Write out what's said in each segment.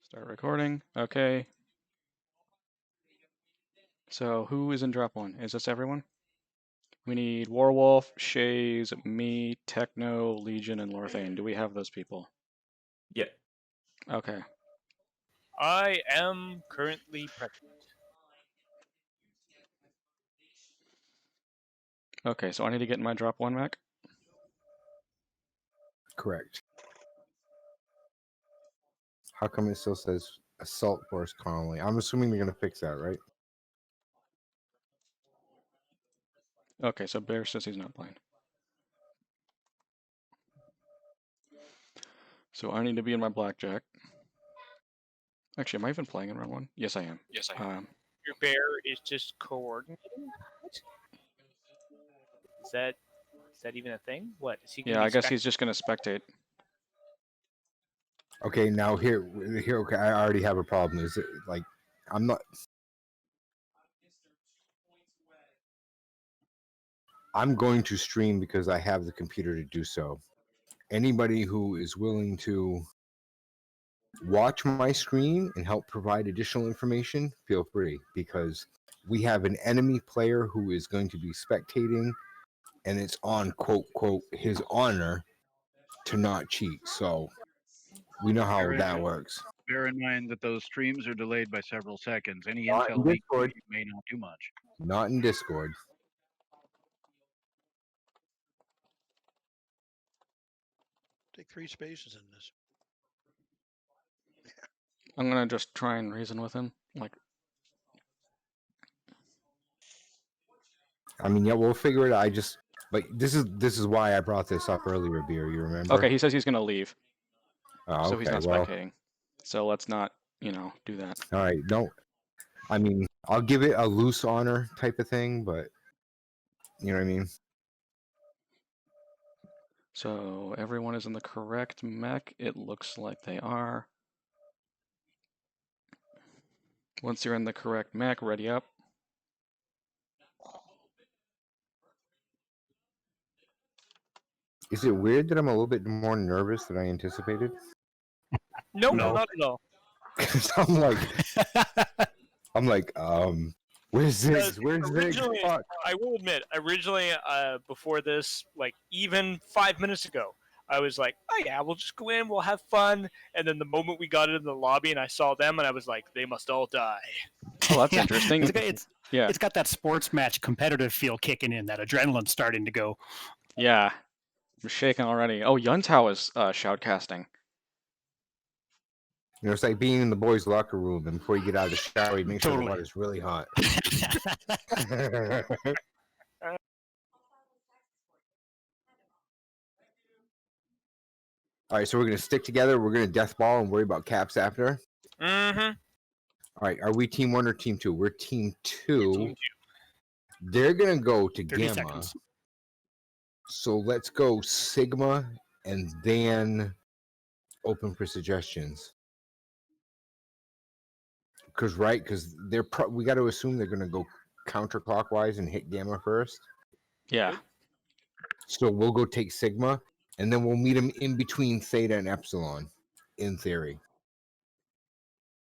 Start recording. Okay. So who is in drop one? Is this everyone? We need Warwolf, Shaze, me, Tekno, Legion, and Lorthane. Do we have those people? Yeah. Okay. I am currently present. Okay, so I need to get in my drop one, Mac? Correct. How come it still says assault force colony? I'm assuming they're going to fix that, right? Okay, so Bear says he's not playing. So I need to be in my blackjack. Actually, am I even playing in round one? Yes, I am. Yes, I am. Your bear is just coordinating? What? Is that even a thing? What? Is he gonna Yeah, be I guess he's just going to spectate. Okay, now here. Okay, I already have a problem. Is it like I'm not? I'm going to stream because I have the computer to do so. Anybody who is willing to watch my screen and help provide additional information, feel free, because we have an enemy player who is going to be spectating, and it's on quote his honor to not cheat. So we know how that works. Bear in mind that those streams are delayed by several seconds. Any Not in intel leak Discord. may not do much. Not in Discord. Take 3 spaces in this. I'm going to just try and reason with him. Like, I mean, yeah, we'll figure it out. But this is why I brought this up earlier, Beer. You remember? okay, he says he's going to leave. Oh, okay. So he's not well, spectating. So let's not, do that. all right. No, I mean, I'll give it a loose honor type of thing, but you know what I mean. So everyone is in the correct mech. It looks like they are. Once you're in the correct mech, ready up. Is it weird that I'm a little bit more nervous than I anticipated? No, No. not at all. Because I'm like, where's this? Where's this? Originally, Fuck. I will admit, originally, before this, like even 5 minutes ago, I was like, "Oh yeah, we'll just go in, we'll have fun." And then the moment we got into the lobby and I saw them, and I was like, "They must all die." Oh, that's Yeah. interesting. Yeah, It's got that sports match competitive feel kicking in, that adrenaline's starting to go. yeah. I'm shaking already. Oh, Yuntao is shoutcasting. You know, it's like being in the boys' locker room, and before you get out of the shower, you make sure the Totally. water's really hot. All right, so we're gonna stick together. We're gonna death ball and worry about caps after. Mm-hmm. All right, are we team 1 or team 2? We're team 2. Team They're gonna go to 30 Gamma. seconds. So let's go Sigma and then open for suggestions. Because they're we got to assume they're gonna go counterclockwise and hit Gamma first. Yeah. So we'll go take Sigma, and then we'll meet them in between Theta and Epsilon, in theory.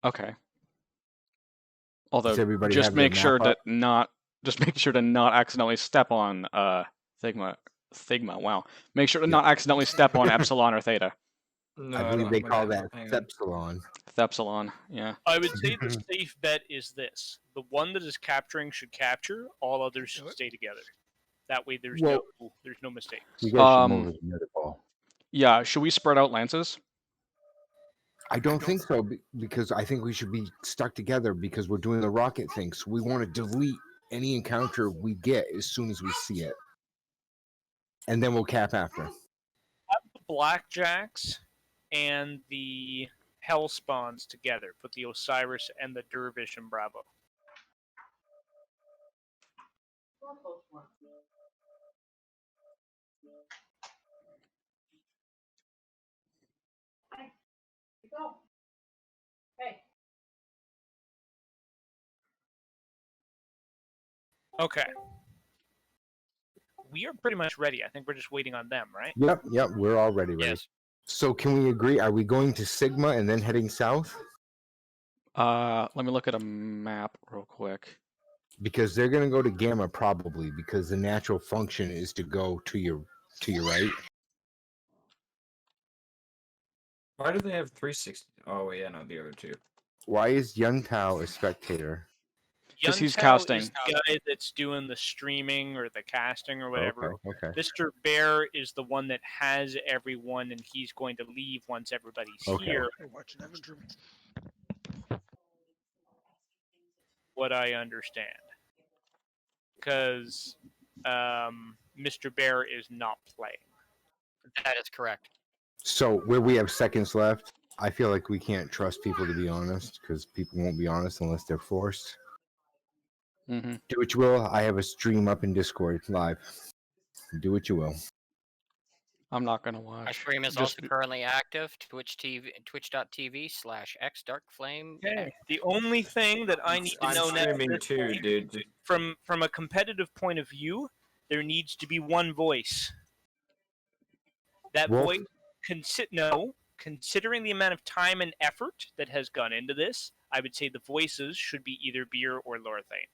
Okay. Although, Does everybody just have their make sure map up? to not accidentally step on Thigma. Wow. Make sure to not accidentally step on Epsilon or Theta. No, I believe don't they have my call map that up, hang on. Thepsilon. Thepsilon. Yeah. I would say the safe bet is this: the one that is capturing should capture. All others should stay together. That way, there's no mistakes. You guys should Um, move with the other ball. Yeah. Should we spread out lances? I don't think so, because I think we should be stuck together because we're doing the rocket thing. So we want to delete any encounter we get as soon as we see it. And then we'll cap after. Have the blackjacks and the hell spawns together. Put the Osiris and the Dervish and Bravo. Okay. We are pretty much ready. I think we're just waiting on them, right? Yep, we're already ready. Yes. So can we agree? Are we going to Sigma and then heading south? Let me look at a map real quick. Because they're gonna go to gamma probably because the natural function is to go to your right. Why do they have 360? Oh yeah, no, the other two. Why is Yun Tao a spectator? 'Cause he's Yuntao casting. is the guy that's doing the streaming or the casting or whatever. Okay. Mr. Bear is the one that has everyone, and he's going to leave once everybody's Okay. here. Hey, watch that intro. What I understand, because Mr. Bear is not playing. That is correct. So where we have seconds left, I feel like we can't trust people to be honest because people won't be honest unless they're forced. Mm-hmm. Do what you will. I have a stream up in Discord live. Do what you will. I'm not gonna Our watch. stream is Just- also currently active. Twitch.tv/xdarkflame. Okay. The only thing that I need to I'm know now streaming is too, dude. from a competitive point of view, there needs to be one voice. That Wolf? voice considering the amount of time and effort that has gone into this, I would say the voices should be either Beer or Lorthane.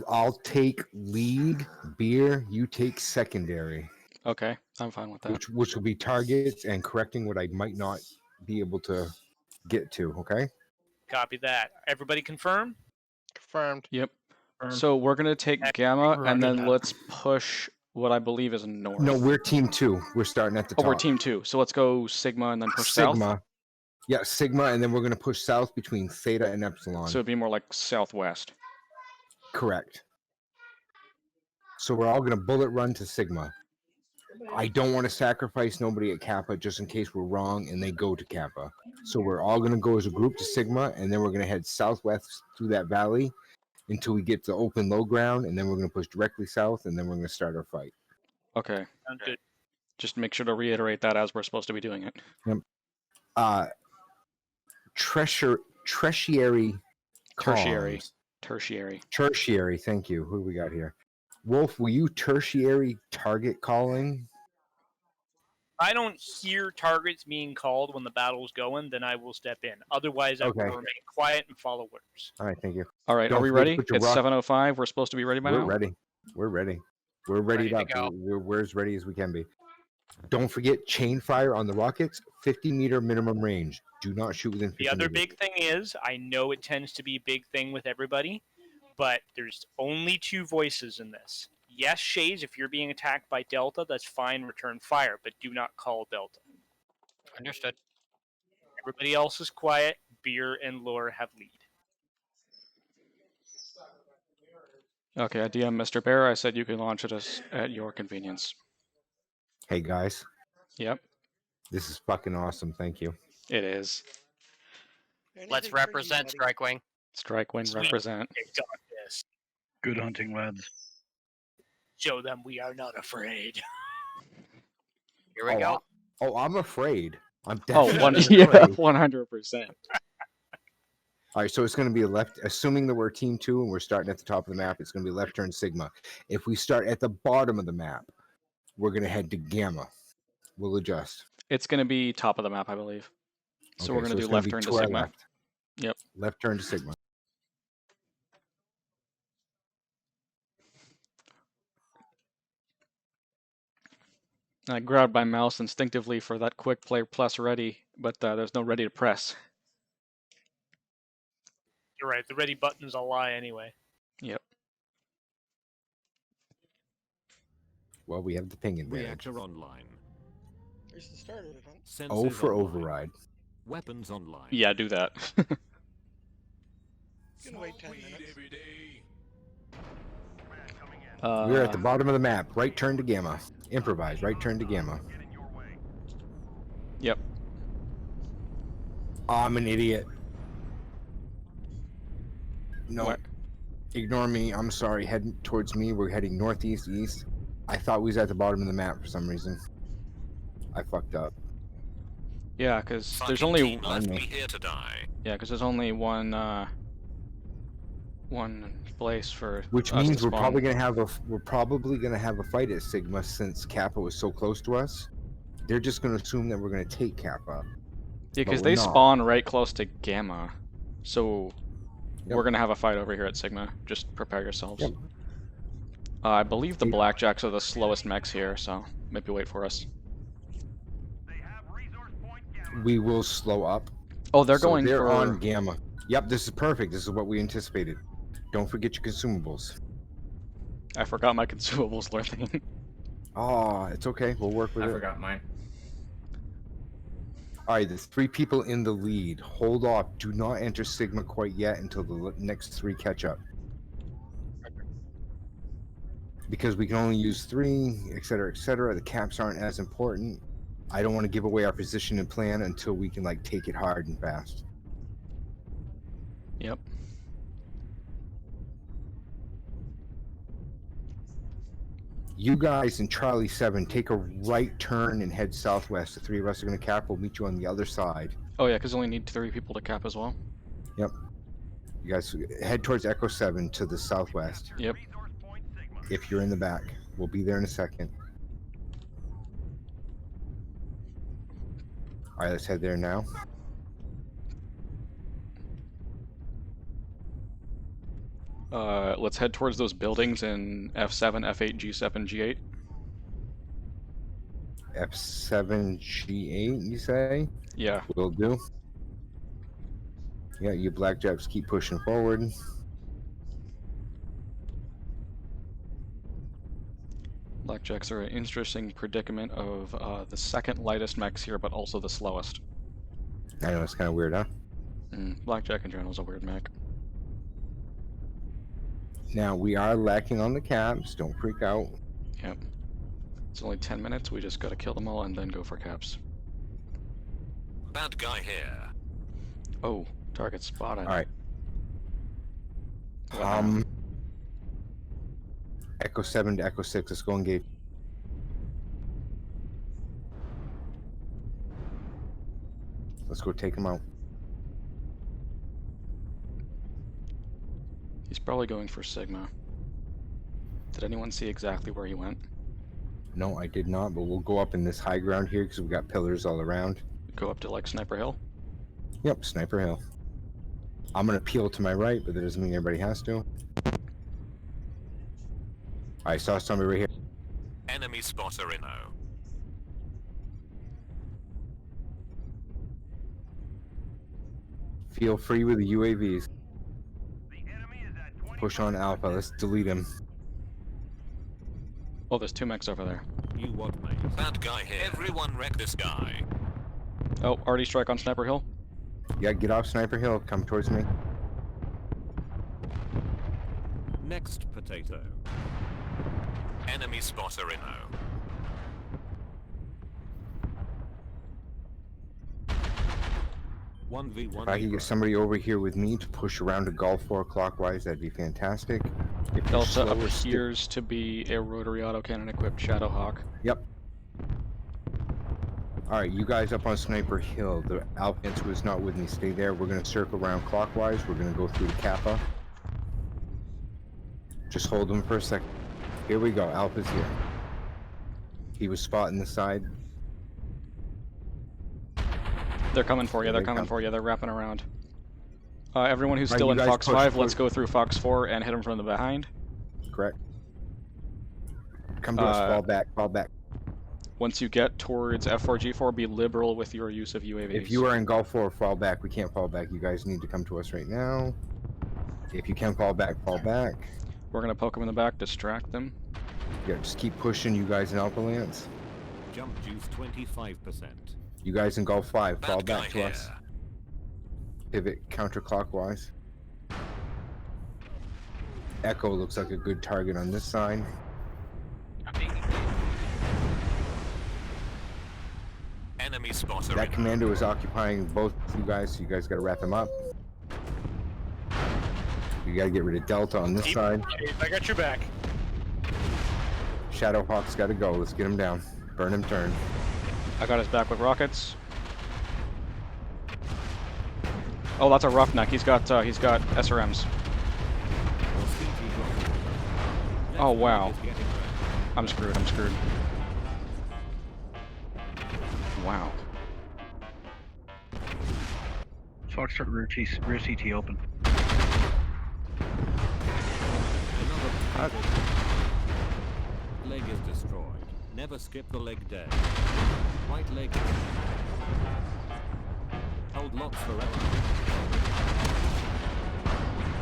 I'll take lead, beer. You take secondary, Okay, I'm fine with that. which will be targets and correcting what I might not be able to get to. Okay. Copy that. Everybody confirm? Confirmed. Yep. So we're gonna take Gamma, and then let's push what I believe is north. No, we're team 2. We're starting at the top. Oh, we're team 2. So let's go Sigma and then push south. Sigma. Yeah, Sigma, and then we're going to push south between Theta and Epsilon. So it'd be more like southwest. Correct. So we're all going to bullet run to Sigma. I don't want to sacrifice nobody at Kappa just in case we're wrong and they go to Kappa. So we're all going to go as a group to Sigma, and then we're going to head southwest through that valley until we get to open low ground, and then we're going to push directly south, and then we're going to start our fight. Okay. Sounds good. Just make sure to reiterate that as we're supposed to be doing it. Tertiary comms. Tertiary, thank you. Who do we got here? Wolf, will you tertiary target calling? I don't hear targets being called when the battle's going, then I will step in. Otherwise, I will Okay. remain quiet and follow orders. All right, thank you. All right, Don't are we forget to ready? put your It's rock- 7:05. We're supposed to be ready by We're now. ready. We're ready. We're ready Ready to up. go. We're as ready as we can be. Don't forget chain fire on the rockets, 50-meter minimum range. Do not shoot within 50 The other meters. big thing is, I know it tends to be a big thing with everybody, but there's only 2 voices in this. Yes, Shaze, if you're being attacked by Delta, that's fine, return fire, but do not call Delta. Understood. Everybody else is quiet. Beer and Lore have lead. Okay, I DM Mr. Bear. I said you can launch it at your convenience. Hey guys, Yep, this is fucking awesome. Thank you. it is. Anything Let's for you, represent buddy. Strikewing. Strike Wing Sweet. represent. We got this. Good hunting, lads. Show them we are not afraid. Here we go. Oh, I'm afraid. I'm Oh, definitely yeah, afraid. 100%. All right, so it's going to be a left, assuming that we're team 2 and we're starting at the top of the map, it's going to be left turn Sigma. If we start at the bottom of the map, we're going to head to Gamma. We'll adjust. It's gonna be top of the map, I believe. So Okay, we're gonna it's do gonna left be turn to our Sigma. left. Yep. Left turn to Sigma. I grabbed my mouse instinctively for that quick play plus ready, but there's no ready to press. You're right, the ready button's a lie anyway. Yep. Well, we have the ping advantage. Reactor online. There's the start of it, huh? Oh Sensors for online. override. Weapons online. Yeah, do that. Gonna wait 10 minutes. We're at the bottom of the map. Right turn to Gamma. Improvise. Right turn to Gamma. Yep. I'm an idiot. No. What? Ignore me. I'm sorry. Heading towards me. We're heading northeast, east. I thought we was at the bottom of the map for some reason. I fucked up. Yeah, because there's only left me here to die. yeah, because there's only one place for Which us means to we're spawn. probably gonna have a fight at Sigma since Kappa was so close to us. They're just gonna assume that we're gonna take Kappa. Yeah, because we're they not. spawn right close to Gamma. So Yep. we're going to have a fight over here at Sigma. Just prepare yourselves. Yep. I believe the Yep. Blackjacks are the slowest mechs here, so maybe wait for us. We will slow up. Oh, they're So going they're for... on Gamma. Yep, this is perfect. This is what we anticipated. Don't forget your consumables. I forgot my consumables, Lorthane. Oh, it's okay. We'll work with I it. forgot mine. All right, there's 3 people in the lead. Hold off. Do not enter Sigma quite yet until the next 3 catch up. Because we can only use 3, etc., etc. The caps aren't as important. I don't want to give away our position and plan until we can like take it hard and fast. Yep. You guys in Charlie 7, take a right turn and head southwest. The 3 of us are going to cap. We'll meet you on the other side. Oh yeah, because only need 3 people to cap as well. Yep. You guys head towards Echo 7 to the southwest. Yep. If you're in the back, we'll be there in a second. All right, let's head there now. Let's head towards those buildings in F7, F8, G7, G8. F7, G8, you say? Yeah. Will do. Yeah, you Blackjacks keep pushing forward. Blackjacks are an interesting predicament of the second lightest mechs here, but also the slowest. I know, it's kind of weird, huh? Blackjack in general is a weird mech. Now, we are lacking on the caps. Don't freak out. Yep. It's only 10 minutes. We just gotta kill them all and then go for caps. Bad guy here. Oh, target spotted. All right. What now? Echo 7 to Echo 6. Let's go engage. Let's go take him out. He's probably going for Sigma. Did anyone see exactly where he went? No, I did not, but we'll go up in this high ground here because we've got pillars all around. Go up to like Sniper Hill? Yep, Sniper Hill. I'm going to peel to my right, but that doesn't mean everybody has to. I saw somebody right here. Enemy spotter inno. Feel free with the UAVs. Push on Alpha. Let's delete him. Oh, there's 2 mechs over there. You what, mate? Bad guy here. Everyone wreck this guy. Oh, already strike on Sniper Hill? Yeah, get off Sniper Hill. Come towards me. Next potato. Enemy spotter inno. 1v1. If I could get somebody over here with me to push around to Golf 4 clockwise, that'd be fantastic. If you're Delta slower, appears to be a rotary autocannon equipped Shadowhawk. Yep. Alright, you guys up on Sniper Hill. The Alphans who is not with me, stay there. We're going to circle around clockwise. We're going to go through the Kappa. Just hold them for a second. Here we go. Alpha's here. He was spotting the side. They're coming for you, Here they're they coming come. for you, they're wrapping around. Everyone who's Right, still you in guys Fox push, 5, push. let's go through Fox 4 and hit them from the behind. Correct. Come to us. Fall back. Fall back. Once you get towards F4G4, be liberal with your use of UAVs. If you are in Golf 4, fall back. We can't fall back. You guys need to come to us right now. If you can fall back, fall back. We're gonna poke them in the back, distract them. Yeah, just keep pushing, you guys in Alpha Lance. Jump juice 25%. You guys in Golf 5, fall Bad guy back to here. us. Pivot counterclockwise. Echo looks like a good target on this side. Enemy spotter That inno. commander was occupying both of you guys, so you guys gotta wrap him up. You gotta get rid of Delta on this side. I got your back. Shadowhawk's gotta go. Let's get him down. Burn him, turn. I got his back with rockets. Oh, that's a roughneck. He's got SRMs. Oh, wow. I'm screwed, I'm screwed. Wow. Foxtrot rear CT open. Leg is destroyed. Never skip the leg dead. Right leg. Hold lots forever.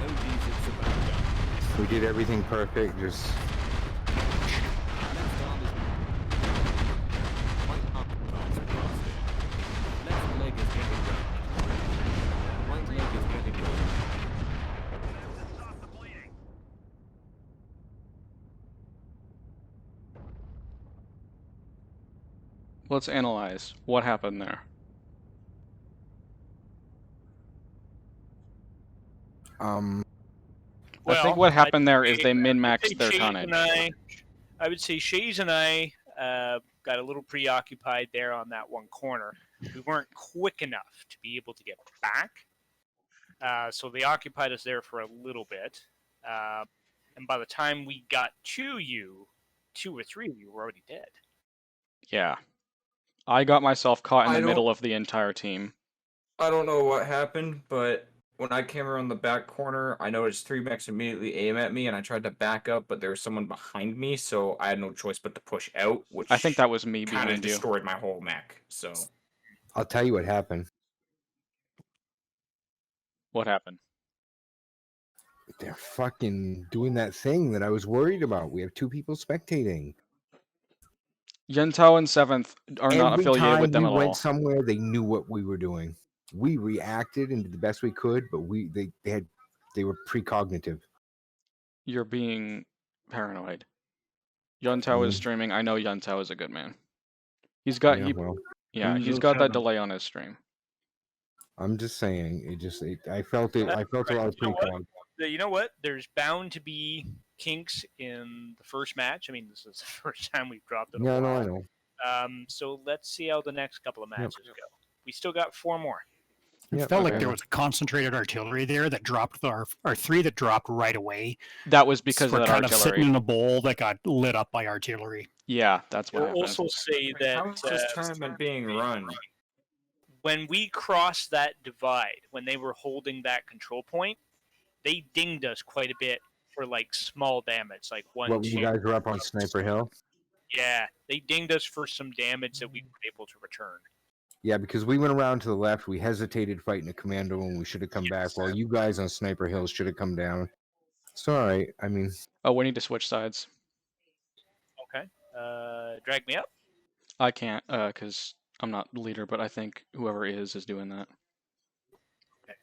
Oh geez, it's a bad gun. We did everything perfect. Just Left arm is... Right arm is blasted. Left leg is getting rammed. Right leg is getting rammed. Let's analyze what happened there. I think what happened there is they min-maxed their tonnage. I would say Shaze and I got a little preoccupied there on that one corner. We weren't quick enough to be able to get back. So they occupied us there for a little bit. And by the time we got to you, 2 or 3 of you were already dead. Yeah. I got myself caught in the middle of the entire team. I don't know what happened, but when I came around the back corner, I noticed 3 mechs immediately aim at me, and I tried to back up, but there was someone behind me, so I had no choice but to push out, which I think that was me kind of behind you. destroyed my whole mech. So I'll tell you what happened. What happened? They're fucking doing that thing that I was worried about. We have 2 people spectating. Yentao and 7th are not Every affiliated time with them we at went all. somewhere, they knew what we were doing. We reacted and did the best we could, but they were precognitive. You're being paranoid. Yentao is streaming. I know Yentao is a good man. He's got he's got that delay on his stream. I'm just saying. I felt it. I felt a lot of precog. You know what? There's bound to be kinks in the first match. I mean, this is the first time we've dropped it. Yeah, no, I know. So let's see how the next couple of matches go. We still got 4 more. It felt like there was a concentrated artillery there that dropped our 3 that dropped right away. That was because of that kind artillery. of sitting in a bowl that got lit up by artillery. Yeah, that's what happened. We'll also say that how is this tournament being run? When we crossed that divide, when they were holding that control point, they dinged us quite a bit for like small damage, like 1, 2. What, you guys were up on Sniper Hill? Yeah, they dinged us for some damage that we were able to return. Yeah, because we went around to the left. We hesitated fighting a commando and we should have come back. While you guys on Sniper Hill should have come down. It's all right. I mean... Oh, we need to switch sides. Okay. Drag me up? I can't, because I'm not the leader, but I think whoever is doing that. Okay.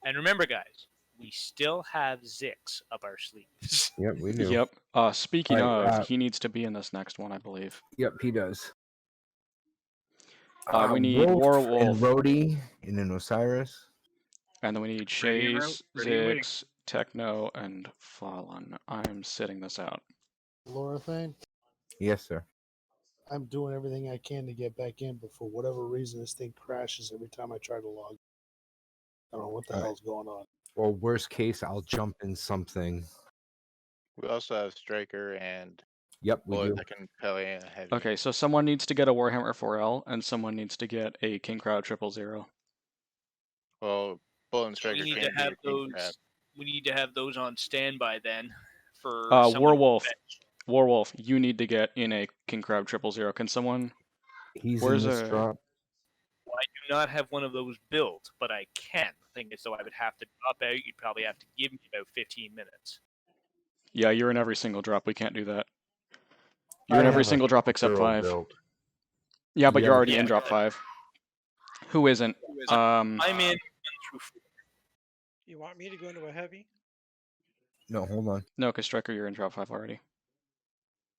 And remember, guys, we still have Zix up our sleeves. Yep, we do. Yep. Speaking Right, of, he needs to be in this next one, I believe. Yep, he does. We need Warwolf and Rhodey and then Osiris. And then we need Shaze, Zix, Tekno, and Fallen. I'm sitting this out. Lorethane? Yes, sir. I'm doing everything I can to get back in, but for whatever reason, this thing crashes every time I try to log. I don't know what the hell's going on. Well, worst case, I'll jump in something. We also have Striker and Yep, we do. that can play in heavy. Okay, so someone needs to get a Warhammer 4L, and someone needs to get a King Crowd 000. Well, Bull and Striker We need can to have be King Crab. those. We need to have those on standby then. For Warwolf, you need to get in a King Crab 000. Can someone? He's in this drop. Well, I do not have one of those built, but I can. The thing is, though, I would have to drop out. You'd probably have to give me about 15 minutes. Yeah, you're in every single drop. We can't do that. You're in every single drop except 5. Yeah, but you're already in drop 5. Who isn't? I'm in 1 through 4. You want me to go into a heavy? No, hold on. No, because Striker, you're in drop 5 already.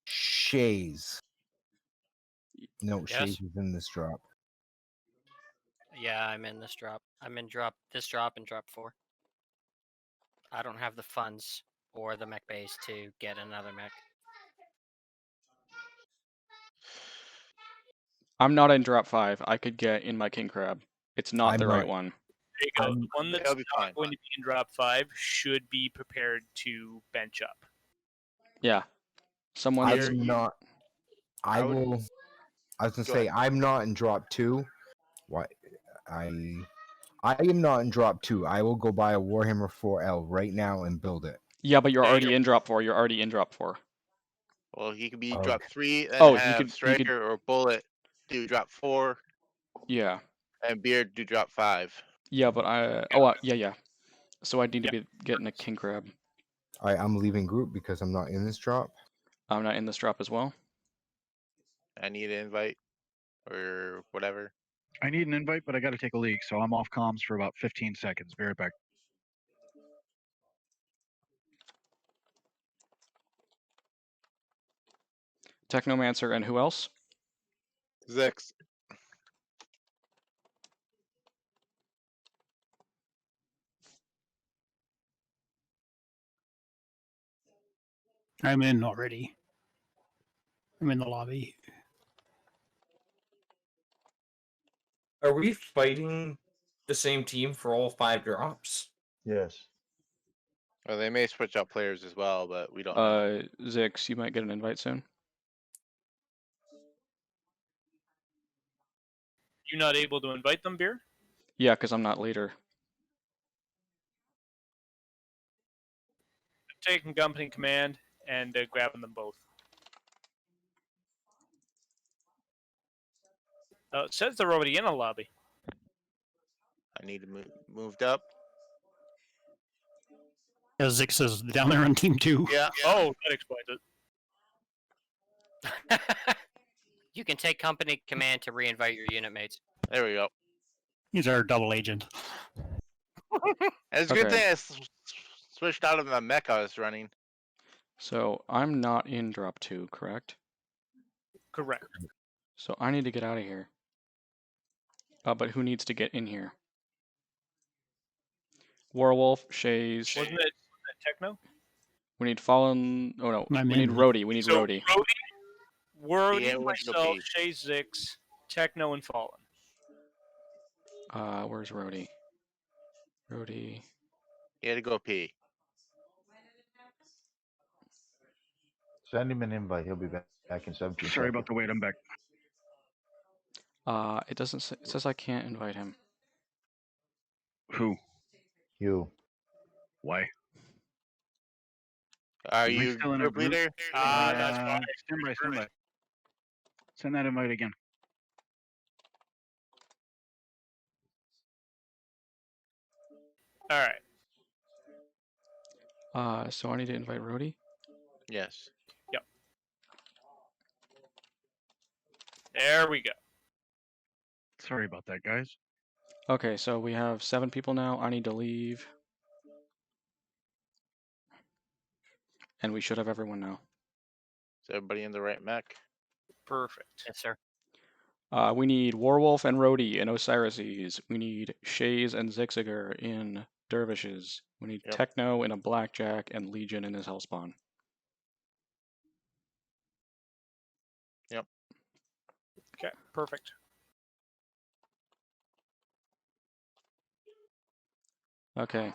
Shaze. No, Yes. Shaze is in this drop. Yeah, I'm in this drop. I'm in this drop and drop 4. I don't have the funds or the mech base to get another mech. I'm not in drop 5. I could get in my King Crab. It's not the right one. There you go. The one that's not going to be in drop 5 should be prepared to bench up. Yeah. Someone I'm needs... I will. I was gonna Go say ahead. I'm not in drop 2. Why? I am not in drop 2. I will go buy a Warhammer 4L right now and build it. Yeah, but you're already in drop 4. You're already in drop 4. Well, he could be Okay. drop 3 and Oh, have you could. striker or bullet do drop 4, Yeah. and beard do drop 5. Yeah, but yeah. So I need to be getting a king crab. All right, I'm leaving group because I'm not in this drop. I'm not in this drop as well. I need an invite or whatever. I need an invite, but I got to take a leak, so I'm off comms for about 15 seconds. Be right back. Technomancer and who else? Zix. I'm in already. I'm in the lobby. Are we fighting the same team for all 5 drops? Yes. Well, they may switch out players as well, but we don't know. Zix, you might get an invite soon. You not able to invite them, Beer? Yeah, because I'm not leader. Taking company command and grabbing them both. It says they're already in a lobby. I need to moved up. Yeah, Zix is down there on team 2. Yeah. Oh, that explains it. You can take company command to reinvite your unit mates. There we go. He's our double agent. It's a good thing I switched out of the mech I was running. So I'm not in drop 2, correct? Correct. So I need to get out of here. But who needs to get in here? Warwolf, Shaze. Wasn't it Tekno? We need Fallen. Oh no, I'm we need in. Rhodey. We need So Rhodey. Rhodey, let's go myself, pee. Shaze, Zix, Tekno, and Fallen. Where's Rhodey? Rhodey. He had to go pee. Send him an invite. He'll be back in 17 Sorry seconds. about the wait. I'm back. It doesn't say, it says I can't invite him. Who? You. Why? Are Am I you still in a group group? leader? That's why. Stand by. Send that invite again. All right. So I need to invite Rhodey. Yes. Yep. There we go. Sorry about that, guys. Okay, so we have 7 people now. I need to leave. And we should have everyone now. Is everybody in the right mech? Perfect. Yes, sir. We need Warwolf and Rhodey in Osiris's. We need Shaze and Zixiger in Dervishes. We need Tekno in a Blackjack and Legion in his Hellspawn. Yep. Okay, perfect. Okay.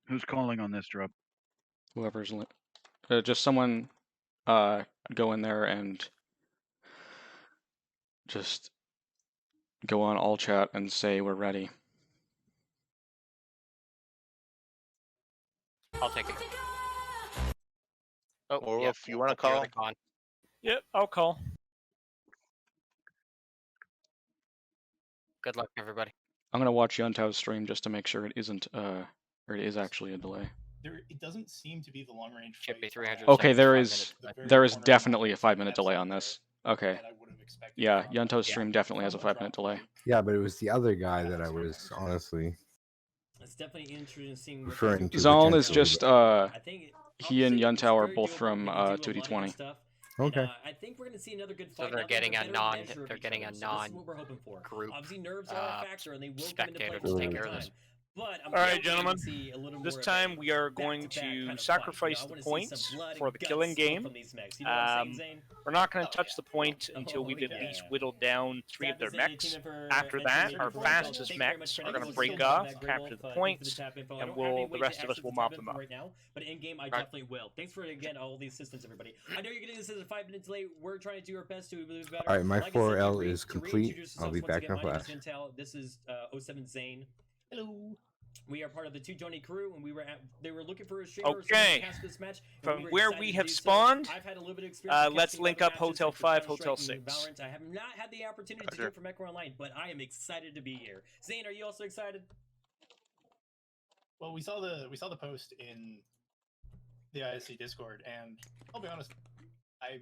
Who's calling on this drop? Whoever's just someone go in there and just go on all chat and say we're ready. I'll take it. Oh, Or yeah, if you want to you're call, the con. Yep, I'll call. Good luck, everybody. I'm gonna watch Yuntau's stream just to make sure it isn't or it is actually a delay. It doesn't seem to be the long range Should be fight. 300. Okay, there is definitely a 5-minute delay on this. Okay. Yeah, Yuntau's stream definitely has a 5-minute delay. Yeah, but it was the other guy that I was honestly It's definitely interesting. referring to. Zaln is just I think he and Yuntau are both from 2D20. Okay. I think we're going to see another good So fight. they're Now getting they're a better non. measure of They're each getting other, a so this is what we're hoping for. non-group Obviously, nerves are a factor, and they will come into play spectator from to time take to care of time. this. But I'm All right, guaranteed gentlemen. to see a little This more time of a we are going back-to-back to kind of sacrifice fight. the I wanna see some points blood for and the killing guts flow game. from these mechs. You know what I'm saying, Zane? We're not going to Oh, touch yeah. the point until Oh, we've at yeah. least whittled down 3 of their Zap, is any mechs. team member After mentioned that, maybe our before? fastest Thank you very much mechs for are going to anyone break still off, watching that capture Greywolf, the thank you for points, tap info. I and don't have any the way rest to of us access will the mop tab them info up. right now, but in game I definitely will. Thanks for again all the assistance, everybody. I know you're getting this as a 5 minutes late. We're trying to do our best to do better. All right, my Like I said, 4L to is complete. reintroduce I'll ourselves be once back again, in my name is class. Vintel. This is 07 Zane. Hello. We are part of the 2 Johnny crew, and they were looking for a streamer or someone to Okay. cast this match. And From we were where excited we to have do so. spawned, I've had a little bit of experience with let's casting link other up matches, Hotel like for 5, Counter-Strike Hotel and 6. Valorant. I have not had the opportunity to do it for Mecca Online, but I am excited to be here. Zane, are you also excited? Well, we saw the post in the ISC Discord, and I'll be honest, I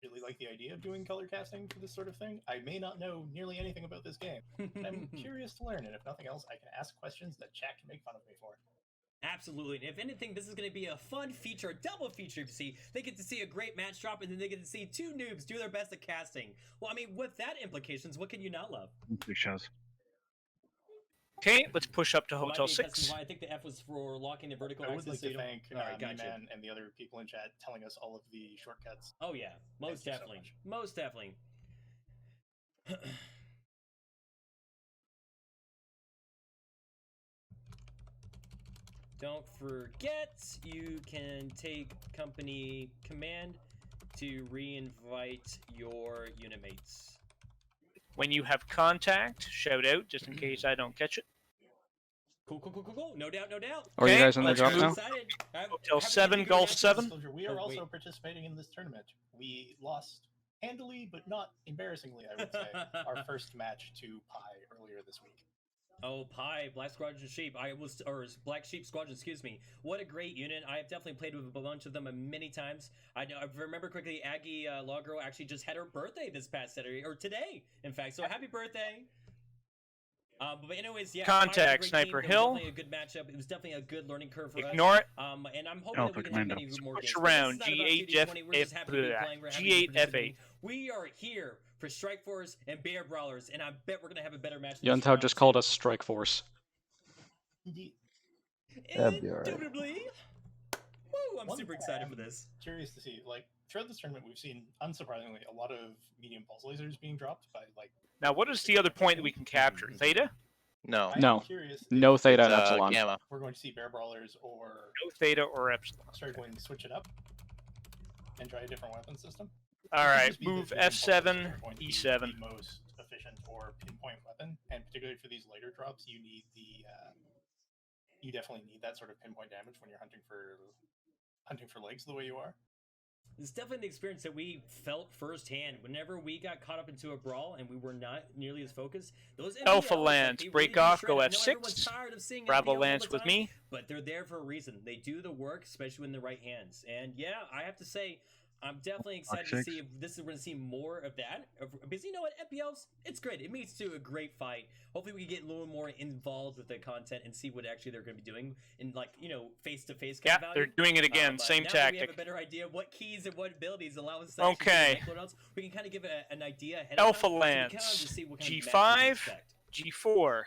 really like the idea of doing color casting for this sort of thing. I may not know nearly anything about this game. I'm curious to learn, and if nothing else, I can ask questions that chat can make fun of me for. Absolutely. And if anything, this is going to be a fun feature, a double feature to see. They get to see a great match drop, and then they get to see 2 noobs do their best at casting. Well, I mean, with that implications, what can you not love? Big Shaze. Okay, let's push up to Might Hotel be a custom 6. I think the F was for locking the vertical I access. would like so you to don't- thank All right, gotcha. Man and the other people in chat telling us all of the shortcuts. Oh yeah, most Thank you so definitely, much. most definitely. Don't forget, you can take company command to re-invite your unit mates. When you have contact, shout out, just in case I don't catch it. Cool. No doubt, no doubt. Are you Okay, guys in the let's drop move. now? Excited. Hotel 7, Golf 7. We are Oh, also wait. participating in this tournament. We lost handily, but not embarrassingly, I would say, our first match to Pi earlier this week. Oh, Pi, Black Squadron Sheep. Or Black Sheep Squadron, excuse me. What a great unit. I have definitely played with a bunch of them many times. I remember quickly, Aggie Lawgirl actually just had her birthday this past Saturday, or today, in fact. So happy birthday. But anyways, yeah. Contact, Pi was a great Sniper team. Hill. It was definitely a good matmatchup. It was definitely a good learning curve for Ignore us. it. And I'm hoping Alpha that we can have Commando. many more Switch games. around, But this is not about G8 2D20. We're just happy to be playing. We're happy to be G8 F8. participating. We are here for Strike Force and Bear Brawlers, and I bet we're gonna have a better match. This Yuntao round just too. called us Strike Force. That'd be alright. Indubitably. Woo! I'm One super thing excited I'm for this. Curious to see, like, throughout this tournament, we've seen, unsurprisingly, a lot of medium pulse lasers being dropped by, like... Now, what is the other point that we can capture? Theta? No. I'm No. curious No if Theta and It's, Epsilon. Gamma. we're going to see Bear Brawlers or No Theta or Epsilon. Strike Wing switch it up and try a different weapon system. All It could right, just be that move medium pulse lasers F7, are going to be E7. the most efficient or pinpoint weapon, and particularly for these later drops, you need the you definitely need that sort of pinpoint damage when you're hunting for legs the way you are. It's definitely an experience that we felt firsthand. Whenever we got caught up into a brawl and we were not nearly as focused, those Alpha NPLs, lands, they break really off, do go shred. I know everyone's F6. tired of seeing Bravo NPLs all lands the with time, me. but they're there for a reason. They do the work, especially in the right hands. And yeah, I have to say, I'm definitely excited to see if this is going to see more of that. Because you know what, NPLs, it's great. It makes to a great fight. Hopefully we can get a little more involved with the content and see what actually they're going to be doing in, like, you know, face-to-face kind of value. They're doing it again, But same now that we have tactic. a better idea of what keys and what abilities allow us to actually Okay. do loadouts, we can kind of give an idea ahead Alpha of time. So we can kind of lands, just see what kind of match we can G5, expect. G4.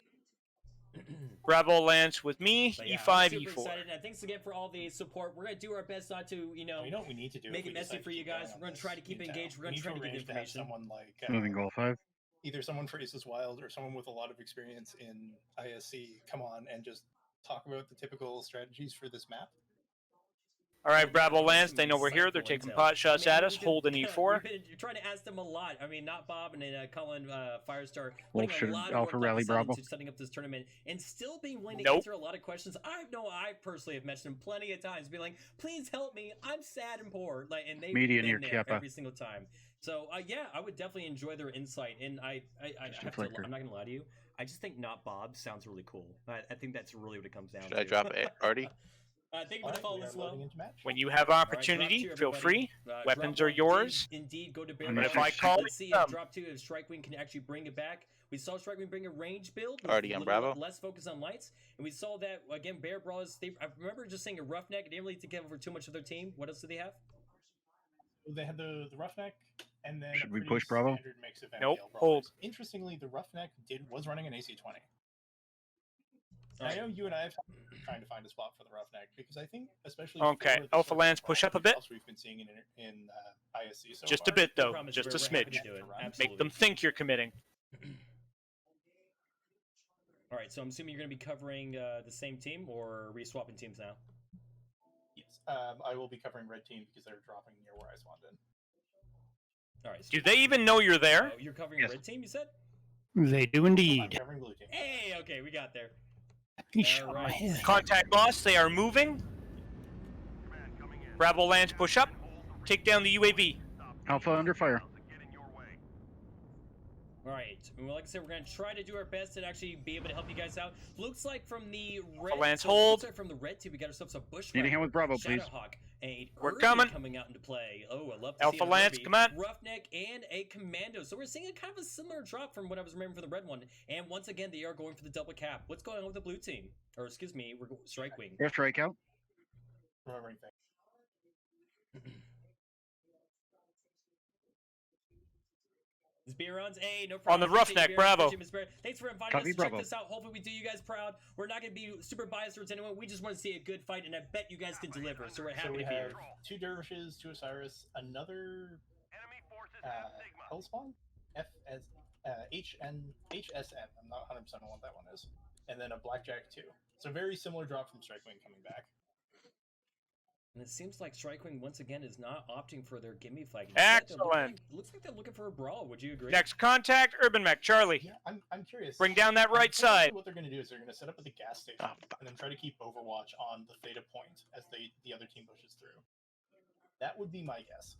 Bravo lands with me, But yeah, E5, I'm super E4. excited, and thanks again for all the support. We're gonna do our best not to, you know, what we need to do make if it we messy decide for to you keep going guys. on We're gonna try to this keep intel. engaged. We're We gonna need try to get arrange to have information. someone like Moving Goal 5. either someone for Aces Wild or someone with a lot of experience in ISC come on and just talk about the typical strategies for this map. All right, Bravo lands, they know we're here. They're taking pot shots at us. Hold an E4. We've been trying to ask them a lot. I mean, not Bob and then Colin Firestar Wolf putting should a lot of Alpha work Rally like Bravo. into setting up this tournament and still being willing to Nope. answer a lot of questions. I personally have mentioned them plenty of times, being like, "Please help me. I'm sad and poor." Like, and they've Media been near there Kappa. every single time. So yeah, I would definitely enjoy their insight. And I Just a have to, flicker. I'm not gonna lie to you. I just think not Bob sounds really cool. I think that's really what it comes down Should to. I drop it already? Thank you for the follow as well. When you have opportunity, feel free. Weapons are yours. Indeed, go to Bear. But if I call let's see it, if drop 2 if Strike Wing can actually bring it back. We saw Strike Wing bring a range build. With Already a on little Bravo. less focus on lights, and we saw that again. Bear Brawlers. I remember just saying a roughneck. They didn't really take over too much of their team. What else do they have? They had the Roughneck, and then Should a we pretty push Bravo? standard mix of Nope, MPL brawlers. hold. Interestingly, the Roughneck was running an AC-20. I know you and I have trying to find a spot for the roughneck because I think, especially Okay, for the Alpha sort of Lance, push up a bit. drops we've been seeing in ISC so Just far, a bit, No though. problem, Just a we're happy to smidge. do it. Make Absolutely. them think you're committing. All right, so I'm assuming you're going to be covering the same team, or are we swapping teams now? Yes, I will be covering red team because they're dropping near where I spawned in. All right. Do they even know you're there? Oh, you're covering red team, you said? They do I'm indeed. covering blue team. Hey, okay, we got there. He shot All my right. head. Contact lost. They are moving. Bravo Lance, push up. Take down the UAV. Alpha under fire. All right. Well, like I said, we're going to try to do our best to actually be able to help you guys out. Looks like from the red... Lance, so hold. looks like from the red team, we got ourselves a bushwhacker. Need a hand with Bravo, please. Shadowhawk, a We're Irving coming. coming out into play. Oh, I love to Alpha see it. Lance, Irving, come on. Roughneck, and a Commando. So we're seeing a kind of a similar drop from what I was remembering for the red one. And once again, they are going for the double cap. What's going on with the blue team? Or excuse me, we're Strike Wing. They're strikeout. Remembering things. Beerions, hey, no On problem. the roughneck, bravo. Thanks for inviting Copy, us to bravo. check this out. Hopefully we do you guys proud. We're not going to be super biased towards anyone. We just want to see a good fight, and I bet you guys can deliver. So we're So happy we to be have here. 2 dervishes, 2 Osiris, another Hellspawn, HSM. I'm not 100% on what that one is, and then a Blackjack 2. So very similar drop from Strikewing coming back. And it seems like Strikewing once again is not opting for their gimme flag. Excellent. Looks like they're looking for a brawl. Would you agree? Next contact, Urban Mech, Charlie. Yeah, I'm curious. Bring down that right side. What they're going to do is they're going to set up at the gas station and then try to keep Overwatch on the Theta point as the other team pushes through. That would be my guess.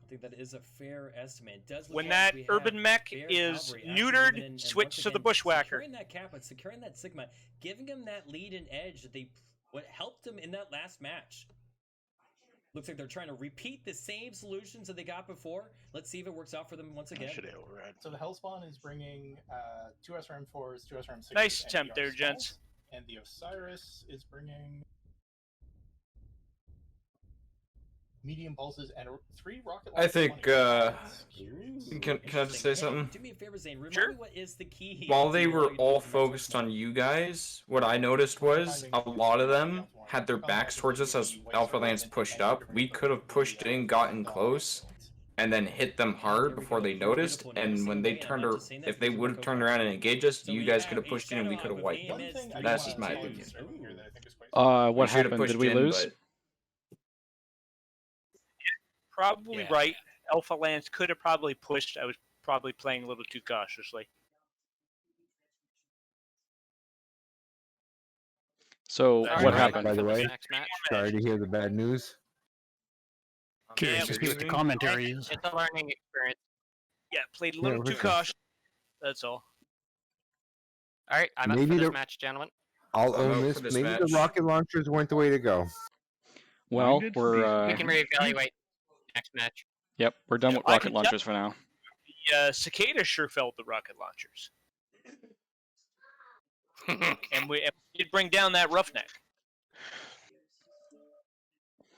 I think that is a fair estimate. It does look When like that we have Urban Mech Bear is Cavalry actually neutered, moving in, and switch once to the again, Bushwhacker. Securing that cap, but securing that Sigma, giving them that lead and edge that what helped them in that last match. Looks like they're trying to repeat the same solutions that they got before. Let's see if it works out for them once again. So the Hellspawn is bringing 2 SRM4s, 2 SRM6s. Nice and attempt ER there, smalls, gents. And the Osiris is bringing medium pulses and 3 rocket I launchers. think, can I just say something? Do me a favor, Zane. Remind Sure. me what is the key here. While they to allow were you to all do the next focused on you guys, what I noticed was a lot of them had their backs towards us as Alpha Lance pushed up. We could have pushed in, gotten close, and then hit them hard before they noticed. And when they turned, if they would have turned around and engaged us, you guys could have pushed in and we could have wiped them. That's just my opinion. What We should have happened? pushed Did we in, lose? but- Probably right. Alpha Lance could have probably pushed. I was probably playing a little too cautiously. So what Sorry, happened? By the way, Next match. sorry to hear the bad news. Curious to see what the commentary is. It's a learning experience. Yeah, played a little Yeah, too for sure. cautious. That's all. All right, I'm up Maybe for this the- match, gentlemen. I'll I'm own out this. for this Maybe the match. rocket launchers weren't the way to go. Well, Minded we're We can reevaluate next match. yep, we're done Yeah, with I rocket can launchers for now. The Cicada sure felt the rocket launchers, and we did bring down that roughneck.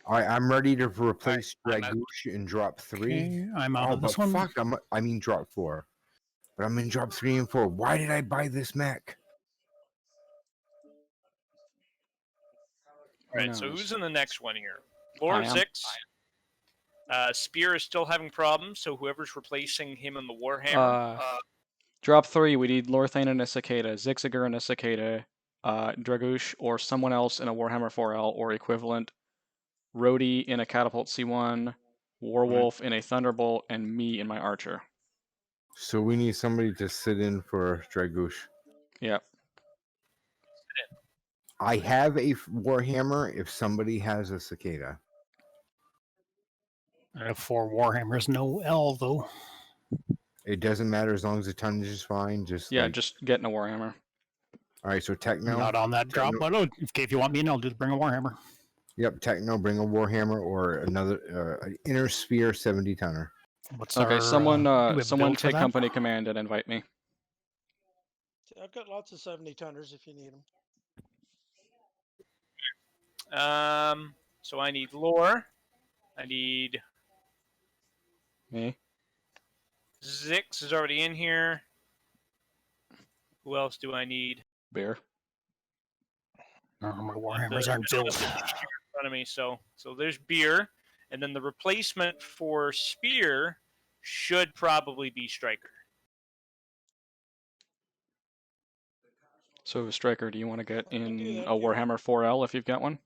All right, I'm ready to replace I'm out. Dragoosh in drop 3. Okay, I'm out Oh, of this but one. fuck, I mean drop 4. But I'm in drop 3 and 4. Why did I buy this mech? All right, Who so knows? who's in the next one here? I Lore am. Zix. Spear is still having problems, so whoever's replacing him in the Warhammer. Drop 3, we need Lorthane and a Cicada, Zigzagar and a Cicada, Dragoosh or someone else in a Warhammer 4L or equivalent, Rhodey in a Catapult C1, Warwolf in a Thunderbolt, and me in my Archer. So we need somebody to sit in for Dragoosh. Yep. I have a Warhammer if somebody has a Cicada. I have 4 Warhammers, no L though. It doesn't matter as long as the tonnage is fine. Just Yeah, like, just getting a Warhammer. all right. So Tekno. Not on that drop, but if you want me in, I'll just bring a Warhammer. Yep, Tekno. Bring a Warhammer or another an Inner Sphere 70 tonner. What's Okay, our, someone do we have someone build for take that? company command and invite me. I've got lots of 70 tonners if you need them. So I need Lore. I need Me. Zix is already in here. Who else do I need? Bear. my The- warhammers I aren't don't built. have the sheet in front of me, so there's beer, and then the replacement for spear should probably be striker. So, Striker, do you want to get can do in that, a yeah. Warhammer 4L if you've got one?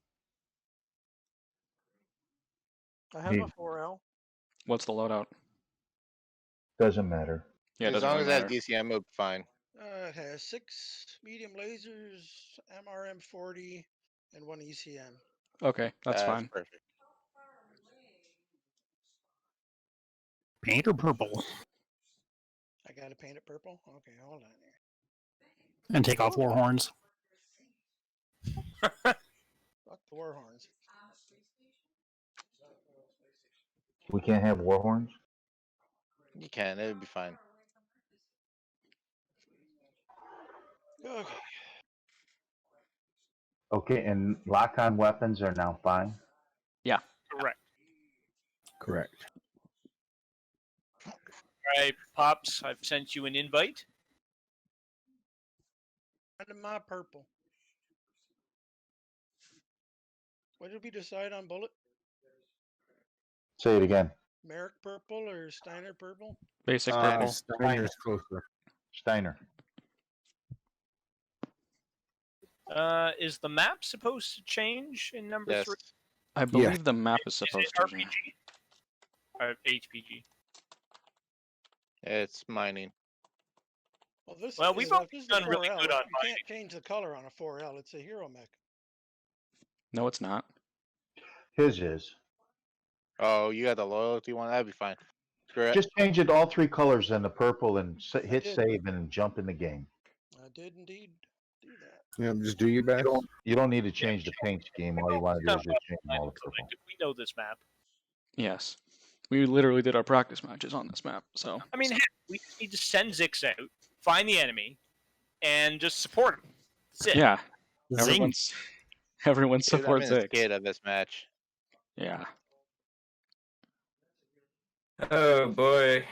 I have a 4L. What's the loadout? Doesn't matter. Yeah, it As doesn't long really as that matter. DCM will be fine. It has 6 medium lasers, MRM 40, and 1 ECM. Okay, that's That's fine. perfect. Paint or purple? I got to paint it purple. Okay, hold on here. And take off war horns. Fuck the war horns. We can't have war horns. You can. It'll be fine. Okay. Okay, and lock-on weapons are now fine. Yeah. Correct. Correct. All right, Pops, I've sent you an invite. Under my purple. What did we decide on bullet? Say it again. Merrick purple or Steiner purple? Basic purple. Steiner's closer. Steiner. Is the map supposed to change in number Yes. 3? I believe the map is Is it supposed to. RPG? Or HPG? It's mining. Well, this Well, is, we've uh, always this is done a really 4L. good on You can't change the color on a 4L. It's a hero mech. No, it's not. His is. Oh, you got the loyalty one? That'd be fine. Screw it. Just change it all 3 colors in the purple and hit did. save and jump in the game. I did indeed do that. Yeah, just do your best. You don't need to change the paint scheme. All you want to do is just change them all to purple. We know this map. Yes. We literally did our practice matches on this map, so. I mean, heck, we just need to send Zix out, find the enemy, and just support him. That's it. Yeah. Zing. Everyone Dude, supports I'm in a Zix. skid of this match. Yeah. Oh boy.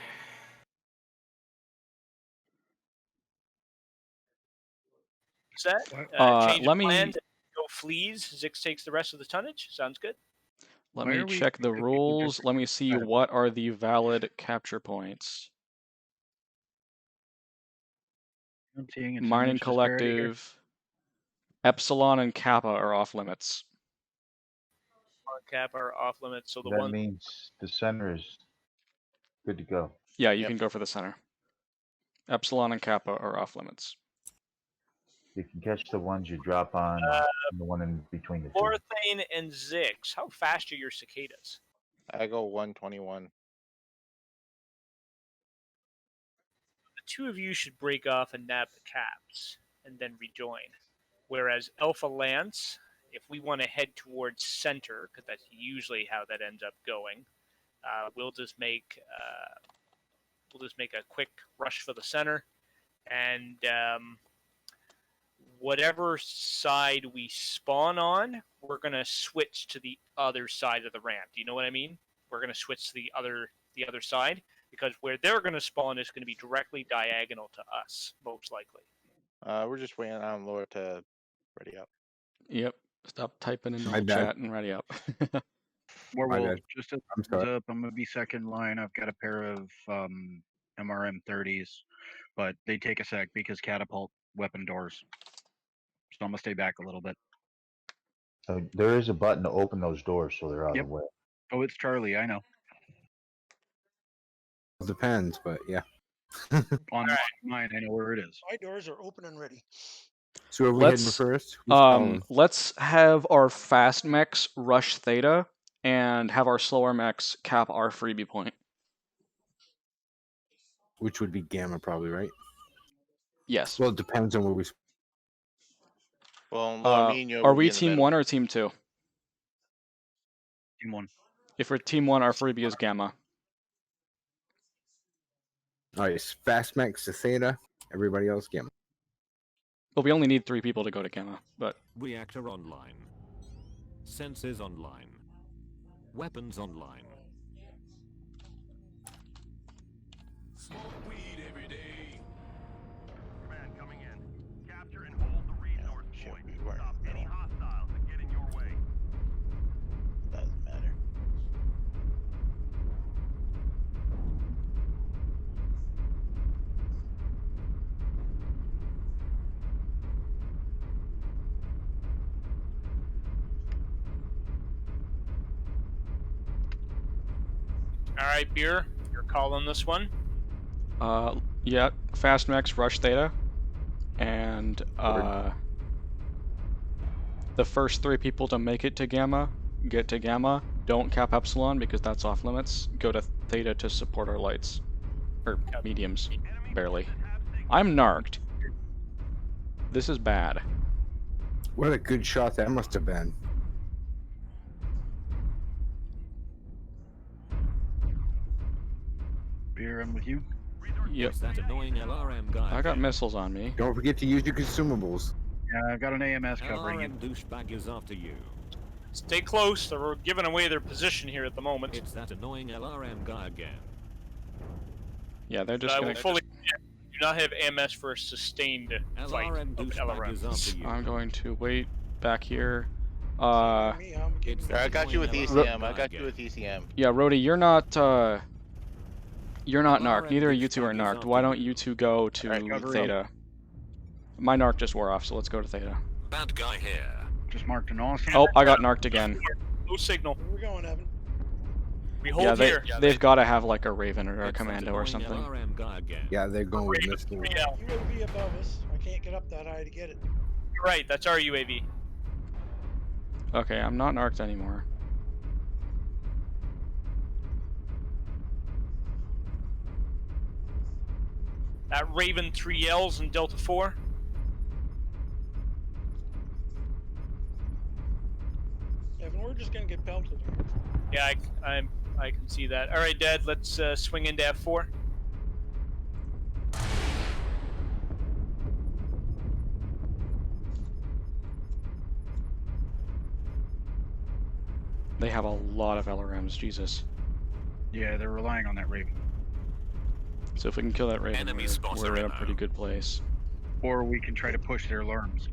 Set. Change let of me plan to go fleas. Zix takes the rest of the tonnage. Sounds good. let Why me are we check the picking rules. different Let me see items? what are the valid capture points. I'm seeing it's Mining image disparity here. Collective, Epsilon, and Kappa are off limits. Cap are off limits, so the That one means the center is good to go. Yeah, you Yep. can go for the center. Epsilon and Kappa are off limits. You can catch the ones you drop on and the one in between the two. Lorthane and Zix. How fast are your cicadas? I go 121. The two of you should break off and nab the caps and then rejoin. Whereas Alpha Lance, if we want to head towards center, because that's usually how that ends up going, we'll just make a quick rush for the center, and whatever side we spawn on, we're gonna switch to the other side of the ramp. Do you know what I mean? We're gonna switch to the other side, because where they're gonna spawn is gonna be directly diagonal to us, most likely. We're just waiting on Lord to ready up. Yep. Stop typing in My the bad. chat and ready up. Werewolf, bad. just a I'm thumbs sorry. up. I'm gonna be second line. I've got a pair of MRM 30s, but they take a sec because catapult weapon doors. So I'm gonna stay back a little bit. So there is a button to open those doors so they're out Yep. of the way. Oh, it's Charlie. I know. Depends, but yeah. On mine, I know where it is. My doors are open and ready. So are we heading Let's first? Who's following? let's have our fast mechs rush Theta and have our slower mechs cap our freebie point. Which would be Gamma, probably, right? Yes. Well, it depends on where we. Well, Lord, me and you Are will we be in the team middle. 1 or team 2? Team 1. If we're team 1, our freebie is Gamma. All right, it's Fast Max to Theta. Everybody else, Gamma. But we only need 3 people to go to Gamma. But Reactor online. Sensors online. Weapons online. Smoke weed every day. Command coming in. Capture and hold the resource point. Stop any hostile All right, Beer, you're calling this one. Yeah, fast mechs rush theta, and the first 3 people to make it to gamma get to gamma. Don't cap epsilon because that's off limits. Go to theta to support our lights, or mediums, barely. I'm narked. This is bad. What a good shot that must have been. Beer, I'm with you. Yep. It's that annoying LRM guy. I got missiles on me. Don't forget to use your consumables. Yeah, I've got an AMS covering you. LRM douchebag is after you. Stay close. They're giving away their position here at the moment. It's that annoying LRM guy again. Yeah, they're just I gonna. will fully do not have AMS for a sustained fight LRM of douchebag is LRMs. after you. I'm going to wait back here. It's I got you with annoying ECM. LRM I guy got you again. with ECM. Yeah, Rhodey, you're not narked. Neither of you two are douchebag is narked. after Why you. don't you two go to Alright, cover theta? My narc just wore off, so let's go to theta. Bad guy here. Just marked an awesome. Oh, I got narked again. No signal. Where we going, Evan? We hold Yeah, here. they've got to have like a Raven or a It's that commando or annoying something. LRM guy again. Yeah, they're going with missile. UAV above us. I can't get up that high to get it. You're right, that's our UAV. Okay, I'm not narked anymore. That Raven 3Ls in Delta 4. Evan, we're just gonna get pelted. Yeah, I can see that. All right, Dad, let's swing into F4. They have a lot of LRMs, Jesus. Yeah, they're relying on that Raven. So if we can kill that Raven, Enemy spotted we're in a inbound. pretty good place. Or we can try to push their alarms.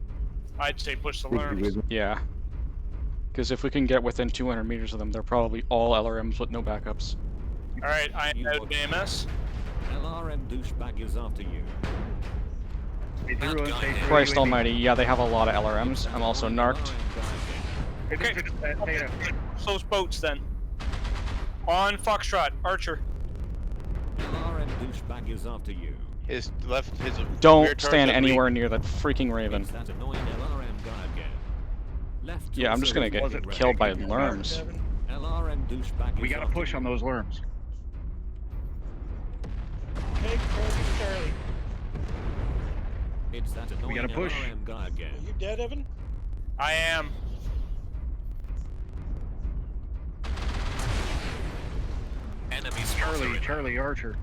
I'd say push the Would you alarms. with me? Yeah. Because if we can get within 200 meters of them, they're probably all LRMs with no backups. All right, I'm You out would- of AMS. LRM douchebag is after you. Stay through us, stay through Christ UAV. almighty, yeah, they have a lot of LRMs. I'm also Annoying narked. LRM guy again. Okay. Theta. Those boats then. On Foxtrot, Archer. LRM douchebag is after you. His left, his rear Don't torso stand is anywhere weak. near that freaking Raven. It's that annoying LRM guy again. Left Yeah, I'm just torso gonna is get red. killed by Narked, lerms. Evan. LRM douchebag We is gotta after push you. on those alarms. Take Charlie. It's that annoying gotta push. LRM guy again. Are you dead, Evan? I am. Enemy spotted. Charlie Archer.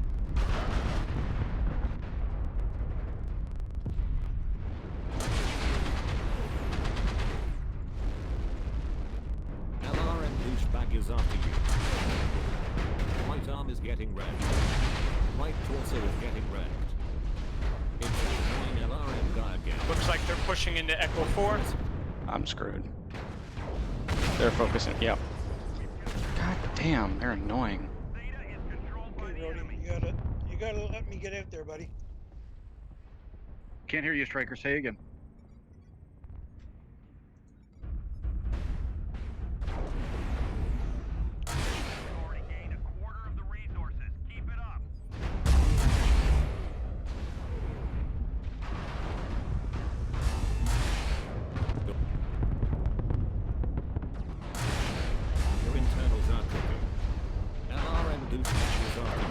LRM douchebag is after you. Right arm is getting wrecked. Right torso is getting wrecked. It's that annoying LRM guy again. Looks like they're pushing into Echo 4. I'm screwed. They're focusing. Yep. God damn, they're annoying. Okay, Rhodey, you gotta let me get out there, buddy. Can't hear you, Striker. Say again. Your internals are cooking. LRM douchebag is after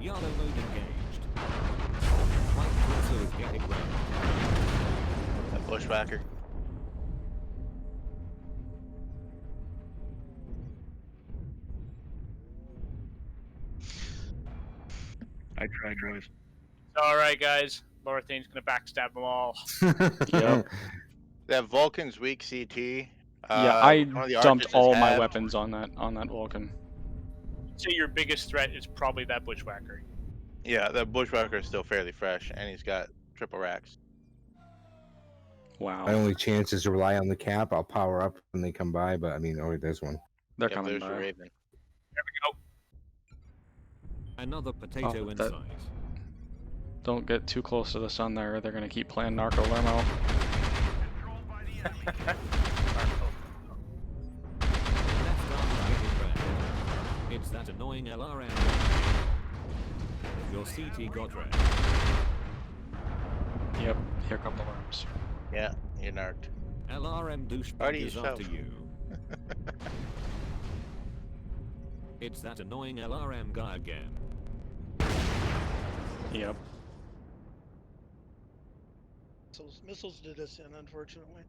you. Yellow mode engaged. Right torso is getting wrecked. That bushwhacker. I tried, boys. All right, guys. Lorathane's gonna backstab them all. Yep. That Vulcan's weak CT. Yeah, I one of the dumped archers all has my halved. weapons on that Vulcan. I'd say your biggest threat is probably that bushwhacker. Yeah, that bushwhacker is still fairly fresh, and he's got triple racks. Wow. My only chance is to rely on the cap. I'll power up when they come by, but I mean, oh, there's one. They're Yep, coming there's your by. Raven. There we go. Another potato Oh, in that- sight. Don't get too close to the sun there. They're gonna keep playing Narco Lermo. Left arm is getting wrecked. It's that annoying LRM. Your CT got wrecked. Yep, here come the worms. Yeah, you're narked. LRM douchebag Party is yourself. after you. It's that annoying LRM guy again. Yep. Missiles did us in, unfortunately.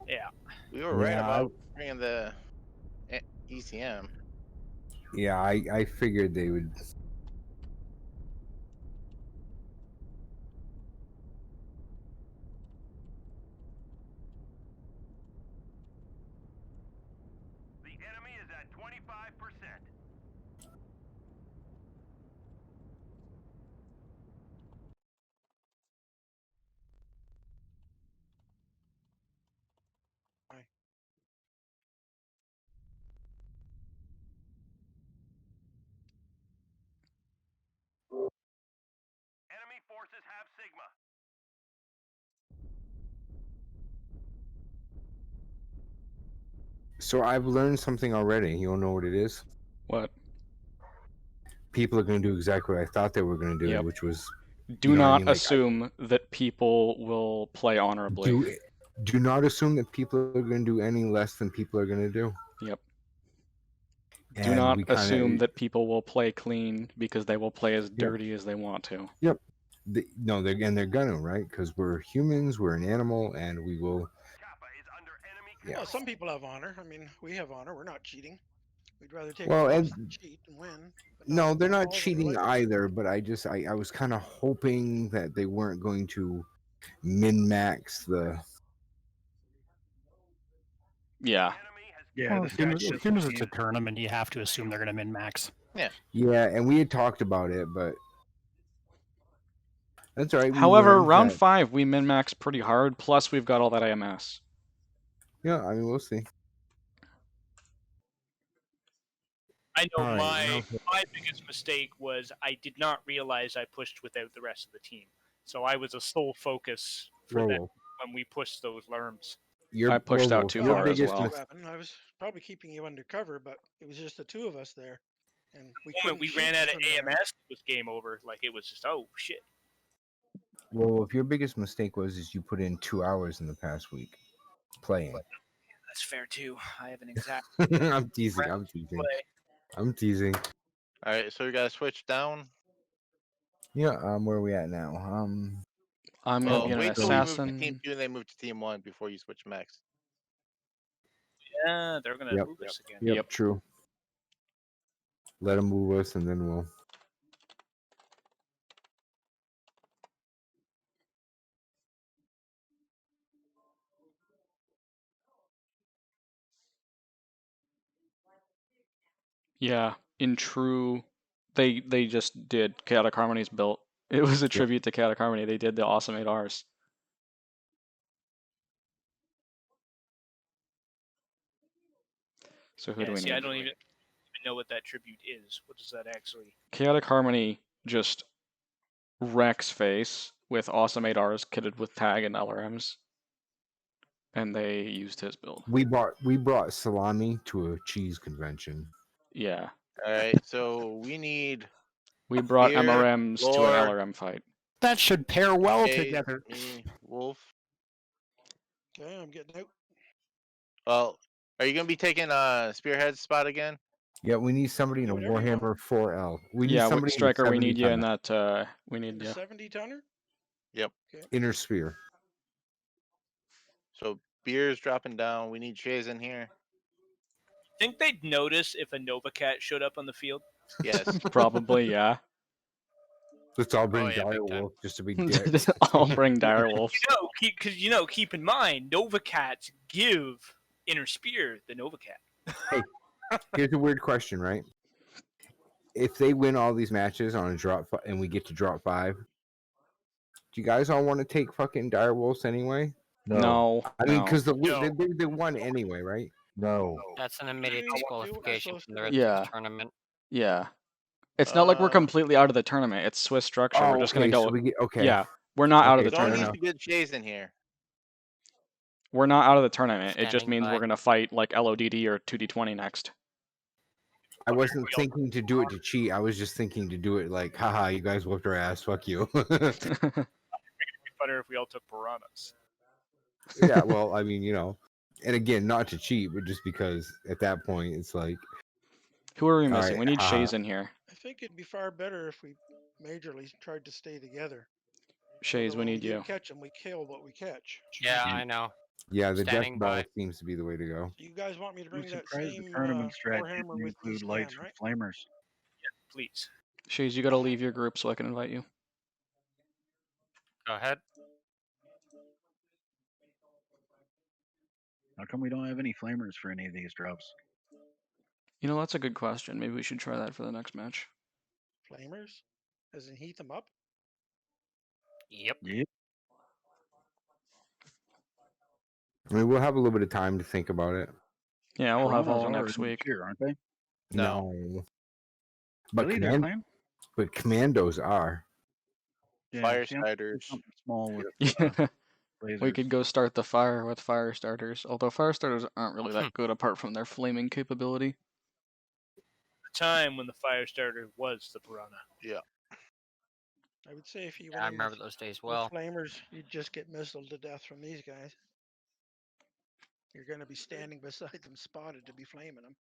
Yeah. We were right Yeah, about bringing the ECM. Yeah, I figured they would. The enemy is at 25%. Enemy forces have Sigma. So I've learned something already. You don't know what it is? What? People are going to do exactly what I thought they were going to do, Yep. which was. Do You know what I not mean? Like, assume that people will play honorably. do not assume that people are going to do any less than people are going to do. Yep. Do And not we kinda, assume that people will play clean because they will play as dirty as they want to. Yep. No, they're gonna, right? Because we're humans, we're an animal, and we will. Yeah. Well, some people have honor. I mean, we have honor. We're not cheating. We'd rather take Well, a loss and than cheat and win. But no, they're not all of them cheating like it. either. But I was kind of hoping that they weren't going to min-max the. Yeah. Yeah, well, as soon as it's a tournament, you have to assume they're going to min-max. Yeah. Yeah, and we had talked about it, but that's all right. We However, learned round that, 5 we min-max pretty hard. Plus we've got all that AMS. Yeah, I mean we'll see. I know All right, my biggest mistake was I did not realize I pushed without the rest of the team. So I was a sole focus for them when we pushed those lerms. I pushed out too far as well. I was probably keeping you undercover, but it was just the two of us there, and we The moment we couldn't ran shoot out of from there. AMS, it was game over. Like it was just shit. Well, if your biggest mistake is you put in 2 hours in the past week playing. That's fair too. I have an exact. I'm teasing. I'm teasing. All right, so we gotta switch down. Yeah, where are we at now? I'm gonna be an wait till we move to assassin. team 2 and they move to team 1 before you switch max. Yeah, they're gonna move us again. Yep, true. Let them move us, and then we'll. Yeah, in true, they just did Chaotic Harmony's built. It was a tribute to Chaotic Harmony. They did the awesome 8Rs. So who do we See, need? I don't even know what that tribute is. What does that actually? Chaotic Harmony just wrecks face with awesome 8Rs kitted with tag and LRMs, and they used his build. We brought salami to a cheese convention. Yeah. All right, so we need. We brought Beer, MRMs to an Lore, LRM fight. That should pair well Shaze, together. Me, Wolf. Okay, I'm getting out. Well, are you gonna be taking Spearhead's spot again? Yeah, we need somebody in a Warhammer 4L. We need somebody Striker, in we need you in tonner. that. We need you. 70 tonner. Yep. Inner Spear. So Beer's dropping down. We need Shaze in here. Think they'd notice if a Nova Cat showed up on the field? Yes. Probably, yeah. Let's all bring Direwolf just to be dead. I'll bring Direwolf. Keep in mind, Nova Cats give Inner Spear the Nova Cat. Hey, here's a weird question, right? If they win all these matches on a drop and we get to drop 5, do you guys all want to take fucking Direwolves anyway? No. I mean, because no. they won anyway, right? No. That's an immediate disqualification from the rest Yeah. of the tournament. Yeah. It's not like we're completely out of the tournament. It's Swiss structure. Oh, we're just gonna okay, go. so we get- okay. Yeah, we're not out of the Someone tournament. needs to get Shaze in here. We're not out of the tournament. It just Standing means by. we're gonna fight like LODD or 2D20 next. I wasn't thinking to do it to cheat. I was just thinking to do it like, haha, you guys whooped our ass. Fuck you. It'd be funner if we all took piranhas. Yeah, well, I mean, and again, not to cheat, but just because at that point it's like, Who are we all missing? right, We need haha. Shaze in here. I think it'd be far better if we majorly tried to stay together. Shaze, So we when need we you. do catch them, we kill what we catch. Yeah, I know. Yeah, the death Standing ball by. seems to be the way to go. Do you guys want me to I'm bring that surprised the same tournament strat Warhammer didn't with me include scan, lights right? with flamers. Please. Shaze, you gotta leave your group so I can invite you. Go ahead. How come we don't have any flamers for any of these drops? You know, that's a good question. Maybe we should try that for the next match. Flamers? As in heat them up? Yep. Yep. I mean, we'll have a little bit of time to think about it. Yeah, we'll have Piranhas all are next in week. Here, aren't they? No. But Really? They're flame? but commandos are. Yeah, Fire see, I'm thinking starters. something small with Yeah. We lasers. could go start the fire with fire starters, although fire starters aren't really Hmm. that good apart from their flaming capability. The time when the fire starter was the piranha. Yeah. I would say if you Yeah, I went in remember with, those days with well. flamers, you'd just get missiled to death from these guys. You're going to be standing beside them, spotted to be flaming them.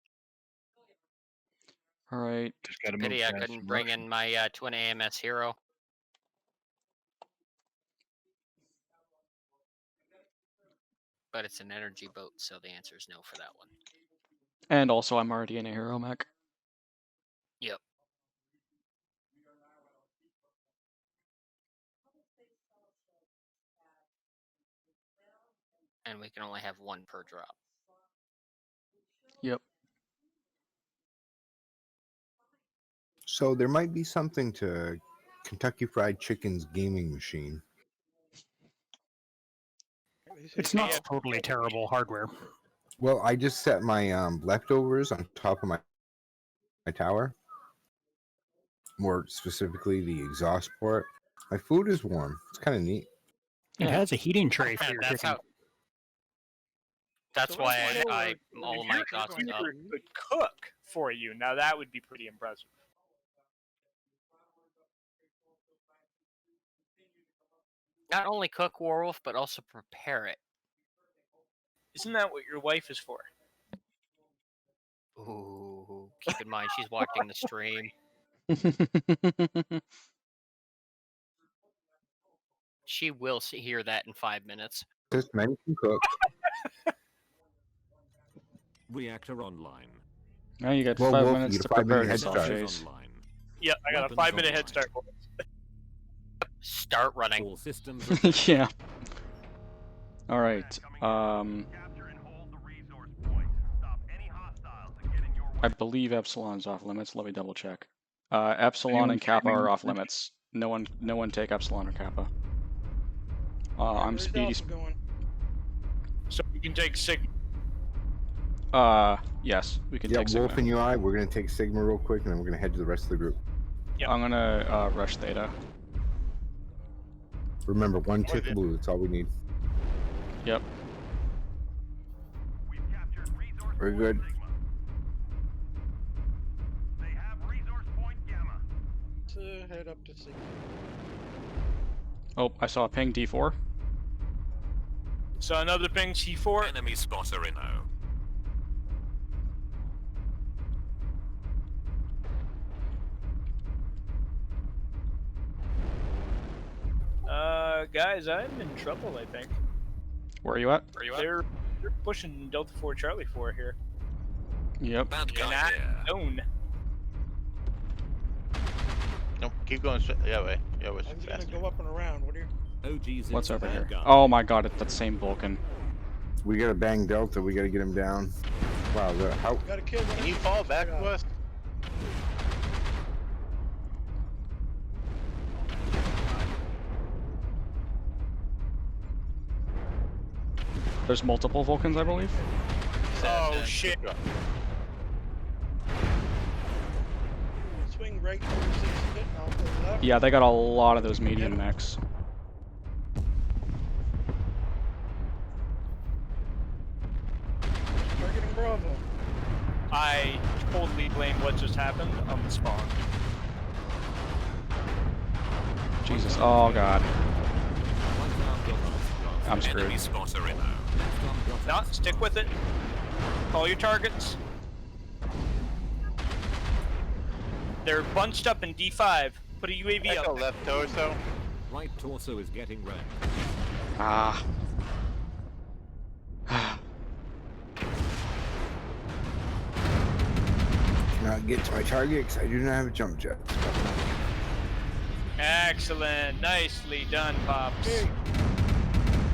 All right. Just gotta move Pity I fast couldn't and bring rush. in my twin AMS hero. But it's an energy boat, so the answer is no for that one. And also, I'm already in a hero mech. Yep. And we can only have one per drop. Yep. So there might be something to Kentucky Fried Chicken's gaming machine. It's not totally terrible hardware. Well, I just set my leftovers on top of my tower. More specifically, the exhaust port. My food is warm. It's kind of neat. It has a heating tray for Yeah, your that's chicken. how. That's So why let's go, I all my exhaust Computer up. could cook for you. Now that would be pretty impressive. Not only cook Warwolf, but also prepare it. Isn't that what your wife is for? Ooh, keep in mind she's watching the stream. She will hear that in 5 minutes. This man can cook. Reactor online. Now you got Well, 5 Wolf, minutes you to get a 5-minute prepare head yourself, start. Shaze. Online. Yeah, I got a Weapons 5-minute head online. start. Start running. All systems are Yeah. All right. Capture and hold the resource points. Stop any hostiles and get in your way. I believe Epsilon's off limits. Let me double check. Epsilon Anyone and Kappa streaming are this off match? limits. No one take Epsilon or Kappa. Alright, I'm where's speedy. Alpha going? So you can take Sigma. Yes, we can Yeah, take Sigma. Wolf and I, we're gonna take Sigma real quick, and then we're gonna head to the rest of the group. Yep. I'm gonna rush Theta. Remember, one tick of blue. That's all we need. Yep. We've captured resource Very point good. Sigma. They have resource point Gamma. Let's head up to Sigma. Oh, I saw a ping D4. So another ping C4. Enemy spotter in O. Guys, I'm in trouble. I think Where are you at? they're pushing Delta 4 Charlie 4 here. Yep. Bad In guy that here. zone. Nope. Keep going. Yeah, way. Yeah, way. I was going Faster. to go up and around. What are you? OG's What's over bad here? guy. Oh my god, it's that same Vulcan. We gotta bang Delta. We gotta get him down. Wow, how? Got to kill one. Can you fall back, West? There's multiple Vulcans, I believe. Oh shit! Swing right towards 60 hit, and I'll go left. Yeah, they got a lot of those medium mechs. Targeting Bravo. I totally blame what just happened on the spawn. Jesus. Oh god. I'm screwed. Enemy spotter inbound. No, stick with it. Call your targets. They're bunched up in D5. Put a UAV Echo up. left torso. Right torso is getting wrecked. Ah. Cannot get to my target because I do not have a jump jet. Excellent. Nicely done, Pops. Okay.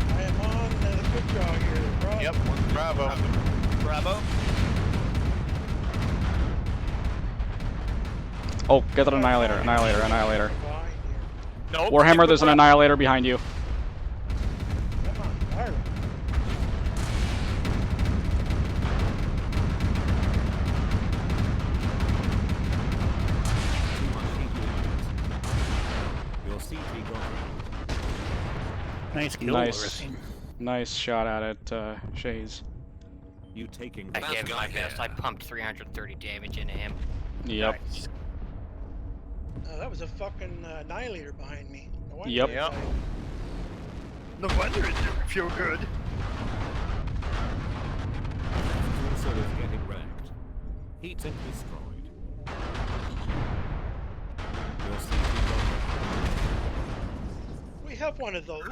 I am on the quick draw here. Bravo. Yep, bravo. Bravo. Oh, get that annihilator, annihilator, annihilator. Nope. Warhammer, there's an annihilator behind you. Come on, fire. Your CT got Nice kill, Nice. Lorraine. Nice shot at it, Shaze. you taking I that gave it guy my here. best. I pumped 330 damage into him. Yep. Nice. That was a fucking annihilator behind me. No wonder Yep. I Yep. died. No wonder it didn't feel good. Torso is getting wrecked. Heat and destroyed. Your CT got wrecked. We have one of those.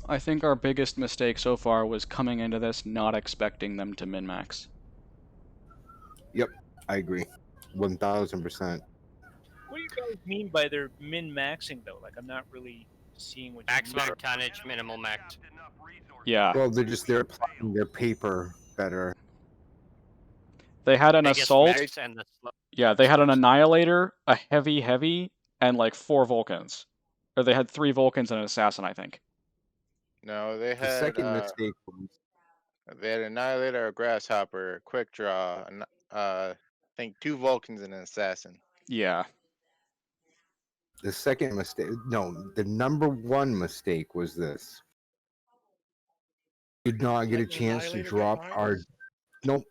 I think our biggest mistake so far was coming into this not expecting them to min-max. Yep, I agree. 1000%. What do you guys mean by their min-maxing, though? Like, I'm not really seeing what you Maximum mean. tonnage, minimal max. Yeah. Well, they're applying their paper better. They had an Biggest assault. max and the slow. Yeah, they had an annihilator, a heavy, and like 4 Vulcans. Or they had 3 Vulcans and an assassin, I think. No, they The had second mistake was they had Annihilator, a Grasshopper, Quick Draw, and I think 2 Vulcans and an Assassin. Yeah. the second mistake. No, the number one mistake was this. Did not get a Let the chance to annihilator get drop behind our. us? Nope.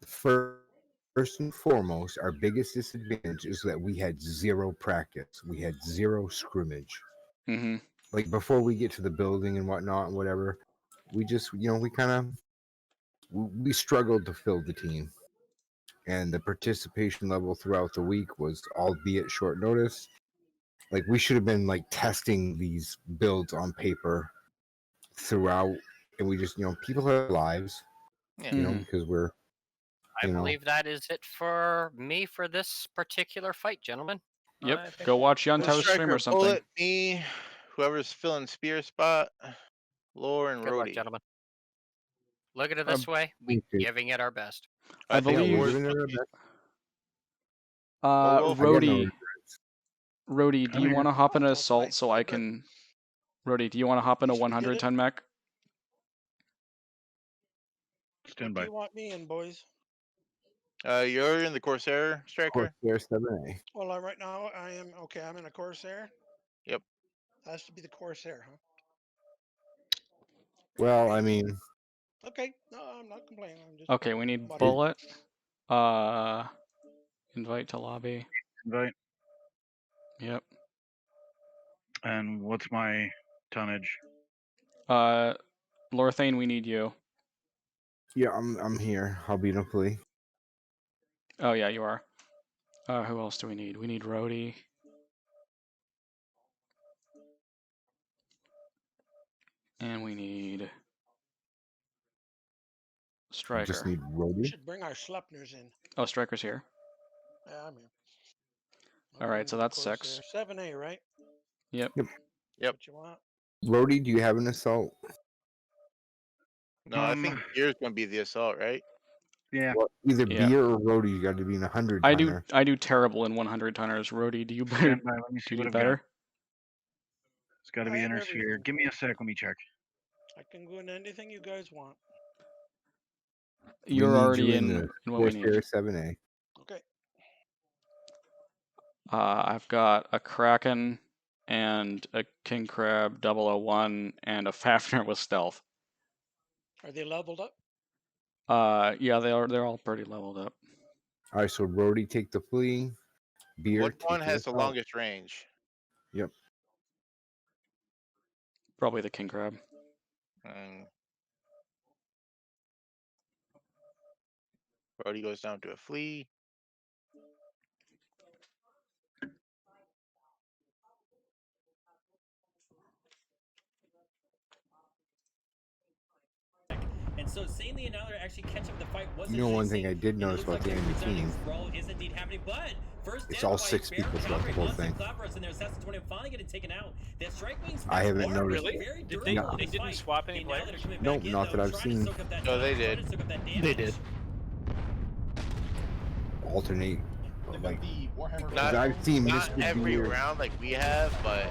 First and foremost, our biggest disadvantage is that we had 0 practice. We had 0 scrimmage. Mm-hmm. Like before we get to the building and whatnot, and whatever, we just, we kind of, we struggled to fill the team. And the participation level throughout the week was, albeit short notice, like we should have been like testing these builds on paper throughout, and we just, people have lives, Yeah. because we're, I believe that is it for me for this particular fight, gentlemen. Yep. Go watch Young Toast stream Striker, or something. Bullet, me, whoever's filling spear spot, Lore and Good luck, Rhodey. gentlemen. Look at it this way. We're giving it our best. I think believe. Lore's Rhodey. Rhodey, do I'm you here. want to hop in an assault so I can? Rhodey, do you want to hop in a 110 mech? Stand Do by. you want me in, boys? You're in the Corsair, Striker? Corsair 7A. Well, right now I am okay. I'm in a Corsair. Yep. Has to be the Corsair, huh? Well, I mean, Okay. No, I'm not complaining. I'm just Okay, we need wondering. Bullet. Invite to lobby. Invite. Yep. And what's my tonnage? Lorthane, we need you. yeah, I'm here. I'll be in a plea. Oh yeah, you are. Who else do we need? We need Rhodey. And we need Striker. Just need We Rhodey. should bring our Schleppners in. Oh, Striker's here. Yeah, I'm here. All right, so that's 6. Corsair. 7A, right? Yep. Yep. What you want? Rhodey, do you have an assault? No, I think Gear's gonna be the assault, right? Yeah. Well, either Yeah. beer or Rhodey, you got to be in 100 I tonner. do terrible in 100 tonners. Rhodey, do you Stand by. Let me see do what you I've better? got. It's got to I be have inner sphere. everything. Give me a sec. Let me check. I can go into anything you guys want. You're we need already you in the what we need. Corsair 7A. Okay. I've got a Kraken and a king crab 001 and a Fafnir with stealth. Are they leveled up? Yeah, they are. They're all pretty leveled up. All right, so Rhodey take the flea. Beer What take one the has the assault. longest range? Yep. Probably the king crab. Brody goes down to a flea. And so seeing the Annihilator actually catch up the fight wasn't You know, one easy, thing I did and it notice looks about like the a enemy resounding team, brawl is indeed happening, but first it's down all by 6 Bear, people throughout the Calvary, whole Monster, thing. Clapperus, and their Assassin 20 finally getting taken out. The Strike Wings I haven't are noticed. really very Did durable in they this didn't fight. swap any The players? Annihilator coming Nope, back in, not though, that I've trying to seen. soak up that No, they damage, trying did. to soak up that damage. They did. Alternate, Like like, the Warhammer Not, I've seen not Mr. every Beer. round like we have, but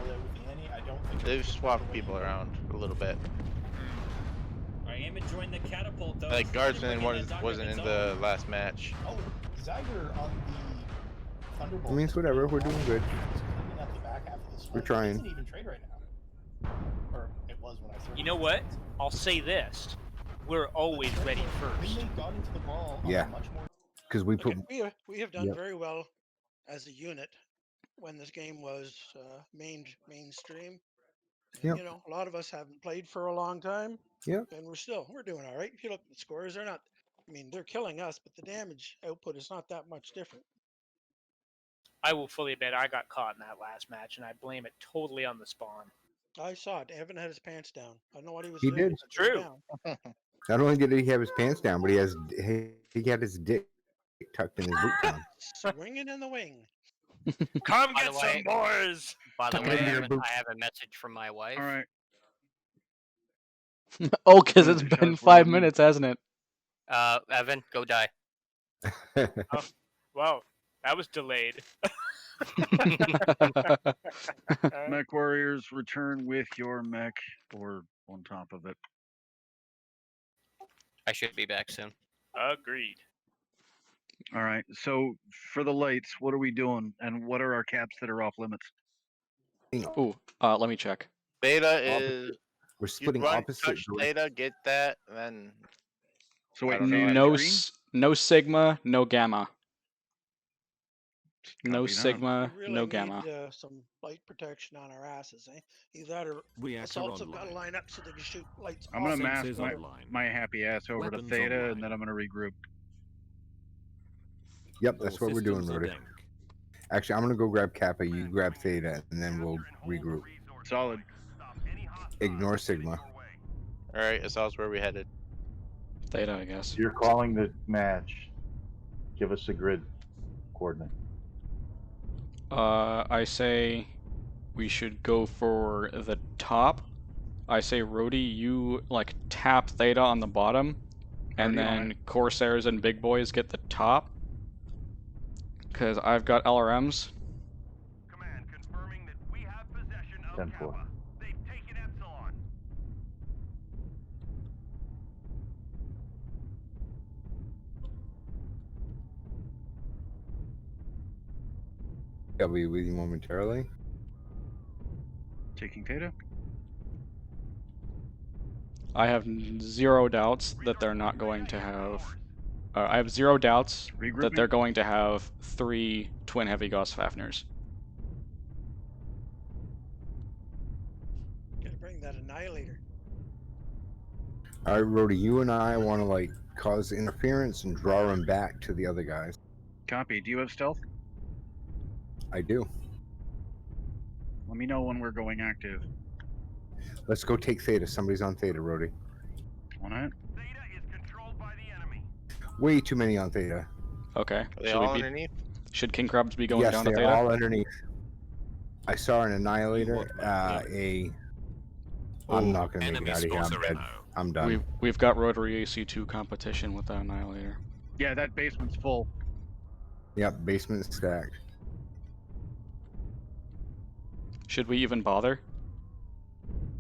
I don't think they've swapped people around a little bit. I am enjoying the catapult, though. Like trying to Guardsman bring in that doctor wasn't of in its the own. last match. Oh, Zyger on the Thunderbolt. I mean, it's whatever. We're doing good. He's cleaning up the back half of this We're fight. trying. It's an even trade right now. Or it was when I started. You know what? I'll say this: we're always ready first. When they got into the brawl on Yeah. a much more Because we put. Okay, we have done Yep. very well as a unit when this game was mainstream. And, Yep. you know, a lot of us haven't played for a long time. Yep. And we're doing all right. If you look at the scores, they're not. I mean, they're killing us, but the damage output is not that much different. I will fully admit I got caught in that last match, and I blame it totally on the spawn. I saw it. Evan had his pants down. I don't know what he was He doing. did. He was True. down. Not only did he have his pants down, but he had his dick tucked in his boot con. Swinging in the wing. Come By get the some way- boys. By the Tuck way, it in I your have, boot. I have a message from my wife. All right. Oh, because What it's is it, been Shaze? What do 5 we need? minutes, hasn't it? Evan, go die. Wow, that was delayed. Mech warriors, return with your mech or on top of it. I should be back soon. Agreed. All right. So for the lights, what are we doing, and what are our caps that are off limits? Ooh, let me check. Theta is We're you splitting run opposite touch directions. Theta, get that, and then So I wait, don't know. Theta No, 3? no sigma, no gamma. No Copy that. sigma, We really no need gamma. some light protection on our asses, eh? Either Reactor assaults have got to online. line up so they can shoot lights I'm gonna off mask Sensors my, online. my happy ass over Weapons to Theta, online. and then I'm gonna regroup. Yep, All that's what we're doing, systems are Rhodey. dank. Actually, I'm gonna go grab Kappa. You grab Theta, and then we'll regroup. Solid. Ignore Sigma. All right, assault's where we headed. Theta, I guess. You're calling the match. Give us a grid coordinate. I say we should go for the top. I say, Rhodey, you like tap Theta on the bottom, and Already on then Corsairs and Big Boys get the top. Because I've got LRMs. Command confirming that we have possession of 10-4. Kappa. They've taken Epsilon. I'll be with you momentarily. Taking Theta. I have zero doubts that they're not going to have. I have zero doubts that Regrouping. they're going to have 3 twin heavy Gauss Fafners. Gotta bring that annihilator. All right, Rhodey, you and I want to like cause interference and draw them back to the other guys. Copy. Do you have stealth? I do. Let me know when we're going active. Let's go take Theta. Somebody's on Theta, Rhodey. On it. Theta is controlled by the enemy. Way too many on Theta. Okay. Are they Should all we be? underneath? Should King Crabs be going Yes, down to they're Theta? all underneath. I saw an Annihilator. I'm not gonna make it Enemy out of here. I'm sponsor dead. ammo. I'm done. We've got Rotary AC2 competition with that Annihilator. Yeah, that basement's full. Yep, basement stacked. Should we even bother?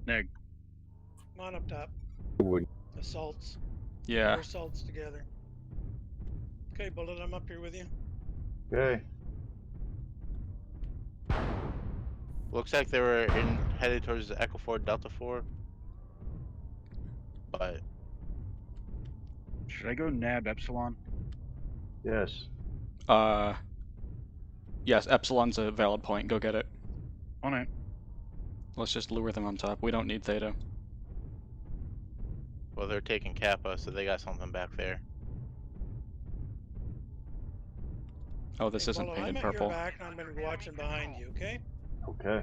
Neg. Come on up top. Would Assaults. Yeah. Four assaults together. Okay, Bullet, I'm up here with you. Okay. Looks like they were headed towards the Echo 4 Delta 4. But Should I go nab Epsilon? Yes. Yes, Epsilon's a valid point. Go get it. On it. Let's just lure them on top. We don't need Theta. well, they're taking Kappa, so they got something back there. Oh, this Hey, isn't Bolo, I'm painted at your purple. back, and I'm going to be watching behind you. Okay? Okay.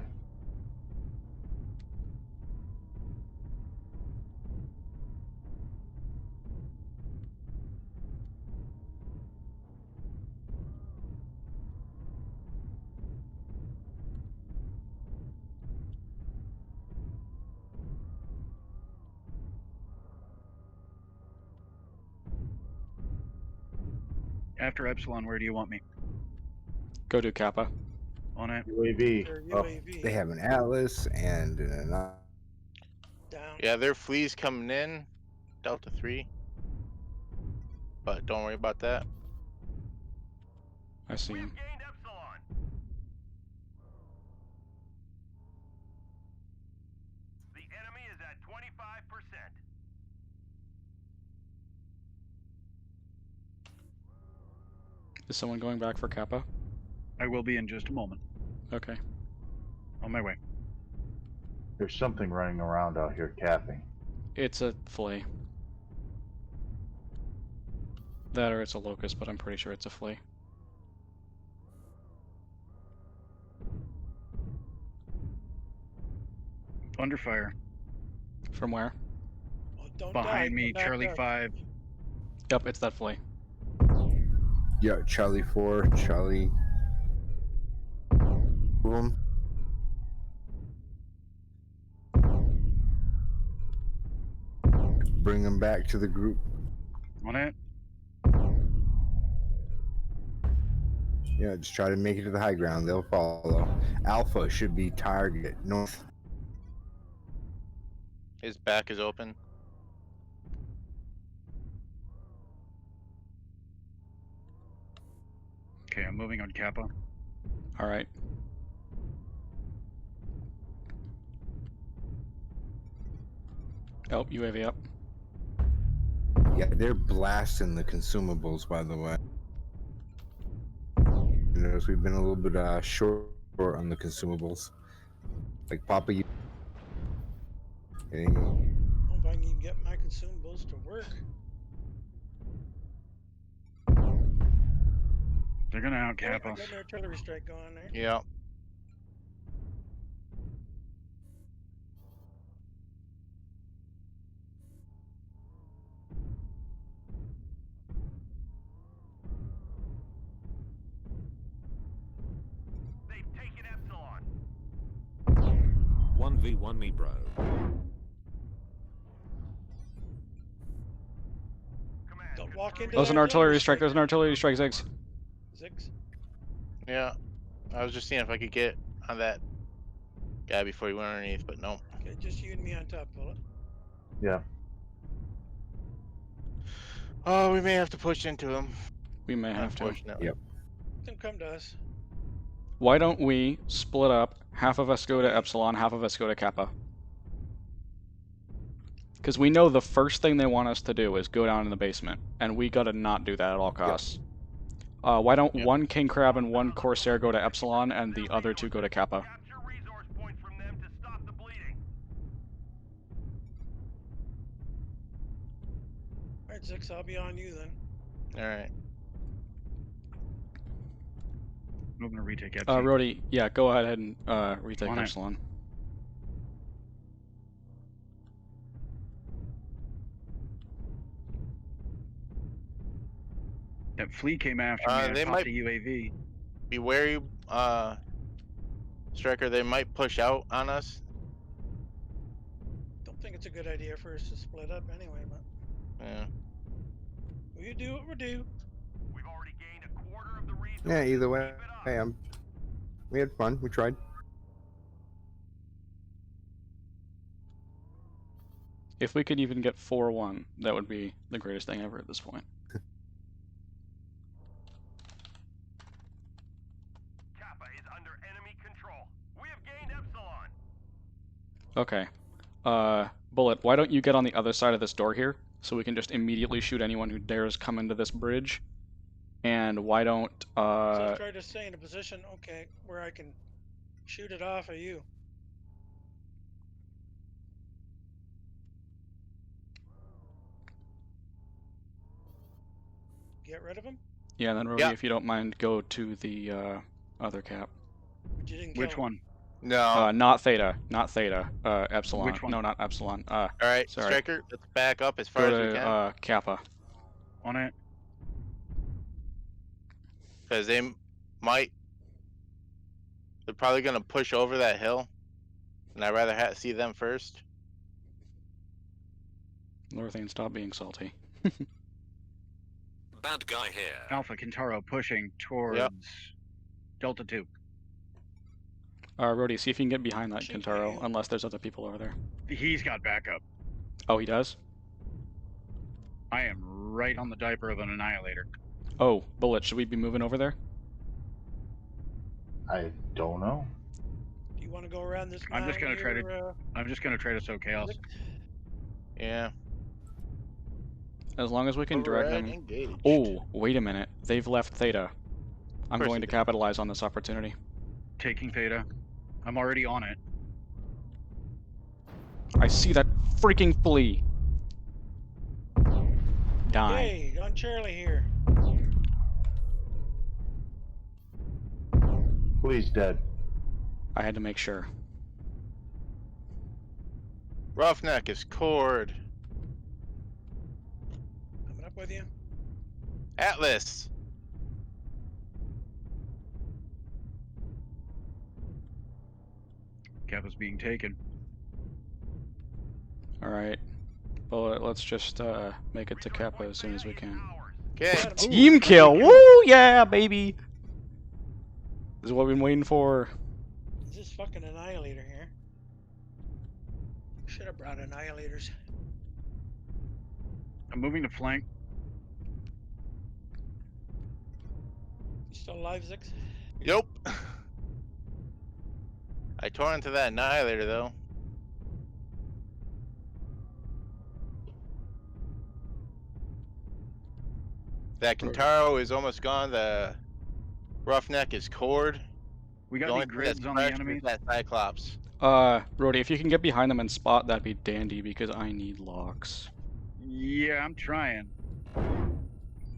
After Epsilon, where do you want me? Go to Kappa. On it. UAV. Their Up. UAV They have an Atlas and down. Yeah, their flea's coming in, Delta 3. But don't worry about that. I see him. Gained Epsilon. The enemy is at 25%. Is someone going back for Kappa? I will be in just a moment. Okay. On my way. There's something running around out here capping. It's a flea. That or it's a locust, but I'm pretty sure it's a flea. Under fire. From where? Well, don't Behind die. me, Come back Charlie to us. 5. Yep, it's that flea. yeah, Charlie 4, Charlie. Boom. Bring them back to the group. On it. Yeah, just try to make it to the high ground. They'll follow. Alpha should be target north. His back is open. Okay, I'm moving on Kappa. Alright. Oh, UAV up. Yeah, they're blasting the consumables, by the way. You notice we've been a little bit short on the consumables. Like Papa, you. Okay. I don't know if I can even get my consumables to work. They're gonna out Yeah, cap I us. got an artillery strike going there. Yeah. They've taken Epsilon. 1v1 me, bro. Don't walk into There's the an artillery strike. There's an artillery strike, Ziggs. Ziggs. Yeah. I was just seeing if I could get on that guy before he went underneath, but no. Okay, just you and me on top, fella. Yeah. Oh, we may have to push into him. We may have to. Unfortunately. Yep. Then come to us. Why don't we split up? Half of us go to Epsilon, half of us go to Kappa. Because we know the first thing they want us to do is go down in the basement, and we gotta not do that at all costs. Why don't one King Crab and one Corsair go to Epsilon, and the other two go to Kappa? Capture resource points from them to stop the bleeding. Alright, Zix, I'll be on you then. Alright. Moving to retake Epsilon. Rhodey, yeah, go ahead and retake On it. Epsilon. That flea came after me. I They popped might a UAV. be wary, Striker. They might push out on us. Don't think it's a good idea for us to split up anyway, but Yeah. we do what we do. We've already gained a quarter of the resources. Yeah, either way. Keep it up. Hey, we had fun. We tried. If we could even get 4-1, that would be the greatest thing ever at this point. Kappa is under enemy control. We have gained Okay. Bullet, why don't you get on the other side of this door here, so we can just immediately shoot anyone who dares come into this bridge? And why don't, So try to stay in a position, okay, where I can shoot it off of you. Get rid of him? yeah, and then Rody, if you don't mind, go to the other cap. But you didn't Which kill him. one? No. Not Theta, not Theta. Epsilon. Which one? No, not Epsilon. All right, sorry. Striker, let's back up as far Go as we to can. Kappa. On it. Because they might. They're probably going to push over that hill. And I'd rather see them first. Lorthane, stop being salty. Bad guy here. Alpha Kintaro pushing towards Delta 2. Rody, see if you can get behind that Kintaro, unless there's other people over there. He's got backup. Oh, he does? I am right on the diaper of an Annihilator. Oh, Bullet, should we be moving over there? I don't know. Do you want to go around this I'm just mountain gonna try to. here, I'm just gonna try to sow chaos. Yeah. As long as we can drag Override them. engaged. Oh, wait a minute. They've left Theta. I'm course going they to did. capitalize on this opportunity. Taking Theta. I'm already on it. I see that freaking flea. Die. Hey, on Charlie here. Please, dead. I had to make sure. Roughneck is cord. Coming up with you. Atlas. Kappa's being taken. Alright. Bullet, let's just make it to Kappa as soon as we can. Okay. Team kill! Woo! Yeah, baby! This is what we've been waiting for. Is this fucking Annihilator here? Should have brought Annihilators. I'm moving to flank. You still alive, Zix? Yep. I tore into that Annihilator though. That Kintaro is almost gone. The Roughneck is cord. We got The any only thing that's grids on the fresh is enemy? that Cyclops. Rody, if you can get behind them and spot, that'd be dandy, because I need locks. Yeah, I'm trying.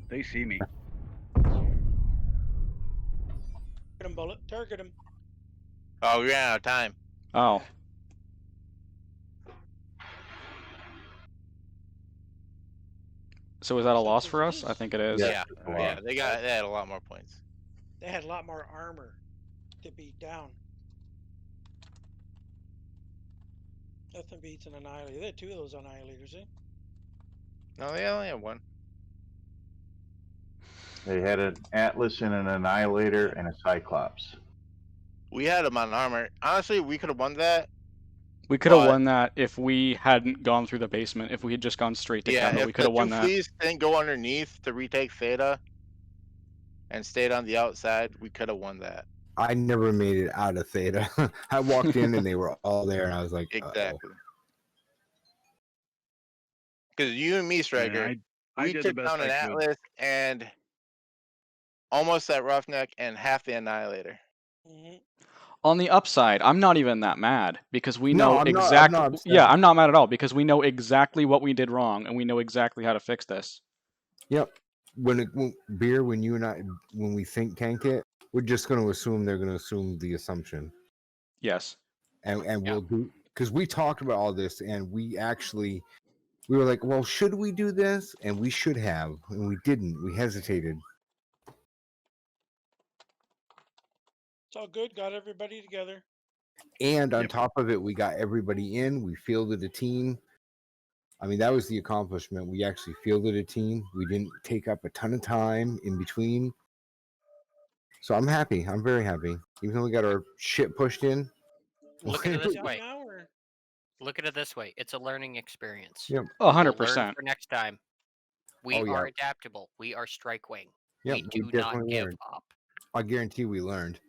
They see me. Target him, Bullet. Target him. Oh, we ran out of time. Oh. So is that a loss for us? I think it is. Yeah, yeah. They had a lot more points. They had a lot more armor to beat down. Nothing beats an Annihilator. They had two of those Annihilators, eh? No, they only had one. They had an Atlas and an Annihilator and a Cyclops. We had them on armor. Honestly, we could have won that. We could have won that if we hadn't gone through the basement. If we had just gone straight to Kappa, we could have won that. If the two fleas didn't go underneath to retake Theta and stayed on the outside, we could have won that. I never made it out of Theta. I walked in and they were all there, and I was like, exactly. Because you and me, Striker, we took down an Atlas and almost that Roughneck and half the Annihilator. On the upside, I'm not even that mad because we No, know I'm not exactly. upset. Yeah, I'm not mad at all because we know exactly what we did wrong and we know exactly how to fix this. Yep. When you and I, when we think tank it, we're just going to assume they're going to assume the assumption. Yes. And we'll do, because we talked about all this and we were like, well, should we do this? And we should have, and we didn't. We hesitated. It's all good. Got everybody together. And on top of it, we got everybody in. We fielded a team. I mean, that was the accomplishment. We actually fielded a team. We didn't take up a ton of time in between. So I'm happy. I'm very happy. Even though we got our shit pushed in. Look at it this way. Look at it this way. It's a learning experience. Yep. 100%. We'll learn for next time. We Oh, yeah. are adaptable. We are strike wing. Yep, we do not definitely give learned. up. I guarantee we learned.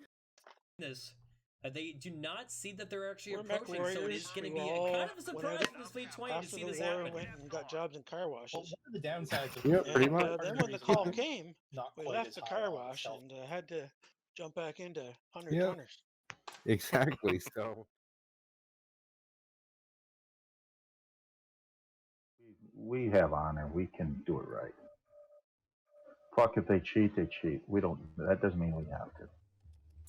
This They do not see that they're actually We're mech approaching, so it is warriors. going to We be all kind of a surprise went for this Fleet 20 to after see the this war, happen. went and got jobs in car washes. Well, one of the downsides of Yeah, pretty And much. then when the call came, not we quite left as the high car on wash stealth. and had to jump back into 100 Yeah. tonners. Exactly. So We have honor. We can do it right. Fuck, if they cheat, they cheat. We don't. That doesn't mean we have to.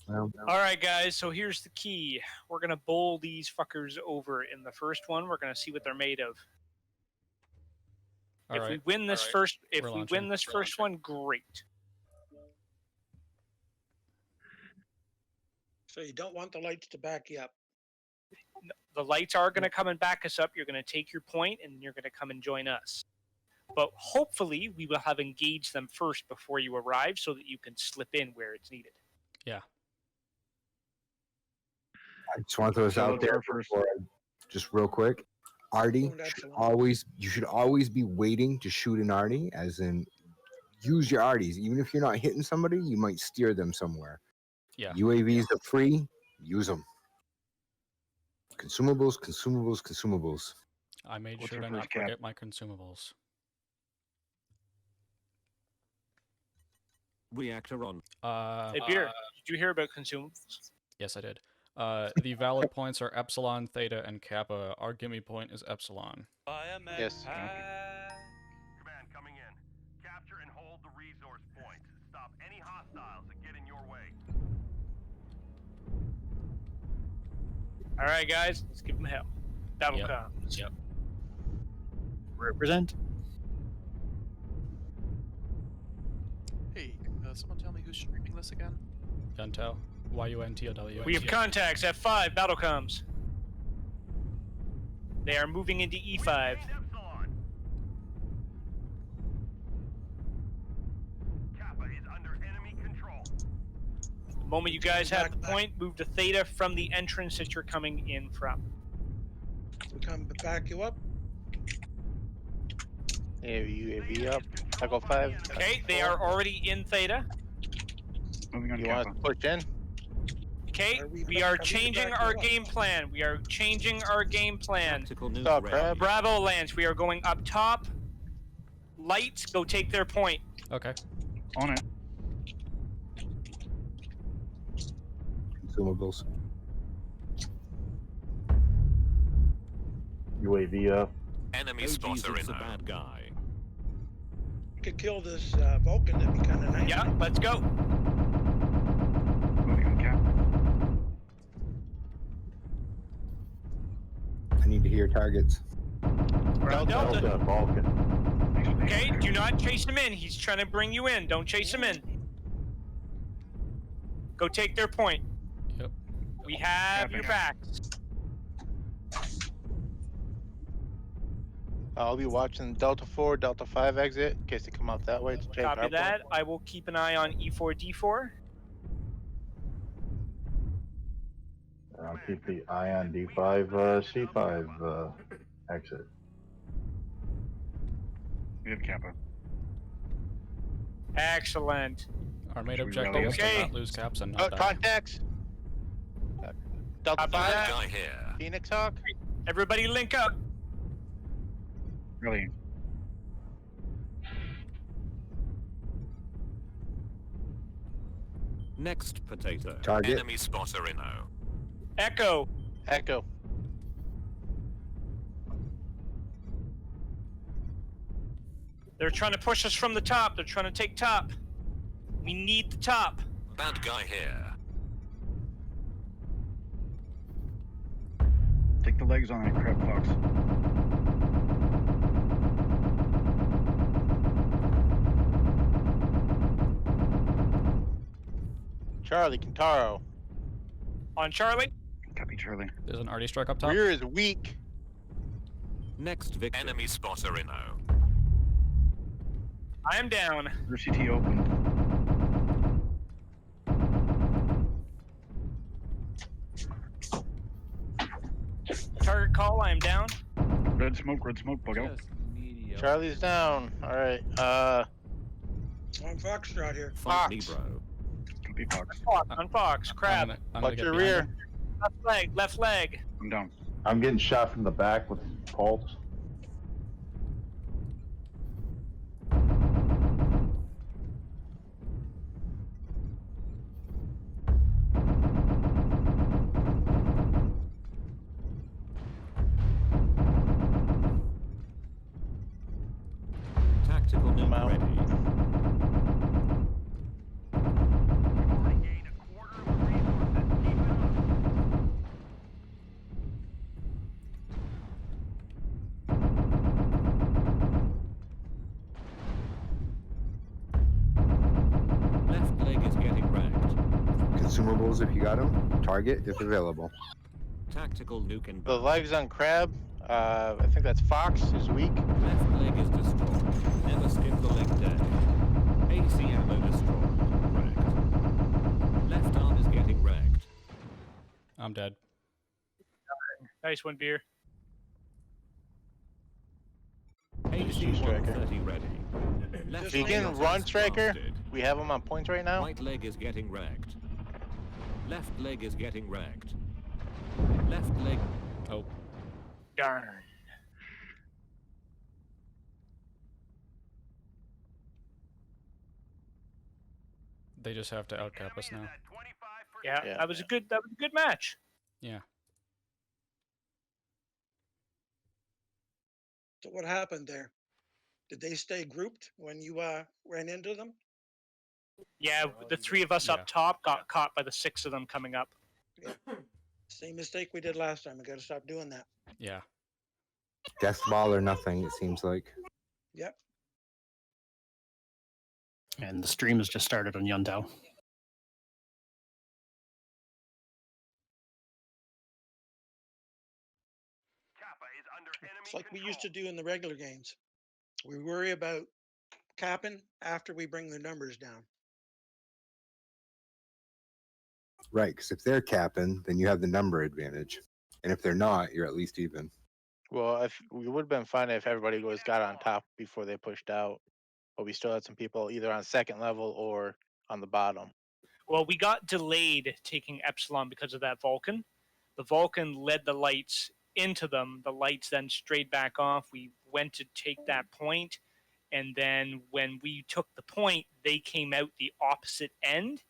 well, All right, guys. So here's the key. We're gonna bowl these fuckers over in the first one. We're gonna see what they're made of. All If right. we win this first, if We're we launching. win this first one, great. So you don't want the lights to back you up. The lights are going to come and back us up. You're going to take your point, and you're going to come and join us. But hopefully, we will have engaged them first before you arrive, so that you can slip in where it's needed. Yeah. I just want those So out let's there start first. before just real quick. Artie Doing should excellent. you should always be waiting to shoot an Artie, as in use your Arties. Even if you're not hitting somebody, you might steer them somewhere. Yeah. UAVs are free. Use them. Consumables, consumables, consumables. I made What's sure our to not first cap? forget my consumables. Reactor on. Hey, Beer, did you hear about consumables? Yes, I did. The valid points are epsilon, theta, and kappa. Our gimme point is epsilon. Yes. Command coming in. Capture and hold the resource points. Stop any hostiles that get in your way. All right, guys, let's give them hell. That'll Yep. come. Yep. Represent. Hey, someone tell me who's streaming this again? Guntel. YUNTOW. We have contacts. F5. Battle comes. They are moving into E5. Epsilon. Kappa is under enemy control. The moment you guys have the point, move to Theta from the entrance that you're coming in from. We come back you up. UAV up. Echo 5. Okay, they are already in Theta. Moving on You want Kappa. to push in? Okay, Are we we are coming changing back our you up? game plan. We are changing our game plan. Tactical news Stop, ready. Crab. Bravo, Lance, we are going up top. Lights, go take their point. Okay. On it. Consumables. UAV up. Enemy OG's spotter it's in a bad guy. Could kill this Vulcan, that'd be kind of nice. Yeah, let's go. Moving on Kappa. I need to hear targets. We're on Delta. Delta, Vulcan. Okay, do not chase him in. He's trying to bring you in. Don't chase him in. Go take their point. Yep. We have your backs. I'll be watching Delta 4, Delta 5 exit in case they come out that way to check Copy our that. point. I will keep an eye on E4, D4. I'll keep the eye on D5, C5 exit. We have Kappa. Excellent. Our main Should we objective rally is to up? not lose caps and not die. Contacts. Delta Copy 5. that. Guy here. Phoenix Hawk. Everybody link up. Really. Next potato. Target. Enemy spotter in O. Echo. Echo. They're trying to push us from the top. They're trying to take top. We need the top. Bad guy here. Take the legs on that Crab Fox. Charlie Kintaro. On Charlie. Copy Charlie. There's an arty strike up top. Rear is weak. Next victim. Enemy spotter in O. I am down. Rear CT open. Target call. I am down. Red smoke, bug out. Charlie's down. All right. On Foxtrot here. Fight Fox. Libro. Be Fox. On Fox, crab. I'm gonna Watch get your behind rear. him. Left leg. I'm down. I'm getting shot from the back with pulse. Tactical nuke ready. Left leg is getting wrecked. Consumables if you got them. Target if available. Tactical nuke inbound. The legs on crab. I think that's Fox is weak. Left leg is destroyed. Never skip the leg dead. AC ammo destroyed. Wrecked. Left arm is getting wrecked. I'm dead. Nice one, beer. AC 130 ready. Left If you arm can is run, Striker, blasted. we have him on points right now. Right leg is getting wrecked. Left leg is getting wrecked. Left leg. Oh. Darn. They just have to outcap us now. Yeah, that was a good match. Yeah. So what happened there? Did they stay grouped when you ran into them? Yeah, the three of us up top got caught by the six of them coming up. Yeah. Same mistake we did last time. We got to stop doing that. Yeah. Death ball or nothing, it seems like. Yep. And the stream has just started on Yundao. It's like we used to do in the regular games. We worry about capping after we bring the numbers down. Right, because if they're capping, then you have the number advantage. And if they're not, you're at least even. Well, if we would have been fine if everybody was got on top before they pushed out, but we still had some people either on second level or on the bottom. Well, we got delayed taking Epsilon because of that Vulcan. The Vulcan led the lights into them. The lights then strayed back off. We went to take that point, and then when we took the point, they came out the opposite end,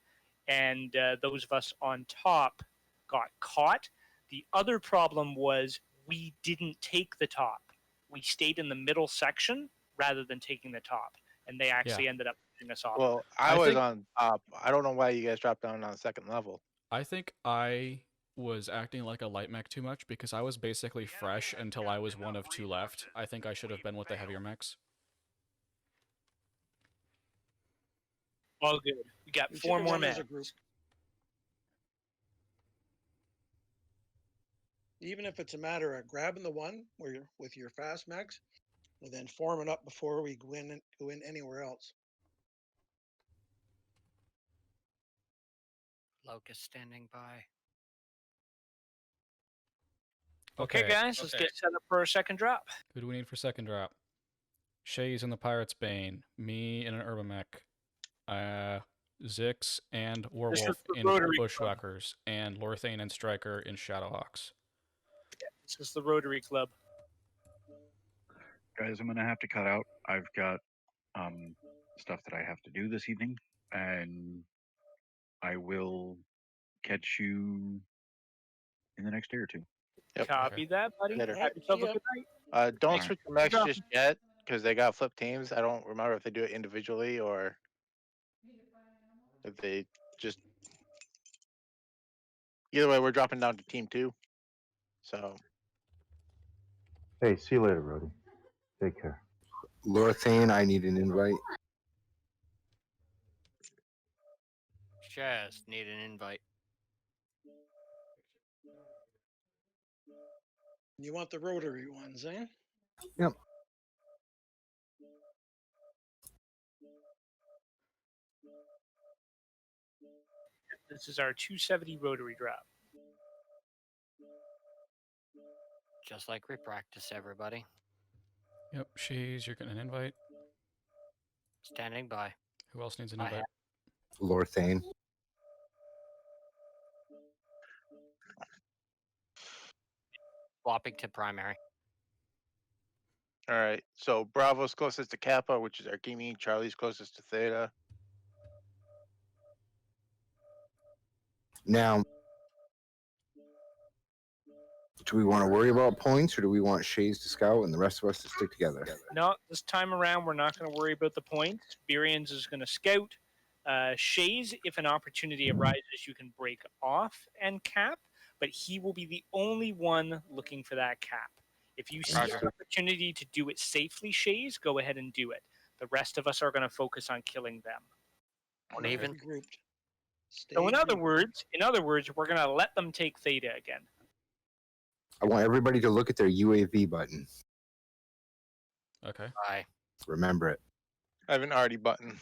and those of us on top got caught. The other problem was we didn't take the top. We stayed in the middle section rather than taking the top, and they actually ended up pushing us off. Well, I was on top. I don't know why you guys dropped down on the second level. I think I was acting like a light mech too much because I was basically fresh until I was one of two left. I think I should have been with the heavier mechs. All good. We got four more men. Even if it's a matter of grabbing the one where you're with your fast mechs, and then forming up before we go in anywhere else. Locust standing by. Okay, guys, let's get set up for our second drop. Who do we need for second drop? Shaze in the Pirate's Bane. Me in an Urban Mech. Zix and Warwolf in Bushwhackers. And Lorthane and Striker in Shadowhawks. Yeah, this is the Rotary Club. Guys, I'm gonna have to cut out. I've got stuff that I have to do this evening, and I will catch you in the next day or two. Yep. Copy that, buddy. Later. Have yourself a good night. Don't switch the mechs just yet, because they got flip teams. I don't remember if they do it individually or if they just. Either way, we're dropping down to team 2. So. Hey, see you later, Brody. Take care. Lorthane, I need an invite. Shaz, need an invite. You want the rotary ones, eh? Yep. This is our 270 rotary drop. Just like we practice, everybody. Yep, Shaze, you're getting an invite. Standing by. Who else needs an invite? Lorthane. Swapping to primary. All right. So Bravo's closest to Kappa, which is our gaming. Charlie's closest to Theta. Now, do we want to worry about points, or do we want Shaze to scout and the rest of us to stick together? No, this time around we're not going to worry about the points. Beerions is going to scout. Shaze, if an opportunity arises, you can break off and cap, but he will be the only one looking for that cap. If you see an opportunity to do it safely, Shaze, go ahead and do it. The rest of us are going to focus on killing them. Uneven. So in other words, we're going to let them take Theta again. I want everybody to look at their UAV button. Okay. Aye. Remember it. I have an arty button.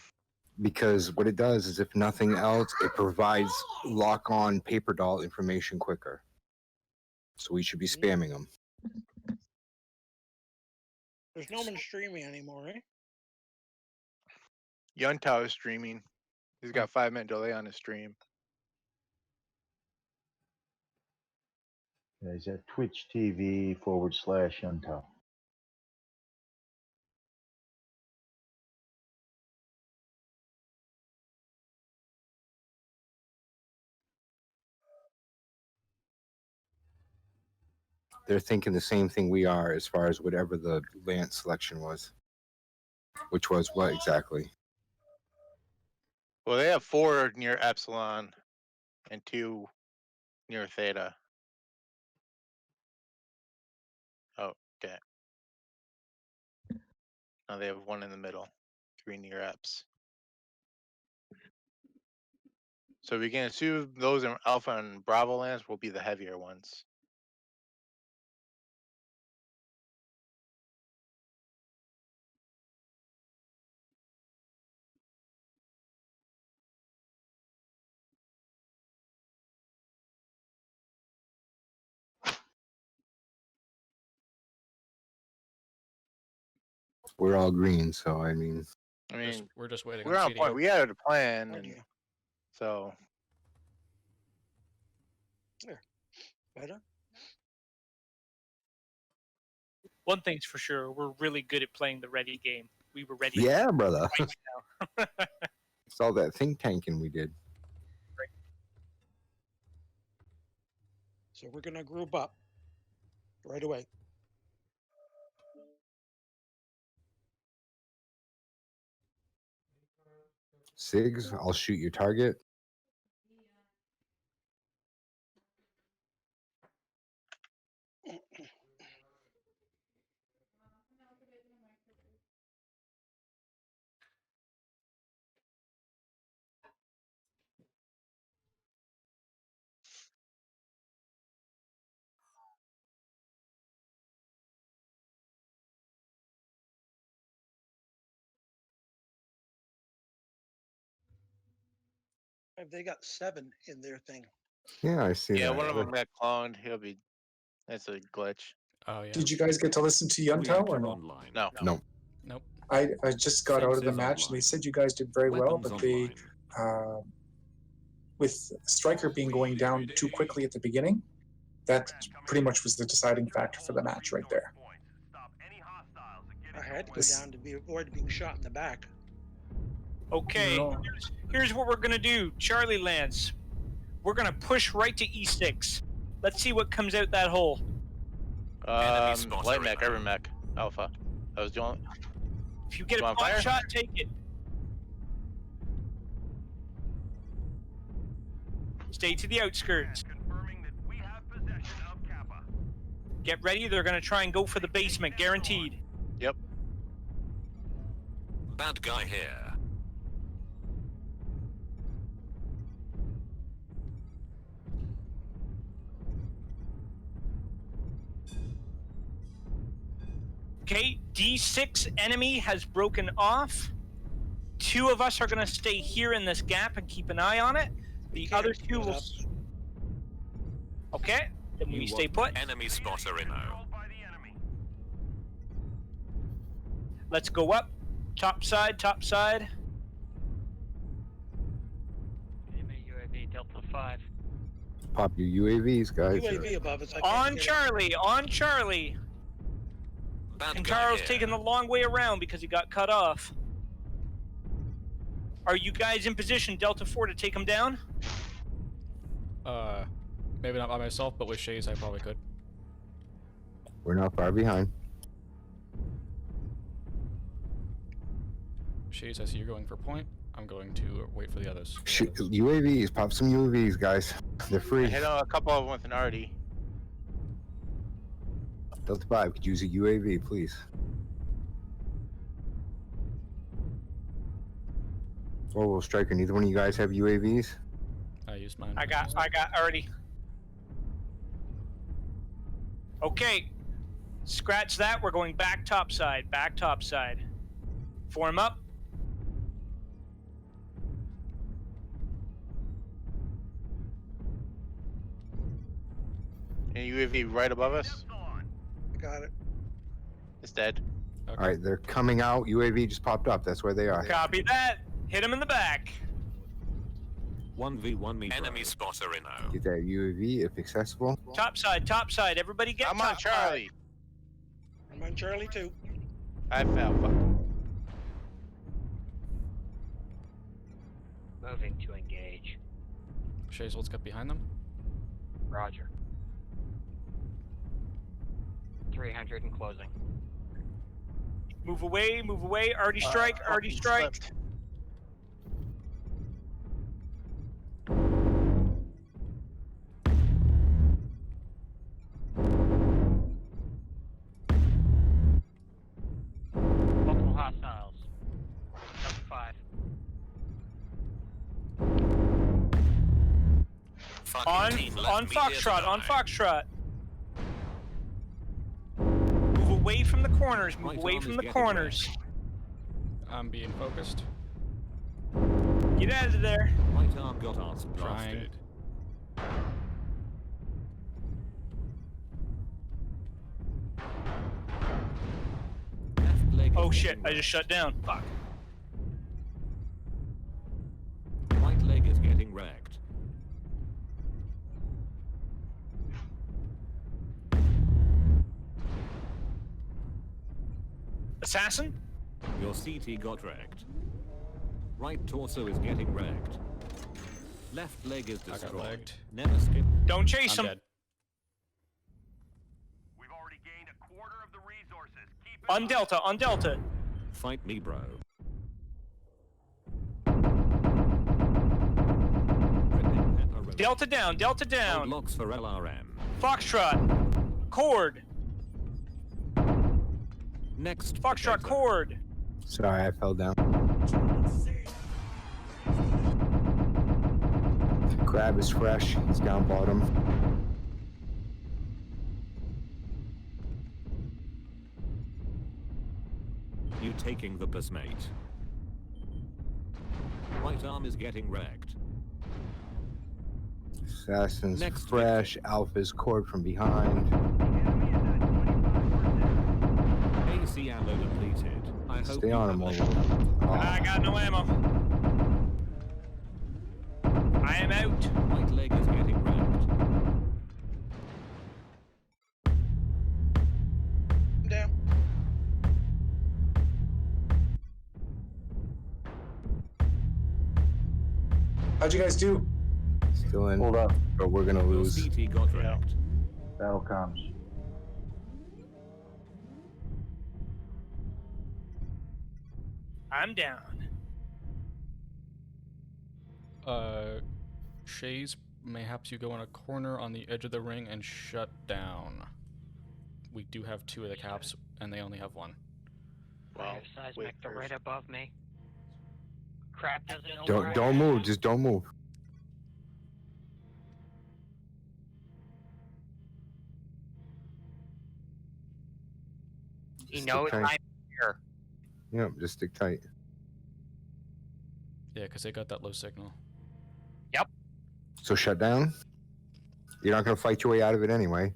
Because what it does is, if nothing else, it provides lock-on paper doll information quicker. So we should be spamming them. There's no one streaming anymore, eh? Yuntao is streaming. He's got 5-minute delay on his stream. Yeah, he's at Twitch TV/Untel. They're thinking the same thing we are as far as whatever the Lance selection was. Which was what exactly? Well, they have 4 near Epsilon and 2 near Theta. Oh, okay. Now they have 1 in the middle, 3 near Eps. So we can assume those in Alpha and Bravo lands will be the heavier ones. We're all green, so I mean. I mean, we're just waiting. We're on point. We had a plan, and so. There. Better. One thing's for sure, we're really good at playing the ready game. We were ready. Yeah, brother. Right now. It's all that think tanking we did. So we're gonna group up right away. Sigs, I'll shoot your target. They got 7 in their thing. Yeah, I see Yeah, that. one of them got cloned. That's a glitch. Oh yeah. Did you guys get to listen to Yuntao or no? No. No. Nope. I just got out of the match and they said you guys did very well, but they, with Striker being going down too quickly at the beginning, that pretty much was the deciding factor for the match right there. I had to go down to avoid being shot in the back. Okay, here's what we're gonna do. Charlie Lance, we're gonna push right to E6. Let's see what comes out that hole. Light mech, urban mech, Alpha. I was doing. If you get a pot shot, take it. Stay to the outskirts. Get ready, they're gonna try and go for the basement, guaranteed. Yep. Bad guy here. Okay, D6 enemy has broken off. 2 of us are going to stay here in this gap and keep an eye on it. The other 2 will... Okay, then we stay put. Enemy spotter in. Let's go up. Top side, top side. Enemy UAV Delta 5. Pop your UAVs, guys. UAV above us. I can't On get it. Charlie, on Charlie. Bad guy Kentaro's here. taking the long way around because he got cut off. Are you guys in position, Delta 4, to take him down? Maybe not by myself, but with Shaze I probably could. We're not far behind. Shaze, I see you're going for point. I'm going to wait for the others. Shoot, UAVs, pop some UAVs, guys. They're I free. hit on a couple of them with an arty. Delta 5 could use a UAV, please. Oh, Striker, neither one of you guys have UAVs? I used mine. I got already. Okay. Scratch that. We're going back topside. Back topside. Form up. And UAV right above us. I got it. It's dead. Okay. All right, they're coming out. UAV just popped up. That's where they are. Copy that. Hit him in the back. 1v1 me. Enemy spotter in now. Get that UAV if accessible. Topside, topside. Everybody get I'm on topside. Charlie. I'm on Charlie too. I fell. Fuck. Moving to engage. Shaze, let's get behind them. Roger. 300 and closing. Move away, move away. Already strike, already strike. Slipped. Multiple hostiles. Number 5. On Foxtrot, on Foxtrot. Move away from the corners, move Right away arm from is the getting corners. I'm being focused. Get out of there. Right arm got us Trying. blasted. Left leg Oh is shit, getting I just shut down. Fuck. wrecked. Right leg is getting wrecked. Assassin? Your CT got wrecked. Right torso is getting wrecked. Left leg is I got destroyed. legged. Never skip. Don't chase I'm him. dead. We've already gained a quarter of the resources. Keep it On up. Delta, on Delta. Fight me, bro. Dripping pepperoni. Delta down, Delta Hold down. locks for LRM. Foxtrot. Cord. Next. Foxtrot, potato. cord. Sorry, I fell down. Crab is fresh. He's down bottom. You taking the piss, mate. Right arm is getting wrecked. Assassin's Next fresh. Alpha's cord from behind. AC ammo depleted. I hope Stay you on have him, left- Oval. I got no ammo. I am out. Right leg is getting wrecked. I'm down. How'd you guys do? Still in. Hold up. But we're gonna Your lose. CT got wrecked. Battle comms. I'm down. Shaze, mayhaps you go in a corner on the edge of the ring and shut down. We do have 2 of the caps, and they only have 1. I have seismic right above me. Crap doesn't know where I Don't am. move. Just don't move. He Stick knows tight. I'm here. Yep, just stick tight. Yeah, because they got that low signal. So shut down. You're not gonna fight your way out of it anyway.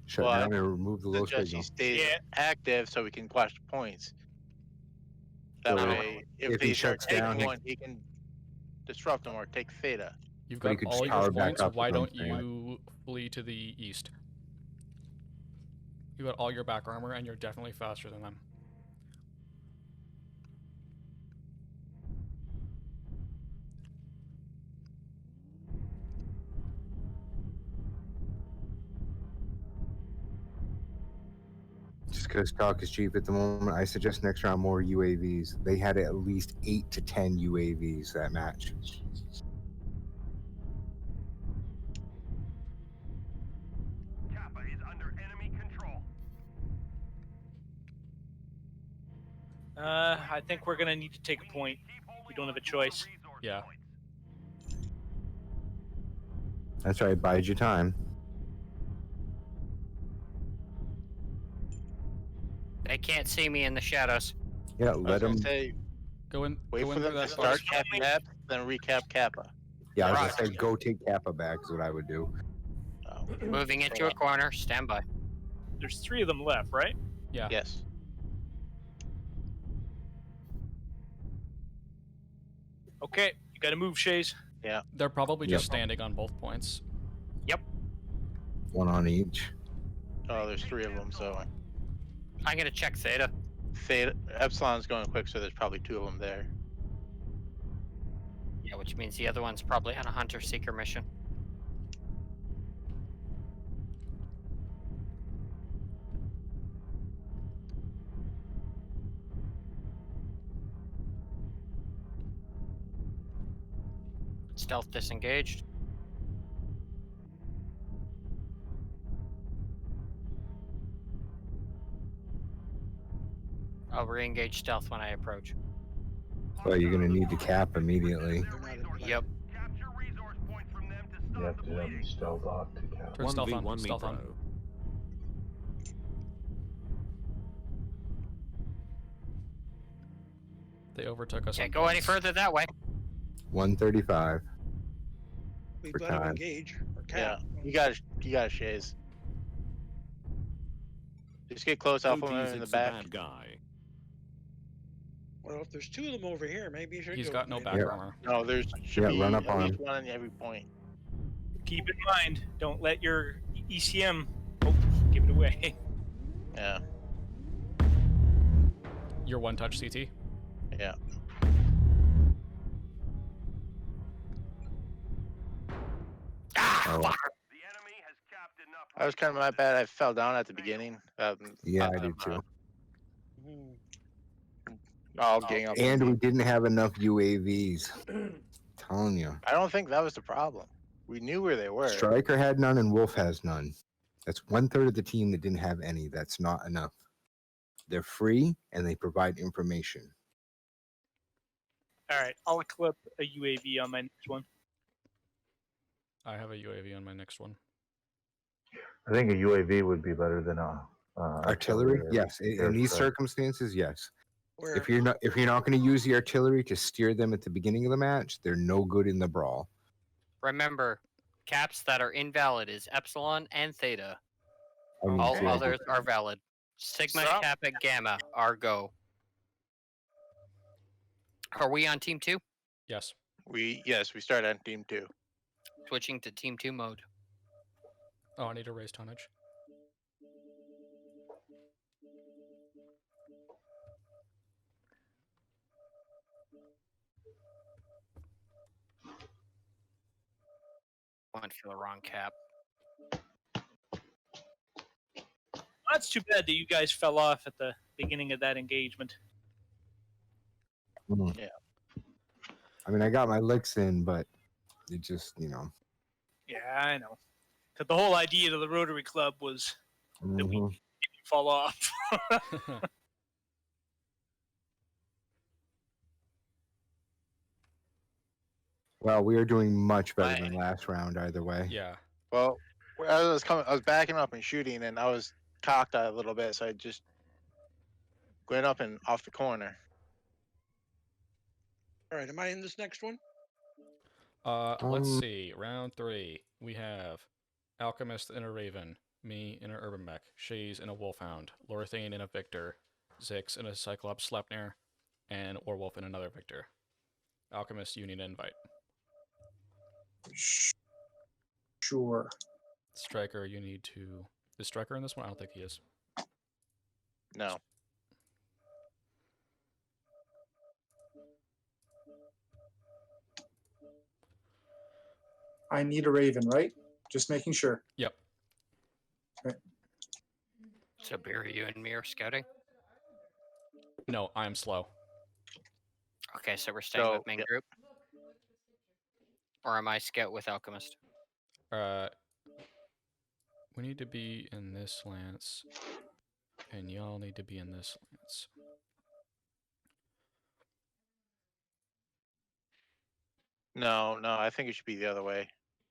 Shut Well, down and remove the low Suggest signal. he stays Yeah. active so we can watch the points. That So way, if if he they start shuts taking down, one, he can disrupt them or take theta. You've But he got could all just your power back points. up Why is what I'm don't saying. you flee to the east? You got all your back armor, and you're definitely faster than them. Just because talk is cheap at the moment, I suggest next round more UAVs. They had at least 8 to 10 UAVs that match. Kappa is under enemy control. I think we're gonna need to take a point. We don't have a choice. Yeah. That's right, bide your time. They can't see me in the shadows. Yeah, I was let gonna them. say, Go in. wait Go for in through them to that start first. capping that, then recap Kappa. Yeah, I was Roger. gonna say go take Kappa back is what I would do. Oh, Moving into a corner. Stand by. There's 3 of them left, right? Yeah. yes. Okay, you gotta move, Shaze. Yeah. They're probably Yep. just standing on both points. One on each. Oh, there's 3 of them, so I'm gonna check Theta. Theta, Epsilon's going quick, so there's probably 2 of them there. Yeah, which means the other one's probably on a hunter-seeker mission. Stealth disengaged. I'll re-engage stealth when I approach. Well, you're gonna need to cap immediately. Yep. You have to have the stealth off to count. Turn stealth on. 1v1 me, Stealth on. bro. They overtook us. Can't on go any points. further that way. 135. We've For got to time. engage or Yeah. cap. You got Shaze. Just get close, Alpha OG Man in the Zig's a back. bad guy. Well, if there's 2 of them over here, maybe you should He's go got no fight back them. armor. No, there's should Yeah, be run up at on least him. 1 on every point. Keep in mind, don't let your ECM give it away. Yeah. Your one-touch CT. Yeah. Oh, That was kind of my bad. I fell down at the beginning. yeah, I did too. All gang up. And we didn't have enough UAVs. Telling you. I don't think that was the problem. We knew where they were. Striker had none and Wolf has none. That's 1/3 of the team that didn't have any. That's not enough. They're free and they provide information. All right, I'll equip a UAV on my next one. I have a UAV on my next one. I think a UAV would be better than a Artillery? Yes. In these airstrike. circumstances, yes. Where If you're not going to use the artillery to steer them at the beginning of the match, they're no good in the brawl. Remember, caps that are invalid is Epsilon and Theta. I mean, All see, others are valid. Sigma, Stop. Kappa, Gamma are go. Are we on Team 2? Yes. We started on team 2. Switching to Team 2 mode. Oh, I need to raise tonnage. Went for the wrong cap. That's too bad that you guys fell off at the beginning of that engagement. Yeah. I mean, I got my licks in, but it just, Yeah, I know. Because the whole idea of the Rotary Club was that we didn't fall off. Well, we are doing much better than last round either way. Yeah. Well, I was backing up and shooting, and I was cocked a little bit, so I just went up and off the corner. All right, am I in this next one? Let's see. Round 3. We have Alchemist in a Raven, me in an Urban Mech, Shaze in a Wolfhound, Lorthane in a Victor, Zix in a Cyclops Sleipnir, and Orwolf in another Victor. Alchemist, you need an invite. Sure. Striker, you need to. Is Striker in this one? I don't think he is. No. I need a Raven, right? Just making sure. Yep. Okay. So, Beer, you and me are scouting? No, I am slow. Okay, so we're staying with main group? Or am I scout with Alchemist? We need to be in this lance, and y'all need to be in this lance. No, I think it should be the other way.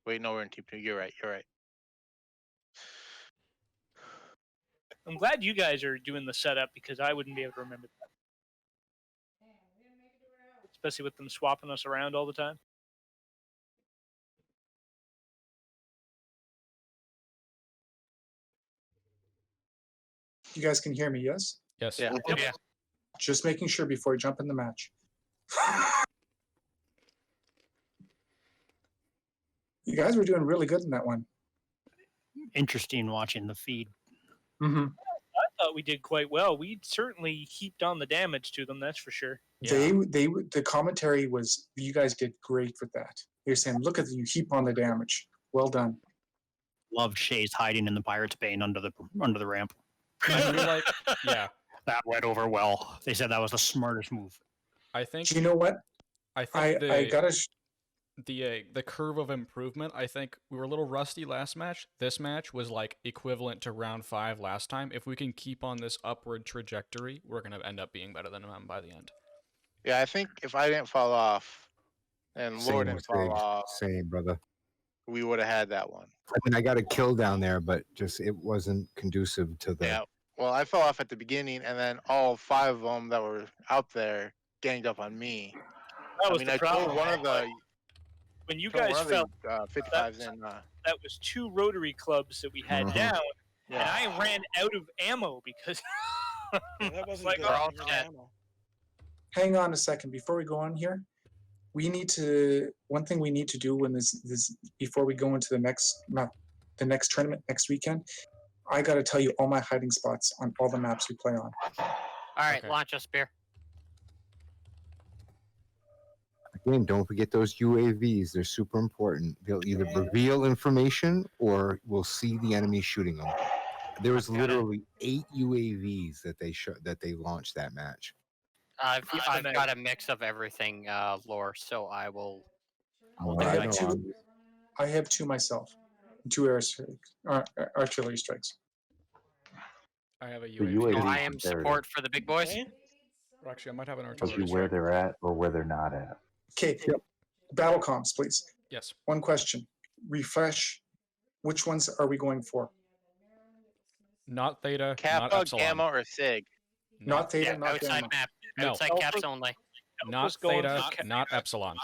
Wait, no, we're in team 2. You're right. I'm glad you guys are doing the setup because I wouldn't be able to remember that. Especially with them swapping us around all the time. You guys can hear me, yes? Yes. Yeah. Yeah. Just making sure before I jump in the match. You guys were doing really good in that one. Interesting watching the feed. Mm-hmm. I thought we did quite well. We certainly heaped on the damage to them, that's for sure. Yeah. The commentary was, you guys did great with that. They're saying, look at you heap on the damage. Well done. Love Shaze hiding in the Pirate's Bane under the ramp. I feel like, yeah. That went over well. They said that was the smartest move. I think. Do you know what? I think I gotta. The curve of improvement. I think we were a little rusty last match. This match was like equivalent to round 5 last time. If we can keep on this upward trajectory, we're gonna end up being better than them by the end. Yeah, I think if I didn't fall off and Lord didn't fall off, Same, brother. we would have had that one. I mean, I got a kill down there, but just it wasn't conducive to the. Yeah. Well, I fell off at the beginning, and then all 5 of them that were out there ganged up on me. That was I the mean, problem. I told one of the. When you guys felt 55s in. That was 2 rotary clubs that we had down, and I ran out of ammo because that wasn't like, good. we're all You're dead. ammo. Hang on a second before we go on here. We need to. One thing we need to do when this before we go into the next tournament next weekend. I got to tell you all my hiding spots on all the maps we play on. All right, launch us, Beer. Again, don't forget those UAVs. They're super important. They'll either reveal information or we'll see the enemy shooting them. There was literally 8 UAVs that they launched that match. I've got a mix of everything, lore, so I will. I have 2 myself. 2 artillery strikes. I have a The UAV. UAV I am support for the big boys. Or actually, I might have an tells artillery you where strike. they're at or where they're not at. Okay, battle comms, please. Yes. One question. Refresh. Which ones are we going for? Not Theta, not Kappa, Epsilon. Gamma, or Sig? Not Theta, not outside Gamma. map. No. Outside caps only. Not Theta, not Epsilon.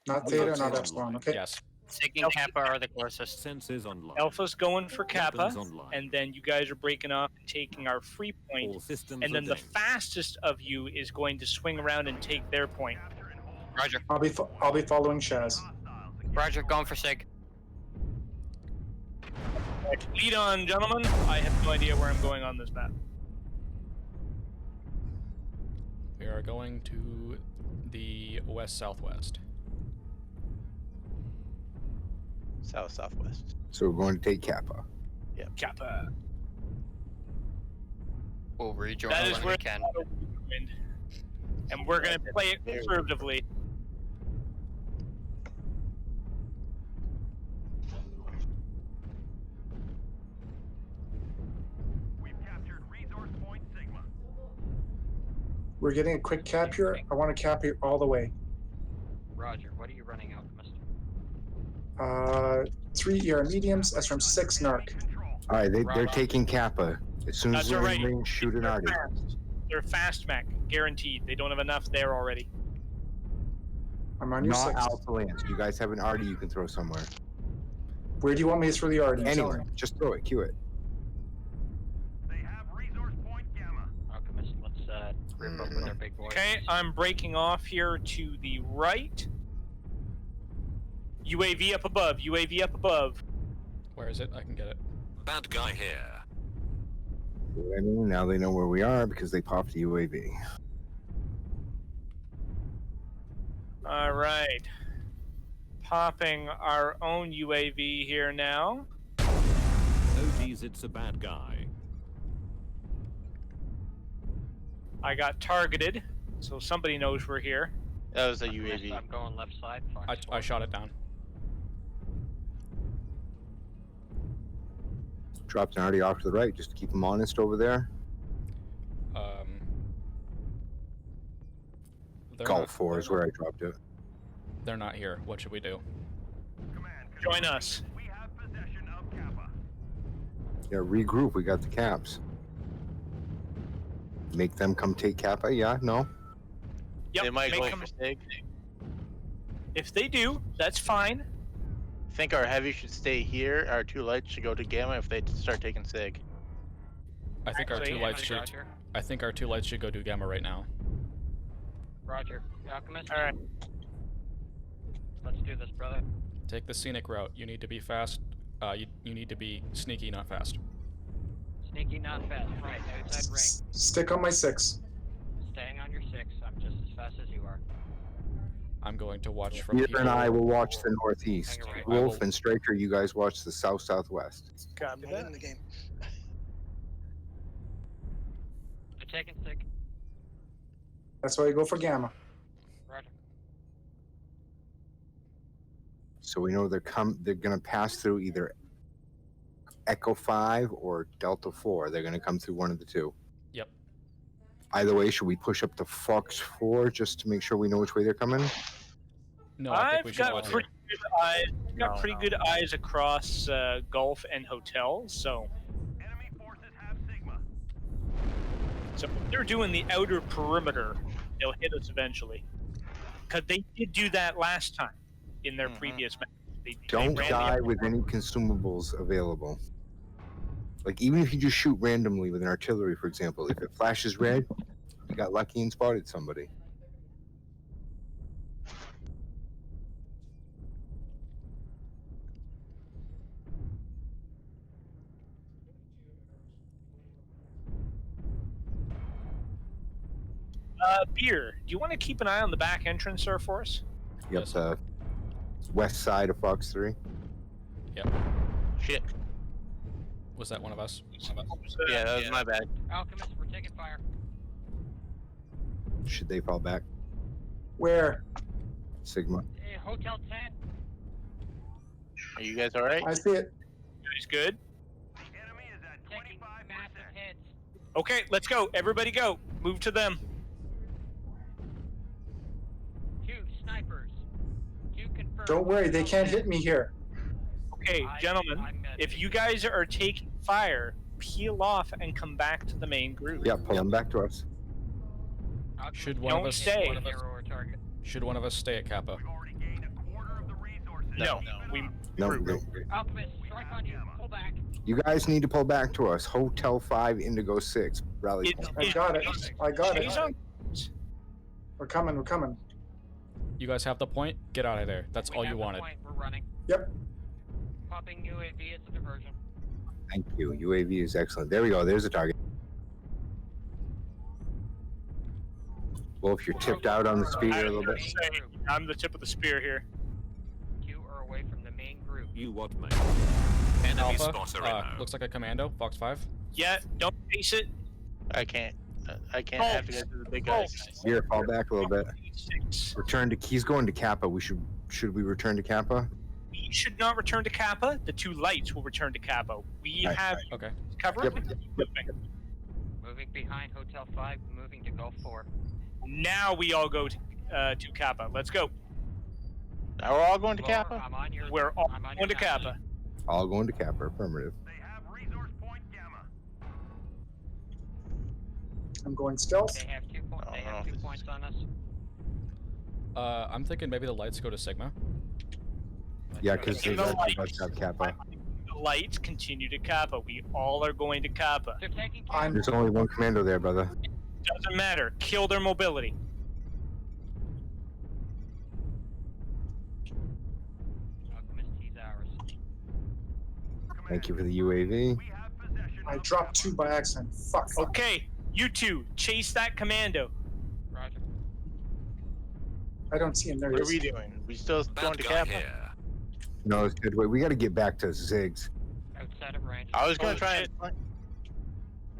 Not Theta, not Epsilon. Okay. Yes. Sig and Kappa are the closest. Sensors online. Alpha's going for Kappa, Weapons online. and then you guys are breaking off and taking our free point, All systems and then are the down. fastest of you is going to swing around and take their point. Roger. I'll be following Shaz. Roger, going for Sig. Lead on, gentlemen. I have no idea where I'm going on this map. We are going to the west-southwest. Southwest. So we're going to take Kappa. Yep. Kappa. We'll rejoin That is when where we can. And we're going to play it conservatively. We're getting a quick cap here. I want to cap here all the way. Roger, what are you running, Alchemist? 3 ER mediums, SRM 6 narc. All right, they're taking Kappa. As soon as That's they're alright. in range, shoot an arty. They're fast, Mac. Guaranteed. They don't have enough there already. I'm on your Not 6. Alpha Lance. You guys have an arty you can throw somewhere. Where do you want me to throw the arty? Anywhere. Just throw it. Cue it. Alchemist, let's group up with our big boys. Okay, I'm breaking off here to the right. UAV up above. UAV up above. Where is it? I can get it. Bad guy here. Now they know where we are because they popped the UAV. All right. Popping our own UAV here now. No geez, it's a bad guy. I got targeted, so somebody knows we're here. That was a UAV. I'm going left side. I shot it down. Dropped an already off to the right, just to keep them honest over there. Golf 4 is where I dropped it. They're not here. What should we do? Join us. We have possession of Kappa. Yeah, regroup. We got the caps. Make them come take Kappa? Yeah, no? Yep, They might make go them- for Sig. If they do, that's fine. I think our heavy should stay here. Our 2 lights should go to Gamma if they start taking Sig. I think our Actually, two lights should. Roger. I think our 2 lights should go do Gamma right now. Roger. Alchemist. All right. Let's do this, brother. Take the scenic route. You need to be fast. You need to be sneaky, not fast. Sneaky, not fast. Right, outside ring. Stick on my 6. Staying on your 6. I'm just as fast as you are. I'm going to watch from Peter here. and I will watch the northeast. Hang right. Wolf and Striker, you guys watch the south-southwest. Copy Not that. in the game. They're taking stick. That's why you go for Gamma. Roger. So we know they're gonna pass through either Echo 5 or Delta 4. They're gonna come through one of the two. Yep. Either way, should we push up to Fox 4 just to make sure we know which way they're coming? No, I think I've we should got watch pretty good eyes. I've got pretty good eyes across Gulf and hotels, so. Enemy forces have Sigma. So if they're doing the outer perimeter, they'll hit us eventually. Because they did do that last time in their previous match. They Don't ran the die outer- with any consumables available. Like, even if you just shoot randomly with an artillery, for example, if it flashes red, you got lucky and spotted somebody. Beer, do you want to keep an eye on the back entrance there for us? Yep, the west side of Fox 3. Yep. Shit. Was that one of us? Yeah, that was my bad. Alchemist, we're taking fire. Should they fall back? Where? Sigma. Hey, Hotel 10. Are you guys alright? I see it. Guys good? Enemy is at 25%. Massive hits. Okay, let's go. Everybody go. Move to them. 2 snipers. 2 confirmed. Don't worry, they can't hit me here. Okay, gentlemen, if you guys are taking fire, peel off and come back to the main group. Yeah, pull them back to us. Should one Don't of us stay. Should one of us stay at Kappa? No, we No, Alchemist, strike on you. Pull back. you guys need to pull back to us. Hotel 5, Indigo 6, rally point. I got it. I got it. Shaze on- We're coming. We're coming. You guys have the point? Get out of there. That's all you wanted. Point. We're running. Yep. Popping UAV. It's a diversion. Thank you. UAV is excellent. There we go. There's a target. Well, if you're tipped out on the spear a little bit. I'm the tip of the spear here. 2 are away from the main group. You what, mate? Enemy Alpha, spotter in looks like a commando. Fox 5. Yeah, don't chase it. I can't. I can't have to get to the big guys. Here, fall back a little bit. Return to. He's going to Kappa. Should we return to Kappa? We should not return to Kappa. The 2 lights will return to Kappa. We Right, have Okay. cover. Yep. Moving behind Hotel 5. Moving to Gulf 4. Now we all go to Kappa. Let's go. Now we're all going to Lower, Kappa? I'm on your. We're all I'm on going to your map. Kappa. All going to Kappa. Affirmative. They have resource point Gamma. I'm going stealth. They have 2 points. They have 2 points on us. I'm thinking maybe the lights go to Sigma. Yeah, because And they the got lights. Kappa. The lights continue to Kappa. We all are going to Kappa. They're taking. There's only one commando there, brother. Doesn't matter. Kill their mobility. Thank you for the UAV. I dropped 2 by accident. Fuck. Okay, you two, chase that commando. Roger. I don't see him. There he What are is. we doing? We still going to cap? No, it's good. Wait, we got to get back to Ziggs. Outside of range. I was gonna Oh, try shit. and.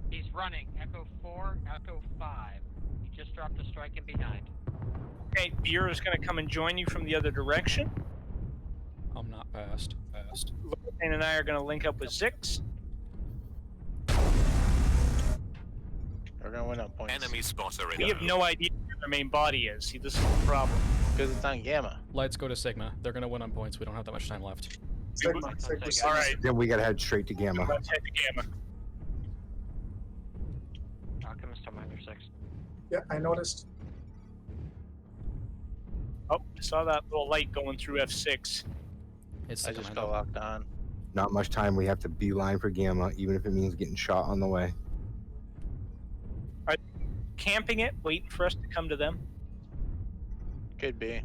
He's running. Echo 4, Echo 5. He just dropped a strike in behind. Okay, Beer is going to come and join you from the other direction. I'm not fast. Lorraine and I are going to link up with Zix. We're gonna win on points. Enemy spotter We have no idea where their main body is. See, this is the problem. Because it's on Gamma. Let's go to Sigma. They're gonna win on points. We don't have that much time left. Sigma. All right, Then we got to head straight to Gamma. let's head to Gamma. Alchemist on minor 6. Yeah, I noticed. Oh, I saw that little light going through F6. It's I the just commando. fell locked on. Not much time. We have to beeline for Gamma, even if it means getting shot on the way. Camping it, waiting for us to come to them. Could be.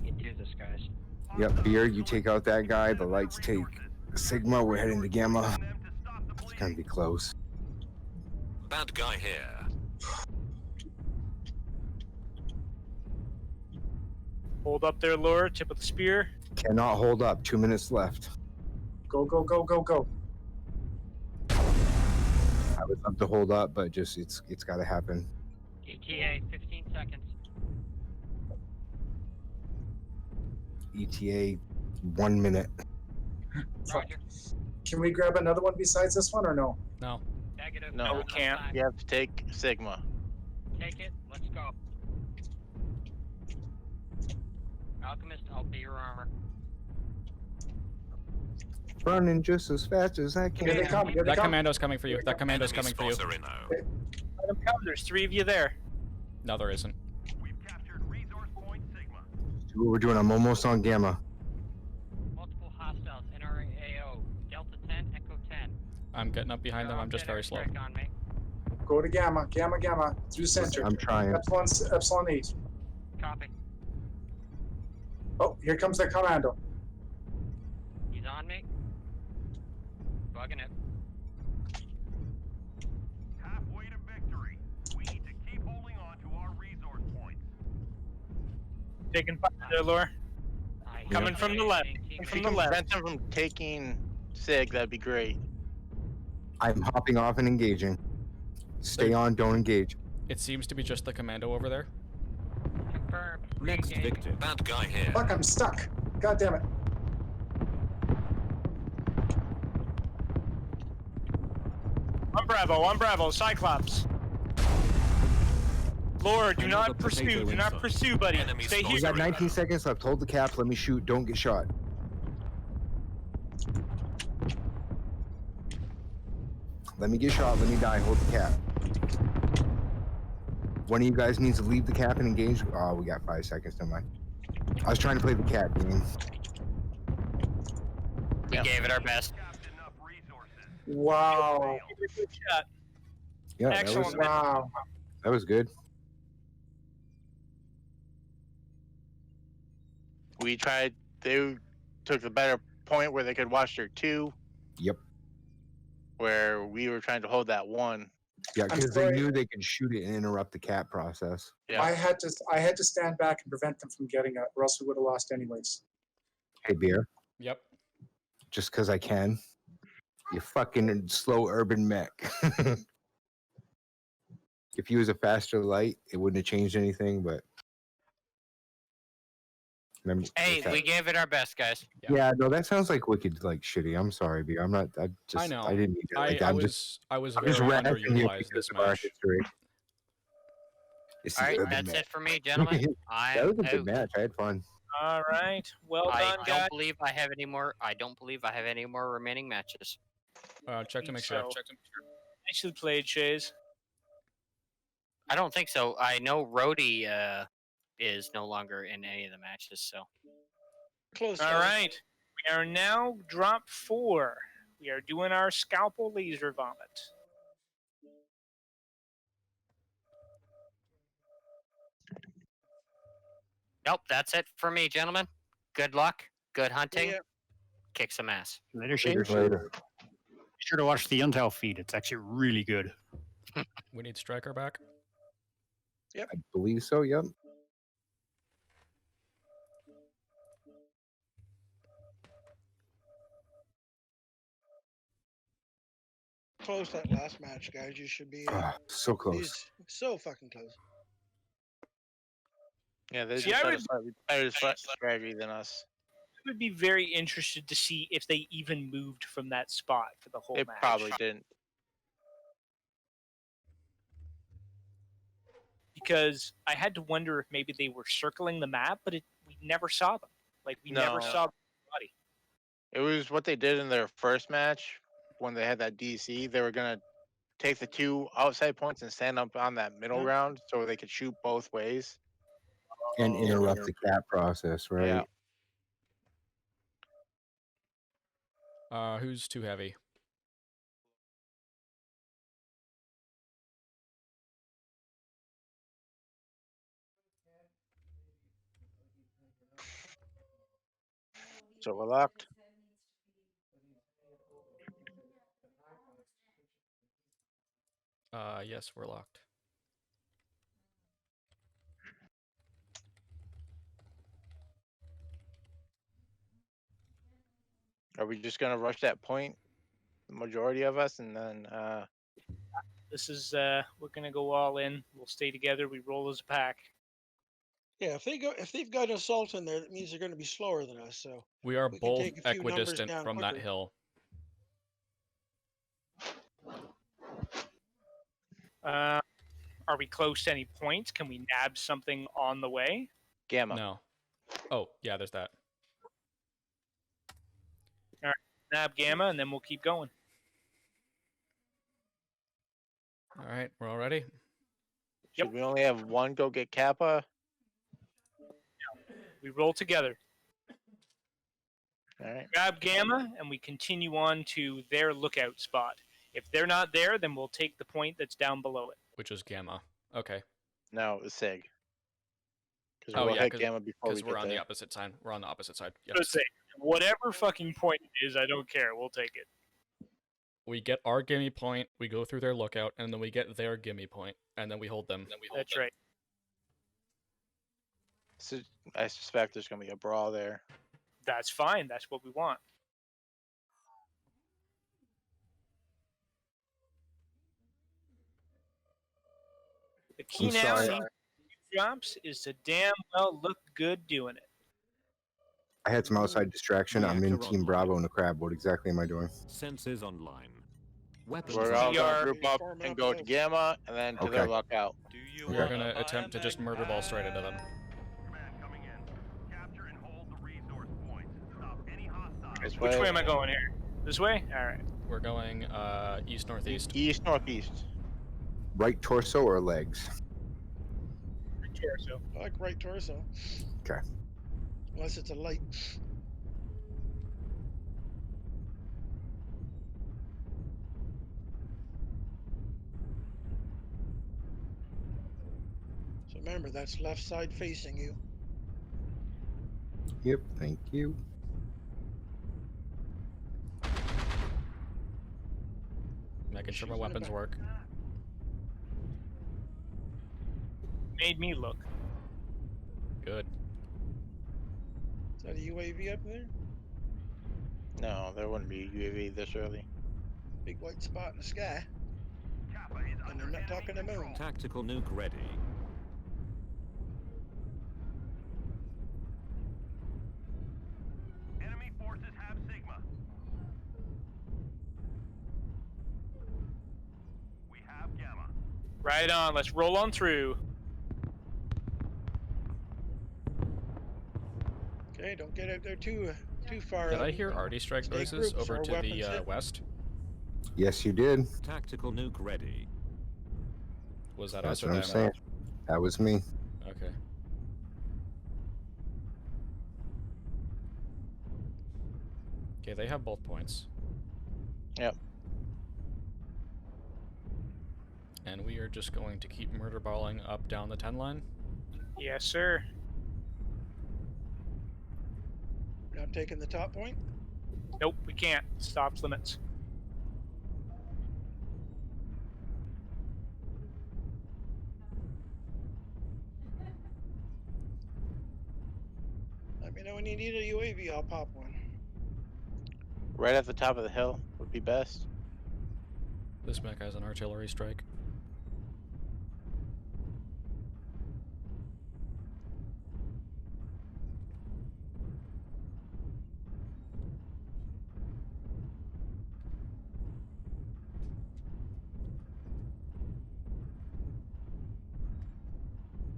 You do this, guys. Yep, Beer, you take out that guy. The lights take Sigma. We're heading to Gamma. It's going to be close. Bad guy here. Hold up there, Laura. Tip of the spear. Cannot hold up. 2 minutes left. Go, go, go, go, go. I would love to hold up, but just it's got to happen. ETA, 15 seconds. ETA, 1 minute. Roger. Can we grab another one besides this one or no? No. Negative. No, we can't. You have to take Sigma. Take it. Let's go. Alchemist, I'll be your armor. Running just as fast as I can. Here they come. Here they That come. commando's coming for you. That commando's Enemy coming for you. spotter inno. Let them come. There's 3 of you there. No, there isn't. We've captured resource point Sigma. Do what we're doing. I'm almost on Gamma. Multiple hostiles. NRAO. Delta 10, Echo 10. I'm getting up behind them. I'm just very slow. On me. Go to Gamma. Gamma, Gamma. Through center. I'm trying. Epsilon 8. Copy. Oh, here comes the commando. He's on me. Bugging it. Halfway to victory. We need to keep holding on to our resource points. Taking fire there, Laura. Coming from the left. If From you the can left. prevent them from taking Sig, that'd be great. I'm hopping off and engaging. Stay on, don't engage. It seems to be just the commando over there. Confirm. Next victim. Bad guy here. Fuck, I'm stuck. God damn it. On Bravo, Cyclops. Laura, do Another not pursue. potato Do not inside. pursue, buddy. Enemy Stay spotted. We here. got 19 seconds left. Hold the cap. Let me shoot. Don't get shot. Let me get shot. Let me die. Hold the cap. One of you guys needs to leave the cap and engage. Oh, we got 5 seconds. Never mind. I was trying to play the cap game. We gave it our best. Wow. Good shot. Yeah, Excellent. Wow. that was good. We tried. They took the better point where they could watch their 2. Yep. Where we were trying to hold that 1. Yeah, I'm because they sorry. knew they could shoot it and interrupt the cap process. Yeah. I had to stand back and prevent them from getting it, or else we would have lost anyways. Hey, Beer. Yep. Just because I can. You fucking slow urban mech. If he was a faster light, it wouldn't have changed anything, but. Remember, Hey, that- we gave it our best, guys. Yeah, no, that sounds like wicked, like shitty. I'm sorry, Beer. I'm not. I just. I know. I didn't mean it like that. I I'm was just. I was I'm very just razzing you underutilized because this of our match. history. It's All the right, urban that's mech. it for me, gentlemen. That I'm was a good out. match. I had fun. All right. Well I done, don't guys. believe I have any more. I don't believe I have any more remaining matches. Check to make sure. So, nicely played, Shaze. I don't think so. I know Rhodey is no longer in any of the matches, so. Close. All right. We are now drop 4. We are doing our scalpel laser vomit. Nope, that's it for me, gentlemen. Good luck. Good hunting. Yeah. Kick some ass. Later, Thanks, Shader. later. Be sure to watch the Intel feed. It's actually really good. We need Striker back. Yep. I believe so. Yep. Close that last match, guys. You should be So close. He's so fucking close. Yeah, they See, just I had a would- slightly better strategy than us. I would be very interested to see if they even moved from that spot for the whole They match. probably didn't. Because I had to wonder if maybe they were circling the map, but we never saw them. Like, we never No. saw body. It was what they did in their first match when they had that DC. They were gonna take the 2 outside points and stand up on that middle ground so they could shoot both ways. And interrupt the cap process, right? Yeah. Who's too heavy? So we're locked. Yes, we're locked. Are we just gonna rush that point? The majority of us, and then This is, we're going to go all in. We'll stay together. We roll as a pack. Yeah, if they've got assault in there, that means they're going to be slower than us. So We are we can both take a few numbers equidistant down from that quicker. hill. Are we close to any points? Can we nab something on the way? Gamma. No. Oh, yeah, there's that. All right, nab Gamma, and then we'll keep going. All right, we're all ready. Should we only have one go get Kappa? We roll together. All right. Grab Gamma, and we continue on to their lookout spot. If they're not there, then we'll take the point that's down below it. Which is Gamma. Okay. No, it was Sig. Because Oh, we'll yeah, hit Gamma before we we're get on there. the opposite side. We're on the opposite side. Yep. Let's say whatever fucking point it is, I don't care. We'll take it. We get our gimme point, we go through their lookout, and then we get their gimme point, and then we hold them. That's right. So I suspect there's gonna be a brawl there. That's fine. That's what we want. The key I'm now sorry. drops is to damn well look good doing it. I had some outside distraction. I'm in Reactor Team Bravo in the crab. What exactly am I doing? Sensors online. Weapons We're all online. gonna group up and go to Gamma, and then to their Okay. lookout. We are going to attempt to just murder ball straight into them. This Which way. way am I going here? This way? All right. We're going east-northeast. East-northeast. Right torso or legs? Torso. I like right torso. Okay. Unless it's a light. So remember, that's left side facing you. Yep. Thank you. Making sure my weapons work. Made me look. Good. Is that a UAV up there? No, there wouldn't be a UAV this early. Big white spot in the sky. And they're not talking to moon. Tactical nuke ready. Enemy forces have Sigma. We have Gamma. Right on. Let's roll on through. Okay, don't get out there too far. Did out. I hear arty strike Stay noises groups, over our to weapons the hit. west? Yes, you did. Tactical nuke ready. Was that That's us or what I'm them? saying. That was me. Okay. Okay, they have both points. Yep. And we are just going to keep murder balling up down the 10 line. Yes, sir. Not taking the top point? Nope, we can't. Stops limits. Let me know when you need a UAV, I'll pop one. Right at the top of the hill would be best. This mech has an artillery strike.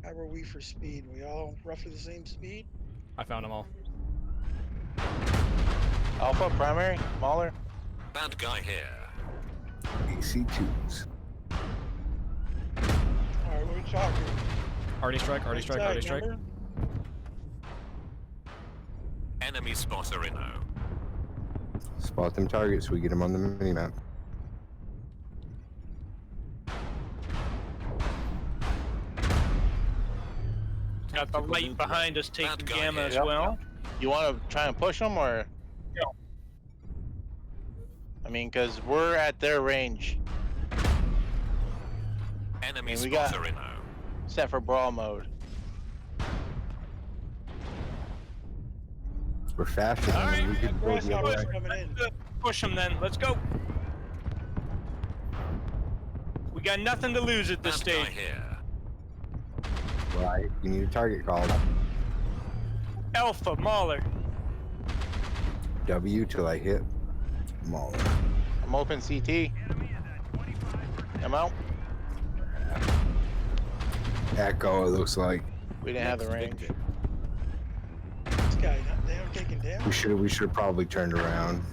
How were we for speed? We all roughly the same speed? I found them all. Alpha, primary, Mauler. Bad guy here. AC2s. Alright, what are we talking? Arty strike, arty What strike, side arty strike. number? Enemy spotter inno. Spot them targets so we get them on the minimap. Got the light behind us taking gamma as Yep. well. You want to try and push them, or? No. I mean, because we're at their range. Enemy we got spotter inno. set for brawl mode. We're faster than them. We could go the other way. Coming in. Push them then. Let's go. We got nothing to lose at this stage. Right. You need a target called. Alpha, Mauler. W till I hit Mauler. I'm open CT. I'm out. Echo, it looks like. We didn't have the range. This guy not down, taking down. We should have probably turned around.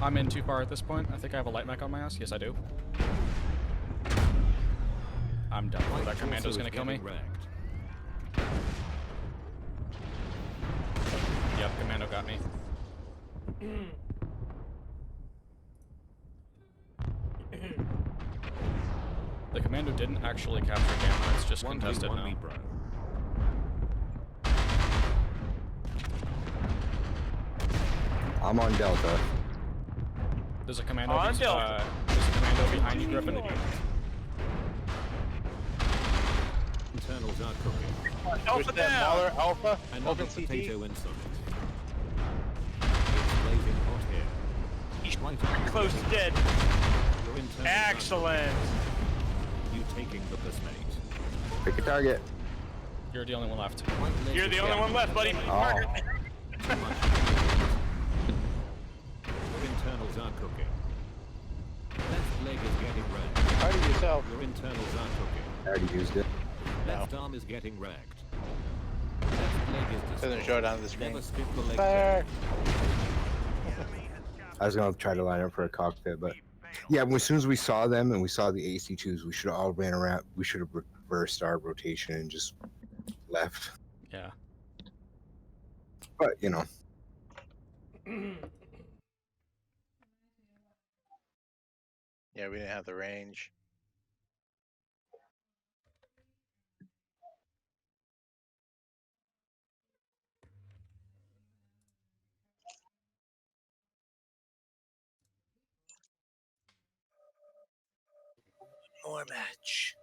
I'm in too far at this point. I think I have a light mech on my ass. Yes, I do. I'm done. That commando's gonna kill me. Yep, commando got me. The commando didn't actually capture gamma, it's just contested now. I'm on Delta. There's a commando, On Delta. there's a commando behind you, Griffin. Internals are cooking. Alpha Push that down. Mauler, Alpha, Another open CT. potato inside. It's blazing hot here. He's Right close to dead. Your internals are Excellent. You taking the first mate. Pick a target. You're the only one left. You're the only one left, buddy. Oh. Your internals are cooking. Left leg is getting wrecked. Party yourself. Your internals are cooking. I already used it. Left arm is getting wrecked. Left leg is destroyed. Doesn't show it on the screen. Never skip the leg. Fire. I was gonna try to line up for a cockpit, but yeah, as soon as we saw them and we saw the AC2s, we should have all ran around. We should have reversed our rotation and just left. Yeah. But you know, Yeah, we didn't have the range. More match.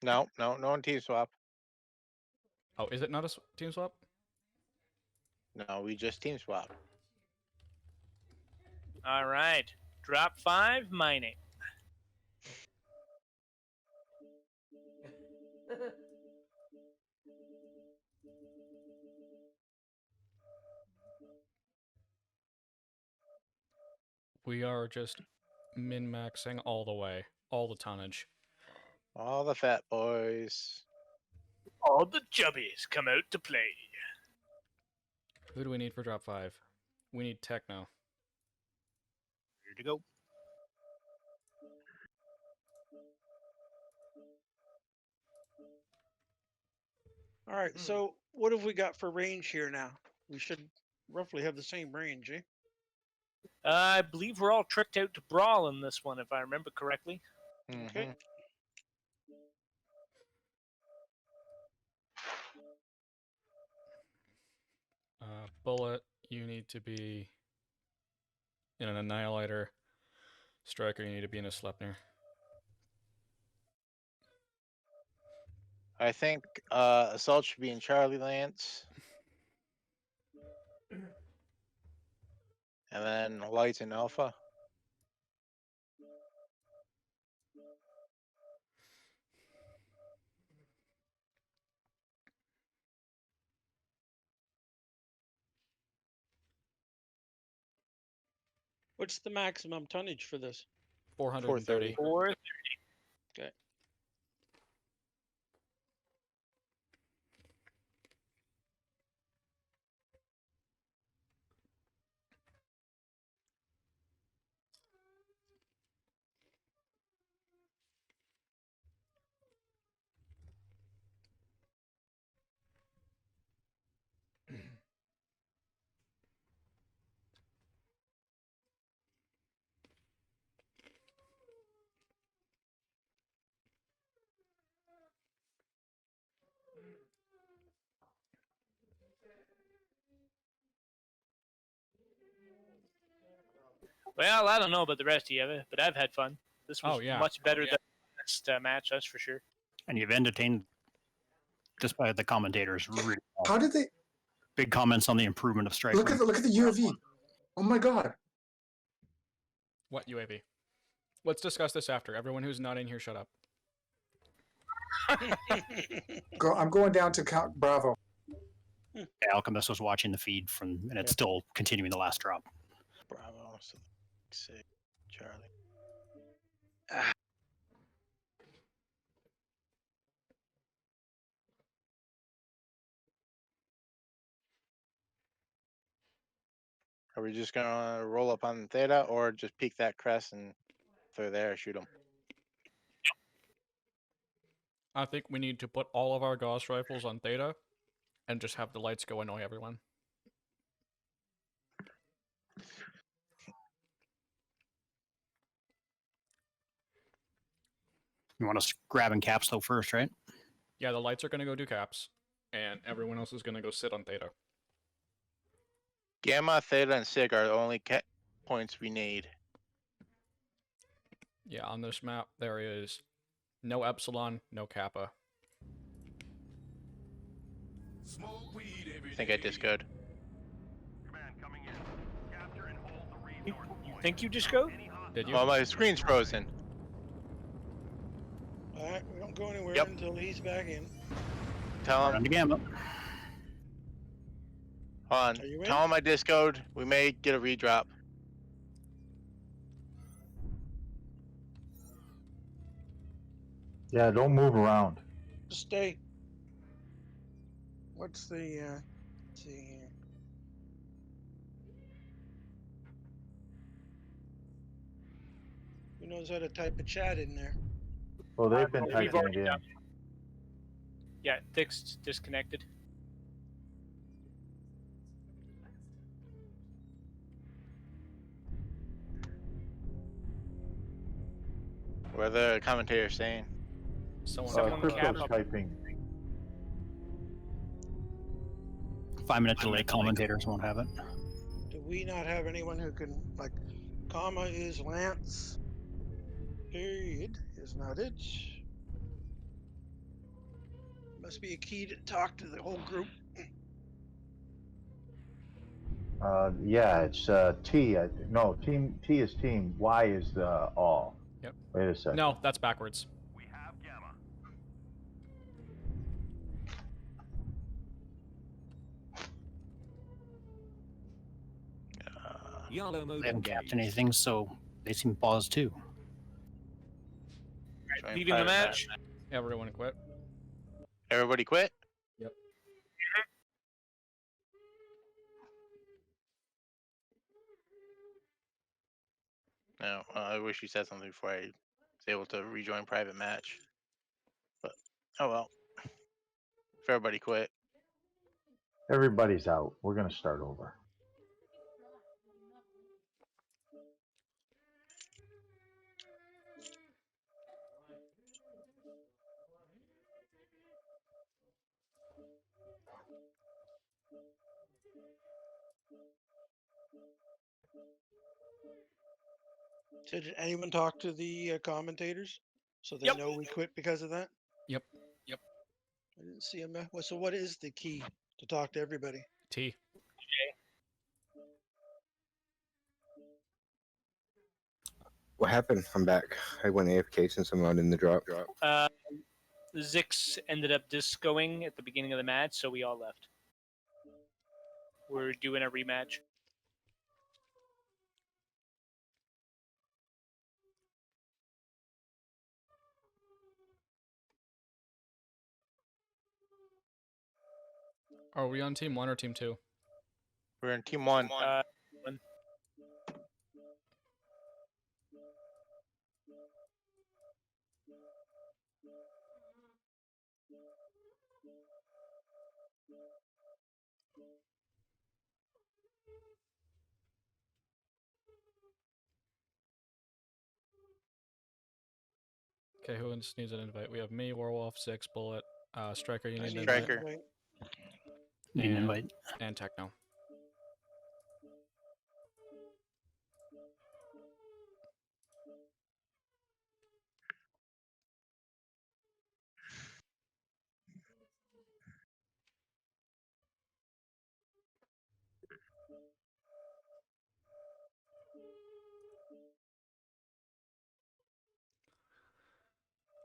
No one team swap. Oh, is it not a team swap? No, we just team swap. All right. Drop 5, mining. We are just min-maxing all the way. All the tonnage. All the fat boys. All the chubbies come out to play. Who do we need for drop 5? We need Tekno. Here to go. All right, so what have we got for range here now? We should roughly have the same range, eh? I believe we're all tricked out to brawl in this one, if I remember correctly. Okay. Bullet, you need to be in an Annihilator. Striker, you need to be in a Sleipnir. I think Assault should be in Charlie Lance. And then Light in Alpha. What's the maximum tonnage for this? 430. 430. Okay. Well, I don't know about the rest of you, but I've had fun. This was much better than the last match, that's for sure. And you've entertained, despite the commentators, really well. How did they Big comments on the improvement of strike. look at the UAV? Oh my god! What UAV? Let's discuss this after. Everyone who's not in here, shut up. I'm going down to Count Bravo. Yeah, Alchemist was watching the feed from, and it's still continuing the last drop. Bravo. So 6, Charlie. Are we just gonna roll up on Theta, or just peek that crest and if they're there, shoot them? I think we need to put all of our Gauss rifles on Theta and just have the lights go annoy everyone. You want us grabbing caps though first, right? Yeah, the lights are going to go do caps, and everyone else is going to go sit on Theta. Gamma, Theta, and Sig are the only points we need. Yeah, on this map, there is no Epsilon, no Kappa. I think I discoed. You think you just go? Did you? Well, my screen's frozen. Alright, we don't go anywhere Yep. until he's back in. Tell him. Gamma. Hold Are you on. in? Tell him I discoed. We may get a redrop. Yeah, don't move around. Just stay. What's the let's see here. Who knows how to type a chat in there? Well, they've been We've typing it already in. done. Yeah, Thick's disconnected. What are the commentators saying? Someone Crypto's typing. 5 minute delay. Commentators won't have it. Do we not have anyone who can, like, comma is Lance? Period is not it. Must be a key to talk to the whole group. Yeah, it's T. No, team T is team. Y is all. Yep. Wait a second. No, that's backwards. We have Gamma. Yellow mode They haven't engaged. capped anything, so they seem paused too. Leaving the match. Everyone quit. Everybody quit? Yep. No, I wish you said something before I was able to rejoin private match. But, oh well. If everybody quit. Everybody's out. We're gonna start over. Did anyone talk to the commentators so they Yep. know we quit because of that? Yep. I didn't see them. So what is the key to talk to everybody? T. What happened? I'm back. I went AFK since I'm not in the drop. Zix ended up discoing at the beginning of the match, so we all left. We're doing a rematch. Are we on team 1 or team 2? We're in team 1. One. Okay, who else needs an invite? We have me, Warwolf, Six, Bullet, Striker. You need an Striker. invite. Need an invite. And Tekno.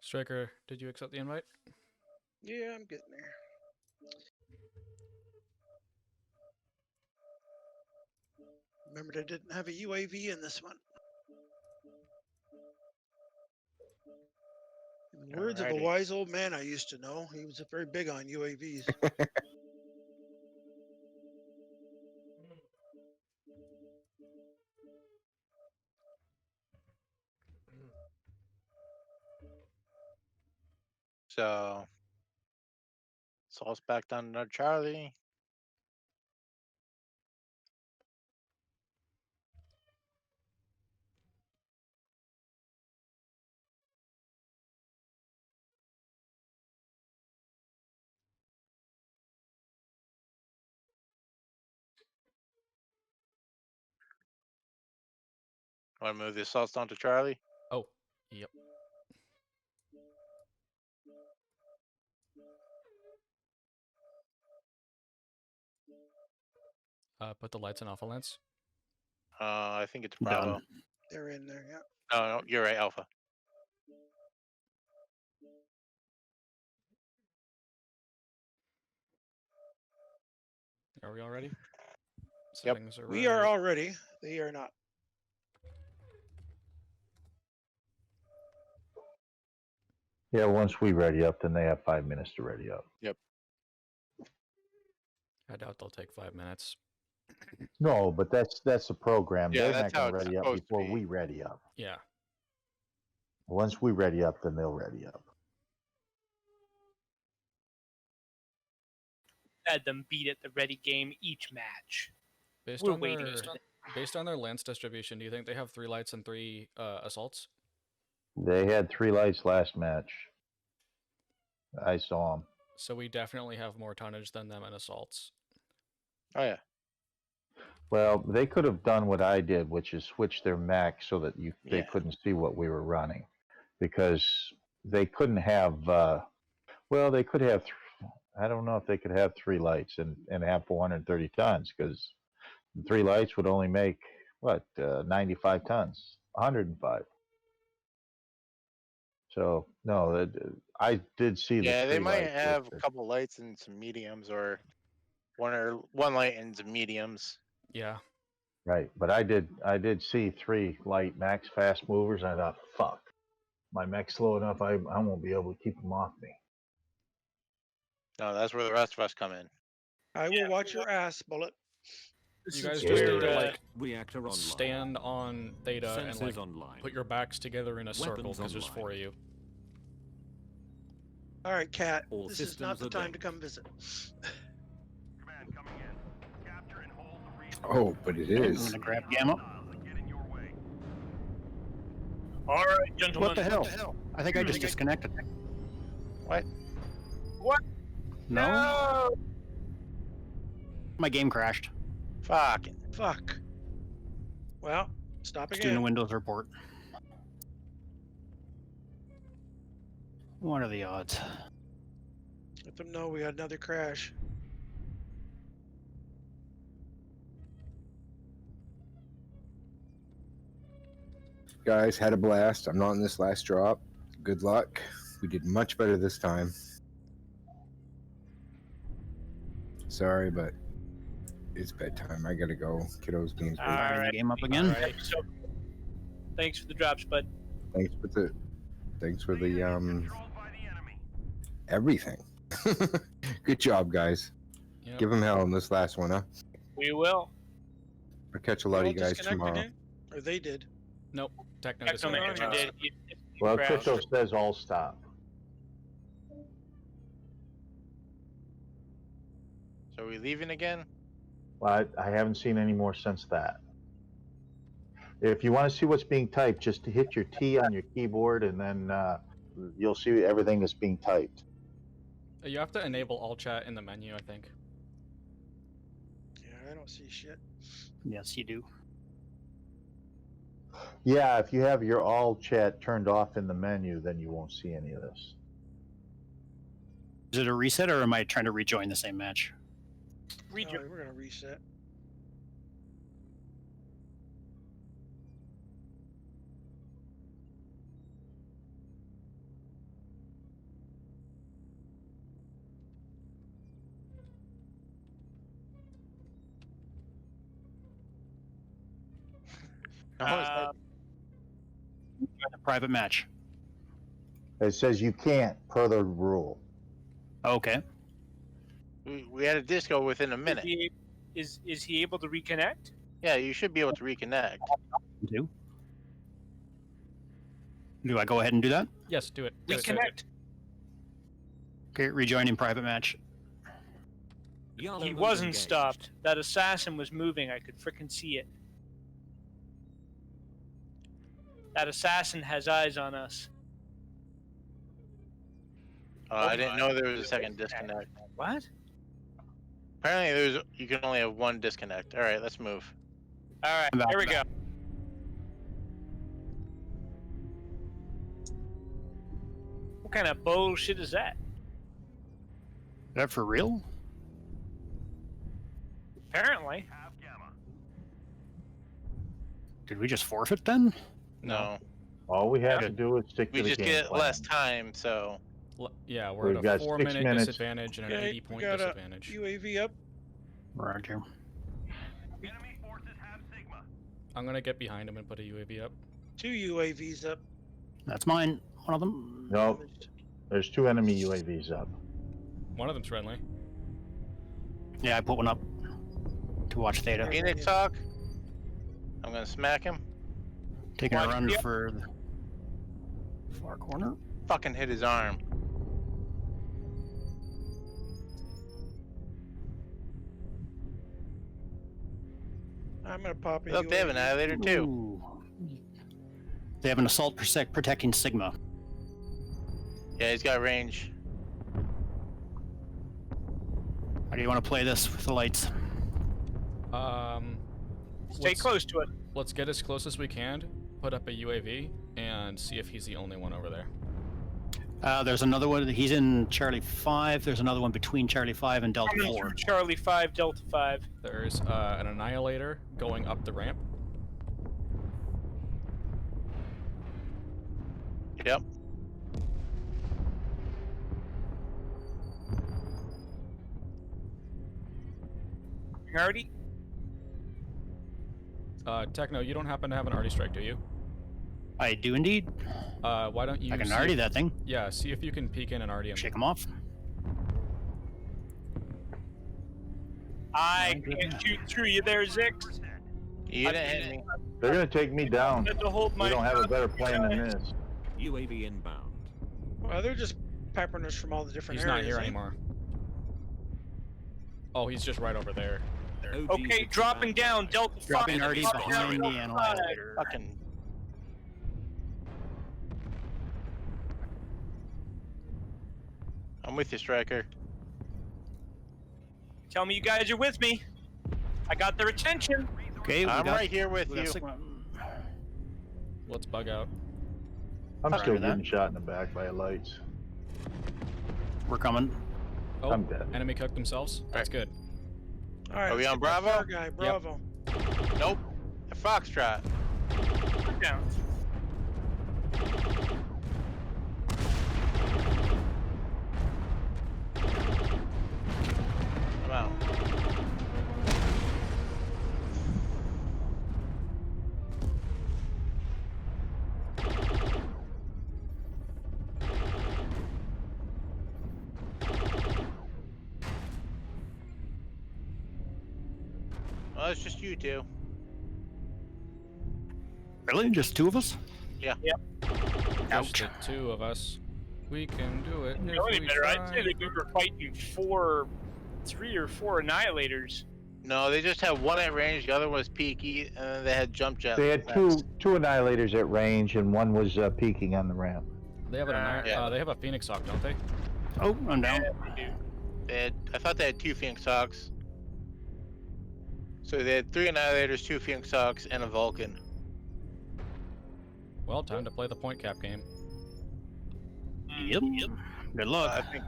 Striker, did you accept the invite? Yeah, I'm getting there. Remembered I didn't have a UAV in this one. In the words of a Alrighty. wise old man I used to know, he was very big on UAVs. So it's back down to Charlie. Want to move the assaults down to Charlie? Oh, yep. Put the lights in Alpha Lance. I think it's Bravo. Done. They're in there, yeah. No, you're right, Alpha. Are we all ready? Yep. Settings are We are all ready. They are not. Yeah, once we ready up, then they have 5 minutes to ready up. Yep. I doubt they'll take 5 minutes. No, but that's the program. Yeah, They're that's not how going to it's ready up supposed to before be. we ready up. Yeah. Once we ready up, then they'll ready up. Had them beat at the ready game each match. Based We're on waiting. based on their lance distribution, do you think they have 3 lights and 3 assaults? They had 3 lights last match. I saw them. So we definitely have more tonnage than them in assaults. Oh yeah. Well, they could have done what I did, which is switch their Mac so that they Yeah. couldn't see what we were running, because they couldn't have. Well, they could have. I don't know if they could have 3 lights and have 430 tons, because 3 lights would only make what 95 tons, 105. So no, I did see the Yeah, they 3 might lights have a listed. couple lights and some mediums, or one light and some mediums. Yeah. Right, but I did see 3 light max fast movers. And I thought, fuck, my mech's slow enough. I won't be able to keep them off me. No, that's where the rest of us come in. I will watch your ass, Bullet. You guys Yeah. just need to like Reactor online. stand on Theta and Sensors like online. put your backs together in a circle Weapons because there's online. 4 of you. All right, Cat. All This is not systems the are time to dead. come visit. Command coming in. Capture and hold the resource. Oh, but it I'm is. gonna grab Gamma. Get in your way. All right, gentlemen. What the hell? I think I just disconnected. What? What? No? My game crashed. Fucking. Fuck. Well, stop Just doing a again. Windows report. What are the odds? Let them know we had another crash. Guys, had a blast. I'm not in this last drop. Good luck. We did much better this time. Sorry, but it's bedtime. I gotta go. Kiddos being All right. Game up again. All right, so, thanks for the drops, bud. Thanks for the everything. Good job, guys. Yep. Give them hell in this last one, huh? We will. I'll catch a lot of you guys tomorrow. Or they did. Nope. Techno Techno Manager did. He Well, crashed. Crypto says all stop. So are we leaving again? Well, I haven't seen any more since that. If you want to see what's being typed, just hit your T on your keyboard, and then you'll see everything that's being typed. You have to enable all chat in the menu, I think. Yeah, I don't see shit. Yes, you do. Yeah, if you have your all chat turned off in the menu, then you won't see any of this. Is it a reset, or am I trying to rejoin the same match? We're gonna reset. A private match. It says you can't per the rule. Okay. We had a disco within a minute. Is he able to reconnect? Yeah, you should be able to reconnect. Do I go ahead and do that? Yes, do it. Do it. Reconnect. Okay, rejoining private match. He wasn't stopped. That assassin was moving. I could frickin' see it. That assassin has eyes on us. I didn't know there was a second disconnect. What? Apparently, you can only have one disconnect. All right, let's move. All right, here we go. What kind of bullshit is that? Is that for real? Apparently. Did we just forfeit then? No. All we have to do is stick to We the just game get plan. less time, so. Yeah, we're We've at got a 6 4-minute minutes. disadvantage and an Okay, 80-point we got a disadvantage. UAV up. Roger. I'm gonna get behind him and put a UAV up. 2 UAVs up. That's mine. One of them. No, there's 2 enemy UAVs up. One of them's friendly. Yeah, I put one up to watch Theta. Phoenix Hawk. I'm gonna smack him. Taking a run for the far corner. Fucking hit his arm. I'm gonna pop a Look, they have an UAV. annihilator too. Ooh. They have an assault protecting Sigma. Yeah, he's got range. How do you want to play this with the lights? Stay let's- close to it. Let's get as close as we can, put up a UAV, and see if he's the only one over there. There's another one. He's in Charlie 5. There's another one between Charlie 5 and Delta Coming 4. through Charlie 5, Delta 5. There's an Annihilator going up the ramp. Yep. Artie? Techno, you don't happen to have an arty strike, do you? I do indeed. Why don't you? I can see arty if- that thing. Yeah, see if you can peek in an arty. Shake him off. I can't shoot through you there, Zix. You didn't hit me. They're gonna take me down. had to hold We my don't have a better plan than this. UAV inbound. Well, they're just peppering us from all the different He's areas. not here eh? anymore. Oh, he's just right over there. Okay, dropping down, Delta 5. Dropping Artie Dropping down, behind the Delta 5. Annihilator. Fucking. I'm with you, Striker. Tell me you guys are with me. I got their attention. Okay, I'm right here with we got you. Sigma. Let's bug out. I'm Roger still that. getting shot in the back by lights. We're coming. Oh, I'm dead. enemy cooked themselves. That's good. All right, Are we let's on get that Bravo? far guy. Bravo. Nope. A Foxtrot. Down. I'm out. Oh, it's just you two. Really? Just two of us? Yeah. Yep. Just the two of us. We can do it. No, if any we better. I'd try. say that we were fighting 3 or 4 annihilators. No, they just had one at range, the other was peaky, and then they had jump jet. They had next. two annihilators at range, and one was peeking on the ramp. They have they have a Phoenix Hawk, don't they? Oh, I'm down. I thought they had 2 Phoenix Hawks. So they had 3 annihilators, 2 Phoenix Hawks, and a Vulcan. Well, time to play the point cap game. Yep. Good luck. I think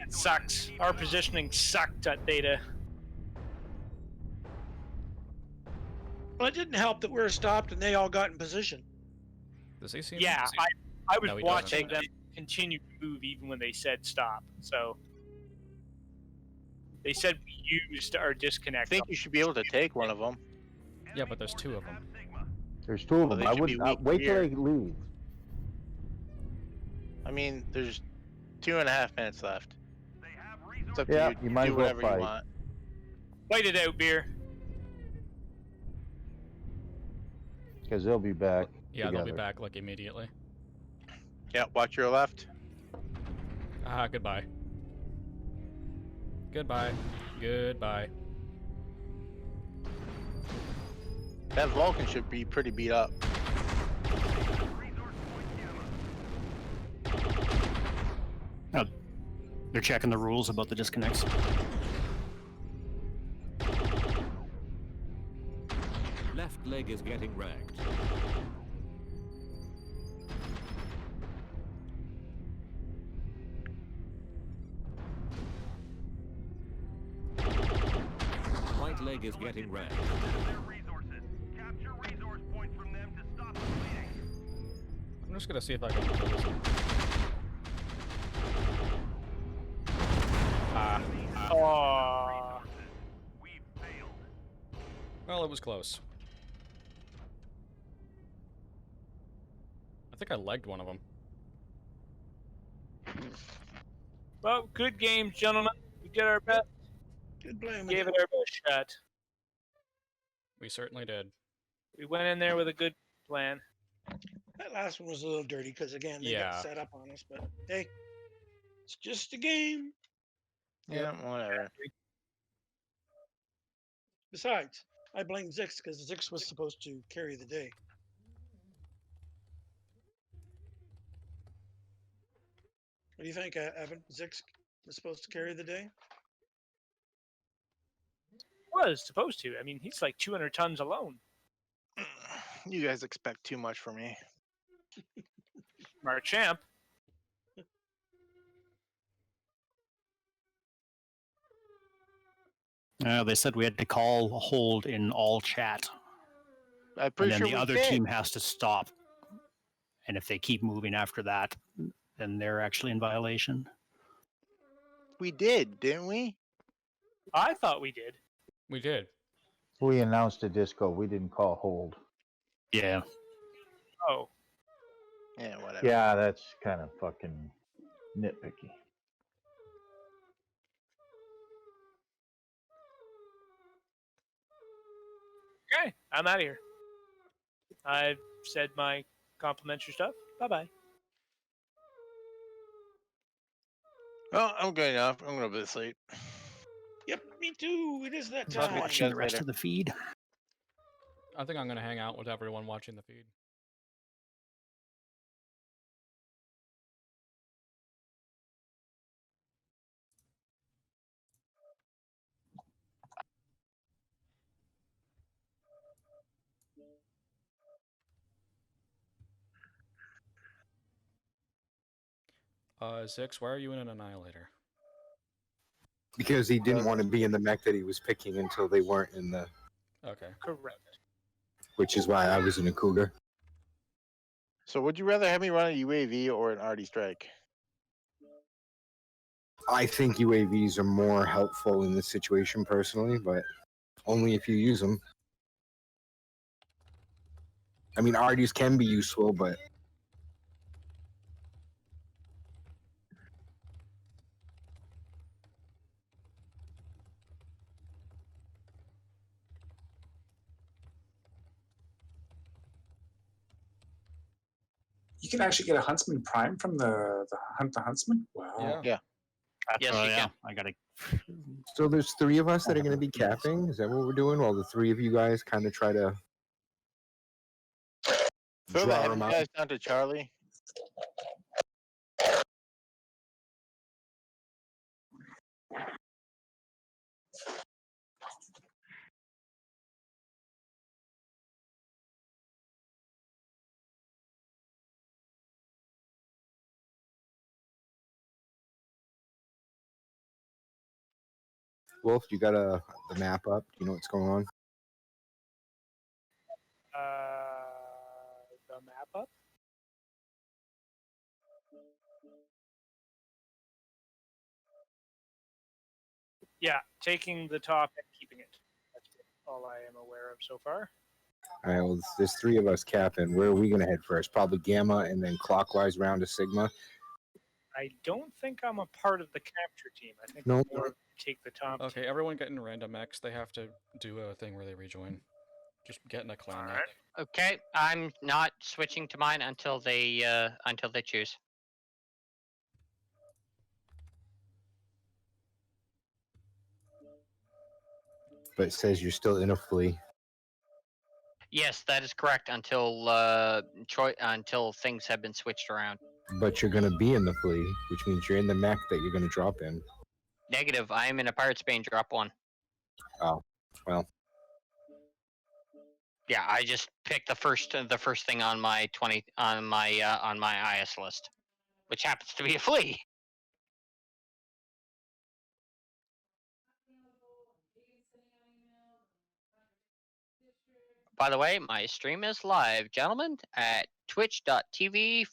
It sucks. Our positioning sucked at Theta. Well, it didn't help that we were stopped and they all got in position. Does he see Yeah, me? I was No, he watching doesn't. them continue to move even when they said stop. So they said we used our I disconnect. think you should be able to take one of them. Yeah, but there's two of them. There's two of Well, them. they I should would be weak wait till here. they leave. I mean, there's 2.5 minutes left. It's up Yeah, to you. you might do as well whatever you fight. want. Fight it out, beer. Because they'll be back. Yeah, they'll be together. back like immediately. Yeah, watch your left. Ah, goodbye. Goodbye. Goodbye. That Vulcan should be pretty beat up. Oh, they're checking the rules about the disconnects. Left leg is getting wrecked. Right leg is getting wrecked. I'm just gonna see if I can kill this. Oh. Well, it was close. I think I legged one of them. Well, good game, gentlemen. We did our best. Good blame. Gave it our best shot. We certainly did. We went in there with a good plan. That last one was a little dirty because again they Yeah. got set up on us. But hey, it's just a game. Yeah, whatever. Besides, I blame Zix because Zix was supposed to carry the day. What do you think, Evan? Zix was supposed to carry the day? Was supposed to. I mean, he's like 200 tons alone. You guys expect too much from me. From our champ. They said we had to call a hold in all chat. I'm And pretty then sure the we other did. team has to stop. And if they keep moving after that, then they're actually in violation. We did, didn't we? I thought we did. We did. We announced a disco. We didn't call hold. Yeah. Oh. Yeah, whatever. Yeah, that's kind of fucking nitpicky. Okay, I'm out of here. I've said my complimentary stuff. Bye-bye. Well, I'm good enough. I'm gonna go to sleep. Yep, me too. It is that Talk time. to you Watching guys the rest later. of the feed. I think I'm gonna hang out with everyone watching the feed. Zix, why are you in an Annihilator? Because he didn't want to be in the mech that he was picking until they weren't in the. Okay. Correct. Which is why I was in a Cougar. So would you rather have me run a UAV or an RD strike? I think UAVs are more helpful in this situation personally, but only if you use them. I mean, RDs can be useful, but You can actually get a Huntsman Prime from the Huntsman. Wow. Yeah. Yeah. Yes, you can. I gotta. so there's 3 of us that are going to be capping. Is that what we're doing? While the 3 of you guys kind of try to Throw the draw heavy them out. guys down to Charlie. Wolf, you got the map up? Do you know what's going on? The map up. Yeah, taking the top and keeping it. That's all I am aware of so far. All right, well, there's 3 of us capping. Where are we going to head first? Probably Gamma and then clockwise round to Sigma. I don't think I'm a part of the capture team. I think No. I'm more take the top. Okay, everyone get in random X. They have to do a thing where they rejoin. Just get in a clan. All right. Okay, I'm not switching to mine until they choose. But it says you're still in a flea. Yes, that is correct until until things have been switched around. But you're going to be in the flea, which means you're in the mech that you're going to drop in. Negative. I am in a Pirates Bane drop 1. Oh, well. Yeah, I just picked the first thing on my on my IS list, which happens to be a flea. By the way, my stream is live, gentlemen, at twitch.tv/x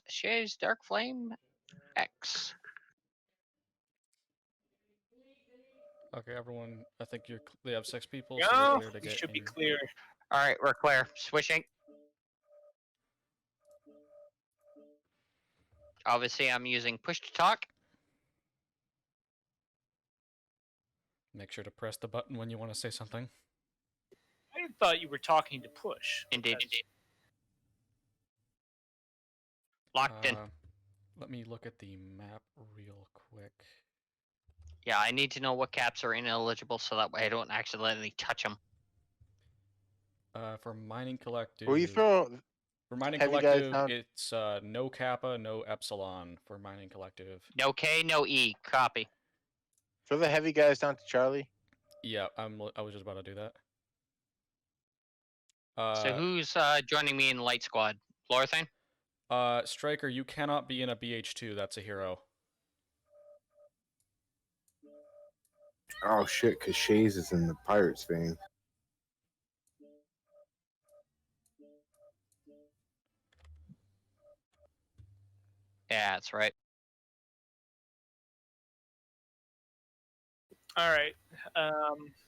Shaze Dark Flame X. Okay, everyone. I think they have 6 people, No, so we're clear to you get should be in. clear. All right, we're clear. Switching. Obviously, I'm using push to talk. Make sure to press the button when you want to say something. I thought you were talking to push. Indeed. Locked in. Let me look at the map real quick. Yeah, I need to know what caps are ineligible so that way I don't accidentally touch them. For mining collective. Will you throw For mining heavy guys collective, down? it's no kappa, no epsilon for mining collective. No K, no E. Copy. Throw the heavy guys down to Charlie. Yeah, I was just about to do that. So who's joining me in Light Squad? Lorthane? Striker, you cannot be in a BH2. That's a hero. Oh, shit, because Shaze is in the Pirates vein. Yeah, that's right. All right.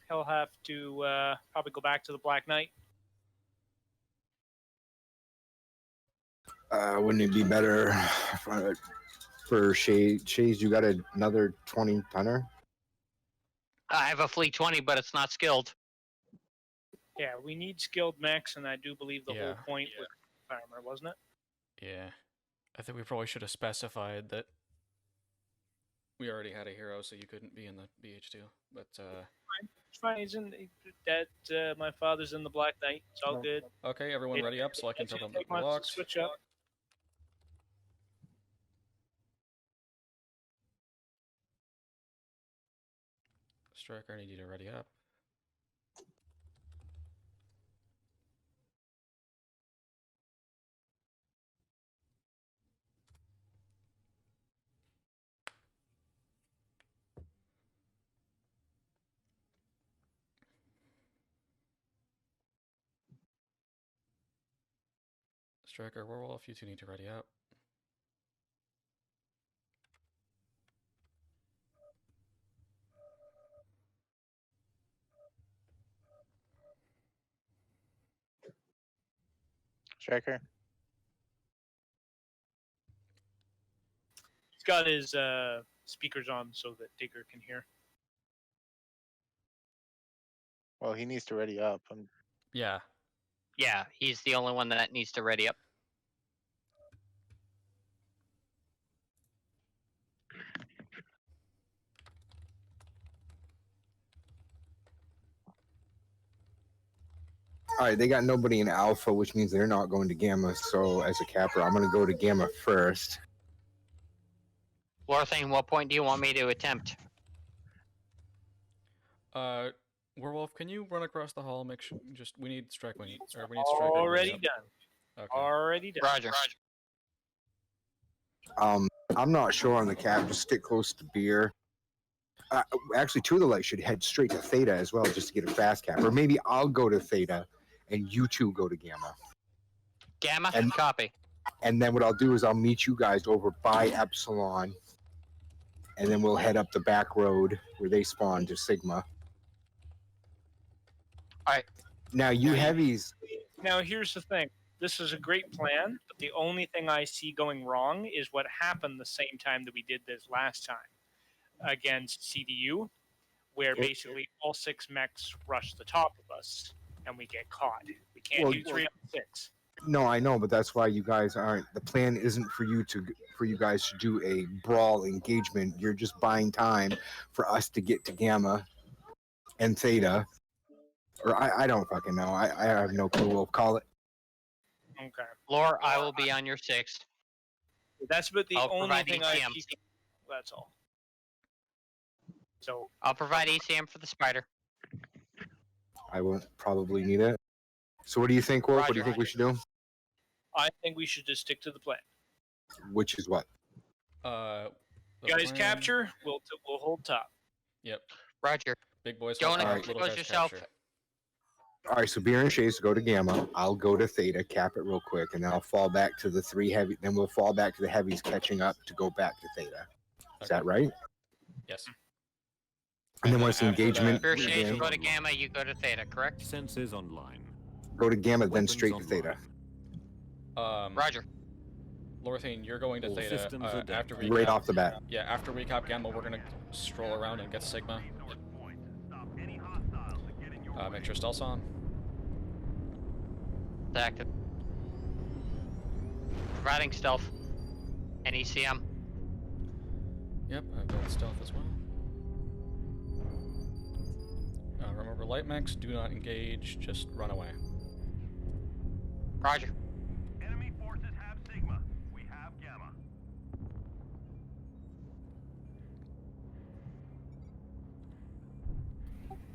He'll have to probably go back to the Black Knight. Wouldn't it be better for Shaze? Shaze, you got another 20 tonner? I have a Fleet 20, but it's not skilled. Yeah, we need skilled mechs, and I do believe the whole Yeah. point was armor, wasn't it? Yeah. I think we probably should have specified that we already had a hero, so you couldn't be in the BH2. But It's fine. He's in that. My father's in the Black Knight. It's all good. okay, everyone ready up so I can tell them that Take we're months to locked. switch up. Striker, I need you to ready up. Striker, Werewolf, you two need to ready up. Striker. He's got his speakers on so that Digger can hear. Well, he needs to ready up. Yeah. Yeah, he's the only one that needs to ready up. All right, they got nobody in Alpha, which means they're not going to Gamma. So as a capper, I'm going to go to Gamma first. Lorthane, what point do you want me to attempt? Werewolf, can you run across the hall? Make sure we need strike. We need Striker. To ready Already up. done. Okay. Already done. Roger. I'm not sure on the cap. Just stick close to Beer. Actually, two of the lights should head straight to Theta as well, just to get a fast cap. Or maybe I'll go to Theta, and you two go to Gamma. Gamma, And, copy. And then what I'll do is I'll meet you guys over by Epsilon, and then we'll head up the back road where they spawn to Sigma. All right. Now, you heavies. Now, here's the thing. This is a great plan, but the only thing I see going wrong is what happened the same time that we did this last time against CDU, where basically all 6 mechs rush the top of us and we get caught. We can't do 3 on 6. No, I know, but that's why you guys aren't. The plan isn't for you guys to do a brawl engagement. You're just buying time for us to get to Gamma and Theta. Or I don't fucking know. I have no clue. We'll call it. Okay. Lore, I will be on your 6th. That's about the I'll only provide thing I ECM. see. That's all. So I'll provide ECM for the spider. I won't probably need it. So what do you think, Wolf? What do you think we should do? I think we should just stick to the plan. Which is what? Guys, capture. We'll hold top. Yep. Roger. Big boys. Don't little expose guys yourself. capture. All right, so Beer and Shaze go to Gamma. I'll go to Theta, cap it real quick, and then I'll fall back to the 3 heavy. Then we'll fall back to the heavies catching up to go back to Theta. Is that right? Yes. And then once the after engagement, Beer Shades, you go to Gamma, you go to Theta, correct? Senses online. go to Gamma, then straight to Theta. Roger. Lorthane, you're going to All Theta systems are down. after recap. Right off the bat. Yeah, after recap Gamma, we're gonna stroll around and get Sigma. Make sure stealth's on. It's active. Providing stealth. And ECM. Yep, I've got stealth as well. Remember, light mechs do not engage, just run away. Roger. Enemy forces have Sigma. We have Gamma.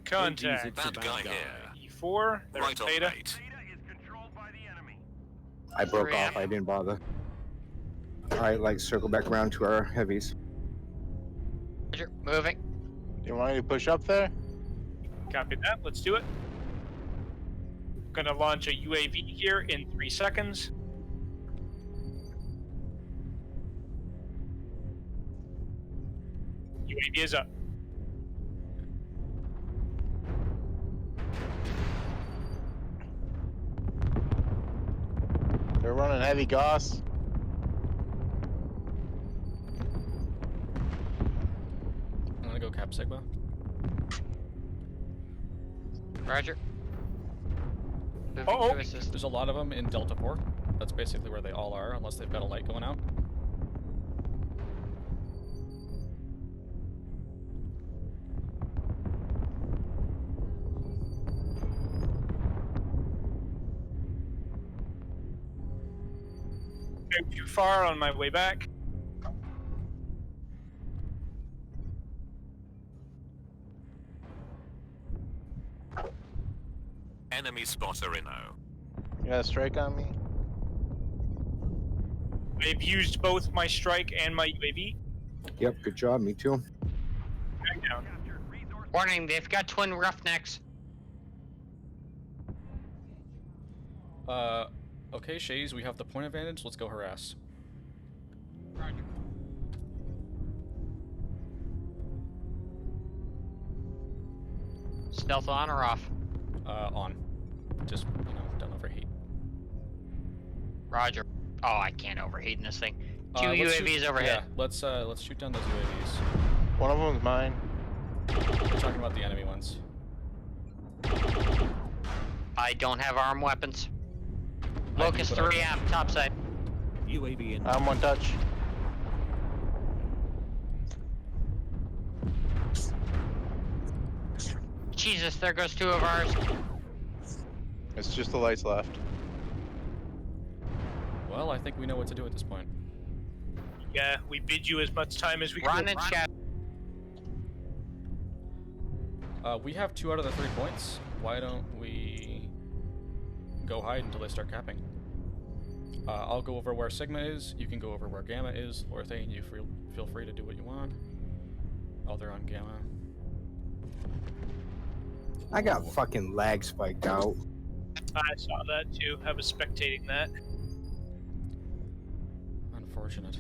Contact. Bad guy here. E4. They're Right on, Theta. mate. I broke off. I didn't bother. All right, like circle back around to our heavies. Roger. Moving. You want me to push up there? Copy that. Let's do it. Gonna launch a UAV here in 3 seconds. UAV is up. They're running heavy Gauss. I'm gonna go cap Sigma. Roger. Oh, there's a lot of them in Delta 4. That's basically where they all are, unless they've got a light going out. Not too far on my way back. Enemy spotter Reno. You got a strike on me? I've used both my strike and my UAV. Yep, good job. Me too. Back down. Warning, they've got twin roughnecks. Okay, Shaze, we have the point advantage. Let's go harass. Roger. Stealth on or off? On. Just, don't overheat. Roger. Oh, I can't overheat in this thing. Two Let's UAVs shoot, overhead. Yeah, let's shoot down those UAVs. One of them's mine. We're talking about the enemy ones. I don't have armed weapons. I do, Locust but 3 amp, topside. UAV in. I'm one touch. Jesus, there goes 2 of ours. It's just the lights left. Well, I think we know what to do at this point. Yeah, we bid you as much time as we Run could. and chat. We have 2 out of the 3 points. Why don't we go hide until they start capping? I'll go over where Sigma is. You can go over where Gamma is. Lorthane, you feel free to do what you want. Oh, they're on Gamma. I got fucking lag spiked out. I saw that too. I was spectating that. Unfortunate.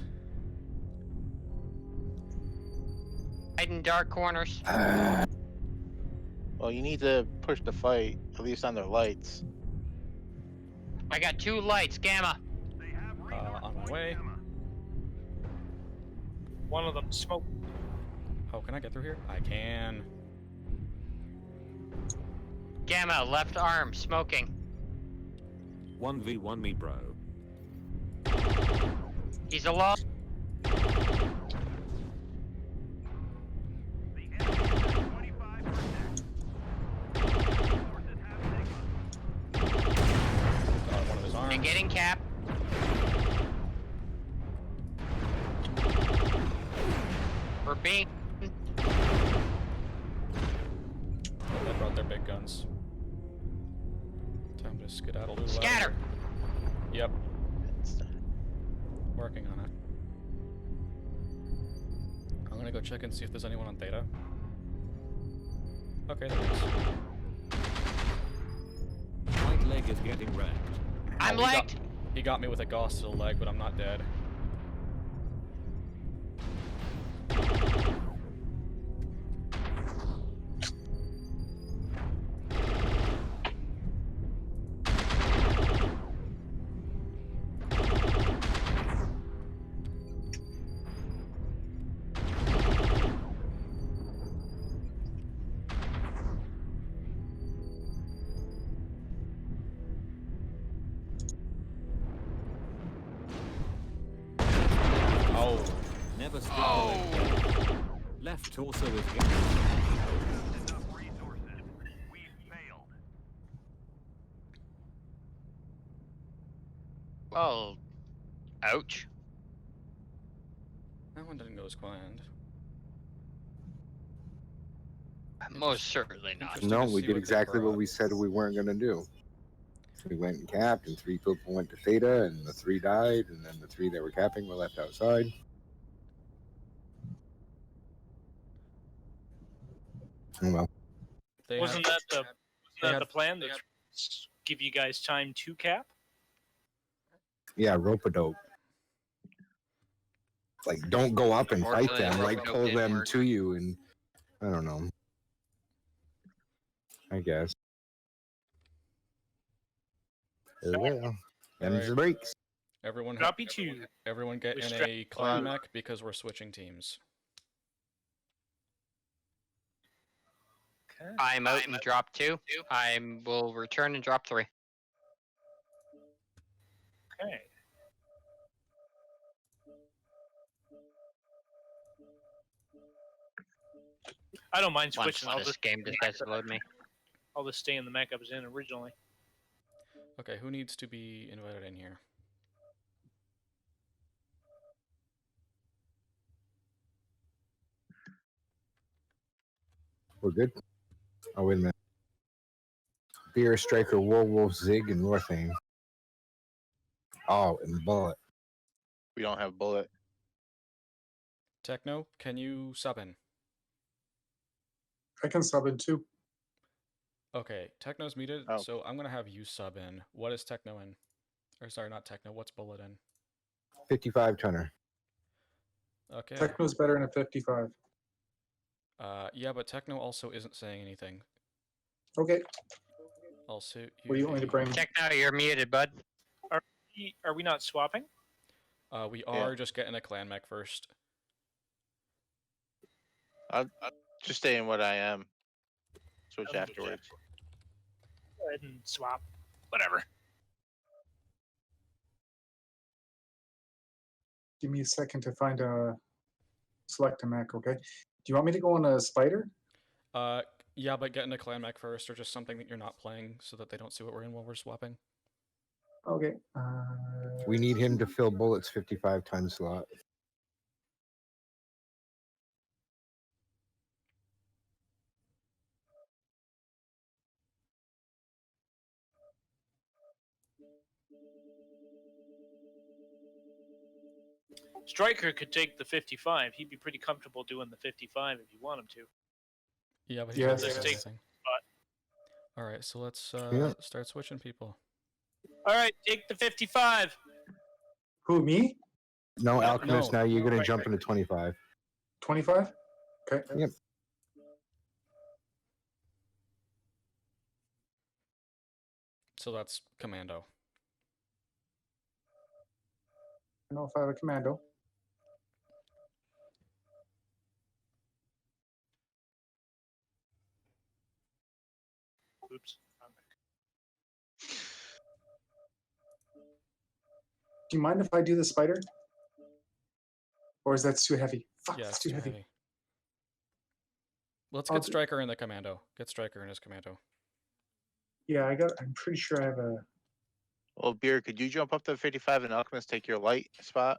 Hide in dark corners. Well, you need to push the fight, at least on their lights. I got 2 lights, Gamma. On my way. One of them smoke. Oh, can I get through here? I can. Gamma, left arm, smoking. 1v1 me, bro. He's alone. Got one of his arms. And getting cap. We're being. They brought their big guns. Time to skedaddle. Scatter. Yep. Working on it. I'm gonna go check and see if there's anyone on Theta. Okay, there is. Right leg is getting wrecked. I'm legged. He got me with a gauss to the leg, but I'm not dead. Oh. Never stop. Left torso is getting Enough resources. We've failed. Well, ouch. That one didn't go as planned. Most certainly not. No, we did exactly what we said we weren't going to do. We went and capped, and 3 people went to Theta, and the 3 died, and then the 3 that were capping were left outside. Oh, well. Wasn't that the plan? To give you guys time to cap? Yeah, rope-a-dope. Like, don't go up and fight Unfortunately, them. the Like, rope-a-dope pull didn't them work. to you, and I don't know. I guess. Oh, well. Them's the breaks. Everyone, Copy 2. Everyone get in a clan mech because we're switching teams. I'm out and drop 2. I will return and drop 3. Okay. I don't mind Once switching. I'll this just game decides to load me. I'll just stay in the mech I was in originally. Okay, who needs to be invited in here? We're good. Oh, wait a minute. Beer, Striker, Wolf, Zig, and Northane. Oh, and Bullet. We don't have Bullet. Tekno, can you sub in? I can sub in too. Okay, Tekno's muted, so I'm gonna have you sub in. What is Tekno in? Or sorry, not Tekno. What's bullet in? 55 tonner. Okay. Tekno's better than a 55. Yeah, but Tekno also isn't saying anything. Okay. Also, What do you want me to bring? Tekno, you're muted, bud. Are we not swapping? We are just getting a clan mech first. I'll just stay in what I am. Switch afterwards. Go ahead and swap. Whatever. Give me a second to find a select a mech, okay? Do you want me to go on a spider? Yeah, but getting a clan mech first, or just something that you're not playing, so that they don't see what we're in while we're swapping. Okay. We need him to fill bullets 55 ton slot. Striker could take the 55. He'd be pretty comfortable doing the 55 if you want him to. Yeah, but Yes. doesn't Just say take anything. All right, so let's Yeah. start switching people. All right, take the 55. Who, me? No, Alchemist, no. now you're going to jump into 25. 25? Okay. Yep. So that's commando. I don't know if I have a commando. Oops. Do you mind if I do the spider? Or is that too heavy? Fuck, Yeah, it's it's too heavy. Let's I'll get do- Striker in the commando. Get Striker in his commando. Yeah, I'm pretty sure I have a. Well, Beer, could you jump up to 55 and Alchemist take your light spot?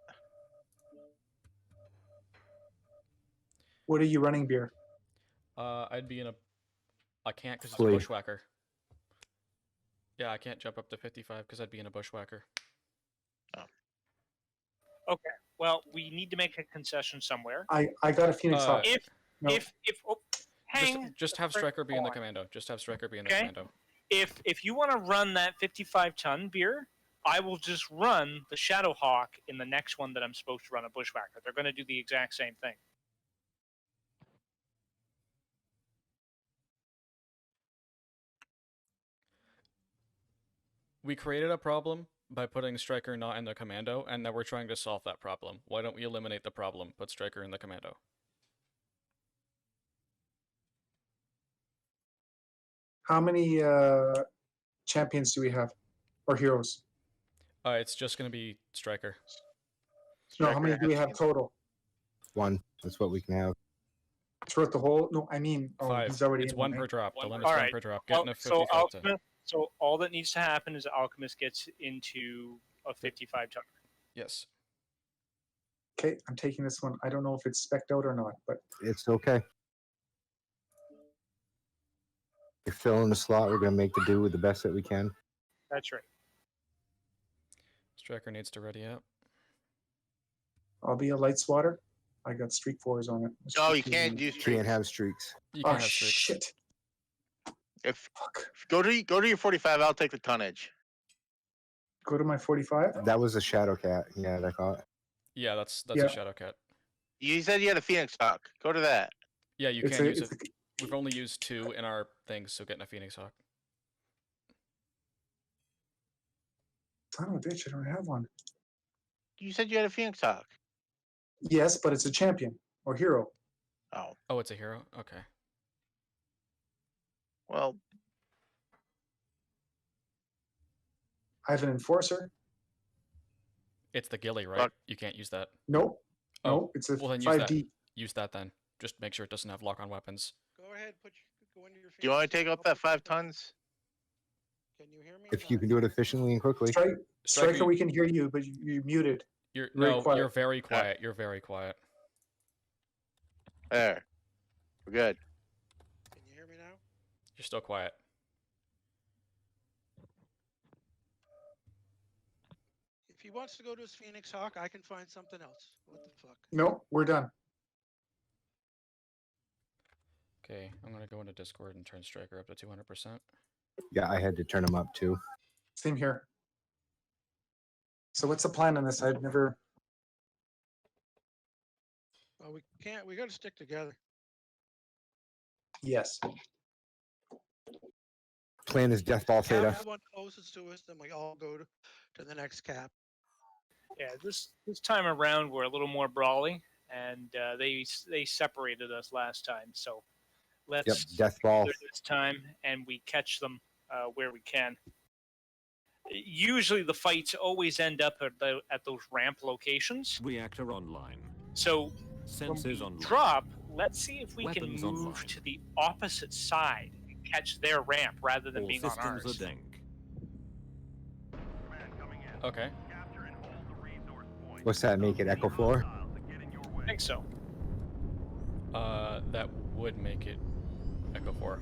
What are you running, Beer? I'd be in a. I can't because it's Flea. a bushwhacker. Yeah, I can't jump up to 55 because I'd be in a bushwhacker. Okay. Well, we need to make a concession somewhere. I got a Phoenix Hawk. If No. hang. Just have the frick Striker be in the on. commando. Just have Striker be in the Okay. commando. If you want to run that 55 ton Beer, I will just run the Shadow Hawk in the next one that I'm supposed to run a bushwhacker. They're going to do the exact same thing. We created a problem by putting Striker not in the commando, and now we're trying to solve that problem. Why don't we eliminate the problem? Put Striker in the commando. How many champions do we have? Or heroes? It's just gonna be Striker. No, how many do we have total? One. That's what we can have. Throughout the whole? No, I mean, Five. He's already It's in one one, per right? drop. The limit's All one right. per drop. Well, Getting a so 55 ton. So all that needs to happen is Alchemist gets into a 55 ton. Yes. Okay, I'm taking this one. I don't know if it's spec'd out or not, but It's okay. You're filling the slot. We're going to make the do with the best that we can. That's right. Striker needs to ready up. I'll be a light swatter. I got streak 4s on it. No, you can't do Can't streaks. have streaks. You Oh can't have streaks. shit! If go to your 45, I'll take the tonnage. Go to my 45. That was a Shadow Cat. Yeah, I thought. Yeah, that's Yeah. a Shadow Cat. You said you had a Phoenix Hawk. Go to that. Yeah, you It's can a- use it's it. We've only used 2 in our things, so getting a Phoenix Hawk. Son of a bitch! I don't have one. You said you had a Phoenix Hawk. Yes, but it's a champion or hero. Oh, Oh, it's a hero? Okay. well, I have an enforcer. It's the Gilly, right? Fuck. You can't use that. Nope. Oh, No, it's a well then 5D. Use that then. Just make sure it doesn't have lock-on weapons. Go ahead, go into your. do you want to Phoenix take Hawk, up that 5 tons? Can you hear me? or If you not? can do it efficiently and quickly. Striker, we can hear you, but you're muted. You're Very quiet. you're very quiet. You're very quiet. There. We're good. Can you hear me now? You're still quiet. If he wants to go to his Phoenix Hawk, I can find something else. What the fuck? No, we're done. Okay, I'm gonna go into Discord and turn Striker up to 200%. Yeah, I had to turn them up too. Same here. So what's the plan on this? I've never. Well, we can't. We got to stick together. Yes. Plan is Death Ball Theta. Cap the one closest to us, then we all go to the next cap. Yeah, this time around we're a little more brawly, and they separated us last time. So let's Death Ball. this time, and we catch them where we can. Usually the fights always end up at those ramp locations. Reactor online. So Sensors when we online. drop, let's see if we Weapons can move online. to the opposite side and catch their ramp rather than All being on systems ours. are dank. Okay. What's that make it? Echo 4? I think so. That would make it Echo 4.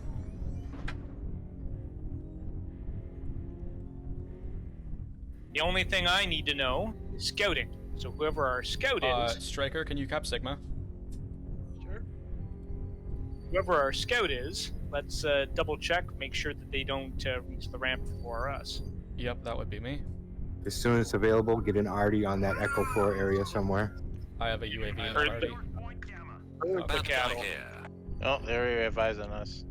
The only thing I need to know is scouting. So whoever our scout is, Striker, can you cap Sigma? Sure. whoever our scout is, let's double check, make sure that they don't reach the ramp before us. Yep, that would be me. As soon as it's available, get an Artie on that Echo 4 area somewhere. I have a UAV in Heard already. Heard the cattle. Oh, they're advising us.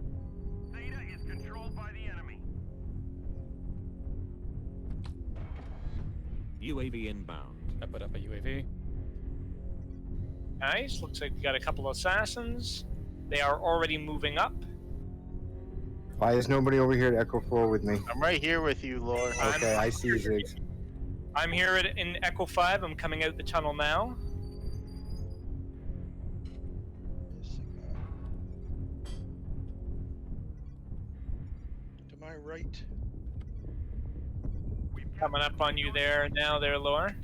UAV inbound. I put up a UAV. Nice. Looks like we got a couple of assassins. They are already moving up. Why is nobody over here at Echo 4 with me? I'm right here with you, Lord. Okay, I see you, Ziggs. I'm here in Echo 5. I'm coming out the tunnel now. To my right. Coming up on you there now, there, Lore.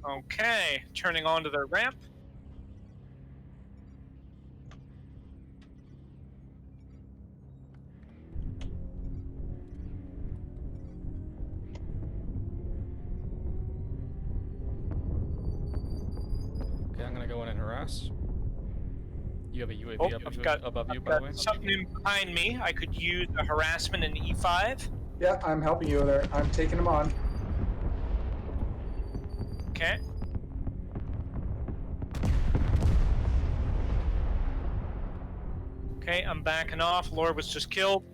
Okay, turning onto their ramp. Okay, I'm gonna go in and harass. You have a UAV Oh, up I've got, above you, I've by the got way? something in behind me. I could use a harassment in E5. Yeah, I'm helping you there. I'm taking them on. Okay. Okay, I'm backing off. Lord was just killed.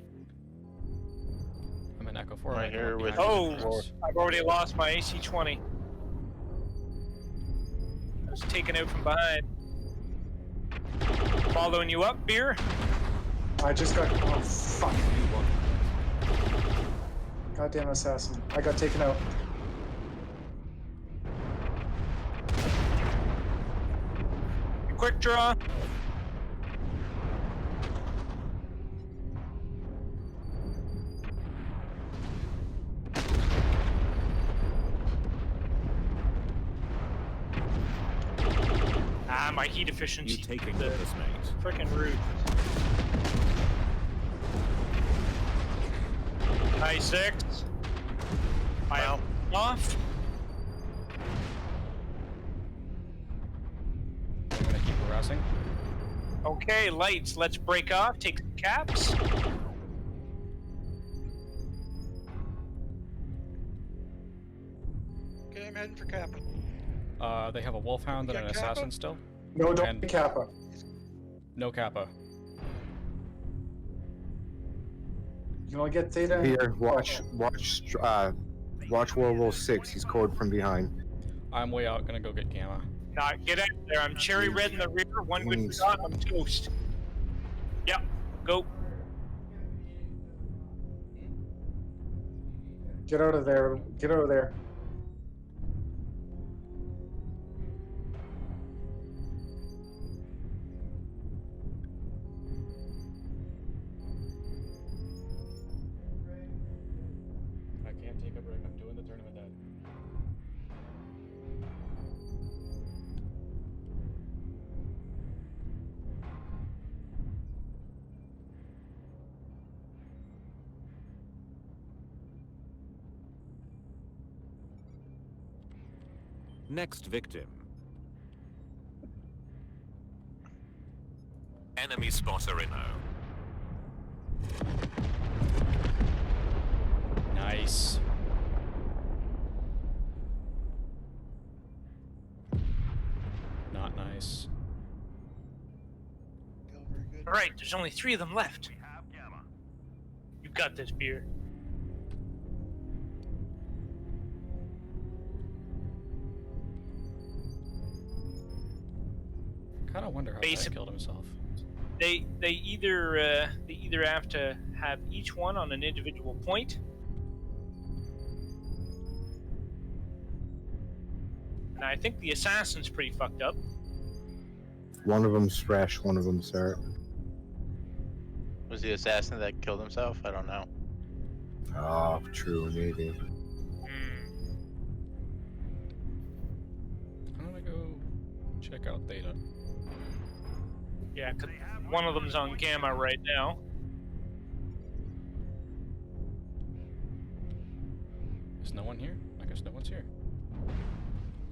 I'm in Echo 4. Right here with Oh, Lord. I've already lost my AC-20. I was taken out from behind. Following you up, Beer. I just got. Oh, fuck. Goddamn assassin. I got taken out. Quick draw. Ah, my heat efficiency. You taking with us, mate. Frickin' rude. High 6. I am off. I'm gonna keep harassing. Okay, lights. Let's break off. Take some caps. Okay, I'm heading for Kappa. They have a Wolfhound and You an got Kappa? assassin still. No, don't And- be Kappa. No Kappa. You want to get Theta? Here, watch World War 6. He's code from behind. I'm way out. Gonna go get Gamma. Nah, get out there. I'm cherry red in the rear. One good Please. shot. I'm toast. Yep. Go. Get out of there. Get out of there. I can't take a break. I'm doing the tournament dead. Next victim. Enemy spotter inno. Nice. Nice. All right, there's only 3 of them left. You got this, beer. Kind of wonder how Basic- he killed himself. They either have to have each one on an individual point, and I think the assassin's pretty fucked up. One of them's fresh, one of them's hurt. Was the assassin that killed himself? I don't know. Oh, true, maybe. I'm gonna go check out Theta. Yeah, 'cause one of them's on Gamma right now. Is no one here? I guess no one's here.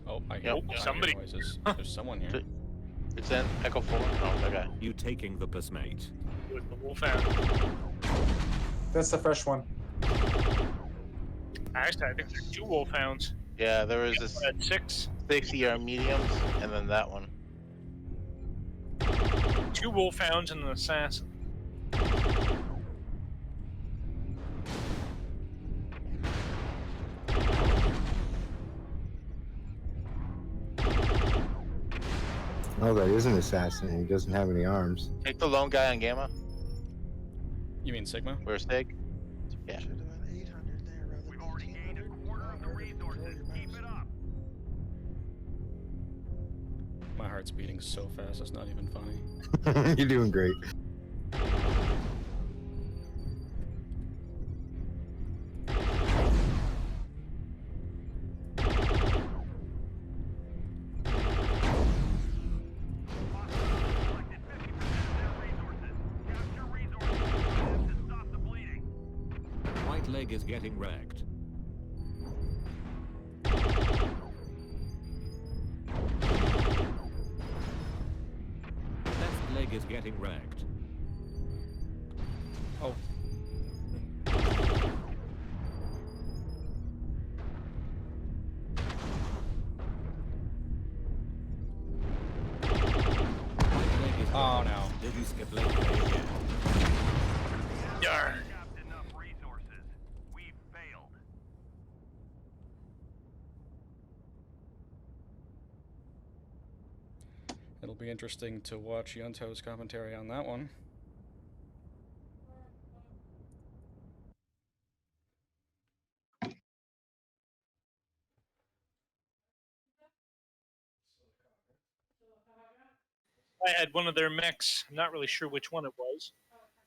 Oh, I Yep. hear Somebody. noises. There's someone here. It's in Echo 4. Oh, okay. You taking the piss, mate. With the wolfhound. That's the fresh one. Actually, I think there's 2 wolfhounds. Yeah, there was this At 6. 6 mediums, and then that one. 2 wolfhounds and an assassin. Oh, that is an assassin. He doesn't have any arms. Take the lone guy on Gamma. You mean Sigma? Where's Sig? Yeah. Should have been 800 there rather than 1,800. Keep it up. My heart's beating so fast, it's not even funny. You're doing great. Right leg is getting wrecked. Left leg is getting wrecked. Oh. Oh no. Did you skip leg day again? Darn. It'll be interesting to watch Yunto's commentary on that one. I had one of their mechs. I'm not really sure which one it was.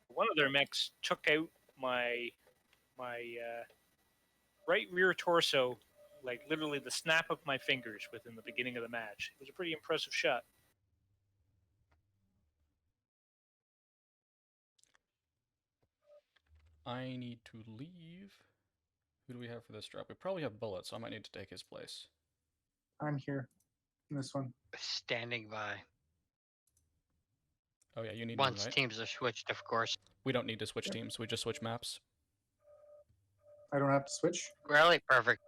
One of their mechs took out my right rear torso, like literally the snap of my fingers within the beginning of the match. It was a pretty impressive shot. I need to leave. Who do we have for this drop? We probably have Bullet, so I might need to take his place. I'm here. In this one. Standing by. Oh yeah, you need Once me, right? teams are switched, of course. We don't need to switch teams, we just switch maps. I don't have to switch, Really? Perfect.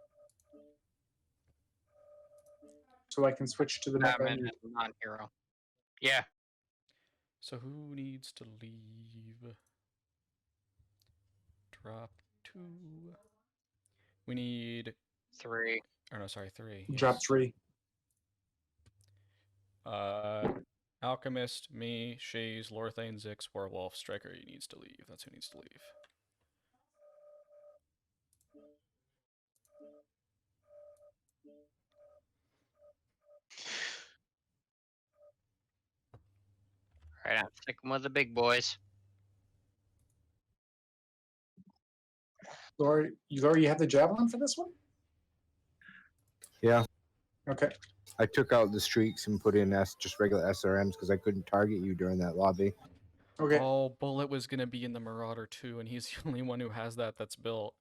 so I can switch to the map I Batman need. is a non-hero. Yeah. So who needs to leave? Drop 2. We need 3. Or no, sorry, 3. Drop yes. 3. Alchemist, me, Shaze, Lorthane, Zix, Werewolf, Striker needs to leave. That's who needs to leave. Alright, I'm sticking with the big boys. Laura, you have the javelin for this one? Yeah. Okay. I took out the streaks and put in just regular SRMs because I couldn't target you during that lobby. Okay. Oh, Bullet was going to be in the Marauder too, and he's the only one who has that's built.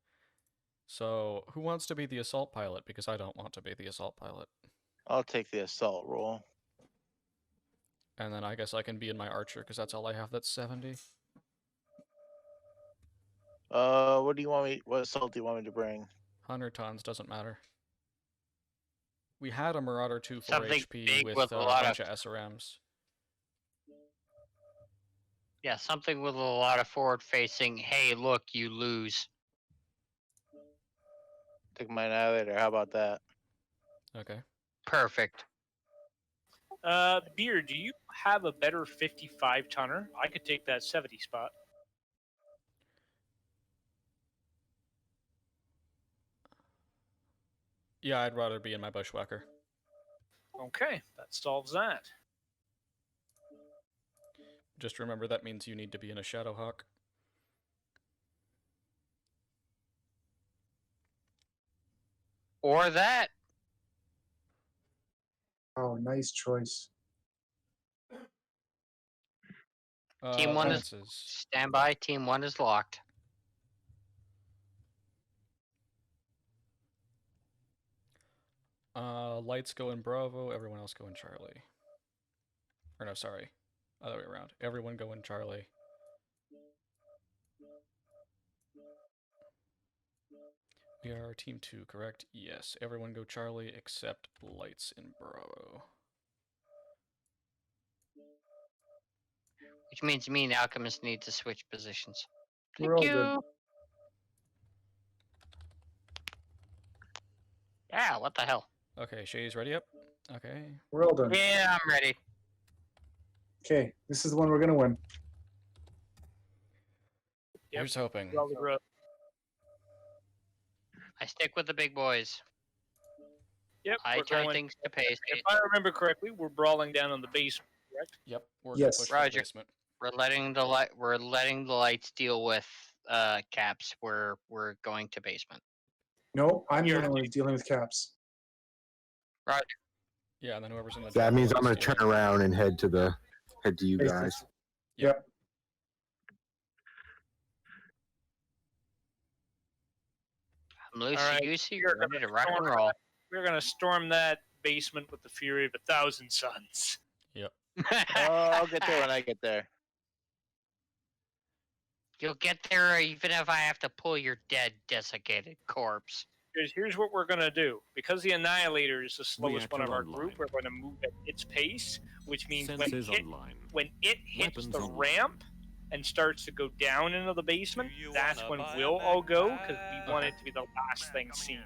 So, who wants to be the assault pilot? Because I don't want to be the assault pilot. I'll take the assault role. And then I guess I can be in my archer, because that's all I have that's 70. What do you want me? What assault do you want me to bring? 100 tons, doesn't matter. We had a Marauder 2 4 Something HP big with with a a lot bunch of- of SRMs. Yeah, something with a lot of forward-facing. Hey, look, you lose. Take my annihilator. How about that? Okay. Perfect. Beer, do you have a better 55 tonner? I could take that 70 spot. Yeah, I'd rather be in my Bushwhacker. Okay, that solves that. Just remember that means you need to be in a Shadowhawk. Or that. Oh, nice choice. Team 1 is Lances. standby. Team 1 is locked. Lights go in Bravo, everyone else go in Charlie. Or no, sorry. Other way around. Everyone go in Charlie. We are Team 2, correct? Yes. Everyone go Charlie except Lights in Bravo. Which means me and Alchemist need to switch positions. We're all Thank good. you. Yeah, what the hell? Okay, Shaze ready up? Okay. We're all done. Yeah, I'm ready. Okay, this is the one we're gonna win. Here's hoping. I stick with the big boys. Yep. I we're turn going- things to pace. If I remember correctly, we're brawling down on the basement, correct? Yep. We're Yes. gonna push for Roger. the basement. We're letting the lights deal with caps. We're going to basement. No, I'm the only one who's dealing with caps. Roger. Yeah, and then whoever's in the That means I'm Dragon going to Lance turn around and head to you Basement. guys. Yep. I'm loosey All right, goosey. we're Ready gonna to rock and storm roll. that- We're gonna storm that basement with the fury of 1,000 suns. Yep. Oh, I'll get there when I get there. You'll get there even if I have to pull your dead, desiccated corpse. Here's what we're gonna do. Because the Annihilator is the slowest one of Reactor our online. group, we're going to move at its pace, which means Sensors online. when it hits Weapons the online. ramp and starts to go down into the basement, that's when we'll all go because we want it to be the last thing seen.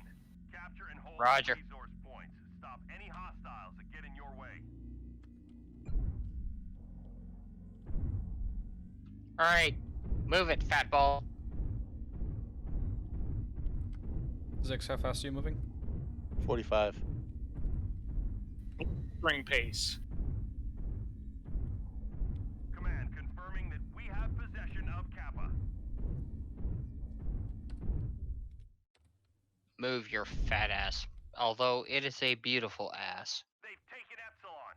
Capture and hold Roger. resource points. Stop any hostiles that get in your way. All right, move it, fat ball. Zix, how fast are you moving? 45. Spring pace. Command confirming that we have possession of Kappa. Move your fat ass. Although it is a beautiful ass. They've taken Epsilon.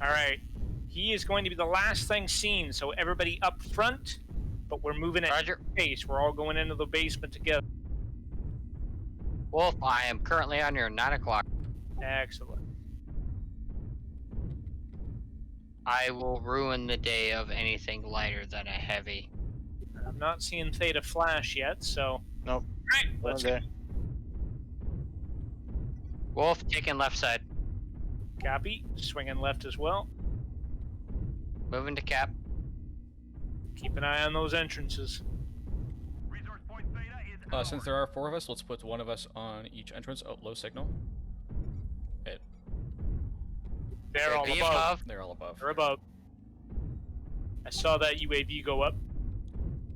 All right, he is going to be the last thing seen. So everybody up front, but we're moving at Roger. pace. We're all going into the basement together. Wolf, I am currently on your 9 o'clock. Excellent. I will ruin the day of anything lighter than a heavy. I'm not seeing Theta flash yet, so. Nope. All right, let's go. there. Wolf, taking left side. Copy. Swinging left as well. Moving to cap. Keep an eye on those entrances. Resource point Theta is Since there are 4 of us, let's put one of us on each entrance. Oh, low signal. Hit. They're all Be above. They're all above. They're above. I saw that UAV go up.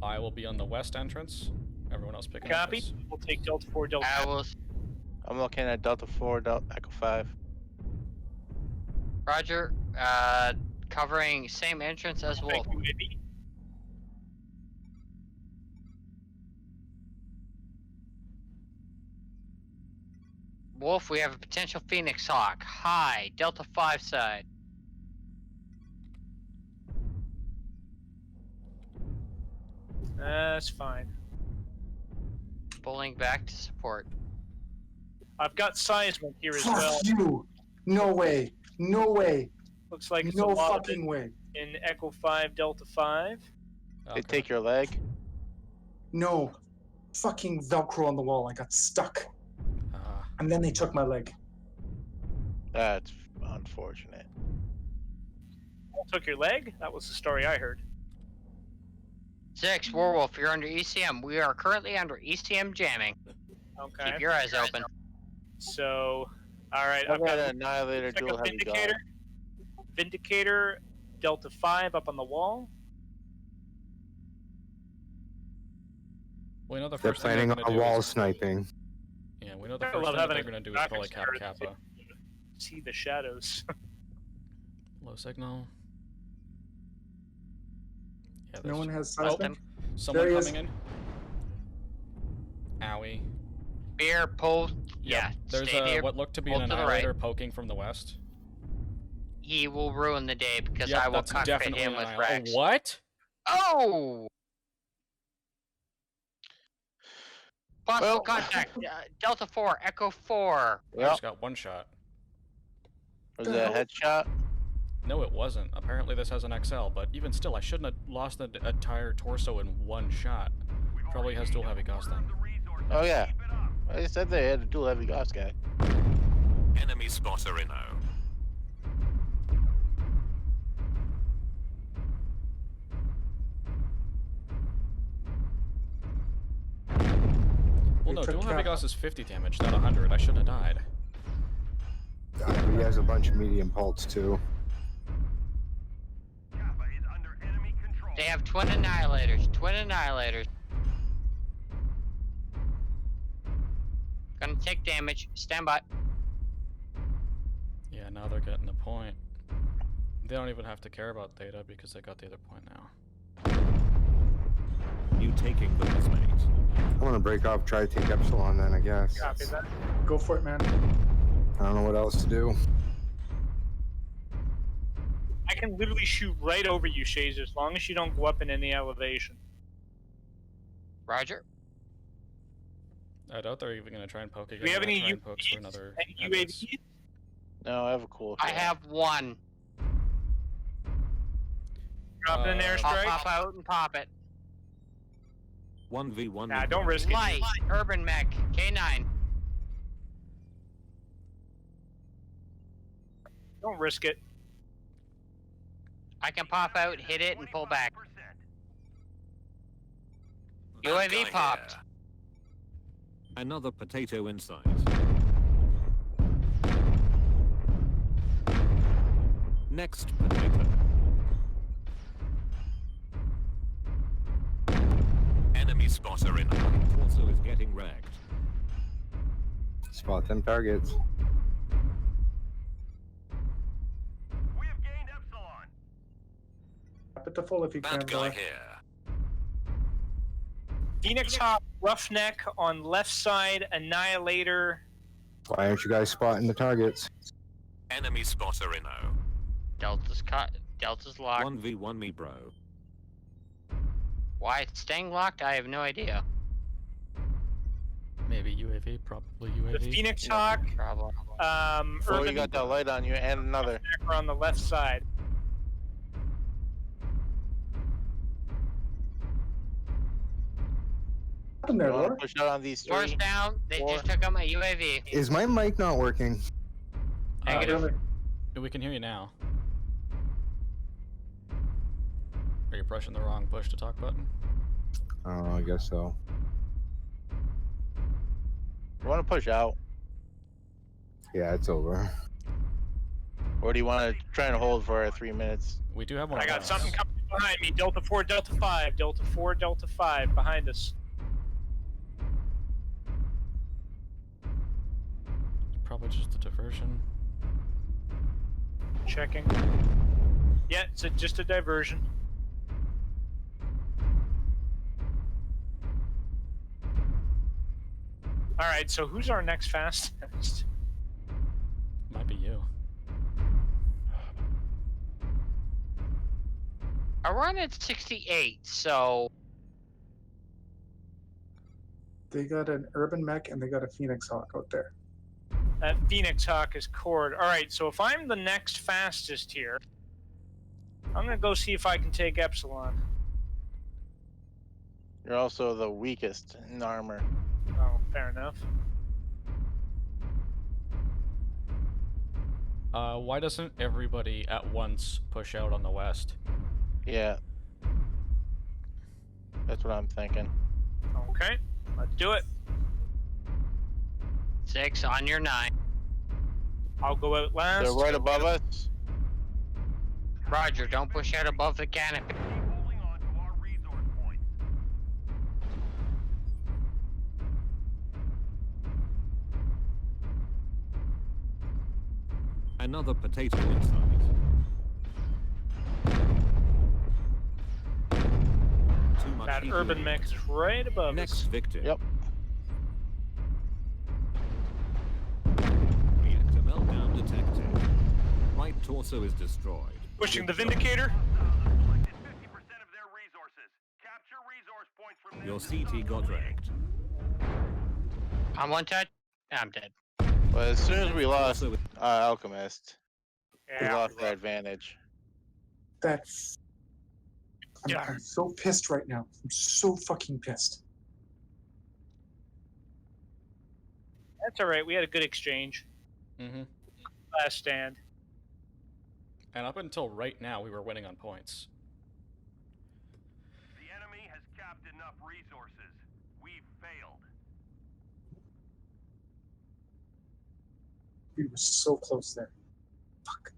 I will be on the west entrance. Everyone else picking up Copy. this. We'll take Delta 4, Delta I will. I'm looking at Delta 4, Echo 5. Roger. Covering same entrance as Wolf. UAV. Wolf, we have a potential Phoenix Hawk. High. Delta 5 side. That's fine. Pulling back to support. I've got seismic here as Fuck well. you! No way! No way! Looks like it's No a lot fucking way! in Echo 5, Delta 5. They take your leg. No! Fucking Velcro on the wall. I got stuck. and then they took my leg. That's unfortunate. Took your leg? That was the story I heard. 6, Werewolf, you're under ECM. We are currently under ECM jamming. Okay. Keep your eyes open. So, all right. I've I've got got Annihilator looks like dual a heavy guard. Vindicator. Vindicator, Delta 5 up on the wall. We know the They're first thing they're planning gonna on do wall is, sniping. yeah, we know the I first love thing that having they're a gonna do is graphics probably cap card Kappa. See the shadows. Low signal. Yeah, No there's- one has Oh, seismic. someone There he is. coming in. Owie. Beer, pull. Yeah, There's stay here. what looked to be pull an to the annihilator right. poking from the west. He will ruin the day because Yep, I will that's cockpit definitely him an with annihilator. frags. What? Oh! Possible Well- contact. Delta 4, Echo 4. I just got one shot. Was it a headshot? No, it wasn't. Apparently this has an XL, but even still, I shouldn't have lost the entire torso in one shot. Probably has dual heavy Gauss then. Oh yeah. I said they had a dual heavy Gauss guy. Enemy spotter in O. Well, no, dual heavy Gauss is 50 damage, not 100. I shouldn't have died. He has a bunch of medium pulse too. They have twin annihilators. Twin annihilators. Gonna take damage. Stand by. Yeah, now they're getting the point. They don't even have to care about data because they got the other point now. You taking the mate. I want to break off, try to take Epsilon then, I guess. Copy that. Go for it, man. I don't know what else to do. I can literally shoot right over you, Shaze, as long as you don't go up in any elevation. Roger. I doubt they're even going to try and poke again. Do we have They'll any try and poke for another UAVs? No, I have a cool. I have one. Drop an I'll airstrike. pop out and pop it. 1v1. Nah, don't risk it. Light, urban mech, K9. Don't risk it. I can pop out, hit it, and pull back. Bad UAV guy popped. here. Another potato in sight. Next potato. Enemy spotter in. Torso is getting wrecked. Spot them targets. Up at the full if you can. Bad guy Laura. here. Phoenix Hawk, Roughneck on left side, Annihilator. Why aren't you guys spotting the targets? Enemy spotter in O. Delta's cut. Delta's locked. 1v1 me, bro. Why it's staying locked, I have no idea. Maybe UAV, probably The UAV. Phoenix Hawk, Problem. Oh, you Urban got that light on you and another. Roughneck are on the left side. What happened there, You want Laura? to push out on these Doors three? down. They Four. just took out my UAV. Is my mic not working? Negative. We can hear you now. Are you pressing the wrong push to talk button? Oh, I guess so. You want to push out, Yeah, it's over. or do you want to try and hold for 3 minutes? We do have one. I of got those. something coming behind me. Delta 4, Delta 5. Delta 4, Delta 5 behind us. Probably just a diversion. Checking. Yeah, it's just a diversion. Alright, so who's our next fastest? Might be you. I run at 68, so They got an urban mech and they got a Phoenix Hawk out there. That Phoenix Hawk is cored. Alright, so if I'm the next fastest here, I'm gonna go see if I can take Epsilon. You're also the weakest in armor. Oh, fair enough. Why doesn't everybody at once push out on the west? Yeah. That's what I'm thinking. Okay, let's do it. 6 on your 9. I'll go out last. They're right above us. Roger, don't push out above the canopy. Another potato inside. Too much That heat urban released. mech is right above Next us. victim. Yep. Reactor meltdown detected. Right torso is destroyed. Pushing the Good job. Vindicator. Your CT got wrecked. I'm one touch. I'm dead. But as soon as we lost Alchemist, we Yeah. lost our advantage. That's. I'm so pissed right now. I'm so fucking pissed. That's all right. We had a good exchange. Mm-hmm. Last stand. And up until right now, we were winning on points. The enemy has capped enough resources. We've failed. We were so close there. Fuck.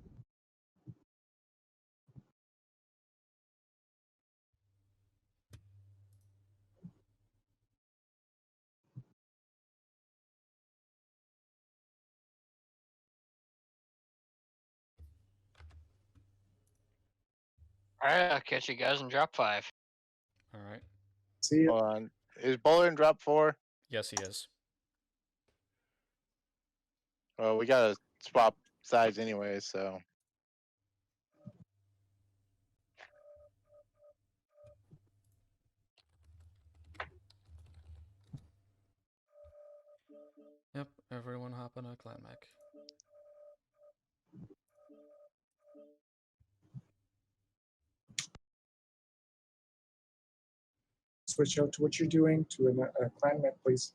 Alright, I'll catch you guys in drop 5. All right. See you. Hold on. Is Bowler in drop 4? Yes, he is. Well, we gotta swap sides anyway, so. Yep, everyone hop on a clan mech. Switch out to what you're doing to a clan mech, please.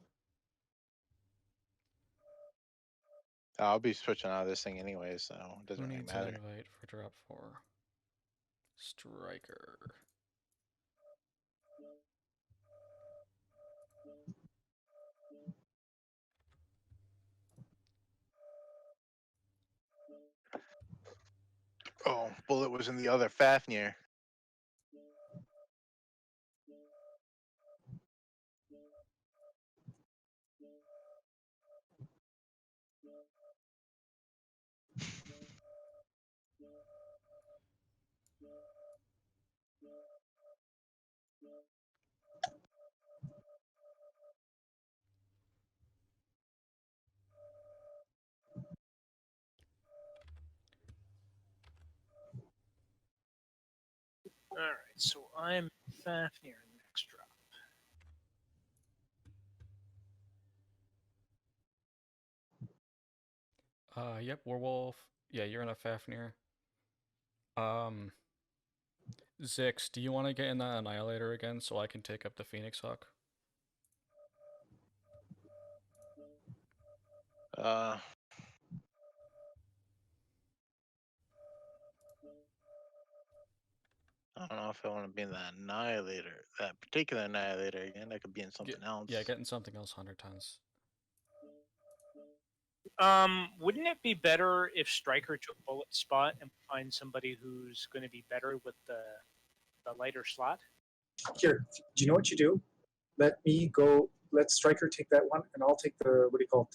I'll be switching out of this thing anyway, so it doesn't Who really needs an matter. invite for drop 4? Striker. Oh, Bullet was in the other Fafnir. Alright, so I'm Fafnir next drop. Yep, Werewolf. Yeah, you're in a Fafnir. Zix, do you want to get in that Annihilator again so I can take up the Phoenix Hawk? I don't know if I want to be in that Annihilator, that particular Annihilator again. I could be in something else. Yeah, getting something else 100 tons. Wouldn't it be better if Striker took Bullet's spot and find somebody who's going to be better with the lighter slot? Here, do you know what you do? Let me go. Let Striker take that one, and I'll take the what do you call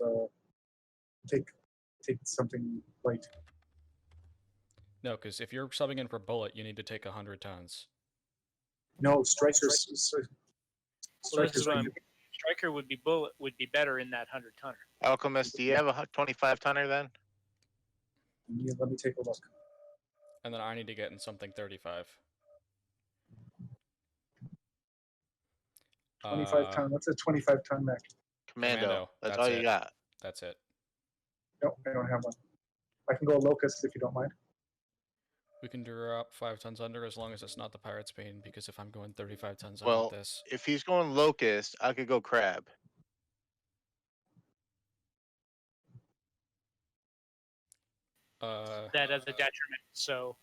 it? Take something light. No, because if you're subbing in for Bullet, you need to take 100 tons. No, Striker's. Well, this is what Striker would be better in that 100 tonner. Alchemist, do you have a 25 tonner then? Let me take a look. And then I need to get in something 35. 25 ton. What's a 25 ton mech? Commando. That's all you got. That's it. No, I don't have one. I can go Locust if you don't mind. We can drop 5 tons under as long as it's not the Pirate's Bane, because if I'm going 35 tons Well, under this... if he's going Locust, I could go Crab. that as a detriment. So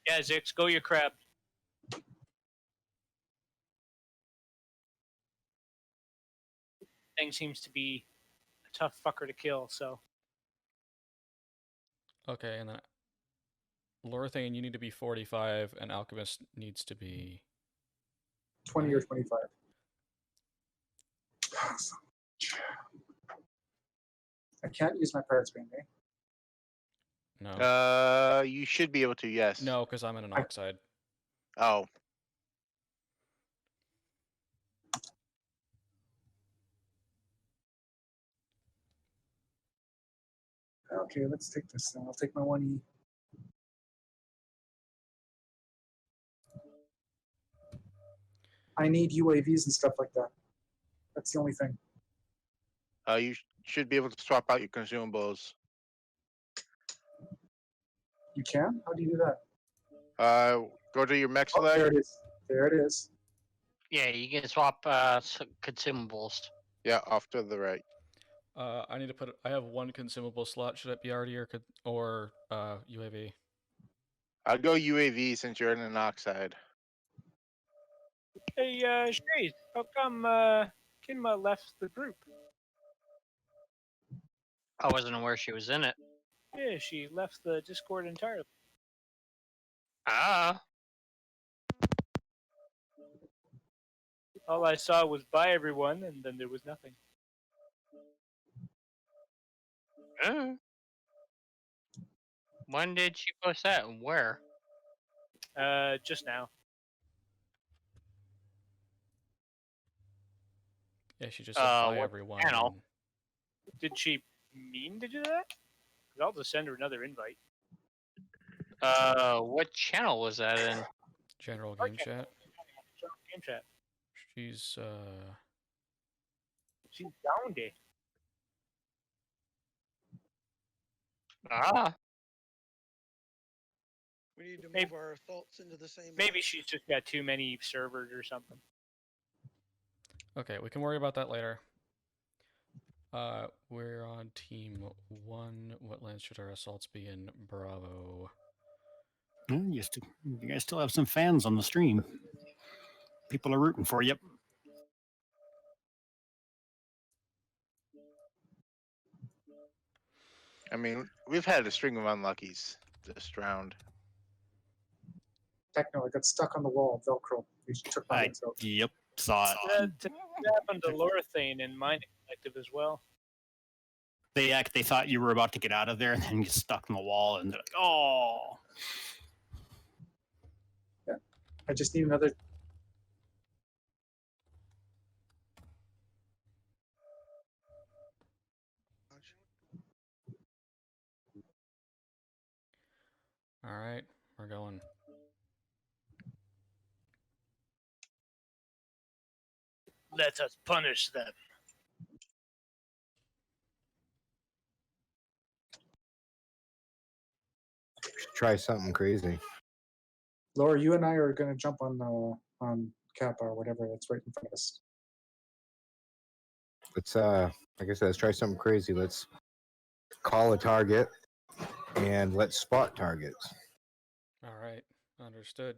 yeah, Zix, go your crab. Thing seems to be a tough fucker to kill. So Okay, and then Lorthane, you need to be 45, and Alchemist needs to be 20 or 25. I can't use my parts beam, eh? No. You should be able to, yes. No, because I'm in an oxide. Oh. Okay, let's take this then. I'll take my 1E. I need UAVs and stuff like that. That's the only thing. You should be able to swap out your consumables. You can? How do you do that? Go to your mech Oh, select. there it is. There it is. Yeah, you can swap consumables. Yeah, off to the right. I need to put. I have one consumable slot. Should it be RD or UAV? I'd go UAV since you're in an oxide. hey, Shaze, how come Kinma left the group? I wasn't aware she was in it. Yeah, she left the Discord entirely. Ah. All I saw was bye everyone, and then there was nothing. When did she post that and where? Just now. Yeah, she just said bye what everyone. channel? Did she mean to do that? 'Cause I'll just send her another invite. What channel was that in? General game chat. Game chat. She's She's down there. Ah. We need to move our thoughts into the same. Maybe line. she's just got too many servers or something. okay. We can worry about that later. We're on team 1. What lands should our assaults be in? Bravo. You guys still have some fans on the stream. People are rooting for you. I mean, we've had a string of unluckies this round. Tekno, I got stuck on the wall, Velcro. You took my legs out. Yep, saw it. That happened to Lorthane in Mining Collective as well. They thought you were about to get out of there, and then you get stuck in the wall, and they're like, "Oh." Yeah, I just need another. All right, we're going. Let us punish them. Try something crazy. Laura, you and I are going to jump on Kappa or whatever that's right in front of us. Let's like I said, let's try something crazy. Let's call a target and let's spot targets. All right, understood.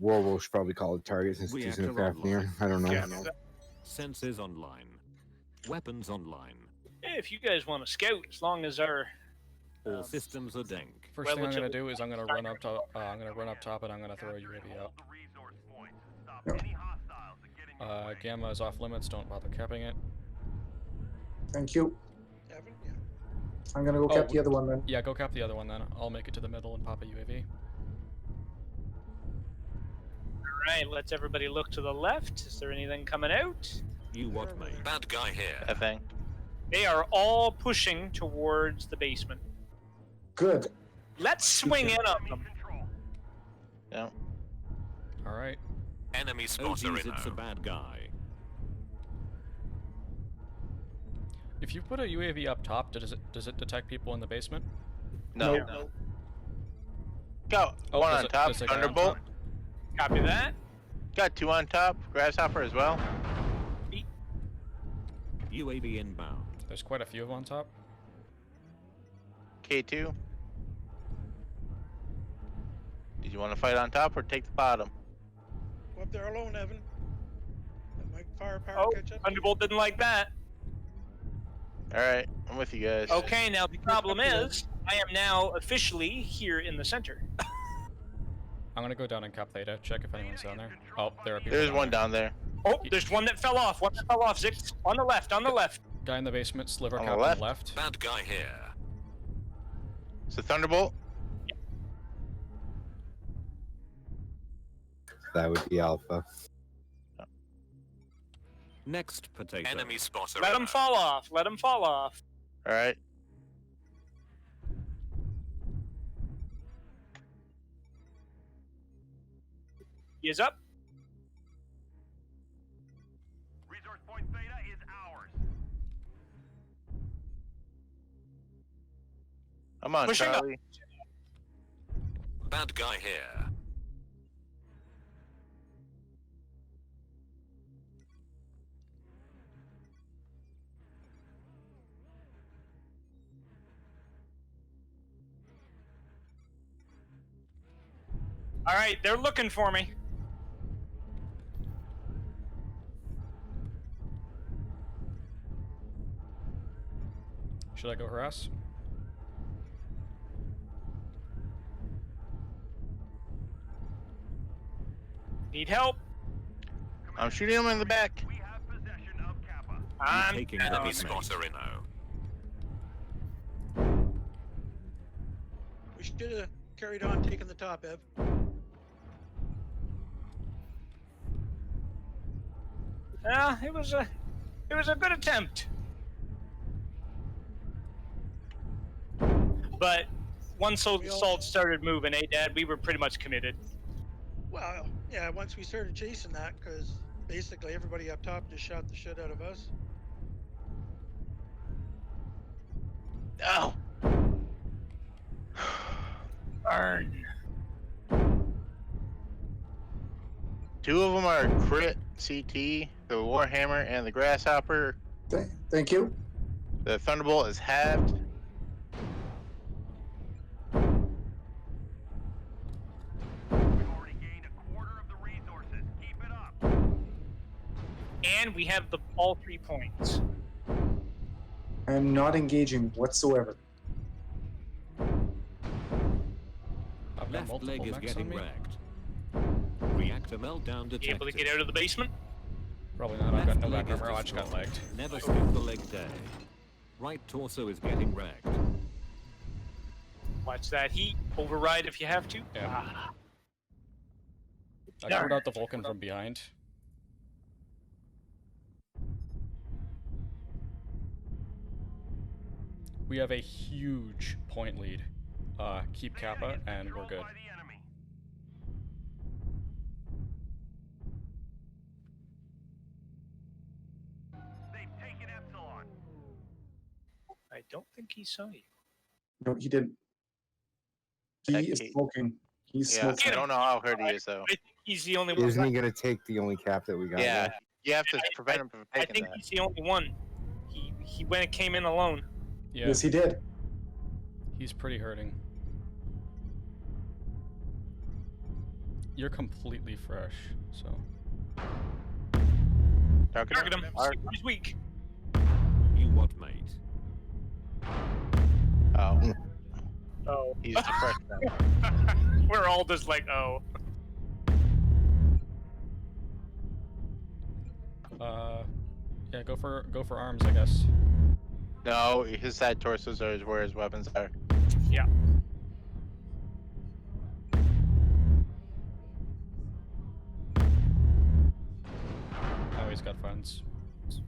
Warwolf should probably call a target since he's in a craft near. I don't know. Sensors online. Weapons online. Hey, if you guys want to scout, as long as our All systems are dank. First thing I'm gonna do is I'm gonna run up top. I'm gonna run up top and I'm gonna throw a UAV out. Gamma is off limits. Don't bother capping it. Thank you. I'm going to go cap the other one then. Yeah, go cap the other one then. I'll make it to the middle and pop a UAV. Alright, let's everybody look to the left. Is there anything coming out? You what, mate? Bad guy here. Nothing. They are all pushing towards the basement. Good. Let's swing in on them. Yeah. All right. Enemy spotter in. It's a bad guy. If you put a UAV up top, does it detect people in the basement? No. No. Go. Oh, One there's on a- top. there's a guy on Thunderbolt. top. Copy that. Got 2 on top. Grasshopper as well. UAV inbound. There's quite a few on top. K2. Did you want to fight on top or take the bottom? Go up there alone, Evan. Let my firepower Oh, catch up. Thunderbolt didn't like that. All right, I'm with you guys. Okay, now the problem is, I am now officially here in the center. I'm gonna go down and cap theta, check if anyone's down there. Oh, there are people. There's one down there. Oh, there's one that fell off. One that fell off. Zix on the left. On the left. Guy in the basement, sliver On cap the on the left? left. Bad guy here. It's a Thunderbolt. That would be Alpha. Next potato. Enemy spotter. Let him fall off. Let him fall off. All right. He is up. Resource point Theta is ours. I'm on Pushing up. Charlie. Bad guy here. All right, they're looking for me. Should I go harass? Need help? I'm shooting him in the back. We have possession of Kappa. I'm Taking Enemy the spotter inno. We should have carried on taking the top, Ev. Yeah, it was a good attempt. But once Salt started moving, Dad, we were pretty much committed. Well, yeah, once we started chasing that, because basically everybody up top just shot the shit out of us. Oh. Burn. 2 of them are crit CT, the Warhammer and the Grasshopper. Thank you. The Thunderbolt is halved. We've already gained a quarter of the resources. Keep it up. And we have all 3 points. I am not engaging whatsoever. I've got Left multiple leg is mechs on getting me. wrecked. Reactor meltdown You able to detected. get out of the basement? Probably not. I've got no Left back leg is armor. I just got destroyed. legged. Never skip the leg day. Right torso is getting wrecked. Watch that heat. Override if you have to. Yeah. Ah. I cleared out the Vulcan from behind. We have a huge point lead. Keep Kappa, and we're good. They've taken Epsilon. I don't think he saw you. No, he didn't. He is smoking. He's Yeah, smoking. I don't know how hurt he is though. I think he's the only one. Isn't he going to take the only cap that we got? Yeah, left? you have to prevent him from I taking think that. he's the only one. He came in alone. Yeah, Yes, he did. he's pretty hurting. You're completely fresh, so. Target him. He's weak. You what, mate? Oh. Oh. He's depressed now. We're all just like, oh. Yeah, go for arms, I guess. No, his side torsos are where his weapons are. Yeah. Oh, he's got funds.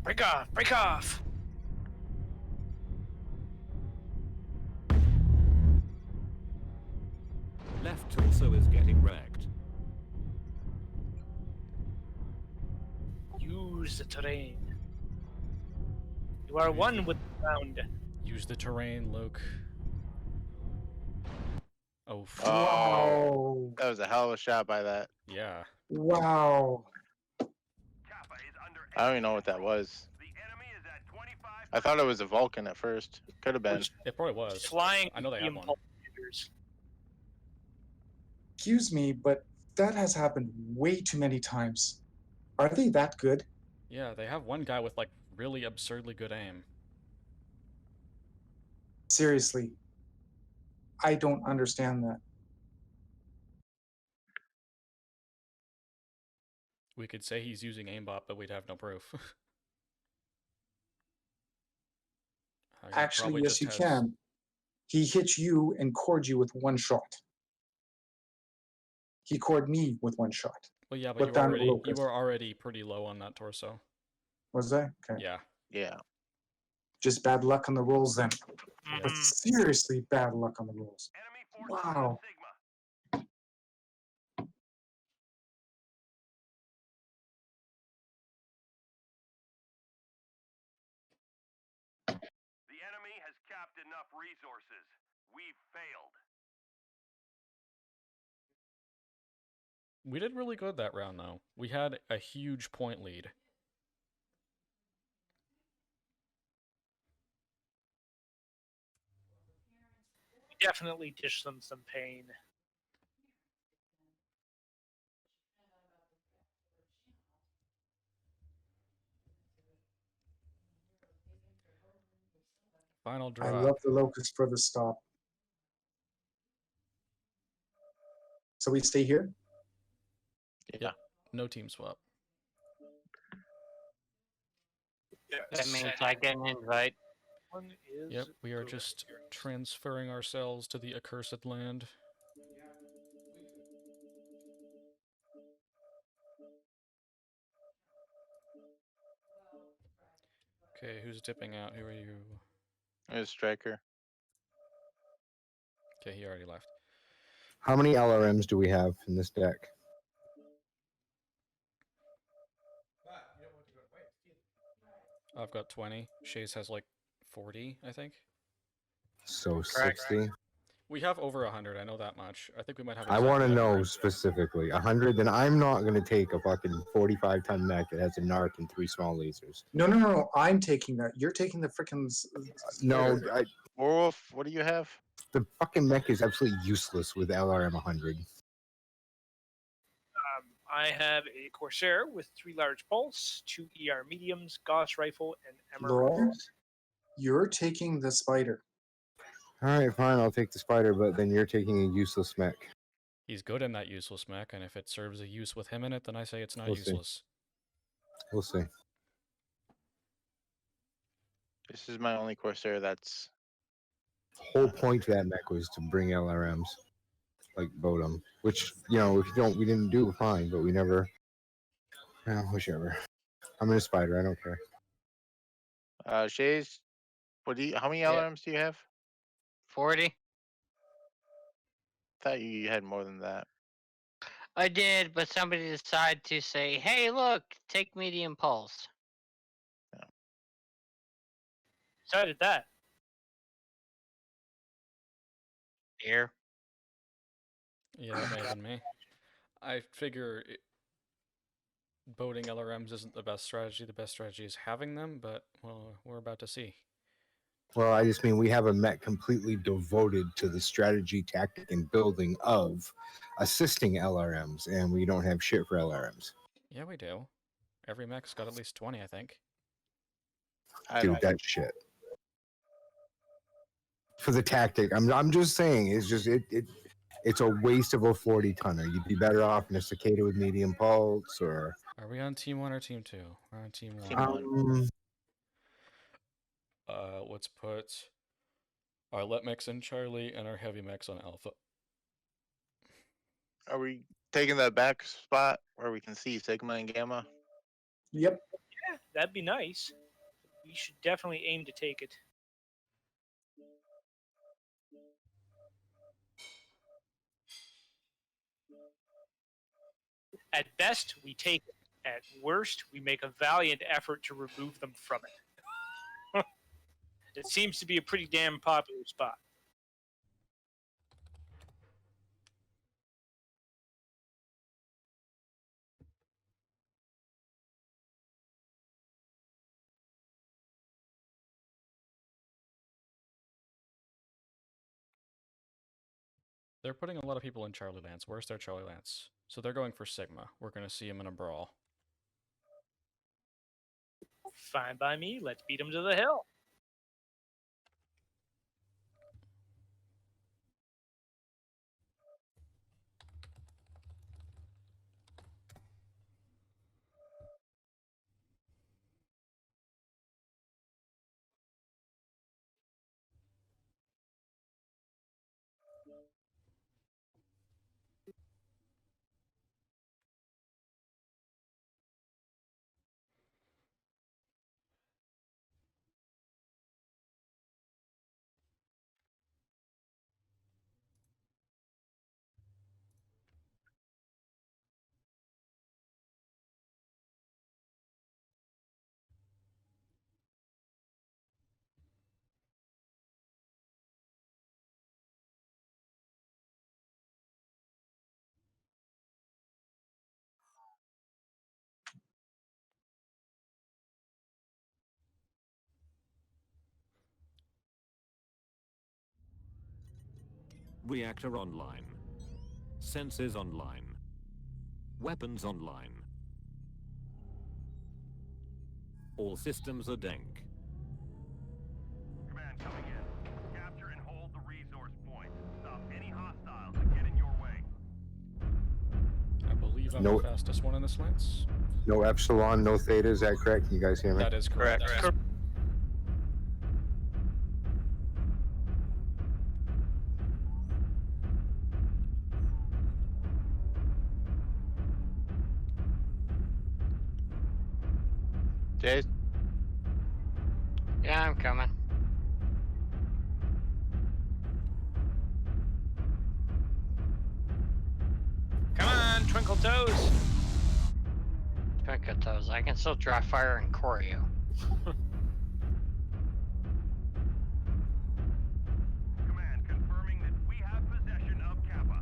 Break off! Break off! Left torso is getting wrecked. Use the terrain. You are one with the ground. Use the terrain, Luke. Oh. Wow. That was a hell of a shot by that. Yeah. Wow. I don't even know what that was. I thought it was a Vulcan at first. Could have been. It probably was. Flying I know they have one. impulse shooters. Excuse me, but that has happened way too many times. Are they that good? Yeah, they have one guy with like really absurdly good aim. Seriously. I don't understand that. We could say he's using aimbot, but we'd have no proof. He Actually, probably yes, just you has- can. He hit you and cored you with one shot. He cored me with one shot. Well, yeah, but you were already pretty low on that torso. Was I? Okay. Yeah. Yeah. Just bad luck on the rolls then. But seriously, bad luck on the rolls. Wow. The enemy has capped enough resources. We've failed. We did really good that round, though. We had a huge point lead. We definitely dished them some pain. Final drop. I love the locust for the stop. So we stay here? Yeah. No team swap. That means I get an invite. Yep, we are just transferring ourselves to the accursed land. Okay, who's dipping out? Who are you? There's Striker. Okay, he already left. How many LRMs do we have in this deck? I've got 20. Shaze has like 40, I think. So 60. We have over 100, I know that much. I think we might have I want to exactly know 100. specifically 100. Then I'm not going to take a fucking 45-ton mech that has a narc and 3 small lasers. No. I'm taking that. You're taking the freaking. No, Werewolf, what do you have? The fucking mech is absolutely useless with LRM 100. I have a Corsair with 3 large pulse, 2 ER mediums, Gauss rifle, and Laurel, Emeralds. you're taking the spider. All right, fine. I'll take the spider, but then you're taking a useless mech. He's good in that useless mech, and if it serves a use with him in it, then I say it's not We'll see. useless. We'll see. This is my only Corsair that's. The whole point to that mech was to bring LRMs, like Bodum, which, you know, if you don't, we didn't do fine, but we never. Well, whichever. I'm in a spider. I don't care. Shaze, how many LRMs do you have? 40. Thought you had more than that. I did, but somebody decided to say, hey, look, take medium pulse. Decided that. Here. Yeah, that may have been me. I figure boating LRMs isn't the best strategy. The best strategy is having them, but, well, we're about to see. Well, I just mean we have a mech completely devoted to the strategy, tactic, and building of assisting LRMs, and we don't have shit for LRMs. Yeah, we do. Every mech's got at least 20, I think. Dude, that's shit. For the tactic, I'm just saying, it's just it's a waste of a 40-tonner. You'd be better off in a cicada with medium pulse, or. Are we on team 1 or team 2? We're on team 1. Let's put our let mechs in Charlie and our heavy mechs on Alpha. Are we taking the back spot where we can see Sigma and Gamma? Yep. Yeah, that'd be nice. We should definitely aim to take it. At best, we take it. At worst, we make a valiant effort to remove them from it. It seems to be a pretty damn popular spot. They're putting a lot of people in Charlie Lance. Where's their Charlie Lance? So they're going for Sigma. We're going to see him in a brawl. Fine by me. Let's beat him to the hill. Reactor online. Sensors online. Weapons online. All systems are dank. Command coming in. Capture and hold the resource points. Stop any hostiles that get in your way. I believe I'm No- the fastest one in this Lance. No epsilon, no theta. Is that correct? Can you guys hear me? That is correct. Jace? Yeah, I'm coming. Come on, Twinkle Toes. Twinkle Toes. I can still dry fire and core you. Command confirming that we have possession of Kappa.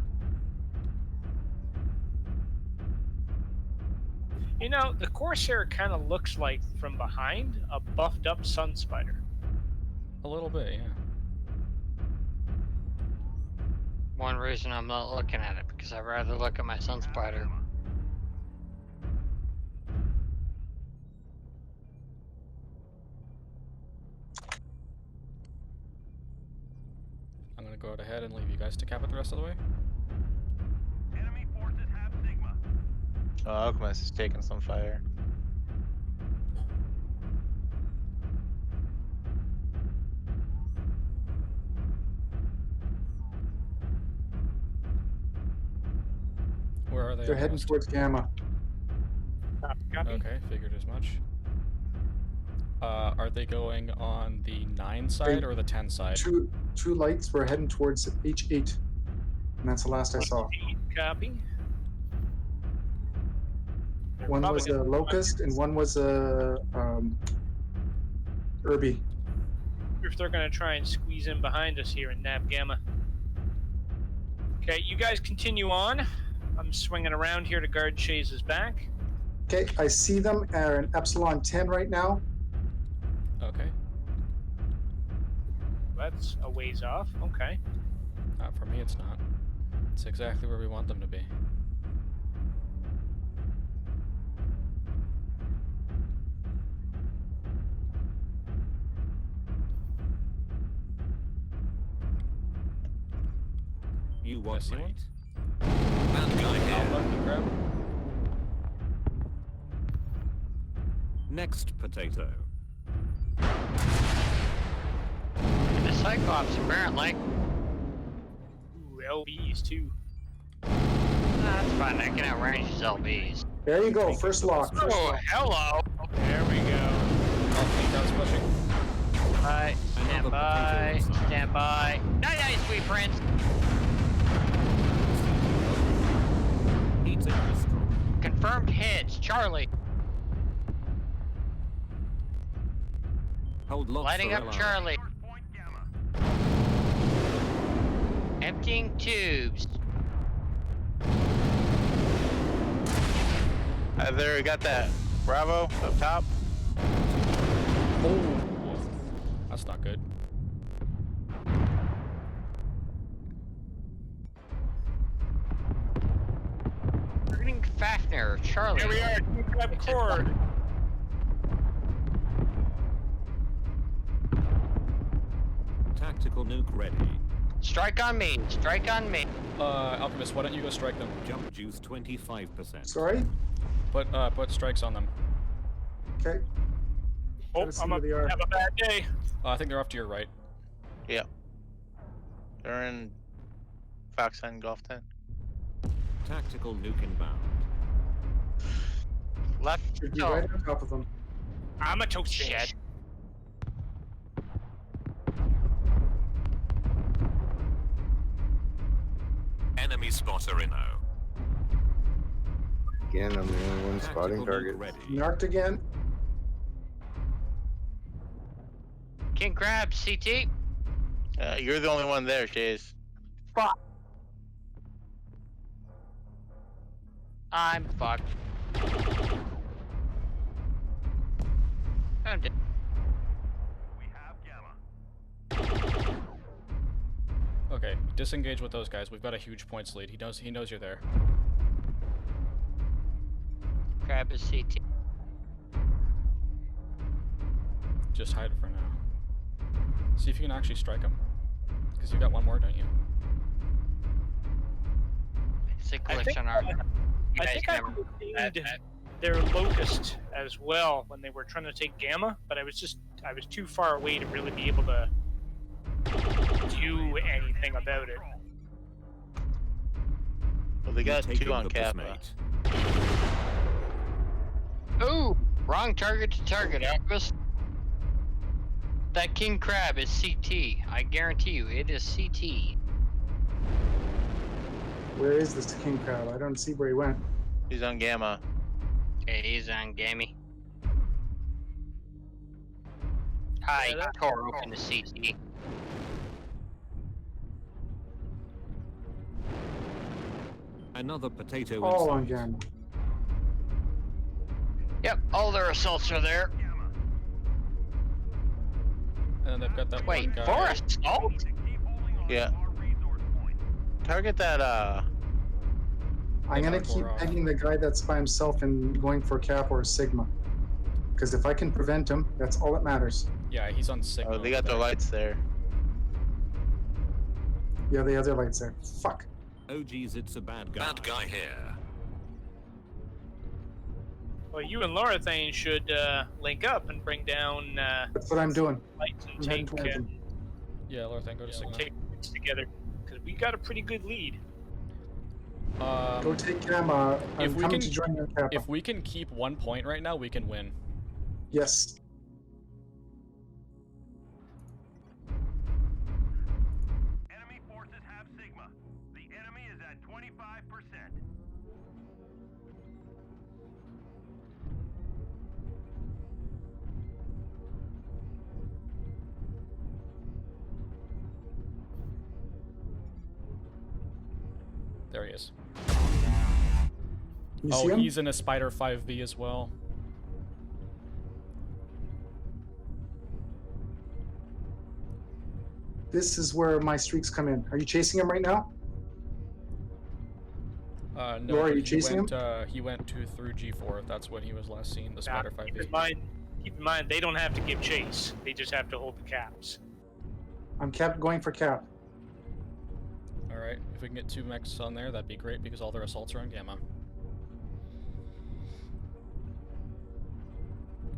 You know, the Corsair kind of looks like, from behind, a buffed up Sun Spider. A little bit, yeah. One reason I'm not looking at it, because I'd rather look at my Sun Spider. I'm going to go ahead and leave you guys to cap it the rest of the way. Enemy forces have Sigma. Oh, Alchemist is taking some fire. Where are they? They're on the heading west? towards Gamma. Copy. Okay, figured as much. Are they going on the 9 side or the 10 side? Two lights were heading towards H8. And that's the last I saw. Copy. They're One probably was gonna- a Locust and one was a Irby. if they're going to try and squeeze in behind us here in Nav Gamma. Okay, you guys continue on. I'm swinging around here to guard Shaze's back. Okay, I see them at an Epsilon 10 right now. Okay. That's a ways off. Okay. For me, it's not. It's exactly where we want them to be. You what, see mate? one? Bad guy here. Alpha, you grab. Next potato. The Cyclops, apparently. Ooh, LBs too. That's fine. I can outrange these LBs. There you go, first lock. First Oh, lock. hello. There we go. That's pushing. Bye. Stand Another by. potato inside. Stand by. Night, night, sweet prince. Eating restaurant. Confirmed hits. Charlie. Hold lots Lighting for up LR. Charlie. Point Gamma. Emptying tubes. There, we got that. Bravo up top. Oh, that's not good. or Charlie. Here we are. Grab cord. Tactical nuke ready. Strike on me. Strike on me. Alchemist, why don't you go strike them? Jump juice 25%. Sorry? Put strikes on them. Okay. Oh, Gotta see I'm where they are. have a bad day. I think they're off to your right. Yeah. They're in Foxen Golf 10. Tactical nuke inbound. Left. Should be Oh, right on top of them. I'm a toast shit. fish. Enemy spotter in O. Again, I'm the only one spotting targets. Narked again. Can grab CT. You're the only one there, Shaze. Fuck. I'm fucked. I'm dead. Okay, disengage with those guys. We've got a huge points lead. He knows you're there. Grab his CT. Just hide it for now. See if you can actually strike him. Because you've got one more, don't you? It's a glitch on our. I think I pinged their locust as well when they were trying to take Gamma, but I was too far away to really be able to do anything about it. Well, they got two on Kappa. Ooh, wrong target to target, Alchemist. That king crab is CT. I guarantee you, it is CT. Where is this king crab? I don't see where he went. He's on Gamma. Yeah, he's on Gammy. I tore open the CT. Another potato All on inside. Gamma. Yep, all their assaults are there. And they've got that Wait, one guy. for assault? Yeah. Target that, I'm gonna keep pegging the guy that's by himself and going for Cap or Sigma. Because if I can prevent him, that's all that matters. Yeah, he's on Sigma. Oh, they got their lights there. Yeah, the other lights there. Fuck. Oh geez, it's a bad guy. Bad guy here. Well, you and Lorathane should link up and bring down That's what I'm doing. lights and I'm heading take towards him. Yeah, Lorathane, go to Sigma. take things together because we got a pretty good lead. Go take Gamma. I'm coming to join you, Kappa. If we can keep 1 point right now, we can win. Yes. Enemy forces have Sigma. The enemy is at 25%. There he is. You oh, see him? he's in a Spider 5B as well. This is where my streaks come in. Are you chasing him right now? No, Laura, are you he chasing went, he went through G4. That's what he was last seen, the Spider 5B. Keep in mind, they don't have to give chase. They just have to hold the caps. I'm going for Cap. Alright, if we can get 2 mechs on there, that'd be great because all their assaults are on Gamma.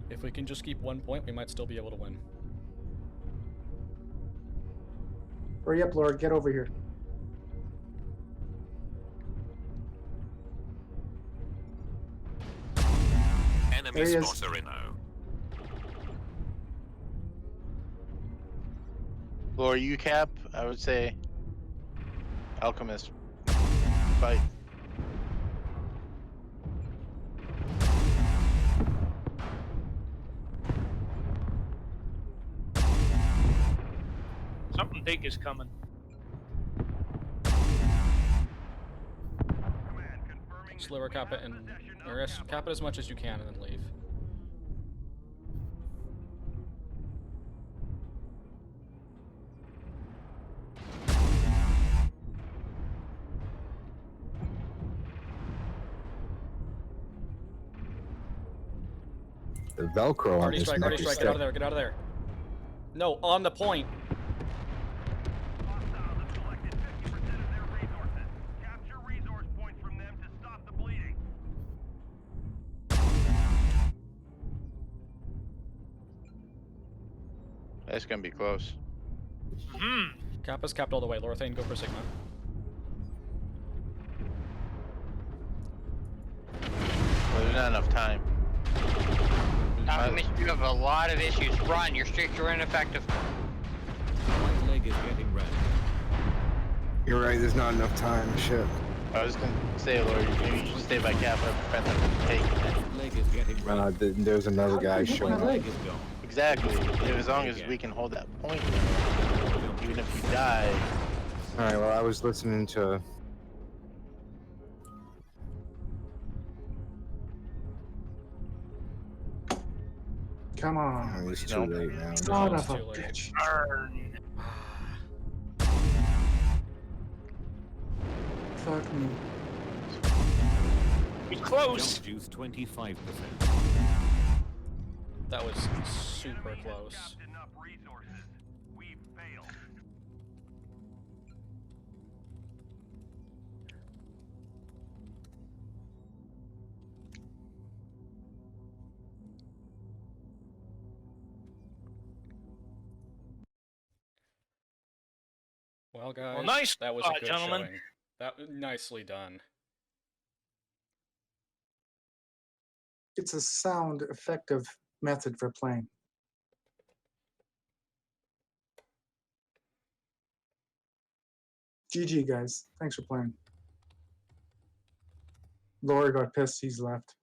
If we can just keep 1 point, we might still be able to win. Hurry up, Laura. Get over here. Enemy There he is. spotter in O. Laura, you Cap, I would say Alchemist. Fight. Something big is coming. Sliver cap it and or cap it as much as you can and then leave. The Velcro on Party this strike, mech party is strike, get out of there, get out of there. No, on the point. Capture resource points from them to stop the bleeding. That's gonna be close. Kappa's capped all the way. Lorthane, go for Sigma. Well, there's not enough time. Alchemist, you have a lot of issues. Run, your streaks are ineffective. Right leg is getting red. You're right, there's not enough time. Shit. I was gonna say, Lord, maybe you should stay by Kappa and prevent them from taking it. Leg is getting red. There's another guy showing up. Leg is gone. Exactly. As long as we can hold that point, even if we die. Alright, well, I was listening to. Come on. Oh, it's too late now. Son It's of a too late. bitch. Fuck me. Be close. Jump juice 25%. That was super close. Enough resources. We've failed. Well, guys, Well, nice that was spot, a good gentlemen. showing. That nicely done. It's a sound effective method for playing. GG, guys. Thanks for playing. Laura got pissed. He's left.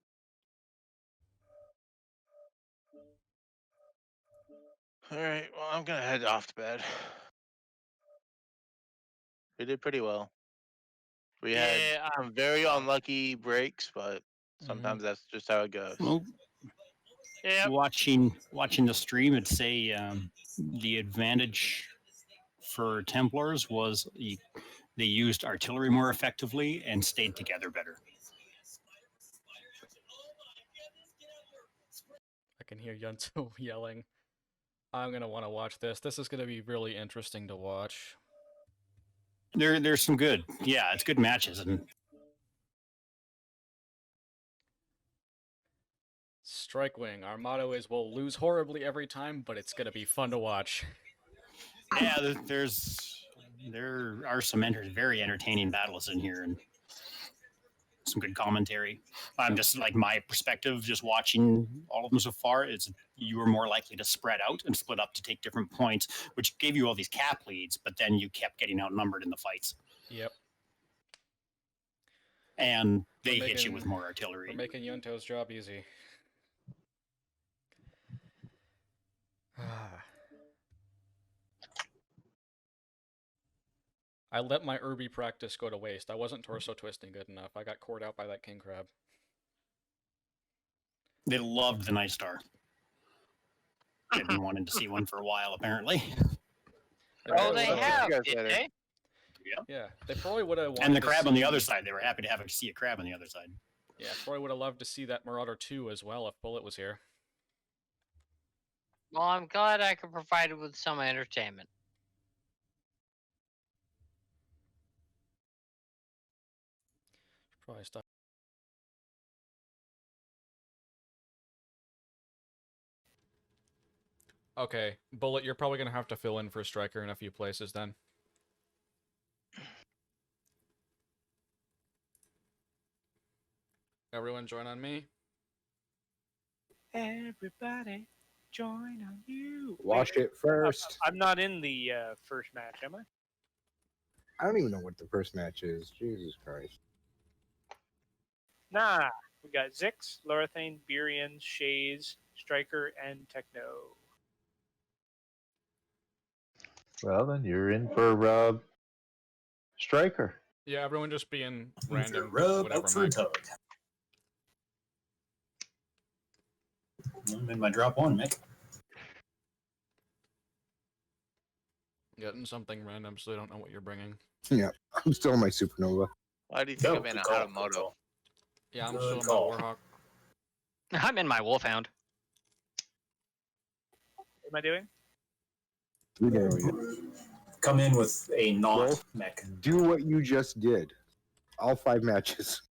All right. Well, I'm gonna head off to bed. We did pretty well. We had some very unlucky breaks, but sometimes that's just how it goes. Well, watching the stream, it'd say the advantage for Templars was they used artillery more effectively and stayed together better. I can hear Yunto yelling. I'm gonna want to watch this. This is gonna be really interesting to watch. There's some good, it's good matches, and Strike Wing. Our motto is we'll lose horribly every time, but it's gonna be fun to watch. yeah, there are some very entertaining battles in here, and some good commentary. I'm just like my perspective, just watching all of them so far, is you were more likely to spread out and split up to take different points, which gave you all these cap leads, but then you kept getting outnumbered in the fights. Yep. And they hit you with more artillery. We're making Yunto's job easy. I let my Irby practice go to waste. I wasn't torso twisting good enough. I got cored out by that king crab. They loved the Night Star. They've been wanting to see one for a while, apparently. Oh, they have, did they? Yeah, they probably would have wanted And the to crab on the see- other side. They were happy to see a crab on the other side. Yeah, probably would have loved to see that Marauder 2 as well if Bullet was here. Well, I'm glad I could provide it with some entertainment. Probably stop. Okay, Bullet, you're probably going to have to fill in for Striker in a few places then. Everyone join on me. Everybody, join on you. Wash it first. I'm not in the first match, am I? I don't even know what the first match is. Jesus Christ. Nah. We got Zix, Lorthane, Beerions, Shaze, Striker, and Tekno. Well, then you're in for Striker. Yeah, everyone just be in random. Rub whatever out for a match. tug. I'm in my drop one, Mick. Getting something random so they don't know what you're bringing. Yeah, I'm still in my supernova. Why do you think I'm in a Hatamoto? Yeah, I'm Good still in my call. Warhawk. I'm in my Wolfhound. am I doing? There we go. Come in with a not Wolf, mech. do what you just did. All 5 matches.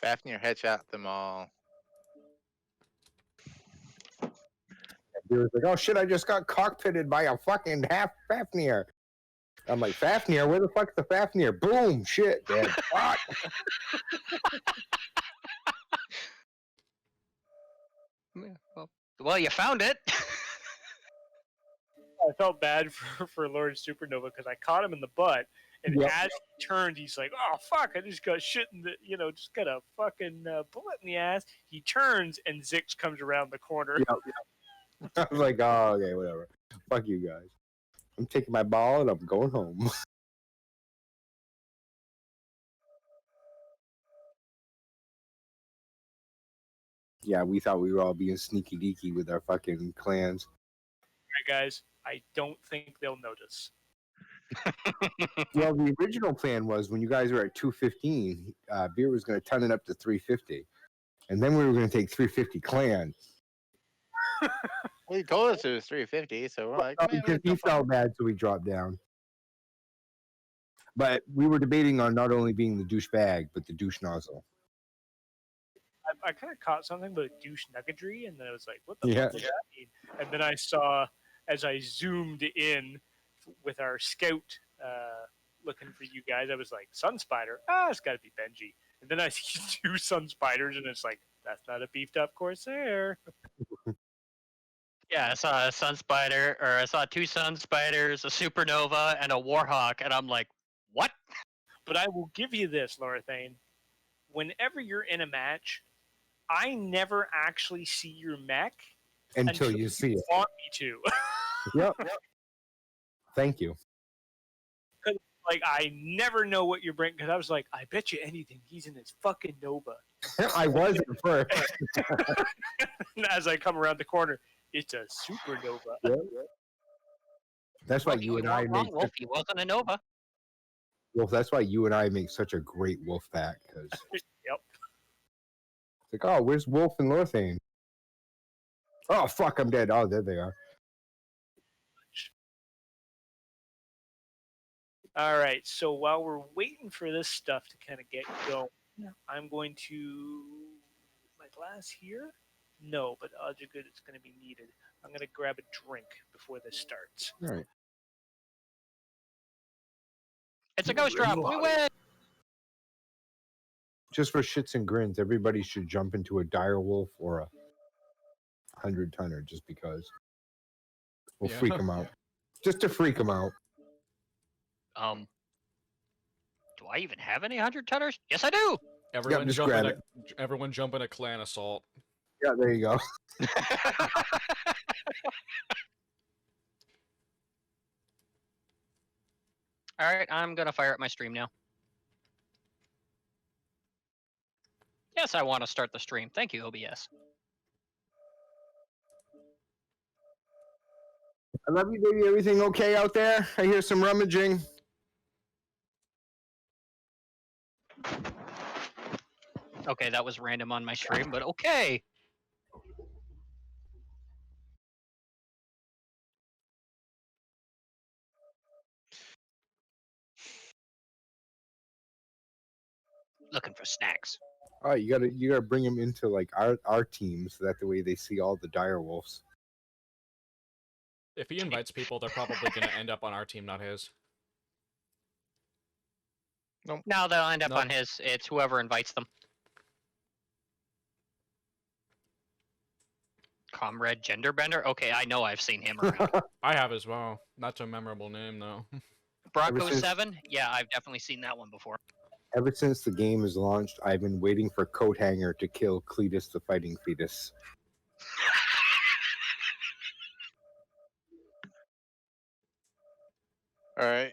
Fafnir headshot them all. He was like, oh shit, I just got cockpitted by a fucking half Fafnir. I'm like, Fafnir? Where the fuck's the Fafnir? Boom, shit, dead. Fuck. Well, you found it. I felt bad for Lord Supernova because I caught him in the butt, and Yep. as he turned, he's like, "Oh fuck! I just got shit in the, just got a fucking bullet in the ass." He turns, and Zix comes around the corner. Yep. I was like, oh, okay, whatever. Fuck you guys. I'm taking my ball and I'm going home. Yeah, we thought we were all being sneaky deaky with our fucking clans. All right, guys, I don't think they'll notice. Well, the original plan was when you guys were at 215, Beer was going to ton it up to 350. And then we were going to take 350 clan. Well, he told us it was 350, so we're like, man, Because he felt bad, so we dropped down. But we were debating on not only being the douchebag, but the douche nozzle. I kind of caught something about douche nuggetry, and then I was like, "What the Yeah. fuck does that mean?" And then I saw, as I zoomed in with our scout looking for you guys, I was like, "Sun spider? Ah, it's got to be Benji." And then I see 2 sun spiders, and it's like, "That's not a beefed up Corsair." Yeah, I saw a sun spider, or I saw 2 sun spiders, a supernova, and a warhawk, and I'm like, what? But I will give you this, Lorathane. Whenever you're in a match, I never actually see your mech Until you see it. want me to. Yep. Thank you. Like, I never know what you're bringing, because I was like, I bet you anything he's in his fucking Nova. I was at first. And as I come around the corner, it's a supernova. Yep. That's why Look, you and weren't I wrong, make Wolf. He wasn't a Nova. Wolf. That's why you and I make such a great wolf pack. Because Yep. it's like, oh, where's Wolf and Lorthane? Oh fuck, I'm dead. Oh, there they are. All right, so while we're waiting for this stuff to kind of get going, I'm going to my glass here. No, but odds are good it's going to be needed. I'm going to grab a drink before this starts. All right. It's a ghost drop. We win. Just for shits and grins, everybody should jump into a dire wolf or a 100-tonner just because. We'll Yeah. freak them out. Just to freak them out. Do I even have any 100-tonners? Yes, I do. Everyone just jump grab in it. everyone jump in a clan assault. Yeah, there you go. All right, I'm gonna fire up my stream now. Yes, I want to start the stream. Thank you, OBS. I love you, baby. Everything okay out there? I hear some rummaging. Okay, that was random on my stream, but okay. Looking for snacks. Oh, you gotta bring them into like our team so that the way they see all the dire wolves. If he invites people, they're probably going to end up on our team, not his. No, they'll end up Nope. on his. It's whoever invites them. Comrade Genderbender? Okay, I know I've seen him around. I have as well. That's a memorable name, though. Bronco since- 7? Yeah, I've definitely seen that one before. Ever since the game is launched, I've been waiting for Coat Hanger to kill Cletus the fighting fetus. All right.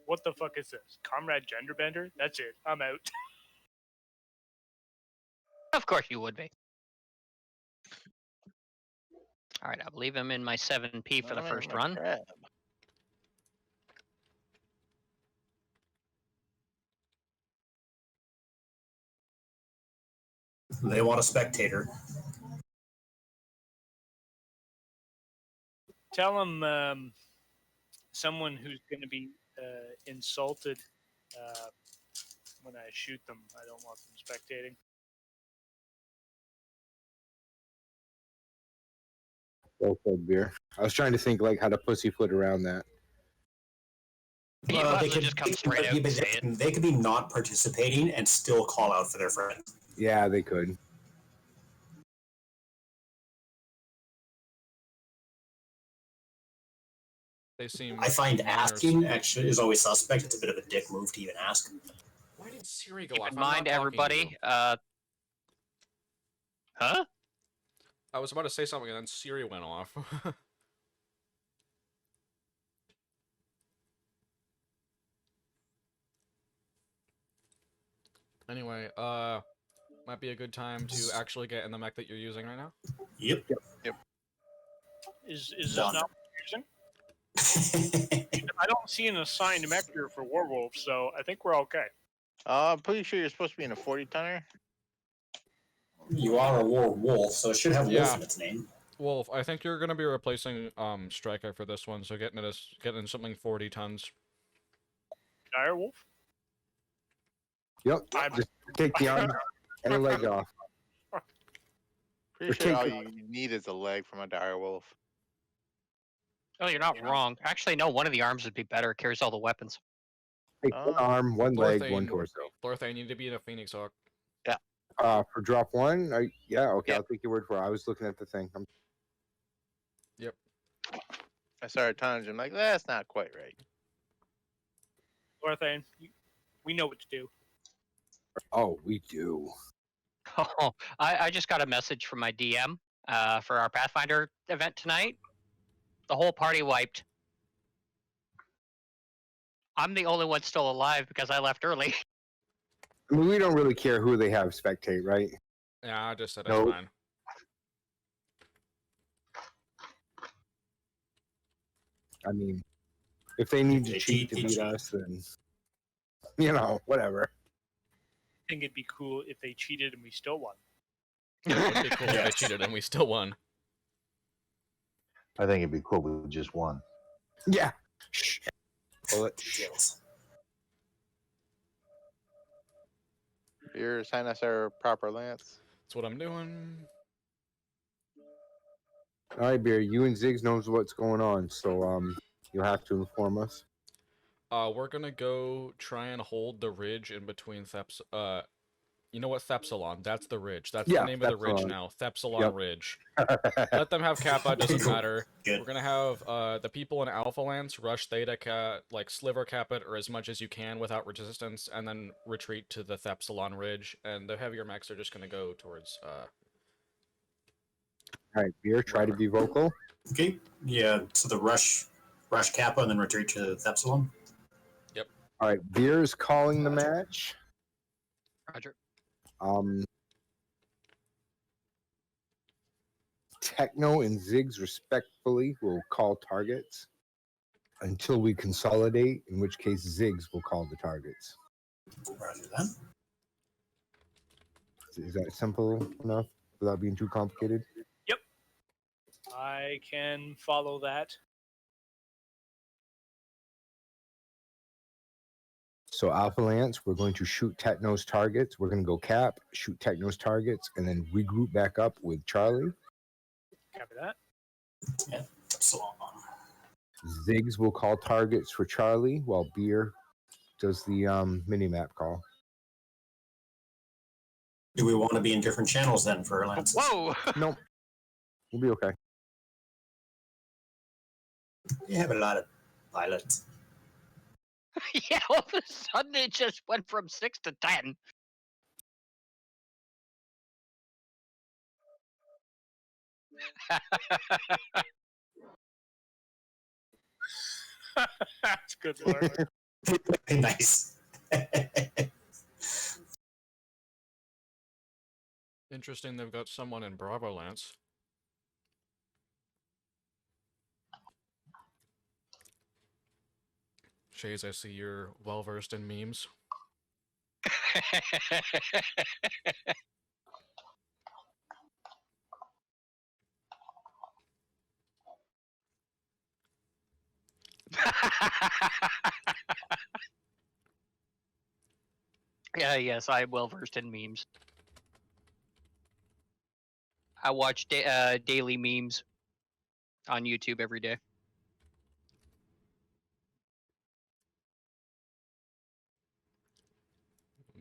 What the fuck is this? Comrade Genderbender? That's it. I'm out. Of course you would be. Alright, I believe I'm in my 7P for the first run. They want a spectator. Tell them someone who's going to be insulted when I shoot them. I don't want them spectating. Well said, Beer. I was trying to think like how to pussyfoot around that. They could just come straight out and say it. They could be not participating and still call out for their friend. Yeah, they could. They seem. I find asking actually is always suspect. It's a bit of a dick move to even ask. Why did Siri go Keep off? in I'm not mind, talking to everybody. you. Huh? I was about to say something and then Siri went off. Anyway, might be a good time to actually get in the mech that you're using right now. Yep. Is this not what you're using? I don't see an assigned mech here for Werewolf, so I think we're okay. I'm pretty sure you're supposed to be in a 40-tonner. You are a wolf, so it should have wolf in its name. Wolf, I think you're gonna be replacing Striker for this one, so getting something 40 tons. Direwolf? Yep. Just take the arm and the leg off. Pretty sure all you need is a leg from a direwolf. Oh, you're not wrong. Actually, no, one of the arms would be better. It carries all the weapons. Take one arm, one leg, one Lorthane- torso. Lorthane, you need to be in a Phoenix Hawk. Yeah. For drop one, yeah, okay, I'll take your word for it. I was looking at the thing. Yep. I started tonnage. I'm like, that's not quite right. Lorthane, we know what to do. Oh, we do. Oh, I just got a message from my DM for our Pathfinder event tonight. The whole party wiped. I'm the only one still alive because I left early. I mean, we don't really care who they have spectate, right? Yeah, I just said Nope. it's fine. I mean, if they need to cheat to beat us, then, you know, whatever. I think it'd be cool if they cheated and we still won. It would be cool if they cheated and we still won. I think it'd be cool if we just won. Yeah. Shh. Bullet. You're assign us our proper lance. That's what I'm doing. All right, Beer. You and Ziggs knows what's going on, so you'll have to inform us. We're gonna go try and hold the ridge in between you know what, Thepsilon? That's the ridge. That's the name of the ridge now. Thepsilon Ridge. Let them have Kappa, doesn't matter. Good. We're gonna have the people in Alpha Lance rush Theta, like sliver cap it or as much as you can without resistance, and then retreat to the Thepsilon Ridge, and the heavier mechs are just gonna go towards All right, Beer, try to be vocal. Okay. Yeah. So the rush Kappa and then retreat to Thepsilon. Yep. All right, Beer's calling the match. Roger. Tekno and Ziggs respectfully will call targets until we consolidate, in which case Ziggs will call the targets. Roger that. Is that simple enough without being too complicated? Yep. I can follow that. So Alpha Lance, we're going to shoot Tekno's targets. We're going to go cap, shoot Tekno's targets, and then regroup back up with Charlie. Copy that. Yeah. Thepsilon. Ziggs will call targets for Charlie while Beer does the mini-map call. Do we want to be in different channels then for lances? Whoa! Nope. We'll be okay. You have a lot of pilots. Yeah, all of a sudden it just went from 6 to 10. That's good, Lord. Nice. Interesting, they've got someone in Bravo Lance. Shaze, I see you're well versed in memes. Yeah, yes, I'm well versed in memes. I watch daily memes on YouTube every day.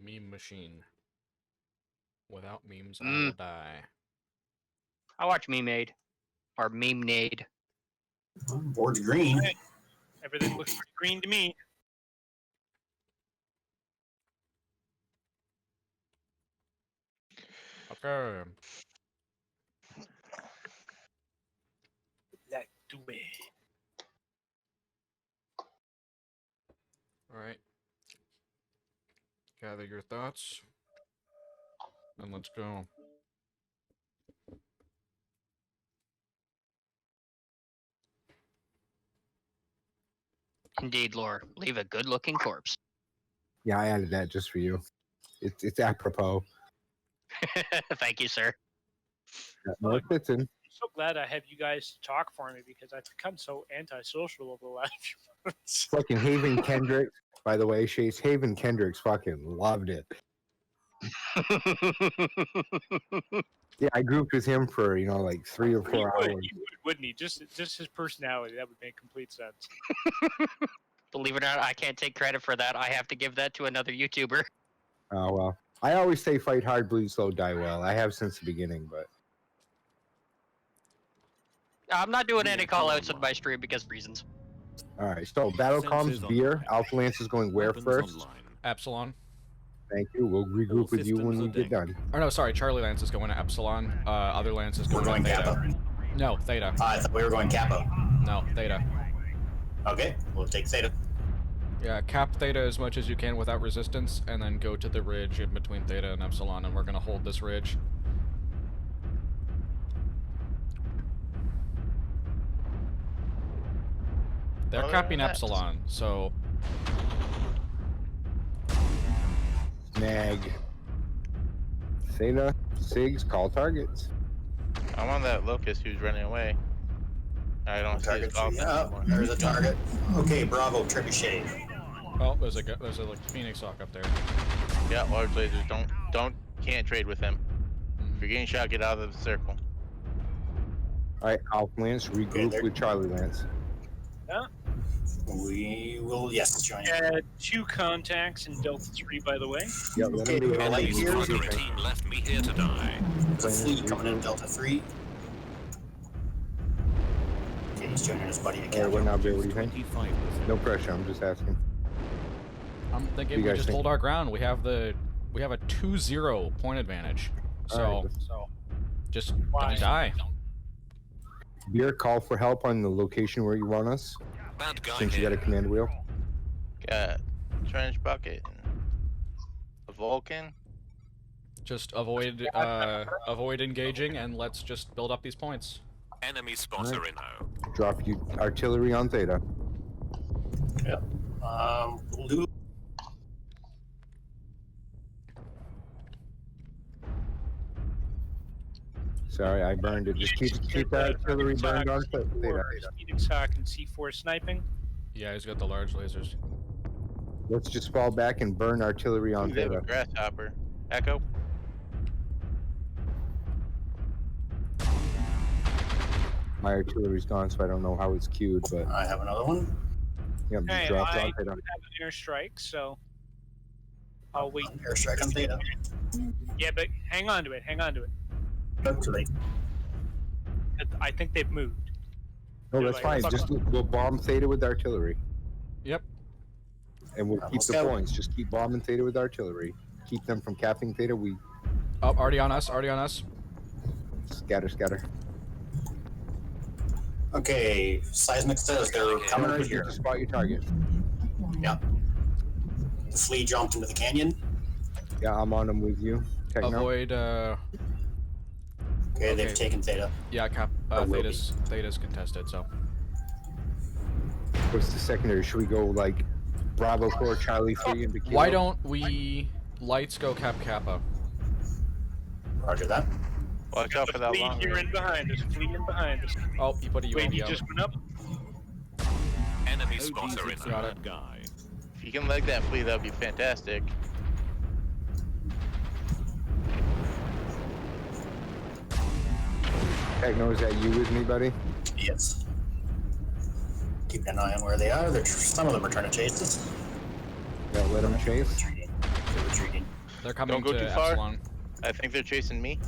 Meme machine. Without memes, I Mm. will die. I watch Meme-Aid. Or Meme-Nade. Board's green. Right. Everything looks pretty green to me. Okay. Let's do it. Alright. Gather your thoughts. And let's go. Indeed, Lore. Leave a good-looking corpse. Yeah, I added that just for you. It's apropos. Thank you, sir. No, it fits in. I'm so glad I have you guys to talk for me because I've become so antisocial over the last few months. Fucking Haven Kendricks, by the way, Shaze. Haven Kendricks fucking loved it. Yeah, I grouped with him for, like 3 or 4 hours. He would, wouldn't he? Just his personality, that would make complete sense. Believe it or not, I can't take credit for that. I have to give that to another YouTuber. Oh, well. I always say fight hard, bleed slow, die well. I have since the beginning, but... I'm not doing any call-outs on my stream because of reasons. Alright, so battle comms, beer. Alpha Lance is going where first? Epsilon. Thank you. We'll regroup with you when we get done. Or no, sorry, Charlie Lance is going to Epsilon. Other Lance is going to Theta. Kappa. No, Theta. I thought we were going Kappa. No, Theta. Okay, we'll take Theta. Yeah, cap Theta as much as you can without resistance, and then go to the ridge in between Theta and Epsilon, and we're going to hold this ridge. They're capping Epsilon, so... Nag. Theta, Sigs, call targets. I'm on that locust who's running away. I don't see his golf anymore. There's a target. Okay, Bravo, Trebuchet. Oh, there's a like Phoenix Hawk up there. Yeah, large lasers. Can't trade with him. If you're getting shot, get out of the circle. Alright, Alpha Lance, regroup with Charlie Lance. Yeah. We will, yes, join. 2 contacts in Delta 3, by the way. Yep, let him do light it. here. Team left me here to die. There's a fleet coming in Delta 3. Okay, he's joining his buddy again. What now, Bill? What do you think? No pressure, I'm just asking. I'm thinking we just hold our ground. We have a 2-0 point advantage. So, just don't die. Beer, call for help on the location where you want us. Since you got a command wheel. Got trench bucket and a Vulcan. Just avoid engaging, and let's just build up these points. Enemy spotter Reno. Drop you artillery on Theta. Yep. Lulu. Sorry, I burned it. Just keep that artillery burned on Theta. Phoenix Hawk and C4 sniping. Yeah, he's got the large lasers. Let's just fall back and burn artillery on They have a Theta. grasshopper. Echo. My artillery's gone, so I don't know how it's queued, but I have another one. Yep, Hey, just dropped I on have Theta. an airstrike, so I'll wait. Airstrike on Theta. Yeah, but hang on to it. Hang on to it. Too I think they've moved. No, They're that's like, fine. fuck Just off. we'll bomb Theta with artillery. Yep. And we'll keep the points. Just keep bombing Theta with artillery. Keep them from capping Theta. We Oh, already on us. Already on us. scatter, scatter. Okay, seismic says they're coming right here. Just spot your target. Yeah. The flea jumped into the canyon. Yeah, I'm on them with you. Tekno. Avoid. Okay, they've taken Theta. Yeah, cap. Or will Theta's contested. So. What's the secondary? Should we go like Bravo 4, Charlie 3 into Kilo? Why don't we lights go cap Kappa? Roger that. Watch out for that long Fleet range. in behind us. Fleet in behind us. Oh, he put a UAV Wait, he out. just went up. Enemy OG spotter Zig's a inbound. bad guy. If you can leg that flea, that'd be fantastic. Tekno, is that you with me, buddy? Yes. Keeping an eye on where they are. Some of them are trying to chase us. Yeah, let them chase. They're retreating. They're coming Don't go to too far. Epsilon. I think they're chasing me.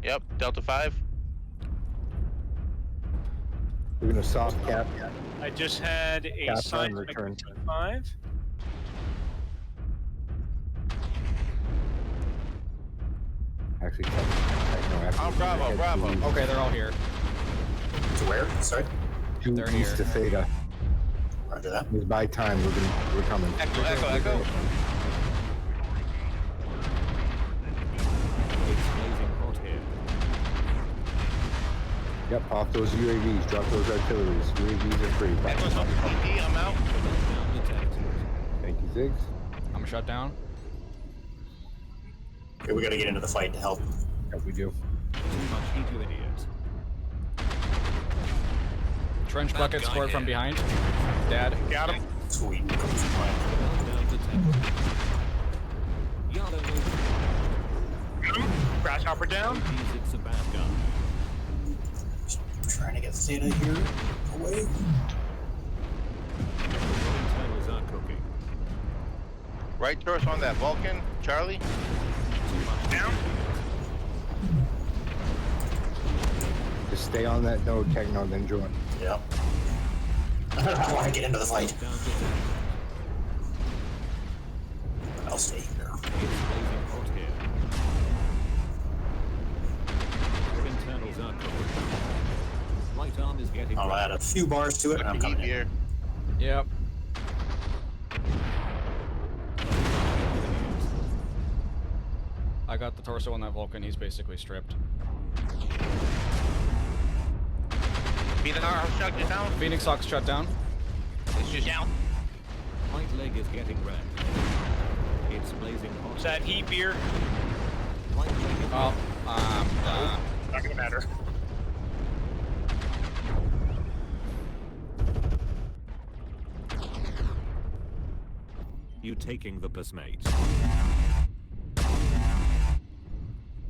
Yep, Delta 5. We're gonna soft cap. I just had a Cap on seismic return. T5. Actually, Tekno. Oh, bravo, bravo. Okay, they're all here. To where? Sorry. Two They're east here. to Theta. Roger that. It's by time. We're coming. Echo, echo, echo. It's blazing hot here. Yep, off those UAVs. Drop those artilleries. UAVs are free. Echo's on CT, I'm out. Down detected. Thank you, Ziggs. I'm shut down. Okay, we gotta get into the fight to help. Yep, we do. Too much heat, you idiot. Trench bucket scored from behind. Dad. Got him. Sweet. Down detected. Yellow Grasshopper down. OG Zig's a bad guy. Trying to get Theta here away. The internals are cooking. Right torso on that Vulcan, Charlie. Too much Down. Just stay on that node, Tekno, then join. Yep. I want to get into the fight. down detected. I'll stay here. It's blazing hot here. Your internals are cooking. Right arm is getting I'll add a few bars to it and I'm Heat coming in. here. Yep. I got the torso on that Vulcan. He's basically stripped. Phoenix shut it down. Phoenix Hawk's shut down. It's just down. Right leg is getting wrecked. It's blazing hot. Is that heat beer? Right leg is Oh, Not gonna matter. You taking the piss, mate.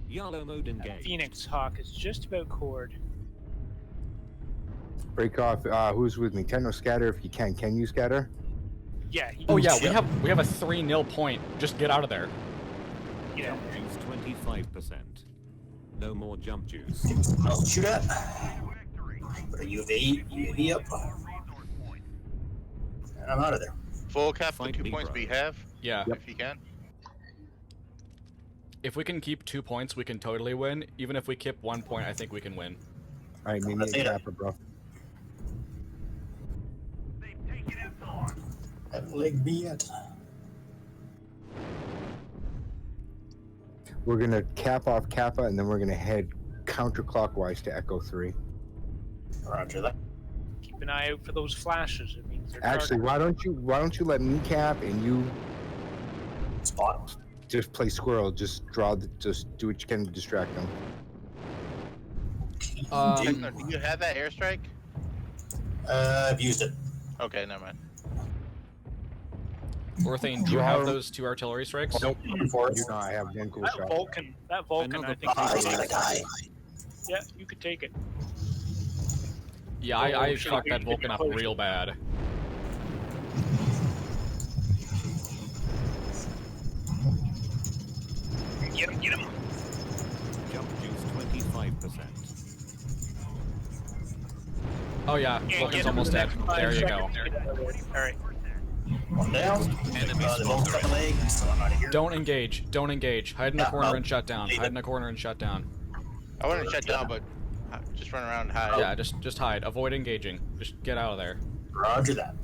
Yellow mode engaged. Phoenix Hawk is just about cord. Break off. Who's with me? Tekno, scatter if you can. Can you scatter? Yeah. oh yeah, we have a 3-0 point. Just get out of there. Yeah. Jump juice 25%. No more jump juice. I'll shoot at. Put a UAV up. And I'm out of there. Full cap for Fight 2 me, points bro. we have, Yeah. if you can. If we can keep 2 points, we can totally win. Even if we keep 1 point, I think we can win. All right, meet me at Kappa, bro. Haven't legged me yet. We're gonna cap off Kappa, and then we're gonna head counterclockwise to Echo 3. Roger that. Keep an eye out for those flashes. It means they're Actually, targeted. why don't you let me cap and you spot? Just play squirrel. Just just do what you can to distract them. Tekno, do you have that airstrike? I've used it. Okay, never mind. Orthane, do you have those 2 artillery strikes? Nope. You know I have one cool That shot. Vulcan, I think. He's gonna die. Yeah, you could take it. Yeah, I fucked that Vulcan up real bad. Get him, get him. Jump juice 25%. Oh yeah, Yeah, Vulcan's get him almost in the dead. next 5 There you go. seconds. Alright. One down. The Vulcan's got the leg, so I'm out of here. Don't engage. Don't engage. Hide in the Yeah, corner well, and shut down. Hide in the corner and shut down. I wouldn't shut down, but just run around and hide. Yeah, just hide. Avoid engaging. Just get out of there. Roger that.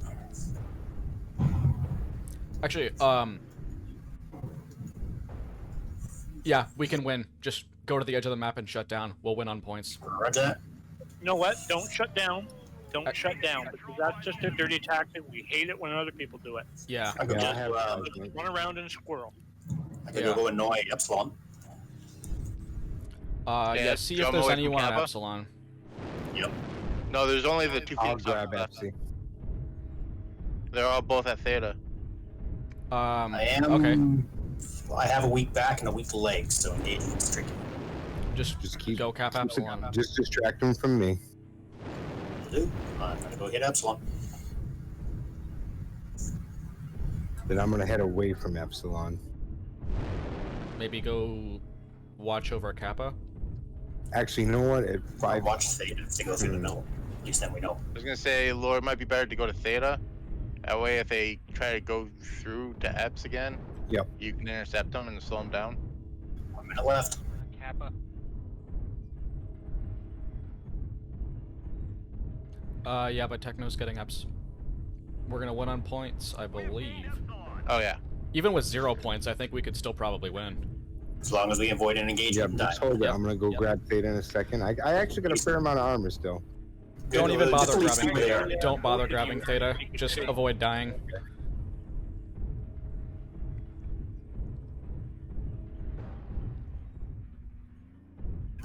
Actually, yeah, we can win. Just go to the edge of the map and shut down. We'll win on points. Roger that. You know what? Don't shut down. Don't shut down, because that's just a dirty tactic. We hate it when other people do it. Yeah. I could Yeah, just Run around and squirrel. I could go annoy Epsilon. Yeah, see if there's anyone at Epsilon. Yep. No, there's only the two I'll fleets up. grab FC. They're all both at Theta. I am. Okay. I have a weak back and a weak leg, so engaging is tricky. Just keep go cap Epsilon. Just distract them from me. I'm gonna go hit Epsilon. Then I'm gonna head away from Epsilon. Maybe go watch over Kappa. Actually, you know what? At 5. Watch Theta if they go through the middle. At least then we know. I was gonna say, Lord, it might be better to go to Theta. That way, if they try to go through to Eps again, yep, you can intercept them and slow them down. 1 minute left. Kappa. Yeah, but Tekno's getting Eps. We're gonna win on points, I believe. Oh yeah. Even with 0 points, I think we could still probably win. As long as we avoid an engagement. Yeah, just hold it. I'm gonna go grab Theta in a second. I actually got a fair amount of armor still. Don't even bother Just grabbing. leave it there. Don't bother grabbing Theta. Just avoid dying.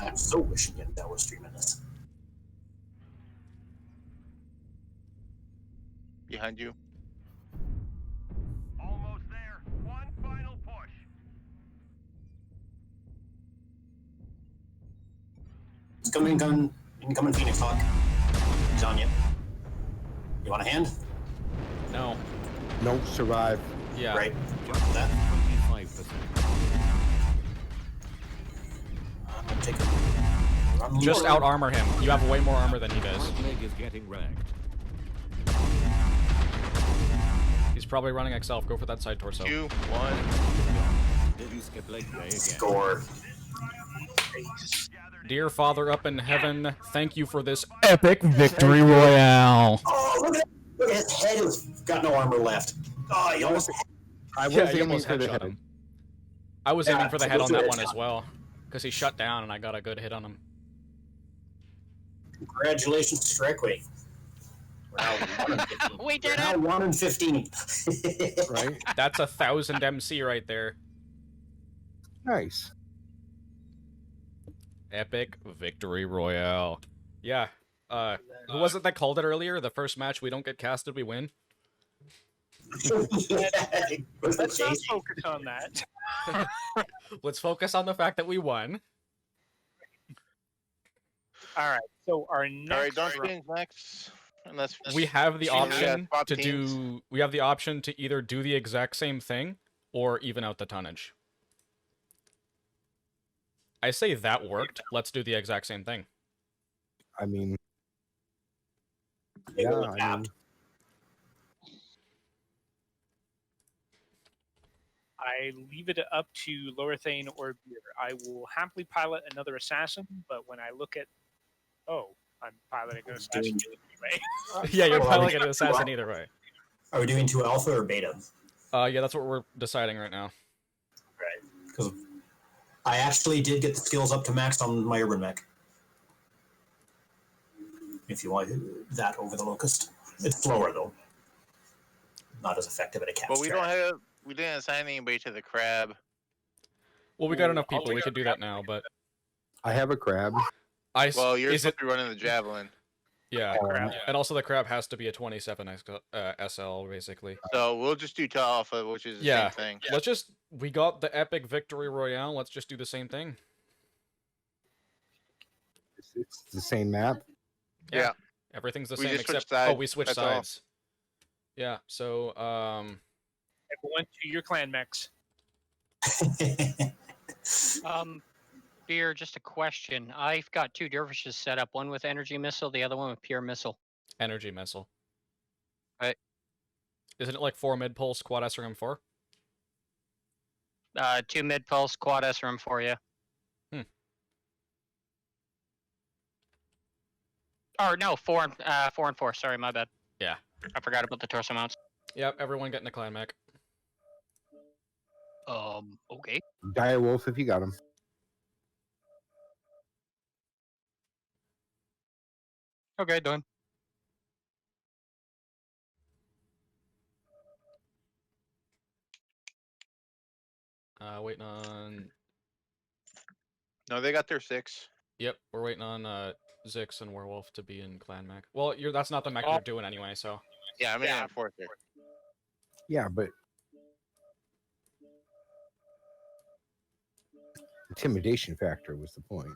I'm so wishing that was streaming this. Behind you. Almost there. One final push. It's coming, incoming Phoenix Hawk. He's on you. You want a hand? No. Nope, survive. Yeah. Right. That. 25%. I'm gonna take a run. Just out armor him. You have way more armor than he does. Right leg is getting wrecked. He's probably running XL. Go for that side torso. 2, 1. Did you skip leg day again? Score. Dear Father up in heaven, thank you for this epic victory royale. Oh, look at his head. Has got no armor left. Oh, he almost. I was Yeah, aiming he almost for the headshot head. him. I was Yeah, aiming for the so head go on for that the one headshot. as well, because he shut down and I got a good hit on him. Congratulations, strike weight. We're now 1 and 15. We did We're now 1 and 15. Right? That's 1,000 MC right there. Nice. Epic victory royale. Yeah. Who was it that called it earlier? The first match we don't get casted, we win. Let's not focus on that. Let's focus on the fact that we won. All right. So our All right, next. don't change next. Unless We have the option swap to teams. do. We have the option to either do the exact same thing or even out the tonnage. I say that worked. Let's do the exact same thing. I mean, yeah, I mean, I leave it up to Lorthane or Beer. I will happily pilot another assassin, but when I look at, I'm piloting an assassin anyway. Yeah, you're Well, piloting an assassin either way. Are we doing 2 alpha or beta? Yeah, that's what we're deciding right now. Right. Because I actually did get the skills up to max on my urban mech. If you want that over the locust, it's slower though. Not as effective at a cap. But we didn't assign anybody to the crab. Well, we got enough people. We could do that now, but I have a crab. Well, you're is supposed it? to be running the javelin. Yeah, Crab. and also the crab has to be a 27 SL basically. So we'll just do 2 alpha, which is the Yeah, same thing. let's just. We got the epic victory royale. Let's just do the same thing. It's the same map. Yeah. Everything's the We same just switched except sides, we switched that's all. sides. Yeah. So Everyone to your clan mechs. Beer, just a question. I've got 2 dervishes set up, one with energy missile, the other one with pure missile. energy missile. Right. Isn't it like 4 mid pulse quad SRM 4? 2 mid pulse, quad SRM for you. Or no, 4 and 4. Sorry, my bad. Yeah. I forgot about the torso mounts. Yep. Everyone getting a clan mech. Okay. Dire Wolf if you got him. Okay, done. Waiting on. No, they got their 6. Yep, we're waiting on Zix and Werewolf to be in clan mech. Well, that's not the mech you're doing anyway, so. Yeah, I'm in Enforcer. Yeah, but intimidation factor was the point.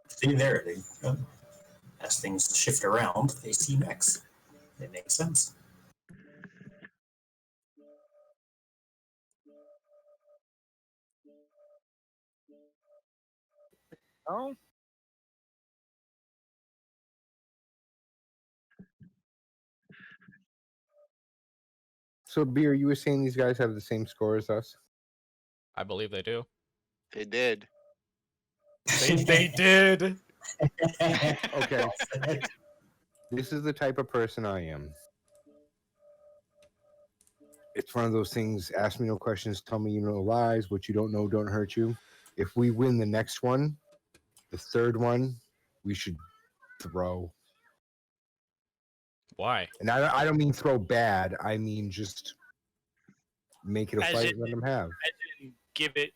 See there, as things shift around, they see mechs. It makes sense. Oh. So, Beer, you were saying these guys have the same score as us? I believe they do. They did. They did. Okay. This is the type of person I am. It's one of those things, ask me no questions, tell me you no lies, what you don't know don't hurt you. If we win the next one, the third one, we should throw. Why? And I don't mean throw bad, I mean just make it a As fight in- and let them have. As in give it,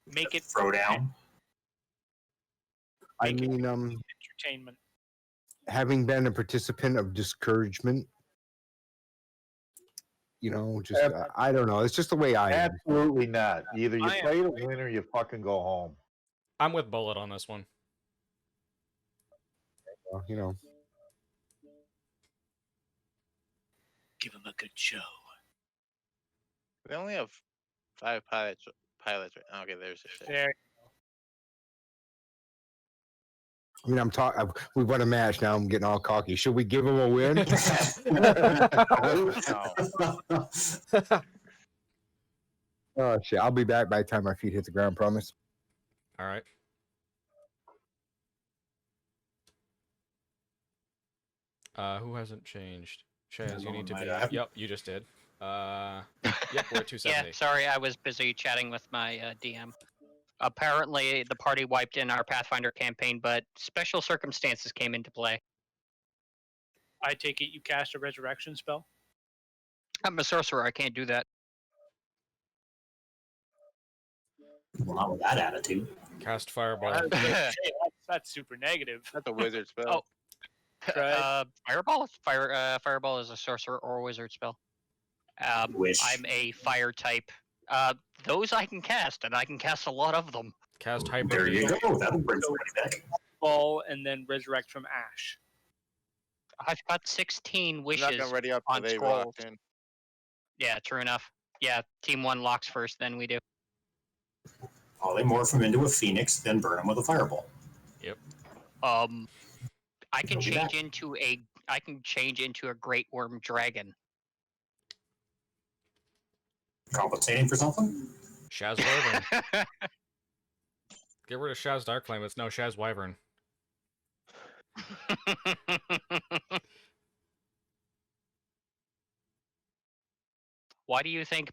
make it Throw down. I mean, entertainment. having been a participant of discouragement, you know, just I don't know. It's just the way I am. Absolutely not. Either you I am play to win or you fucking go home. I'm with Bullet on this one. Well, you know. Give him a good show. We only have 5 pilots. Right now. Okay, there's a shit. There. I mean, we won a match. Now I'm getting all cocky. Should we give him a win? Oh shit! I'll be back by the time my feet hit the ground. Promise. All right. Who hasn't changed? Shaze, you need to be. Yep, you just did. Yep, we're at 270. Yeah, sorry, I was busy chatting with my DM. Apparently, the party wiped in our Pathfinder campaign, but special circumstances came into play. I take it you cast a resurrection spell? I'm a sorcerer, I can't do that. Well, not with that attitude. Cast Fireball. That's super negative. That's a wizard spell. Fireball? Fireball is a sorcerer or a wizard spell. Wish. I'm a fire type. Those I can cast, and I can cast a lot of them. Cast Hyper. There you go. That'll bring somebody back. Ball and then resurrect from ash. I've got 16 wishes Not gonna ready up on till they scrolls. locked in. Yeah, true enough. Yeah, Team 1 locks first, then we do. Oh, they morph him into a phoenix, then burn him with a fireball. Yep. I can Don't do change that. into a great worm dragon. Compensating for something? Shaz Wyvern. Get rid of Shaz Darkflame. It's no Shaz Wyvern. Why do you think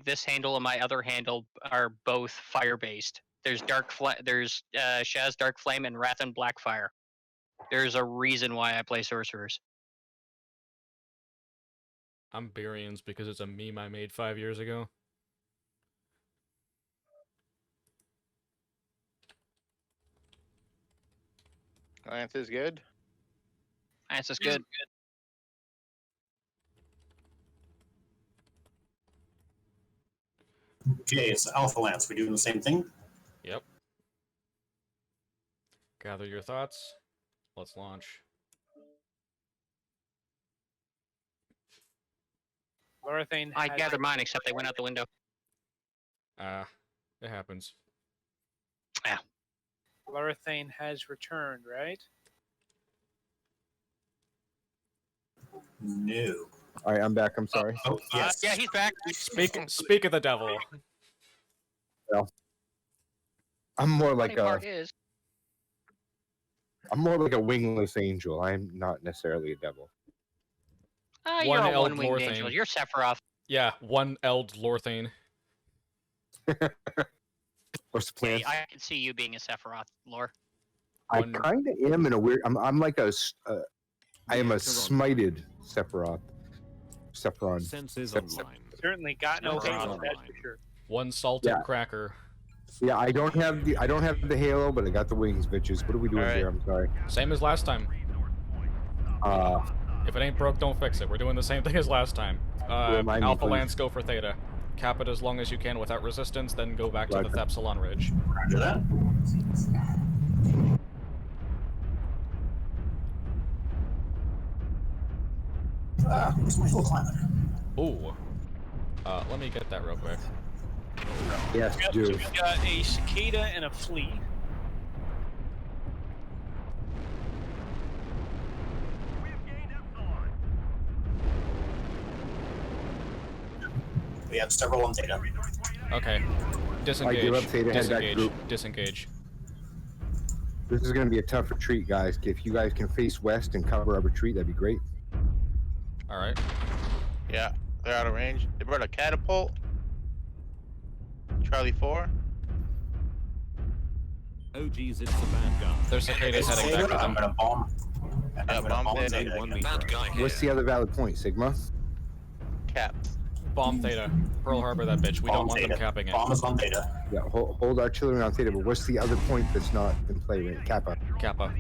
this handle and my other handle are both fire based? There's Shaz Darkflame and Wrath and Blackfire. There's a reason why I play sorcerers. I'm beerions because it's a meme I made 5 years ago. Lance is good. Lance is good. Okay, it's Alpha Lance. We doing the same thing? Yep. Gather your thoughts. Let's launch. Lorthane I has- gathered mine, except they went out the window. It happens. Yeah. Lorthane has returned, right? No. All right, I'm back. I'm sorry. Oh, yes. Yeah, he's back. Speak of the devil. Well, I'm more like Funny part is, I'm more like a wingless angel. I'm not necessarily a devil. you're a One-Eld one-winged Lorthane. angel. You're Sephiroth. Yeah, 1-Eld Lorthane. What's the plan? I can see you being a Sephiroth, Lore. I kind of am in a weird. I'm like a. I am a smited Sephiroth. Senses online. Certainly got no Sephiroth. angel, that's for sure. One salted Yeah. cracker. Yeah, I don't have the halo, but I got the wings, bitches. What are we doing Alright. here? I'm sorry. Same as last time. If it ain't broke, don't fix it. We're doing the same thing as last time. Remind me, Alpha please. Lance, go for Theta. Cap it as long as you can without resistance, then go back to the Thepsilon Ridge. Roger that. Where's my hill climber? Ooh. Let me get that real quick. Yes, Yep, so we've got a cicada and a flea. We have several on Theta. Okay. Disengage. I give up Theta, head back to Disengage. group. Disengage. This is going to be a tough retreat, guys. If you guys can face west and cover our retreat, that'd be great. Alright. Yeah, they're out of range. They brought a catapult. Charlie 4. Oh geez, it's the bad guy. There's cicadas heading back to them. I'm gonna bomb. Yeah, bomb Theta. What's the other valid point, Sigma? Cap. Bomb Theta. Pearl Harbor that bitch. We don't want them capping it. Bomb is on Theta. Yeah, hold artillery on Theta, but what's the other point that's not in play right? Kappa. Kappa.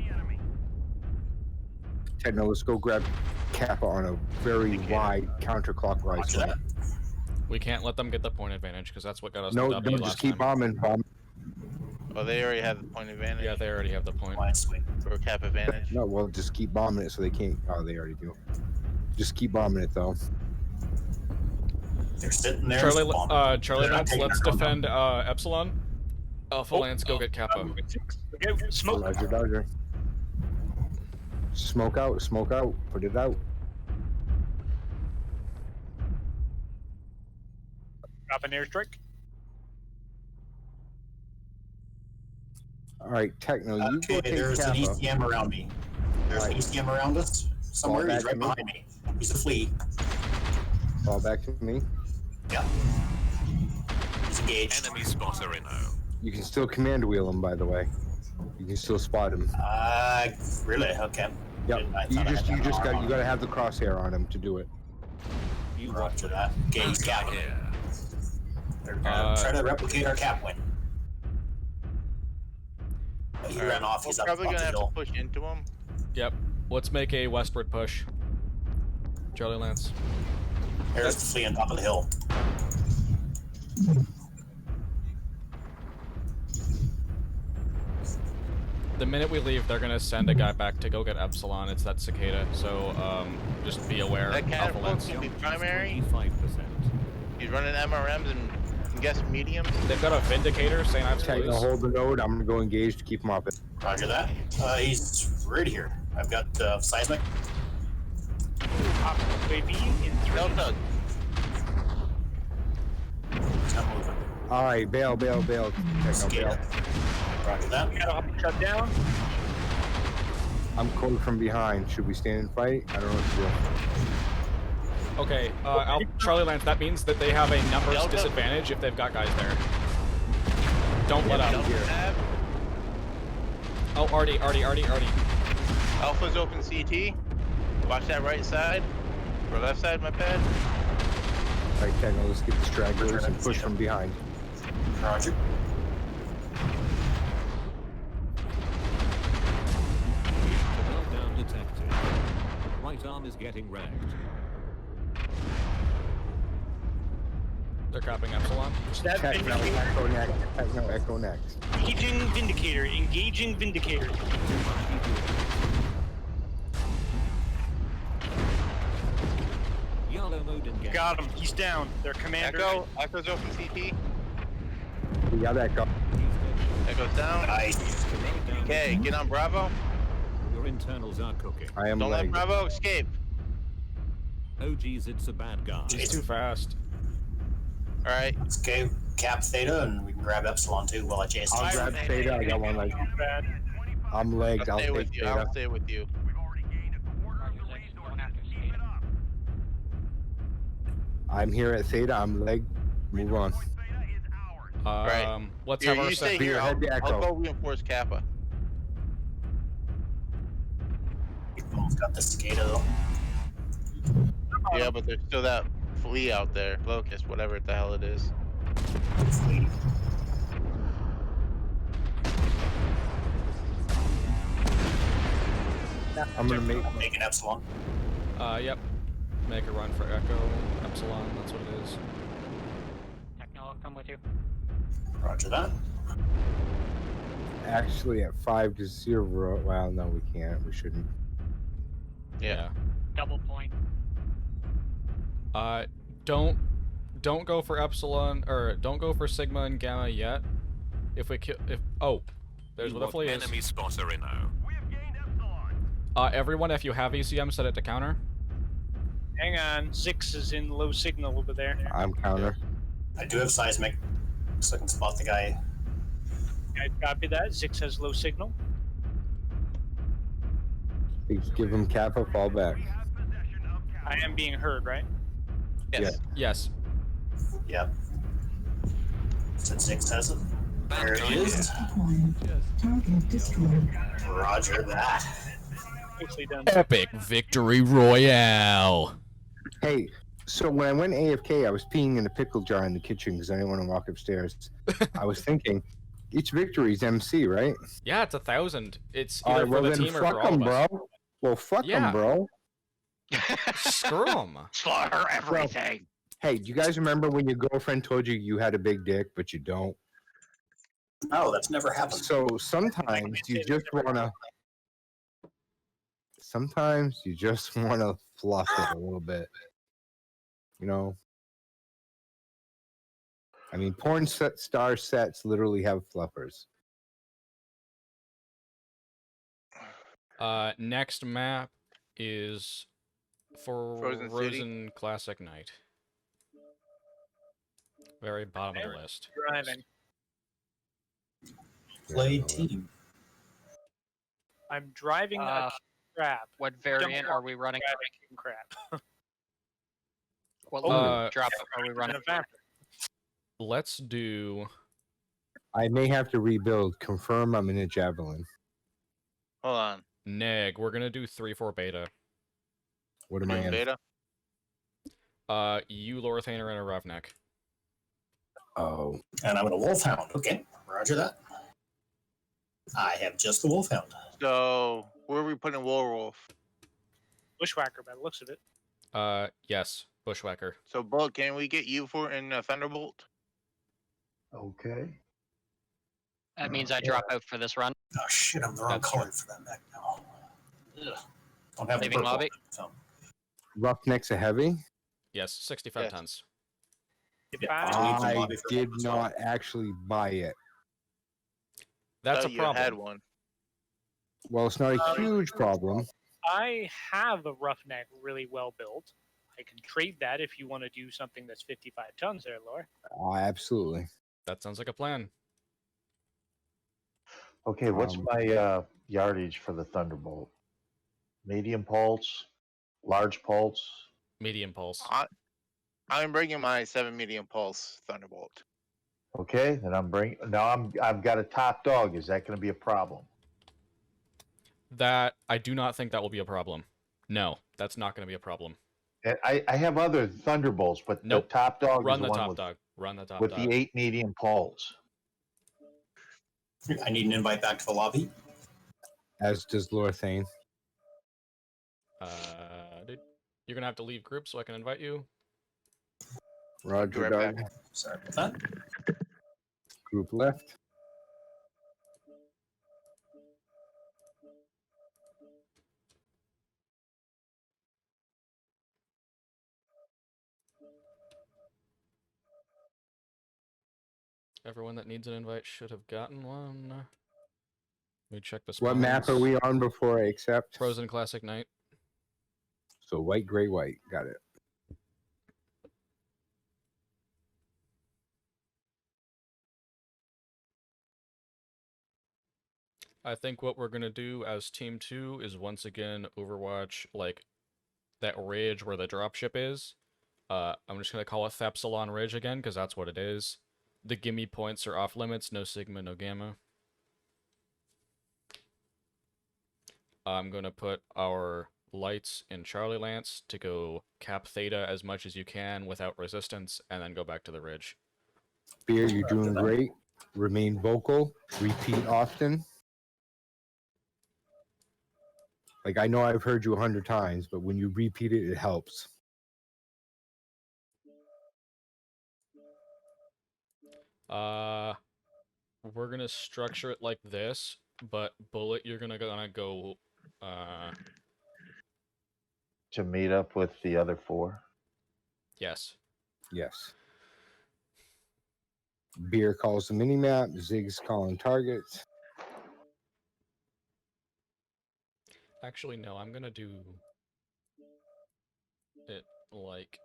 Tekno, let's go grab Kappa on a very wide counterclockwise way. We can't let them get the point advantage because that's what got us No, the W no, last just keep time. bombing. Oh, they already have the point advantage. Yeah, they already have the point. Or cap advantage. No, well, just keep bombing it so they can't. Oh, they already do. Just keep bombing it though. They're sitting there. Charlie, Charlie They're not Lance, taking let's our defend Epsilon. Alpha Lance, go get Kappa. Okay, smoke. Roger, Dodger. Smoke out, put it out. Drop an airstrike. All right, Tekno, you go Okay, take there's an Kappa. ECM around me. There's an ECM around us somewhere. Fall He's back right to me. behind me. He's a flea. Fall back to me. Yeah. He's engaged. Enemy spotter in O. You can still command wheel him, by the way. You can still spot him. Really? Okay. Yep. You gotta have the crosshair on him to do it. You roger that. Gaze cap. They're gonna try to replicate our cap win. But he ran off. He's We're up probably the gonna have to hill. push into him. Yep. Let's make a westward push. Charlie Lance. There's the flea on top of the hill. The minute we leave, they're gonna send a guy back to go get Epsilon. It's that cicada, so just be aware. That Alpha catapult's Lance. gonna be primary. 5%. He's running MRMs and I'm guessing mediums. They've got a Vindicator, St. Ives Tekno, Blues. hold the node. I'm gonna go engage to keep him off it. Roger that. He's right here. I've got seismic. UAV in 3. Delta. He's not moving. All right, bail. Tekno, bail. Roger that. We gotta shut down. I'm cold from behind. Should we stand and fight? I don't know what to do. Okay, Charlie Lance, that means that they have a numbers Delta. disadvantage if they've got guys there. Don't let up. Oh, Artie. Alpha's open CT. Watch that right side. Or left side, my bad. All right, Tekno, let's get the stragglers and push from behind. Roger. Meltdown detected. Right arm is getting wrecked. They're capping Epsilon. That Vindicator. Echo next. Engaging Vindicator. Yellow mode engaged. Got him. He's down. Their commander. Echo's open CT. We got Echo. Echo's down. Nice. Okay, get on Bravo. Your internals are cooking. I am Don't let lagged. Bravo escape. Oh geez, it's a bad guy. He's too fast. Alright. Okay, cap Theta, and we can grab Epsilon too while I chase. I'll grab Theta. I got one leg. I'm legged. I'll I'll stay with take you. Theta. I'll stay with you. I'm here at Theta. I'm legged. Move on. Right. Let's Here, have our you stay second. here. I'll Head to Echo. go reinforce Kappa. We've almost got the cicada though. Yeah, but there's still that flea out there. Locust, whatever the hell it is. I'm gonna make an epsilon. Yep. Make a run for Echo. Epsilon, that's what it is. Tekno, I'll come with you. Roger that. Actually, at 5-0. Well, no, we can't. We shouldn't. Yeah. Double point. Don't go for Epsilon, or don't go for Sigma and Gamma yet. If we there's where the flea is. Enemy spotter in now. Everyone, if you have ECM, set it to counter. Hang on, Zix is in low signal over there. I'm counter. I do have seismic, so I can spot the guy. I copy that. Zix has low signal. Please give him Kappa, fall back. I am being heard, right? Yes. Yes. Yep. Since Six has it. There it is. Roger that. Nicely done. Epic victory royale. Hey, so when I went AFK, I was peeing in a pickle jar in the kitchen because I didn't want to walk upstairs. I was thinking, each victory is MC, right? Yeah, it's 1,000. It's All either right, well for the then team or fuck for all them, of us. bro. Well, fuck them, Yeah. bro. Screw them. Slaughter everything. Hey, do you guys remember when your girlfriend told you you had a big dick, but you don't? Oh, that's never happened. So sometimes you just wanna. Sometimes you just wanna fluff it a little bit. You know. I mean, porn star sets literally have fluffers. Next map is for Frozen City? Classic Night. Very bottom of the list. Driving. Play team. I'm driving a crab. What variant are we running? Crab. What Oh. drop are we running? Let's do. I may have to rebuild. Confirm I'm in a javelin. Hold on. Neg. We're gonna do 3-4 beta. What am I in? Beta? You, Lorthaner, and a Roughneck. Oh. And I'm in a wolfhound. Okay, roger that. I have just the wolfhound. So where are we putting Wolf? Bushwhacker by the looks of it. Yes, Bushwhacker. So Bullet, can we get you for in Thunderbolt? Okay. That means I drop out for this run. Oh shit, I'm the wrong color for that mech now. Ugh. Don't have Leaving purple. lobby. So. Roughneck's a heavy? Yes, 65 tons. I did not actually buy it. That's a you problem. had one. Well, it's not a huge problem. I have a roughneck really well built. I can trade that if you want to do something that's 55 tons there, Lore. Absolutely. That sounds like a plan. Okay, what's my yardage for the Thunderbolt? Medium pulse, large pulse. Medium pulse. I'm bringing my 7 medium pulse Thunderbolt. Okay, then I've got a top dog. Is that going to be a problem? That I do not think that will be a problem. No, that's not going to be a problem. And I have other Thunderbolts, but the top dog Run is the the one top with, dog. Run the top with dog. the 8 medium pulse. I need an invite back to the lobby. As does Lorthane. Dude, you're gonna have to leave group so I can invite you. Roger, Right dog. back. Sorry about that. Group left. Everyone that needs an invite should have gotten one. Let me check the What map are we on before I accept? Frozen Classic Night. So white, gray, white. Got it. I think what we're gonna do as Team 2 is once again Overwatch, like, that ridge where the dropship is. I'm just gonna call it Thepsilon Ridge again, because that's what it is. The gimme points are off limits, no Sigma, no Gamma. I'm gonna put our lights in Charlie Lance to go cap Theta as much as you can without resistance, and then go back to the ridge. Beer, you're doing great. Remain vocal. Repeat often. Like, I know I've heard you 100 times, but when you repeat it, it helps. We're gonna structure it like this, but Bullet, you're gonna go. To meet up with the other 4. Yes. Yes. Beer calls the minimap. Zig's calling targets. Actually, no. I'm gonna do it like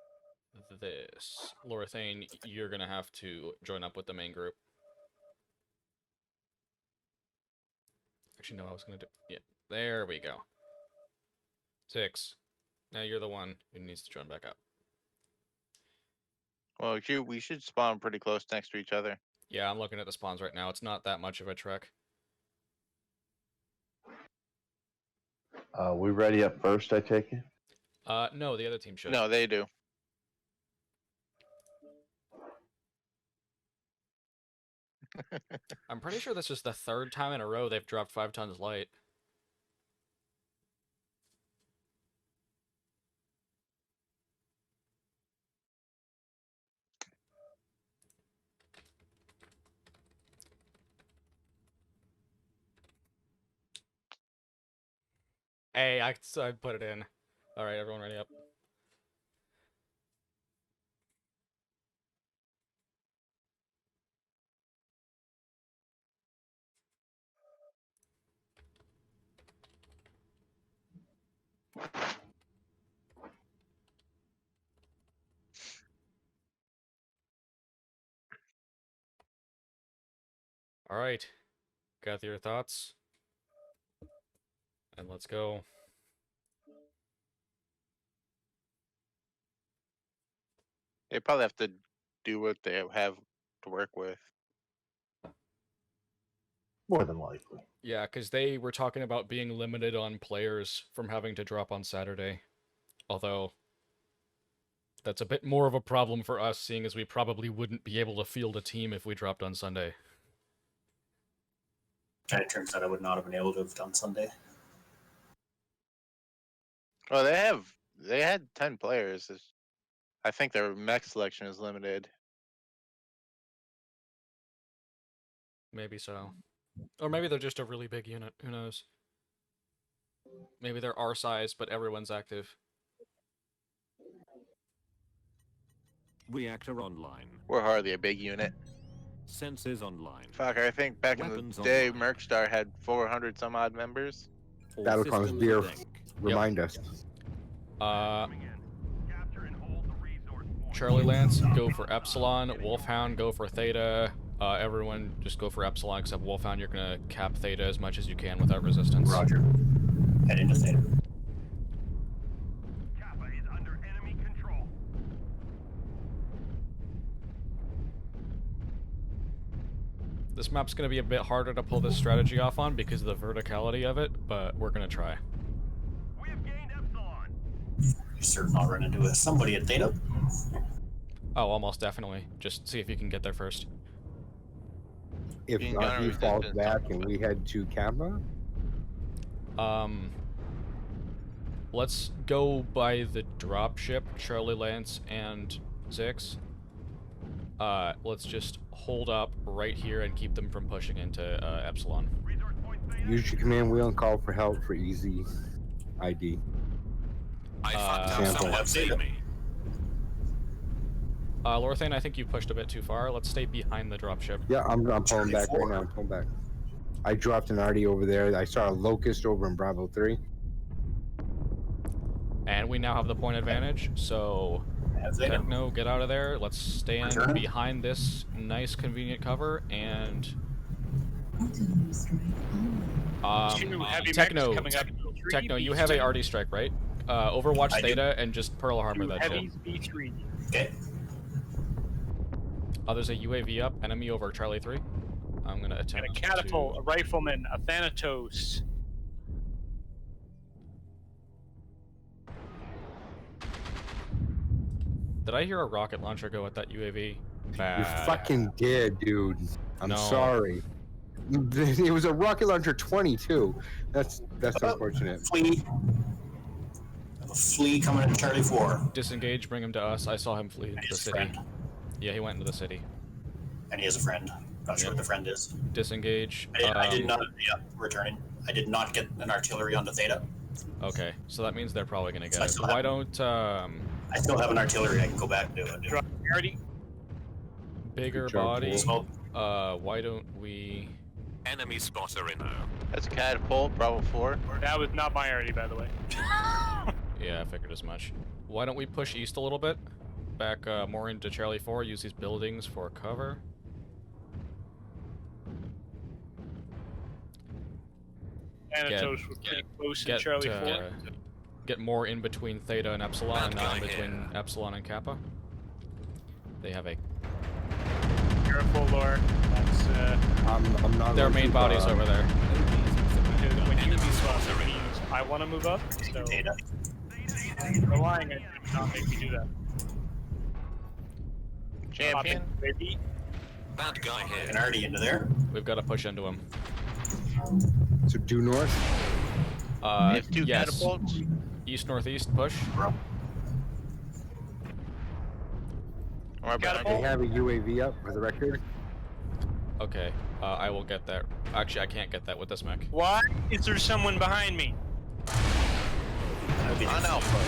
this. Lorthane, you're gonna have to join up with the main group. Actually, no. I was gonna do. Yeah. There we go. 6. Now you're the one who needs to join back up. Well, we should spawn pretty close next to each other. Yeah, I'm looking at the spawns right now. It's not that much of a trek. We ready up first, I take it? No, the other team should. No, they do. I'm pretty sure this is the 3rd time in a row they've dropped 5 tons light. Hey, I put it in. All right, everyone ready up. All right, gather your thoughts, and let's go. They probably have to do what they have to work with. More than likely. Yeah, because they were talking about being limited on players from having to drop on Saturday. Although, that's a bit more of a problem for us, seeing as we probably wouldn't be able to field a team if we dropped on Sunday. And it turns out I would not have been able to have done Sunday. Well, they had 10 players. I think their mech selection is limited. Maybe so. Or maybe they're just a really big unit. Who knows? Maybe they're our size, but everyone's active. Reactor online. We're hardly a big unit. Sensors online. Fuck, I think back in Weapons the day, online. Mercstar had 400 some odd members. All Battlecom's systems beer. a denk. Remind us. Charlie Lance, go for Epsilon. Wolfhound, go for Theta. Everyone just go for Epsilon except Wolfhound. You're gonna cap Theta as much as you can without resistance. Roger. Head into Theta. Kappa is under enemy control. This map's gonna be a bit harder to pull this strategy off on because of the verticality of it, but we're gonna try. We have gained Epsilon. You're certain I'll run into somebody at Theta? Oh, almost definitely. Just see if you can get there first. If he falls back and we head to Kappa? Let's go by the dropship, Charlie Lance and Zix. Let's just hold up right here and keep them from pushing into Epsilon. Use your command wheel and call for help for easy ID. Sample. Lorthane, I think you pushed a bit too far. Let's stay behind the dropship. Yeah, I'm pulling back right now. I'm pulling back. I dropped an RD over there. I saw a Locust over in Bravo 3. And we now have the point advantage, so Tekno, get out of there. Let's stand behind this nice, convenient cover, and Tekno, Tekno, you have a RD strike, right? Overwatch Theta and just Pearl Harbor that shit. Okay. There's a UAV up, enemy over Charlie 3. I'm gonna attempt a catapult, a rifleman, a Thanatos. Did I hear a rocket launcher go at that UAV? You fucking did, dude. I'm sorry. It was a rocket launcher 22. That's unfortunate. Flea. A flea coming into Charlie 4. Disengage, bring him to us. I saw him flee into the city. Friend. Yeah, he went into the city. And he has a friend. Not sure what the friend is. Disengage. I did not. Yeah, returning. I did not get an artillery onto Theta. Okay, so that means they're probably gonna get I it. still Why have- don't I still have an artillery. I can go back and do it. Drop already. bigger Good job, body? Paul. Why don't we? Enemy spotter in there. That's catapult, Bravo 4. That was not my already, by the way. Yeah, I figured as much. Why don't we push east a little bit? Back more into Charlie 4. Use these buildings for cover. Thanatos were pretty close in Charlie 4. Get more in between Theta and Epsilon, and not in between Epsilon and Kappa. They have a. Careful, Lore. That's I'm not. Their main body's over there. because when you move up, it means I want to move up. So relying on it would not make me do that. Champion. Maybe. Bad guy here. An already into there. We've got to push into him. So due north. If two yes. catapults. East northeast push. They have a UAV up for the record. Okay, I will get that. Actually, I can't get that with this mech. Why is there someone behind me? On Alpha.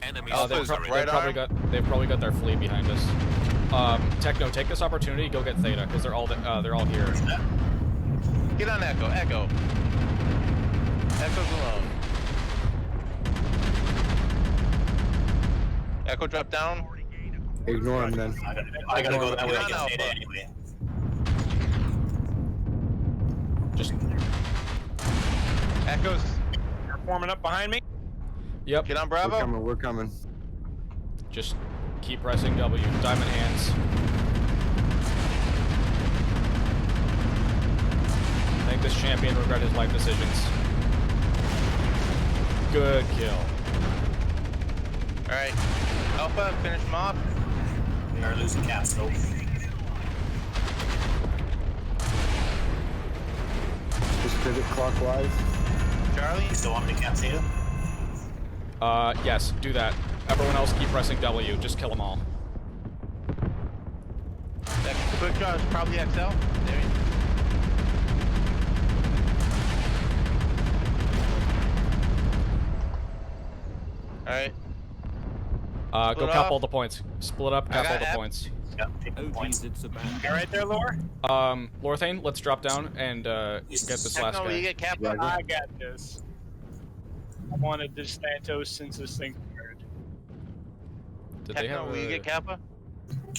Enemy Alpha's right arm. They've probably got their fleet behind us. Tekno, take this opportunity. Go get Theta because they're all here. Get on Echo. Echo. Echo's alone. Echo drop down. Ignore him then. I gotta go that way. Get I on get Alpha. Theta anyway. Just. Echo's. They're forming up behind me. Yep. Get on Bravo. We're coming. Just keep pressing W. Diamond hands. I think this champion regret his life decisions. Good kill. Alright. Alpha, finish him off. We are losing caps though. Just pivot clockwise. Charlie. You still want me to cap Theta? Yes, do that. Everyone else keep pressing W. Just kill them all. That quick draw is probably XL. There you Alright. Go Split cap off. all the points. Split up, cap all the got points. Yep, take the points. It's a bad You right there, Lore? Lorthane, let's drop down and get this last Techno, guy. you get Kappa. I got this. I wanted this Thanatos since this thing started. Did they Techno, have will you get Kappa?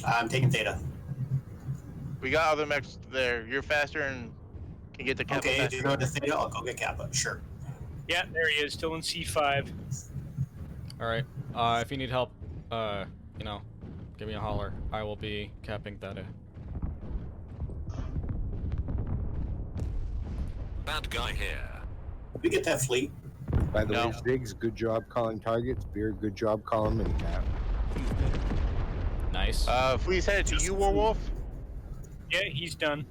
I'm taking Theta. We got other mechs there. You're faster and can get the Kappa Okay, if faster. you go to Theta, I'll go get Kappa. Sure. Yeah, there he is, still in C5. All right. If you need help, you know, give me a holler. I will be capping Theta. Bad guy here. Did we get that fleet? By the No. way, Ziggs, good job calling targets. Beer, good job calling mini cap. Nice. Fleet's headed to you, Warwolf. Yeah, he's done.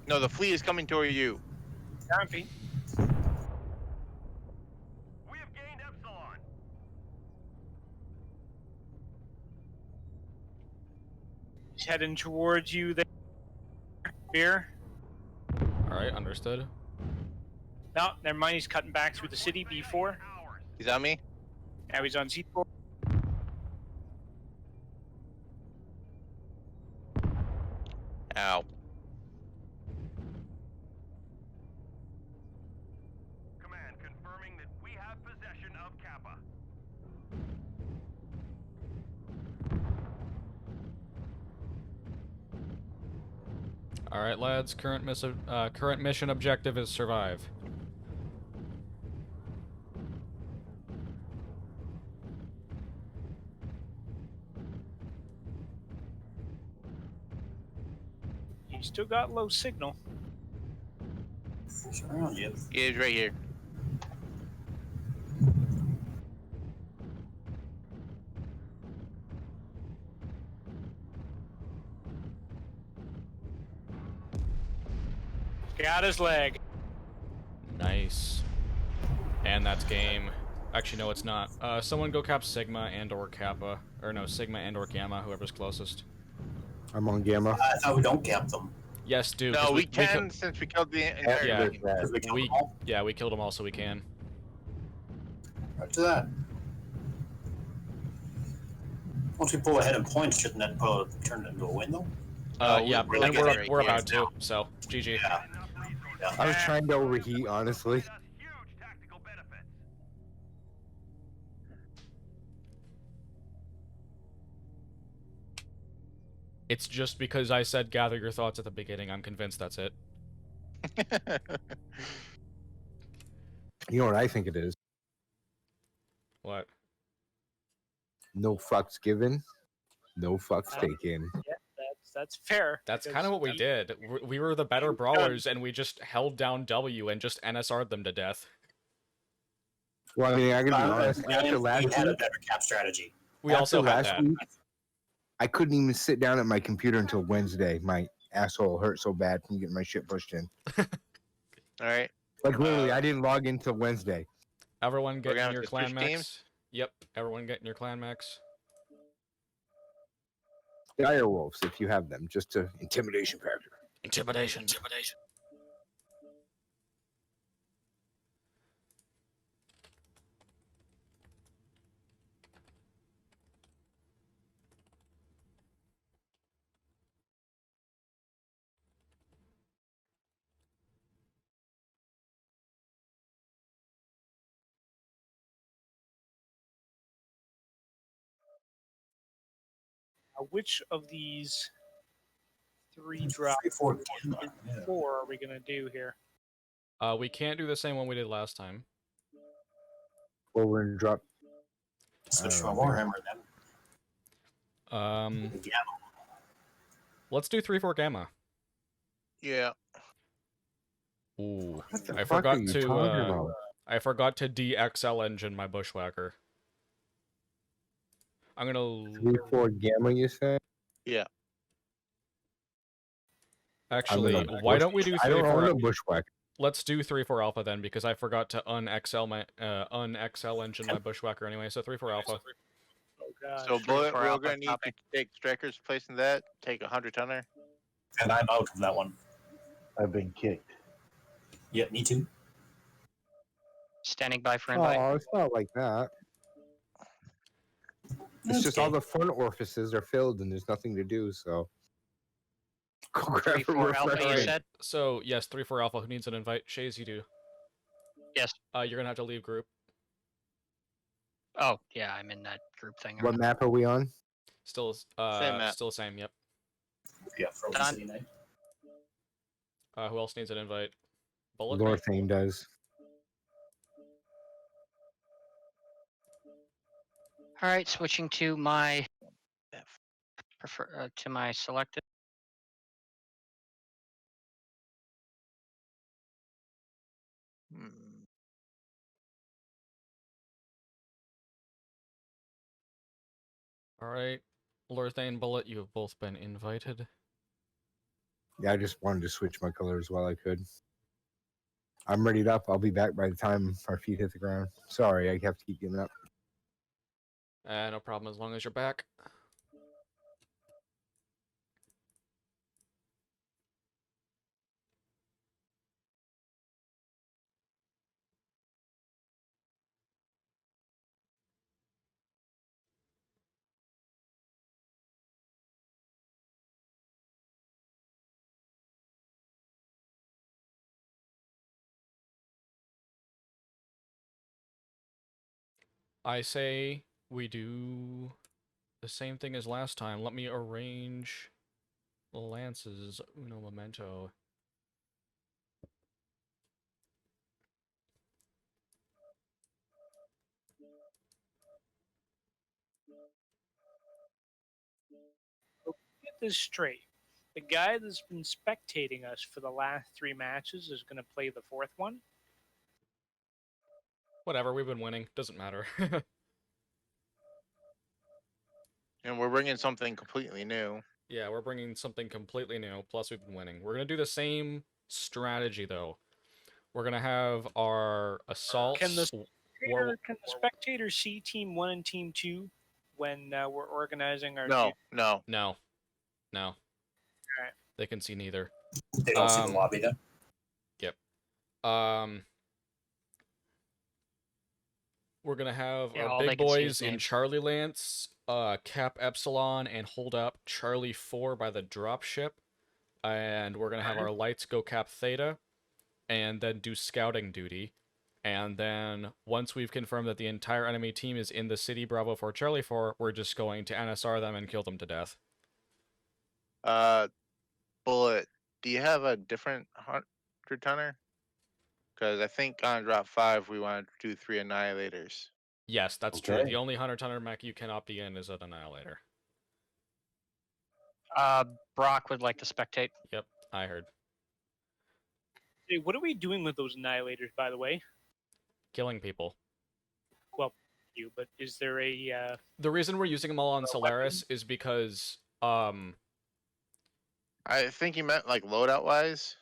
No, the fleet is coming toward you. Copy. We have gained Epsilon. He's heading towards you there. Beer. All right, understood. No, never mind, he's cutting back through the city, B4. He's on me. Now he's on C4. Ow. Command confirming that we have possession of Kappa. All right, lads. Current mission objective is survive. He's still got low signal. Around you. Yeah, he's right here. Got his leg. Nice. And that's game. Actually, no, it's not. Someone go cap Sigma and or Kappa. Or no, Sigma and or Gamma, whoever's closest. I'm on Gamma. I thought we don't cap them. Yes, do. No, we kill- can since we killed the entire Yeah, team. we killed them all, so we can. Right to that. Once we pull ahead in points, shouldn't that turn it into a win, though? Yeah, really and good we're right about to, so GG. Yeah. I was trying to overheat, honestly. It's just because I said gather your thoughts at the beginning. I'm convinced that's it. You know what I think it is? What? No fucks given, no fucks taken. Yeah, that's fair. That's because kind of what we did. We were the better brawlers, and we just held down W and just NSR'd them to death. Well, I mean, I gotta be honest. After last we had a week, better cap strategy. We also had last that. week, I couldn't even sit down at my computer until Wednesday. My asshole hurt so bad from getting my shit pushed in. All right. Like literally, I didn't log in till Wednesday. Everyone We're getting gonna your have to clan switch max. teams? Yep, everyone getting your clan max. Dire wolves, if you have them, just to intimidation factor. Intimidation. Which of these three drops, 4 are we gonna do here? We can't do the same one we did last time. Or we're gonna drop. Switch to a Warhammer then. Let's do 3-4 Gamma. Yeah. Ooh, What the I fuck are forgot you to talking about? I forgot to DXL engine my bushwhacker. I'm gonna 3-4 Gamma, you said? Yeah. actually. I'm gonna Why bush- don't we do I don't own 3-4? a bushwhacker. Let's do 3-4 Alpha then, because I forgot to un-XL engine my bushwhacker anyway. So 3-4 Alpha. Oh god. So Bullet, for we're Alpha gonna need copy. to take Striker's place in that. Take a 100-tonner. And I'm out of that one. I've been kicked. Yeah, me too. Standing by for invite. Oh, it's not like that. It's just all the fun orifices are filled and there's nothing to do, so. Go grab a 3-4 Alpha, you refreshment. said? So yes, 3-4 Alpha. Who needs an invite? Shaze, you do. Yes. You're gonna have to leave group. Oh, yeah, I'm in that group thing. What map are we on? Still, Same map. still same. Yep. Yeah, Frozen Done. City Night. Who else needs an invite? Bullet. right? Lorthane does. All right, switching to my to my selected. All right, Lorthane, Bullet, you have both been invited. Yeah, I just wanted to switch my colors while I could. I'm readied up. I'll be back by the time our feet hit the ground. Sorry, I have to keep giving up. No problem, as long as you're back. I say we do the same thing as last time. Let me arrange the lances uno momento. Get this straight. The guy that's been spectating us for the last 3 matches is gonna play the 4th one. Whatever, we've been winning. Doesn't matter. And we're bringing something completely new. Yeah, we're bringing something completely new. Plus, we've been winning. We're gonna do the same strategy, though. We're gonna have our assaults. Can the spectators see Team 1 and Team 2 when we're organizing our No, no. No. Alright. They can see neither. They don't see the lobby then. Yep. We're gonna have Yeah, our all big they can see is boys in names. Charlie Lance, cap Epsilon, and hold up Charlie 4 by the dropship. And we're gonna have our lights go cap Theta, and then do scouting duty. And then once we've confirmed that the entire enemy team is in the city Bravo 4 Charlie 4, we're just going to NSR them and kill them to death. Bullet, do you have a different 100-tonner? Because I think on drop 5 we want to do 3 annihilators. Yes, that's true. The only 100-tonner mech you cannot be in is an Annihilator. Brock would like to spectate. Yep, I heard. Hey, what are we doing with those annihilators, by the way? Killing people. Well, you, but is there a... The reason we're using them all on Solaris is because, I think you meant like loadout-wise.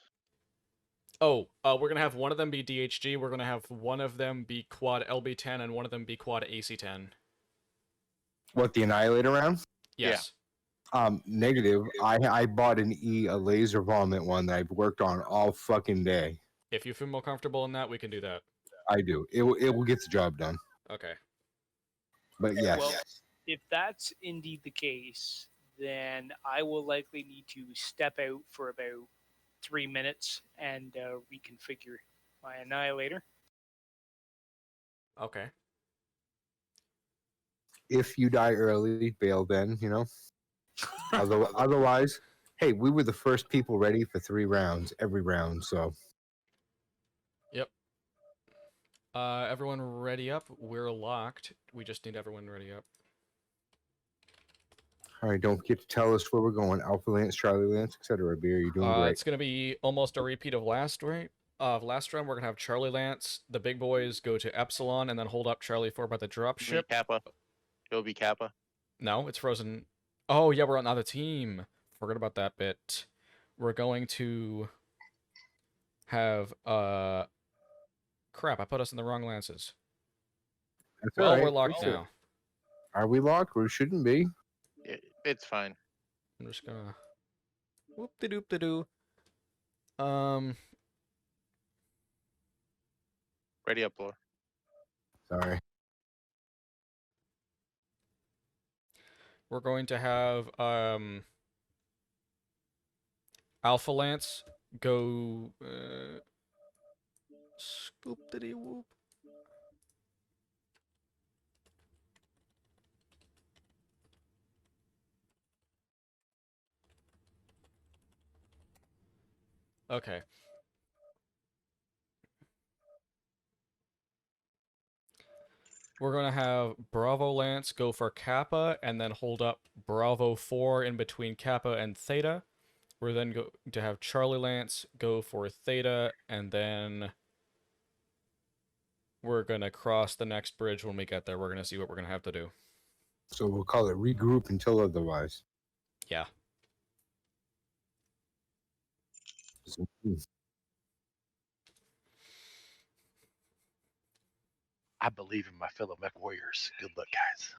Oh, we're gonna have one of them be DHG, we're gonna have one of them be quad LB10, and one of them be quad AC10. What, the Annihilator round? Yes. Negative. I bought a laser vomit one that I've worked on all fucking day. If you feel more comfortable in that, we can do that. I do. It will get the job done. Okay. But yes. Well, if that's indeed the case, then I will likely need to step out for about 3 minutes and reconfigure my annihilator. Okay. If you die early, bail then, you know? Otherwise, hey, we were the first people ready for 3 rounds, every round, so. Yep. Everyone ready up? We're locked. We just need everyone ready up. All right, don't forget to tell us where we're going. Alpha Lance, Charlie Lance, etc. Beer, you're doing great. It's gonna be almost a repeat of last round. Last round, we're gonna have Charlie Lance, the big boys go to Epsilon, and then hold up Charlie 4 by the dropship. Kappa. It'll be Kappa. No, it's Frozen. Oh, yeah, we're on another team. Forgot about that bit. We're going to have, crap, I put us in the wrong lances. That's Well, all right. we're locked now. Are we locked? We shouldn't be. It's fine. I'm just gonna... Whoop-de-doop-de-doo. Ready up, Lord. Sorry. We're going to have, Alpha Lance go, scoop-diddy-whoop. Okay. We're going to have Bravo Lance go for Kappa, and then hold up Bravo 4 in between Kappa and Theta. We're then going to have Charlie Lance go for Theta, and then we're going to cross the next bridge when we get there. We're going to see what we're going to have to do. So we'll call it regroup until otherwise. Yeah. I believe in my fellow mech warriors. Good luck, guys.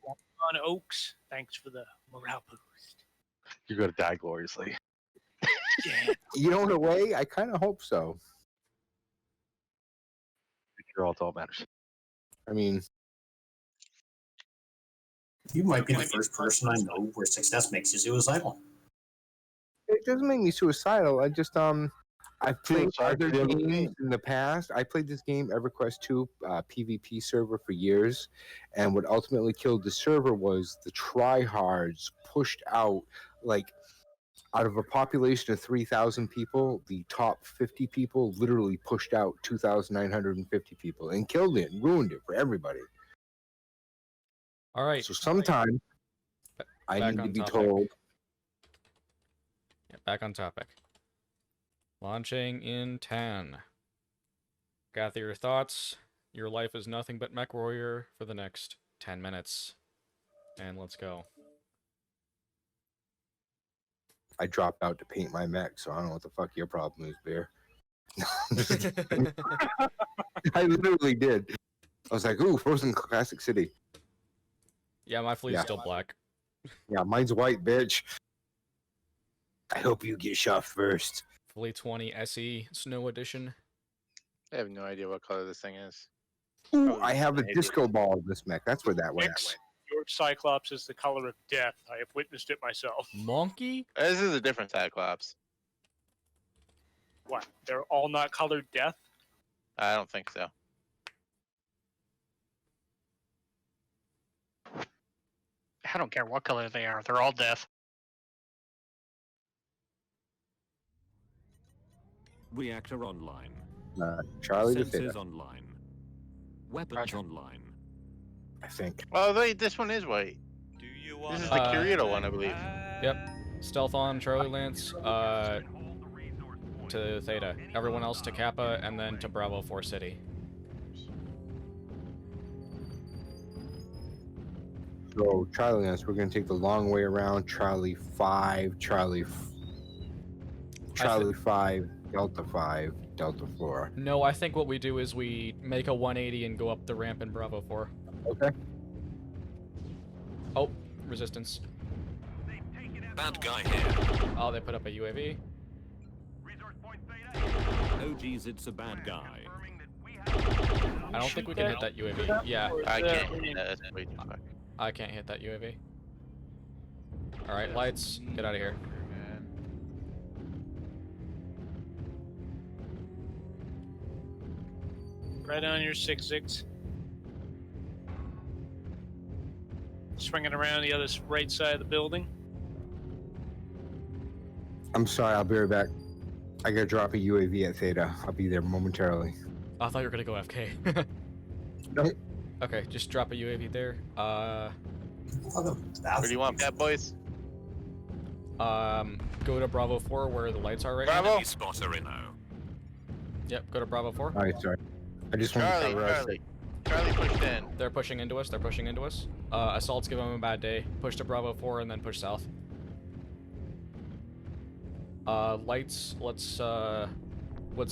On Oaks, thanks for the morale boost. You're going to die gloriously. Yeah. You know, in a way, I kind of hope so. You're all matters. I mean, You might be the first person I know where success makes you suicidal. it doesn't make me suicidal. I just I've played other games in the past. I played this game, EverQuest 2 PvP server for years, and what ultimately killed the server was the tryhards pushed out, like, out of a population of 3,000 people, the top 50 people literally pushed out 2,950 people and killed it and ruined it for everybody. All right. So sometimes I need to be told. Yeah, back on topic. Launching in 10. Gather your thoughts. Your life is nothing but Mech Warrior for the next 10 minutes. And let's go. I dropped out to paint my mech, so I don't know what the fuck your problem is, Bear. I literally did. I was like, ooh, Frozen Classic City. Yeah, my fleet's still black. Yeah, mine's white, bitch. I hope you get shot first. Fleet 20 SE Snow Edition. I have no idea what color this thing is. Ooh, I have a disco ball of this mech. That's where that went. Mix your Cyclops is the color of death. I have witnessed it myself. Monkey? This is a different Cyclops. What? They're all not colored death? I don't think so. I don't care what color they are. They're all death. Reactor online. Charlie the Sensors Theta, online. Weapons online. I think. Oh, wait, this one is white. This is the Kirito one, I believe. Yep. Stealth on Charlie Lance to Theta. Everyone else to Kappa, and then to Bravo 4 City. So, Charlie Lance, we're going to take the long way around. Charlie 5, Charlie 5, Delta 5, Delta 4. No, I think what we do is we make a 180 and go up the ramp in Bravo 4. Okay. Oh, resistance. Bad guy here. Oh, they put up a UAV. Oh geez, it's a bad guy. I don't think we can hit that UAV. Yeah. I can't hit that. That's way too far. I can't hit that UAV. Alright, lights. Get out of here. Right on your 6-6. Swinging around the other right side of the building. I'm sorry, I'll be right back. I gotta drop a UAV at Theta. I'll be there momentarily. I thought you were gonna go FK. Nope. Okay, just drop a UAV there. Where do you want that, boys? Go to Bravo 4 where the lights are right Bravo. now. Enemy spotter in now. Yep, go to Bravo 4. Alright, sorry. I just want to cover Charlie pushed in. They're pushing into us. They're pushing into us. Assaults give them a bad day. Push to Bravo 4 and then push south. Lights. Let's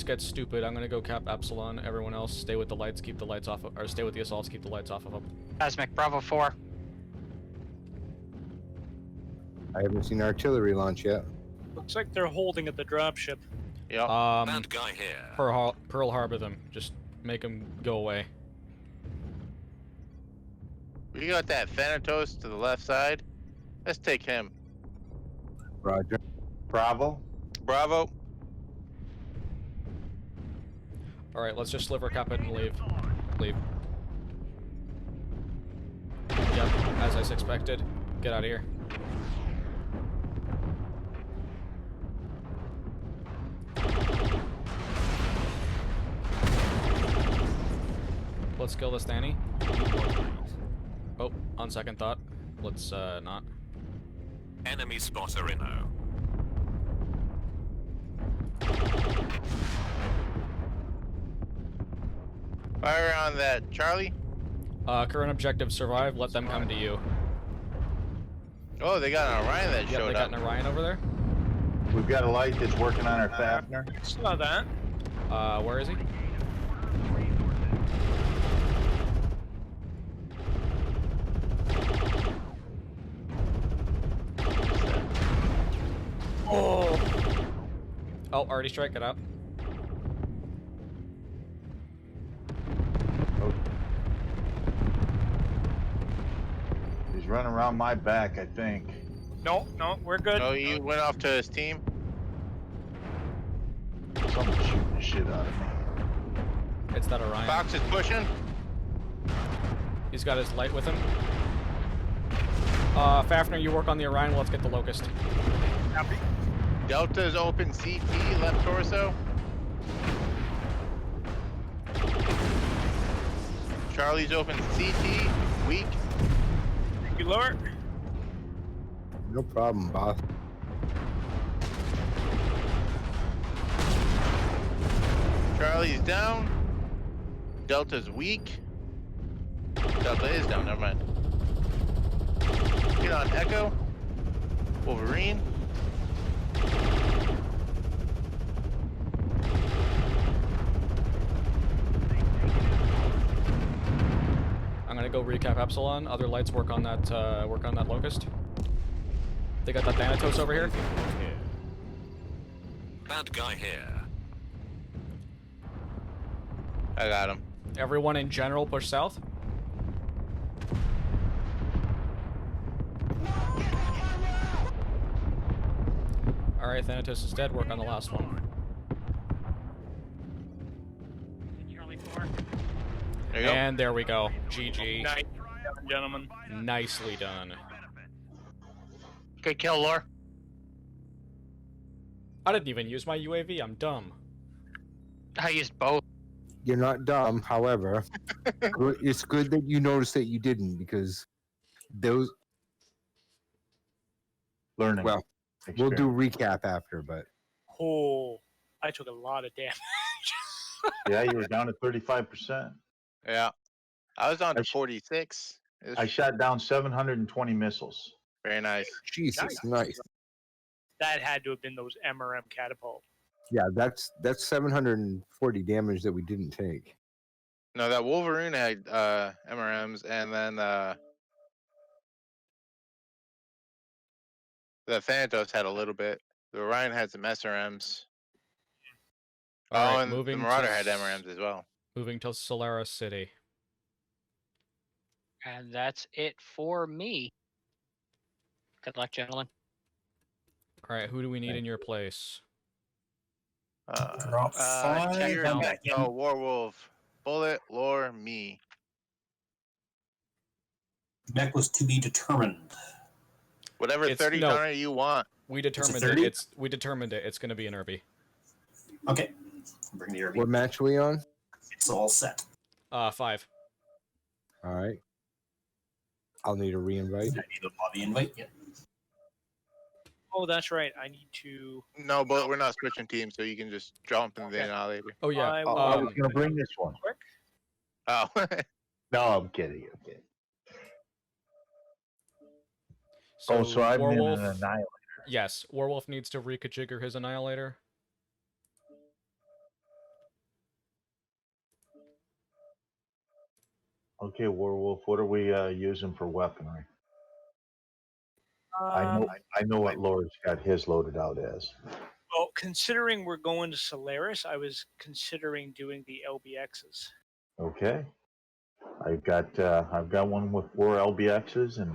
get stupid. I'm gonna go cap Epsilon. Everyone else, stay with the lights. Keep the lights off. Or stay with the assaults. Keep the lights off of them. Cosmic Bravo 4. I haven't seen artillery launch yet. Looks like they're holding at the dropship. Yep. Bad guy here. Pearl Harbor them. Just make them go away. We got that Thanatos to the left side. Let's take him. Roger. Bravo. Bravo. Alright, let's just sliver cap it and leave. Leave. Yep, as I suspected. Get out of here. Let's kill this Danny. Oh, on second thought, let's not. Enemy spotter in now. Fire on that, Charlie. Current objective survive, let them come to you. Oh, they got an Orion that Yep, showed they got up. an Orion over there. We've got a light that's working on our Fafner. Saw that. Where is he? Oh, already strike it out. He's running around my back, I think. No, we're good. No, he went off to his team. Someone's shooting the shit out of me. It's that Orion. Fox is pushing. He's got his light with him. Fafner, you work on the Orion, let's get the Locust. Copy. Delta's open CT, left torso. Charlie's open CT, weak. Singular. No problem, boss. Charlie's down. Delta's weak. Delta is down, never mind. Get on Echo. Wolverine. go recap Epsilon. Other lights work on that locust. They got that Thanatos over here. Bad guy here. I got him. Everyone in general push south. Alright, Thanatos is dead. Work on the last one. And there we go. GG. Nice, gentlemen. Nicely done. Good kill, Lore. I didn't even use my UAV. I'm dumb. I used both. You're not dumb, however. It's good that you noticed that you didn't, because those. Learning. Well, we'll do recap after, but. Oh, I took a lot of damage. Yeah, you were down to 35%. Yeah. I was on to 46. I shot down 720 missiles. Very nice. Jesus, nice. That had to have been those MRM catapult. Yeah, that's 740 damage that we didn't take. No, that Wolverine had MRMs, and then the Thanatos had a little bit. The Orion had some SRMs. All right, and the moving Marauder to had MRMs as well. Moving to Solaris City. And that's it for me. Good luck, gentlemen. All right, who do we need in your place? Tekno, Warwolf, Bullet, Lore, me. Mech was to be determined. Whatever 30 tonner you want. We determined it. 30? We determined it. It's going to be an Irby. Okay. Bring the Irby. What match are we on? It's all set. 5. All right. I'll need a re-invite. I need a lobby invite. Yeah. Oh, that's right. I need to. No, but we're not switching teams, so you can just jump in the annihilator. Oh yeah. I was going to bring this one. Oh. No, I'm kidding. I'm kidding. So I'm in an annihilator. Yes, Warwolf needs to reconfigure his annihilator. Okay, Warwolf, what are we using for weaponry? I know what Lord's got his loaded out as. Well, considering we're going to Solaris, I was considering doing the LBXs. Okay. I've got one with 4 LBXs and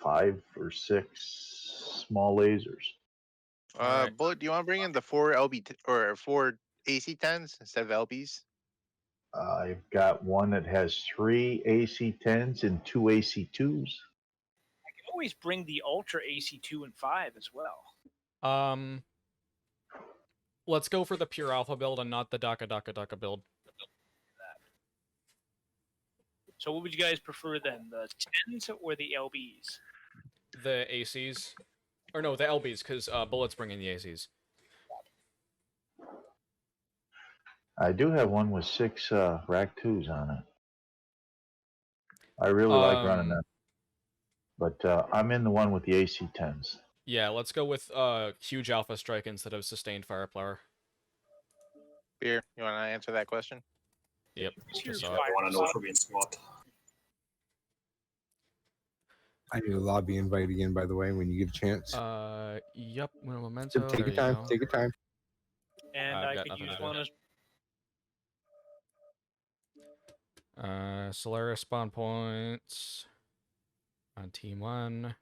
5 or 6 small lasers. Bullet, do you want to bring in the 4 or 4 AC-10s instead of LBs? I've got one that has 3 AC-10s and 2 AC-2s. I can always bring the Ultra AC-2 and 5 as well. Let's go for the pure alpha build and not the Daka build. So what would you guys prefer then, the 10s or the LBs? The ACs. Or no, the LBs, because Bullet's bringing the ACs. I do have one with 6 rack 2s on it. I really like running that. But I'm in the one with the AC-10s. Yeah, let's go with huge alpha strike instead of sustained firepower. Beer, you want to answer that question? Yep. I want to know if we're being swapped. I need a lobby invite again, by the way, when you get a chance. Yep. Memento. Take your time. Take your time. And I could use one as Solaris spawn points on team 1.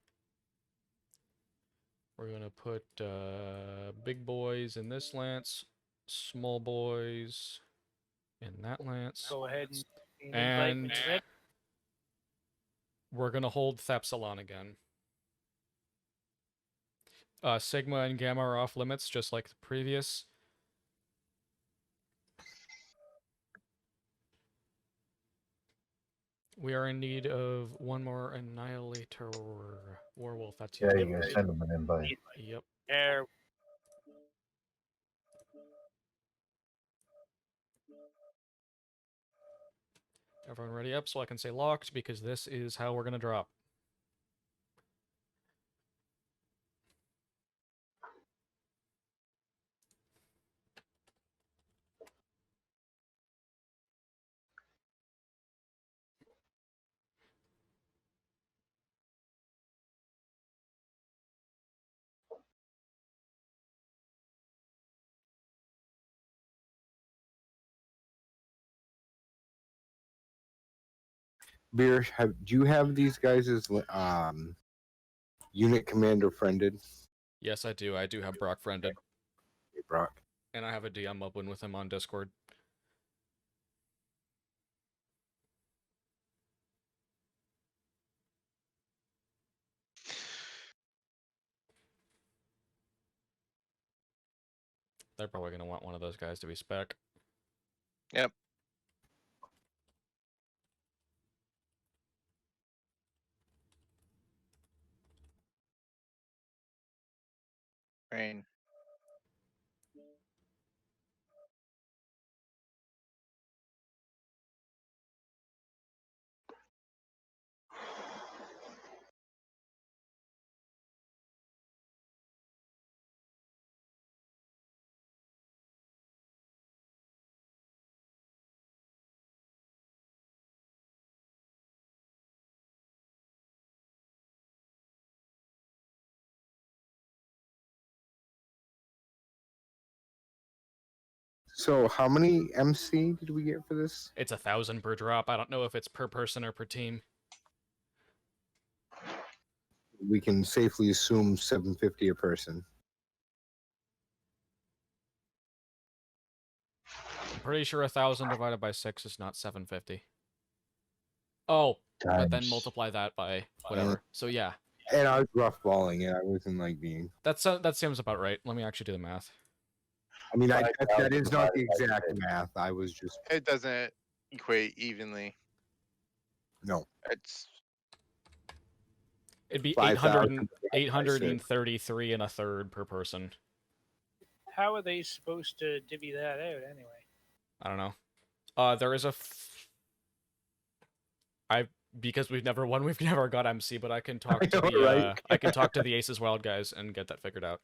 We're gonna put big boys in this lance, small boys in that lance. Go ahead and we're gonna hold Thepsilon again. Sigma and Gamma are off limits, just like the previous. We are in need of one more Annihilator. Warwolf, that's Yeah, you can send them an invite. Yep. There. Everyone ready up so I can say locked, because this is how we're going to drop. Beer, do you have these guys as unit commander friended? Yes, I do. I do have Brock friended. Hey, Brock. And I have a DM open with him on Discord. They're probably going to want one of those guys to be spec. Yep. Rain. So how many MC did we get for this? It's 1,000 per drop. I don't know if it's per person or per team. We can safely assume 750 a person. I'm pretty sure 1,000 divided by 6 is not 750. Oh, but then multiply that by whatever. So yeah. And I was rough balling it. I wasn't like being. That seems about right. Let me actually do the math. I mean, that is not the exact math. I was just. It doesn't equate evenly. No. It'd be 5,000 833 and a third per person. How are they supposed to divvy that out anyway? I don't know. There is because we've never won, we've never got MC, but I can talk to the right? I can talk to the Aces Wild guys and get that figured out.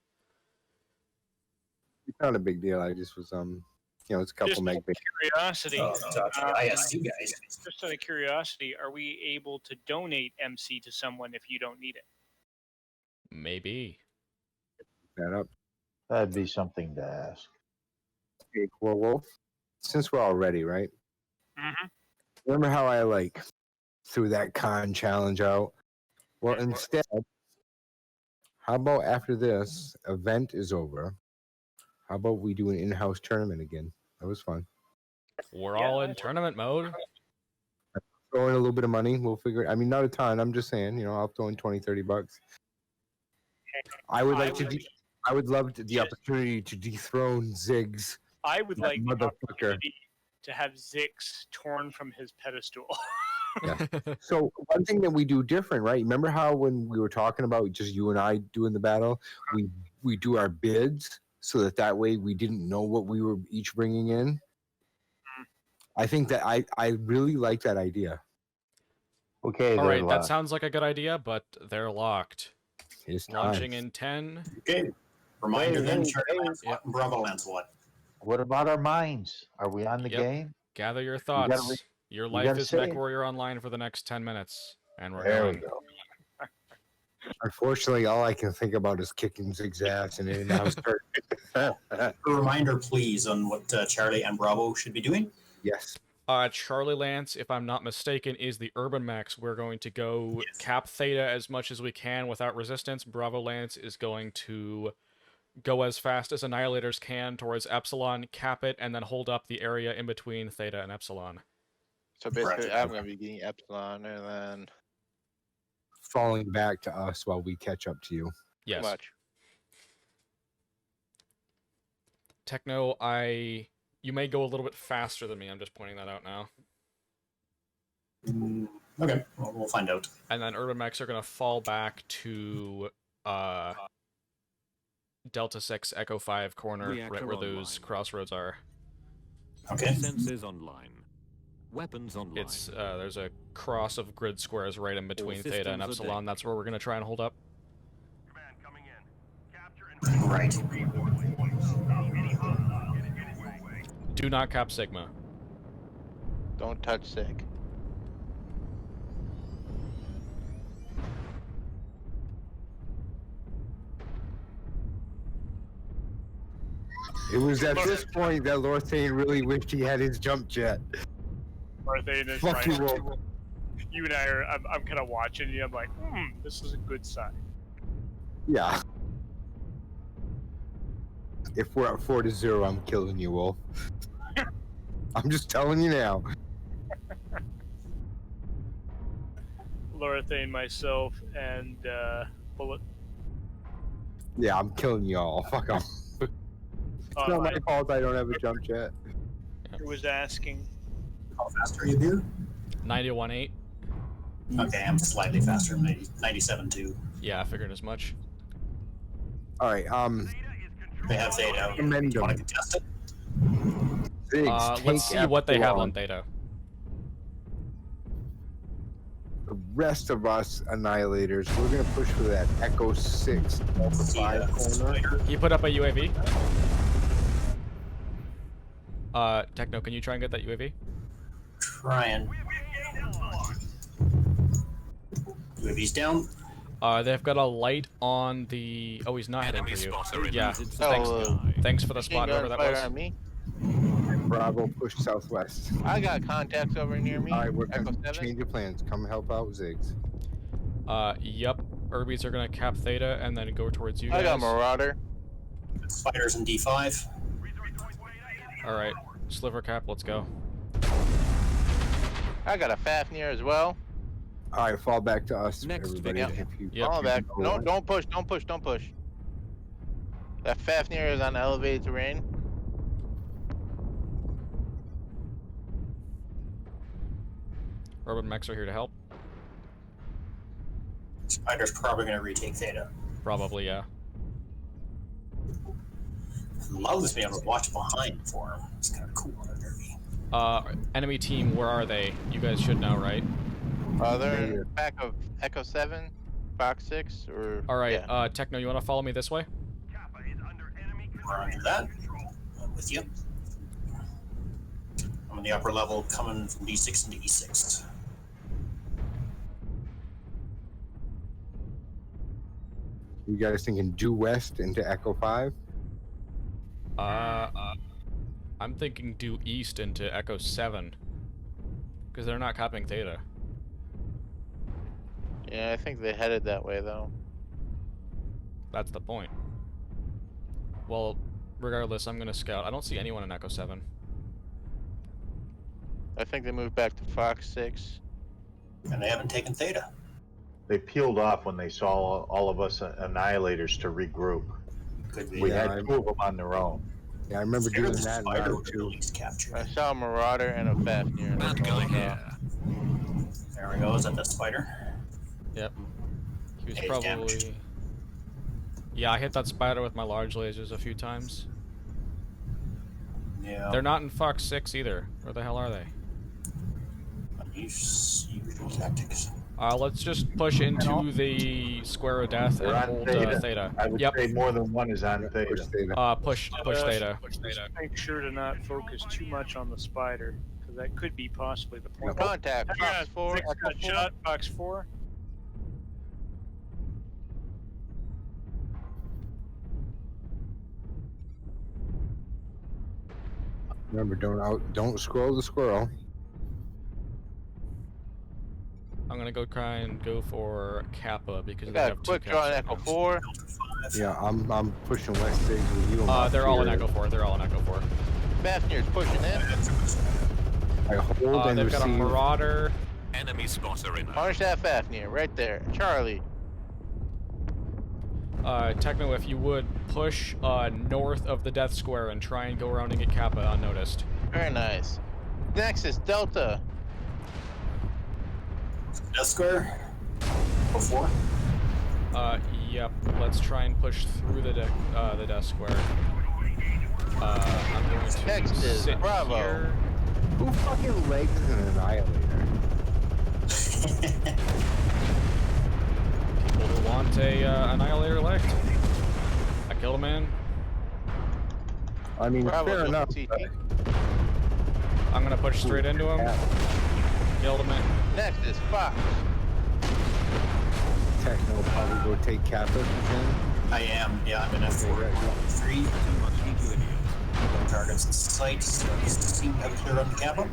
It's not a big deal. I just was it's a couple Just meg. out of curiosity. ISC guys. Just out of curiosity, are we able to donate MC to someone if you don't need it? Maybe. That up. That'd be something to ask. Okay, well, Wolf, since we're all ready, right? Mm-hmm. Remember how I threw that con challenge out? Well, instead, how about after this event is over, how about we do an in-house tournament again? That was fun. We're all in tournament mode. Throw in a little bit of money. We'll figure it. I mean, not a ton. I'm just saying, I'll throw in 20, 30 bucks. I would like to. I would love the opportunity to dethrone Ziggs. I would like the motherfucker. opportunity to have Zix torn from his pedestal. Yeah. So one thing that we do different, right? Remember how when we were talking about just you and I doing the battle, we do our bids so that way we didn't know what we were each bringing in. I think that I really like that idea. Okay, all right, that sounds like a good idea, but they're locked. It's launching in 10. Okay. Reminder then, Charlie Lancelot and Bravo Lancelot. What about our minds? Are we on the Yep. game? Gather your gotta thoughts. Your you life gotta is say Mech it. Warrior Online for the next 10 minutes. And we're There we going. go. Unfortunately, all I can think about is kicking Zig's ass and in-house tournament. A reminder, please, on what Charlie and Bravo should be doing. Yes. Charlie Lance, if I'm not mistaken, is the Urban Max. We're going to go cap Theta as much as we can without resistance. Bravo Lance is going to go as fast as Annihilators can towards Epsilon, cap it, and then hold up the area in between Theta and Epsilon. So basically, I'm going to be getting Epsilon and then falling back to us while we catch up to you. Yes. much. Tekno, you may go a little bit faster than me. I'm just pointing that out now. Okay, well, we'll find out. And then Urban Mechs are going to fall back to Delta 6, Echo 5 corner, Reactor right where those online. crossroads are. Okay. Sensors online. Weapons online. It's there's a cross of grid squares right in between Theta and systems are Epsilon. That's where we're going to try and hold up. Command coming in. Capture and Right. Do not cap Sigma. Don't touch Sig. It was at this point that Lorthane really wished he had his jump jet. Lorthane is Fuck you, right. Wolf. you and I are. I'm kind of watching you. I'm like, this is a good sign. Yeah. If we're at 4-0, I'm killing you, Wolf. I'm just telling you now. Lorethane, myself, and Bullet. Yeah, I'm killing you all. Fuck off. It's not my fault I don't have a jump jet. Who was asking? How fast are you, Beer? 91.8. Okay, I'm slightly faster, 97.2. Yeah, I figured as much. All right. They have Theta. Do you want to contest it? Let's see what they have on Theta. The rest of us annihilators, we're gonna push for that Echo 6 5 corner. He put up a UAV. Tekno, can you try and get that UAV? Trying. UAV's down. They've got a light on the. Oh, he's not heading for you. Yeah. Thanks for the spot. Whoever that was. On me. Bravo, push southwest. I got contacts over near me. All right, we're Echo gonna 7. change your plans. Come help out Ziggs. Yep. Urbies are gonna cap Theta and then go towards you guys. I got Marauder. Spiders in D5. All right, sliver cap. Let's go. I got a Fafnir as well. All right, fall back to us, everybody. Yep. If you Fall back. No, don't push. Don't push. Don't push. That Fafnir is on elevated terrain. Urban mechs are here to help. Spider's probably going to retake Theta. Probably, yeah. Loves being able to watch behind for him. It's kind of cool on a derby. Enemy team, where are they? You guys should know, right? They're in the back of Echo 7, Fox 6, or... All right, yeah. Tekno, you want to follow me this way? We're under that. I'm with you. I'm on the upper level, coming from D6 into E6. You guys thinking due west into Echo 5? I'm thinking due east into Echo 7. Because they're not copying Theta. Yeah, I think they headed that way, though. That's the point. Well, regardless, I'm going to scout. I don't see anyone in Echo 7. I think they moved back to Fox 6. And they haven't taken Theta. They peeled off when they saw all of us annihilators to regroup. We had two of them on their own. Yeah, I remember doing that too. I saw a Marauder and a Fafnir. There we go. Is that the Spider? Yep. He was Hey, probably... damage. Yeah, I hit that spider with my large lasers a few times. Yeah. They're not in Fox 6 either. Where the hell are they? Usual tactics. Let's just push into the square of death and We're on hold Theta. Theta. I would say more than one is on Theta. Push Theta. Just make sure to not focus too much on the spider, because that could be possibly the point. Contact, Fox 4, Six got shot, Fox 4. Remember, don't scroll the squirrel. I'm gonna go try and go for Kappa because they got a have quick two draw on capture Echo points. 4. Yeah, I'm pushing west Ziggs with you. They're all in Echo 4. They're all in Echo 4. Fafnir's pushing in. I hold and they've receive. got a Marauder. Enemy spotter in. Punish that Fafnir right there. Charlie. Tekno, if you would push north of the Death Square and try and go around and get Kappa unnoticed. Very nice. Next is Delta. Death Square? Before? Yep. Let's try and push through the Death Square. I'm going to Next is sit Bravo. here. Who fucking legs an annihilator? People who want a annihilator left. I killed a man. I mean, Bravo, fair enough. I'm gonna push straight into him. Killed a man. Next is Fox. Tekno will probably go take Kappa if you can. I am. Yeah, I'm in F4. 3. Targets in sight, so I seem to have a clear on the Kappa.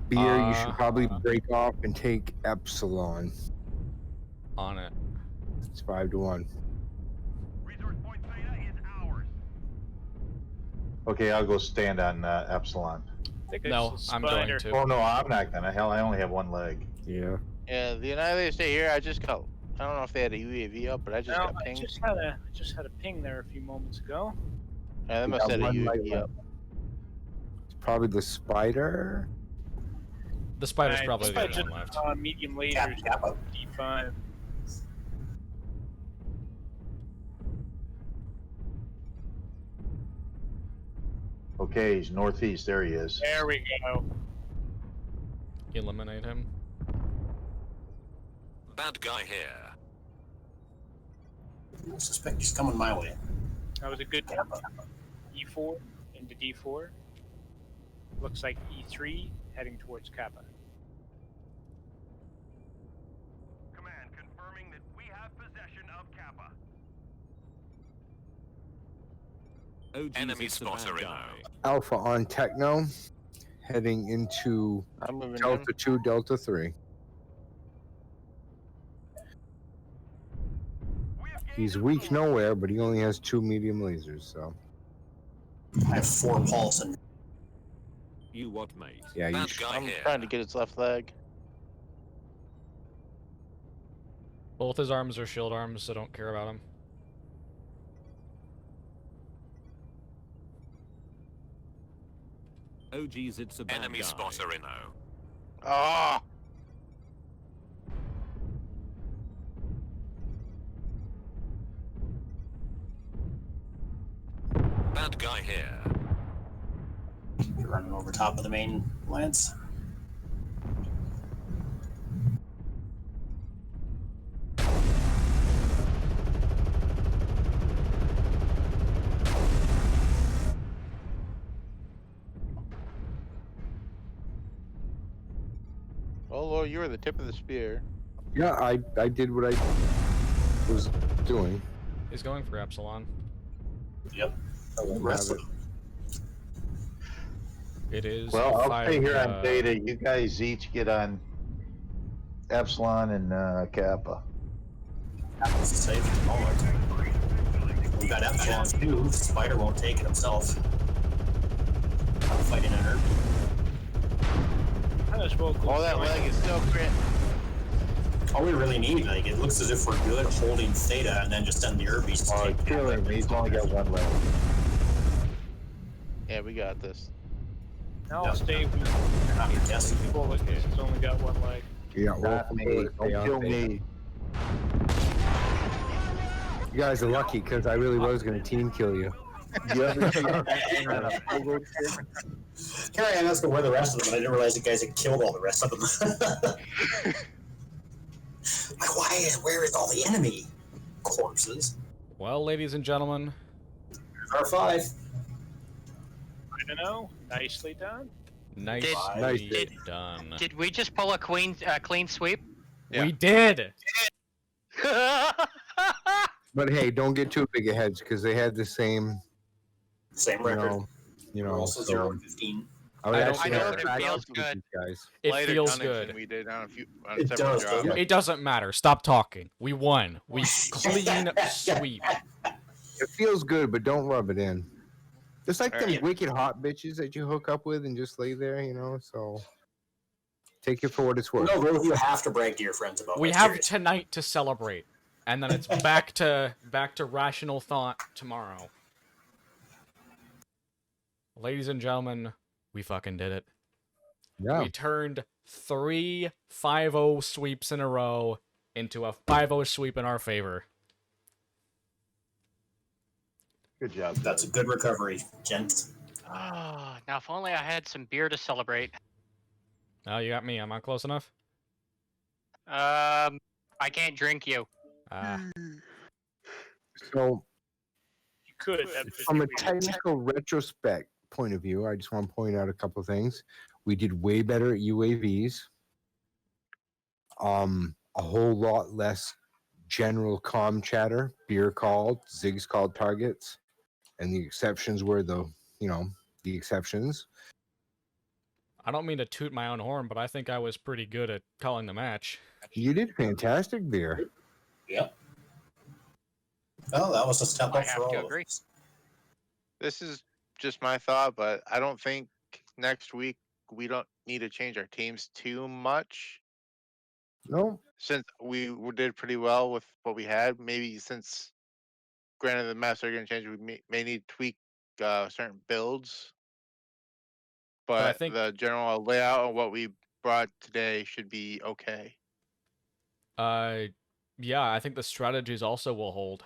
Beer, you should probably break off and take Epsilon. On it. It's 5-1. Okay, I'll go stand on Epsilon. No, I'm going to. Oh no, I'm not gonna. Hell, I only have one leg. Yeah. Yeah, the United States here. I don't know if they had a UAV up, but I just No, got I pinged. just had a ping there a few moments ago. Yeah, they must have had a UAV up. It's probably the spider. The spider's Right, probably the just only one left. medium lasers, D5. Okay, he's northeast. There he is. There we go. Eliminate him. Bad guy here. I suspect he's coming my way. That was a good one. E4 into D4. Looks like E3 heading towards Kappa. Command confirming that we have possession of Kappa. Enemy spotter in. Alpha on Tekno, heading into Delta 2, Delta 3. He's weak nowhere, but he only has 2 medium lasers, so. I have 4 pulse and. You what, mate? Yeah, I'm trying to get his left leg. Both his arms are shield arms, so don't care about him. Oh geez, it's a bad Enemy guy. spotter in. Ah! Bad guy here. You're running over top of the main lance. Oh Lord, you were the tip of the spear. Yeah, I did what I was doing. He's going for Epsilon. Yep. Have it. It is. Well, I'll five, stay here on Beta. You guys each get on Epsilon and Kappa. That's safe at the moment. We got Epsilon too. Spider won't take it himself. I'm fighting an herb. Oh, that leg is still crit. All we really need, like, it looks as if we're good holding Theta and then just send the Herbies to take kill him. He's only got one leg. Yeah, we got this. Now I'll stay with You're not your destiny. Bullet because he's only got one leg. Yeah, Not me. Don't kill me. You guys are lucky because I really was going to team kill you. You ever see Here I am asking where the rest of them, and I didn't realize you guys had killed all the rest of them. Like, where is all the enemy corpses? Well, ladies and gentlemen. There's R5. I don't know. Nicely done. Nicely done. Did we just pull a clean sweep? We did. But hey, don't get too big aheads because they had the same record. You know, also so 0-15. I would actually know, have but it back feels up with good. these guys. It Lighter feels tonnage good. than we did on It several does, jobs. doesn't It doesn't matter. Stop talking. We won. We clean sweep. It feels good, but don't rub it in. Just like them Alright. wicked hot bitches that you hook up with and just lay there, you know. So take it for what it's worth. No, bro, you have to brag to your friends about. We it. have tonight to celebrate, and then it's back to rational thought tomorrow. Ladies and gentlemen, we fucking did it. Yeah. We turned 3 5-0 sweeps in a row into a 5-0 sweep in our favor. Good job. That's a good recovery, gents. Oh, now if only I had some beer to celebrate. Oh, you got me. Am I close enough? I can't drink you. So You could. from a technical retrospect point of view, I just want to point out a couple of things. We did way better at UAVs. A whole lot less general comm chatter. Beer called, Ziggs called targets, and the exceptions were the exceptions. I don't mean to toot my own horn, but I think I was pretty good at calling the match. You did fantastic, Beer. Yep. Well, that was a step I up for have to all of agree. us. This is just my thought, but I don't think next week we don't need to change our teams too much. No. Since we did pretty well with what we had, maybe since granted the maps are going to change, we may need to tweak certain builds. But I But think the general layout of what we brought today should be okay. yeah, I think the strategies also will hold.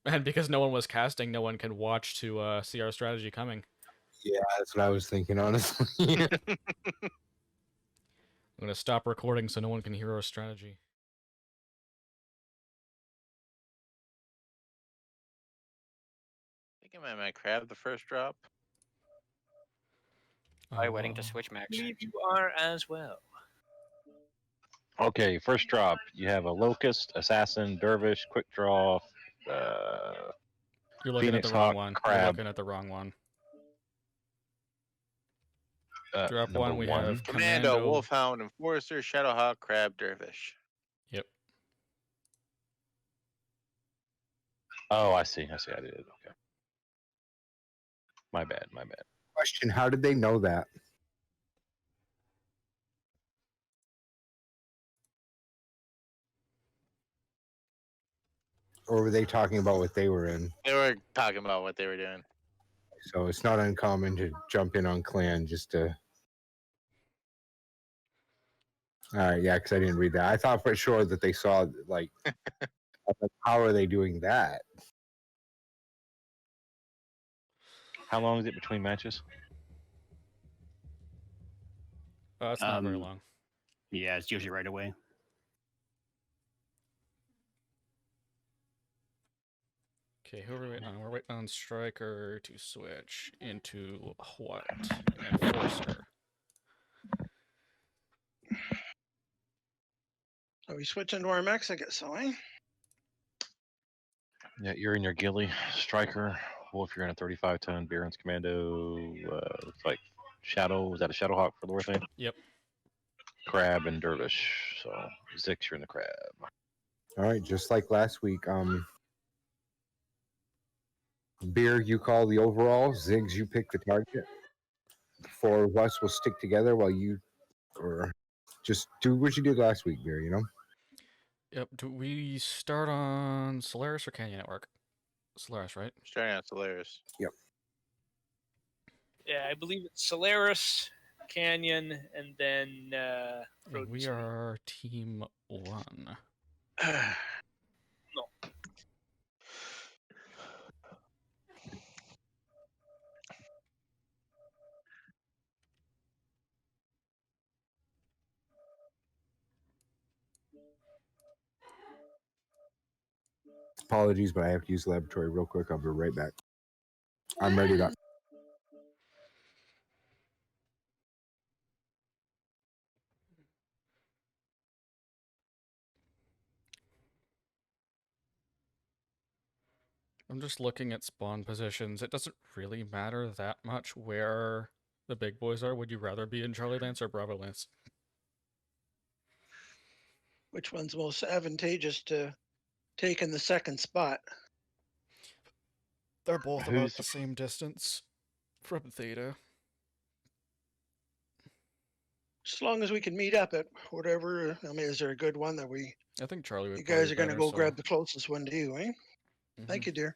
And because no one was casting, no one can watch to see our strategy coming. Yeah, that's what I was thinking, honestly. I'm gonna stop recording so no one can hear our strategy. I think I might grab the first drop. Probably waiting to switch Max. I believe you are as well. Okay, first drop. You have a Locust, Assassin, Dervish, Quick Draw, You're looking Phoenix at the wrong Hawk, one. Crab. You're looking at the wrong one. Drop number one, we have Commando, Commando. Wolfhound, Enforcer, Shadowhawk, Crab, Dervish. Yep. Oh, I see. I did it. Okay. My bad. Question: how did they know that? Or were they talking about what they were in? They were talking about what they were doing. So it's not uncommon to jump in on clan just to. All right, yeah, because I didn't read that. I thought for sure that they saw like, how are they doing that? How long is it between matches? It's not very long. Yeah, it's usually right away. Okay, who are we waiting on? We're waiting on Striker to switch into what? Enforcer. Are we switching to our mechs? I guess so, eh? Yeah, you're in your ghillie, Striker. Wolf, you're in a 35-ton Beerions Commando. Looks like Shadow. Was that a Shadowhawk for Lorthain? Yep. Crab and Dervish. So Zix, you're in the Crab. All right, just like last week. Beer, you call the overall. Ziggs, you pick the target. The four of us will stick together while you, or just do what you did last week, Beer. You know. Yep. Do we start on Solaris or Canyon Network? Solaris, right? Starting on Solaris. Yep. Yeah, I believe it's Solaris, Canyon, and then And we are Team 1. No. Apologies, but I have to use the laboratory real quick. I'll be right back. I'm ready to. I'm just looking at spawn positions. It doesn't really matter that much where the big boys are. Would you rather be in Charlie Lance or Bravo Lance? Which one's most advantageous to take in the second spot? They're both about the same distance from Theta. As long as we can meet up at whatever. I mean, is there a good one that we? I think Charlie would. You guys probably are going to better, go so- grab the closest one to you, eh? Thank you, dear.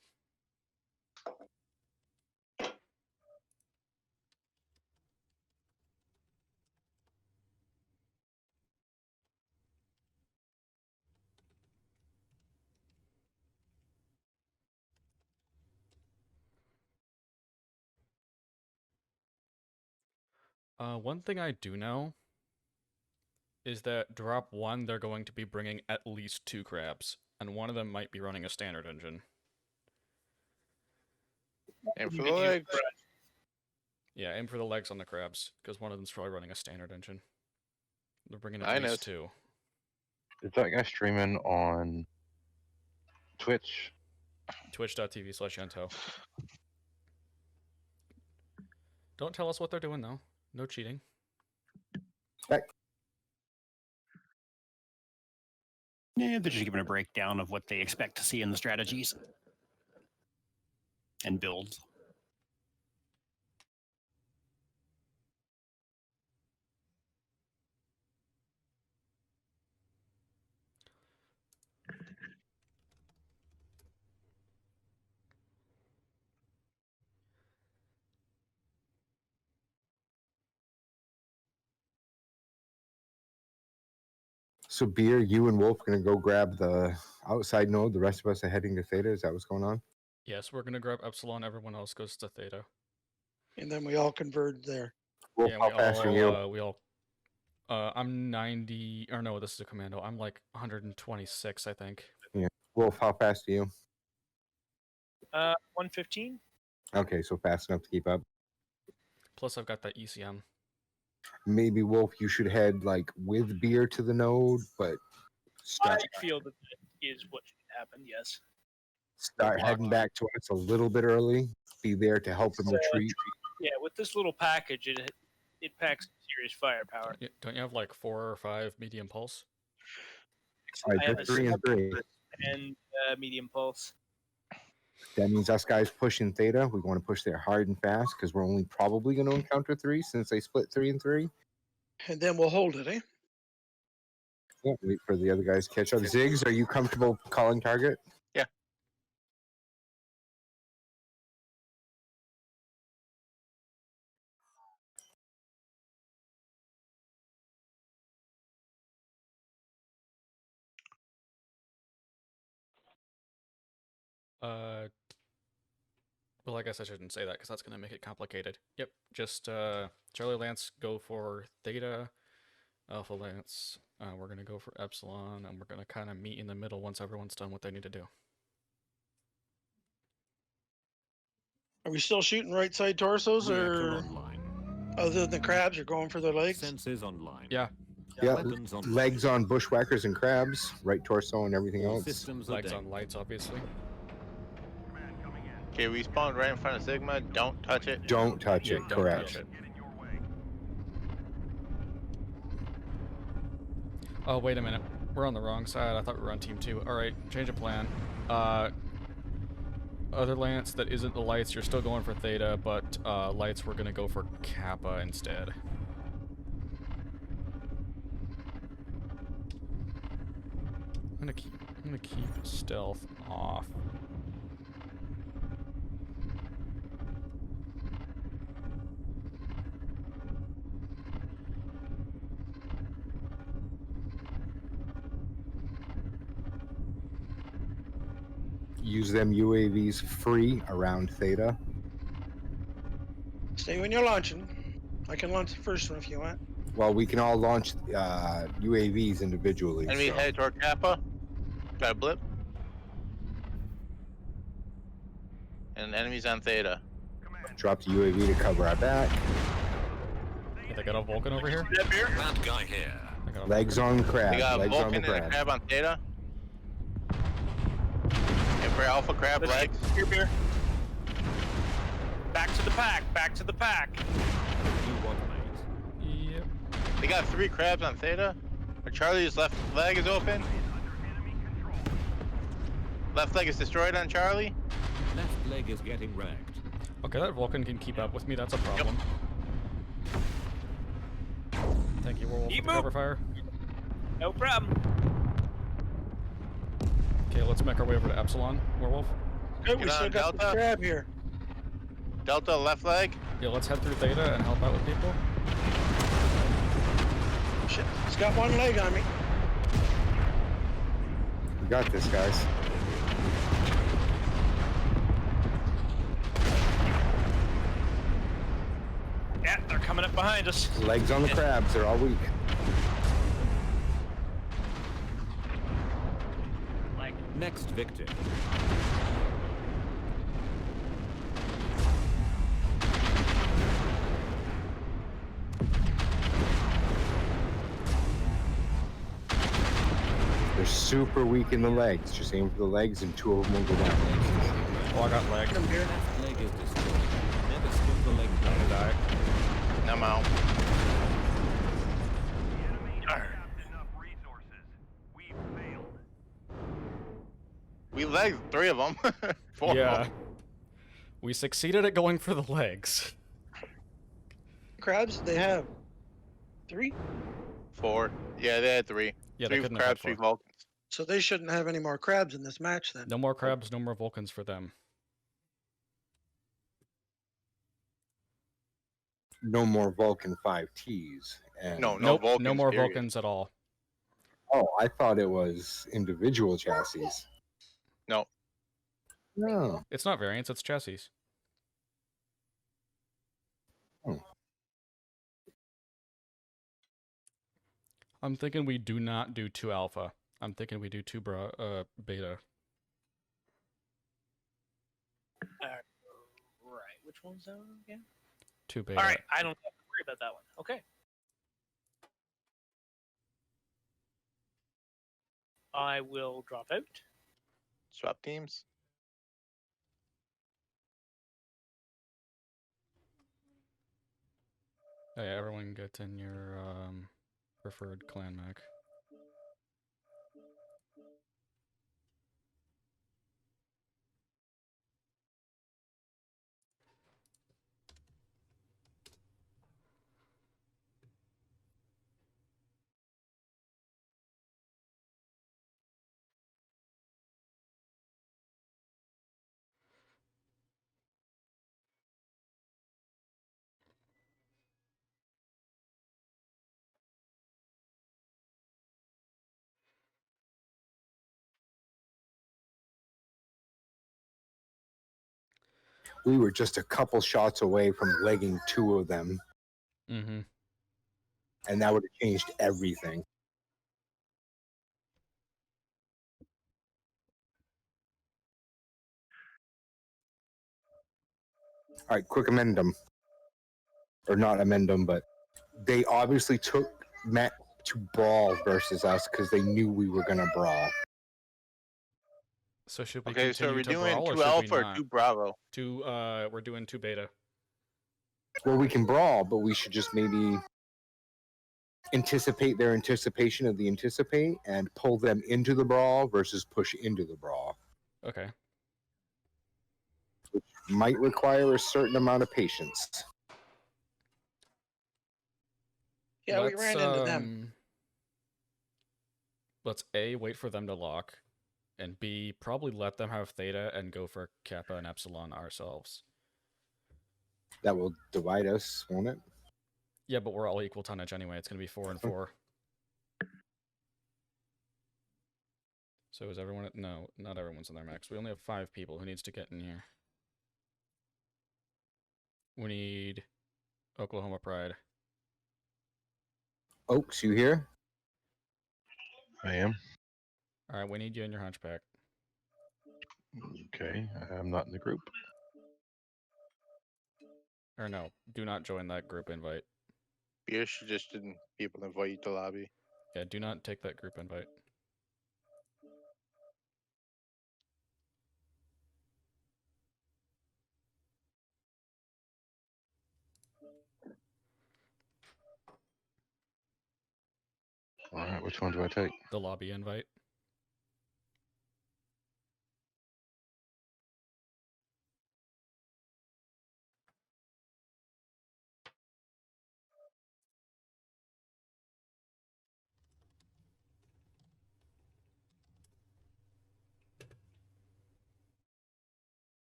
One thing I do know is that drop 1, they're going to be bringing at least 2 crabs, and one of them might be running a standard engine. And for the legs. Yeah, aim for the legs on the crabs, because one of them's probably running a standard engine. They're bringing at Minus. least 2. Is that guy streaming on Twitch? Twitch.tv/Yento. Don't tell us what they're doing, though. No cheating. Yeah, they're just giving a breakdown of what they expect to see in the strategies and builds. So, Beer, you and Wolf gonna go grab the outside node. The rest of us are heading to Theta. Is that what's going on? Yes, we're gonna grab Epsilon. Everyone else goes to Theta. And then we all converge there. Wolf, Yeah, how fast are you? we all. I'm 90. Or no, this is a commando. I'm like 126, I think. Yeah. Wolf, how fast are you? 115. Okay, so fast enough to keep up. Plus, I've got that ECM. Maybe Wolf, you should head like with Beer to the node, but start I feel that is what should happen. Yes. heading back to us a little bit early. Be there to help him retreat. Yeah, with this little package, it packs serious firepower. Don't you have like 4 or 5 medium pulse? All right, I have just a 3 and 3. and medium pulse. That means us guys pushing Theta. We want to push there hard and fast because we're only probably going to encounter 3 since they split 3 and 3. And then we'll hold it, eh? Yeah, wait for the other guys to catch up. Ziggs, are you comfortable calling target? Yeah. Well, I guess I shouldn't say that because that's going to make it complicated. Yep, just Charlie Lance go for Theta, Alpha Lance. We're going to go for Epsilon, and we're going to kind of meet in the middle once everyone's done what they need to do. Are we still shooting right side torsos, Reactor or online. other than the crabs, you're going for their legs? Sensors online. Yeah. Yeah, Weapons online. legs on bushwhackers and crabs, right torso and everything All else. systems are Legs down. on lights, obviously. Okay, we spawned right in front of Sigma. Don't touch it. Don't touch it, Don't correct. touch it. Oh, wait a minute. We're on the wrong side. I thought we were on team 2. Alright, change of plan. Other Lance that isn't the lights, you're still going for Theta, but lights we're gonna go for Kappa instead. I'm gonna keep stealth off. Use them UAVs free around Theta. Stay when you're launching. I can launch the first one if you want. Well, we can all launch UAVs individually. Enemy so. headed toward Kappa. Got a blip. And enemies on Theta. Drop the UAV to cover our back. Yeah, they got a Vulcan over here? Bad guy here. Legs on crab. We got a Legs on Vulcan the and a crab. crab on Theta. And for Alpha Crab legs. Here, Beer. Back to the pack. Back to the pack. Yep. They got 3 crabs on Theta. But Charlie's left leg is open. Left leg is destroyed on Charlie. Left leg is getting wrecked. Okay, that Vulcan can keep up with me. That's a problem. Thank you, Werewolf, for the cover fire. No problem. Okay, let's make our way over to Epsilon, Werewolf. Good, we still got the crab here. Delta left leg. Yeah, let's head through Theta and help out with people. Shit, it's got one leg on me. We got this, guys. Yeah, they're coming up behind us. Legs on the crabs. They're all weak. Next victim. They're super weak in the legs. Just aim for the legs and 2 of them will go down. Oh, I got leg. Left leg is destroyed. Never skip the leg. I'm gonna die. I'm out. We legged 3 of them. 4 of Yeah. them. We succeeded at going for the legs. Crabs did they have? 3? 4. Yeah, they had 3. Yeah, they 3 couldn't have had crabs, 3 4. Vulcans. So they shouldn't have any more crabs in this match then. No more crabs, no more Vulcans for them. No more Vulcan 5Ts. And No Nope, Vulcans. no more period. Vulcans at all. Oh, I thought it was individual chassis. No. No. It's not variants, it's chassis. Oh. I'm thinking we do not do 2 alpha. I'm thinking we do 2 beta. Right. Which one's that one again? 2 beta. All right. I don't have to worry about that one. Okay. I will drop out. Swap teams. Oh, yeah, everyone get in your preferred clan mech. We were just a couple shots away from legging 2 of them. Mm-hmm. And that would have changed everything. All right, quick amendum. Or not amendum, but they obviously took Matt to brawl versus us because they knew we were going to brawl. So should we Okay, so continue we're to doing brawl 2 or should alpha we or not? 2 bravo? We're doing 2 beta. Well, we can brawl, but we should just maybe anticipate their anticipation of the anticipate and pull them into the brawl versus push into the brawl. Okay. Which might require a certain amount of patience. Yeah, we ran into them. Let's A, wait for them to lock, and B, probably let them have Theta and go for Kappa and Epsilon ourselves. That will divide us, won't it? Yeah, but we're all equal tonnage anyway. It's going to be 4 and 4. So is everyone at... No, not everyone's in their max. We only have 5 people. Who needs to get in here? We need Oklahoma Pride. Oaks, you here? I am. All right, we need you in your hunchback. Okay, I'm not in the group. Or no, do not join that group invite. Beersh just didn't people invite you to lobby. Yeah, do not take that group invite. All right, which one do I take? The lobby invite.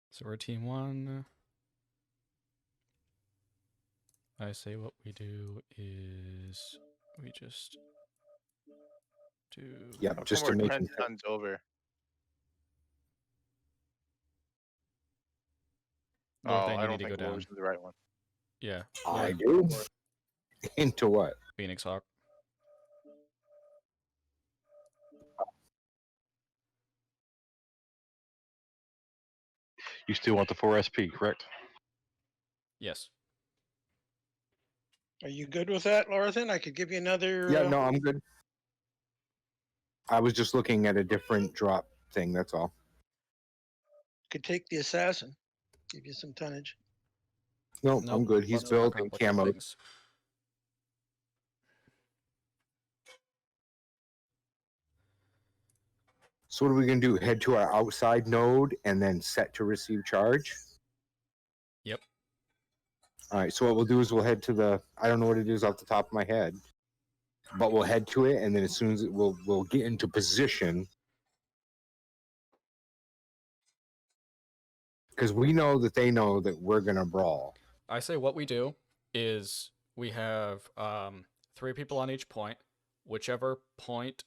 So we're team 1. I say what we do is we just do... Yep, How just come to we're make 10 tons over? Oh, Lorthain, I you don't need to think go down. Lowe's is the right one. Yeah. I do. Into what? Phoenix Hawk. You still want the 4 SP, correct? Yes. Are you good with that, Lorathan? I could give you another. Yeah, no, I'm good. I was just looking at a different drop thing, that's all. Could take the assassin. Give you some tonnage. No, Nope, I'm good. He's let's built and overcomplicate camo. things. So what are we gonna do? Head to our outside node and then set to receive charge? Yep. All right, so what we'll do is we'll head to the, I don't know what it is off the top of my head, but we'll head to it, and then as soon as we'll get into position, because we know that they know that we're gonna brawl. I say what we do is we have 3 people on each point. Whichever point,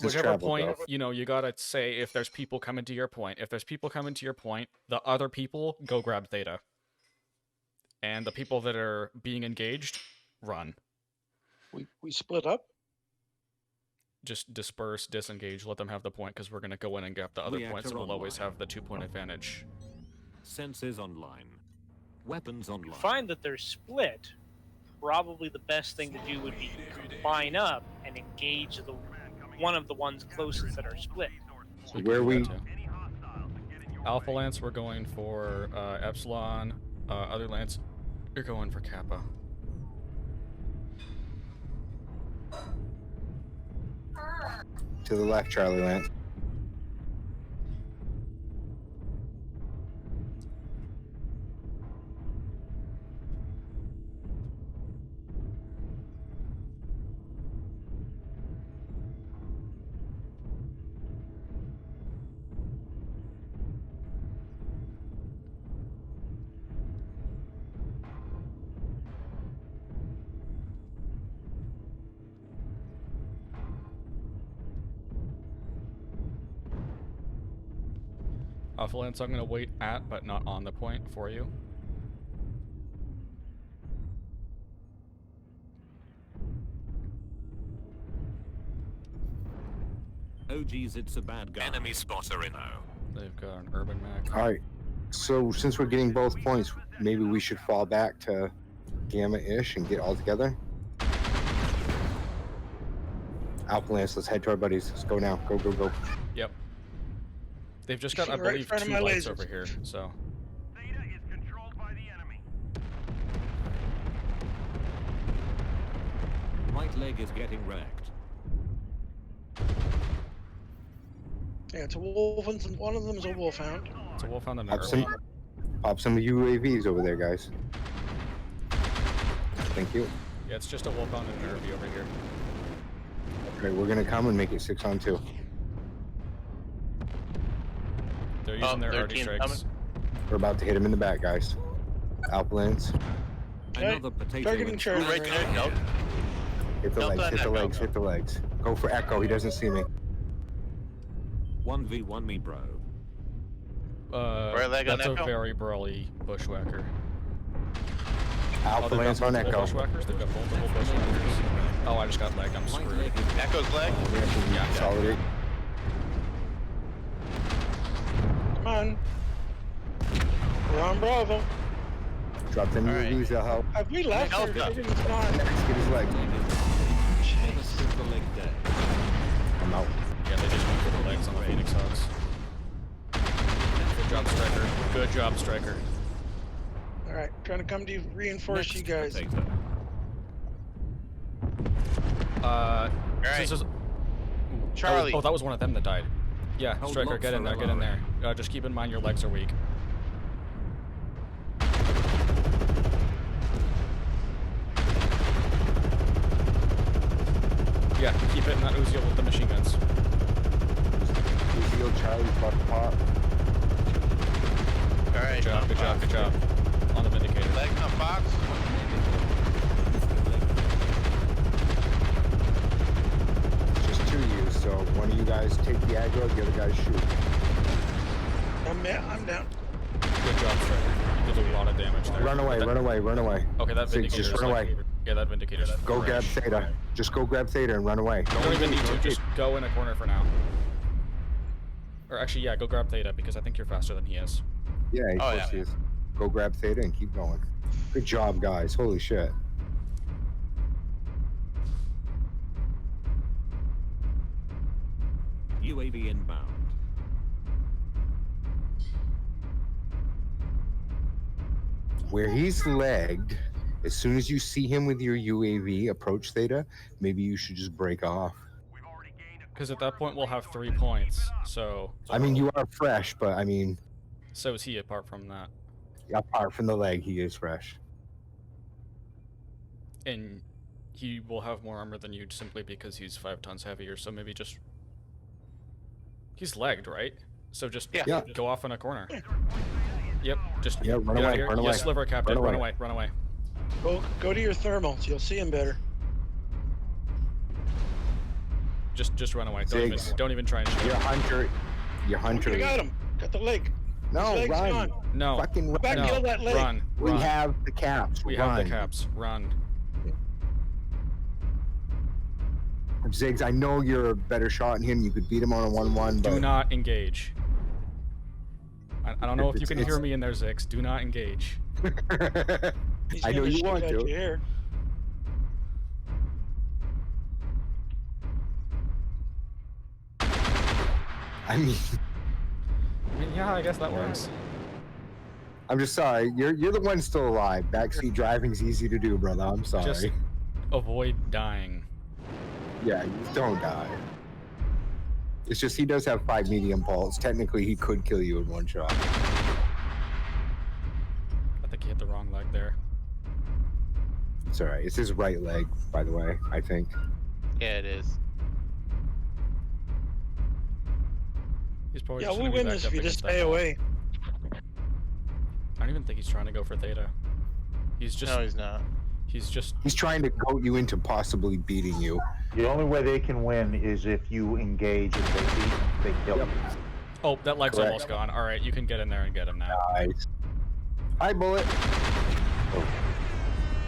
whichever point, you know, you gotta say if there's people coming to your point. If there's people coming to your point, the other people go grab Theta. And the people that are being engaged, run. We split up. Just disperse, disengage, let them have the point, because we're gonna go in and grab the other Reactor points, so we'll always online. have the 2-point advantage. Senses online. Weapons online. Find that they're split. Probably the best thing to do would be combine up and engage the one of the ones closest that are split. So where we Alpha Lance, we're going for Epsilon. Other Lance, you're going for Kappa. To the left, Charlie Lance. Alpha Lance, I'm gonna wait at, but not on the point for you. Oh geez, it's a bad guy. Enemy spotter in now. They've got an urban mag. All right. So since we're getting both points, maybe we should fall back to Gamma-ish and get all together. Alpha Lance, let's head to our buddies. Let's go now. Go, go, go. Yep. They've just got, I Right in believe, front of 2 my lights lasers. over here, so. Right leg is getting wrecked. Yeah, it's a wolf, and one of them is a wolfhound. It's a wolfhound and an Pop some, urban. pop some UAVs over there, guys. Thank you. Yeah, it's just a wolfhound and an urban over here. Okay, we're gonna come and make it 6-on-2. They're using their arty strikes. We're about to hit him in the back, guys. Alpha Lance. Another potato. Targeting in charge. right there. Nope. Hit the legs, hit the legs, hit the legs. Go for Echo, he doesn't see me. 1v1 me, bro. Right leg on That's a Echo? very brawly bushwhacker. Alpha they've Lance got on multiple Echo. Bushwhackers? They've got multiple bushwhackers. Oh, I just got legged. I'm screwed. Echo's leg. Yeah, Consolidate. Come on. We're on Bravo. Drop them UAVs, they'll help. Have we left or Alpha. everything's gone? Get his leg. The leg dead. I'm out. Yeah, they just went for the legs on the Phoenix Hogs. Good job, Striker. Good job, Striker. All right, trying to come to reinforce you guys. Potato. This is... Charlie. Oh, that was one of them that died. Yeah, Hold Striker, lots get in for there, get in Alara. there. Just keep in mind your legs are weak. Yeah, keep hitting that Uziel with the machine guns. Uziel, Charlie, fuck pop. Alright. Good job, good job, good job. On the Vindicator. Leg on Fox. Just 2 of you, so one of you guys take the aggro, the other guys shoot. I'm down. Good job, Striker. You did a lot of damage there. Run away, run away, run away. Okay, that Sig, Vindicator's just run like- away. Yeah, that Vindicator's Go grab fresh. Theta. Just go grab Theta and run away. You don't even need to, just go in a corner for now. Or actually, yeah, go grab Theta, because I think you're faster than he is. Yeah, of Oh, course yeah. he is. Go grab Theta and keep going. Good job, guys. Holy shit. UAV inbound. Where he's legged, As soon as you see him with your UAV approach Theta, maybe you should just break off. Because at that point we'll have 3 points. So. I mean, you are fresh, but I mean. So is he. Apart from that. Apart from the leg, he is fresh. And he will have more armor than you simply because he's 5 tons heavier. So maybe just. He's legged, right? So just go off in a corner. Yep. Just run get away. out here. Run away. Yes, sliver captain. Run away. Run away. Go to your thermals. You'll see him better. Just run away. Don't even try and shoot. Your hunter. You got him. Got the leg. No, His leg's run. gone. No. Fucking run. Go back and kill that leg. Run. We have the caps. We have the caps. Run. Ziggs, I know you're a better shot than him. You could beat him on a 1-1, but... Do not engage. I don't know if you can hear me in there, Ziggs. Do not engage. I know you want to. Here. I mean, yeah, I guess that works. I'm just sorry. You're the one still alive. Backseat driving's easy to do, brother. I'm sorry. Just avoid dying. Yeah, you don't die. It's just he does have 5 medium pulse. Technically, he could kill you in 1 shot. I think he hit the wrong leg there. It's alright. It's his right leg, by the way, I think. Yeah, it is. He's probably Yeah, just we'll gonna be win backed this up if you just against that stay wall. away. I don't even think he's trying to go for Theta. He's just. No, he's not. He's trying to goat you into possibly beating you. The only way they can win is if you engage and they kill you. Oh, that leg's Correct. almost gone. All right, you can get in there and get him now. Nice. Hi, Bullet.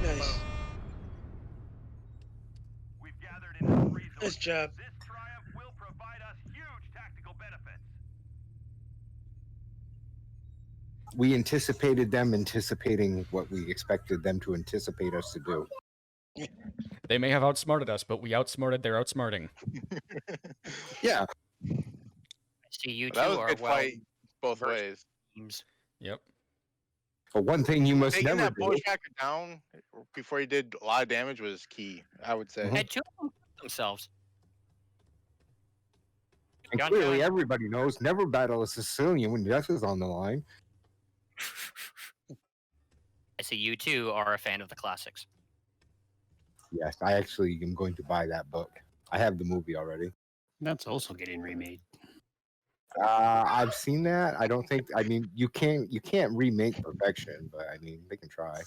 Nice. Nice job. We anticipated them anticipating what we expected them to anticipate us to do. They may have outsmarted us, but we outsmarted their outsmarting. Yeah. See, you two That was a are good well fight both ways. teams. Yep. But one thing you must Taking never that do. bushwhacker down before he did a lot of damage was key, I would say. Had 2 of them killed themselves. And Gotcha. clearly everybody knows never battle a Sicilian when death is on the line. I see you two are a fan of the classics. Yes, I actually am going to buy that book. I have the movie already. That's also getting remade. I've seen that. I don't think. I mean, you can't remake perfection, but I mean, they can try.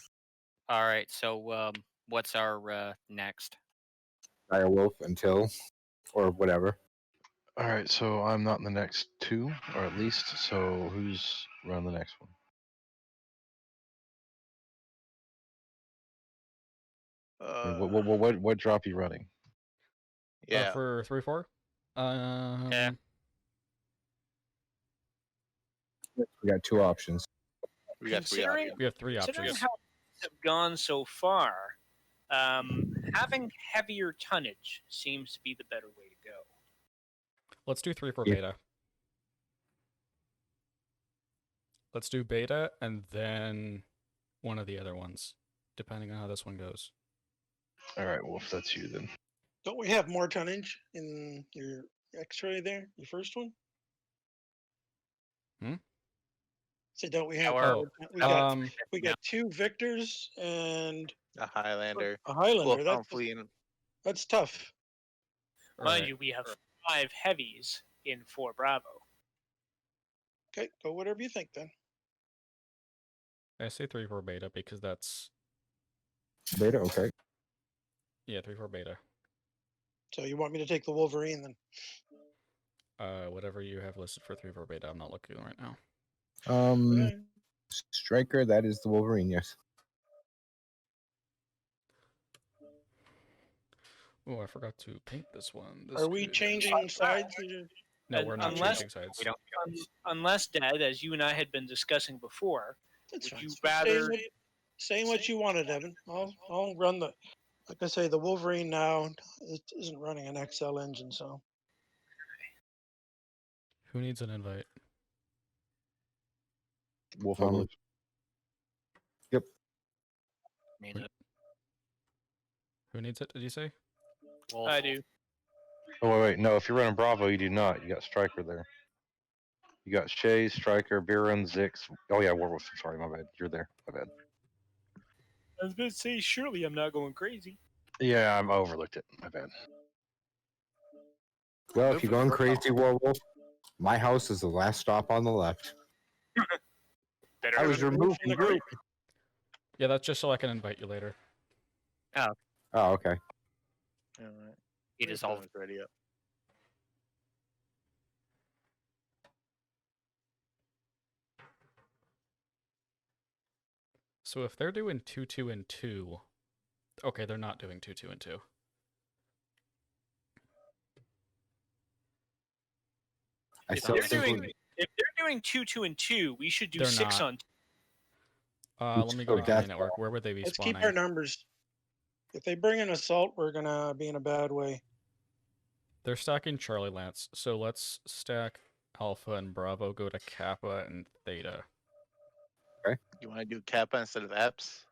All right, so what's our next? Dire Wolf until, or whatever. All right, so I'm not in the next 2, or at least. So who's running the next one? I mean, what drop are you running? Yeah. For 3-4. Yeah. We got 2 options. We got 3 Considering- options. We have 3 Considering options. how things have gone so far, having heavier tonnage seems to be the better way to go. Let's do 3-4 Yeah. beta. Let's do beta and then one of the other ones, depending on how this one goes. All right, Wolf, that's you then. Don't we have more tonnage in your X-ray there? Your first one? So don't we have? Oh, we got 2 Victors and A Highlander. a Highlander. Wolfhound Fleet. That's tough. Mind you, we have 5 heavies in 4 Bravo. Okay, go whatever you think then. I say 3-4 beta because that's Beta, okay. yeah 3-4 beta. So you want me to take the Wolverine then? Whatever you have listed for 3-4 beta, I'm not looking right now. Striker, that is the Wolverine, yes. Oh, I forgot to paint this one. Are we changing sides? No, we're not changing sides. Unless, Dad, as you and I had been discussing before, That's would fine. you Say rather? what you wanted, Evan. I'll run the. Like I say, the Wolverine now it isn't running an XL engine, so. Who needs an invite? Wolf, Yep. Needs it. Who needs it? Did you say? Wolf. I do. Oh wait, no. If you're running Bravo, you do not. You got Striker there. You got Shaze, Striker, beerions, Zix. Oh yeah, Werewolf. Sorry, my bad. You're there. My bad. I was about to say, surely I'm not going crazy. Yeah, I overlooked it. My bad. Well, if you're going crazy, Werewolf, my house is the last stop on the left. Better I was removed from the group. Yeah, that's just so I can invite you later. Oh, Oh, okay. All right. he dissolved. It's ready up. So if they're doing 2, 2, and 2, okay, they're not doing 2, 2, and 2. If they're doing 2, 2, and 2, we should do They're 6 not. on. Let me go to Gaming Network. Where would they be Let's spawning? keep our numbers. If they bring an assault, we're gonna be in a bad way. They're stacking Charlie Lance, so let's stack Alpha and Bravo, go to Kappa and Theta. Okay. You want to do Kappa instead of Eps?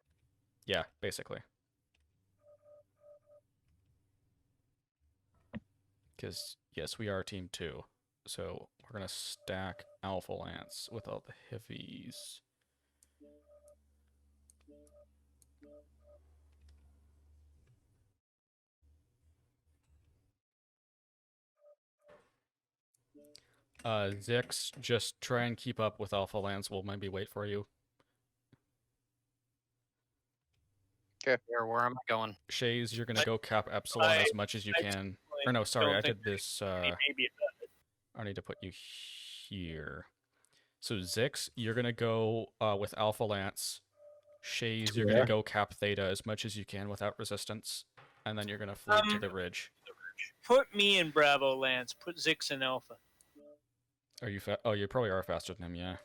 Yeah, basically. Because, yes, we are Team 2. So we're going to stack Alpha Lance with all the heavies. Zix, just try and keep up with Alpha Lance. We'll maybe wait for you. Okay. Where am I going? Shaze, you're going to go cap Epsilon as much as you can. Or no, sorry, I did this. I need to put you here. So Zix, you're going to go with Alpha Lance. Shaze, you're going to go cap Theta as much as you can without resistance. And then you're going to flee to the ridge. Put me in Bravo, Lance. Put Zix in Alpha. Are you oh, you probably are faster than him, yeah.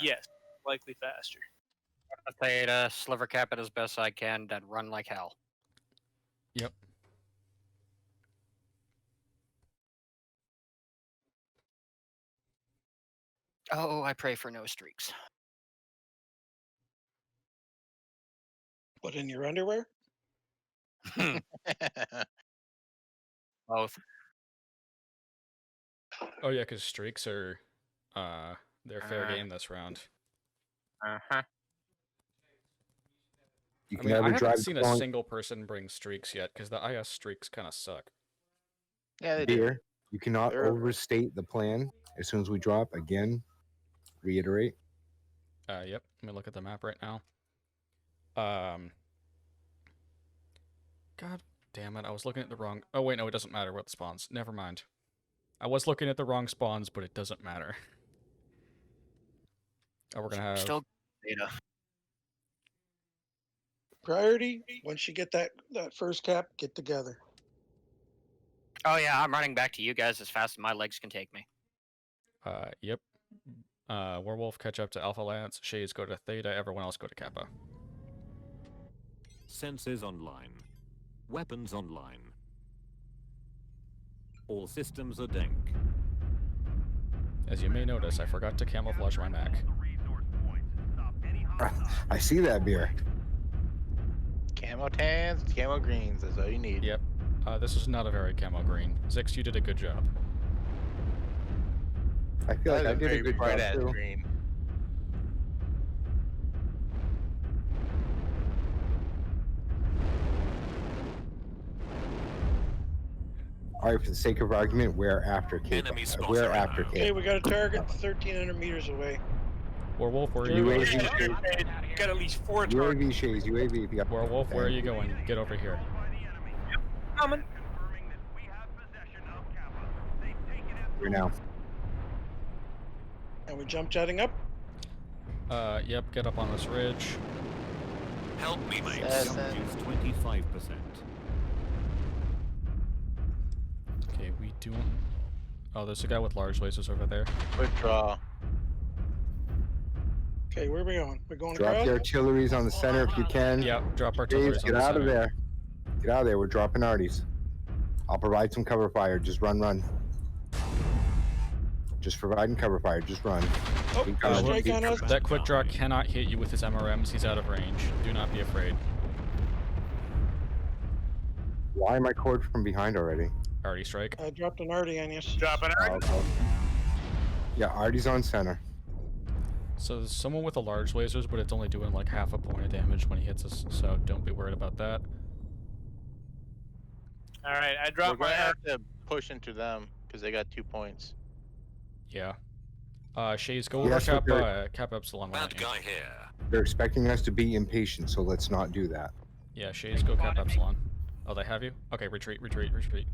Yes, likely faster. Theta, sliver cap it as best I can, then run like hell. Yep. Oh, I pray for no streaks. What, in your underwear? Both. Oh yeah, because streaks are they're fair game this round. Uh-huh. You I can mean, I never haven't drive seen a along- single person bring streaks yet, because the IS streaks kind of suck. Yeah, they do. Beer, you cannot overstate the plan. As soon as we drop, again, reiterate. Yep. Let me look at the map right now. God damn it, I was looking at the wrong... Oh wait, no, it doesn't matter what spawns. Never mind. I was looking at the wrong spawns, but it doesn't matter. Oh, we're gonna have... Still data. Priority, once you get that first cap, get together. Oh yeah, I'm running back to you guys as fast as my legs can take me. Yep. Werewolf catch up to Alpha Lance, Shaze go to Theta, everyone else go to Kappa. Sensors online. Weapons online. All systems are dank. As you may notice, I forgot to camouflage my Mac. I see that, Beer. Camo tans, camo greens. That's all you need. Yep. This is not a very camo green. Zix, you did a good job. I feel like I did a good bright job ass too. green. All right, for the sake of argument, we're after Cape. We're after Okay, Cape. we got a target 1,300 meters away. Werewolf, where are you going? UAV, got at least 4 targets. UAV Shaze, UAV. If you got Werewolf, where are you going? Get over here. Coming. Here now. And we jump jetting up. Yep, get up on this ridge. Help me, mate. Yes, Jump is 25%. Okay, we do... Oh, there's a guy with large lasers over there. Quick draw. Okay, where are we going? We're going Drop across? the artilleries on the center if you can. Yep, drop artilleries Shaze, on get the out of center. there. Get out of there. We're dropping arties. I'll provide some cover fire. Just run. Just providing cover fire. Just run. Oh, Keep there's a coming. strike on us. That quick draw cannot hit you with his MRMs. He's out of range. Do not be afraid. Why am I cord from behind already? Artie strike. I dropped an Artie on you. Drop an Oh, Artie. okay. Yeah, Artie's on center. So there's someone with the large lasers, but it's only doing like half a point of damage when he hits us, so don't be worried about that. All right, I We're dropped gonna my have to push into them because they got 2 points. Yeah. Shaze, go Yes, rush but up Cap Epsilon. Bad guy here. They're expecting us to be impatient, so let's not do that. Yeah, Shaze, go Cap Epsilon. Oh, they have you? Okay, retreat, retreat, retreat.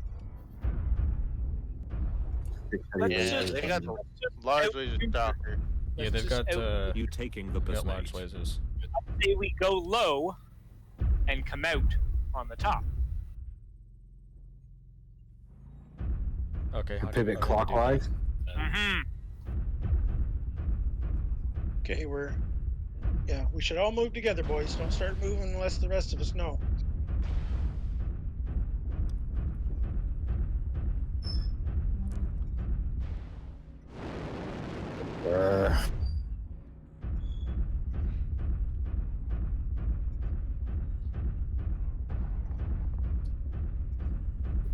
Yeah, they got the large laser stalker. Yeah, they've got you taking the got best large lasers. Say we go low and come out on the top. Okay, how do Pivot how do we do clockwise. Mm-hmm. Okay, yeah, we should all move together, boys. Don't start moving unless the rest of us know.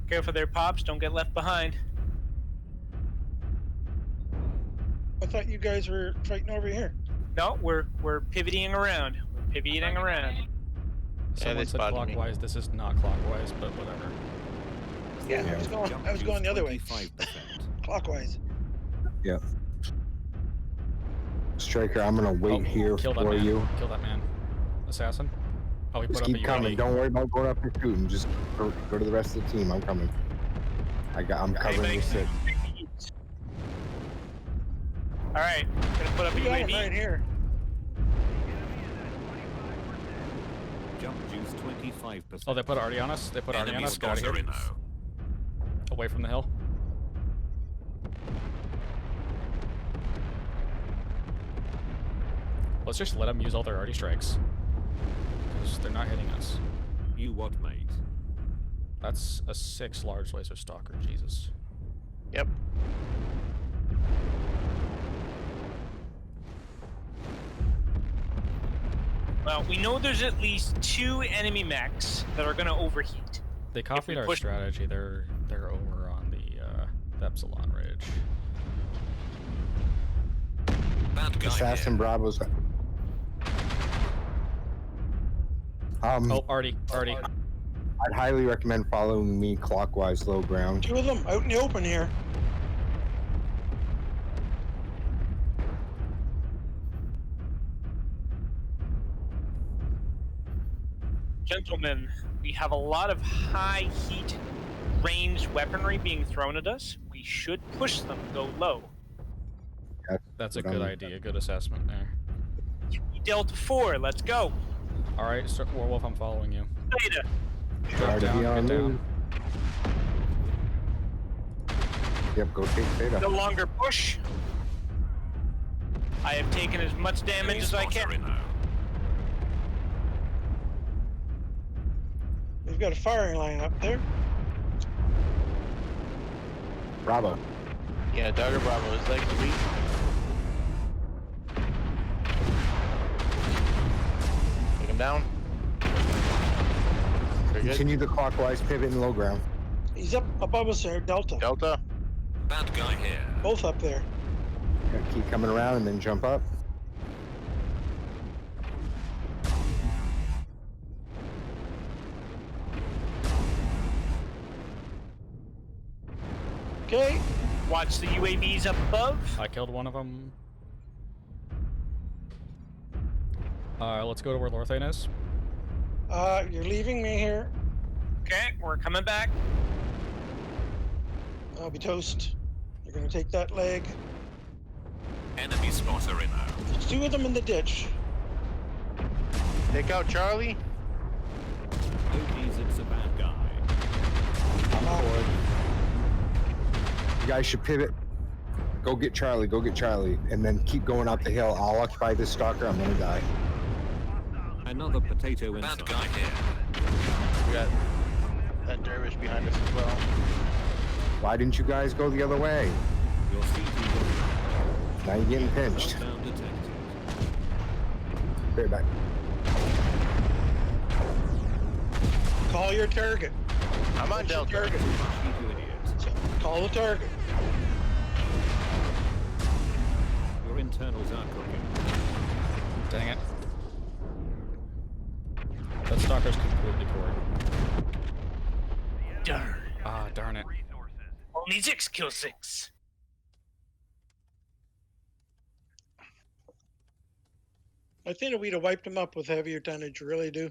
Careful there, Pops. Don't get left behind. I thought you guys were fighting over here. No, we're pivoting around. We're pivoting around. Someone said clockwise. This is not clockwise, but whatever. Yeah, I was going the other way. Clockwise. Yeah. Striker, I'm gonna wait here Kill that for man. you. Kill that man. Assassin. Oh, he put Just up a keep coming. UAV. Don't worry about going up and shooting. Just go to the rest of the team. I'm coming. I'm covering the 6. All right, gonna put up a We got him UAV. right here. Jump juice 25%. Oh, they put Artie on us. They put Artie on Enemy us. Get out of spotter here. now. Away from the hill. Let's just let them use all their Artie strikes. Because they're not hitting us. You what, mate? That's a 6 large laser stalker. Jesus. Yep. Well, we know there's at least 2 enemy mechs that are gonna overheat. They copied our strategy. They're over on the Epsilon Ridge. Bad guy Assassin here. Bravo's. Oh, Artie. I'd highly recommend following me clockwise, low ground. 2 of them out in the open here. Gentlemen, we have a lot of high heat ranged weaponry being thrown at us. We should push them, go low. That's a good idea. Good assessment there. Delta 4, let's go. All right, Warwolf, I'm following you. Beta. Drop down. Get down. Yep, go take Theta. No longer push. I have taken as much damage as I can. We've got a firing line up there. Bravo. Yeah, Dogger Bravo is like weak. Take him down. Very good. Continue the clockwise pivot in low ground. He's up above us there, Delta. Delta. Bad guy here. Both up there. Gotta keep coming around and then jump up. Okay. Watch the UAVs up above. I killed one of them. Let's go to where Lorthane is. You're leaving me here. Okay, we're coming back. I'll be toast. You're gonna take that leg. Enemy spotter in now. There's 2 of them in the ditch. Take out Charlie. OG's it's a bad guy. I'm forward. You guys should pivot. Go get Charlie, and then keep going up the hill. I'll occupy this stalker. I'm gonna die. Another potato inside. Bad guy here. We got that dervish behind us as well. Why didn't you guys go the other way? Your CT Now you're getting pinched. down detected. Straight back. Call your target. I'm on Delta. Target. Call the target. Your internals are cooking. Dang it. That stalker's completely bored. Darn. Ah, darn it. Only 6 kill 6. I think if we'd have wiped them up with heavier tonnage, really do.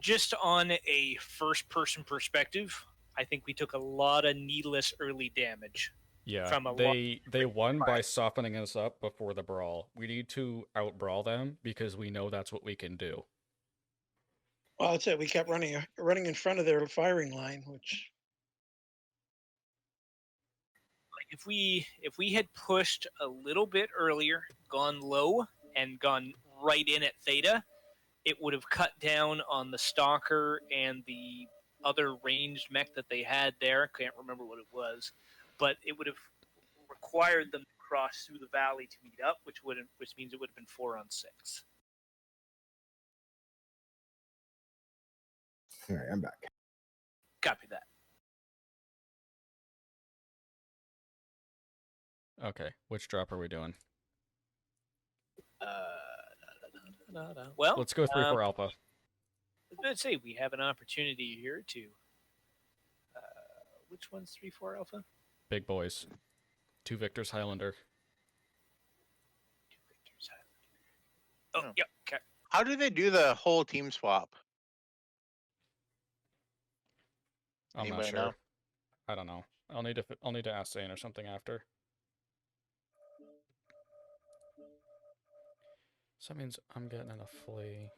Just on a first-person perspective, I think we took a lot of needless early damage. Yeah, From a they won by softening us up before the brawl. We need to out-brawl them because we know that's what we can do. Well, that's it. We kept running in front of their firing line, which If we had pushed a little bit earlier, gone low, and gone right in at Theta, it would have cut down on the Stalker and the other ranged mech that they had there. Can't remember what it was, but it would have required them to cross through the valley to meet up, which means it would have been 4 on 6. All right, I'm back. Copy that. Okay, which drop are we doing? Well, let's go 3-4 Alpha. Let's say we have an opportunity here to. Which one's 3-4 Alpha? Big boys. 2 Victors Highlander. Oh, yep. Okay. How do they do the whole team swap? I'm not Anybody sure. know? I don't know. I'll need to ask Zane or something after. So that means I'm getting in a flea.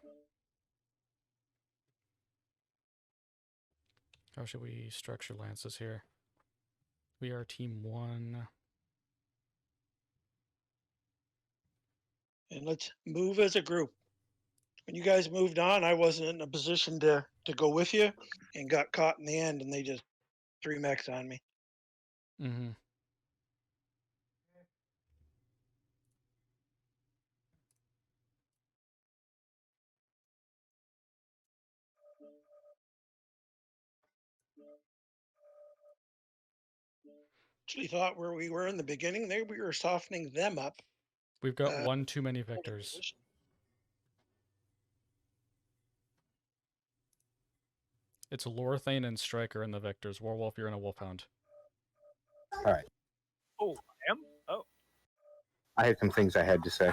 How should we structure lances here? We are team 1. and let's move as a group. When you guys moved on, I wasn't in a position to go with you, and got caught in the end, and they just 3 mechs on me. Mm-hmm. Actually, thought where we were in the beginning, we were softening them up. We've got 1 too many Victors. It's Lorthane and Striker in the Victors. Warwolf, you're in a Wolfhound. All right. Oh, I am? Oh. I had some things I had to say.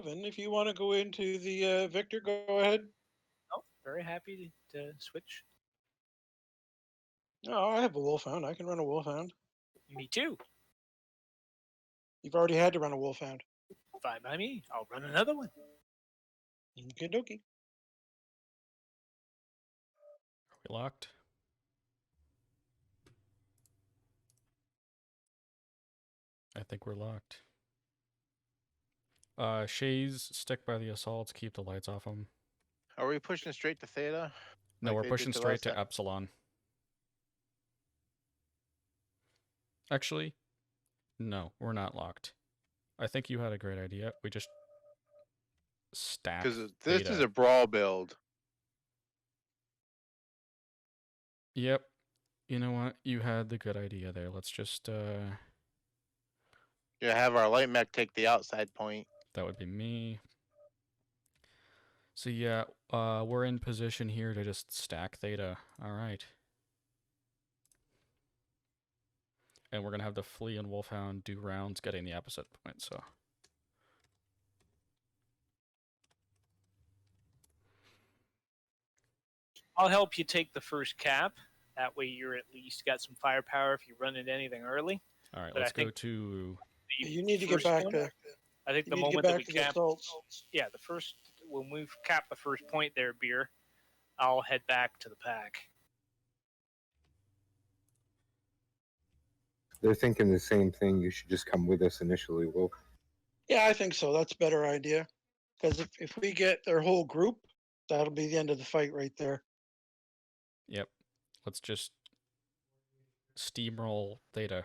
Then, if you want to go into the Victor, go ahead. Oh, very happy to switch. No, I have a Wolfhound. I can run a Wolfhound. Me too. You've already had to run a Wolfhound. Fine by me. I'll run another one. Okie dokie. Are we locked? I think we're locked. Shaze, stick by the assaults, keep the lights off them. Are we pushing straight to Theta? No, like we're they did pushing to straight last to time? Epsilon. Actually, no, we're not locked. I think you had a great idea. We just stack Because this Theta. is a brawl build. Yep. You know what? You had the good idea there. Let's just, You have our light mech take the outside point. that would be me. So yeah, we're in position here to just stack Theta. All right. And we're going to have the Flea and Wolfhound do rounds getting the opposite point, so. I'll help you take the first cap. That way you're at least got some firepower if you run into anything early. All right, But let's I think go to... You need to get first back one, to. I think You the need to moment get that back we to the cap, assaults. yeah, when we've capped the first point there, Beer, I'll head back to the pack. They're thinking the same thing. You should just come with us initially, Wolf. Yeah, I think so. That's a better idea. Because if we get their whole group, that'll be the end of the fight right there. Yep. Let's just steamroll Theta.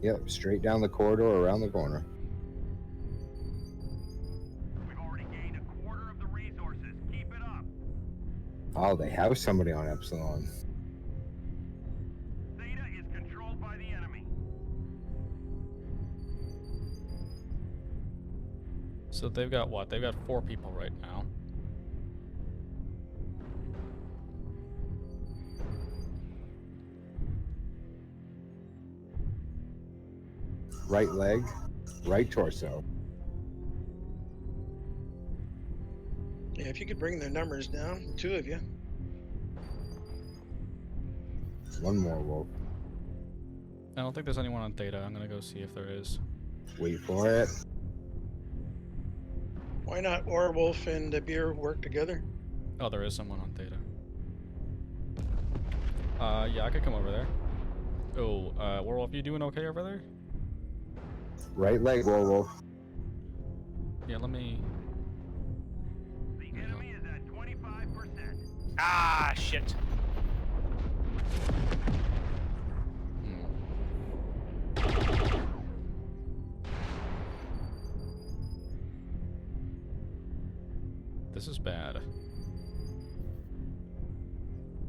Yep, straight down the corridor, around the corner. We've already gained a quarter of the resources. Keep it up. Oh, they have somebody on Epsilon. Theta is controlled by the enemy. So they've got what? They've got 4 people right now. Right leg, right torso. Yeah, if you could bring their numbers down, the 2 of you. One more wolf. I don't think there's anyone on Theta. I'm gonna go see if there is. Wait for it. Why not Orwolf and the Beer work together? Oh, there is someone on Theta. Yeah, I could come over there. Oh, Werewolf, you doing okay over there? Right leg, werewolf. Yeah, let me... The enemy is at 25%. Ah, shit. This is bad.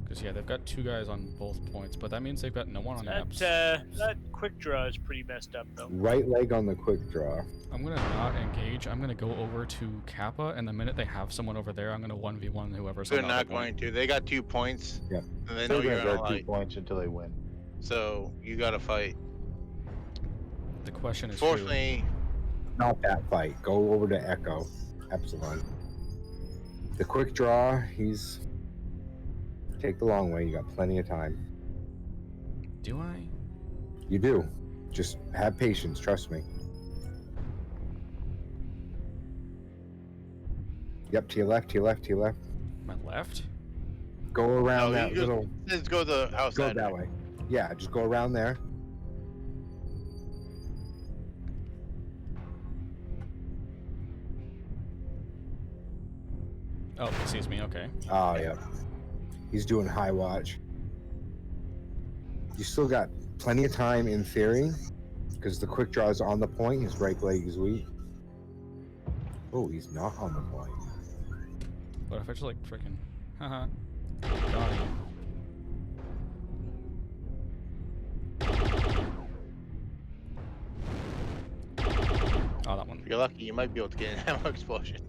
Because, yeah, they've got 2 guys on both points, but that means they've got no one on Eps. That quick draw is pretty messed up, though. Right leg on the quick draw. I'm going to not engage. I'm going to go over to Kappa, and the minute they have someone over there, I'm going to 1v1 whoever's They're on the not other going point. to. They got 2 points. Yep. And they They're know you're gonna on go a 2 light. points until they win. So you got to fight. The question is Fortunately, not that fight. Go over to Echo, Epsilon. The quick draw, he's... Take the long way, you got plenty of time. Do I? You do. Just have patience, trust me. Yep, to your left, to your left, to your left. My left? Go around no, that you just, little... just go the outside. Go that way. Yeah, just go around there. Oh, he sees me, okay. Oh, yeah. He's doing high watch. You still got plenty of time in theory, because the quick draw is on the point. His right leg is weak. Oh, he's not on the point. What if I just like freaking... Haha. Got him. Oh, that one. If you're lucky, you might be able to get an ammo explosion.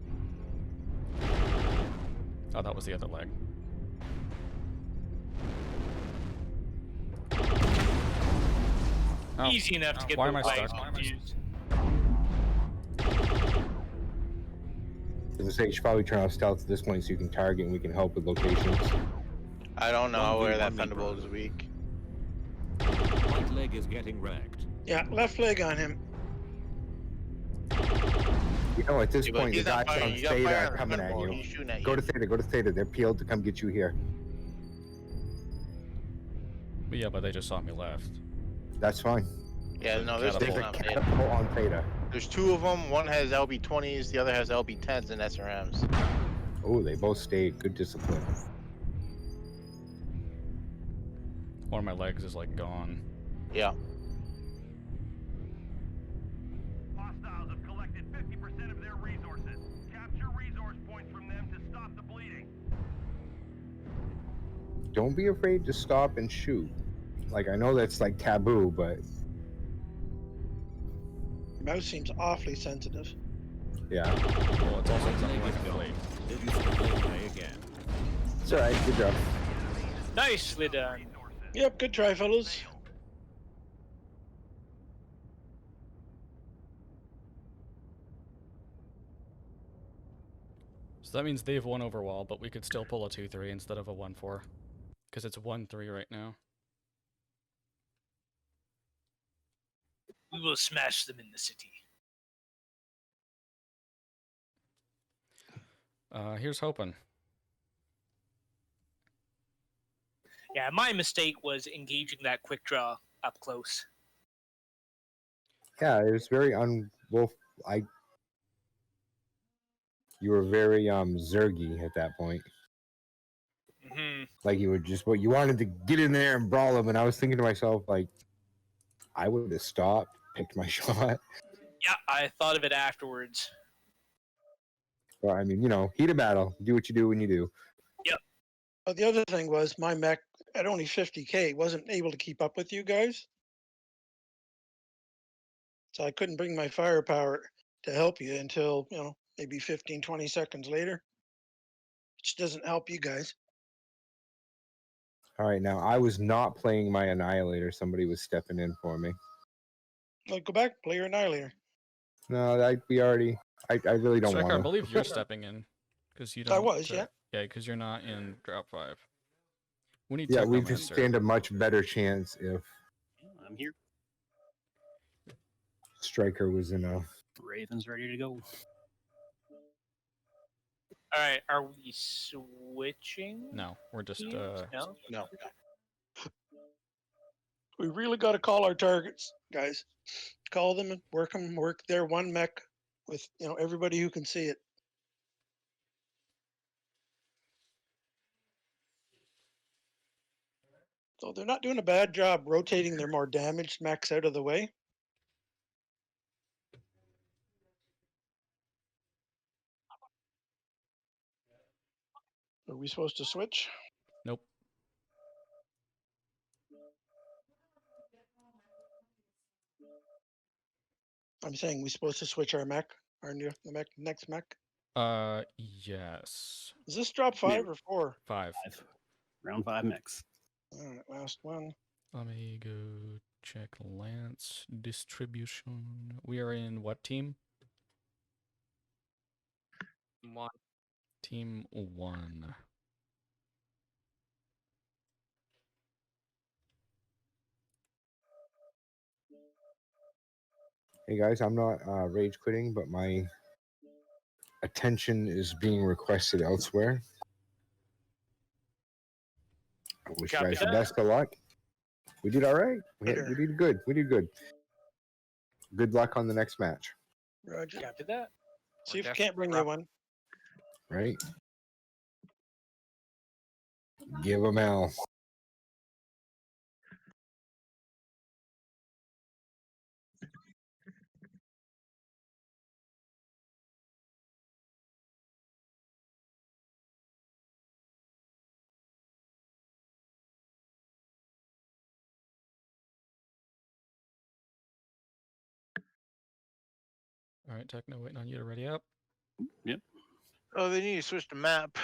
Oh, that was the other leg. Oh. Easy enough to get Why the am I legs stuck? confused. As I say, you should probably turn off stealth at this point so you can target and we can help with locations. I don't know where that 1v1 Thunderbolt is weak. Right leg is getting wrecked. Yeah, left leg on him. You know, at this Yeah, but point, the he's not guys firing. on You got Theta fire are on the coming at Thunderbolt. you. He's shooting at Go you. to Theta, go to Theta. They're peeled to come get you here. But yeah, but they just saw me left. That's fine. Yeah, no, there's There's a not Theta. catapult on Theta. There's 2 of them. One has LB20s, the other has LB10s and SRMs. Oh, they both stayed. Good discipline. One of my legs is like gone. Yeah. Hostiles have collected 50% of their resources. Capture resource points from them to stop the bleeding. Don't be afraid to stop and shoot. Like, I know that's like taboo, but Mouse seems awfully sensitive. yeah. Well, it's also Right something leg like is a gone. blade. They've used the blade play again. It's alright. Good job. Nicely done. Yep, good try, fellas. So that means they've won overall, but we could still pull a 2-3 instead of a 1-4. Because it's 1-3 right now. We will smash them in the city. Here's hoping. Yeah, my mistake was engaging that quick draw up close. Yeah, it was very wolf. You were very Zergy at that point. Mm-hmm. Like you were just, you wanted to get in there and brawl them, and I was thinking to myself, like, I would have stopped, picked my shot. Yeah, I thought of it afterwards. Well, I mean, heat of battle. Do what you do when you do. Yep. The other thing was my mech at only 50K wasn't able to keep up with you guys. So I couldn't bring my firepower to help you until, maybe 15, 20 seconds later. Which doesn't help you guys. All right, now I was not playing my Annihilator. Somebody was stepping in for me. Well, go back, play your Annihilator. No, we already. I really don't Striker, I want believe you're to. stepping in because you I don't. was, yeah. Yeah, because you're not in drop 5. We need Yeah, we just Technomancer. stand a much better chance if I'm here. Striker was in a. Raven's ready to go. All right, are we switching? No, we're just. No. We really got to call our targets, guys. Call them and work their one mech with, everybody who can see it. So they're not doing a bad job rotating their more damaged mechs out of the way. Are we supposed to switch? Nope. I'm saying we're supposed to switch our mech, the next mech. Yes. Is this drop 5 or 4? 5. Round 5 mix. All right, last one. Let me go check Lance distribution. We are in what team? 1. Team 1. Hey guys, I'm not rage quitting, but my attention is being requested elsewhere. I wish you Copy guys the that. best of luck. We did all right. We did good. We did good. Good luck on the next match. Roger. Copy that. See if we can't bring you one. Right? Give them L. All right, Techno, waiting on you to ready up. Yep. Oh, they need to switch the map.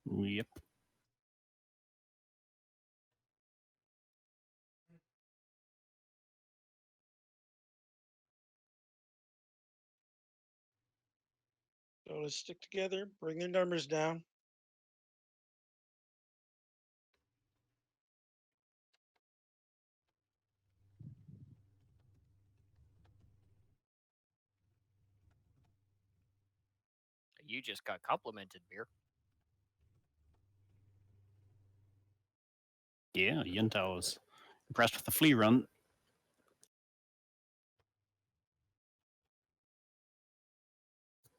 Yep. So let's stick together, bring their numbers down. You just got complimented, Beer. Yeah, Yentao was impressed with the flea run.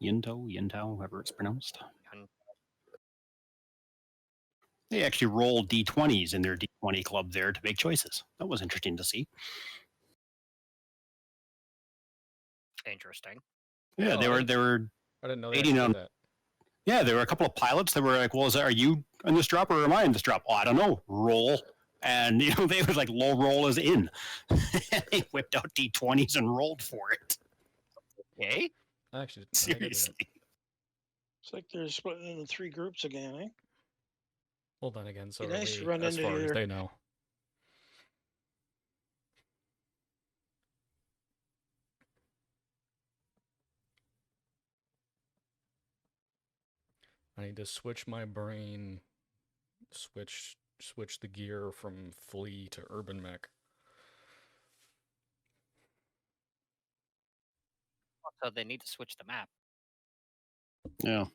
Yentao, however it's pronounced. They actually rolled D20s in their D20 club there to make choices. That was interesting to see. Oh, interesting. Yeah, they were I didn't know they waiting actually on did that. Yeah, there were a couple of pilots that were like, well, are you in this drop or am I in this drop? Oh, I don't know. Roll. And, they was like, low roll is in. They whipped out D20s and rolled for it. Okay. Actually, seriously. It's like they're splitting into 3 groups again, eh? Well, then again, so Be are nice to we, run as into far as your- they know. I need to switch my brain, switch the gear from flea to urban mech. So they need to switch the map. Yeah.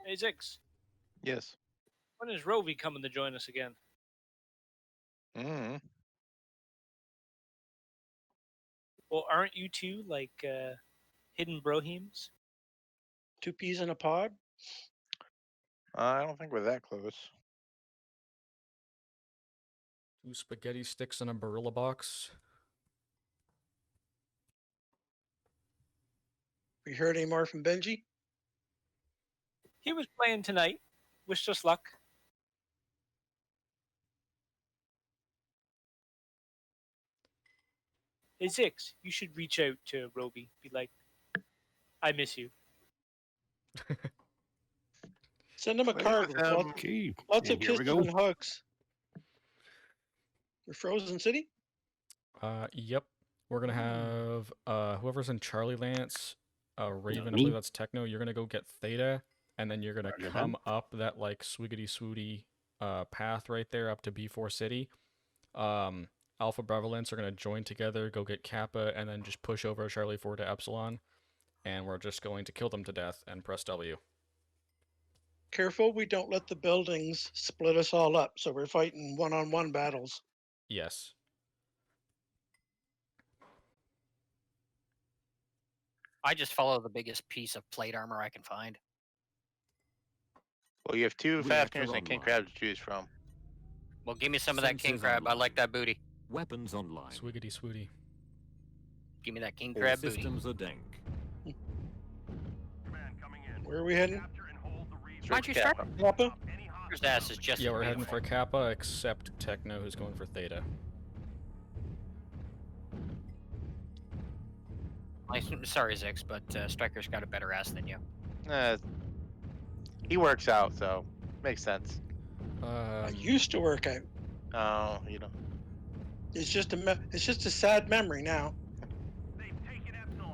Hey, Zix. Yes. When is Rovi coming to join us again? Mm. Well, aren't you two like hidden brohims? 2 peas in a pod? I don't think we're that close. 2 spaghetti sticks in a Barilla box. We heard any more from Benji? He was playing tonight. Wished us luck. Hey, Zix, you should reach out to Roby. Be like, I miss you. Send him a card with lots of kisses and hugs. We're Frozen City? Yep. We're gonna have whoever's in Charlie Lance, Raven, I Me? believe that's Tekno, you're gonna go get Theta, and then you're gonna Roger that. come up that like swiggity swooty path right there up to B4 City. Alpha Bravo Lance are gonna join together, go get Kappa, and then just push over Charlie 4 to Epsilon, and we're just going to kill them to death and press W. Careful we don't let the buildings split us all up, so we're fighting one-on-one battles. Yes. I just follow the biggest piece of plate armor I can find. Well, you have 2 Reactor Fafnir's and King online. Crab to choose from. Well, give me some of that king Sensors crab. I online. like that booty. Weapons online. Swiggity swooty. Give me that king All crab booty. systems are dank. Where are we heading? Why'd you start? Kappa? His ass is just Yeah, we're heading for Kappa, except Tekno, who's going for Theta. Sorry, Zix, but Striker's got a better ass than you. He works out, so makes sense. I used to work out. Oh, you know. It's just a sad memory now.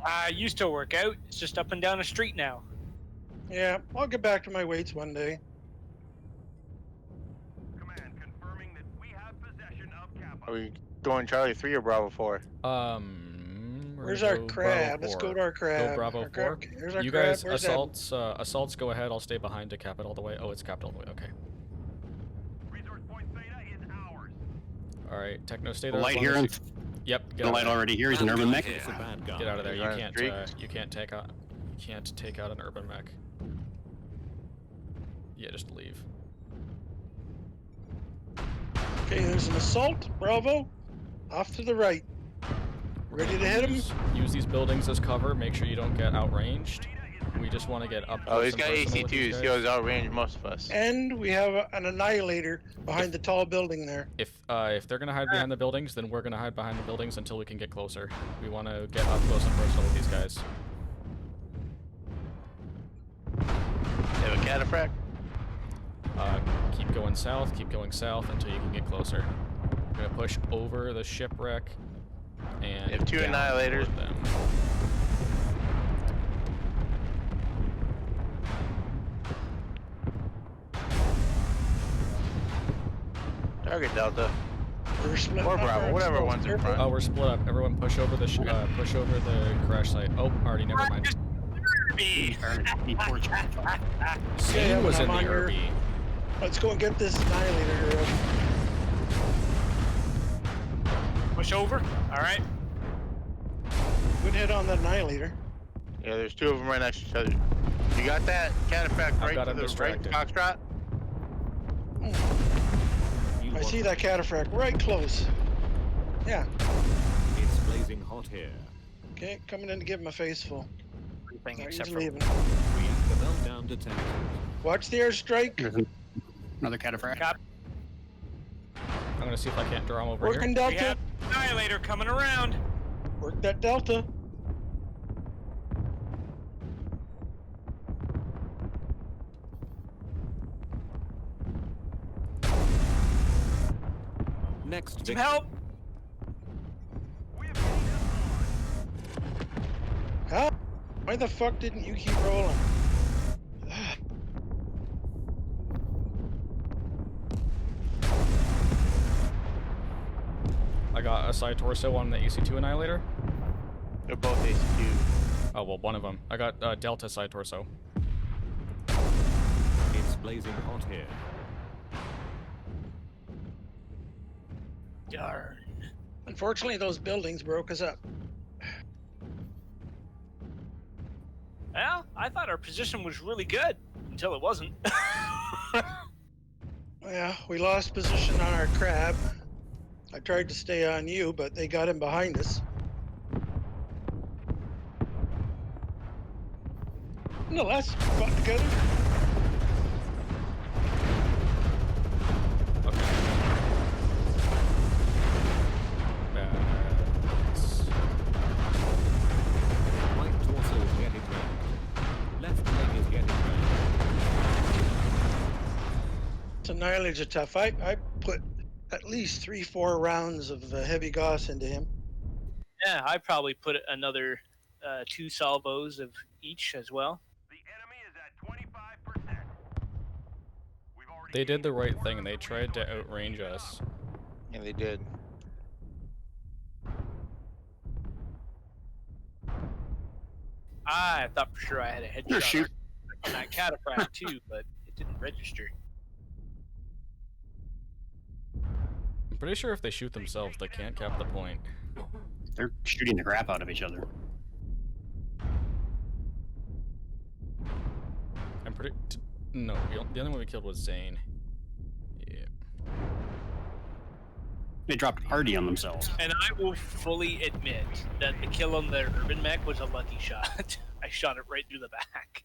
I used to work out. It's just up and down the street now. Yeah, I'll get back to my weights one day. Are we going Charlie 3 or Bravo 4? We're Where's gonna our go crab? Bravo Let's 4. go to our crab. Go Bravo Our 4. crab. Here's our You crab. guys, Where's that? assaults go ahead. I'll stay behind to cap it all the way. Oh, it's capped all the way. Okay. Alright, Tekno, stay The there. as light long here. as you- Yep. The light already here. He's an urban mech. Get out of there. You can't take out. You can't take out an urban mech. Yeah, just leave. Okay, there's an assault. Bravo. Off to the right. Ready to hit him? Use these buildings as cover. Make sure you don't get outranged. We just want to get up. Oh, he's close got and personal with these AC2s. He guys. was outrange most of us. And we have an annihilator behind the tall building there. If they're gonna hide behind the buildings, then we're gonna hide behind the buildings until we can get closer. We want to get up close and personal with these guys. They have a cataphract? Keep going south. Keep going south until you can get closer. We're gonna push over the shipwreck and They have 2 down annihilators. toward them. Target Delta. We're split Or up. Bravo, We're whatever exposed. one's in Careful. front. Oh, we're split up. Everyone push over the push over the crash site. Oh, already never mind. Okay, Scene was I'm in the on your- RB. Let's go and get this annihilator here. Push over. All right. Good hit on that annihilator. Yeah, there's 2 of them right next to each other. You got that cataphract I've right got to him the distracted. right, Foxtrot? I see that cataphract right close. Yeah. It's blazing hot here. Okay, coming in to give him a face full. Everything Now except he's for leaving. Reactor meltdown detected. Watch the airstrike. Another cataphract. I'm gonna see if I can't draw him over Working here. We Delta. have Annihilator coming around. Work that Delta. Next Some victim. help. Huh? Why the fuck didn't you keep rolling? I got a side torso on the AC2 Annihilator. They're both AC2. Oh, well, one of them. I got Delta side torso. blazing hot here. Darn. Unfortunately, those buildings broke us up. Well, I thought our position was really good until it wasn't. Yeah, we lost position on our crab. I tried to stay on you, but they got him behind us. Nonetheless, we got together. Right torso is getting wrecked. Left leg is getting wrecked. Annihilator's tough. I put at least 3-4 rounds of heavy Gauss into him. Yeah, I probably put another 2 salvos of each as well. They did the right thing and they tried to outrange us. And they did. I thought for sure I had a headshot on that cataphract too, but it didn't register. I'm pretty sure if they shoot themselves, they can't cap the point. They're shooting the crap out of each other. I'm pretty... No, the only one we killed was Zane. Yeah. They dropped Artie on themselves. And I will fully admit that the kill on the urban mech was a lucky shot. I shot it right through the back.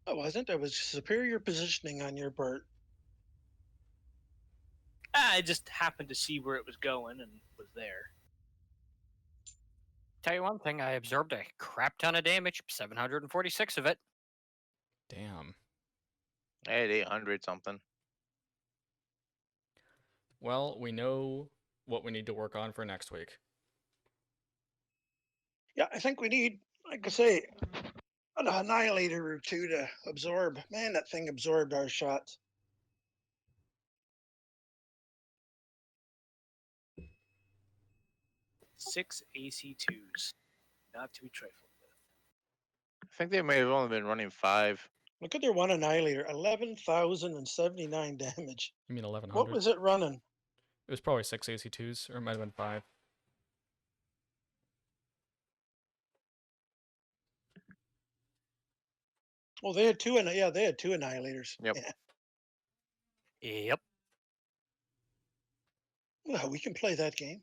I wasn't. It was superior positioning on your part. I just happened to see where it was going and was there. Tell you one thing, I absorbed a crap ton of damage, 746 of it. Damn. I had 800 something. Well, we know what we need to work on for next week. Yeah, I think we need, like I say, an annihilator or two to absorb. Man, that thing absorbed our shots. Six AC2s, not to be trifled with. I think they may have only been running 5. Look at their one annihilator, 11,079 damage. You mean 1100? What was it running? It was probably 6 AC2s, or it might have been 5. Oh, they had two, and yeah, they had 2 annihilators. Yep. Yeah. Yep. Well, we can play that game.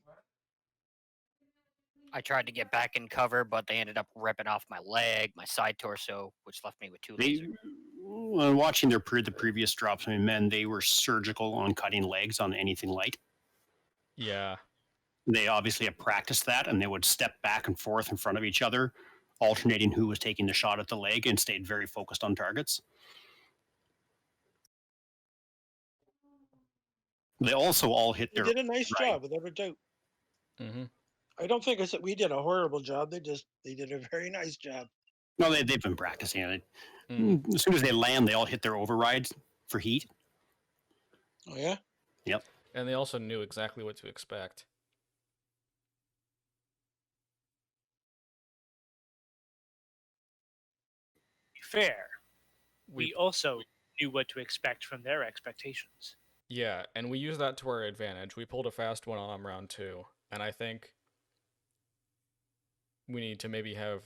I tried to get back in cover, but they ended up ripping off my leg, my side torso, which left me with 2 lasers. Watching the previous drops, I mean, men, they were surgical on cutting legs on anything light. Yeah. They obviously have practiced that, and they would step back and forth in front of each other, alternating who was taking the shot at the leg, and stayed very focused on targets. They also all hit They their... did a nice job, without a doubt. Mm-hmm. I don't think it's that we did a horrible job. They did a very nice job. No, they've been practicing it. As soon as they land, they all hit their overrides for heat. Oh, yeah? Yep. And they also knew exactly what to expect. Fair. We also knew what to expect from their expectations. Yeah, and we used that to our advantage. We pulled a fast one on them round 2, and I think we need to maybe have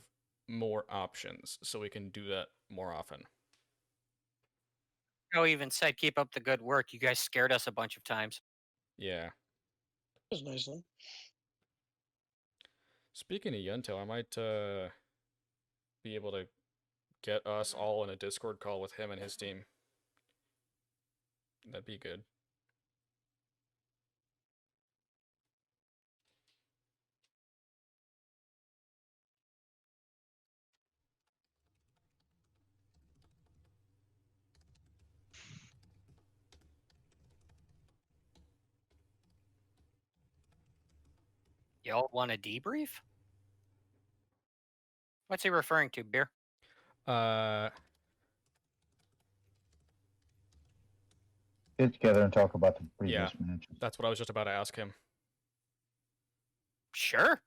more options so we can do that more often. Joe even said, keep up the good work. You guys scared us a bunch of times. Yeah. That was nice then. Speaking of Yunto, I might be able to get us all in a Discord call with him and his team. That'd be good. Y'all want a debrief? What's he referring to, Beer? Get together and talk about the previous Yeah, match. that's what I was just about to ask him. Sure.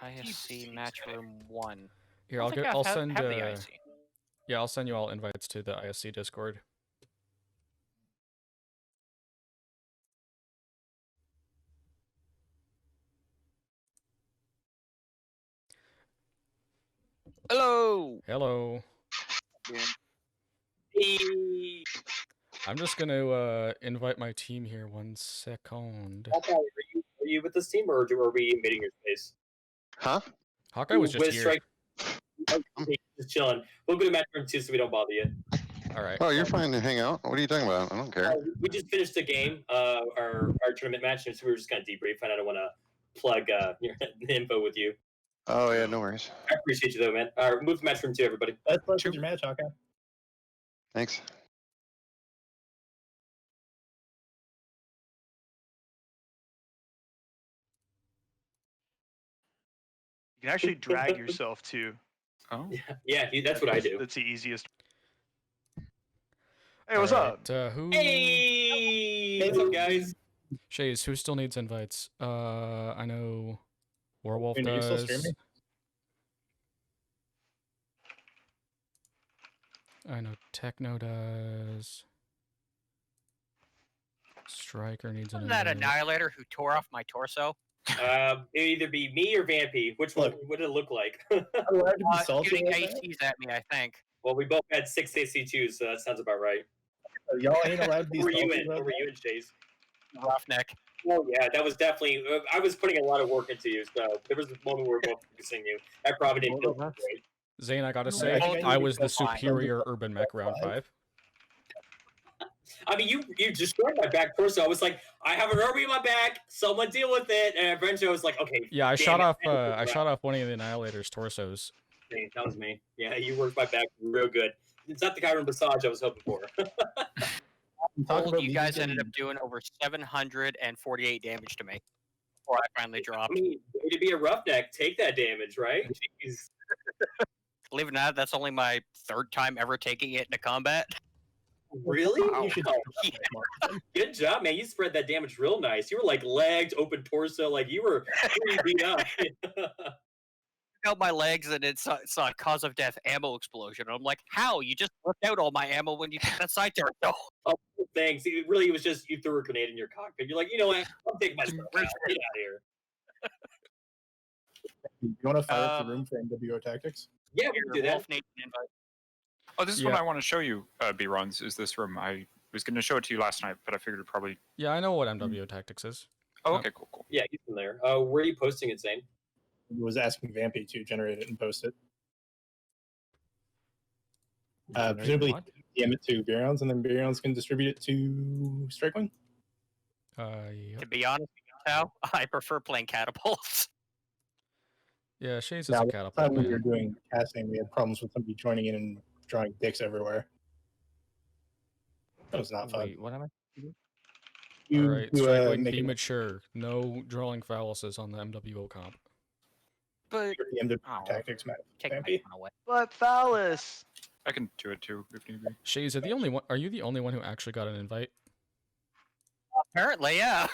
ISC match room 1. Here, I I'll don't think get. I I'll have send. the ISC. Yeah, I'll send you all invites to the ISC Discord. Hello. Hello. I'm just gonna invite my team here. 1 second. Hawkeye, are you with this team, or are we invading your space? Huh? Hawkeye was just With here. Strike, just chilling. We'll go to match room 2 so we don't bother you. All right. Oh, you're fine to hang out. What are you talking about? I don't care. We just finished a game, our tournament match, and so we were just kind of debrief, and I don't want to plug your info with you. Oh yeah, no worries. I appreciate you though, man. All right, move to match room 2, everybody. That's like your match, Hawkeye. Thanks. You can actually drag yourself too. Oh. Yeah, that's what I do. That's the easiest. Hey, what's up? Who? Hey, what's up, guys? Shaze, who still needs invites? I know Warwolf Are you still does. streaming? I know Tekno does. Striker needs an Wasn't that invite. Annihilator who tore off my torso? It'd either be me or Vampy. Which one would it look like? Shooting ACs at me, I think. Well, we both had 6 AC2s, so that sounds about right. Y'all ain't allowed to be Who were you salty in? about Who were you in, Chase? Roughneck. Oh yeah, that was definitely. I was putting a lot of work into you, so there was a moment where we were both focusing you. I probably didn't feel great. Zane, I gotta No, say, I think I I need was to the go find- superior urban mech round 5. I mean, you destroyed my back torso. I was like, I have an army in my back. Someone deal with it. And eventually, I was like, okay. Yeah, I damn shot it, off. man, I shot off one of the Annihilator's torsos. That was me. Yeah, you worked my back real good. It's not the Chiron massage I was hoping for. You guys ended up doing over 748 damage to me before I finally dropped. I mean, way to be a roughneck. Take that damage, right? Jeez. Believe it or not, that's only my 3rd time ever taking it into combat. Really? Wow. You should. Good job, man. You spread that damage real nice. You were like legs, open torso, like you were pretty beat up. Out my legs and it's a cause of death ammo explosion. I'm like, how? You just left out all my ammo when you took that side turret. No. Oh, thanks. It really was just you threw a grenade in your cockpit. You're like, you know what? I'm taking my stuff out. Get out of here. You want to fire up the room for NWO tactics? Yeah, we can do that. Oh, this is Yeah. what I want to show you, beerions, is this room. I was going to show it to you last night, but I figured it probably... Yeah, I know what MWO Tactics is. Oh, okay, cool, cool. Yeah, he's in there. Where are you posting it, Zane? I was asking Vampy to generate it and post it. Presumably DM it to beerions, and then beerions can distribute it to Strikewing. Yep. To be honest, How I prefer playing catapults. Yeah, Shaze is Now, a last catapult time we were man. doing casting, we had problems with somebody joining in and drawing dicks everywhere. That was not fun. Wait, what am I? You Alright, do, Strikewing, make be it- mature. No drawing phalluses on the MWO comp. But the MW tactics map. Vampy. But phallus. I can do it too, if need be. Shaze, are you the only one who actually got an invite? Apparently, yeah.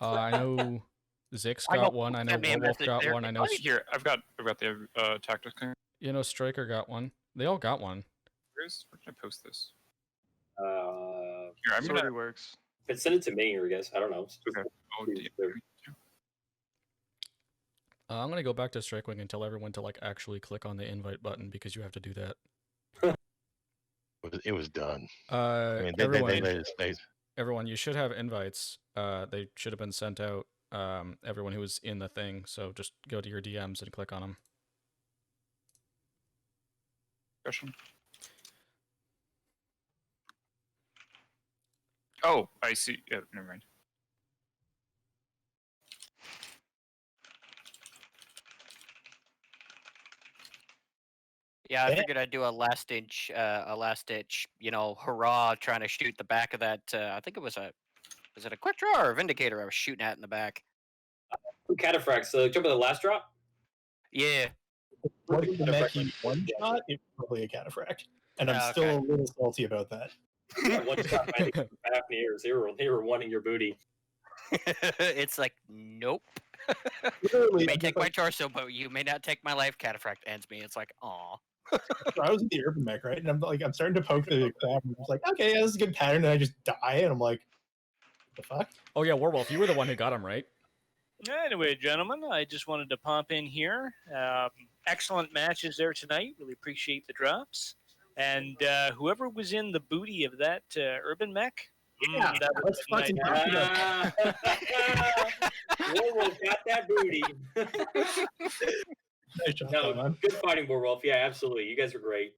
I know Zix I got know one. I know sent me a Werewolf message got there. one. I know. Here, I've got the tactics thing. You know, Striker got one. They all got one. Where can I post this? Here, I'm gonna- works. But send it to me, or I guess I don't know. Okay. I'm gonna go back to Strikewing and tell everyone to actually click on the invite button because you have to do that. It was done. I mean, everyone, you should have invites. They should have been sent out. Everyone who was in the thing. So just go to your DMs and click on them. Question. Oh, I see. Yeah, never mind. Yeah, I figured I'd do a last ditch, hurrah, trying to shoot the back of that. I think was it a quick draw or a vindicator I was shooting at in the back? Cataphract. So jump at the last drop. Yeah. What if the Mackie one shot? It's probably a cataphract, and I'm Okay. still a little salty about that. One shot by the Fafniers. They were wanting your booty. It's like, nope. You may take my torso, but you may not take my life. Cataphract ends me. It's like, aw. So I was in the urban mech, right? And I'm starting to poke the crab, and I was like, okay, yeah, this is a good pattern, and I just die, and I'm like, what the fuck? Oh yeah, Werewolf, you were the one who got him, right? Anyway, gentlemen, I just wanted to pop in here. Excellent matches there tonight. Really appreciate the drops. And whoever was in the booty of that urban mech, Yeah, that was let's fucking talk about Werewolf got that booty. Nice job, No, man. good fighting, Werewolf. Yeah, absolutely. You guys are great.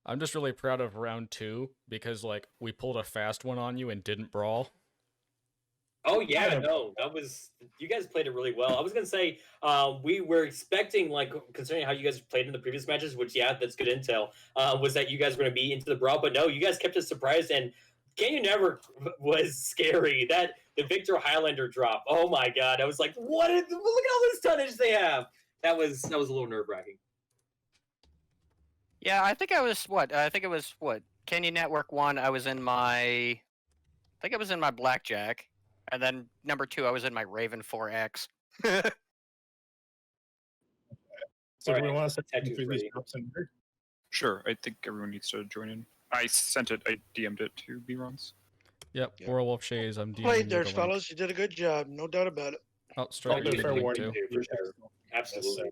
I'm just really proud of round 2 because like we pulled a fast one on you and didn't brawl. Oh yeah, no, that was you guys played it really well. I was gonna say we were expecting, like, considering how you guys played in the previous matches, which yeah, that's good intel. Was that you guys were gonna be into the brawl, but no, you guys kept us surprised. And Canyon Network was scary. That the Victor Highlander drop. Oh my god, I was like, what? Look at all this tonnage they have. That was a little nerve wracking. Yeah, I think I was what? I think it was what? Canyon Network 1. I was in my Blackjack, and then number 2, I was in my Raven 4X. So All do we right, want to set Tattoo through these free. drops in order? Sure, I think everyone needs to join in. I sent it, I DM'd it to beerions. Yep, Werewolf Shaze, I'm DMing Played you there, the link. fellas. You did a good job. No doubt about it. Oh, Striker, you did the link too. For sure. Absolutely.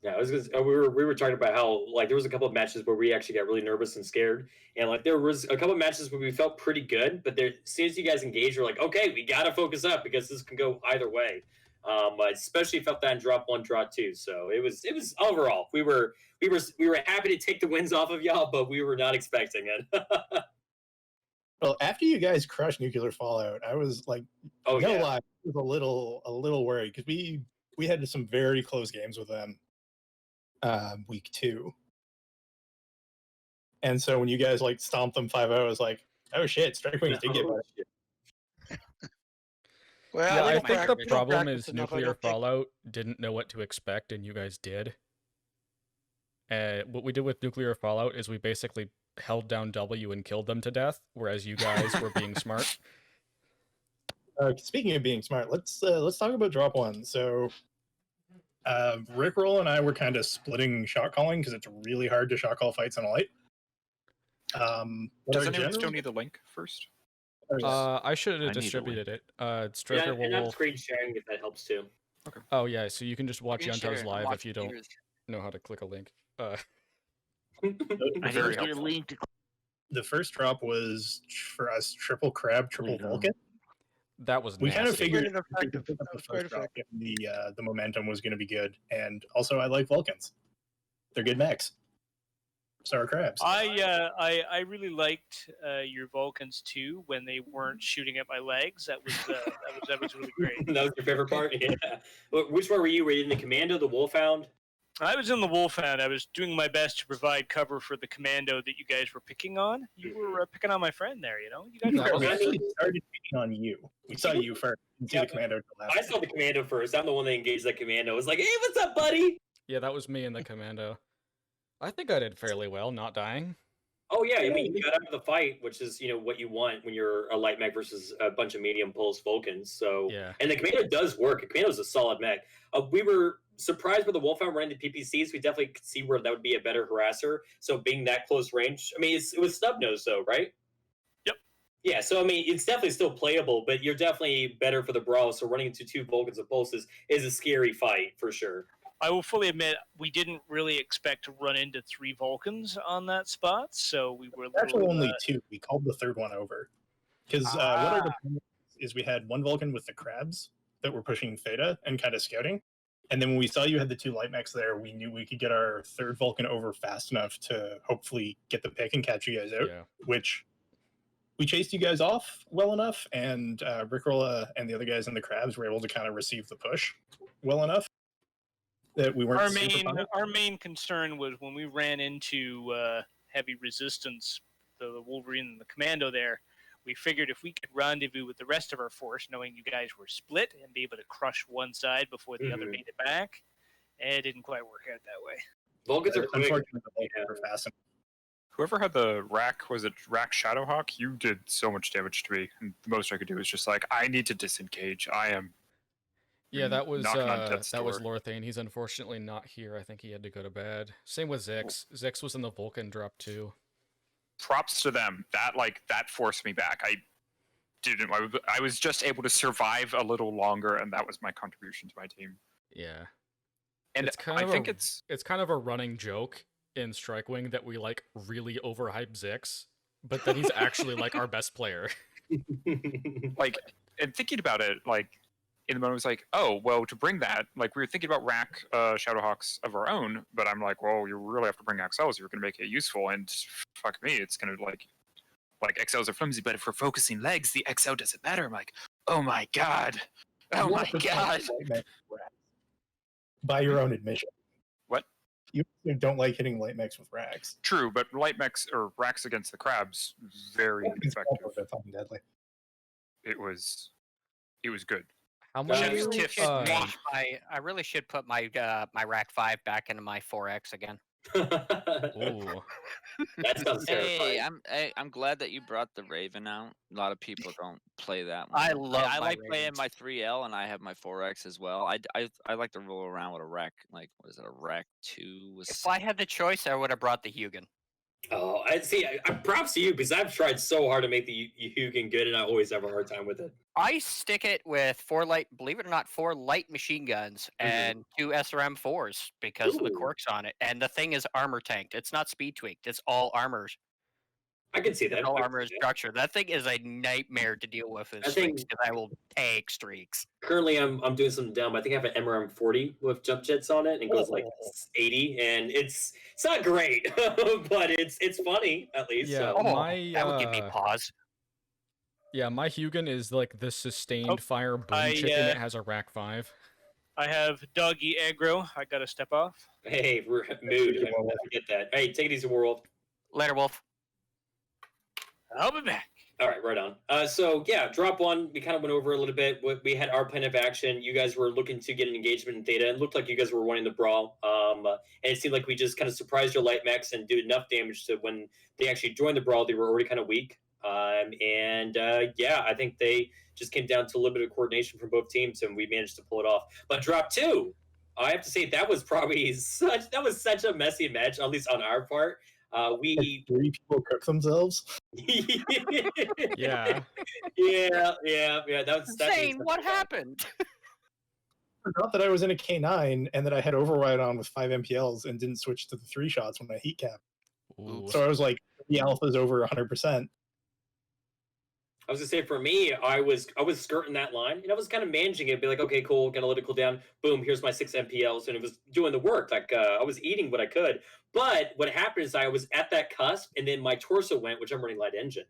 Yeah, I was gonna, we were talking about how, like, there was a couple of matches where we actually got really nervous and scared, and like there was a couple of matches where we felt pretty good, but there, as soon as you guys engaged, we're like, okay, we gotta focus up because this can go either way. I especially felt that in drop 1, drop 2. So it was overall we were happy to take the wins off of y'all, but we were not expecting it. Well, after you guys crushed Nuclear Fallout, I was like, oh no yeah, lie, I was a little worried because we had some very close games with them week 2. And so when you guys like stomped them 5-0, I was like, oh shit, Strike Wings did get better. Well, Yeah, we I don't think prac- the we don't problem practice is enough, I Nuclear don't think. Fallout didn't know what to expect, and you guys did. What we did with Nuclear Fallout is we basically held down W and killed them to death, whereas you guys were being smart. Speaking of being smart, let's talk about drop 1. So Rickroll and I were kind of splitting shot calling because it's really hard to shot call fights on a light. Does anyone still need the link first? I should I need have the distributed it. yeah, Striker and I'm will. screen sharing if that helps too. Oh yeah, so you can just watch Screen Yunto's share, live watch if you don't Peter's. know how to click a link. Very helpful. The first drop was for us triple crab, triple Vulcan. That was We kind of nasty. figured Very if we could pick up the first drop, the momentum was going to be good, and also I like Vulcans. They're good mechs. So are crabs. I really liked your Vulcans too when they weren't shooting at my legs. That was really great. That was your favorite part? Yeah. Which one were you? Were you in the Commando, the Wolfhound? I was in the Wolfhound. I was doing my best to provide cover for the Commando that you guys were picking on. You were picking on my friend there, you know? You guys were We actually started picking on you. We saw you first. We didn't see the Commando until last. I saw the Commando first. I'm the one that engaged that Commando. I was like, hey, what's up, buddy? Yeah, that was me in the Commando. I think I did fairly well, not dying. Oh yeah, I mean, you got out of the fight, which is, you know, what you want when you're a light mech versus a bunch of medium pulse Vulcans. So yeah, and the Commando does work. The Commando's a solid mech. We were surprised with the Wolfhound running the PPCs. We definitely could see where that would be a better harasser. So being that close range, I mean, it was snub nose though, right? Yep. Yeah, so I mean, it's definitely still playable, but you're definitely better for the brawl. So running into 2 Vulcans of pulses is a scary fight for sure. I will fully admit we didn't really expect to run into 3 Vulcans on that spot, so we were Actually only 2. We called the third one over because what our deployment is we had 1 Vulcan with the crabs that were pushing Theta and kind of scouting, and then when we saw you had the 2 light mechs there, we knew we could get our third Vulcan over fast enough to hopefully get the pick and catch you guys out. Yeah. Which we chased you guys off well enough, and Rickroll and the other guys in the crabs were able to kind of receive the push well enough that we weren't our main concern was when we ran into heavy resistance, the Wolverine and the Commando there, we figured if we could rendezvous with the rest of our force, knowing you guys were split, and be able to crush one side before the other made it back, it didn't quite work out that way. Vulcans are quick. Fast. Whoever had the rack, was it rack Shadowhawk? You did so much damage to me, and the most I could do was just like, I need to disengage. I am Yeah, that was knocking on death's that was door. Lorthane. He's unfortunately not here. I think he had to go to bed. Same with Zix. Zix was in the Vulcan drop too. Props to them. That forced me back. I was just able to survive a little longer, and that was my contribution to my team. Yeah. And it's kind I of think it's kind of a running joke in Strike Wing that we like really overhype Zix, but then he's actually like our best player. Like, and thinking about it, like in the moment, it was like, oh well, to bring that, like we were thinking about rack Shadowhawks of our own, but I'm like, well, you really have to bring XLs. You're going to make it useful, and fuck me, it's going to like XLs are flimsy, but if we're focusing legs, the XL doesn't matter. I'm like, oh my god, oh my god. By your own admission. What? You don't like hitting light mechs with racks. True, but light mechs or racks against the crabs, very effective. They're fucking deadly. It was good. How I many? I really should put my my rack 5 back into my 4X again. Ooh. That sounds Hey, terrifying. I'm glad that you brought the Raven out. A lot of people don't play that one. I love I my like playing Ravens. my 3L, and I have my 4X as well. I like to roll around with a rack. Like, what is it? A rack 2 with. If I had the choice, I would have brought the Hugin. Oh, I see. I props to you because I've tried so hard to make the Hugin good, and I always have a hard time with it. I stick it with 4 light, believe it or not, 4 light machine guns and 2 SRM4s because of the Ooh. quirks on it. And the thing is armor tanked. It's not speed tweaked. It's all armors. I can see that. It's all I can armor see that. structure. That thing is a nightmare to deal with. I think- Because I will take streaks. Currently, I'm doing some dumb. I think I have an MRM 40 with jump jets on it, and it goes like 80, and it's not great, but it's funny at least. Yeah, so. my That would give me pause. Yeah, my Hugin is like the sustained fire boom chicken that has a rack 5. I have doggy aggro. I gotta step off. Hey, mood. I forget that. Hey, take it easy, Werewolf. Later, Wolf. I'll be back. All right, right on. So yeah, drop one. We kind of went over a little bit. We had our plan of action. You guys were looking to get an engagement in data. It looked like you guys were wanting the brawl. And it seemed like we just kind of surprised your light mechs and did enough damage to when they actually joined the brawl, they were already kind of weak. Yeah, I think they just came down to a little bit of coordination from both teams, and we managed to pull it off. But drop 2, I have to say that was probably such a messy match, at least on our part. We 3 people cook themselves. Yeah. Yeah. That's Insane. What happened? Forgot that I was in a K9 and that I had override on with 5 MPLs and didn't switch to the 3 shots when I heat cap. Ooh. So I was like, the alpha's over 100%. I was gonna say for me, I was skirting that line and I was kind of managing it, be like, okay, cool, gotta let it cool down. Boom, here's my 6 MPLs, and it was doing the work. Like I was eating what I could. But what happened is I was at that cusp, and then my torso went, which I'm running light engine.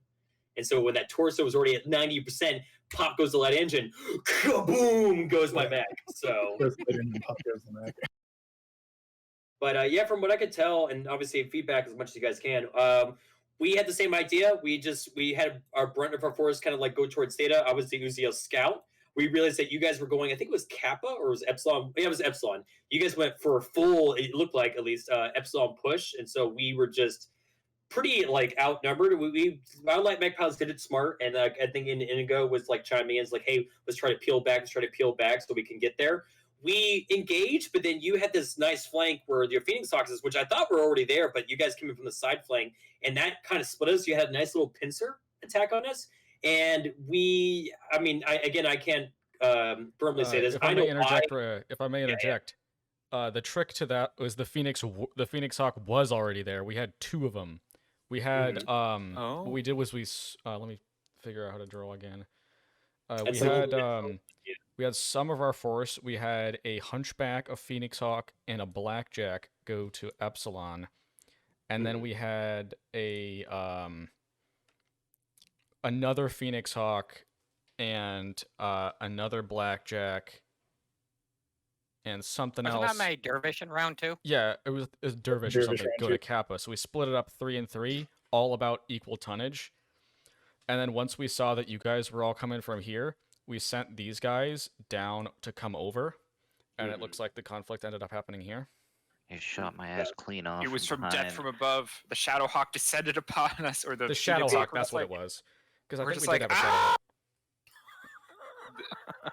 And so when that torso was already at 90%, pop goes the light engine, kaboom goes my mech. So but yeah, from what I could tell, and obviously feedback as much as you guys can, we had the same idea. We had our brunt of our force kind of like go towards Theta. I was the Uziel scout. We realized that you guys were going, I think it was Kappa or it was Epsilon. Yeah, it was Epsilon. You guys went for a full, it looked like at least, Epsilon push. And so we were just pretty like outnumbered. Our light mech pilots did it smart. And I think Inigo was like chiming in, it's like, hey, let's try to peel back so we can get there. We engaged, but then you had this nice flank where your Phoenix Foxes, which I thought were already there, but you guys came in from the side flank, and that kind of split us. You had a nice little pincer attack on us, and I can't firmly say this. If I may interject, the trick to that was the Phoenix Hawk was already there. We had 2 of them. We had what we did was let me figure out how to draw again. We had some of our force. We had a Hunchback, a Phoenix Hawk, and a Blackjack go to Epsilon, and then we had a another Phoenix Hawk and another Blackjack and something else. Wasn't that my Dervish in round 2? Yeah, it was Dervish or something. Go to Kappa. So we split it up 3 and 3, all about equal tonnage. And then once we saw that you guys were all coming from here, we sent these guys down to come over, and it looks like the conflict ended up happening here. You shot my ass clean off. It was from behind. death from above. The Shadowhawk descended upon us, or the Shadowhawk. That's what it was. Because I think we did have a Shadowhawk.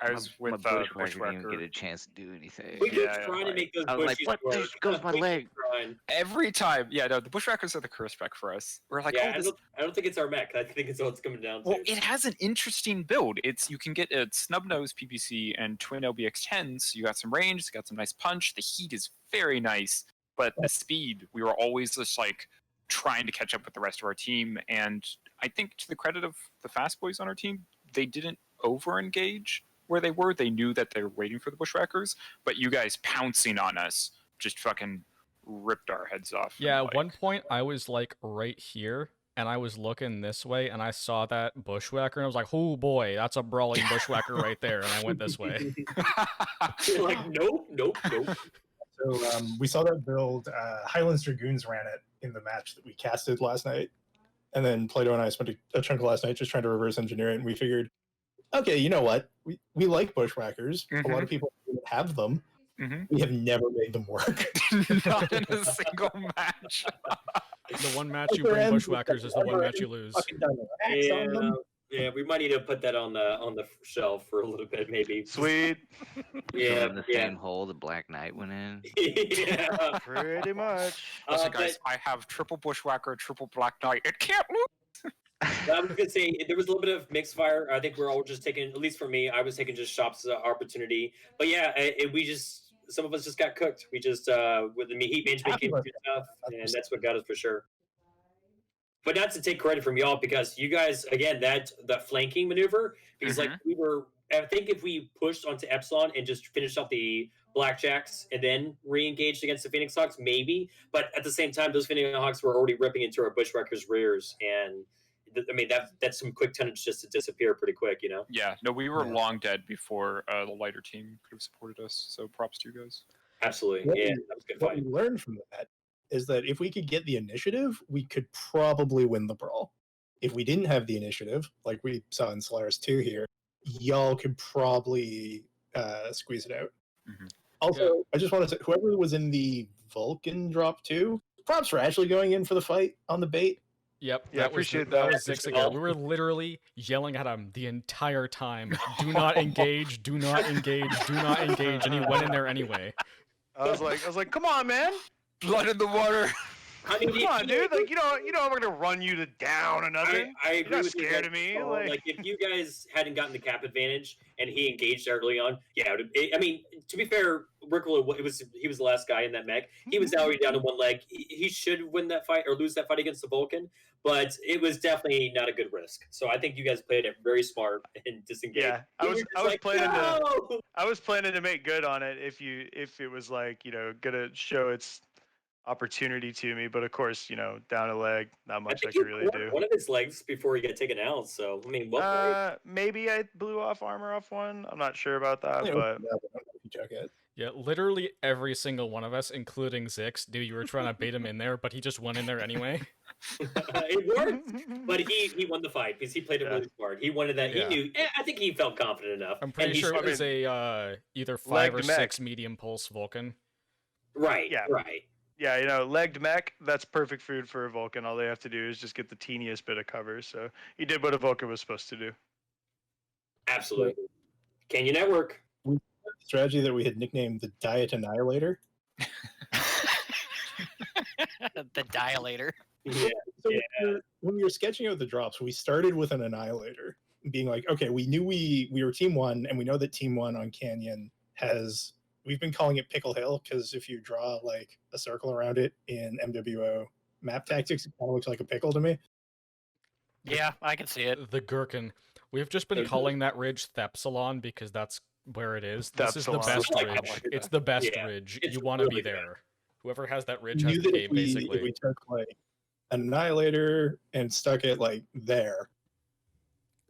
I was with bushwhacker didn't even Bushwhacker. get a chance to do anything. We keep Yeah, trying to make those I was like, bushies what? work. There goes my We keep leg. trying. Every time. Yeah, no, the Bushwhackers are the curse spec for us. We're like, Yeah, oh, this. I don't think it's our mech. I think it's all it's coming down to. Well, it has an interesting build. You can get a snub nose PPC and twin LBX10s. You got some range, it's got some nice punch. The heat is very nice, but the speed, we were always just like trying to catch up with the rest of our team. And I think to the credit of the fast boys on our team, they didn't over engage where they were. They knew that they were waiting for the Bushwhackers, but you guys pouncing on us just fucking ripped our heads off. Yeah, at one point I was like right here, and I was looking this way, and I saw that bushwhacker, and I was like, "Oh boy, that's a brawling bushwhacker right there," and I went this way. You're like, nope. So we saw that build. Highlands Dragoons ran it in the match that we casted last night, and then Plato and I spent a chunk of last night just trying to reverse engineer it, and we figured, okay, you know what? We like bushwhackers. A lot of people have them. We have never made them work. Not in a single match. The one match you bring bushwhackers is the one match you lose. Yeah, we might need to put that on the shelf for a little bit, maybe. Sweet. Yeah, In the same hole the Black Knight went in. Yeah, pretty much. Listen, guys, I have triple Bushwhacker, triple Black Knight. It can't lose. I was gonna say there was a little bit of mixed fire. I think we're all just taking, at least for me, I was taking just shops as an opportunity. But yeah, some of us just got cooked. We just with the heat management came through stuff, and that's what got us for sure. But not to take credit from y'all, because you guys, again, that flanking maneuver, because like I think if we pushed onto Epsilon and just finished off the Blackjacks and then re-engaged against the Phoenix Hawks, maybe. But at the same time, those Phoenix Hawks were already ripping into our Bushwhackers' rears, and I mean that's some quick tonnage just to disappear pretty quick, you know. Yeah, no, we were long dead before the lighter team could have supported us. So props to you guys. Absolutely, What yeah, we- that was a good What fight. we learned from that is that if we could get the initiative, we could probably win the brawl. If we didn't have the initiative, like we saw in Solaris 2 here, y'all could probably squeeze it out. Also, I just want to say, whoever was in the Vulcan drop 2, props for actually going in for the fight on the bait. Yep, Yeah, that was appreciate that that. was Zigzagoon. We were literally yelling at him the entire time. Do not engage, do not engage, do not engage, and he went in there anyway. I was like, come on, man. Blood in the water. I mean, Come on, dude. Like, you know, I'm gonna run you to down or nothing. I You're agree not with you scared guys. of me. So, Like, like, if you guys hadn't gotten the cap advantage and he engaged early on, yeah. I mean, to be fair, Rickle, he was the last guy in that mech. He was already down to one leg. He should win that fight or lose that fight against the Vulcan, but it was definitely not a good risk. So I think you guys played it very smart and disengaged. yeah, I was planning to make good on it if it was like, you know, gonna show its opportunity to me, but of course, you know, down a leg, not much I think you could really caught do. one of his legs before he got taken out. So I mean, what play? Maybe I blew off armor off one. I'm not sure about that, but Yeah, literally every single one of us, including Zix, knew you were trying to bait him in there, but he just went in there anyway. It worked, but he won the fight because he played it really smart. He wanted that. Yeah. He knew. I think he felt confident enough. I'm pretty And he sure it showed was a either 5 legged or mech. 6 medium pulse Vulcan. Right. Yeah. Right. Yeah, you know, legged mech, that's perfect food for a Vulcan. All they have to do is just get the teeniest bit of cover. So he did what a Vulcan was supposed to do. Absolutely. Canyon Network. Strategy that we had nicknamed the Diet Annihilator. The dilator. Yeah. So when we were sketching out the drops, we started with an Annihilator, being like, okay, we knew we were Team 1, and we know that Team 1 on Canyon has, we've been calling it Pickle Hill, because if you draw like a circle around it in MWO map tactics, it kind of looks like a pickle to me. Yeah, I can see it. The Gherkin. We've just been calling that ridge Thepsilon because that's where it is. This is the Thepsilon. best I like ridge. that. It's the best Yeah, ridge. it's You want to really be good. there. Whoever has that We ridge has knew the that game, if we basically. took like an Annihilator and stuck it like there,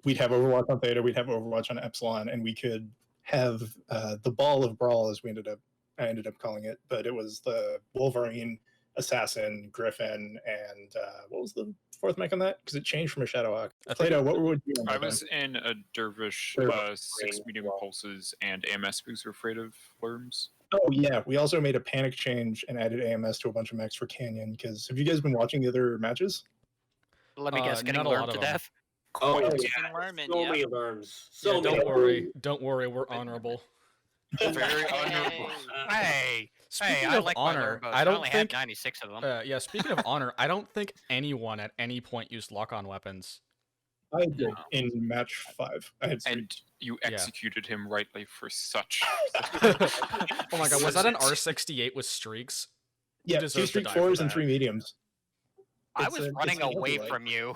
we'd have Overwatch on Theta, we'd have Overwatch on Epsilon, and we could have the Ball of Brawl, as I ended up calling it, but it was the Wolverine, Assassin, Griffin, and what was the fourth mech on that? Because it changed from a Shadowhawk. Plato, what would you? I was in a Dervish, Dervish. 6 medium pulses, and AMS because we're afraid of worms. Oh yeah, we also made a panic change and added AMS to a bunch of mechs for Canyon. Because have you guys been watching the other matches? Let me guess, getting not a lot learned of to them. death. Oh, Quite yeah. an alarming, So yeah. many alarms. Yeah, So many don't alarms. worry. Don't worry. We're honorable. Very honorable. Hey, Speaking I of like my alarm honor, bows. I I don't only think. had 96 of them. Yeah, speaking of honor, I don't think anyone at any point used lock-on weapons. I did in match 5. I had And you executed him rightly for such. Oh my god, was that an R68 with streaks? You Yeah, 2 deserve to streak die for 4s and that. 3 mediums. I It's was a- running it's a away heavyweight. from you.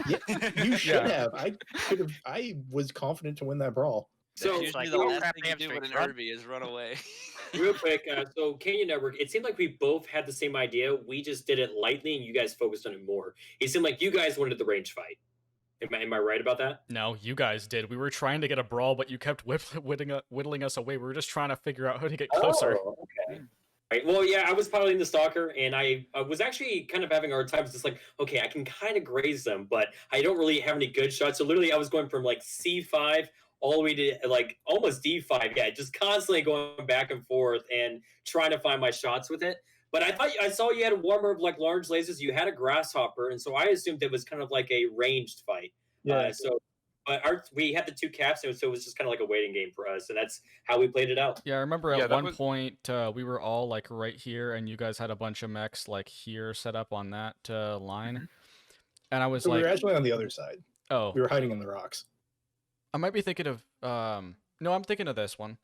Yeah, you should Yeah. have. I was confident to win that brawl. So, That's usually like, the oh, last crap, thing you do with an hamstrings, run. Irby is run away. real quick, so Canyon Network, it seemed like we both had the same idea. We just did it lightly, and you guys focused on it more. It seemed like you guys wanted the range fight. Am I right about that? No, you guys did. We were trying to get a brawl, but you kept whittling us away. We were just trying to figure out how to get closer. Oh, okay. Right. Well, yeah, I was piloting the stalker, and I was actually kind of having a hard time. It's just like, okay, I can kind of graze them, but I don't really have any good shots. So literally, I was going from like C5 all the way to like almost D5. Yeah, just constantly going back and forth and trying to find my shots with it. But I saw you had a warmer of like large lasers. You had a grasshopper, and so I assumed it was kind of like a ranged fight. Yeah. But we had the 2 caps, so it was just kind of like a waiting game for us, and that's how we played it out. Yeah, I remember at one point we were all like right here, and you guys had a bunch of mechs like here set up on that line, and I was So like, we were actually on the other side. oh, We were hiding in the rocks. I might be thinking of no, I'm thinking of this one.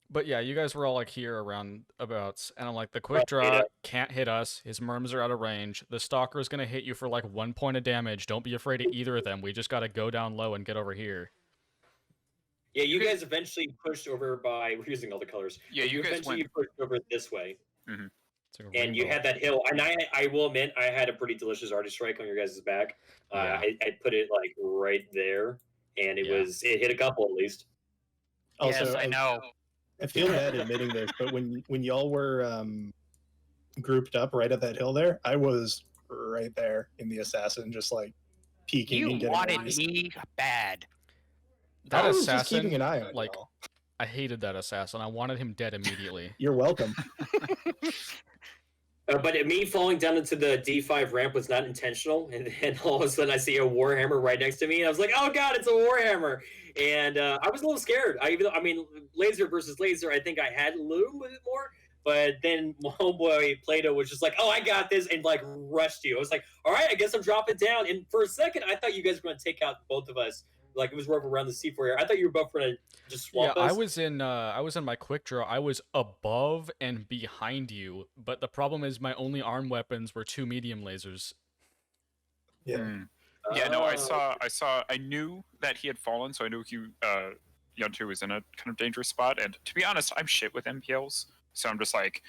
But yeah, you guys were all like here around abouts, and I'm like, the quick draw can't hit us. His merms are out of range. The stalker is gonna hit you for like 1 point of damage. Don't be afraid of either of them. We just gotta go down low and get over here. Yeah, you guys eventually pushed over by. We're using all the colors. Yeah, you guys eventually went. pushed over this way, Mhm. and you had that hill. And I will admit, I had a pretty delicious artist strike on your guys' back. Yeah. I put it like right there, and it hit a couple at least. Also, Yes, I know. I feel bad admitting this, but when y'all were grouped up right at that hill there, I was right there in the assassin, just like peeking and You getting wanted ready. me bad. That I was assassin, just keeping an eye on like, y'all. I hated that assassin. I wanted him dead immediately. You're welcome. But me falling down into the D5 ramp was not intentional, and then all of a sudden I see a Warhammer right next to me, and I was like, "Oh God, it's a Warhammer!" And I was a little scared. I mean, laser versus laser, I think I had a little bit more, but then my homeboy Plato was just like, "Oh, I got this," and like rushed you. I was like, "All right, I guess I'm dropping down." And for a second, I thought you guys were going to take out both of us. Like it was rough around the C4 area. I thought you were both going to just swamp Yeah, us. I was in my quick draw. I was above and behind you, but the problem is my only arm weapons were 2 medium lasers. Yeah. Yeah, no, I knew that he had fallen, so I knew Yuntu was in a kind of dangerous spot. And to be honest, I'm shit with MPLs, so I'm just like,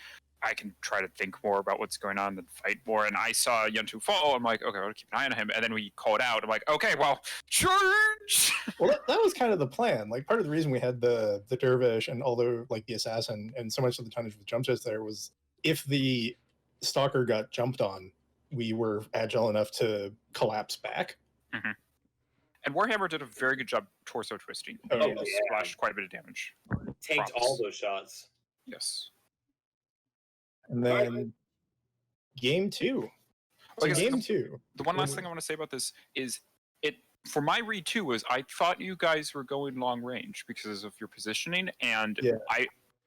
I can try to think more about what's going on than fight more. And I saw Yuntu fall. I'm like, okay, I'll keep an eye on him. And then we call it out. I'm like, okay, well, charge! Well, that was kind of the plan. Like part of the reason we had the dervish and although like the assassin and so much of the tonnage with jump jets there was if the stalker got jumped on, we were agile enough to collapse back. Mm-hmm. And Warhammer did a very good job torso twisting. Oh, He yeah. splashed quite a bit of damage. Tanked all those shots. Yes. And then game 2. So Like, game 2. The one last thing I want to say about this is it for my read too was I thought you guys were going long range because of your positioning, and I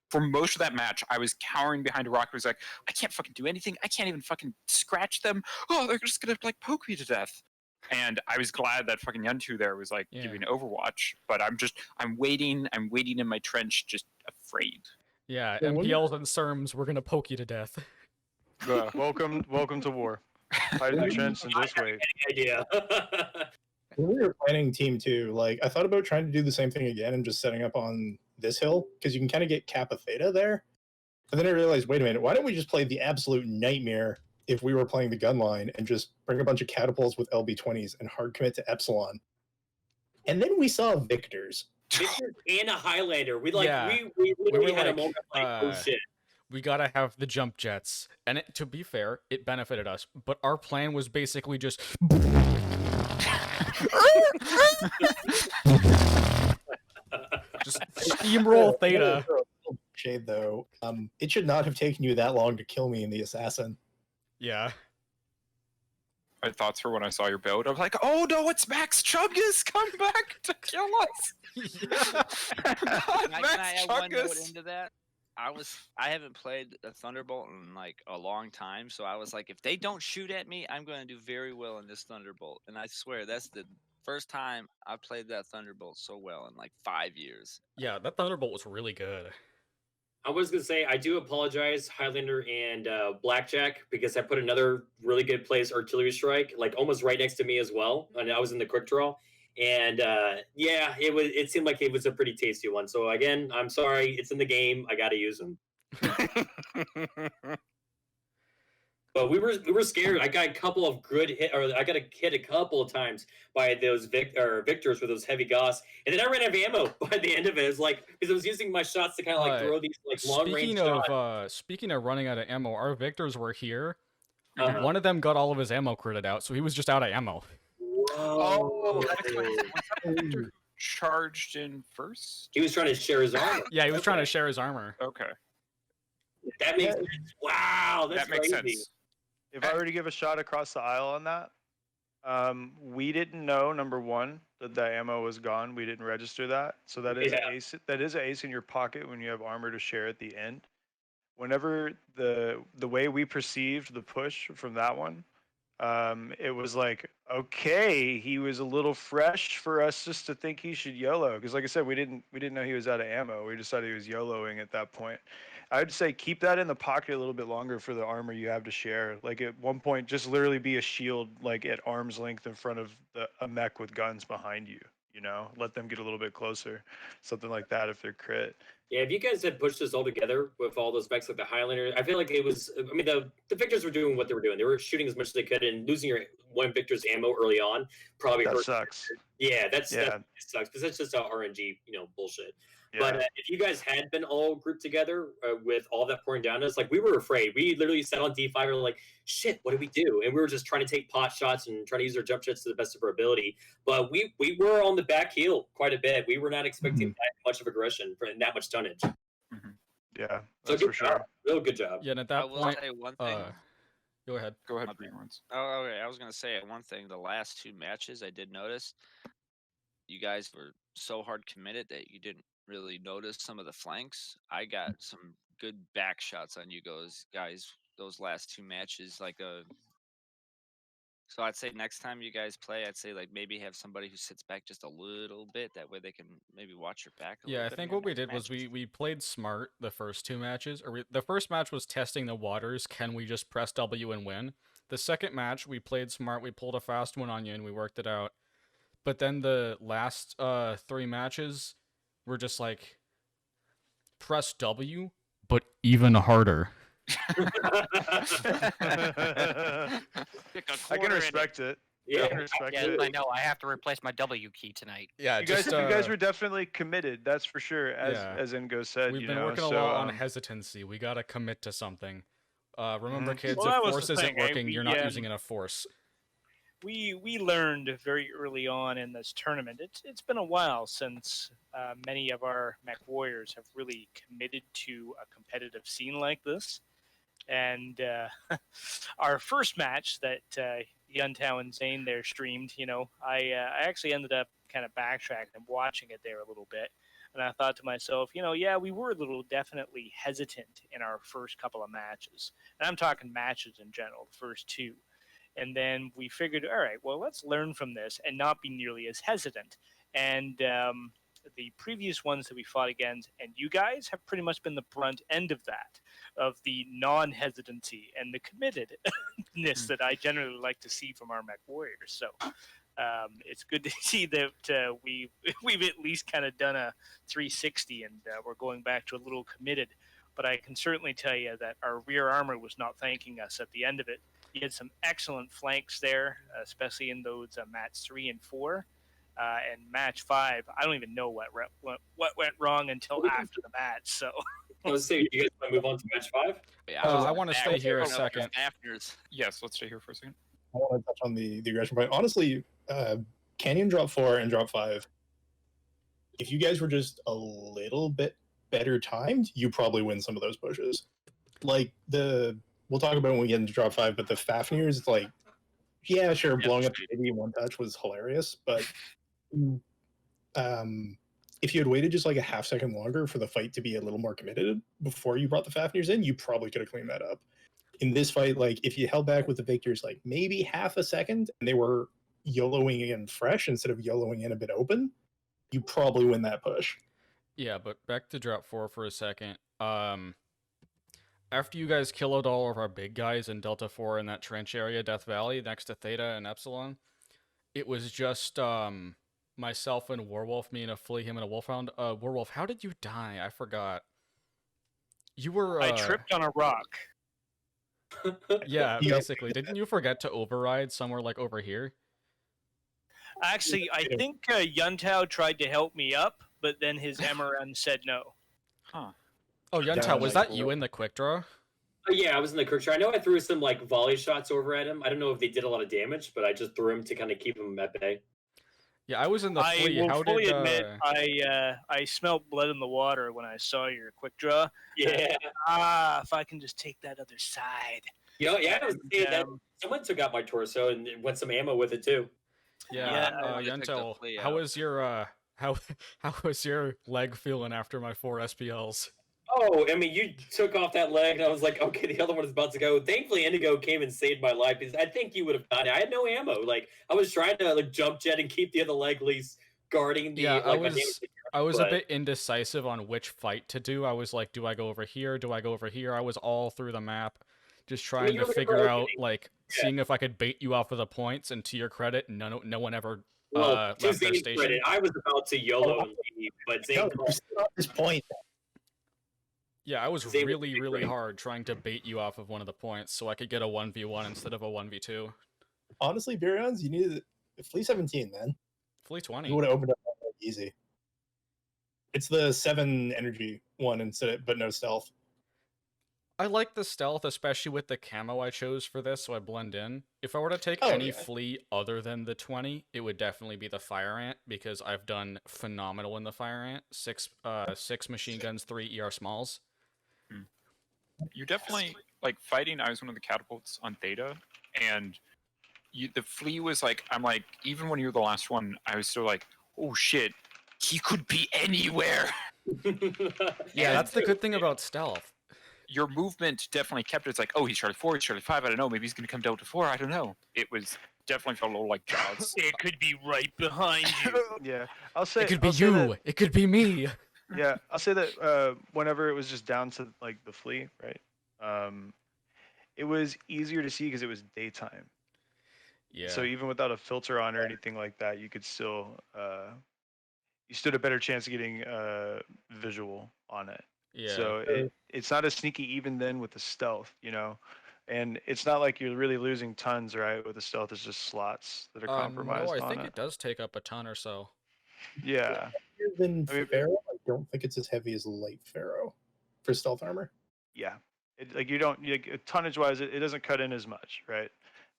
for most of that match I was cowering behind a rock. I was like, I can't fucking do anything. I can't even fucking scratch them. Oh, they're just gonna like poke me to death. And I was glad that fucking Yuntu there was like giving Overwatch. But I'm waiting in my trench, just afraid. Yeah, MPLs and SERMs, we're gonna poke you to death. Welcome to war. Hide in the trench and just wait. Idea. When we were planning team 2, like I thought about trying to do the same thing again and just setting up on this hill because you can kind of get Kappa Theta there. And then I realized, wait a minute, why don't we just play the absolute nightmare if we were playing the gun line and just bring a bunch of catapults with LB-20s and hard commit to Epsilon? And then we saw Victors. Victors and a Highlander. We we literally were had a like, moment like, oh shit. We gotta have the jump jets. And to be fair, it benefited us. But our plan was basically just... just steamroll Theta. Shade though, it should not have taken you that long to kill me in the assassin. Yeah. my thoughts for when I saw your build. I was like, oh no, it's Max Chungus come back to kill us. God, Can I Max add one note Chungus. into that? I haven't played a Thunderbolt in like a long time, so I was like, if they don't shoot at me, I'm going to do very well in this Thunderbolt. And I swear that's the first time I played that Thunderbolt so well in like 5 years. Yeah, that Thunderbolt was really good. I was gonna say I do apologize, Highlander and Blackjack, because I put another really good place artillery strike like almost right next to me as well, and I was in the quick draw. And yeah, it seemed like it was a pretty tasty one. So again, I'm sorry, it's in the game. I got to use them. But we were scared. I got a couple of good hit, or I got hit a couple of times by those victors with those heavy Gauss, and then I ran out of ammo by the end of it. It was like because I was using my shots to kind of like throw these like long range shots. Speaking of running out of ammo, our victors were here. Uh-huh. One of them got all of his ammo critted out, so he was just out of ammo. Whoa! Charged in first. He was trying to share his armor. Yeah, he was trying to share his armor. Okay. That makes sense. Wow, that's that makes crazy. sense. If I were to give a shot across the aisle on that, we didn't know, number one, that the ammo was gone. We didn't register that. So that is an ace. That is an ace in your pocket when you have armor to share at the end. Whenever the way we perceived the push from that one, it was like, okay, he was a little fresh for us just to think he should YOLO. Because like I said, we didn't know he was out of ammo. We just thought he was YOLOing at that point. I would say keep that in the pocket a little bit longer for the armor you have to share. Like at one point, just literally be a shield like at arm's length in front of a mech with guns behind you. You know, let them get a little bit closer, something like that if they're crit. Yeah, if you guys had pushed this all together with all those mechs like the Highlander, I feel like it was. I mean, the victors were doing what they were doing. They were shooting as much as they could, and losing your one victor's ammo early on probably That hurt. sucks. Yeah, that sucks because that's just a RNG, bullshit. Yeah. But if you guys had been all grouped together with all that pouring down us, like we were afraid. We literally sat on D5 and were like, shit, what do we do? And we were just trying to take pot shots and trying to use our jump shots to the best of our ability. But we were on the back heel quite a bit. We were not expecting that much of aggression for that much tonnage. Yeah, So that's good for sure. job. Real good job. Yeah, and at I that will point, say one thing. go ahead. Go ahead, Okay. beerions. Oh, okay. I was gonna say one thing. The last two matches, I did notice you guys were so hard committed that you didn't really notice some of the flanks. I got some good back shots on you guys. Those last two matches, so I'd say next time you guys play, I'd say like maybe have somebody who sits back just a little bit. That way they can maybe watch your back. Yeah, I think what we did was we played smart the first two matches. The first match was testing the waters. Can we just press W and win? The second match, we played smart. We pulled a fast one on you and we worked it out. But then the last three matches were just like press W, but even harder. I can respect it. Yeah, I can respect Yes, it. I know. I have to replace my W key tonight. Yeah, You guys were definitely committed. That's for sure. As Ingo said, we've been working a lot on hesitancy. We gotta commit to something. Remember, kids, Well, that if was force the isn't thing, working, you're not yeah. using enough force. We learned very early on in this tournament. It's been a while since many of our mech warriors have really committed to a competitive scene like this. And our first match that Yuntao and Zane there streamed, I actually ended up kind of backtracking and watching it there a little bit. And I thought to myself, yeah, we were a little definitely hesitant in our first couple of matches. And I'm talking matches in general, the first two. And then we figured, all right, well, let's learn from this and not be nearly as hesitant. And the previous ones that we fought against, and you guys have pretty much been the brunt end of that, of the non-hesitancy and the committedness that I generally like to see from our mech warriors. So it's good to see that we've at least kind of done a 360 and we're going back to a little committed. But I can certainly tell you that our rear armor was not thanking us at the end of it. You had some excellent flanks there, especially in those match 3 and 4. And match 5, I don't even know what went wrong until after the match. So let's see. You guys want to move on to match 5? I want to stay here a second. Yes, let's stay here for a second. I want to touch on the aggression point. Honestly, Canyon drop 4 and drop 5. If you guys were just a little bit better timed, you probably win some of those pushes. Like we'll talk about when we get into drop 5, but the Fafnirs, like yeah, sure, blowing up the baby in one touch was hilarious, but if you had waited just like a half second longer for the fight to be a little more committed before you brought the Fafnir's in, you probably could have cleaned that up. In this fight, like if you held back with the Victors like maybe half a second and they were YOLOing in fresh instead of YOLOing in a bit open, you probably win that push. Yeah, but back to drop 4 for a second. After you guys killed all of our big guys in Delta 4 in that trench area, Death Valley, next to Theta and Epsilon, it was just myself and Warwolf, me and a flea, him and a wolfhound. Warwolf, how did you die? I forgot. You were. I tripped on a rock. Yeah, basically. Didn't you forget to override somewhere like over here? Actually, I think Yuntao tried to help me up, but then his MRM said no. Huh. Oh, Yuntao, was that you in the quick draw? Yeah, I was in the quick draw. I know I threw some like volley shots over at him. I don't know if they did a lot of damage, but I just threw him to kind of keep him at bay. Yeah, I was in the flea. I will How fully did, admit I smelled blood in the water when I saw your quick draw. Yeah. If I can just take that other side. Yeah, I was saying that someone took out my torso and went some ammo with it too. Yeah, Yuntao, how was your how was your leg feeling after my 4 SPLs? Oh, I mean, you took off that leg, and I was like, okay, the other one is about to go. Thankfully, Indigo came and saved my life because I think you would have died. I had no ammo. Like, I was trying to like jump jet and keep the other leg at least guarding the. Yeah, like, I was a bit indecisive on which fight to do. I was like, do I go over here? Do I go over here? I was all through the map, just trying to figure out like seeing if I could bait you off of the points. And to your credit, no one ever well, to left their Zane's station. credit, I was about to YOLO and leave, but Zane. At this point. Yeah, I was really hard trying to bait you off of one of the points so I could get a 1v1 instead of a 1v2. Honestly, beerions, you needed Flea 17, man. Flea 20. You would have opened up easy. It's the 7 energy one but no stealth. I like the stealth, especially with the camo I chose for this, so I blend in. If I were to take any flea other than the 20, it would definitely be the Fire Ant, because I've done phenomenal in the Fire Ant. 6 machine guns, 3 ER smalls. You definitely, like, fighting, I was one of the catapults on Theta, and the flea was like, I'm like, even when you were the last one, I was still like, oh shit, he could be anywhere. Yeah, that's the good thing about stealth. Your movement definitely kept it. It's like, oh, he's Charlie 4, he's Charlie 5, I don't know, maybe he's going to come down to 4, I don't know. It was definitely felt a little like Jaws. It could be right behind you. Yeah, I'll say it could be you. It could be me. Yeah, I'll say that whenever it was just down to like the flea, right? It was easier to see because it was daytime. Yeah. So even without a filter on or anything like that, you could still you stood a better chance of getting visual on it. Yeah. So it's not as sneaky even then with the stealth, you know. And it's not like you're really losing tons, right? With the stealth, it's just slots that are compromised. No, I on think it does take up a ton or so. Yeah. Than Pharaoh, I don't think it's as heavy as light Pharaoh for stealth armor. Yeah, like you don't tonnage wise, it doesn't cut in as much, right?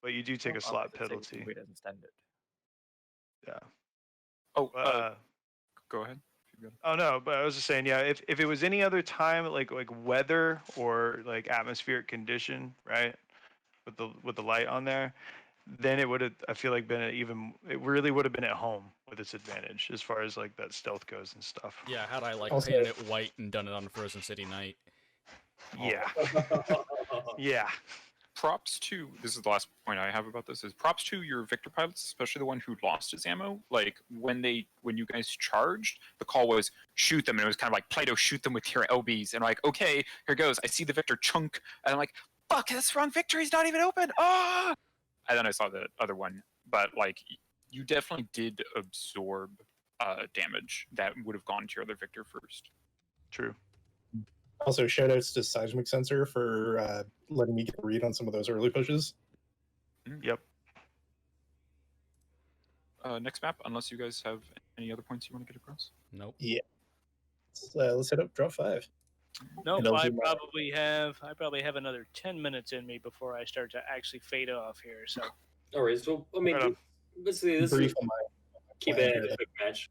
But you do take a slot penalty. Yeah. Oh, go ahead. Oh no, but I was just saying, yeah. If it was any other time, like weather or like atmospheric condition, right, with the light on there, then it would have, I feel like, it really would have been at home with its advantage as far as like that stealth goes and stuff. Yeah, had I like painted it white and done it on Frozen City Night. Yeah. Yeah. Props to, this is the last point I have about this, is props to your Victor pilots, especially the one who lost his ammo. Like, when you guys charged, the call was, shoot them, and it was kind of like, PlatoJ, shoot them with your LBs. And I'm like, okay, here goes. I see the Victor chunk, and I'm like, fuck, that's the wrong Victor, he's not even open! Ah! And then I saw the other one. But, like, you definitely did absorb damage that would have gone to your other Victor first. True. Also, shoutouts to Seismic Sensor for letting me get a read on some of those early pushes. Yep. Next map, unless you guys have any other points you want to get across. Nope. Yeah. Let's head up drop 5. Nope, I probably have another 10 minutes in me before I start to actually fade off here. So. All right. So I mean, let's see. This is keep it a quick match.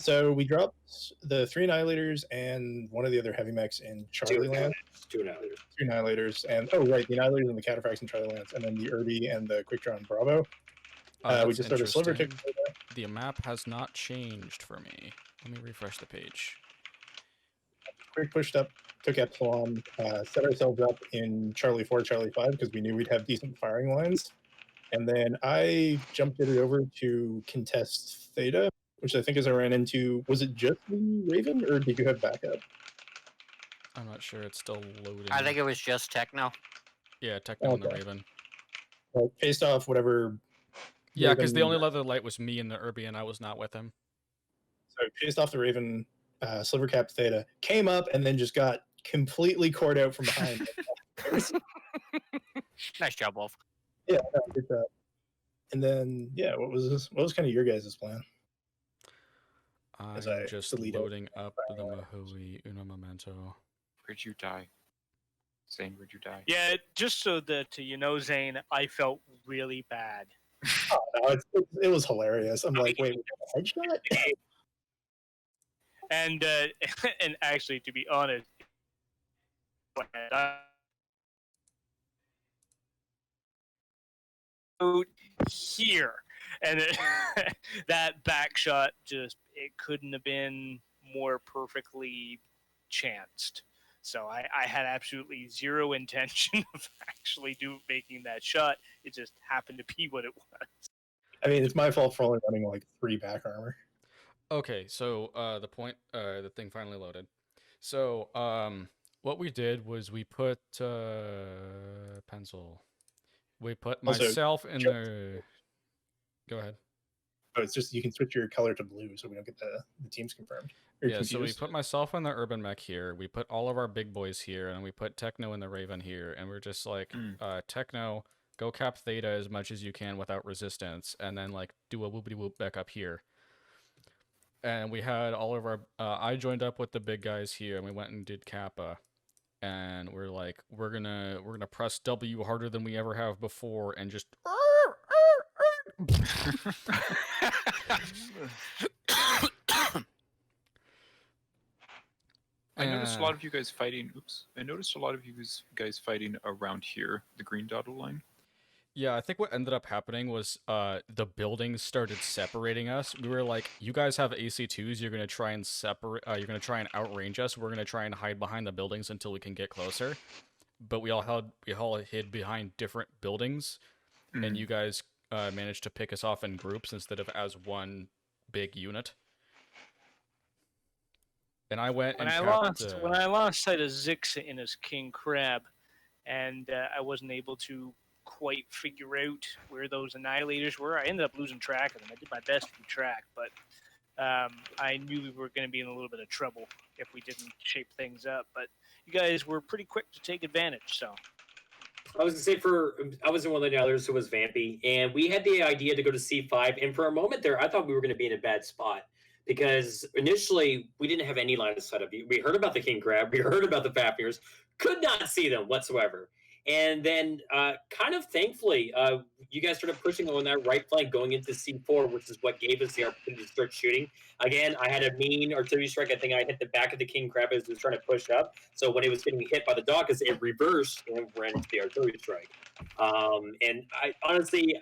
So we dropped the 3 Annihilators and one of the other heavy mechs in Charlie Land. 2 Annihilators. 2 Annihilators, and oh right, the Annihilators and the Cataphracts in Charlie Lands, and then the Irby and the Quick Draw and Bravo. We That's just started Sliver Tick. interesting. The map has not changed for me. Let me refresh the page. Quick pushed up, took Epsilon, set ourselves up in Charlie 4, Charlie 5 because we knew we'd have decent firing lines. And then I jumped it over to contest Theta, which I think as I ran into, was it just the Raven or did you have backup? I'm not sure. It's still loading. I think it was just Tekno. Yeah, Tekno and the Raven. Well, faced off whatever. Yeah, because the Raven- only other light was me and the Irby, and I was not with him. So chased off the Raven, Sliver Cap Theta, came up and then just got completely cored out from behind. Nice job, Wolf. Yeah, good job. And then what was kind of your guys' plan? I'm As I just delete loading up the Mahui Uno Momento. Where'd you die? Zane, where'd you die? Yeah, just so that you know, Zane, I felt really bad. Oh, no, it was hilarious. I'm like, wait, headshot? And and actually, to be honest, here, and that back shot it couldn't have been more perfectly chanced. So I had absolutely zero intention of actually making that shot. It just happened to be what it was. I mean, it's my fault for only running like 3 back armor. Okay, so the thing finally loaded. So what we did was we put pencil. We put Also, myself in the. Go ahead. Oh, it's just you can switch your color to blue, so we don't get the teams confirmed. Yeah, so we put myself in the urban mech here. We put all of our big boys here, and we put Tekno in the Raven here. And we're just like, Tekno, go cap Theta as much as you can without resistance, and then like do a whoopity whoop back up here. And we had all of our. I joined up with the big guys here, and we went and did Kappa. And we're like, we're gonna press W harder than we ever have before, and just. I noticed a lot of you guys fighting. Oops! I noticed a lot of you guys fighting around here, the green dotted line. Yeah, I think what ended up happening was the buildings started separating us. We were like, you guys have AC2s, you're gonna try and you're gonna try and outrange us. We're gonna try and hide behind the buildings until we can get closer. But we all hid behind different buildings, and you guys managed to pick us off in groups instead of as one big unit. And I went when and when I lost sight of Zix in his King Crab, and I wasn't able to quite figure out where those Annihilators were. I ended up losing track of them. I did my best to keep track, but I knew we were going to be in a little bit of trouble if we didn't shape things up. But you guys were pretty quick to take advantage, so. I was gonna say I was in one of the others who was Vampy, and we had the idea to go to C5, and for a moment there, I thought we were going to be in a bad spot. Because initially, we didn't have any line of sight of you. We heard about the King Crab, we heard about the Fafnir's, could not see them whatsoever. And then, kind of thankfully, you guys started pushing on that right flank going into C4, which is what gave us the opportunity to start shooting. Again, I had a mean artillery strike. I think I hit the back of the King Crab as it was trying to push up. So when it was getting hit by the Dawkins, it reversed and ran into the artillery strike. And I honestly,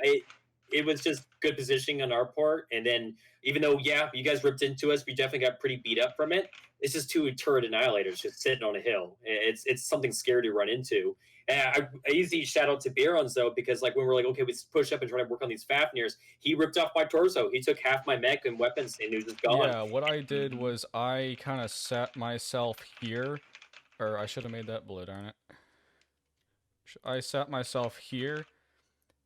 it was just good positioning on our part. And then, even though, yeah, you guys ripped into us, we definitely got pretty beat up from it. It's just 2 turret annihilators just sitting on a hill. It's something scary to run into. And I usually shout out to beerions though, because like when we're like, okay, we push up and try to work on these Fafnirs, he ripped off my torso. He took half my mech and weapons, and he was just gone. Yeah, what I did was I kind of sat myself here, or I should have made that blue, darn it. I sat myself here,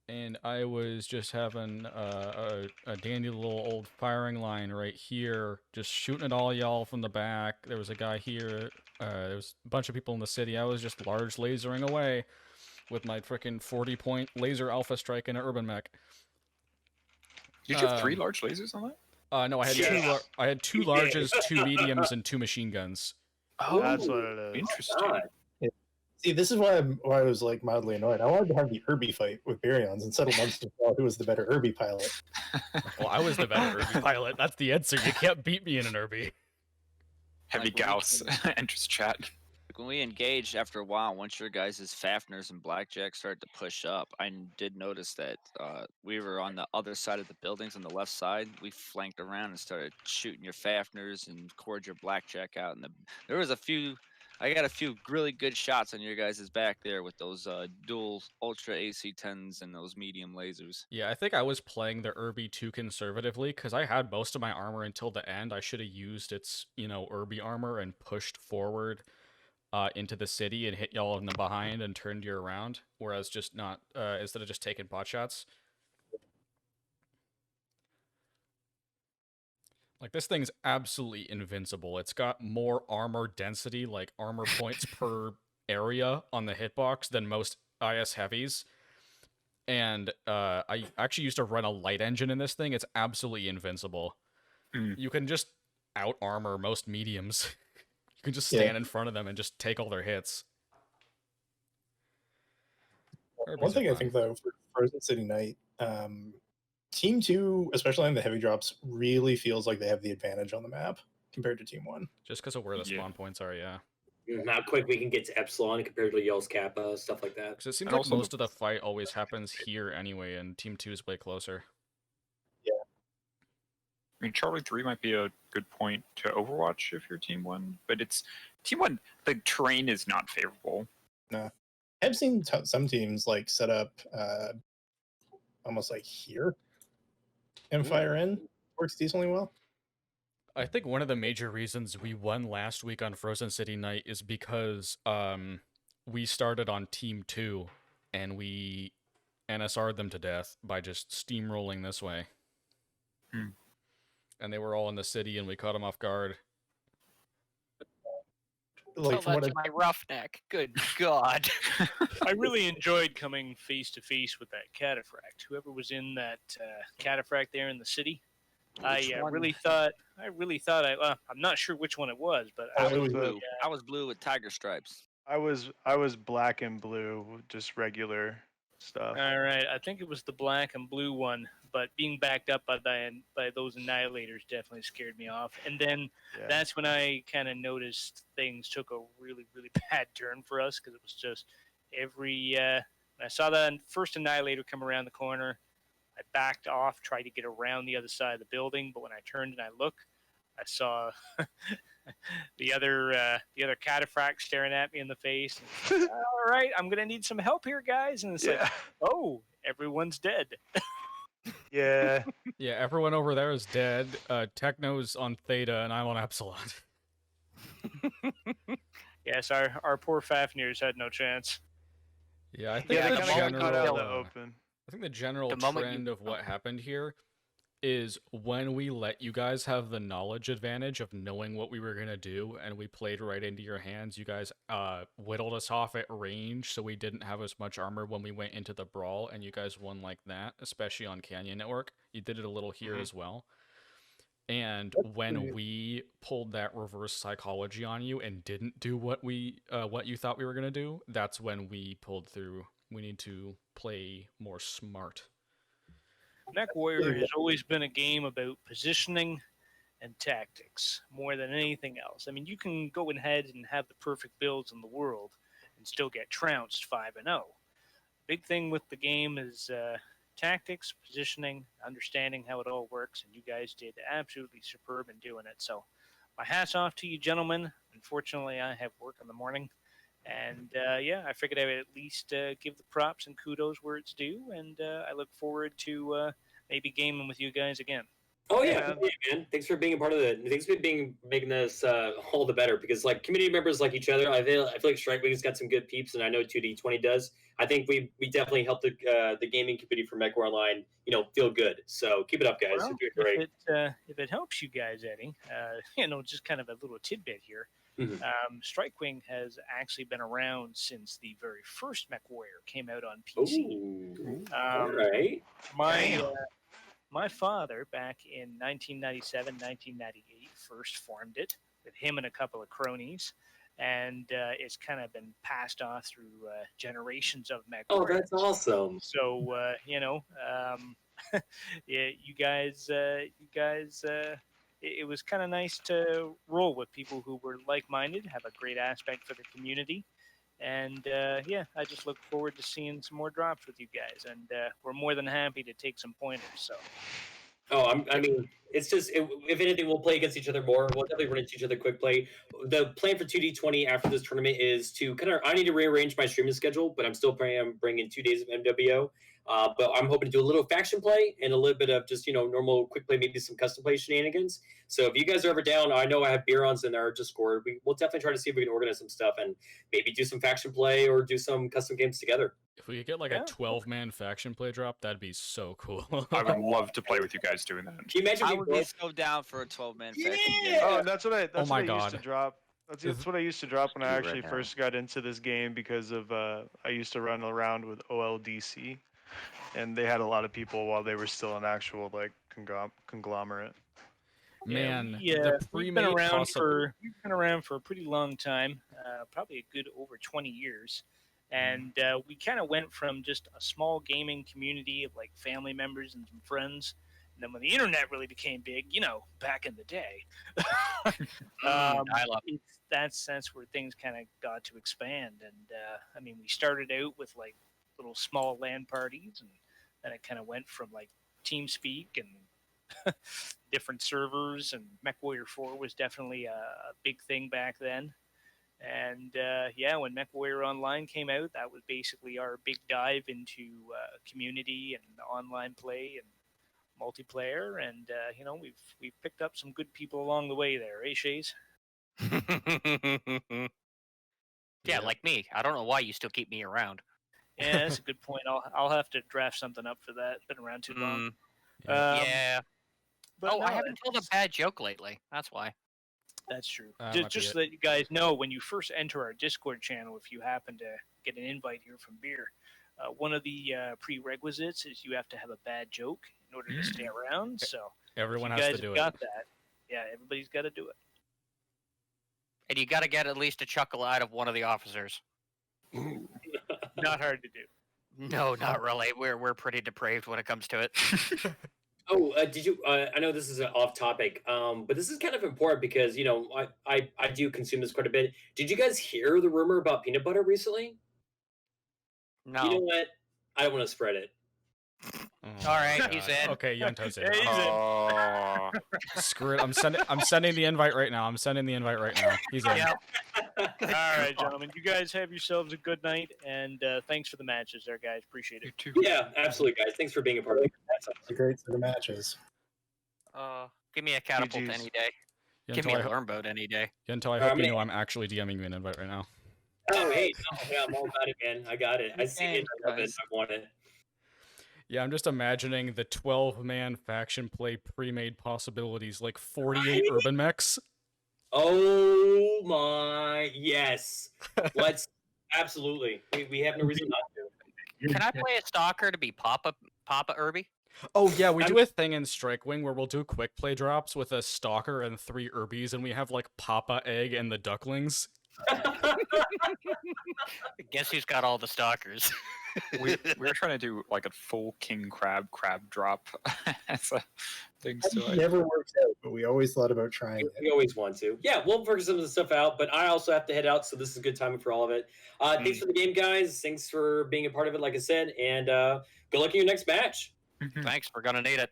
and I was just having a dandy little old firing line right here, just shooting at all y'all from the back. There was a guy here. There was a bunch of people in the city. I was just large lasering away with my freaking 40-point laser alpha strike in an urban mech. Did you have 3 large lasers on that? No, I had I had 2 larges, 2 mediums, and 2 machine guns. Oh, that's what it is. Interesting. See, this is why I was like mildly annoyed. I wanted to have the Irby fight with beerions and settle amongst who was the better Irby pilot. Well, I was the better Irby pilot. That's the answer. You can't beat me in an Irby. Heavy Gauss enters chat. When we engaged after a while, once your guys' Fafners and Blackjack started to push up, I did notice that we were on the other side of the buildings on the left side. We flanked around and started shooting your Fafners and cored your Blackjack out. And there was a few, I got a few really good shots on your guys' back there with those dual Ultra AC-10s and those medium lasers. Yeah, I think I was playing the Irby too conservatively because I had most of my armor until the end. I should have used its, Irby armor and pushed forward into the city and hit y'all in the behind and turned you around, whereas just not instead of just taking pot shots. Like, this thing's absolutely invincible. It's got more armor density, like armor points per area on the hitbox than most IS heavies. And I actually used to run a light engine in this thing. It's absolutely invincible. You can just out armor most mediums. You can just stand in front of them and just take all their hits. One thing I think, though, for Frozen City Night, Team 2, especially on the heavy drops, really feels like they have the advantage on the map compared to Team 1. Just because of where the spawn points are, yeah. How quick we can get to Epsilon compared to Yell's Kappa, stuff like that. Because it seems like most of the fight always happens here anyway, and Team 2 is way closer. I mean, Charlie 3 might be a good point to Overwatch if you're Team 1, but it's Team 1, the terrain is not favorable. No. I've seen some teams like set up almost like here and fire in. Works decently well. I think one of the major reasons we won last week on Frozen City Night is because we started on Team 2 and we NSR'd them to death by just steamrolling this way. And they were all in the city, and we caught them off guard. Tell that to my roughneck. Good God. I really enjoyed coming face to face with that cataphract. Whoever was in that cataphract there in the city, I really thought. I'm not sure which one it was, but I was blue. I was blue with tiger stripes. I was black and blue, just regular stuff. All right, I think it was the black and blue one, but being backed up by those annihilators definitely scared me off. And then that's when I kind of noticed things took a really, really bad turn for us, because it was just when I saw that first annihilator come around the corner, I backed off, tried to get around the other side of the building, but when I turned and I looked, I saw the other cataphract staring at me in the face. And, all right, I'm gonna need some help here, guys. And it's like, oh, everyone's dead. Yeah. Yeah, everyone over there is dead. Tekno's on Theta, and I'm on Epsilon. Yes, our poor Fafnirs had no chance. Yeah, I think they kind of got out of the open. I think the general trend of what happened here is when we let you guys have the knowledge advantage of knowing what we were going to do, and we played right into your hands, you guys whittled us off at range, so we didn't have as much armor when we went into the brawl, and you guys won like that, especially on Canyon Network. You did it a little here as well. And when we pulled that reverse psychology on you and didn't do what you thought we were going to do, that's when we pulled through. We need to play more smart. Mech Warrior has always been a game about positioning and tactics more than anything else. I mean, you can go ahead and have the perfect builds in the world and still get trounced 5-0. Big thing with the game is tactics, positioning, understanding how it all works, and you guys did absolutely superb in doing it. So my hat's off to you, gentlemen. Unfortunately, I have work in the morning. And I figured I would at least give the props and kudos where it's due, and I look forward to maybe gaming with you guys again. Oh yeah, man! Thanks for being a part of it. Thanks for making this all the better, because like community members like each other, I feel like Strike Wing's got some good peeps, and I know 2D20 does. I think we definitely helped the gaming community for MechWar Online, feel good. So keep it up, guys. Well, You're doing great. If it helps you guys, Eddie, just kind of a little tidbit here. Strikewing has actually been around since the very first Mech Warrior came out on PC. All right. My father, back in 1997, 1998, first formed it with him and a couple of cronies. and it's kind of been passed on through generations of mech Oh, warriors. that's awesome. So yeah, you guys, it was kind of nice to roll with people who were like-minded, have a great aspect for the community, and yeah, I just look forward to seeing some more drops with you guys, and we're more than happy to take some pointers. So. Oh, I mean, it's just if anything, we'll play against each other more. We'll definitely run into each other quick play. The plan for 2D20 after this tournament is to kind of. I need to rearrange my streaming schedule, but I'm still planning on bringing 2 days of MWO. But I'm hoping to do a little faction play and a little bit of just normal quick play, maybe some custom play shenanigans. So if you guys are ever down, I know I have beerions in our Discord. We'll definitely try to see if we can organize some stuff and maybe do some faction play or do some custom games together. If we could get like a 12-man faction play drop, that'd be so cool. I would love to play with you guys doing that. Can you imagine I would be so down for a 12-man faction game. Oh, that's what I. That's my what I used to God. drop. That's what I used to drop when I Right actually now. first got into this game because of I used to run around with OLDC, and they had a lot of people while they were still an actual like conglomerate. Man, yeah, the we've been pre-made around possible. we've been around for a pretty long time, probably a good over 20 years, and we kind of went from just a small gaming community of like family members and some friends, and then when the internet really became big, back in the day, that's where things kind of got to expand, and I mean, we started out with like little small LAN parties, and then it kind of went from like TeamSpeak and different servers, and MechWarrior 4 was definitely a big thing back then. And yeah, when MechWarrior Online came out, that was basically our big dive into community and online play and multiplayer. And we've picked up some good people along the way there, eh, Shaze? Yeah, like me. I don't know why you still keep me around. Yeah, that's a good point. I'll have to draft something up for that. Been around too long. Yeah. But I no, haven't told a bad joke lately. That's why. That's true. Might be Just it. so that you guys know, when you first enter our Discord channel, if you happen to get an invite here from Beer, one of the prerequisites is you have to have a bad joke in order to stay around. So Everyone if you has guys to do have it. got that. Yeah, everybody's got to do it. And you got to get at least a chuckle out of one of the officers. Not hard to do. No, not really. We're pretty depraved when it comes to it. Oh, did you? I know this is off topic, but this is kind of important because I do consume this quite a bit. Did you guys hear the rumor about peanut butter recently? No. You know what? I don't want to spread it. All right, he's in. Okay, Young Toad's in. Yeah, he's in. Oh, Screw it. I'm sending the invite right now. He's in. Yeah. All right, gentlemen. You guys have yourselves a good night, and thanks for the matches there, guys. Appreciate it. Yeah, absolutely, guys. Thanks for being a part of it. That's It's a great set of matches. Give me a catapult GGs. any day. Give me a wormboat any day. Yento, I hope you know I'm actually DMing you an invite right now. Oh, hey, no, yeah, I'm all about it, man. I got it. I see it. I love it. I want it. Yeah, I'm just imagining the 12-man faction play pre-made possibilities, like 48 urban mechs. Oh my, yes. Let's absolutely. We have no reason not to. Can I play a stalker to be Papa Irby? Oh yeah, we do a thing in Strikewing where we'll do quick play drops with a stalker and 3 Urbies, and we have like Papa Egg and the ducklings. Guess who's got all the stalkers? we're trying to do like a full king crab drop as a thing. So It never works out, but we always thought about trying it. We always want to. Yeah, we'll figure some of the stuff out, but I also have to head out, so this is good timing for all of it. Thanks for the game, guys. Thanks for being a part of it, like I said, and good luck in your next match. Thanks, we're gonna need it.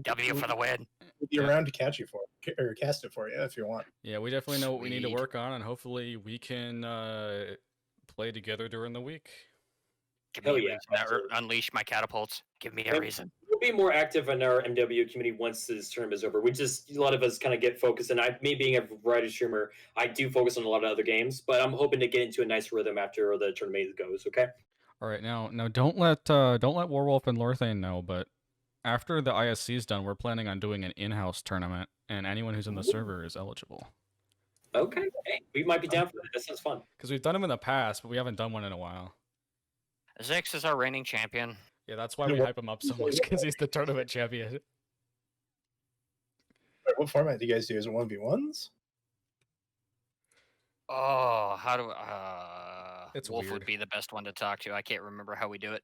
W for the win. We'll be around to catch you or cast it for you if you want. Yeah, we definitely know what we need to work on, and hopefully we can play together during the week. Give me a reason to unleash my catapults. Give me a reason. We'll be more active in our MW community once this term is over. A lot of us kind of get focused, and me being a variety streamer, I do focus on a lot of other games, but I'm hoping to get into a nice rhythm after the tournament goes. Okay. All right, now don't let Warwolf and Lorthane know, but after the ISC is done, we're planning on doing an in-house tournament, and anyone who's in the server is eligible. Okay, hey, we might be down for that. That sounds fun. Because we've done them in the past, but we haven't done one in a while. Zix is our reigning champion. Yeah, that's why we hype him up so much, because he's the tournament champion. What format do you guys do? Is it 1v1s? Oh, how do It's Wolf weird. would be the best one to talk to. I can't remember how we do it.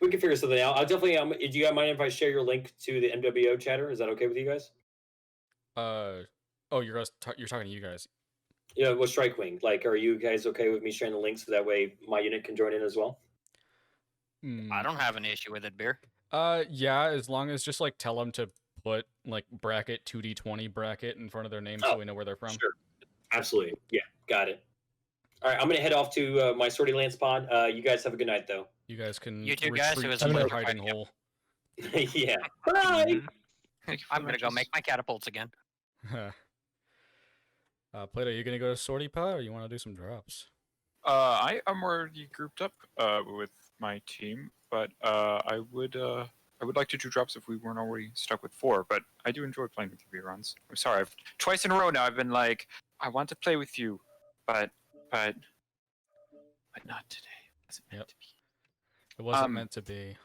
We can figure something out. I'll definitely. Do you mind if I share your link to the MWO chatter? Is that okay with you guys? Oh, you're talking to you guys. Yeah, well, Strike Wing. Like, are you guys okay with me sharing the link so that way my unit can join in as well? I don't have an issue with it, Beer. Yeah, as long as just like tell them to put like bracket 2d20 bracket in front of their name so we know where they're from. Sure. Absolutely. Yeah, got it. All right, I'm gonna head off to my Sortie Lance pod. You guys have a good night, though. You guys can You two guys, it retreat was to a your pleasure hiding fighting you. hole. Yeah. Bye. I'm gonna go make my catapults again. Plato, you gonna go to Sortie Pod or you want to do some drops? I am already grouped up with my team, but I would like to do drops if we weren't already stuck with 4. But I do enjoy playing with you, beerions. I'm sorry, twice in a row now I've been like, I want to play with you, but not today. It wasn't meant to be.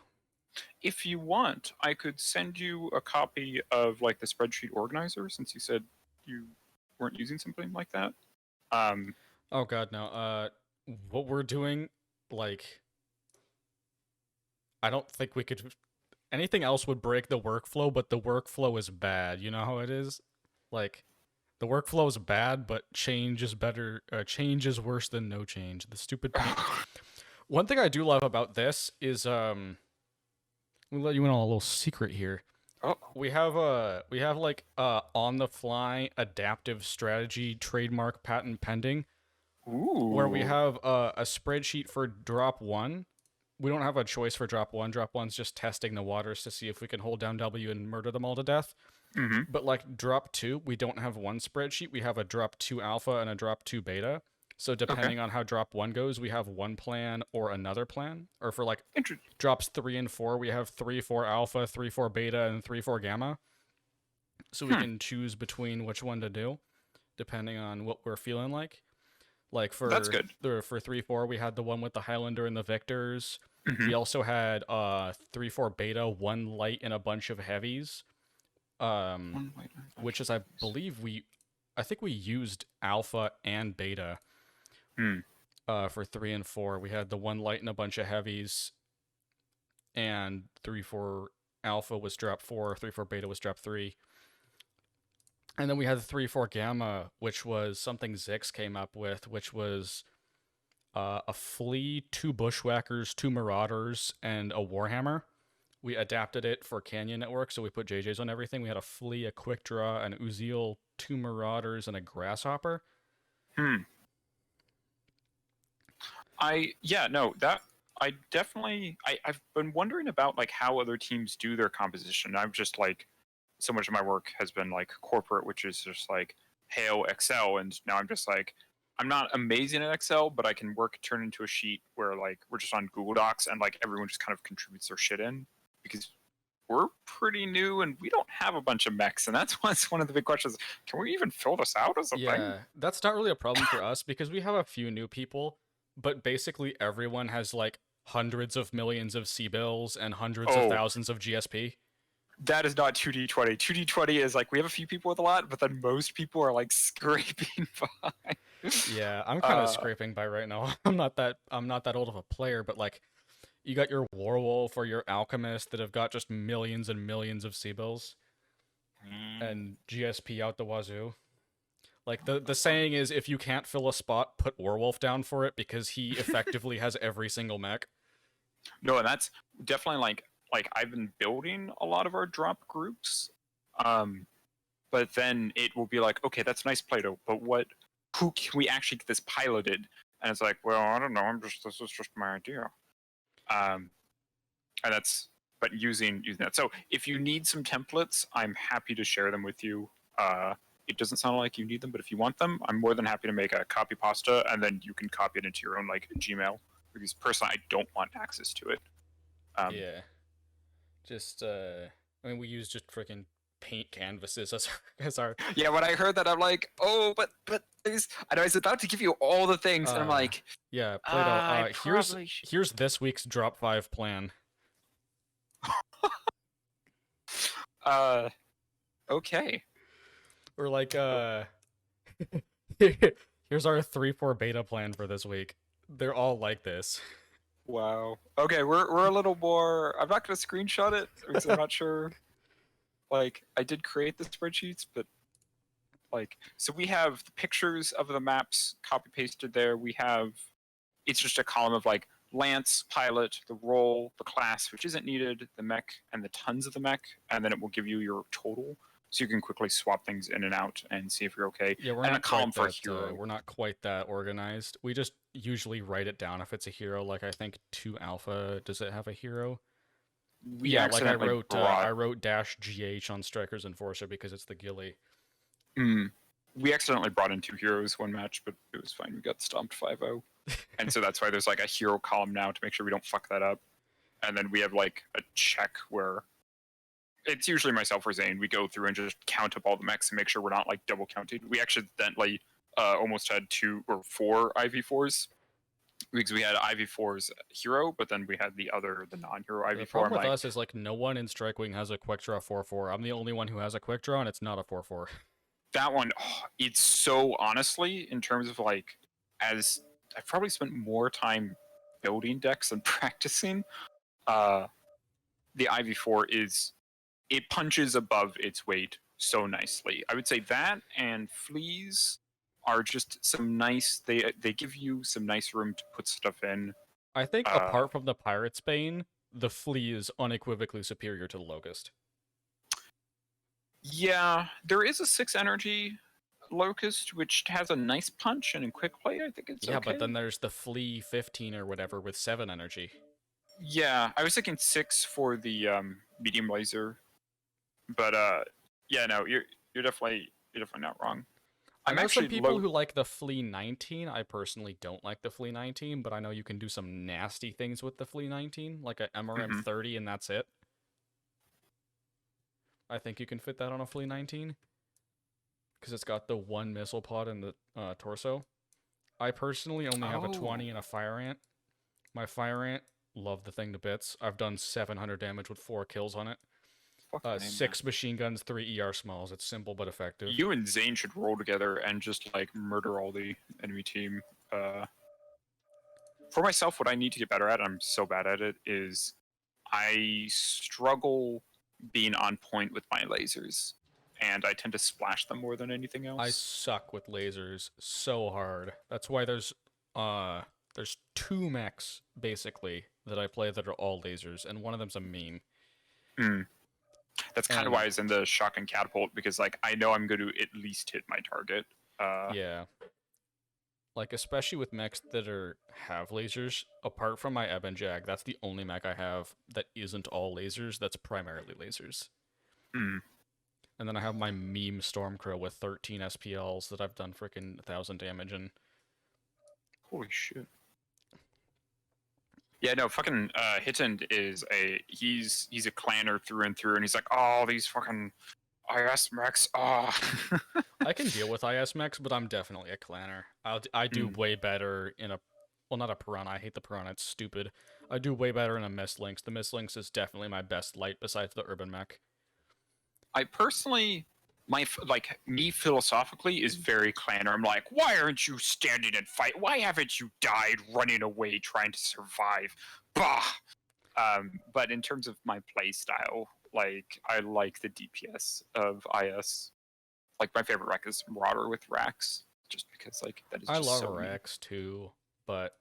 If you want, I could send you a copy of like the spreadsheet organizer, since you said you weren't using something like that. Oh god, no. What we're doing, like, I don't think we could. Anything else would break the workflow, but the workflow is bad. You know how it is? Like, the workflow is bad, but change is better. Change is worse than no change. The stupid. One thing I do love about this is we'll let you in on a little secret here. Oh. We have like on the fly adaptive strategy trademark patent pending. Ooh. Where we have a spreadsheet for drop 1. We don't have a choice for drop 1. Drop 1's just testing the waters to see if we can hold down W and murder them all to death. Mm-hmm. But like drop 2, we don't have one spreadsheet. We have a drop 2 alpha and a drop 2 beta. So depending on how drop 1 goes, we have one plan or another plan. Or for like drops 3 and 4, we have 3-4 alpha, 3-4 beta, and 3-4 gamma. So we can choose between which one to do, depending on what we're feeling like. Like for That's good. For 3-4, we had the one with the Highlander and the Victors. Mhm. We also had 3-4 beta, 1 light, and a bunch of heavies. Which is, I believe I think we used alpha and beta. For 3 and 4, we had the 1 light and a bunch of heavies, and 3-4 alpha was drop 4, 3-4 beta was drop 3. And then we had the 3-4 gamma, which was something Zix came up with, which was a flea, 2 bushwhackers, 2 marauders, and a warhammer. We adapted it for Canyon Network, so we put JJs on everything. We had a flea, a quick draw, an Uziel, 2 marauders, and a grasshopper. I definitely I've been wondering about like how other teams do their composition. I've just like so much of my work has been like corporate, which is just like Hail Excel, and now I'm just like I'm not amazing at Excel, but I can turn into a sheet where like we're just on Google Docs and like everyone just kind of contributes their shit in, because we're pretty new and we don't have a bunch of mechs, and that's one of the big questions. Can we even fill this out as a thing? Yeah, that's not really a problem for us because we have a few new people, but basically everyone has like hundreds of millions of C-bills and hundreds of thousands of GSP. That is not 2D20. 2D20 is like we have a few people with a lot, but then most people are like scraping by. Yeah, I'm kind of scraping by right now. I'm not that old of a player, but like you got your Warwolf or your Alchemist that have got just millions and millions of C-bills and GSP out the wazoo. Like the saying is, if you can't fill a spot, put Warwolf down for it because he effectively has every single mech. No, and that's definitely like I've been building a lot of our drop groups, but then it will be like, okay, that's nice, Plato, but who can we actually get this piloted? And it's like, well, I don't know, this is just my idea. And that's, but using that. So if you need some templates, I'm happy to share them with you. It doesn't sound like you need them, but if you want them, I'm more than happy to make a copy pasta, and then you can copy it into your own like Gmail. Because personally, I don't want access to it. Yeah. Just, I mean, we use just freaking paint canvases as our... Yeah, when I heard that, I'm like, oh, but there's... I was about to give you all the things, and I'm like... Yeah, Plato, here's this week's Drop 5 plan. Okay. Or like, Here's our 3-4 beta plan for this week. They're all like this. Wow. Okay, we're a little more. I'm not going to screenshot it because I'm not sure. Like, I did create the spreadsheets, but like, so we have the pictures of the maps copy pasted there. We have, it's just a column of like Lance, pilot, the role, the class, which isn't needed, the mech, and the tons of the mech, and then it will give you your total. So you can quickly swap things in and out and see if you're okay. Yeah, we're and not a column quite for that, hero. we're not quite that organized. We just usually write it down if it's a hero. Like I think 2 Alpha, does it have a hero? We Yeah, like I accidentally wrote -GH on Striker's Enforcer because it's the ghillie. We accidentally brought in 2 heroes one match, but it was fine. We got stomped 5-0. And so that's why there's like a hero column now to make sure we don't fuck that up. And then we have like a check where it's usually myself or Zane. We go through and just count up all the mechs and make sure we're not like double counted. We accidentally almost had 2 or 4 IV4s because we had IV4's hero, but then we had the non-hero IV4. The problem with us is like no one in Strike Wing has a quick draw 4/4. I'm the only one who has a quick draw, and it's not a 4/4. That one, it's so honestly, in terms of like, as I've probably spent more time building decks than practicing, the IV4 it punches above its weight so nicely. I would say that and Fleas are just some nice, they give you some nice room to put stuff in. I think apart from the Pirate's Bane, the Flea is unequivocally superior to the Locust. Yeah, there is a 6 energy Locust, which has a nice punch and a quick play. I think it's yeah, okay. But then there's the Flea 15 or whatever with 7 energy. Yeah, I was thinking 6 for the medium laser, but yeah, no, you're definitely not wrong. I know some people who like the Flea 19. I personally don't like the Flea 19, but I know you can do some nasty things with the Flea 19, like a MRM 30, and that's it. I think you can fit that on a Flea 19 because it's got the 1 missile pod in the torso. I personally only have a 20 and a Fire Ant. My Fire Ant, love the thing to bits. I've done 700 damage with 4 kills on it. 6 machine guns, 3 ER smalls. It's simple but effective. You and Zane should roll together and just like murder all the enemy team. For myself, what I need to get better at, I'm so bad at it, is I struggle being on point with my lasers, and I tend to splash them more than anything else. I suck with lasers so hard. That's why there's 2 mechs basically that I play that are all lasers, and one of them's a meme. That's kind of why I was in the shock and catapult, because like I know I'm going to at least hit my target. Yeah. Like especially with mechs that have lasers, apart from my Eben Jag, that's the only mech I have that isn't all lasers, that's primarily lasers. And then I have my meme Stormcrow with 13 SPLs that I've done freaking 1,000 damage in. Holy shit. Yeah, no, fucking Hitend is he's a clanner through and through, and he's like, oh, these fucking IS mechs, oh. I can deal with IS mechs, but I'm definitely a clanner. I do way better in a, well, not a Piranha, I hate the Piranha, it's stupid. I do way better in a Mist Lynx. The Mist Lynx is definitely my best light besides the Urban Mech. I personally, me philosophically is very clanner. I'm like, why aren't you standing and fight? Why haven't you died running away trying to survive? Bah! But in terms of my play style, like, I like the DPS of IS. Like, my favorite rack is Marauder with Rax, just because, like, that is just I love so Rax too, but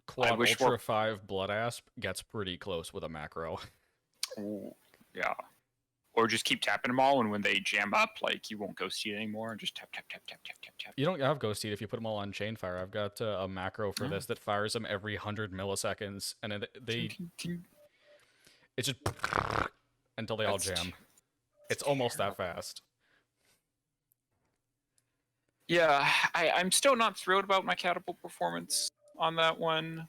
Quad wish Ultra more- 5 Blood Asp gets pretty close with a macro. Ooh, yeah. Or just keep tapping them all, and when they jam up, like, you won't Ghost Heat anymore, and just tap, tap, tap, tap, tap, tap, tap. You don't have Ghost Heat if you put them all on Chain Fire. I've got a macro for this that fires them every 100 milliseconds, and it's just until they all jam. It's almost that fast. Yeah, I'm still not thrilled about my catapult performance on that one.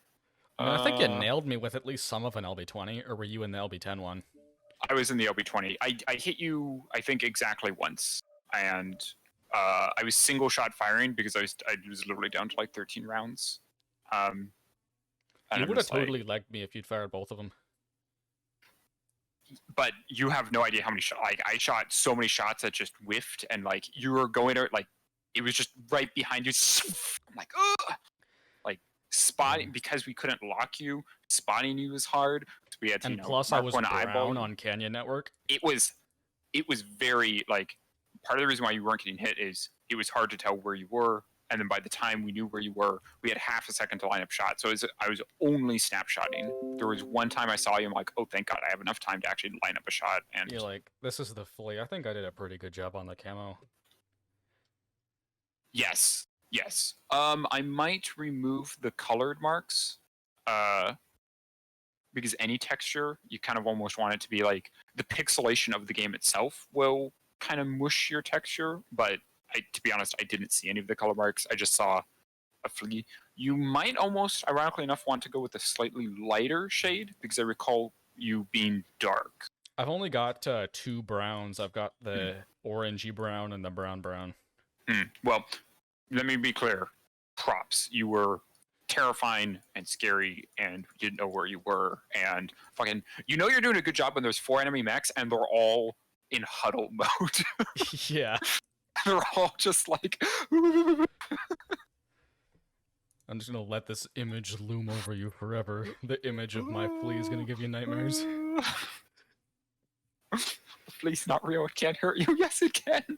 I mean, I think you nailed me with at least some of an LB20, or were you in the LB10 one? I was in the LB20. I hit you, I think, exactly once, and I was single shot firing because I was literally down to like 13 rounds. You would have totally legged me if you'd fired both of them. But you have no idea how many shots. Like, I shot so many shots that just whiffed, and like you were going to like it was just right behind you. I'm like, ugh! Like spotting because we couldn't lock you. Spotting you was hard. So we had to, And you know, plus, I mark was one eyeball. brown on Canyon Network. It was very like part of the reason why you weren't getting hit is it was hard to tell where you were, and then by the time we knew where you were, we had half a second to line up shots. So I was only snapshotting. There was one time I saw you, I'm like, oh, thank God, I have enough time to actually line up a shot. And you're like, this is the fully. I think I did a pretty good job on the camo. yes. I might remove the colored marks, because any texture, you kind of almost want it to be like the pixelation of the game itself will kind of mush your texture. But to be honest, I didn't see any of the color marks. I just saw a flea. You might almost, ironically enough, want to go with a slightly lighter shade because I recall you being dark. I've only got 2 browns. I've got the orangey brown and the brown. Well, let me be clear. Props. You were terrifying and scary, and you didn't know where you were, and fucking, you know, you're doing a good job when there's 4 enemy mechs and they're all in huddle mode. Yeah. They're all just like. I'm just gonna let this image loom over you forever. The image of my flea is gonna give you nightmares. Flea's not real. It can't hurt you. Yes, it can.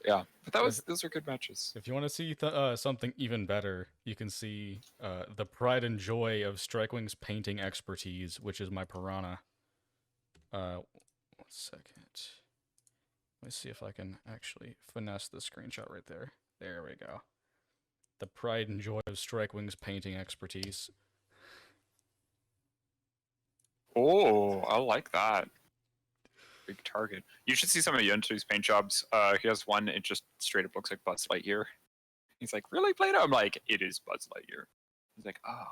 Yeah, but those are good matches. If you want to see something even better, you can see the pride and joy of Strikewing's painting expertise, which is my piranha. 1 second. Let me see if I can actually finesse the screenshot right there. There we go. The pride and joy of Strikewing's painting expertise. Oh, I like that. Big target. You should see some of Yuntu's paint jobs. He has one, it just straight up looks like Buzz Lightyear. He's like, really, Plato? I'm like, it is Buzz Lightyear. He's like, oh.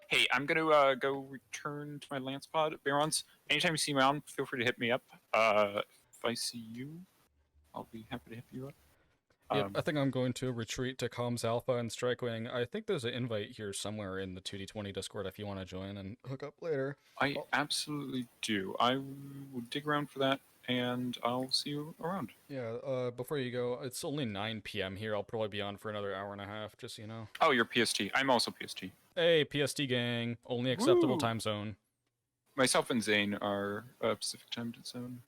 Hey, I'm gonna go return to my Lance pod. Beerions, anytime you see me on, feel free to hit me up. If I see you, I'll be happy to hit you up. Yep, I think I'm going to retreat to Comms Alpha and Strikewing. I think there's an invite here somewhere in the 2D20 Discord if you want to join and hook up later. I absolutely do. I will dig around for that, and I'll see you around. Yeah, before you go, it's only 9 p.m. here. I'll probably be on for another hour and a half, just so you know. Oh, you're PST. I'm also PST. Hey, PST gang. Only acceptable Woo! Time zone. Myself and Zane are Pacific Time Zone.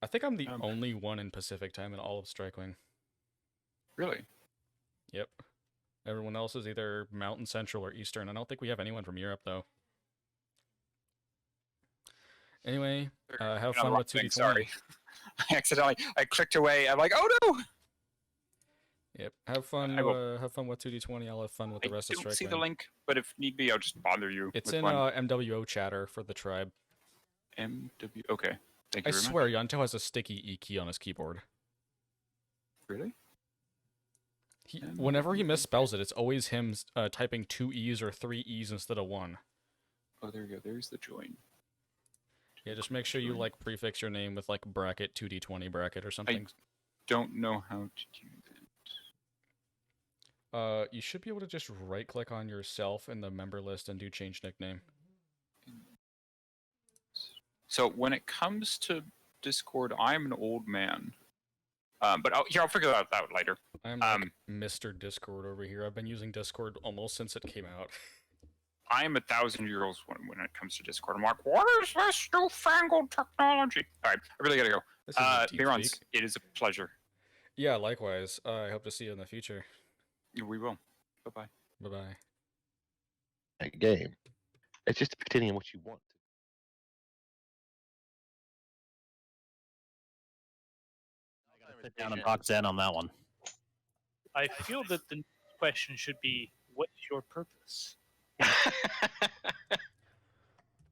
I think I'm the only one in Pacific Time in all of Strikewing. Really? Yep. Everyone else is either Mountain Central or Eastern. I don't think we have anyone from Europe, though. Anyway, have fun with 2D20. Sorry. I clicked away. I'm like, oh no! Yep. Have fun with 2D20. I'll have fun with the rest of Strikewing. I don't see the link, but if need be, I'll just bother you. It's in MWO chatter for the tribe. Okay. Thank you I very swear, Yanto has a sticky E key on his keyboard. Really? Whenever he misspells it, it's always him typing 2 E's or 3 E's instead of 1. Oh, there you go. There's the join. Yeah, just make sure you like prefix your name with like bracket 2D20 bracket or something. I don't know how to do that. You should be able to just right click on yourself in the member list and do change nickname. So when it comes to Discord, I'm an old man. But I'll figure that out later. I'm like Mr. Discord over here. I've been using Discord almost since it came out. I am 1,000 years old when it comes to Discord. I'm like, what is this newfangled technology? All right, I really gotta go. Beerions, it is a pleasure. Yeah, likewise. I hope to see you in the future. We will. Bye-bye. Bye-bye. That game. It's just depending on what you want. Sit down and talk Zen on that one. I feel that the question should be, what's your purpose?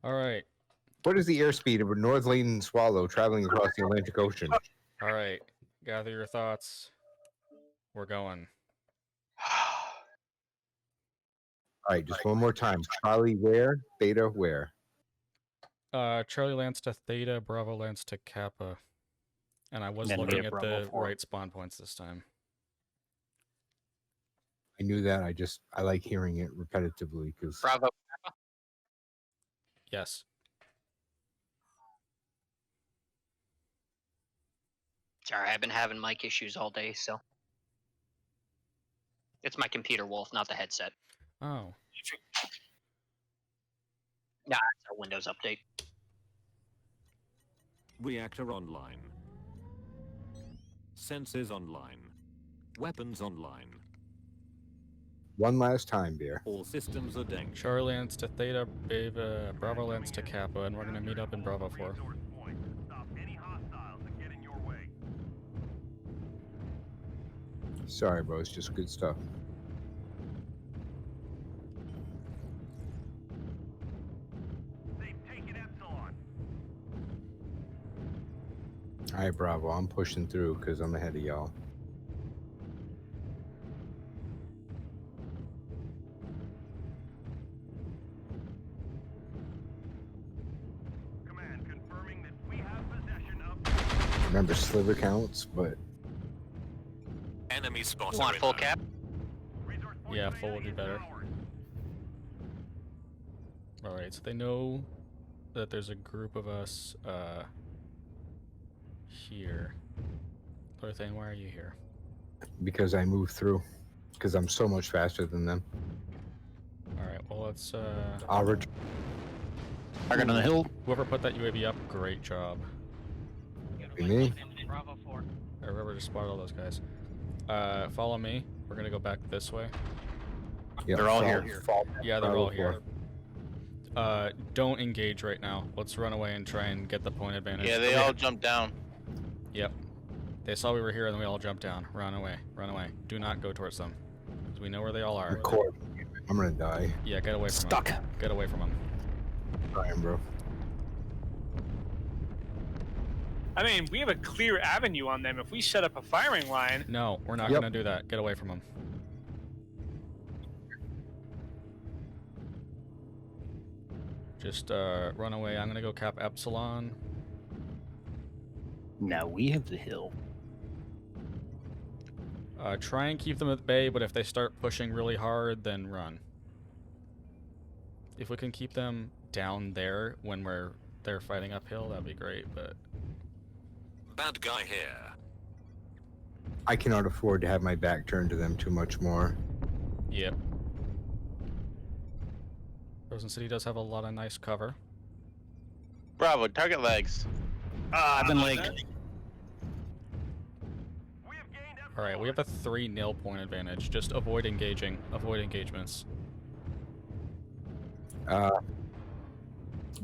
All right. What is the airspeed of a North Lane swallow traveling across the Atlantic Ocean? All right. Gather your thoughts. We're going. All right, just one more time. Charlie where? Beta where? Charlie lands to Theta, Bravo lands to Kappa. And I was looking at the right spawn points this time. I knew that. I like hearing it repetitively because Bravo. Yes. Sorry, I've been having mic issues all day, so. It's my computer, Wolf, not the headset. Oh. Nah, it's a Windows update. Reactor online. Sensors online. Weapons online. One last time, Beer. All systems are down. Charlie lands to Theta, Beta, Bravo lands to Kappa, and we're gonna meet up in Bravo 4. Sorry, bro. It's just good stuff. All right, Bravo. I'm pushing through because I'm ahead of y'all. Remember, sliver counts, but Enemy spotter. You want full cap? Yeah, full would be better. Alright, so they know that there's a group of us here. Lorthain, why are you here? because I moved through, because I'm so much faster than them. Alright, well let's I'll Target on the hill. Whoever put that UAV up, great job. Be me. Bravo 4. I remember to spot all those guys. Follow me. We're gonna go back this way. Yeah, They're all fall- here. fall- Yeah, they're Bravo all here. 4. Don't engage right now. Let's run away and try and get the point advantage. Yeah, they all jumped down. Yep. They saw we were here and we all jumped down. Run away. Run away. Do not go towards them. 'Cause we know where they all are. Record. I'm gonna die. Yeah, get away from Stuck. them. Get away from them. Trying, bro. I mean, we have a clear avenue on them. If we set up a firing line, No, we're not Yep. gonna do that. Get away from them. Just run away. I'm gonna go cap Epsilon. Now we have the hill. Try and keep them at bay, but if they start pushing really hard, then run. If we can keep them down there when they're fighting uphill, that'd be great, but Bad guy here. I cannot afford to have my back turned to them too much more. yep. Frozen City does have a lot of nice cover. Bravo, target legs. I've been legged. Alright, we have a 3-0 point advantage. Just avoid engaging. Avoid engagements.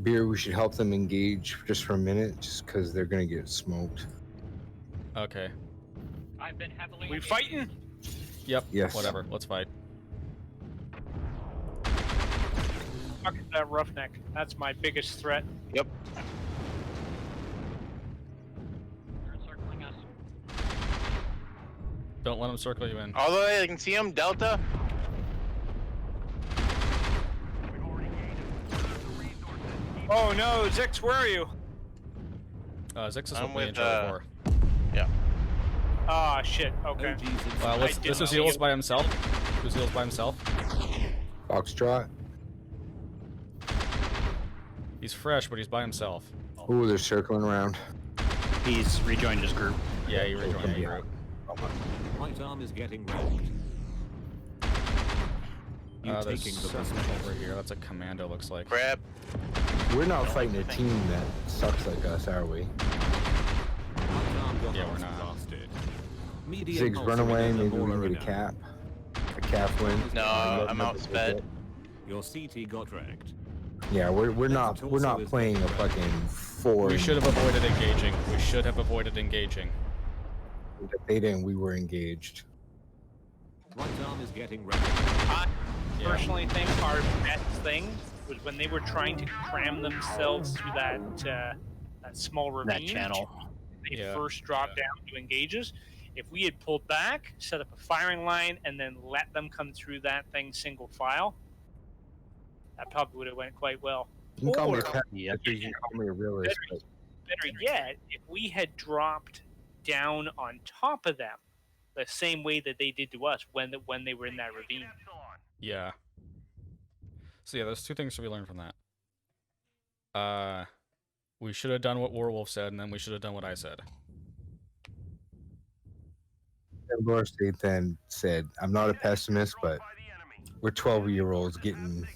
Beer, we should help them engage just for a minute, just because they're gonna get smoked. Okay. I've been heavily. we fighting? Yep. Yes. Whatever. Let's fight. Fuck that roughneck. That's my biggest threat. Yep. They're encircling us. Don't let them circle you in. Although I can see them, Delta. Oh no, Zix, where are you? Zix is I'm hopefully in with, Charlie 4. Ah, shit. Okay. This is Eels by himself. This is Eels by himself. Foxtrot. He's fresh, but he's by himself. Ooh, they're circling around. He's rejoined his group. Yeah, he rejoined the group. Right arm is getting wrecked. You There's taking the something position. over here. That's a commando, looks like. Grab. We're not fighting a team that sucks like us, are we? Yeah, we're not. Ziggs, run away. Maybe we can get a cap. A cap win. No, I'm outsped. Your CT got wrecked. Yeah, we're not playing a fucking 4. We should have avoided engaging. We should have avoided engaging. They didn't. We were engaged. Right arm is getting wrecked. I personally think our best thing was when they were trying to cram themselves through that small ravine. That channel. They first dropped down to engage us. If we had pulled back, set up a firing line, and then let them come through that thing single file, that probably would have went quite well. You can call me a Or, cap. You can call me a realist. But better yet, if we had dropped down on top of them, the same way that they did to us when they were in that ravine. Yeah. So yeah, there's 2 things to be learned from that. We should have done what Warwolf said, and then we should have done what I said. Laura State then said, "I'm not a pessimist, but we're 12-year-olds getting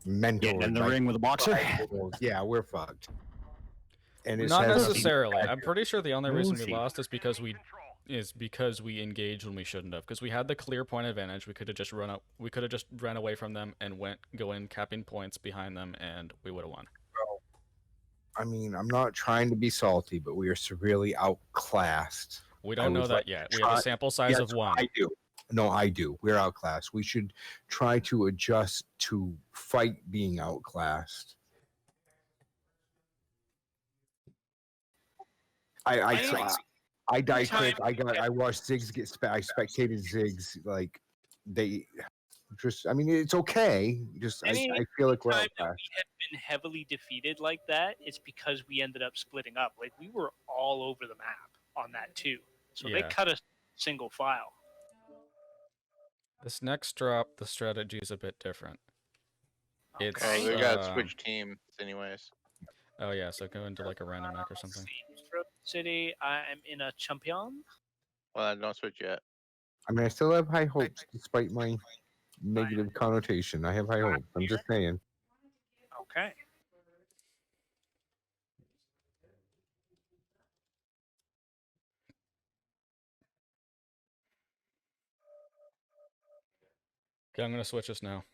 mentored Getting in the by ring with a boxer? 5-year-olds. Yeah, we're fucked." And it Not says necessarily. I'm pretty sure the only reason we Lucy. lost is because we engaged when we shouldn't have. Because we had the clear point advantage. We could have just run up. We could have just ran away from them and go in capping points behind them, and we would have won. I mean, I'm not trying to be salty, but we are severely outclassed. We don't know that yet. We have a sample size of 1. I do. No, I do. We're outclassed. We should try to adjust to fight being outclassed. I die quick. I watched Ziggs get. I spectated Ziggs like they. Just, I mean, it's okay. Just, I feel like we're Time outclassed. that we have been heavily defeated like that, it's because we ended up splitting up. Like we were all over the map on that too. So they Yeah. cut us single file. This next drop, the strategy is a bit different. It's Oh, they got switch teams anyways. Oh yeah, so go into like a random mech or something. City, I'm in a champion. Well, don't switch yet. I mean, I still have high hopes despite my negative connotation. I have high hopes. I'm just saying. Okay. Okay, I'm gonna switch this now.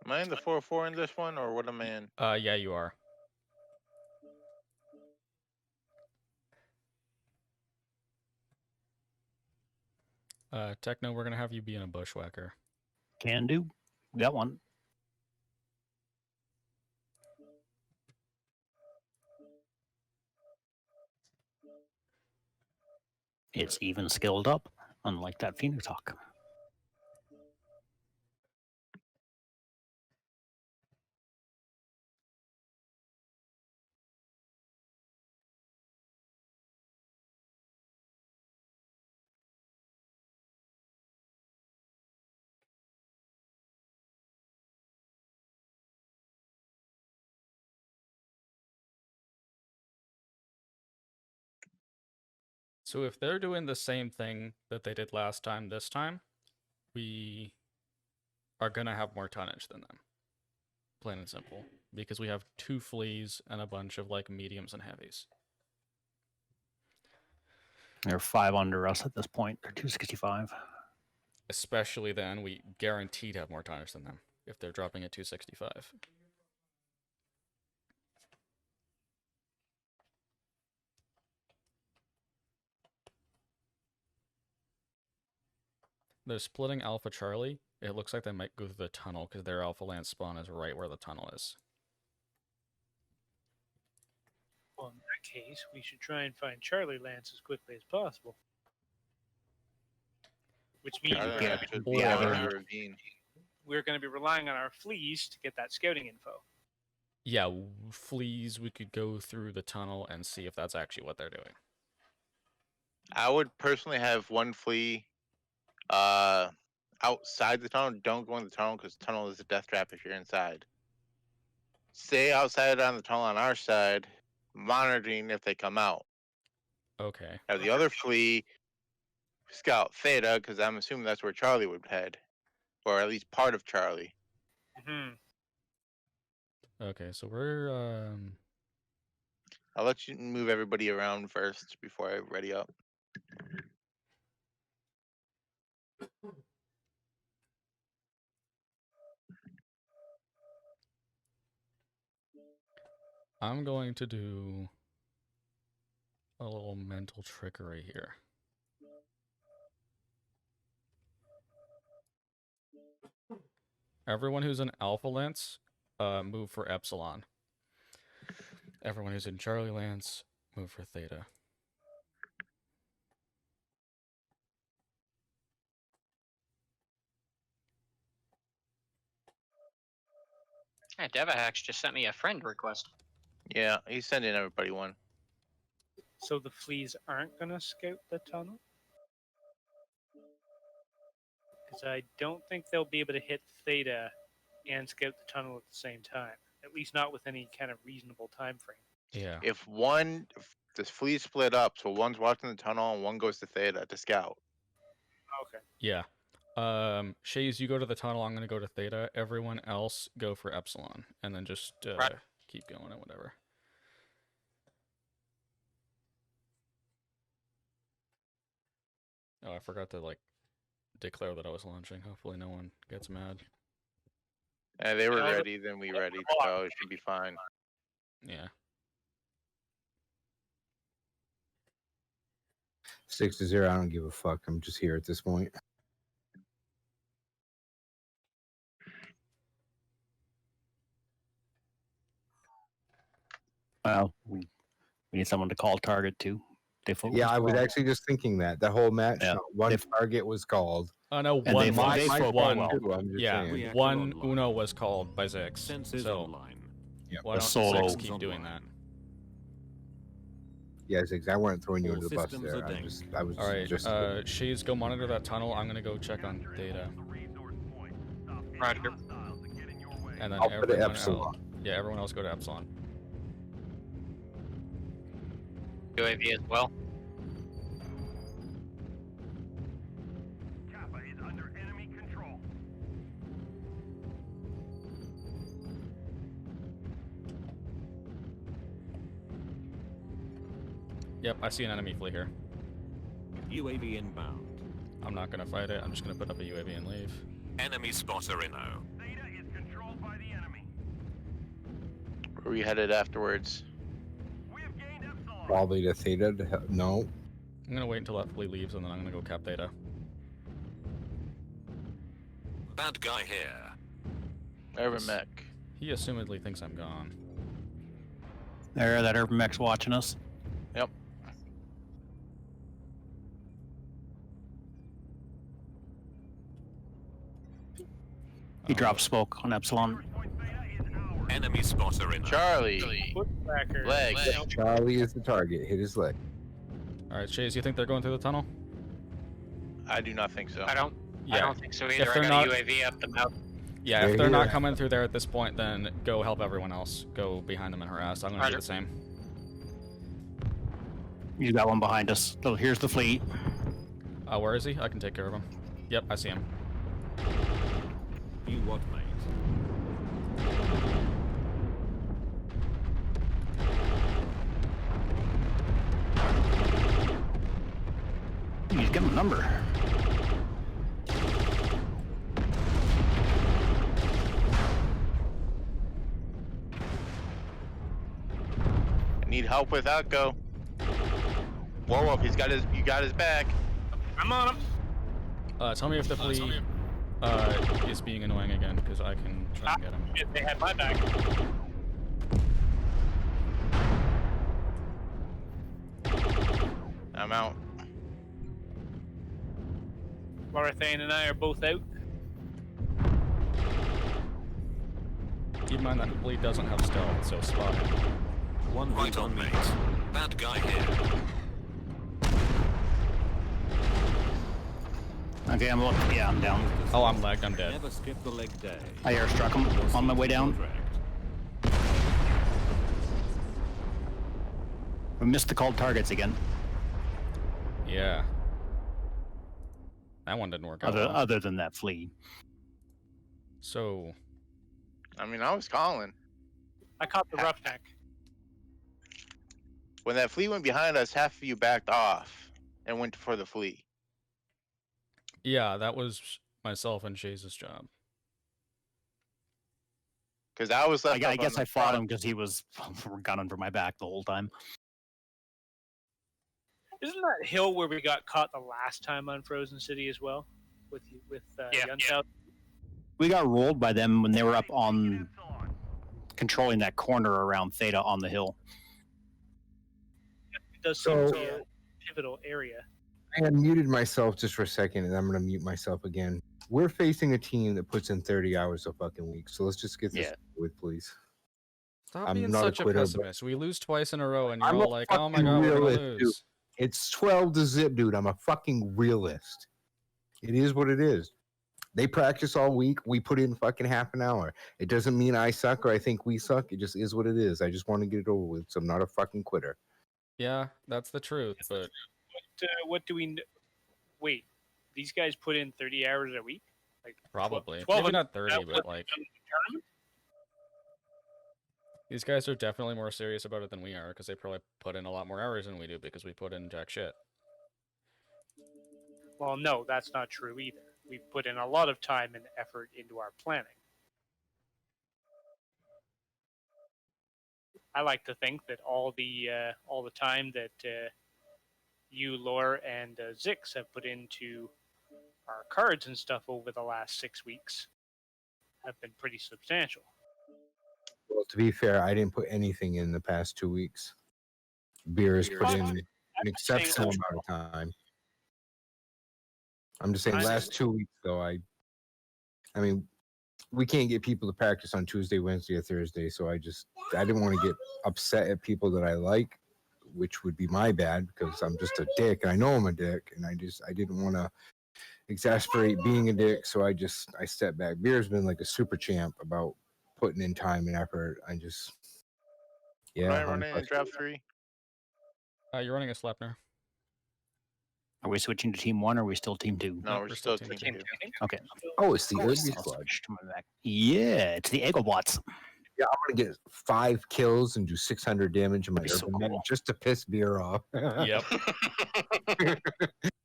Am I in the 4-4 in this one, or what am I in? Yeah, you are. Tekno, we're gonna have you be in a bushwhacker. Can do. Got one. It's even skilled up, unlike that Phenotalk. So if they're doing the same thing that they did last time this time, we are gonna have more tonnage than them. Plain and simple. Because we have 2 fleas and a bunch of like mediums and heavies. They're 5 under us at this point. They're 265. Especially then, we guaranteed have more tonnage than them if they're dropping at 265. They're splitting Alpha Charlie. It looks like they might go through the tunnel because their Alpha Lance spawn is right where the tunnel is. Well, in that case, we should try and find Charlie Lance as quickly as possible. Which means we're going to be relying on our fleas to get that scouting info. Yeah, fleas, we could go through the tunnel and see if that's actually what they're doing. I would personally have one flea outside the tunnel. Don't go in the tunnel because the tunnel is a death trap if you're inside. Stay outside on the tunnel on our side, monitoring if they come out. Okay. Have the other flea scout Theta because I'm assuming that's where Charlie would head, or at least part of Charlie. Mm-hmm. Okay, so we're I'll let you move everybody around first before I ready up. I'm going to do a little mental trickery here. Everyone who's in Alpha Lance, move for Epsilon. Everyone who's in Charlie Lance, move for Theta. Yeah, Devahax just sent me a friend request. Yeah, he's sending everybody one. So the fleas aren't gonna scout the tunnel? Because I don't think they'll be able to hit Theta and scout the tunnel at the same time. At least not with any kind of reasonable time frame. Yeah. If the fleet split up, so one's watching the tunnel and one goes to Theta to scout. Okay. Yeah. Shaze, you go to the tunnel. I'm gonna go to Theta. Everyone else go for Epsilon, and then just keep going and whatever. Oh, I forgot to declare that I was launching. Hopefully, no one gets mad. They were ready, then we ready, so it should be fine. Yeah. 6-0. I don't give a fuck. I'm just here at this point. Well, we need someone to call target too. They Yeah, I was actually just thinking that whole match, Yeah. not one target was called. No, And one. my One. fault too, I'm just Yeah, saying. one Uno was called by Zix. Senses So online. why don't solo. Zix keep doing that? Yeah, Ziggs, I wasn't throwing you All under the bus systems there. are I was All right, just. Shaze, go monitor that tunnel. I'm gonna go check on Theta. Roger. And then I'll put it everyone Epsilon. else. Yeah, everyone else go to Epsilon. UAV as well. Yep, I see an enemy fleet here. UAV inbound. I'm not gonna fight it. I'm just gonna put up a UAV and leave. Enemy spotter inno. Where are we headed afterwards? Probably to Theta. No. I'm gonna wait until that fleet leaves, and then I'm gonna go cap Theta. Bad guy here. Urban Mech. He assumedly thinks I'm gone. There, that Urban Mech's watching us. Yep. He dropped smoke on Epsilon. Enemy spotter inno. Charlie. Footcracker. Leg. Charlie is the target. Hit his leg. All right, Shaze, you think they're going through the tunnel? I do not think so. I don't think so either. If I they're got not- a UAV up the mouth. Yeah, if they're not coming through there at this point, then go help everyone else. Go behind them and harass. I'm gonna do the same. You got one behind us. So here's the fleet. Where is he? I can take care of him. Yep, I see him. You what, mate? He's got my number. I need help with Echo. Warwolf, you got his back. I'm on him. Tell me if the fleet is being annoying again, because I can try and get him. Shit, they had my back. I'm out. Lorathane and I are both out. Keep in mind that fleet doesn't have stealth, so spot him. One right on, mate. Bad guy here. Okay, I'm looking. Yeah, I'm down. Oh, I'm lagged. I'm dead. Never skip the leg day. I airstruck him on my way down. We missed the called targets again. Yeah. That one didn't work out. well. Other than that flea. So. I mean, I was calling. I caught the roughneck. When that flea went behind us, half of you backed off and went for the flea. Yeah, that was myself and Shaze's job. Because I was left. I guess I fought him because he was gunning for my back the whole time. Isn't that hill where we got caught the last time on Frozen City as well? With Yunzao? We got rolled by them when they were up on controlling that corner around Theta on the hill. It does seem to be a pivotal area. I unmuted myself just for a second, and I'm going to mute myself again. we're facing a team that puts in 30 hours a fucking week. So let's just get this Yeah. with, please. Stop I'm being not such a a quitter, but pessimist. We lose twice in a row, and you're I'm all a like, "Oh my fucking god, we're gonna realist, dude. lose." It's 12 to zip, dude. I'm a fucking realist. It is what it is. They practice all week. We put in fucking half an hour. It doesn't mean I suck or I think we suck. It just is what it is. I just want to get it over with. So I'm not a fucking quitter. Yeah, that's the truth. But What do we? Wait, these guys put in 30 hours a week? Like probably 12 maybe not 30, but like tournament? these guys are definitely more serious about it than we are because they probably put in a lot more hours than we do because we put in jack shit. Well, no, that's not true either. We've put in a lot of time and effort into our planning. I like to think that all the time that you, Lore, and Zix have put into our cards and stuff over the last 6 weeks have been pretty substantial. Well, to be fair, I didn't put anything in the past 2 weeks. Beer has put in an exceptional amount of time. I'm just saying, last 2 weeks though, I mean, we can't get people to practice on Tuesday, Wednesday, or Thursday, so I didn't want to get upset at people that I like, which would be my bad because I'm just a dick, and I know I'm a dick, and I didn't want to exasperate being a dick, so I stepped back. Beer's been like a super champ about putting in time and effort. Am I running in draft 3? You're running a Slepner. Are we switching to team 1 or are we still team 2? No, we're still team 2. Okay. Oh, it's the I'll Irby switch squad. to my back. Yeah, it's the Eaglebots. Yeah, I'm gonna get 5 kills and do 600 damage in my That'd be so urban mech cool. just to piss Beer off. Yep.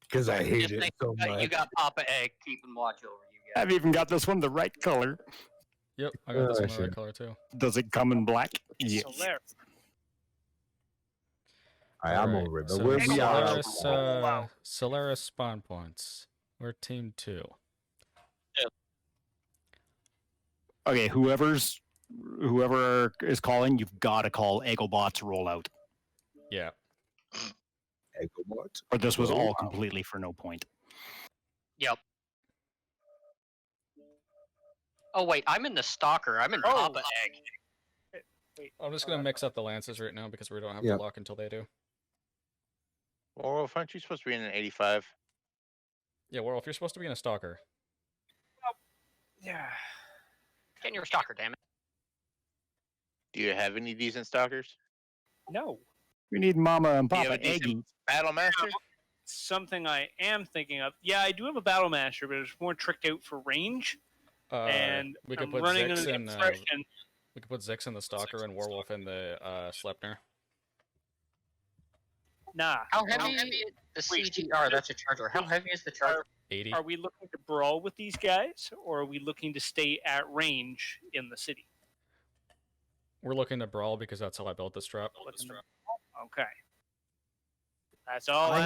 Because I hate Just it think so much. you got Papa Egg keeping watch over you guys. I've even got this one the right color. Yep, I got this Oh, one the right shit. color too. Does it come in black? Yes. Solaris. I'm Alright, over it, but so we are. Solaris spawn points. We're team 2. Okay, whoever is calling, you've got to call Eaglebots rollout. Yeah. Eaglebots? Or this was all completely for no point. Yep. Oh wait, I'm in the Stalker. I'm in Papa Egg. I'm just gonna mix up the lances right now because we don't have Yep. to lock until they do. Well, aren't you supposed to be in an 85? Yeah, well, if you're supposed to be in a stalker. Yeah. Get in your Stalker, damn it. Do you have any decent stalkers? No. We need Mama and Do you have Papa a decent Eggy. Battle Master? Something I am thinking of. Yeah, I do have a Battle Master, but it's more tricked out for range. And we could I'm put running Zix an in. impression. We could put Zix in the stalker and Werewolf in the Slepner. Nah. How heavy the CGR? That's a charger. How heavy is the charger? 80. Are we looking to brawl with these guys, or are we looking to stay at range in the city? We're looking to brawl because that's how I built this trap. Okay. That's all I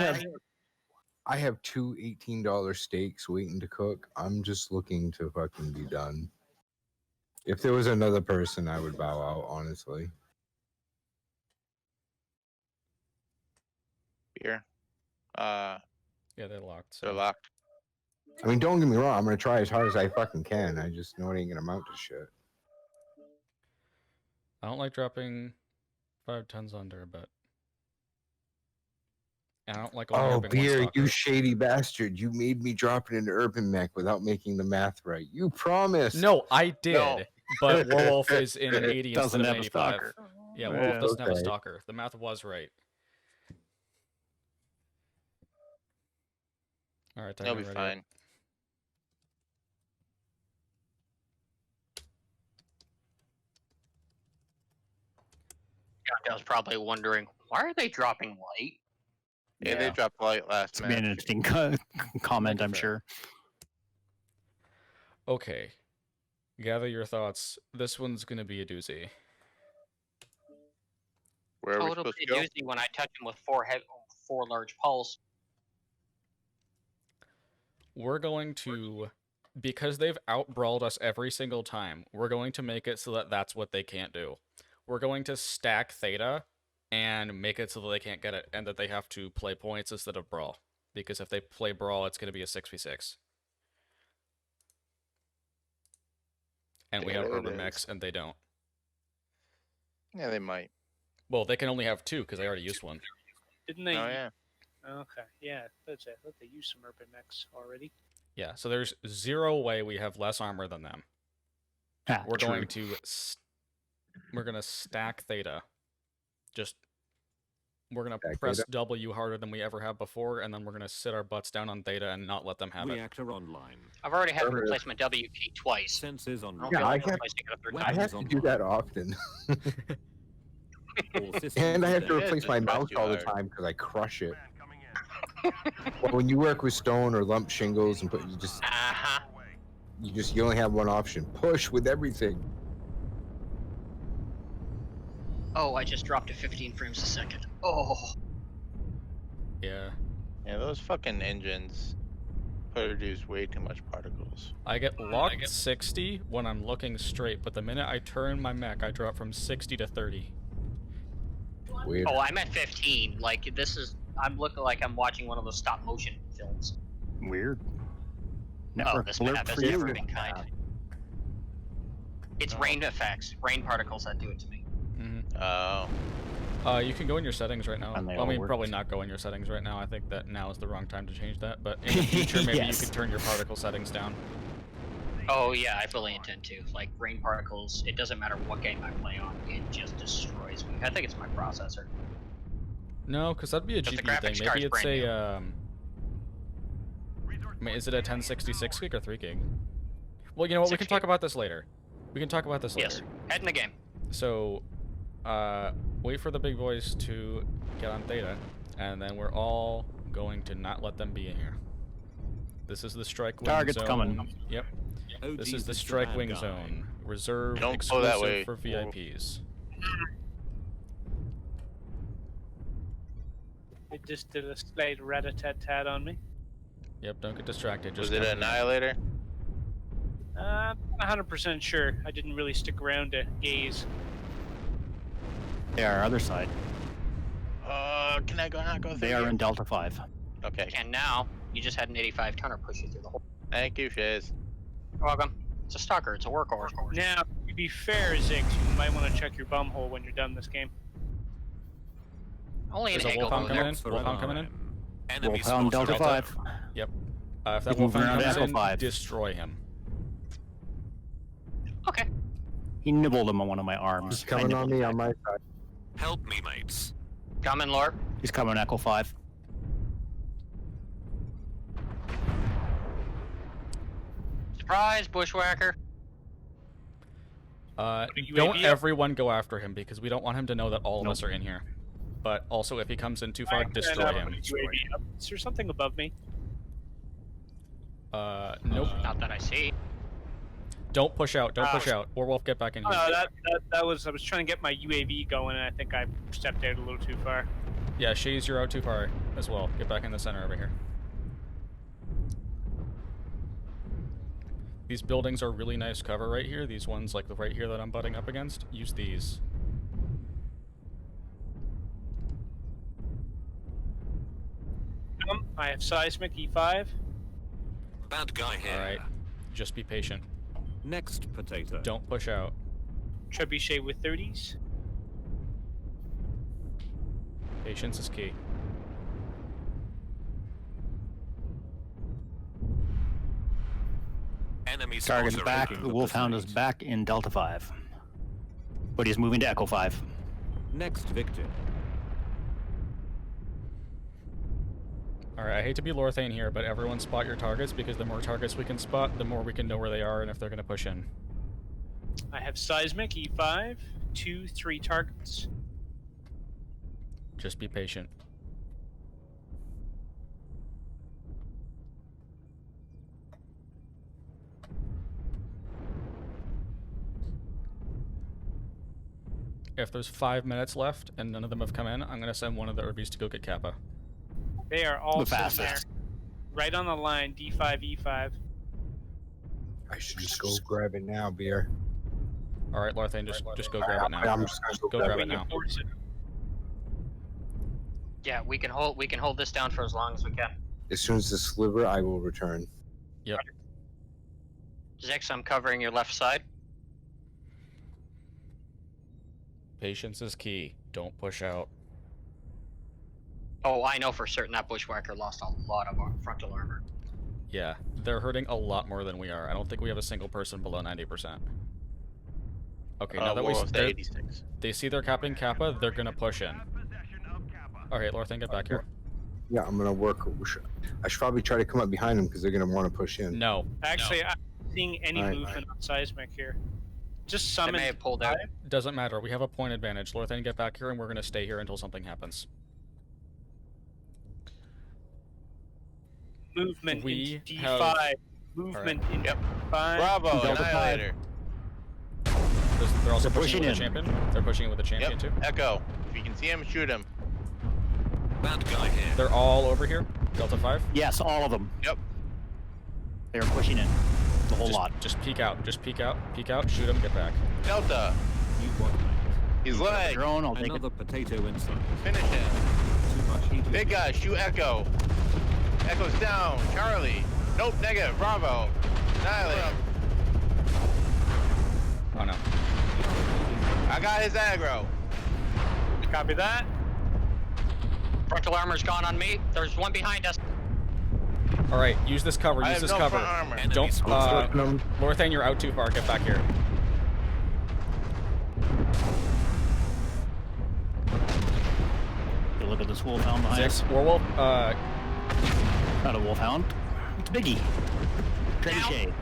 have 2 $18 steaks waiting to cook. I'm just looking to fucking be done. If there was another person, I would bow out, honestly. Beer. Yeah, they're locked. So. They're locked. I mean, don't get me wrong. I'm gonna try as hard as I fucking can. I just know it ain't gonna amount to shit. I don't like dropping 5 tons under, but and I don't like only Oh, having one Beer, stalker. you shady bastard! You made me drop it into Urban Mech without making the math right. You promised. No, I did. No. But Werewolf is in an 80 Doesn't instead of have a 85. stalker. Yeah, Werewolf doesn't have a Okay. stalker. The math was right. All right, They'll be fine. I was probably wondering, why are they dropping light? Yeah, they dropped light last It's be an match. interesting comment, I'm sure. Okay. Gather your thoughts. This one's going to be a doozy. Where are we It'll supposed be to go? doozy when I touch him with four large pulse. We're going to, because they've out-brawled us every single time, we're going to make it so that that's what they can't do. We're going to stack Theta and make it so that they can't get it, and that they have to play points instead of brawl. Because if they play brawl, it's going to be a 6v6. and we There have it Urban is. Mechs, and they don't. Yeah, they might. Well, they can only have 2 because they already used one. Didn't they? Oh yeah. Okay, yeah. That's it. I thought they used some urban mechs already. Yeah, so there's 0 way we have less armor than them. We're True. going to we're gonna stack Theta. Just we're gonna Stack press Theta? W harder than we ever have before, and then we're gonna sit our butts down on Theta and not let them have it. Reactor online. I've already had Sure. replacement WP twice. Sensors on. I don't Yeah, feel I like have, replacing it a third I time. have to do that often. All systems And I have to dead. replace my mouse all the time because I crush it. Well, when you work with stone or lump shingles and you only have one option: push with everything. Oh, I just dropped to 15 frames a second. Oh. Yeah. Yeah, those fucking engines produce way too much particles. I get locked 60 when I'm looking straight, but the minute I turn my mech, I drop from 60 to 30. Weird. Oh, I'm at 15. Like, this is... I'm looking like I'm watching one of those stop-motion films. Weird. Oh, Network this alert map has for you. never been kind. It's rain effects. Rain particles that do it to me. Oh. You can go in your settings right now. And they Well, I all mean, work. probably not go in your settings right now. I think that now is the wrong time to change that. But in the future, maybe Yes. you could turn your particle settings down. Oh, yeah, I fully intend to. Like, rain particles, it doesn't matter what game I play on, it just destroys me. I think it's my processor. No, because that'd be a 'Cause the GPU thing. graphics Maybe card's it's brand a. I mean, is it a 1066 gig or 3 gig? Well, you know what? We 6 can talk about this later. We can talk about this later. Yes, head in the game. So, wait for the big boys to get on Theta, and then we're all going to not let them be in here. This is the strike wing Target's zone. coming. Yep. Oh, This is Jesus, the the strike bad wing guy. zone. Reserved Don't go that exclusive way. for VIPs. It just did a slight rat-a-tat-tat on me. Yep, don't get distracted. Just Was it come an in here. annihilator? I'm not 100% sure. I didn't really stick around to gaze. They are other side. Can I not go through They are here? in Delta 5. Okay. And now, you just had an 85 tonner push you through the hole. Thank you, Shaze. You're welcome. It's a stalker, it's a workhorse. Now, to be fair, Zix, you might want to check your bumhole when you're done this game. Only an There's a eagle Wolfhound over coming there. in. Wolfhound coming in. Enemy Wolfhound spotted. Delta 5. Yep. If that He's moving Wolfhound around comes Echo in, 5. destroy him. Okay. He nibbled him on one of my arms. He's coming on me on my side. Help me, mates. Coming, Lord. He's coming Echo 5. Surprise, bushwhacker. Don't UAV up? everyone go after him because we don't want him to know that all of us are in here. But also, if he comes in too far, destroy him. UAV up. Is there something above me? Nope. Not that I see. Don't push out. Don't push out. Warwolf, get back in Oh, here. that was. I was trying to get my UAV going, and I think I stepped out a little too far. Yeah, Shaze, you're out too far as well. Get back in the center over here. These buildings are really nice cover right here. These ones, like the right here that I'm butting up against, use these. I have seismic E5. Bad guy here. Alright. Just be patient. Next potato. Don't push out. Trebuchet with 30s. Patience is key. Enemy Target's spotter back. in The Wolfhound is back in Delta 5. But he's moving to Echo 5. Next victim. Alright, I hate to be Lorthane here, but everyone spot your targets because the more targets we can spot, the more we can know where they are and if they're going to push in. I have seismic E5. 3 targets. Just be patient. If there's 5 minutes left and none of them have come in, I'm going to send one of the Urbies to go get Kappa. They are all The sitting there. fastest. Right on the line, D5, E5. I should just go grab it now, Beer. Alright, Larthane, just go grab it now. I'm just gonna Go grab it now. Yeah, we can hold this down for as long as we can. As soon as the sliver, I will return. Yep. Zix, I'm covering your left side. Patience is key. Don't push out. Oh, I know for certain that bushwhacker lost a lot of frontal armor. Yeah, they're hurting a lot more than we are. I don't think we have a single person below 90%. Okay, now that We're almost at 86. they see they're capping Kappa, they're gonna push in. Alright, Lorthan, get back here. Yeah, I'm gonna work. I should probably try to come up behind them because they're gonna want to push in. No. Actually, I'm not seeing any Alright. movement on seismic here. Just They summon. may have pulled out. Doesn't matter. We have a point advantage. Lorthan, get back here, and we're gonna stay here until something happens. Movement We into have- D5. Movement Alright. into D5. Bravo, Delta Annihilator. They're also They're pushing pushing with a in. champion. They're pushing in with a champion Yep. too. Echo. If you can see him, shoot him. Bad guy here. They're all over here. Delta 5. Yes, all of them. Yep. They're pushing in. The whole lot. Just peek out. Just peek out. Peek out. Shoot them. Get back. Delta. You what, mate? He's leg. Drone, I'll take it. Another potato inside. Finish him. Too much heat. Big guy, shoot Echo. Echo's down. Charlie. Nope, negative. Bravo. Annihilate. Oh no. I got his aggro. Copy that. Frontal armor's gone on me. There's one behind us. All right. Use this cover. I Use have this no cover. front armor. Don't. Them. Lorthan, you're out too far. Get back here. You look at this wolfhound behind us. Werewolf. Not a wolfhound. It's Biggie. Trebuchet.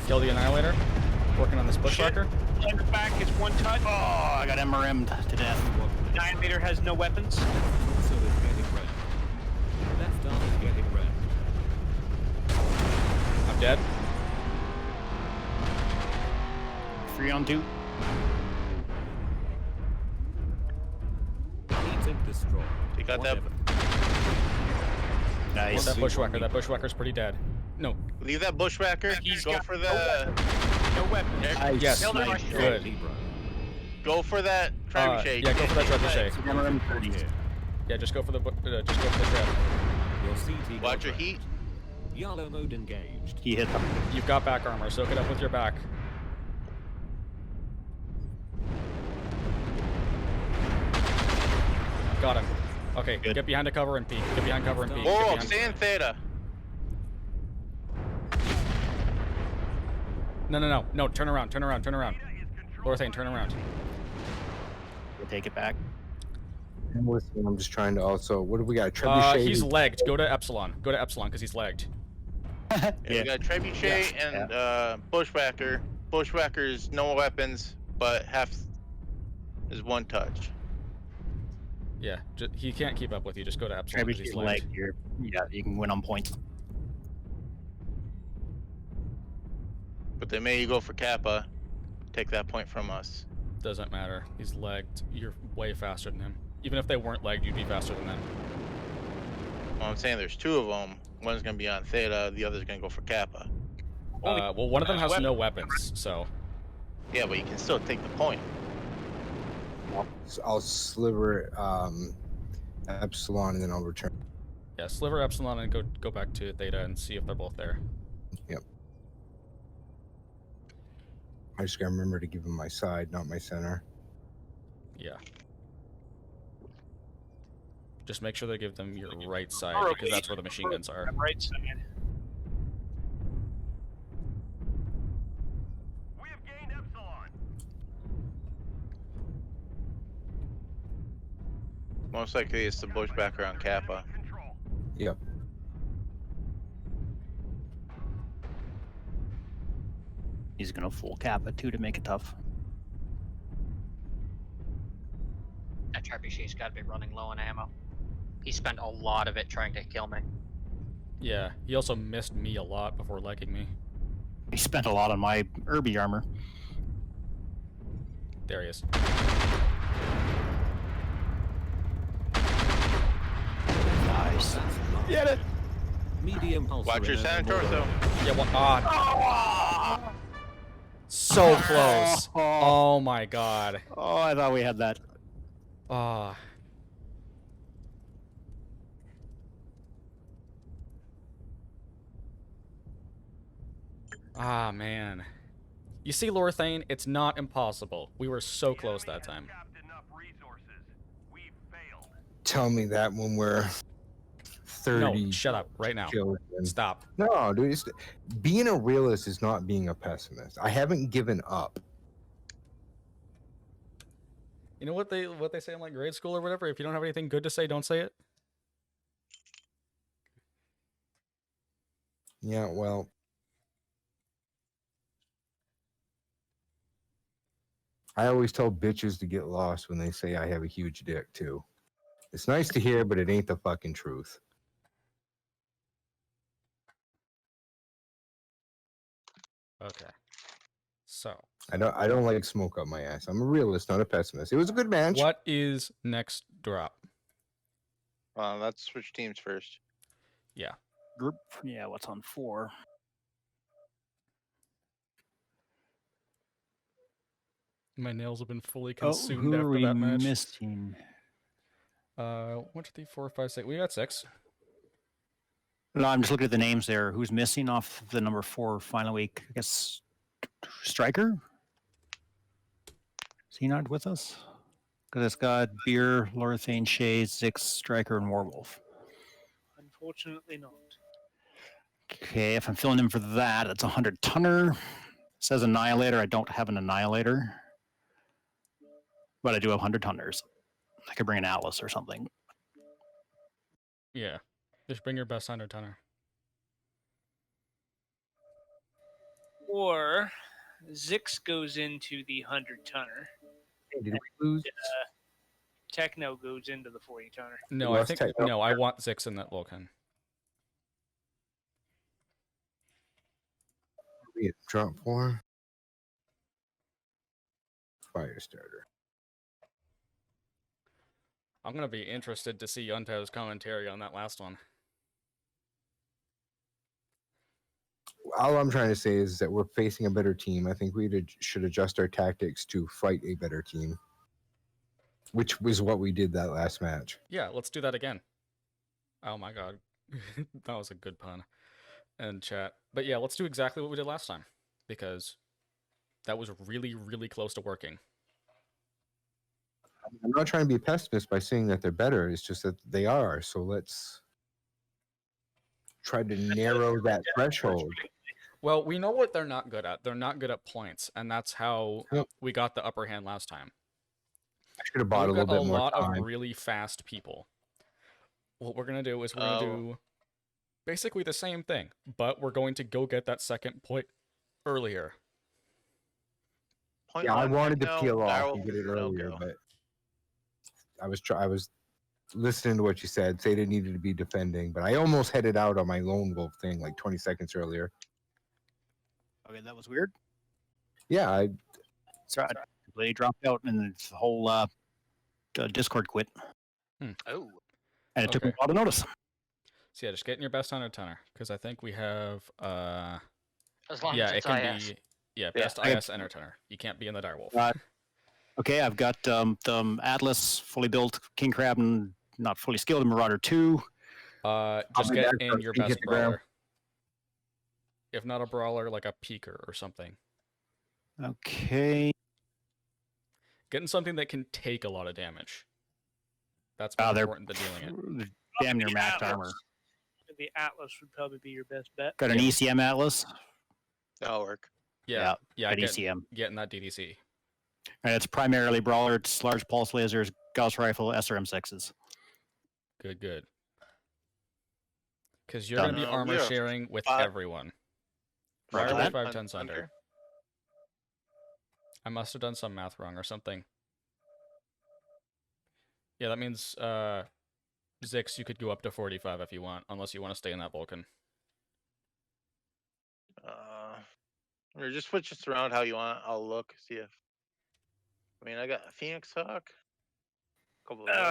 Kill the Annihilator. Working on this bushwhacker. Under back is one touch. Oh, I got MRM'd to death. Annihilator has no weapons. Also is getting red. Left arm is getting red. I'm dead. 3 on 2. Heated destroy. You got that? Nice. That bushwhacker. That bushwhacker's pretty dead. No. Leave that bushwhacker. He's Go got for no the. No weapon. Yes. Kill the Nice. bushwhacker. Good. Go for that trebuchet. Yeah, go for that trebuchet. MRM 30. Yeah, just go for the just go for the trap. Your CT. Watch your heat. Yellow mode engaged. He hit them. You've got back armor. Soak it up with your back. Got him. Okay, Good. get behind a cover and peek. Get behind cover and peek. Get Whoa, behind- stay in theta. No, turn around. Lorthan, turn around. We'll take it back. I'm listening. I'm just trying to also. What do we got? Trebuchet. He's legged. Go to Epsilon. Go to Epsilon because he's legged. Yeah. We got trebuchet and bushwhacker. Bushwhacker's no weapons, but half is one touch. Yeah, he can't keep up with you. Just go to Epsilon because he's Trebuchet legged. leg here. Yeah, you can win on point. But they may go for Kappa. Take that point from us. Doesn't matter. He's legged. You're way faster than him. Even if they weren't legged, you'd be faster than them. Well, I'm saying there's two of them. One's gonna be on theta. The other's gonna go for Kappa. Well, one of them has no weapons, so. Yeah, but you can still take the point. I'll sliver Epsilon and then I'll return. Yeah, sliver Epsilon and go back to Theta and see if they're both there. Yep. I just gotta remember to give him my side, not my center. Yeah. Just make sure they give them your right side Or because that's where the machine guns are. Right side. Most likely it's the bushwhacker on Kappa. Yep. He's gonna full Kappa too to make it tough. That trebuchet's got to be running low on ammo. He spent a lot of it trying to kill me. Yeah, he also missed me a lot before legging me. He spent a lot on my Irby armor. There he is. Nice. Get it! Medium pulse. Watch your center torso. Yeah, so close. Oh my god. Oh, I thought we had that. Ah. Ah, man. You see, Lorthane, it's not impossible. We were so close that time. Tell me that when we're 30. No, shut up right now. children. Stop. No, dude. Being a realist is not being a pessimist. I haven't given up. You know what they say in like grade school or whatever? If you don't have anything good to say, don't say it. Yeah, well, I always tell bitches to get lost when they say I have a huge dick too. It's nice to hear, but it ain't the fucking truth. Okay. So I don't like smoke up my ass. I'm a realist, not a pessimist. It was a good match. what is next drop? Let's switch teams first. Yeah. Group. Yeah, what's on 4? My nails have been fully consumed who are after we that match. missing? 1, 2, 3, 4, 5, 6. We got 6. No, I'm just looking at the names there. Who's missing off the number 4 final week? I guess Striker? Is he not with us? Because it's got Beer, Lorthane, Shaze, Zix, Striker, and Warwolf. Unfortunately not. Okay, if I'm filling in for that, it's a 100-tonner. It says Annihilator. I don't have an Annihilator. But I do have 100-tonners. I could bring an Atlas or something. Yeah. Just bring your best 100-tonner. Or Zix goes into the 100-tonner. Did we lose? Tekno goes into the 40-tonner. No, I think no. I want Zix in that Vulcan. Drop 4. Fire starter. I'm gonna be interested to see Yunto's commentary on that last one. All I'm trying to say is that we're facing a better team. I think we should adjust our tactics to fight a better team, which was what we did that last match. Yeah, let's do that again. Oh my god. That was a good pun. And chat. But yeah, let's do exactly what we did last time. Because that was really, really close to working. I'm not trying to be a pessimist by saying that they're better. It's just that they are. So let's try to narrow that threshold. Well, we know what they're not good at. They're not good at points, and that's how we got the upper hand last time. I should have bought a We've little got bit more a lot time. of really fast people. What we're gonna do is we're gonna do basically the same thing, but we're going to go get that second point earlier. Yeah, I wanted to peel off and get it earlier, but I was listening to what you said. Say they needed to be defending, but I almost headed out on my lone wolf thing like 20 seconds earlier. Okay, that was weird. Yeah, So I completely dropped out, and the whole Discord quit. Oh. And it took me a while to notice. So yeah, just get in your best 100-tonner, because I think we have As long yeah, as it it's can IS. be best IS enter-tonner. You can't be in the direwolf. Okay, I've got the Atlas fully built, King Crab, and not fully skilled, Marauder 2. Just get in your Hit best the ground. brawler. If not a brawler, like a peeker or something. Okay. Getting something that can take a lot of damage. That's more important than dealing it. Damn near maxed armor. The Atlas would probably be your best bet. Got an ECM Atlas. That'll work. Yeah, got ECM. Getting that DDC. And it's primarily brawler. It's large pulse lasers, Gauss rifle, SRM6s. Good. Because you're going to be armor sharing with everyone. Fire with 510s under. I must have done some math wrong or something. Yeah, that means Zix, you could go up to 45 if you want, unless you want to stay in that Vulcan. Or just switch this around how you want. I'll look, see if. I mean, I got a Phoenix Hawk.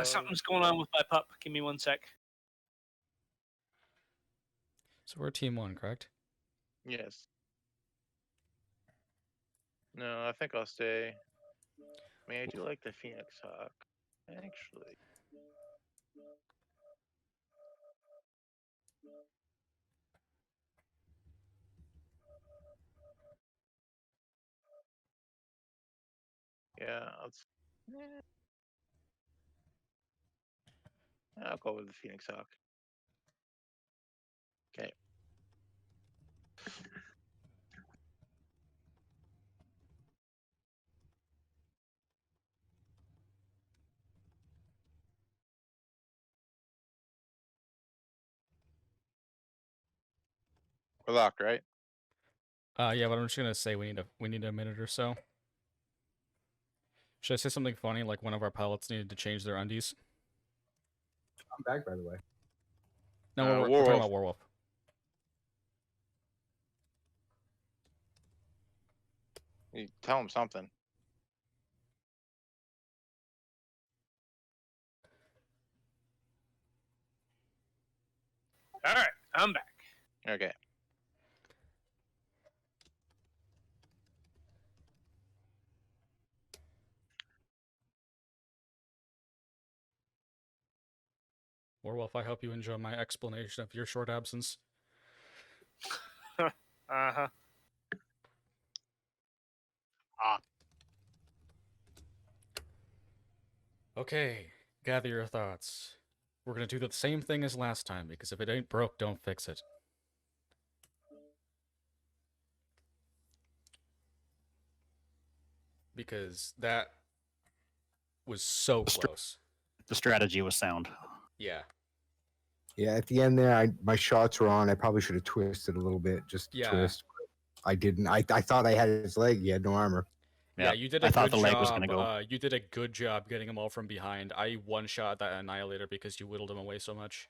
Something's going on with my pup. Give me 1 sec. So we're team 1, correct? Yes. No, I think I'll stay. I mean, I do like the Phoenix Hawk, actually. Yeah, I'll go with the Phoenix Hawk. Okay. We're locked, right? Yeah, but I'm just gonna say we need a minute or so. Should I say something funny like one of our pilots needed to change their undies? I'm back, by the way. No, we're talking about Werewolf. You tell him something. All right, I'm back. Okay. Werewolf, I hope you enjoy my explanation of your short absence. Uh-huh. Okay, gather your thoughts. We're gonna do the same thing as last time, because if it ain't broke, don't fix it. Because that was so close. The strategy was sound. Yeah. Yeah, at the end there, my shots were on. I probably should have twisted a little bit, just Yeah. twist. I didn't. I thought I had his leg. He had no armor. Yeah, you did a good job. You did a good job getting them all from behind. I one-shot that Annihilator because you whittled him away so much.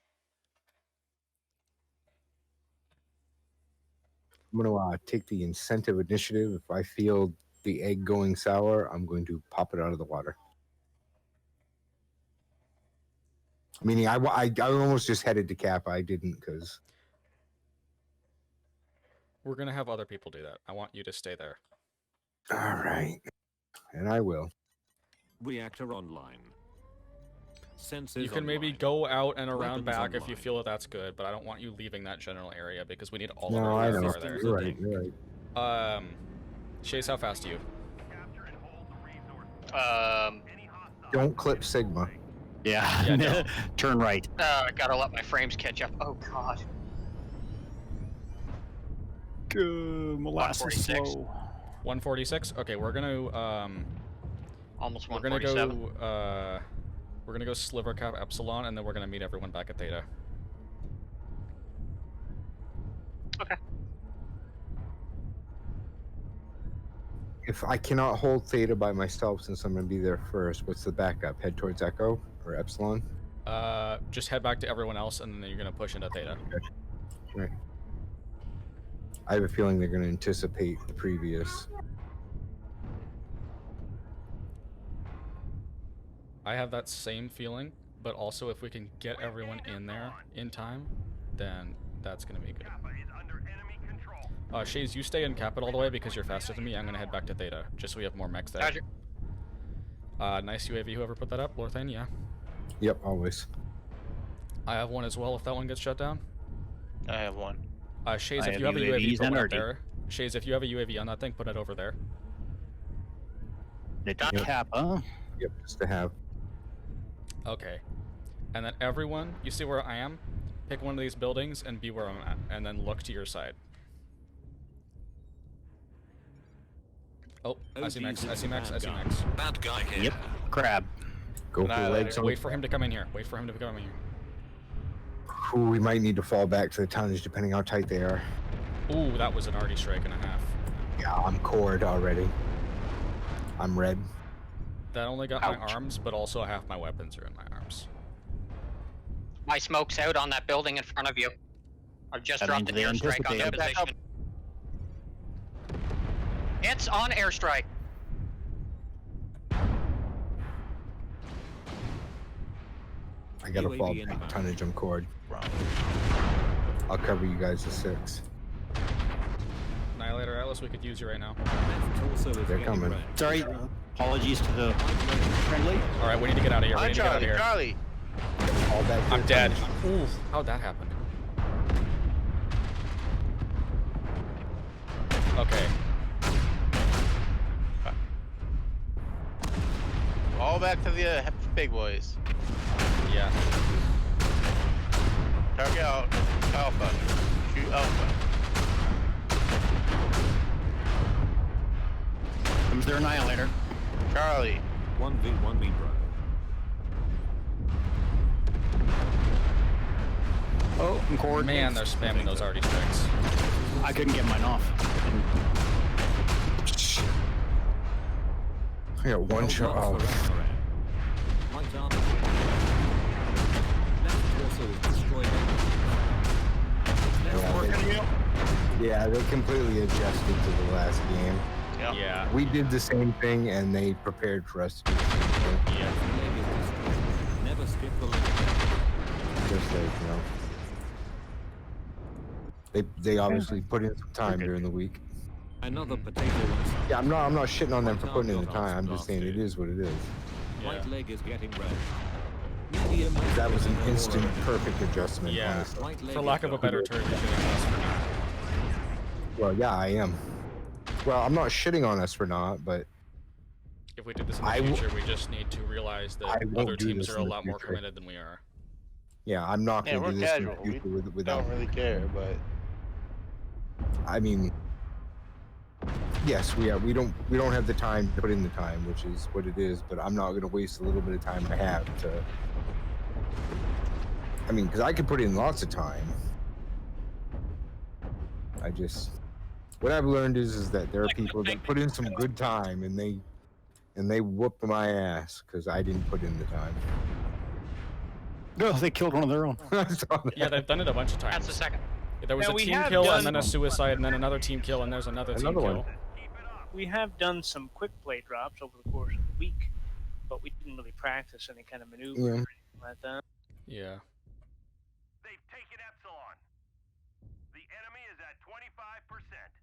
I'm going to take the incentive initiative. If I feel the egg going sour, I'm going to pop it out of the water. Meaning, I almost just headed to Cap. I didn't because... We're going to have other people do that. I want you to stay there. All right. And I will. Reactor online. Sensors You can maybe online. go out and around Weapons back if you online. feel that that's good, but I don't want you leaving that general area because we need all No, of I our know. there. You're right. You're right. Shaze, how fast are you? Don't clip Sigma. Yeah. no. Turn right. I gotta let my frames catch up. Oh god. Molasses 146. slow. 146? Okay, we're gonna Almost we're gonna 147. go we're gonna go Sliver Cap Epsilon and then we're gonna meet everyone back at Theta. Okay. If I cannot hold Theta by myself since I'm going to be there first, what's the backup? Head towards Echo or Epsilon? Just head back to everyone else and then you're gonna push into Theta. Okay. Right. I have a feeling they're going to anticipate the previous. I have that same feeling, but also if we can get everyone in there in time, then that's gonna be good. Shaze, you stay in Capit all the way because you're faster than me. I'm gonna head back to Theta, just so we have more mechs there. Roger. Nice UAV, whoever put that up. Lorthane, yeah. Yep, always. I have one as well if that one gets shut down. I have one. Shaze, I if you have have a UAV, UAVs put and one up RD. there. Shaze, if you have a UAV on that thing, put it over there. The Kappa. Yep, just to have. Okay. And then everyone, you see where I am? Pick one of these buildings and be where I'm at, and then look to your side. Oh, I see Max, I see Max, I see Max. Bad guy here. Yep. Crab. Go for the legs. Wait for him to come in here. Wait for him to come in here. Ooh, we might need to fall back to the tonnage depending how tight they are. Ooh, that was an arty strike and a half. Yeah, I'm cored already. I'm red. That only got my arms, but also half my weapons are in my arms. My smoke's out on that building in front of you. I've just dropped an airstrike on their position. It's on airstrike. I gotta fall back tonnage. I'm cored. I'll cover you guys to 6. Annihilator Atlas, we could use you right now. They're coming. Sorry. Apologies to the friendly. All right, we need to get out of here. We need to get out of here. Charlie. All back I'm dead. Ooh, how'd that happen? Okay. Fall back to the big boys. Yeah. Target out Alpha. Shoot Alpha. Comes their Annihilator. Charlie. 1v1 me, bro. Oh, and cord. Man, they're spamming those arty strikes. I couldn't get mine off. I got one shot. Oh. Light armor. That also is destroyed. Yeah, they completely adjusted to the last game. Yeah. We did the same thing, and they prepared for us to do the same thing. Yeah. Leg is destroyed. Never skip the leg. Just like, they obviously put in some time during the week. Another potato was. Yeah, I'm not shitting on them for putting in the time. I'm just saying it is what it is. Right leg is getting red. Medium. That was an instant perfect adjustment. Yeah. Honestly. Right leg For lack of a better term, you're shitting on us for not. Well, yeah, I am. Well, I'm not shitting on us for not, but If we did this in the future, we just need to realize that other teams are a lot more committed than we are. yeah, I'm not Yeah, going to we're do this in casual. the future We without. don't really care, but I mean, yes, we don't have the time to put in the time, which is what it is. But I'm not going to waste a little bit of time I have to. I mean, because I could put in lots of time. I just what I've learned is that there are people that put in some good time and they whoop my ass because I didn't put in the time. No, they killed one of their own. Yeah, they've done it a bunch of times. That's the second. There was Now, a we team have kill done- and then a suicide and then another team kill and there's another team Another one. kill. We have done some quick play drops over the course of the week, but we didn't really practice any kind of maneuver or anything like that. Yeah. They've taken Epsilon. The enemy is at 25%.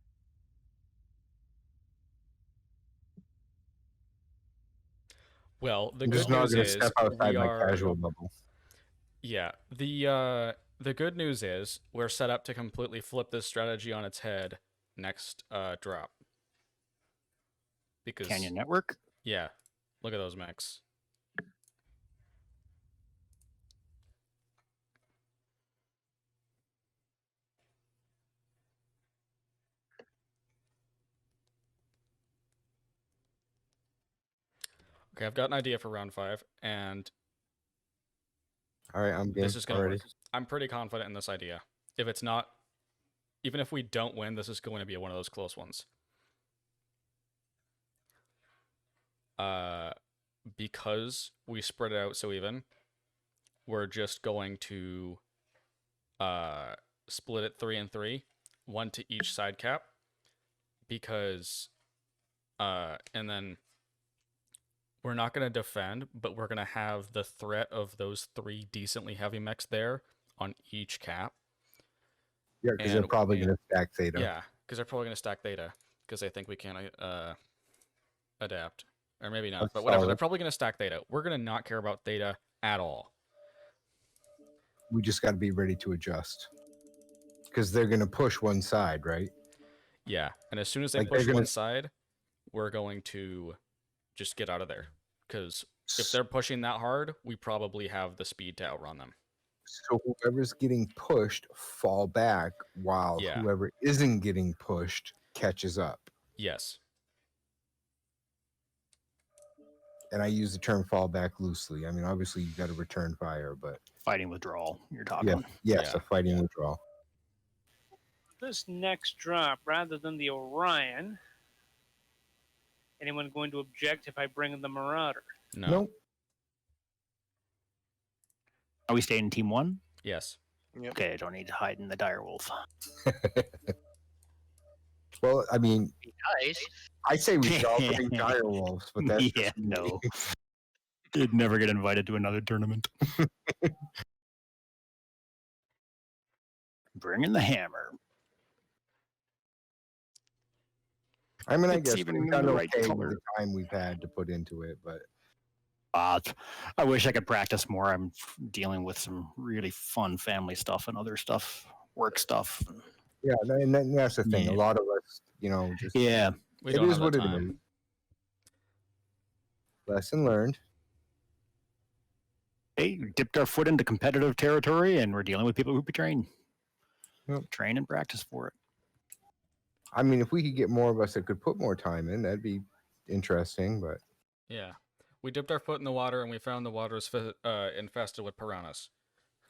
Well, the I'm good just not news going to is step outside we my are casual bubble. Yeah. The good news is we're set up to completely flip this strategy on its head next drop. Because Canyon Network? Yeah. Look at those mechs. Okay, I've got an idea for round 5, and All right, I'm game this is gonna already. work. I'm pretty confident in this idea. If it's not, even if we don't win, this is going to be one of those close ones. Because we spread it out so even, we're just going to split it 3 and 3, 1 to each side cap, because and then we're not going to defend, but we're going to have the threat of those 3 decently heavy mechs there on each cap. Yeah, because they're probably going to stack theta. Yeah, because they're probably going to stack theta because they think we can adapt. Or maybe not, That's but whatever. solid. They're probably going to stack theta. We're going to not care about theta at all. We just got to be ready to adjust. Because they're going to push one side, right? Yeah, and as soon as they Like, they're push gonna- one side, we're going to just get out of there. Because if they're pushing that hard, we probably have the speed to outrun them. So whoever's getting pushed, fall back, while Yeah. whoever isn't getting pushed catches up. Yes. And I use the term fall back loosely. I mean, obviously you got to return fire, but Fighting withdrawal, you're talking. yeah, yes, a fighting withdrawal. This next drop, rather than the Orion, anyone going to object if I bring in the Marauder? No. Nope. Are we staying in Team 1? Yes. Okay, I don't need to hide in the direwolf. Well, I mean, Nice. I say we should all bring dire wolves, but that's Yeah, just me. no. You'd never get invited to another tournament. Bring in the hammer. I mean, I It's guess even we've in done the right okay with color. the time we've had to put into it, but I wish I could practice more. I'm dealing with some really fun family stuff and other stuff, work stuff. yeah, and that's the thing. Yeah. A lot of us, you know, just Yeah. We it don't is have what the it time. is. Lesson learned. Hey, dipped our foot into competitive territory, and we're dealing with people who train. Yep. Train and practice for it. I mean, if we could get more of us that could put more time in, that'd be interesting. But Yeah. We dipped our foot in the water and we found the water is infested with piranhas.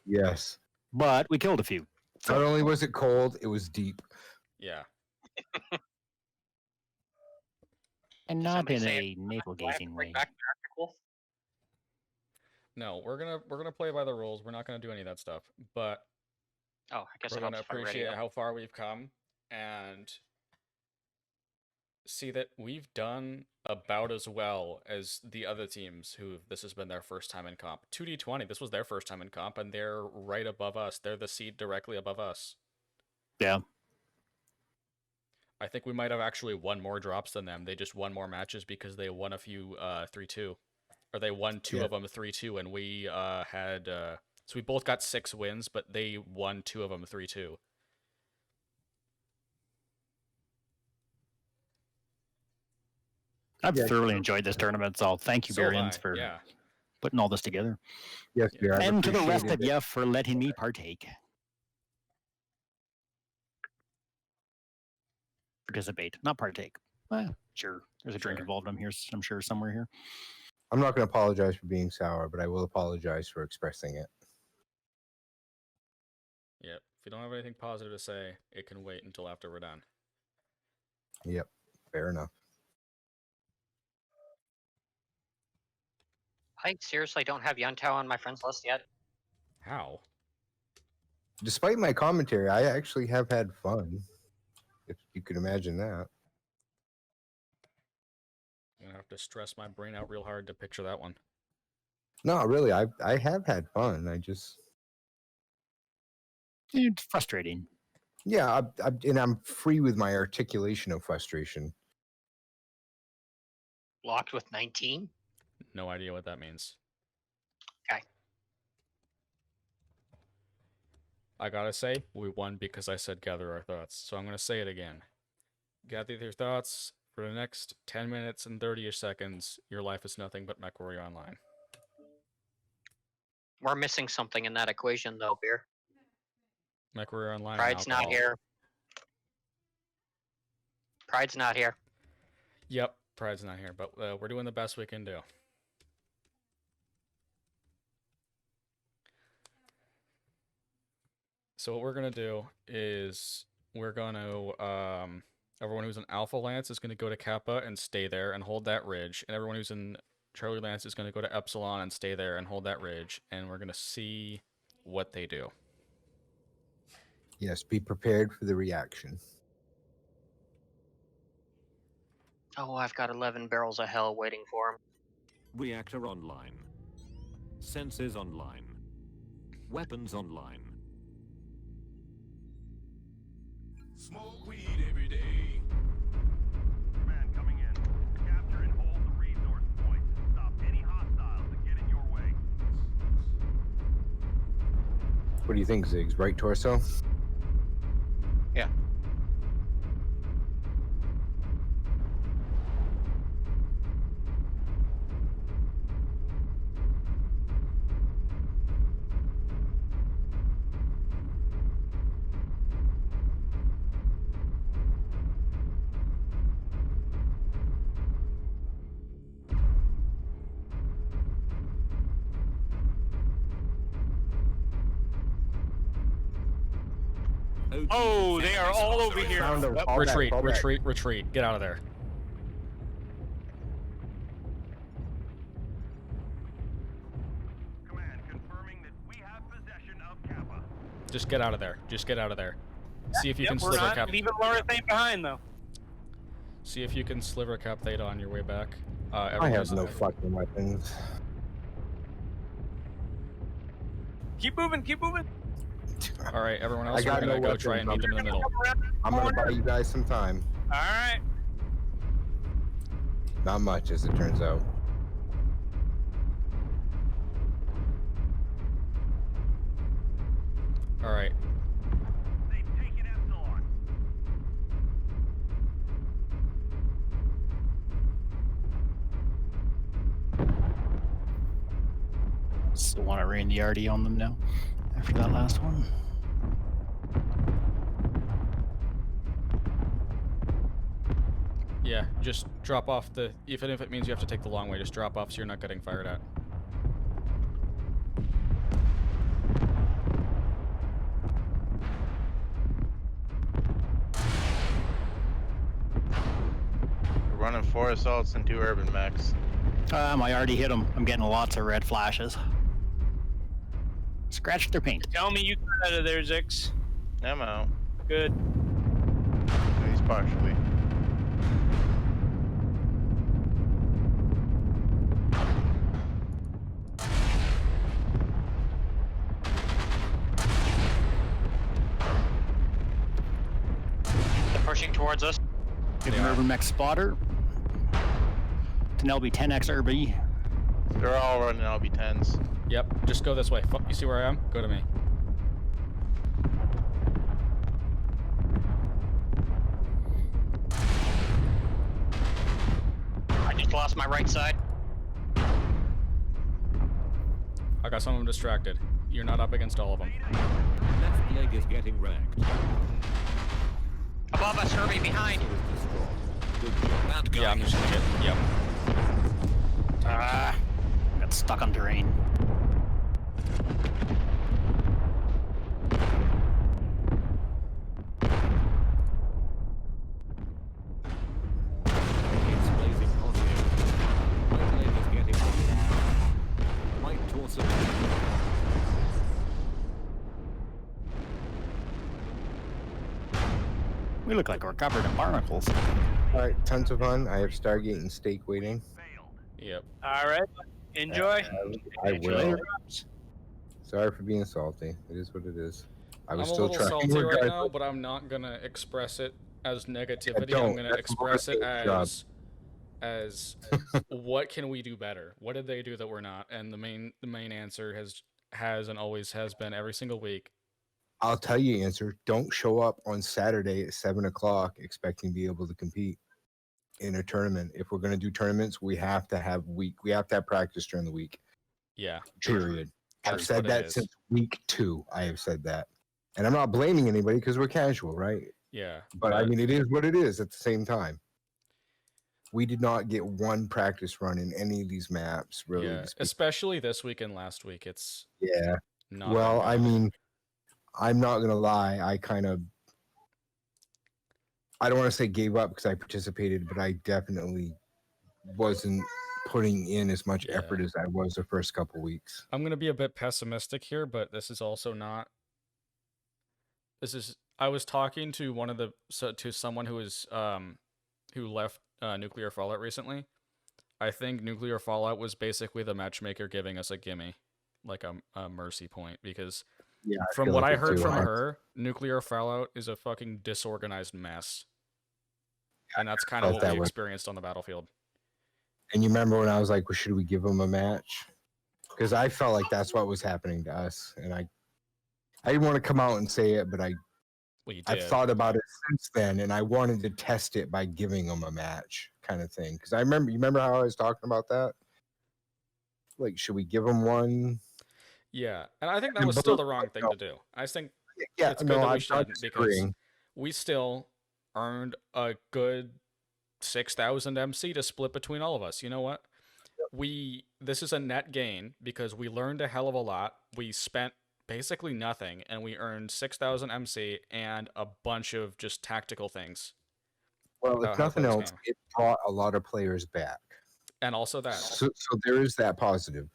yes, but we killed a few. Not only was it cold, it was deep. Yeah. And not in a navel gazing way. No, we're gonna play by the rules. We're not gonna do any of that stuff. But I guess we're it helps gonna if I'm ready, appreciate though. how far we've come and see that we've done about as well as the other teams who this has been their first time in comp. 2D20, this was their first time in comp, and they're right above us. They're the seed directly above us. Yeah. I think we might have actually won more drops than them. They just won more matches because they won a few 3-2. Or they won two of them 3-2, and we had... so we both got 6 wins, but they won 2 of them 3-2. I've thoroughly enjoyed this tournament, so thank you, So have Beerions, I, for yeah. putting all this together. Yes, dear. I've And to the rest of appreciated it. you for letting me partake. Participate, not partake. Sure. There's a drink involved. I'm sure somewhere here. I'm not going to apologize for being sour, but I will apologize for expressing it. Yep. If you don't have anything positive to say, it can wait until after we're done. Yep, fair enough. I seriously don't have Yuntao on my friends list yet. How? Despite my commentary, I actually have had fun. If you can imagine that. I'm gonna have to stress my brain out real hard to picture that one. No, really, I have had fun. I just It's frustrating. yeah, and I'm free with my articulation of frustration. Locked with 19? No idea what that means. Okay. I gotta say, we won because I said gather our thoughts. So I'm gonna say it again. Gather your thoughts for the next 10 minutes and 30-ish seconds. Your life is nothing but MechWarrior Online. We're missing something in that equation, though, Beer. MechWarrior Online. Pride's not here. Pride's not here. Yep, Pride's not here, but we're doing the best we can do. So what we're gonna do is we're gonna everyone who's in Alpha Lance is gonna go to Kappa and stay there and hold that ridge, and everyone who's in Charlie Lance is gonna go to Epsilon and stay there and hold that ridge, and we're gonna see what they do. Yes, be prepared for the reaction. Oh, I've got 11 barrels of hell waiting for him. Reactor online. Sensors online. Weapons online. Smoke weed every day. Command coming in. Capture and hold the resource points. Stop any hostiles that get in your way. What do you think, Ziggs? Right torso? Yeah. Oh, they are all over here. Retreat, retreat, retreat. Get out of there. Command confirming that we have possession of Kappa. Just get out of there. Just get out of there. See if you can We're sliver not cap. leaving Lorathane behind, though. See if you can sliver cap theta on your way back. I have no fucking weapons. Keep moving, keep moving. All right, everyone else, I got we're gonna no go try and meet them in the middle. I'm gonna buy you guys some time. All right. Not much, as it turns out. All right. They've taken Epsilon. Still want to rain the RD on them now after that last one. Yeah, just drop off the... Even if it means you have to take the long way, just drop off so you're not getting fired at. We're running 4 assaults and 2 urban mechs. I already hit them. I'm getting lots of red flashes. Scratch their paint. Tell me you got out of there, Zix. I'm out. Good. At least partially. They're pushing towards us. Get an urban mech spotter. It's an LB10X RB. They're all running LB10s. Yep, just go this way. You see where I am? Go to me. I just lost my right side. I got some of them distracted. You're not up against all of them. Left leg is getting wrecked. Above us, Herbie, behind. Yeah, I'm just gonna get... Yep. Got stuck on terrain. It's blazing hot here. Right leg is getting wrecked. Right torso. We look like we're covered in barnacles. All right, tons of fun. I have Stargate and Steak waiting. Yep. All right. Enjoy. I will. Sorry for being salty. It is what it is. I was I'm a still little trying. salty right now, but I'm not gonna express it as negativity. I'm gonna express it as what can we do better? What did they do that we're not? And the main answer has and always has been every single week. I'll tell you, answer. Don't show up on Saturday at 7 o'clock expecting to be able to compete in a tournament. If we're going to do tournaments, we have to have practice during the week. Yeah. Period. I've Is said what it that is. since week 2. I have said that, and I'm not blaming anybody because we're casual, right? Yeah. But I mean, it is what it is. At the same time, we did not get one practice run in any of these maps. Really, Yeah, especially this week and last week. It's yeah. not Well, that I good. mean, I'm not gonna lie. I don't want to say gave up because I participated, but I definitely wasn't putting in as much effort as I was the first couple weeks. I'm gonna be a bit pessimistic here, but this is also not. I was talking to to someone who was who left Nuclear Fallout recently. I think Nuclear Fallout was basically the matchmaker giving us a gimme, like a mercy point, because Yeah, I from feel what like I it heard too. from her, Nuclear Fallout is a fucking disorganized mess. And that's kind of felt what that we way. experienced on the battlefield. And you remember when I was like, well, should we give them a match? Because I felt like that's what was happening to us. And I didn't want to come out and say it, but I've did. thought about it since then, and I wanted to test it by giving them a match kind of thing. Because you remember how I was talking about that? Like, should we give them one? Yeah, and I think that was still the wrong thing to do. I think it's good that we shouldn't, because we still earned a good 6,000 MC to split between all of us. You know what? This is a net gain because we learned a hell of a lot. We spent basically nothing, and we earned 6,000 MC and a bunch of just tactical things. Well, if nothing else, it brought a lot of players back. And also that. So there is that positive.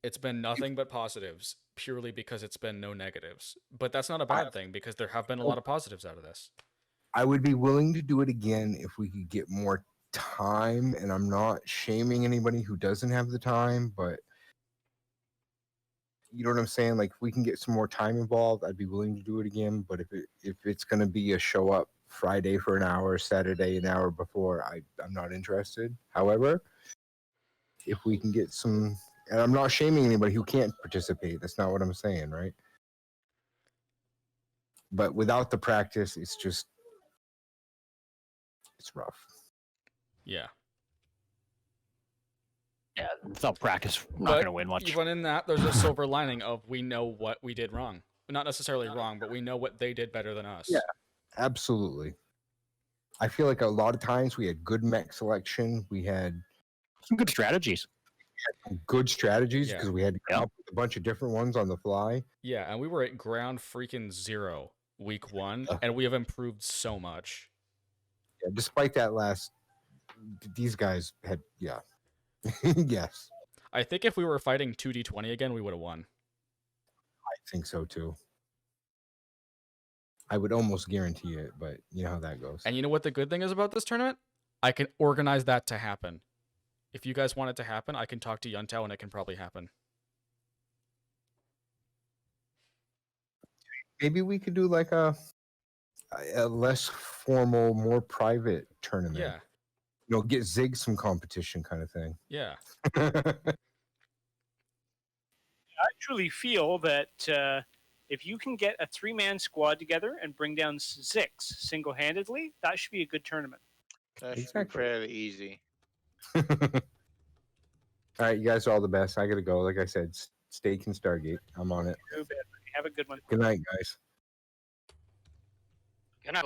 It's been nothing but positives, purely because it's been no negatives. But that's not a bad thing, because there have been a lot of positives out of this. I would be willing to do it again if we could get more time, and I'm not shaming anybody who doesn't have the time, but you know what I'm saying? Like, if we can get some more time involved, I'd be willing to do it again. But if it's going to be a show up Friday for an hour, Saturday an hour before, I'm not interested. However, if we can get some, and I'm not shaming anybody who can't participate. That's not what I'm saying, right? But without the practice, it's rough. Yeah. Yeah, without practice, we're not But going to win much. even in that, there's a silver lining of we know what we did wrong. Not necessarily wrong, but we know what they did better than us. Yeah, absolutely. I feel like a lot of times we had good mech selection. We had some good strategies. Good strategies Yeah. because we had to come up with a bunch of different ones on the fly. Yeah, and we were at ground freaking 0 week 1, and we have improved so much. Yeah, despite that these guys had, yeah. Yes. I think if we were fighting 2d20 again, we would have won. I think so too. I would almost guarantee it, but you know how that goes. And you know what the good thing is about this tournament? I can organize that to happen. If you guys want it to happen, I can talk to Yuntao and it can probably happen. Maybe we could do like a less formal, more private tournament. Yeah. You know, get Zig some competition kind of thing. Yeah. I truly feel that if you can get a 3-man squad together and bring down Zix single-handedly, that should be a good tournament. That should be fairly easy. All right, you guys are all the best. I gotta go. Like I said, Steak and Stargate. I'm on it. Have a good one. Good night, guys. Good night.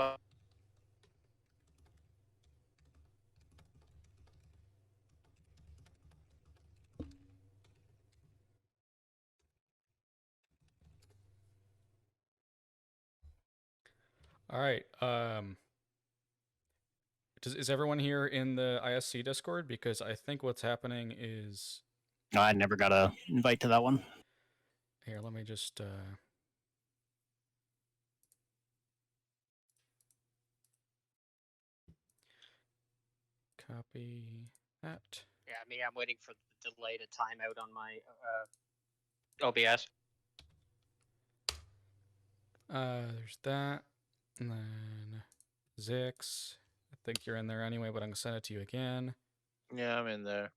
All right. Is everyone here in the ISC Discord? Because I think what's happening is... No, I never got a invite to that one. Here, let me just... Copy that. Yeah, me, I'm waiting for the delay to timeout on my OBS. There's that. And then Zix. I think you're in there anyway, but I'm going to send it to you again. Yeah, I'm in there.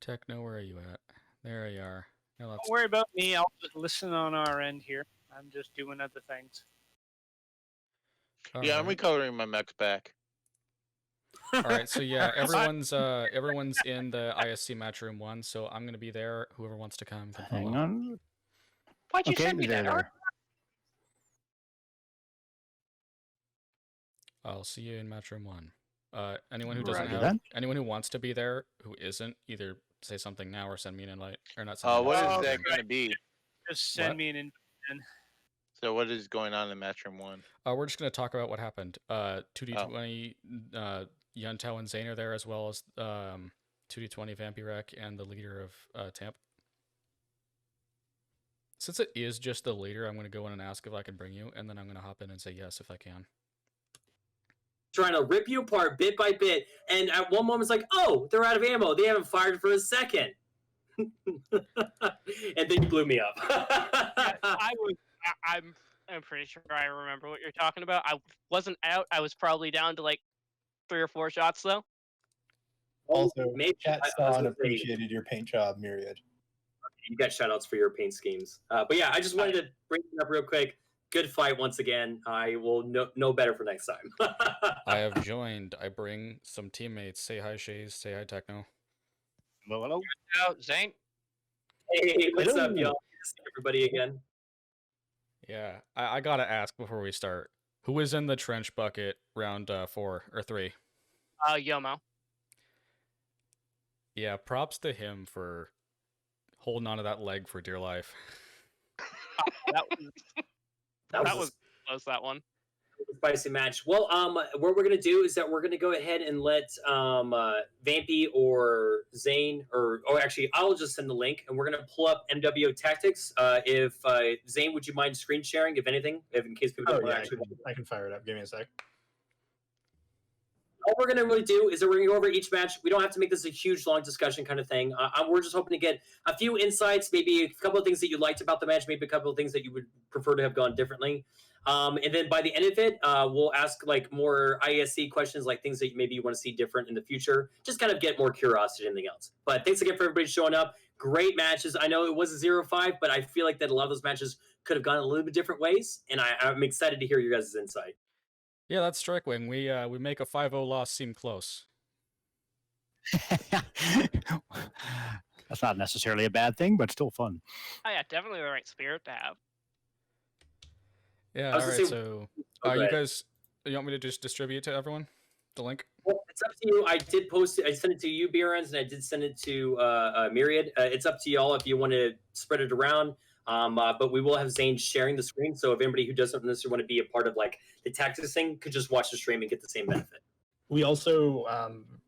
Tekno, where are you at? There you are. Now Don't worry about me. I'll just listen on our end here. I'm just doing other things. Yeah, I'm recoloring my mechs back. All right, so yeah, everyone's in the ISC match room 1, so I'm gonna be there. Whoever wants to come can follow. Hang on. Why'd you Okay, send me that? there. I'll see you in match room 1. Anyone who doesn't Roger have that. anyone who wants to be there who isn't, either say something now or send me an invite, or not send me an What invite. is that going to be? Just send What? me an invite. So what is going on in Matchroom 1? We're just gonna talk about what happened. 2d20, Yuntao and Zane are there, as well as 2d20 Vampirek and the leader of Tamp. Since it is just the leader, I'm gonna go in and ask if I can bring you, and then I'm gonna hop in and say yes if I can. Trying to rip you apart bit by bit, and at one moment it's like, oh, they're out of ammo. They haven't fired for a second. And then you blew me up. I'm pretty sure I remember what you're talking about. I wasn't out. I was probably down to like 3 or 4 shots though. Also, Maybe chat I saw was and gonna say- appreciated your paint job, Myriad. You got shoutouts for your paint schemes. But yeah, I just wanted to bring it up real quick. Good fight once again. I will know better for next time. I have joined. I bring some teammates. Say hi, Shaze. Say hi, Tekno. Hello. Zane. Hey, what's Hello. up, y'all? Good to see everybody again. Yeah, I gotta ask before we start. Who was in the trench bucket round 4 or 3? Yomo. Yeah, props to him for holding onto that leg for dear life. That was close, that one. Spicy match. Well, what we're gonna do is that we're gonna go ahead and let Vampy or Zane, or actually, I'll just send the link, and we're gonna pull up MWO Tactics. If Zane, would you mind screen sharing, if anything, in case people don't yeah, actually. I can fire it up. Give me a sec. All we're going to really do is that we're going to go over each match. We don't have to make this a huge, long discussion kind of thing. We're just hoping to get a few insights, maybe a couple of things that you liked about the match, maybe a couple of things that you would prefer to have gone differently. And then by the end of it, we'll ask like more ISC questions, like things that maybe you want to see different in the future. Just kind of get more curiosity than anything else. But thanks again for everybody showing up. Great matches. I know it was a 0-5, but I feel like that a lot of those matches could have gone a little bit different ways. And I'm excited to hear your guys' insight. Yeah, that's Strikewing. We make a 5-0 loss seem close. That's not necessarily a bad thing, but still fun. Oh yeah, definitely the right spirit to have. Yeah, I was all gonna right, say- so Oh, go you ahead. guys, you want me to just distribute to everyone the link? Well, it's up to you. I did post it. I sent it to you, beerions, and I did send it to Myriad. It's up to y'all if you want to spread it around. But we will have Zane sharing the screen, so if anybody who doesn't necessarily want to be a part of like the tactics thing could just watch the stream and get the same benefit. We also,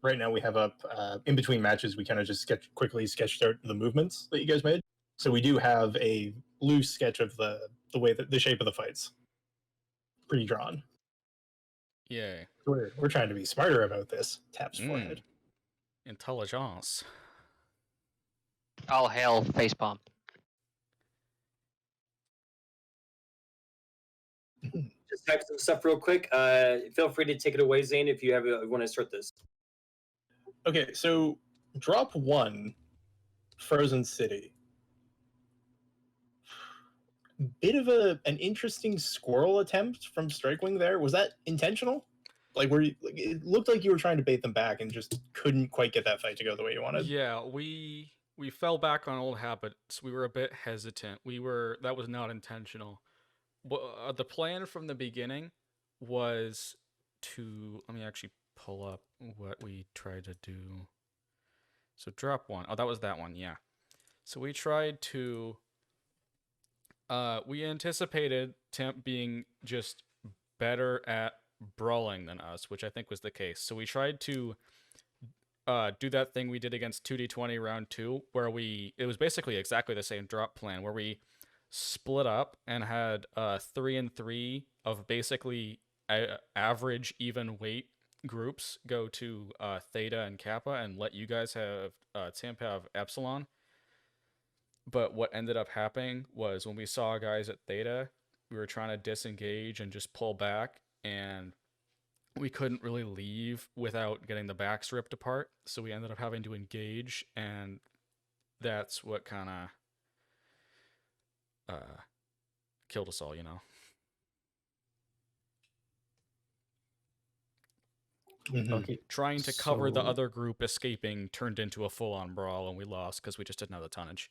right now we have up, in between matches, we kind of just quickly sketched out the movements that you guys made. So we do have a loose sketch of the way that the shape of the fights pre-drawn. Yay. We're trying to be smarter about this. Taps forehead. Intelligence. All hail facepalm. Just type some stuff real quick. Feel free to take it away, Zane, if you want to start this. Okay, so drop 1, Frozen City. Bit of an interesting squirrel attempt from Strikewing there. Was that intentional? Like, it looked like you were trying to bait them back and just couldn't quite get that fight to go the way you wanted. Yeah, we fell back on old habits. We were a bit hesitant. That was not intentional. The plan from the beginning was to, let me actually pull up what we tried to do. So drop 1. Oh, that was that one, yeah. So we tried to, we anticipated Temp being just better at brawling than us, which I think was the case. So we tried to do that thing we did against 2D20 round 2, where it was basically exactly the same drop plan, where we split up and had 3 and 3 of basically average even weight groups go to Theta and Kappa, and let you guys have Temp have Epsilon. But what ended up happening was when we saw guys at Theta, we were trying to disengage and just pull back, and we couldn't really leave without getting the backs ripped apart. So we ended up having to engage, and that's what kind of killed us all, you know. Okay. Trying to cover the other group escaping turned into a full-on brawl, and we lost because we just didn't have the tonnage.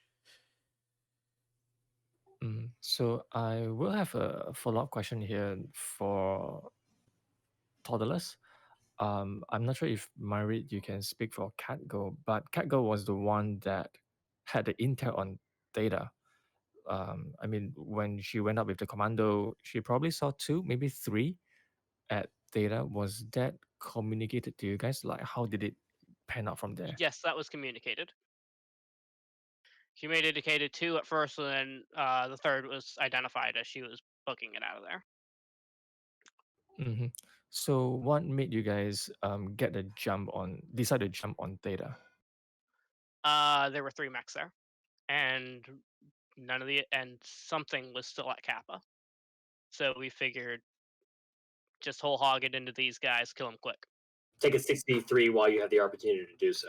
So I will have a follow-up question here for Toddlers. I'm not sure if Myrid, you can speak for Catgo, but Catgo was the one that had the intel on data. I mean, when she went up with the commando, she probably saw 2, maybe 3 at data. Was that communicated to you guys? Like, how did it pan out from there? Yes, that was communicated. She made indicated 2 at first, and then the third was identified as she was booking it out of there. So what made you guys decide to jump on data? There were 3 mechs there, and something was still at Kappa. So we figured just whole hog it into these guys, kill them quick. Take a 63 while you have the opportunity to do so.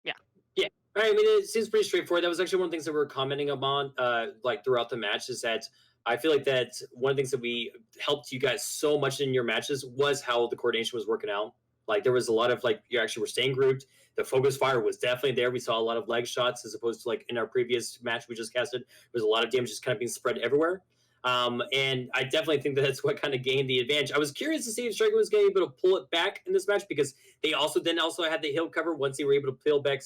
Yeah. Yeah. All right. I mean, it seems pretty straightforward. That was actually one of the things that we were commenting upon, like throughout the match, is that I feel like that one of the things that we helped you guys so much in your matches was how the coordination was working out. Like there was a lot of like you actually were staying grouped. The focus fire was definitely there. We saw a lot of leg shots as opposed to like in our previous match we just casted. There was a lot of damage just kind of being spread everywhere. And I definitely think that that's what kind of gained the advantage. I was curious to see if Striker was going to be able to pull it back in this match because they also had the hill cover once they were able to peel back.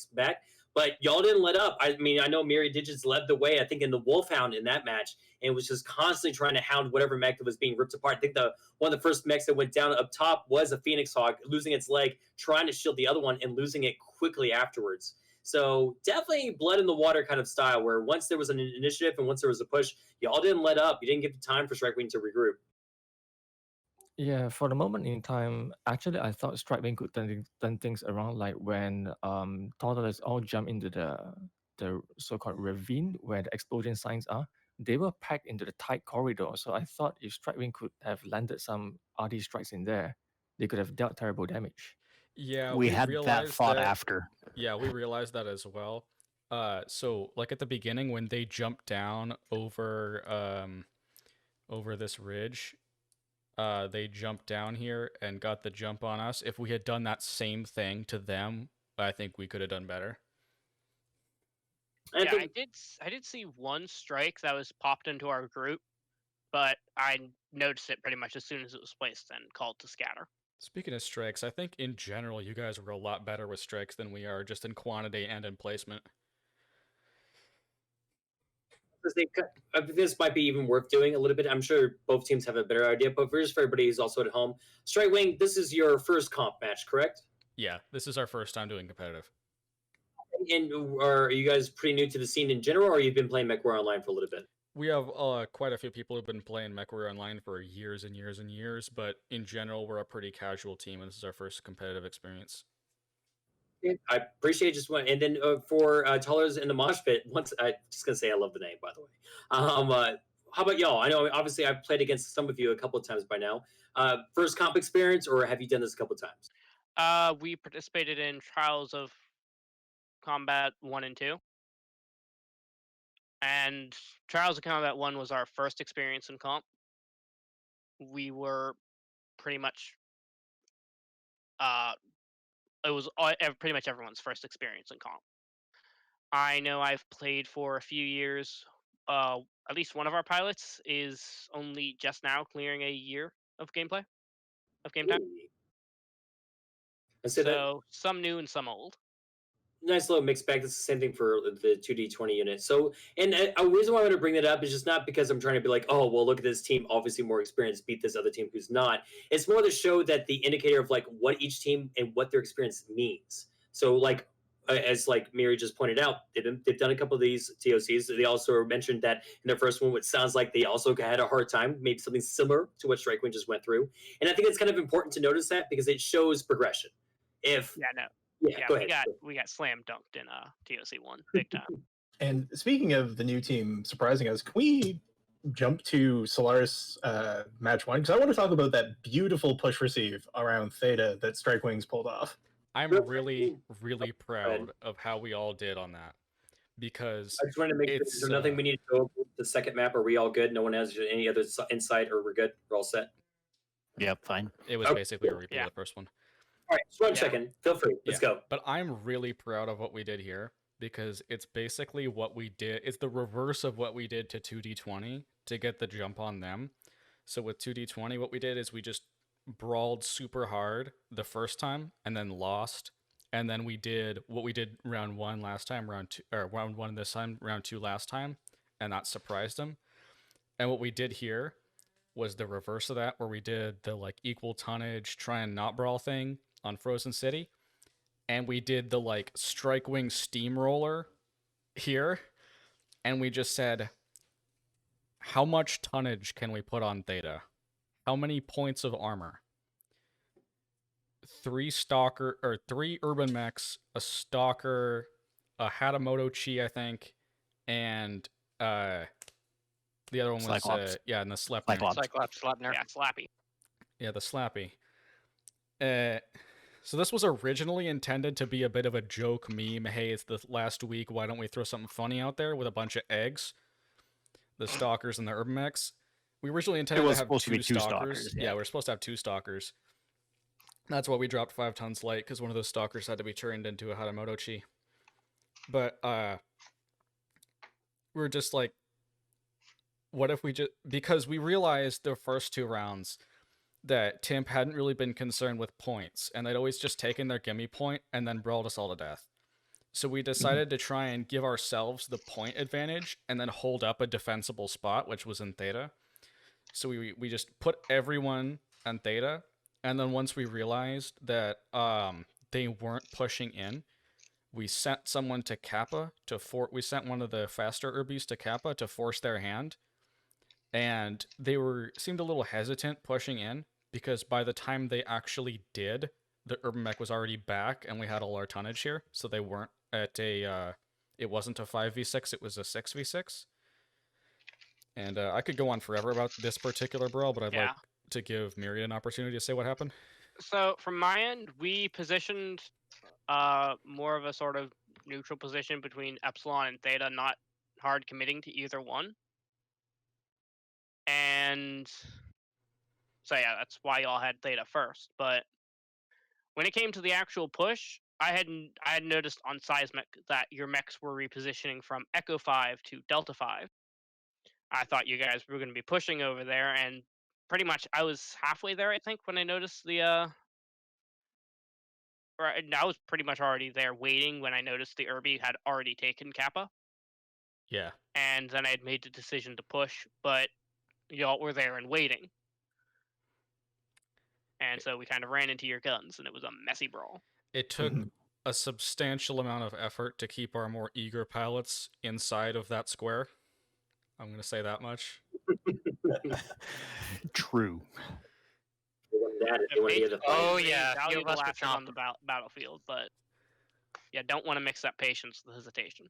But y'all didn't let up. I mean, I know Myriad Digits led the way, I think, in the Wolfhound in that match, and was just constantly trying to hound whatever mech that was being ripped apart. I think one of the first mechs that went down up top was a Phoenix Hawk, losing its leg, trying to shield the other one, and losing it quickly afterwards. So definitely blood in the water kind of style, where once there was an initiative and once there was a push, y'all didn't let up. You didn't give the time for Strikewing to regroup. Yeah, for the moment in time, actually, I thought Strikewing could turn things around, like when Toddlers all jump into the so-called ravine where the explosion signs are. They were packed into the tight corridor, so I thought if Strikewing could have landed some RD strikes in there, they could have dealt terrible damage. Yeah, we had realized that thought after. Yeah, we realized that as well. So like at the beginning when they jumped down over this ridge, they jumped down here and got the jump on us. If we had done that same thing to them, I think we could have done better. Yeah, I did see one strike that was popped into our group, but I noticed it pretty much as soon as it was placed and called to scatter. Speaking of strikes, I think in general you guys were a lot better with strikes than we are, just in quantity and in placement. This might be even worth doing a little bit. I'm sure both teams have a better idea, but for everybody who's also at home, Strike Wing, this is your first comp match, correct? Yeah, this is our first time doing competitive. And are you guys pretty new to the scene in general, or you've been playing MechWarrior Online for a little bit? We have quite a few people who've been playing MechWarrior Online for years and years and years, but in general, we're a pretty casual team, and this is our first competitive experience. I appreciate just one. And then for Tollers in the Mosh Pit, I'm just going to say I love the name, by the way. How about y'all? I know, obviously, I've played against some of you a couple of times by now. First comp experience, or have you done this a couple of times? We participated in Trials of Combat 1 and 2. And Trials of Combat 1 was our first experience in comp. We were pretty much... it was pretty much everyone's first experience in comp. I know I've played for a few years. At least one of our pilots is only just now clearing a year of gameplay, of game time. So some new and some old. Nice little mixed bag. That's the same thing for the 2D20 unit. So, and a reason why I want to bring that up is just not because I'm trying to be like, oh, well, look at this team, obviously more experienced, beat this other team who's not. It's more to show that the indicator of like what each team and what their experience means. So, like, as like Miri just pointed out, they've done a couple of these TOCs. They also mentioned that in their first one, which sounds like they also had a hard time, maybe something similar to what Strike Wing just went through. And I think it's kind of important to notice that because it shows progression. Go ahead. We got slam dunked in TOC 1 big time. And speaking of the new team surprising us, can we jump to Solaris match 1? Because I want to talk about that beautiful push receive around Theta that Strike Wings pulled off. I'm really, really proud of how we all did on that. Because I just wanted to make sure there's nothing we need to go over the second map. Are we all good? No one has any other insight, or we're good? We're all set? Yep, fine. It was basically a replay of the first one. All right, just 1 second. Feel free. Let's go. But I'm really proud of what we did here because it's basically what we did. It's the reverse of what we did to 2D20 to get the jump on them. So with 2D20, what we did is we just brawled super hard the first time and then lost. And then we did what we did round 1 last time, round 1 this time, round 2 last time, and that surprised them. And what we did here was the reverse of that, where we did the like equal tonnage, try and not brawl thing on Frozen City, and we did the like Strike Wing steamroller here, and we just said, how much tonnage can we put on Theta? How many points of armor? 3 urban mechs, a stalker, a Hatamoto Chi, I think, and the other one was Cyclops. and the Sleipnir. Cyclops, Sleipnir. Yeah, Slappy. Yeah, the Slappy. So this was originally intended to be a bit of a joke meme. Hey, it's the last week. Why don't we throw something funny out there with a bunch of eggs? The stalkers and the urban mechs. We originally intended to have two stalkers. Yeah, we were supposed to have 2 stalkers. That's why we dropped 5 tons light, because one of those stalkers had to be turned into a Hatamoto Chi. But we were just like, what if we just... Because we realized the first 2 rounds that Timp hadn't really been concerned with points, and they'd always just taken their gimme point and then brawled us all to death. So we decided to try and give ourselves the point advantage and then hold up a defensible spot, which was in Theta. So we just put everyone on Theta, and then once we realized that they weren't pushing in, we sent someone to Kappa we sent one of the faster Urbies to Kappa to force their hand, and they seemed a little hesitant pushing in, because by the time they actually did, the urban mech was already back and we had all our tonnage here, so they weren't at it wasn't a 5v6, it was a 6v6. And I could go on forever about this particular brawl, but I'd like to give Myriad an opportunity to say what happened. So from my end, we positioned more of a sort of neutral position between Epsilon and Theta, not hard committing to either one. And So yeah, that's why y'all had Theta first. But when it came to the actual push, I had noticed on Seismic that your mechs were repositioning from Echo 5 to Delta 5. I thought you guys were going to be pushing over there, and pretty much I was halfway there, I think, when I noticed the or I was pretty much already there waiting when I noticed the Irby had already taken Kappa. Yeah. And then I had made the decision to push, but y'all were there and waiting. And so we kind of ran into your guns, and it was a messy brawl. It took a substantial amount of effort to keep our more eager pilots inside of that square. I'm going to say that much. True. Oh yeah, valuable asset on the battlefield, but yeah, don't want to mix up patience with hesitation.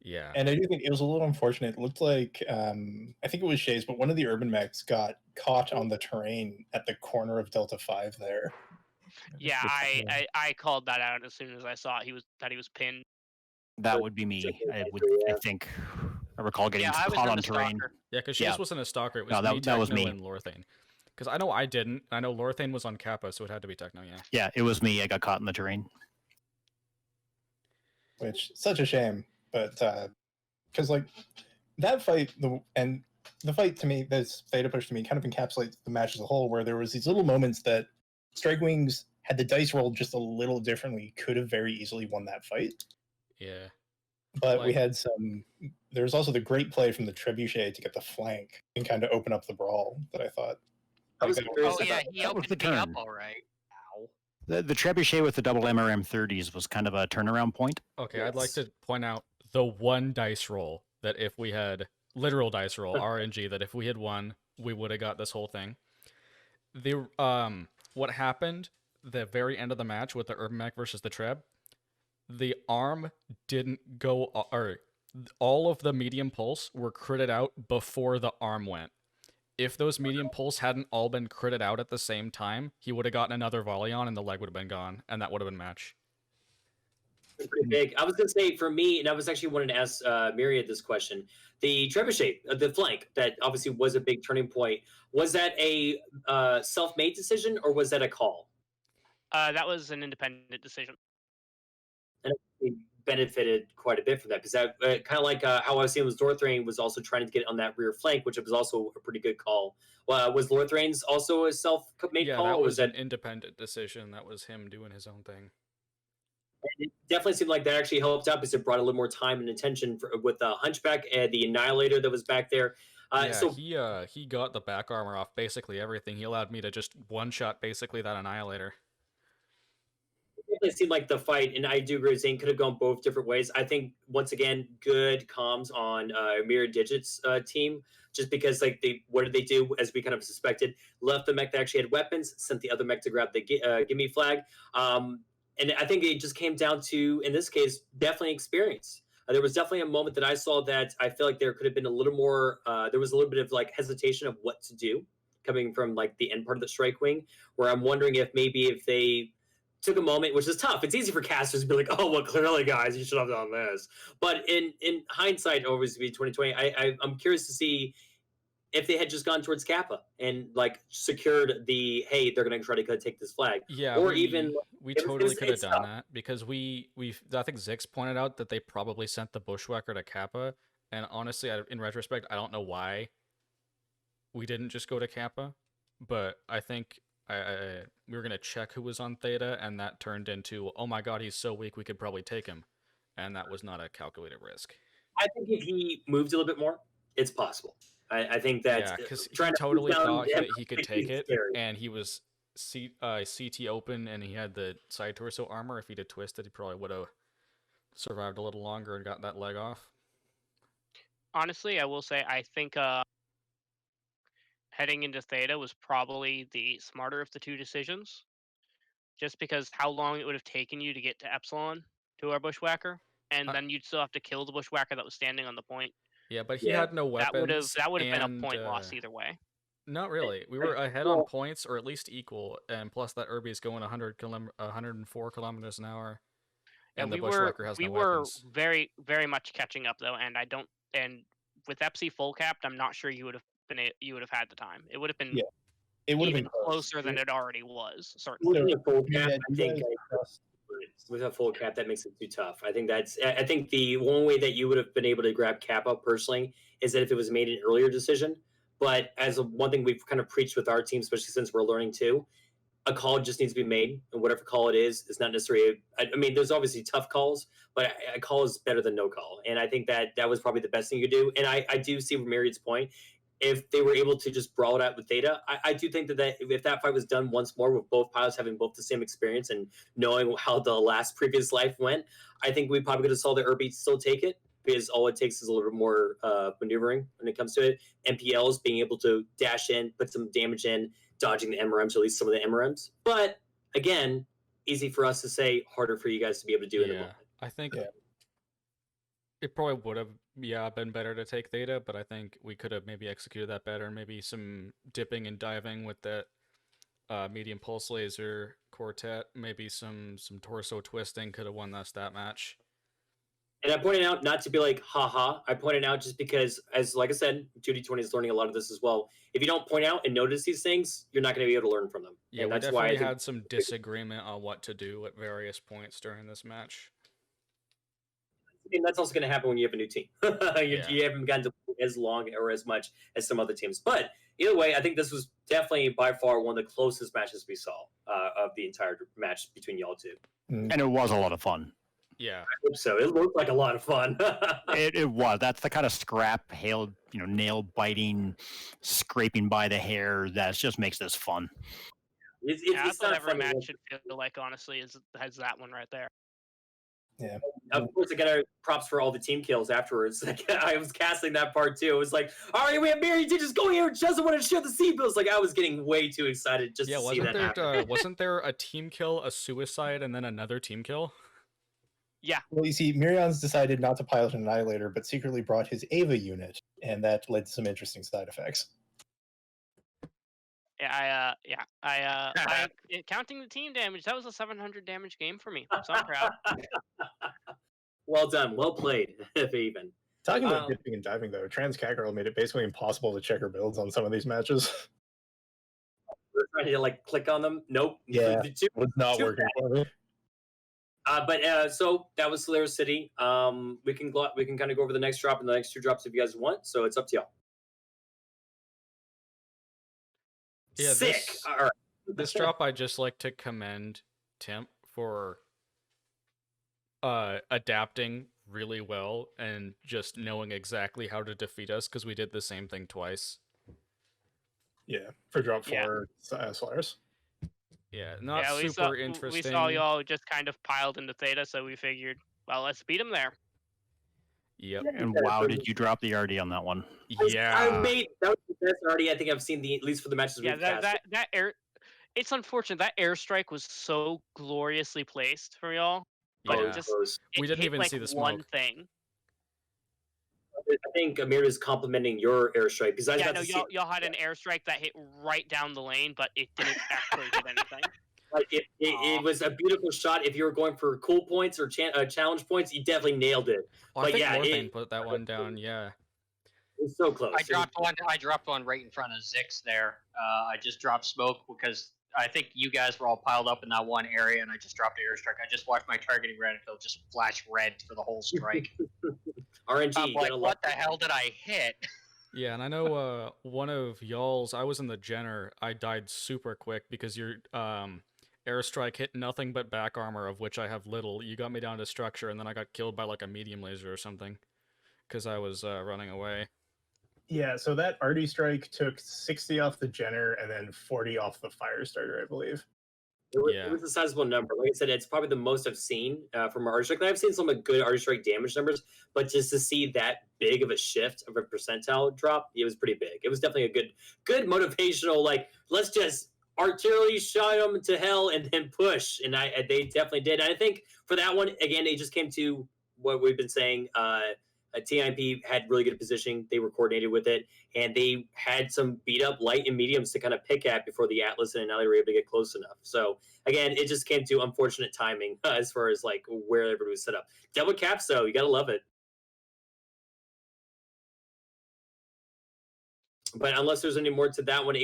Yeah. And I do think it was a little unfortunate. It looked like, I think it was Shaze, but one of the urban mechs got caught on the terrain at the corner of Delta 5 there. Yeah, I called that out as soon as I saw he was pinned. That would be me. I think. I recall getting caught on terrain. Yeah, because Shaze wasn't a stalker. It was No, me, that was Tekno, me. and Lorthane. Because I know I didn't. I know Lorthane was on Kappa, so it had to be Tekno, yeah. Yeah, it was me. I got caught in the terrain. Which, such a shame. But, because, like, that fight, the fight to me, this Theta push to me, kind of encapsulates the match as a whole, where there was these little moments that Strike Wings, had the dice rolled just a little differently, could have very easily won that fight. Yeah. But we had some. There was also the great play from the Trebuchet to get the flank and kind of open up the brawl that I thought. He opened the me up turn. all right. The Trebuchet with the double MRM-30s was kind of a turnaround point. Okay, I'd like to point out the one dice roll that if we had literal dice roll RNG that if we had won, we would have got this whole thing. The what happened the very end of the match with the Urban Mech versus the Treb, the arm didn't go, or all of the medium pulse were critted out before the arm went. If those medium pulse hadn't all been critted out at the same time, he would have gotten another volley on and the leg would have been gone, and that would have been match. Pretty big. I was going to say, for me, and I was actually wanting to ask Myriad this question, the Trebuchet, the flank, that obviously was a big turning point, was that a self-made decision or was that a call? That was an independent decision. And it benefited quite a bit from that, because that kind of like how I was saying was Lorthrain was also trying to get on that rear flank, which was also a pretty good call. Was Lorthrain's also a self-made call? Yeah, that or was an independent decision. That was him doing his own thing. It definitely seemed like that actually helped out because it brought a little more time and attention with the Hunchback and the Annihilator that was back there. So he got the back armor off basically everything. He allowed me to just one-shot basically that Annihilator. It seemed like the fight, and I do agree with Zane, could have gone both different ways. I think, once again, good comms on Mirror Digits team, just because like what did they do, as we kind of suspected? Left the mech that actually had weapons, sent the other mech to grab the gimme flag. And I think it just came down to, in this case, definitely experience. There was definitely a moment that I saw that I feel like there could have been a little more, there was a little bit of like hesitation of what to do coming from like the end part of the Strike Wing, where I'm wondering if maybe if they took a moment, which is tough. It's easy for casters to be like, oh, well, clearly, guys, you should have done this. But in hindsight, always be 2020, I'm curious to see if they had just gone towards Kappa and like secured the, hey, they're going to try to take this flag. Yeah, or we totally could have done that, because we I think Zix pointed out that they probably sent the Bushwhacker to Kappa, and honestly, in retrospect, I don't know why we didn't just go to Kappa, but I think we were going to check who was on Theta, and that turned into, oh my god, he's so weak, we could probably take him, and that was not a calculated risk. I think if he moved a little bit more, it's possible. I think that, yeah, because he totally thought that he could take it, and he was CT open, and he had the side torso armor. If he'd have twisted, he probably would have survived a little longer and got that leg off. Honestly, I will say I think heading into Theta was probably the smarter of the two decisions, just because how long it would have taken you to get to Epsilon to our Bushwhacker, and then you'd still have to kill the Bushwhacker that was standing on the point. Yeah, but he had no weapons. That would have been a point loss either way. Not really. We were ahead on points, or at least equal, and plus that Irby is going 104 kilometers an hour, and the Bushwhacker has no weapons. We were very, very much catching up though, and and with Epsi full capped, I'm not sure you would have had the time. It would have been It would have even been close. closer than it already was. Certainly. Looking at full Yeah, cap, I you think guys crossed- with a full cap, that makes it too tough. I think I think the one way that you would have been able to grab cap up personally is that if it was made an earlier decision. But one thing we've kind of preached with our team, especially since we're learning too, a call just needs to be made, and whatever call it is not necessarily. I mean, there's obviously tough calls, but a call is better than no call, and I think that was probably the best thing you could do. And I do see Myriad's point. If they were able to just brawl it out with Theta, I do think that if that fight was done once more with both pilots having both the same experience and knowing how the last previous life went, I think we probably could have saw the Irby still take it, because all it takes is a little bit more maneuvering when it comes to it. MPLs being able to dash in, put some damage in, dodging the MRMs, or at least some of the MRMs. But again, easy for us to say, harder for you guys to be able to do in the moment. I think it probably would have been better to take Theta, but I think we could have maybe executed that better. Maybe some dipping and diving with that medium pulse laser quartet. Maybe some torso twisting could have won us that match. And I pointed out not to be like, haha. I pointed out just because, like I said, 2D20 is learning a lot of this as well. If you don't point out and notice these things, you're not going to be able to learn from them. Yeah, and we that's why definitely had some disagreement on what to do at various points during this match. I mean, that's also going to happen when you have a new team. You haven't gotten to play as long or as much as some other teams. But either way, I think this was definitely by far one of the closest matches we saw of the entire match between y'all two. And it was a lot of fun. Yeah, I hope so. It looked like a lot of fun. It was. That's the kind of scrap, nail biting, scraping by the hair that just makes this fun. That's what every match should feel like, honestly, has that one right there. Yeah. Of course, I got props for all the team kills afterwards. Like, I was casting that part too. It was like, all right, we have Mary just go here. She doesn't want to share the seat bills. Like, I was getting way too excited just to see that happen. Wasn't there a team kill, a suicide, and then another team kill? Yeah. Well, you see, Myrions decided not to pilot an Annihilator, but secretly brought his Ava unit, and that led to some interesting side effects. I counting the team damage, that was a 700 damage game for me, so I'm proud. Well done, well played, if even. Talking about dipping and diving, though, Trans Catgirl made it basically impossible to check her builds on some of these matches. We're trying to click on them. Nope. Yeah, it was not working for me. So that was Solaris City. We can kind of go over the next drop and the next two drops if you guys want. So it's up to y'all. Yeah, sick. All right. This drop, I just like to commend Temp for adapting really well and just knowing exactly how to defeat us, because we did the same thing twice. Yeah, for drop 4 Solaris. Yeah, not we super interesting. We saw y'all just kind of piled into Theta, so we figured, well, let's beat them there. Yep. And wow, did you drop the RD on that one? Yeah. That was the best already I think I've seen, at least for the matches we've cast. that air. It's unfortunate that airstrike was so gloriously placed for y'all, but we didn't even see the smoke. One thing. I think Amir is complimenting your airstrike because y'all had an airstrike that hit right down the lane, but it didn't actually hit anything. Like it was a beautiful shot. If you were going for cool points or challenge points, you definitely nailed it. Well, I think Lorthane put that one down. Yeah, it was so close. I dropped one right in front of Zix there. I just dropped smoke because I think you guys were all piled up in that one area, and I just dropped an airstrike. I just watched my targeting reticle just flash red for the whole strike. RNG. I'm like, what the hell did I hit? Yeah, and I know one of y'all's. I was in the Jenner. I died super quick because your airstrike hit nothing but back armor, of which I have little. You got me down to structure, and then I got killed by like a medium laser or something because I was running away. Yeah, so that RD strike took 60 off the Jenner and then 40 off the Firestarter, I believe. It was a sizable number. Like I said, it's probably the most I've seen from RD strike. I've seen some good RD strike damage numbers, but just to see that big of a shift of a percentile drop, it was pretty big. It was definitely a good motivational, like, let's just artillery shot them to hell and then push. And they definitely did. And I think for that one, again, it just came to what we've been saying. TIMP had really good positioning. They were coordinated with it, and they had some beat up light and mediums to kind of pick at before the Atlas and Annihilator were able to get close enough. So again, it just came to unfortunate timing as far as like where everybody was set up. Double caps though, you gotta love it. But unless there's any more to that one,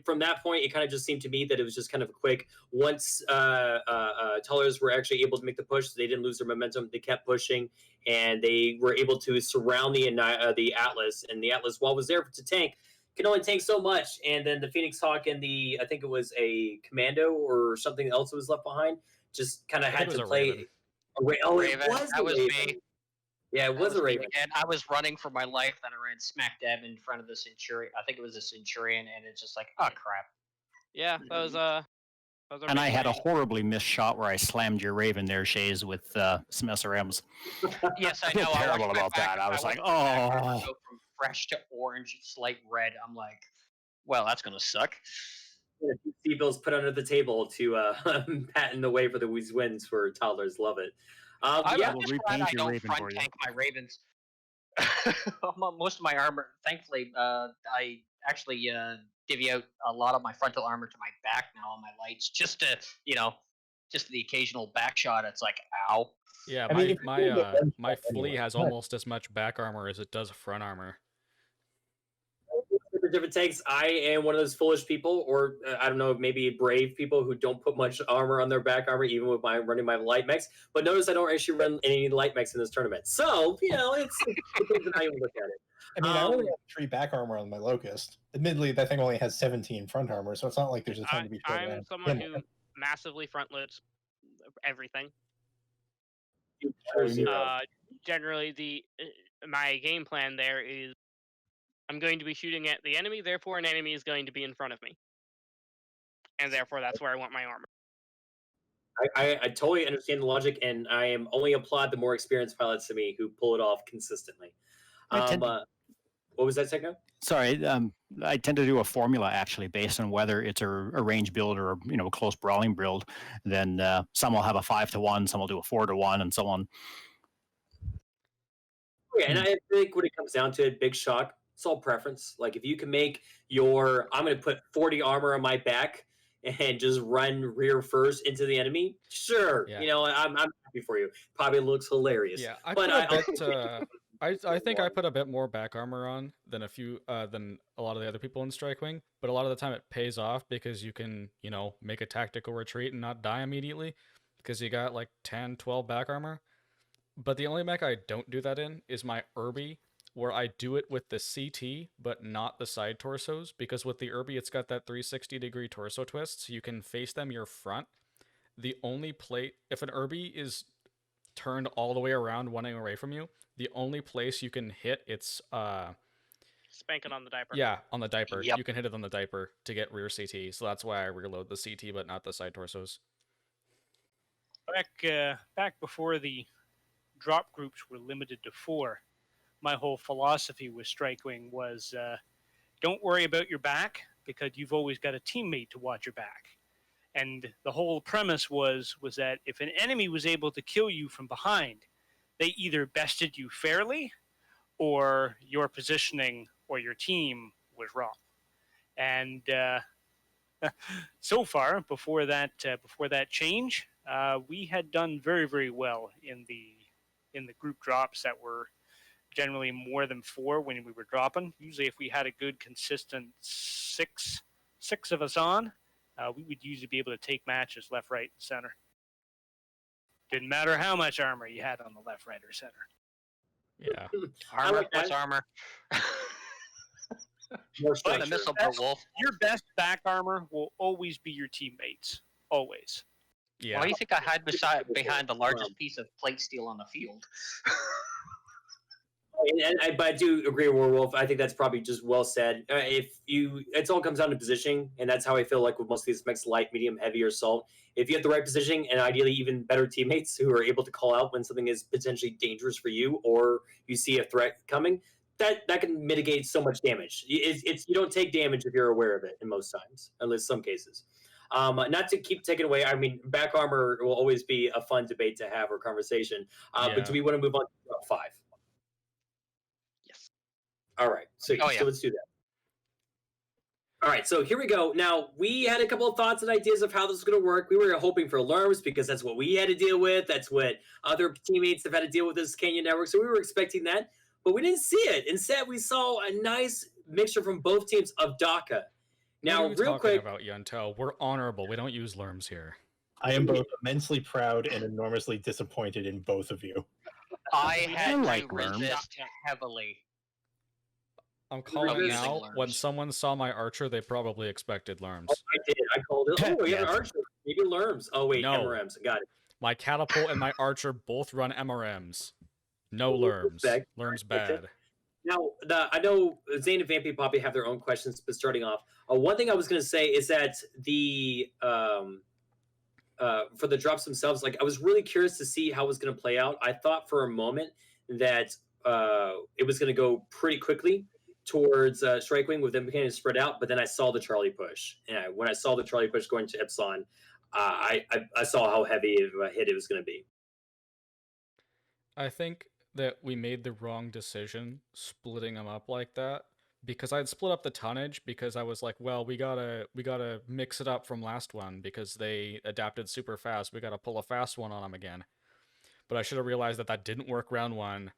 from that point, it kind of just seemed to me that it was just kind of a quick. Once Tullers were actually able to make the push, they didn't lose their momentum. They kept pushing, and they were able to surround the Atlas. And the Atlas, while it was there to tank, can only tank so much. And then the Phoenix Hawk and I think it was a Commando or something else that was left behind, just kind of had to play. Raven. It was That was Raven. me. Yeah, it was a Raven. And I was running for my life, then I ran smack dab in front of the Centurion. I think it was a Centurion, and it's just like, oh crap. Yeah, that was a And I had a replay. horribly missed shot where I slammed your Raven there, Shaze, with some SRMs. Yes, I I feel know. terrible I watched my about that. I was like, oh. go from fresh to orange, slight red. I'm like, well, that's gonna suck. Seabill's put under the table to patent the way for the wins for toddlers. Love it. I'm Yeah, just glad I don't front tank my Ravens. Most of my armor, thankfully, I actually divvy out a lot of my frontal armor to my back now on my lights, just to, just the occasional back shot. It's like, ow. Yeah, I mean, my flea has almost as much back armor as it does front armor. different takes. I am one of those foolish people, or I don't know, maybe brave people who don't put much armor on their back armor, even with running my light mechs. But notice I don't actually run any light mechs in this tournament. So it's depends on how you look at it. I mean, I only have 3 back armor on my Locust. Admittedly, that thing only has 17 front armor, so it's not like there's a ton to be short I'm around. someone who massively front loads everything. Generally, my game plan there is I'm going to be shooting at the enemy, therefore an enemy is going to be in front of me, and therefore that's where I want my armor. I totally understand the logic, and I am only applaud the more experienced pilots to me who pull it off consistently. What was that, Tekno? Sorry, I tend to do a formula actually based on whether it's a range build or a close brawling build. Then some will have a 5-to-1, some will do a 4-to-1, and so on. Yeah, and I think when it comes down to it, big shock, it's all preference. Like if you can make I'm going to put 40 armor on my back and just run rear first into the enemy. Sure, Yeah. I'm happy for you. Probably looks hilarious. Yeah, I think I put a bit more back armor on than than a lot of the other people in Strikewing, but a lot of the time it pays off because you can, make a tactical retreat and not die immediately because you got like 10, 12 back armor. But the only mech I don't do that in is my Irby, where I do it with the CT, but not the side torsos, because with the Irby, it's got that 360-degree torso twist, so you can face them your front. The only if an Irby is turned all the way around, running away from you, the only place you can hit its Spank it on the diaper. Yeah, on the diaper. Yep. You can hit it on the diaper to get rear CT, so that's why I reload the CT, but not the side torsos. Back before the drop groups were limited to 4, my whole philosophy with Strikewing was don't worry about your back because you've always got a teammate to watch your back. And the whole premise was that if an enemy was able to kill you from behind, they either bested you fairly or your positioning or your team was wrong. And so far, before that change, we had done very, very well in the group drops that were generally more than 4 when we were dropping. Usually, if we had a good, consistent six of us on, we would usually be able to take matches left, right, and center. Didn't matter how much armor you had on the left, right, or center. Yeah. Armor plus armor. But your best back armor will always be your teammates. Always. Yeah. Why do you think I hide behind the largest piece of plate steel on the field? But I do agree with Werewolf. I think that's probably just well said. It all comes down to positioning, and that's how I feel like with most of these mechs, light, medium, heavy, or assault. If you have the right positioning and ideally even better teammates who are able to call out when something is potentially dangerous for you or you see a threat coming, that can mitigate so much damage. You don't take damage if you're aware of it in most times, at least some cases. Not to keep taking away, I mean, back armor will always be a fun debate to have or conversation. But do we want to move on to drop 5? All right, so let's do that. All right, so here we go. Now, we had a couple of thoughts and ideas of how this is going to work. We were hoping for alarms because that's what we had to deal with. That's what other teammates have had to deal with this Canyon Network, so we were expecting that. But we didn't see it. Instead, we saw a nice mixture from both teams of DACA. Now, what are you real talking quick, about, Yunto? We're honorable. We don't use lerms here. I am both immensely proud and enormously disappointed in both of you. I had like to worms. resist heavily. I'm calling it using now. When lerms. someone saw my archer, they probably expected lerms. I did. I called it. Oh, we have an Yes. archer. Maybe lerms. Oh, wait, No. MRMs. Got it. My catapult and my archer both run MRMs. No lerms. Respect. Lerms bad. Now, I know Zane and Vampy probably have their own questions, but starting off, one thing I was going to say is that the for the drops themselves, like I was really curious to see how it was going to play out. I thought for a moment that it was going to go pretty quickly towards Strike Wing with them beginning to spread out, but then I saw the Charlie push. And when I saw the Charlie push going to Epsilon, I saw how heavy of a hit it was going to be. I think that we made the wrong decision splitting them up like that, because I'd split up the tonnage because I was like, well, we gotta mix it up from last one because they adapted super fast. We gotta pull a fast one on them again. But I should have realized that that didn't work round one,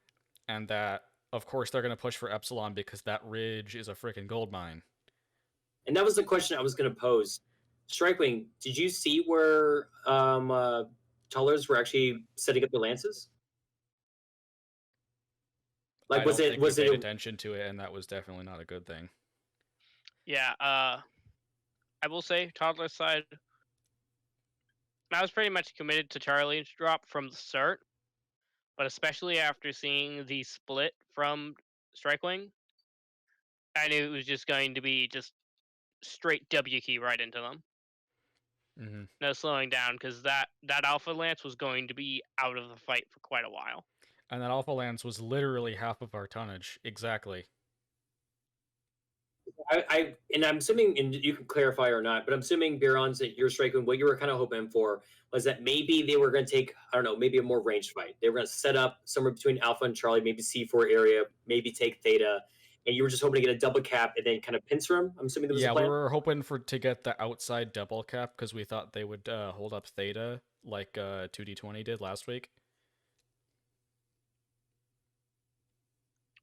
and that of course they're gonna push for Epsilon because that ridge is a freaking gold mine. And that was the question I was going to pose. Strikewing, did you see where Tullers were actually setting up the lances? Like, I was don't it think was we it paid attention to it, and that was definitely not a good thing. Yeah, I will say, Toddler's side, I was pretty much committed to Charlie's drop from the start, but especially after seeing the split from Strikewing, I knew it was just going to be just straight W key right into them. Mm-hmm. No slowing down, because that Alpha Lance was going to be out of the fight for quite a while. And that Alpha Lance was literally half of our tonnage. Exactly. And I'm assuming, and you can clarify or not, but I'm assuming, Beerions, that you're striking, what you were kind of hoping for was that maybe they were going to take, I don't know, maybe a more ranged fight. They were going to set up somewhere between Alpha and Charlie, maybe C4 area, maybe take Theta, and you were just hoping to get a double cap and then kind of pincer them. I'm assuming that was the Yeah, plan. we were hoping to get the outside double cap because we thought they would hold up Theta like 2D20 did last week.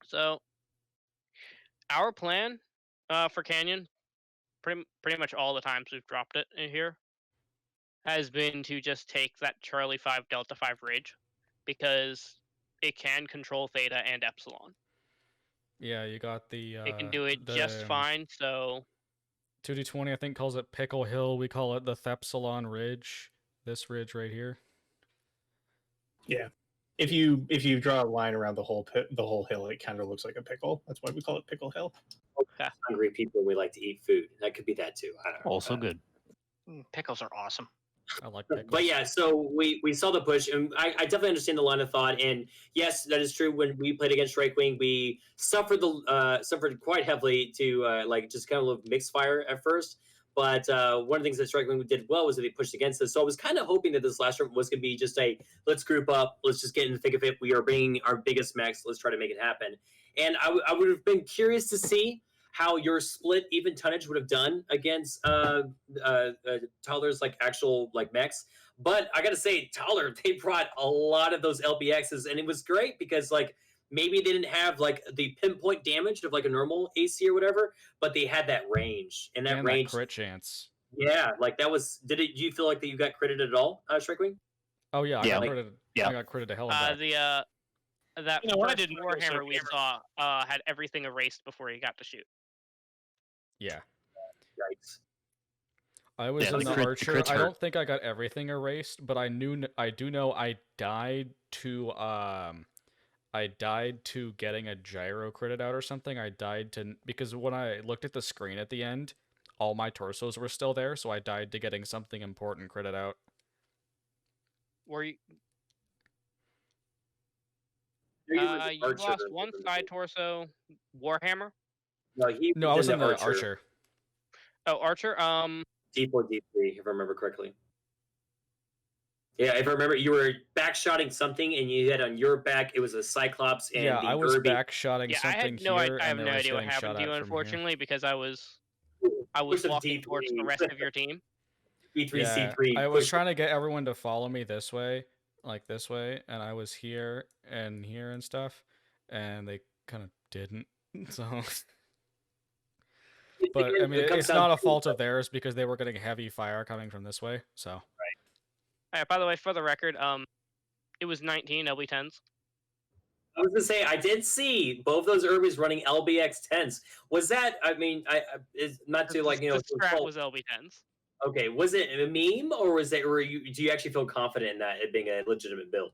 So, our plan for Canyon, pretty much all the times we've dropped it in here, has been to just take that Charlie 5 Delta 5 Ridge, because it can control Theta and Epsilon. Yeah, you got the... it can do it just fine, so... 2D20, I think, calls it Pickle Hill. We call it the Thepsilon Ridge. This ridge right here. Yeah. If you draw a line around the whole hill, it kind of looks like a pickle. That's why we call it Pickle Hill. Hungry people, we like to eat food. That could be that too. I don't know. Also good. Pickles are awesome. I like pickles. But yeah, so we saw the push, and I definitely understand the line of thought. And yes, that is true. When we played against Strike Wing, we suffered quite heavily to like just kind of mixed fire at first. But one of the things that Strike Wing did well was that they pushed against us. So I was kind of hoping that this last round was going to be just a let's group up, let's just get in the thick of it. We are bringing our biggest mechs. Let's try to make it happen. And I would have been curious to see how your split even tonnage would have done against Toller's like actual like mechs. But I gotta say, Toller, they brought a lot of those LBXs, and it was great because like maybe they didn't have like the pinpoint damage of like a normal AC or whatever, but they had that range, and that range, that crit chance. Yeah, like that was. Do you feel like that you got credited at all, Strikewing? Oh yeah, I got critted to hell in that. That You know, I first didn't notice Warhammer it. we saw had everything erased before he got to shoot. Yeah. Yikes. I was Yeah, in the the crit- archer. crits I hurt. don't think I got everything erased, but I do know I died to getting a gyro critted out or something. I died to because when I looked at the screen at the end, all my torsos were still there, so I died to getting something important critted out. Were you? You were the You archer. lost one side torso, Warhammer. No, I was in the archer. Oh, Archer. D4, D3, if I remember correctly. Yeah, if I remember, you were backshotting something, and you had on your back it was a Cyclops and Yeah, the I was Irby. backshotting something here. I have and no I was idea what getting happened shot to you, at from here. unfortunately, because I was Push them walking D3. towards the rest of your team. B3, Yeah, C3. I was push trying to get everyone to follow me this way, like this way, and I was here and stuff, and they kind of didn't. So But I again, mean, it comes it's down not a to- fault of theirs because they were getting heavy fire coming from this way. So By the way, for the record, it was 19 LB10s. I was gonna say I did see both those Urbies running LBX 10s. Was that? I mean, I is not to like The strat was LB10s. Okay, was it a meme or was it? Or do you actually feel confident in that it being a legitimate build?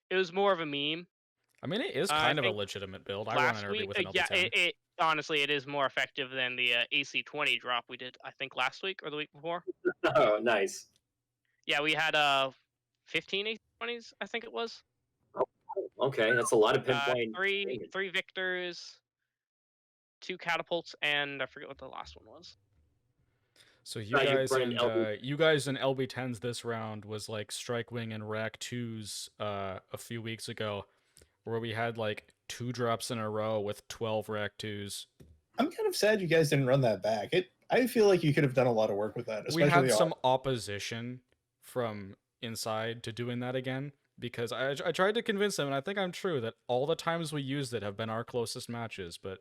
It was more of a meme. I mean, it is I kind of a think legitimate build. I run last an Irby week, with an yeah, LB10. it honestly it is more effective than the AC20 drop we did. I think last week or the week before. Oh, nice. Yeah, we had 15 AC20s. I think it was. Okay, that's a lot of pinpoint. Three Victors, 2 catapults, and I forget what the last one was. So you guys in LB10s this round was like Strikewing and Rack 2s a few weeks ago, where we had like 2 drops in a row with 12 Rack 2s. I'm kind of sad you guys didn't run that back. I feel like you could have done a lot of work with that. We had some opposition from inside to doing that again, because I tried to convince them, and I think I'm true, that all the times we used it have been our closest matches, but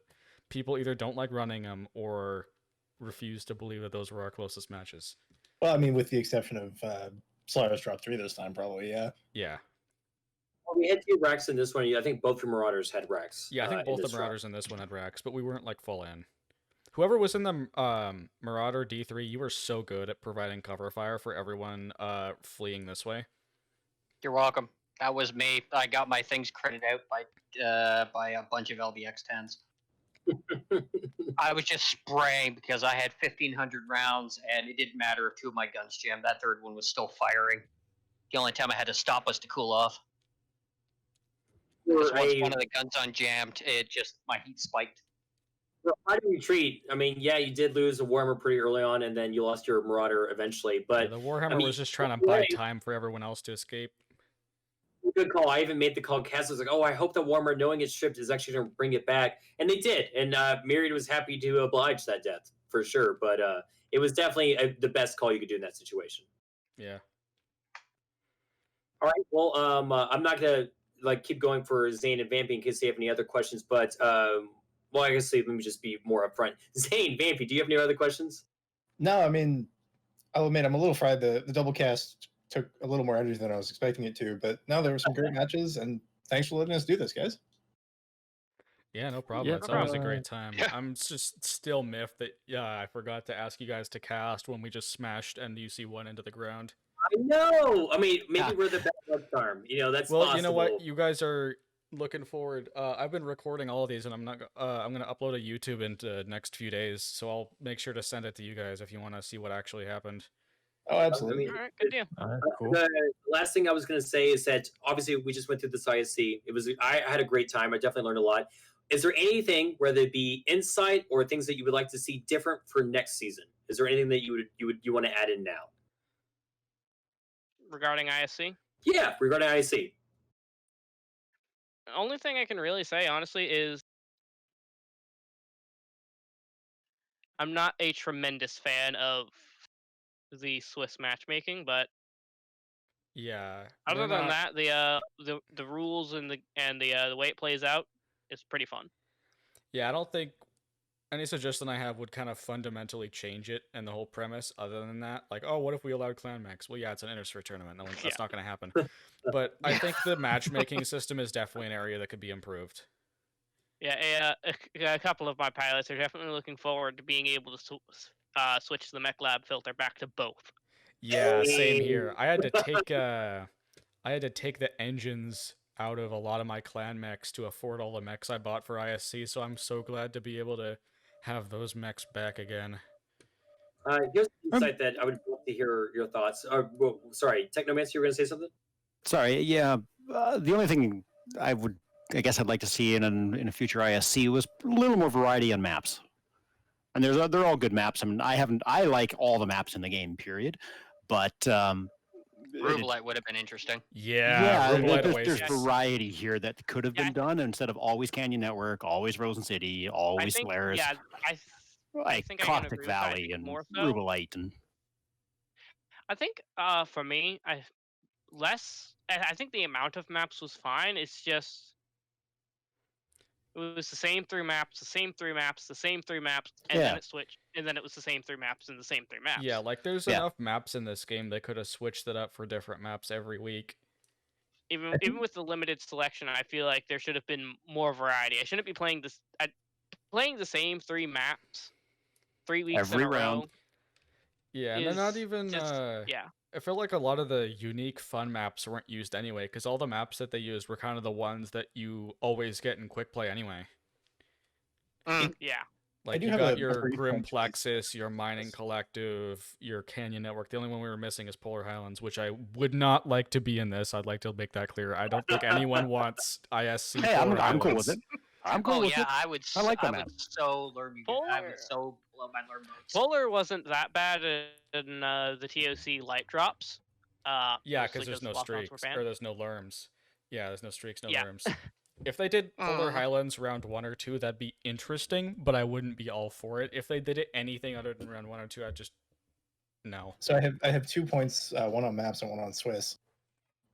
people either don't like running them or refuse to believe that those were our closest matches. Well, I mean, with the exception of Solaris drop 3 this time, probably, yeah. Yeah. Well, we had 2 racks in this one. I think both the Marauders had racks. Yeah, I think both the Marauders in this one had racks, but we weren't like full in. Whoever was in the Marauder D3, you were so good at providing cover fire for everyone fleeing this way. You're welcome. That was me. I got my things critted out by a bunch of LBX 10s. I was just spraying because I had 1,500 rounds, and it didn't matter if 2 of my guns jammed. That third one was still firing. The only time I had to stop was to cool off. Because once one of the guns unjammed, my heat spiked. Well, how do you treat? I mean, yeah, you did lose a Warhammer pretty early on, and then you lost your Marauder eventually. But yeah, the Warhammer was just trying to buy time for everyone else to escape. Good call. I even made the call. Cass was like, "Oh, I hope the Warhammer, knowing it's stripped, is actually going to bring it back," and they did. And Myriad was happy to oblige that death for sure. But it was definitely the best call you could do in that situation. Yeah. All right. Well, I'm not gonna keep going for Zane and Vampy in case they have any other questions. But well, I guess let me just be more upfront. Zane, Vampy, do you have any other questions? No, I mean, I'll admit I'm a little fried. The double cast took a little more energy than I was expecting it to, but no, there were some great matches, and thanks for letting us do this, guys. Yeah, no problem. Yeah, It's always a great time. I'm just still miffed that I forgot to ask you guys to cast when we just smashed NUC1 into the ground. I know. I mean, maybe we're the bad luck charm. That's well. possible. You know what? You guys are looking forward. I've been recording all of these, and I'm not. I'm gonna upload a YouTube into next few days, so I'll make sure to send it to you guys if you want to see what actually happened. Oh, absolutely. All right, good deal. Cool. The last thing I was going to say is that obviously we just went through this ISC. I had a great time. I definitely learned a lot. Is there anything, whether it be insight or things that you would like to see different for next season? Is there anything that you want to add in now? Regarding ISC? Yeah, regarding ISC. The only thing I can really say, honestly, is I'm not a tremendous fan of the Swiss matchmaking, but yeah. Other than that, the rules and the way it plays out is pretty fun. Yeah, I don't think any suggestion I have would kind of fundamentally change it and the whole premise. Other than that, like, oh, what if we allowed clan max? Well, yeah, it's an Intersphere tournament. That's not going to happen. But I think the matchmaking system is definitely an area that could be improved. Yeah, a couple of my pilots are definitely looking forward to being able to switch the mech lab filter back to both. Yeah, same here. I had to take the engines out of a lot of my clan mechs to afford all the mechs I bought for ISC, so I'm so glad to be able to have those mechs back again. Here's an insight that I would love to hear your thoughts. Well, sorry, Technomancer, you were going to say something? Sorry, yeah. The only thing I guess I'd like to see in a future ISC was a little more variety on maps. And they're all good maps. I mean, I like all the maps in the game, period. But Rubelite would have been interesting. Yeah, there's variety here that could have been done instead of always Canyon Network, always Rosen City, always Solaris. Yeah, like Caustic Valley and Rubelite. And I think for me, I think the amount of maps was fine. It's just It was the same 3 maps, the same 3 maps, the same 3 maps, and Yeah. then it switched, and then it was the same 3 maps and the same 3 maps. Yeah, like there's Yeah. enough maps in this game they could have switched it up for different maps every week. Even with the limited selection, I feel like there should have been more variety. I shouldn't be playing this. Playing the same 3 maps 3 weeks Every in a round. row. Yeah, and they're not is even. just, yeah. I feel like a lot of the unique fun maps weren't used anyway, because all the maps that they used were kind of the ones that you always get in quick play anyway. Yeah. Like do you have got a your brief Grim mention. Plexus, your Mining Collective, your Canyon Network. The only one we were missing is Polar Highlands, which I would not like to be in this. I'd like to make that clear. I don't think anyone wants ISC Hey, Polar I'm cool with Highlands. it. I'm cool with it. I would. I like that I map. would so learn. I would so love my learn modes. Polar wasn't that bad in the TOC light drops. Yeah, mostly because there's no lockdowns were streaks, banned. or there's no lerms. Yeah, there's no streaks, no Yeah. lerms. If they did Polar Highlands round 1 or 2, that'd be interesting, but I wouldn't be all for it. If they did it anything other than round 1 or 2, I'd just no. So I have 2 points, one on maps and one on Swiss.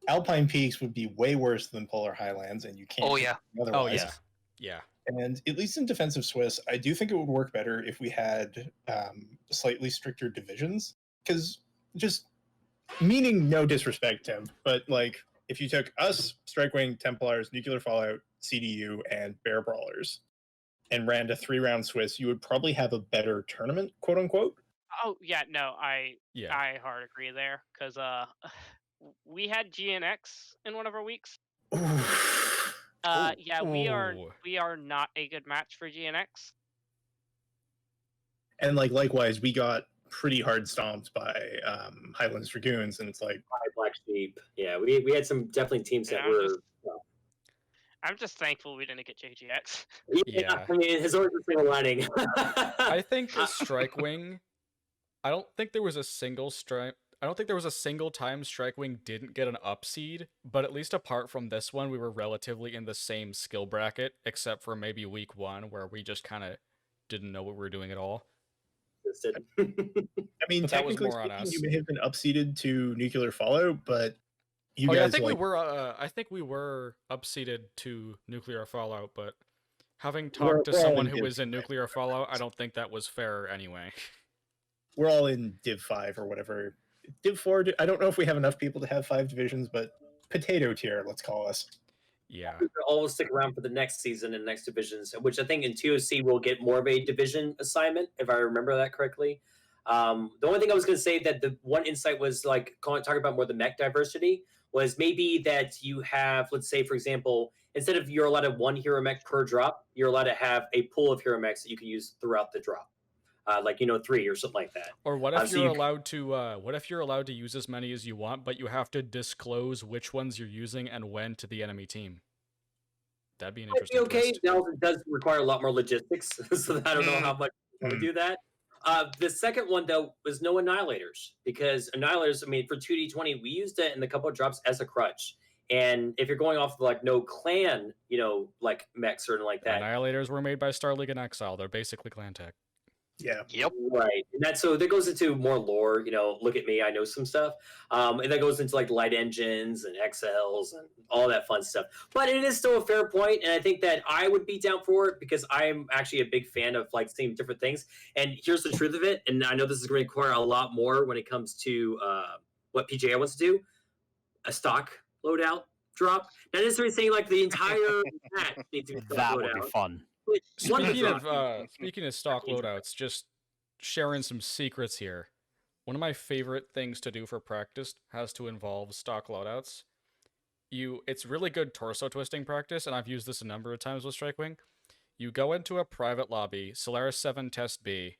Alpine Peaks would be way worse than Polar Highlands, and you can't. Oh, yeah. Otherwise. Oh yeah. And at least in defense of Swiss, I do think it would work better if we had slightly stricter divisions. Because just meaning no disrespect, Tim, but like if you took us, Strikewing, Templars, Nuclear Fallout, CDU, and Bear Brawlers, and ran a 3-round Swiss, you would probably have a better tournament, quote unquote. Oh yeah, no, I hard agree there because we had GNX in one of our weeks. Yeah, we are not a good match for GNX. And like likewise, we got pretty hard stomped by Highlands Dragoons, and it's like Black Sheep. Yeah, we had some definitely teams that were. I'm just thankful we didn't get JGX. Yeah, I mean, his always a silver lining. I think the Strikewing. I don't think there was a single strike. I don't think there was a single time Strikewing didn't get an up seed, but at least apart from this one, we were relatively in the same skill bracket, except for maybe week 1, where we just kind of didn't know what we were doing at all. I mean, But that was technically more on speaking, us. you may have been upseeded to Nuclear Fallout, but you Oh guys yeah, I think like, we were. I think we were upseeded to Nuclear Fallout, but having We're- talked to we're all someone in who Div was in Nuclear Fallout, I don't think that was fair anyway. we're all in Div 5 or whatever. Div 4, I don't know if we have enough people to have 5 divisions, but potato tier, let's call us. Yeah. All will stick around for the next season and next divisions, which I think in TOC we'll get more of a division assignment, if I remember that correctly. The only thing I was going to say that the one insight was like talking about more the mech diversity was maybe that you have, let's say, for example, instead of you're allowed to have 1 hero mech per drop, you're allowed to have a pool of hero mechs that you can use throughout the drop. Like 3 or something like that. Or what if So you're allowed to? What if you're allowed to use as many as you want, but you have to disclose which ones you're using and when to the enemy team? That'd be an interesting Okay, twist. now it does require a lot more logistics, so I don't know how much you want to do that. The second one though was no annihilators, because annihilators, I mean, for 2D20 we used it in a couple of drops as a crutch. And if you're going off of like no clan, like mechs or like that, Annihilators were made by Star League and Exile. They're basically clan tech. Yeah. Yep. Right. And that goes into more lore, look at me, I know some stuff. And that goes into like light engines and XLs and all that fun stuff. But it is still a fair point, and I think that I would be down for it because I'm actually a big fan of like seeing different things. And here's the truth of it, and I know this is going to require a lot more when it comes to what PJI wants to do, a stock loadout drop. Not necessarily saying like the entire match needs to be stock That loadout. would be fun. Speaking of stock loadouts, just sharing some secrets here. One of my favorite things to do for practice has to involve stock loadouts. It's really good torso twisting practice, and I've used this a number of times with Strikewing. You go into a private lobby, Solaris 7 Test B.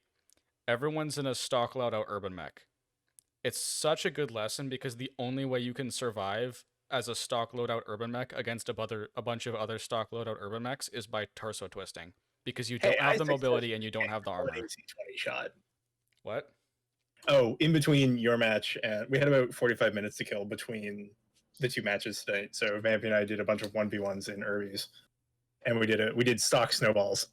Everyone's in a stock loadout urban mech. It's such a good lesson because the only way you can survive as a stock loadout urban mech against a bunch of other stock loadout urban mechs is by torso twisting. Because you don't have the mobility and you don't have the armor. AC-20 shot. What? Oh, in between your match, and we had about 45 minutes to kill between the 2 matches tonight. So Vampy and I did a bunch of 1v1s in Irvies, and we did stock snowballs.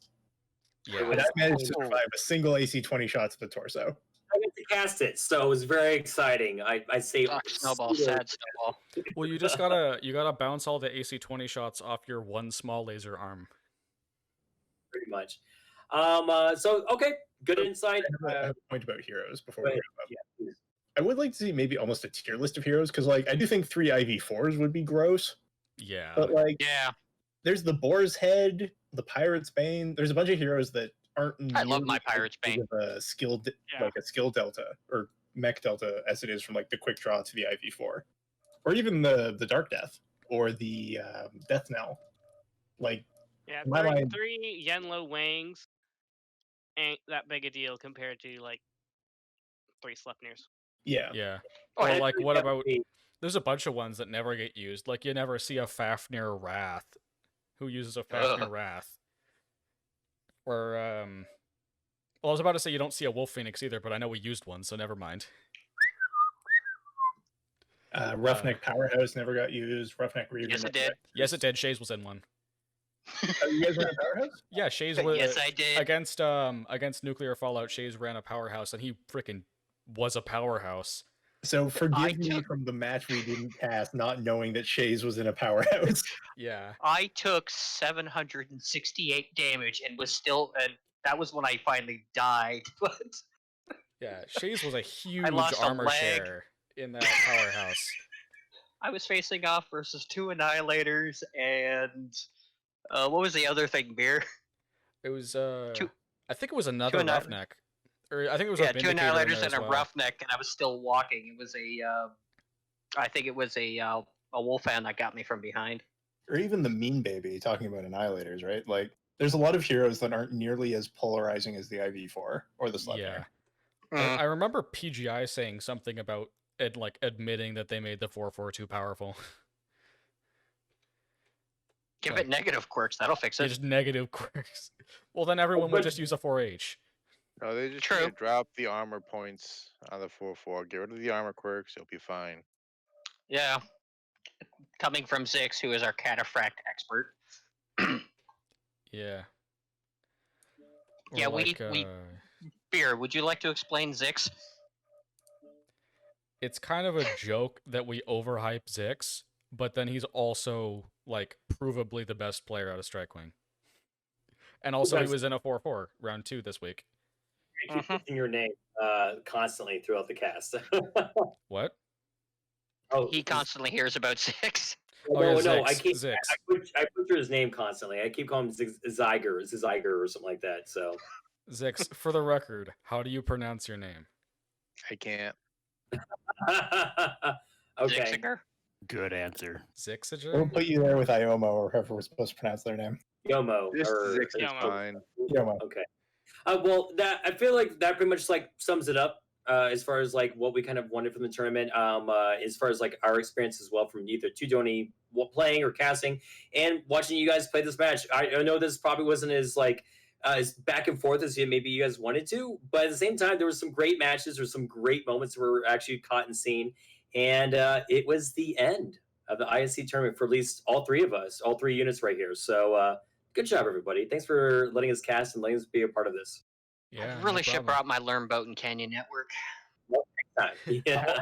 Yeah, and I managed to survive a single AC-20 shot to the torso. I got to cast it, so it was very exciting. I say snowball, sad snowball. Well, you gotta bounce all the AC-20 shots off your one small laser arm. pretty much. So okay, good insight. I have a point about heroes before Go we ahead. wrap up. Yeah, please. I would like to see maybe almost a tier list of heroes because, like, I do think 3 IV4s would be gross. Yeah. But like, Yeah. there's the Boar's Head, the Pirate's Bane. There's a bunch of heroes that aren't. I love my nearly as Pirate's big Bane. of a skill, Yeah. like a skill delta or mech delta as it is from like the quick draw to the IV4, or even the Dark Death or the Death Knell. Like, Yeah, in my mind, 3 Yenlo Wangs ain't that big a deal compared to like 3 Sleipnirs. yeah. Yeah. Oh, Or I- like, what about? There's a bunch of ones that never get used. Like, you never see a Fafnir Wrath. Who uses a Fafnir Wrath? Or well, I was about to say you don't see a Wolf Phoenix either, but I know we used one, so never mind. Roughneck Powerhouse never got used. Roughneck Reaver. Yes, it never did. got Yes, it did. Shaze was in one. You guys ran a Powerhouse? Yeah, Shaze was. Yes, I did. Against Nuclear Fallout, Shaze ran a powerhouse, and he freaking was a powerhouse. So forgive me from the match we didn't cast, not knowing that Shaze was in a powerhouse. Yeah. I took 768 damage and was still, and that was when I finally died. But Yeah, Shaze was a huge lost a armor leg. share in that powerhouse. I was facing off versus 2 Annihilators and what was the other thing, Beer? It was I think it was another Annihil- Roughneck. Or I think it was Yeah, a 2 Vindicator in Annihilators there and as a well. Roughneck, and I was still walking. It was I think it was a Wolfan that got me from behind. Or even the Mean Baby, talking about Annihilators, right? Like, there's a lot of heroes that aren't nearly as polarizing as the IV4 or the Sleipnir. Yeah. I remember PGI saying something about it, like admitting that they made the 4/4 too powerful. Give it negative quirks, that'll fix it. Just negative quirks. Well, then everyone would just use a 4H. No, they just need to drop the armor points on the 4/4. Get rid of the armor quirks. You'll be fine. Yeah. Coming from Zix, who is our cataphract expert. Yeah. Yeah, Or we like, Beer, would you like to explain Zix? It's kind of a joke that we overhype Zix, but then he's also like provably the best player out of Strikewing. And also he was in a 4/4 round 2 this week. I keep using your name constantly throughout the cast. What? Oh, he constantly hears about Zix. No, yeah, no, I Zix, keep Zix. I butcher his name constantly. I keep calling him Zyger or something like that. So Zix, for the record, how do you pronounce your name? I can't. Okay. Zixiger? Good answer. Zixiger? We'll put you there with Iomo or however we're supposed to pronounce their name. Yomo. Just or Zix is fine. Yomo. Okay. Well, that I feel like that pretty much like sums it up as far as like what we kind of wanted from the tournament. As far as like our experience as well from either Tudoni playing or casting and watching you guys play this match. I know this probably wasn't as like as back and forth as maybe you guys wanted to, but at the same time, there were some great matches or some great moments that were actually caught and seen, and it was the end of the ISC tournament for at least all three of us, all three units right here. So good job, everybody. Thanks for letting us cast and letting us be a part of this. Yeah, I really should have brought my Learn Boat and Canyon Network. Yeah.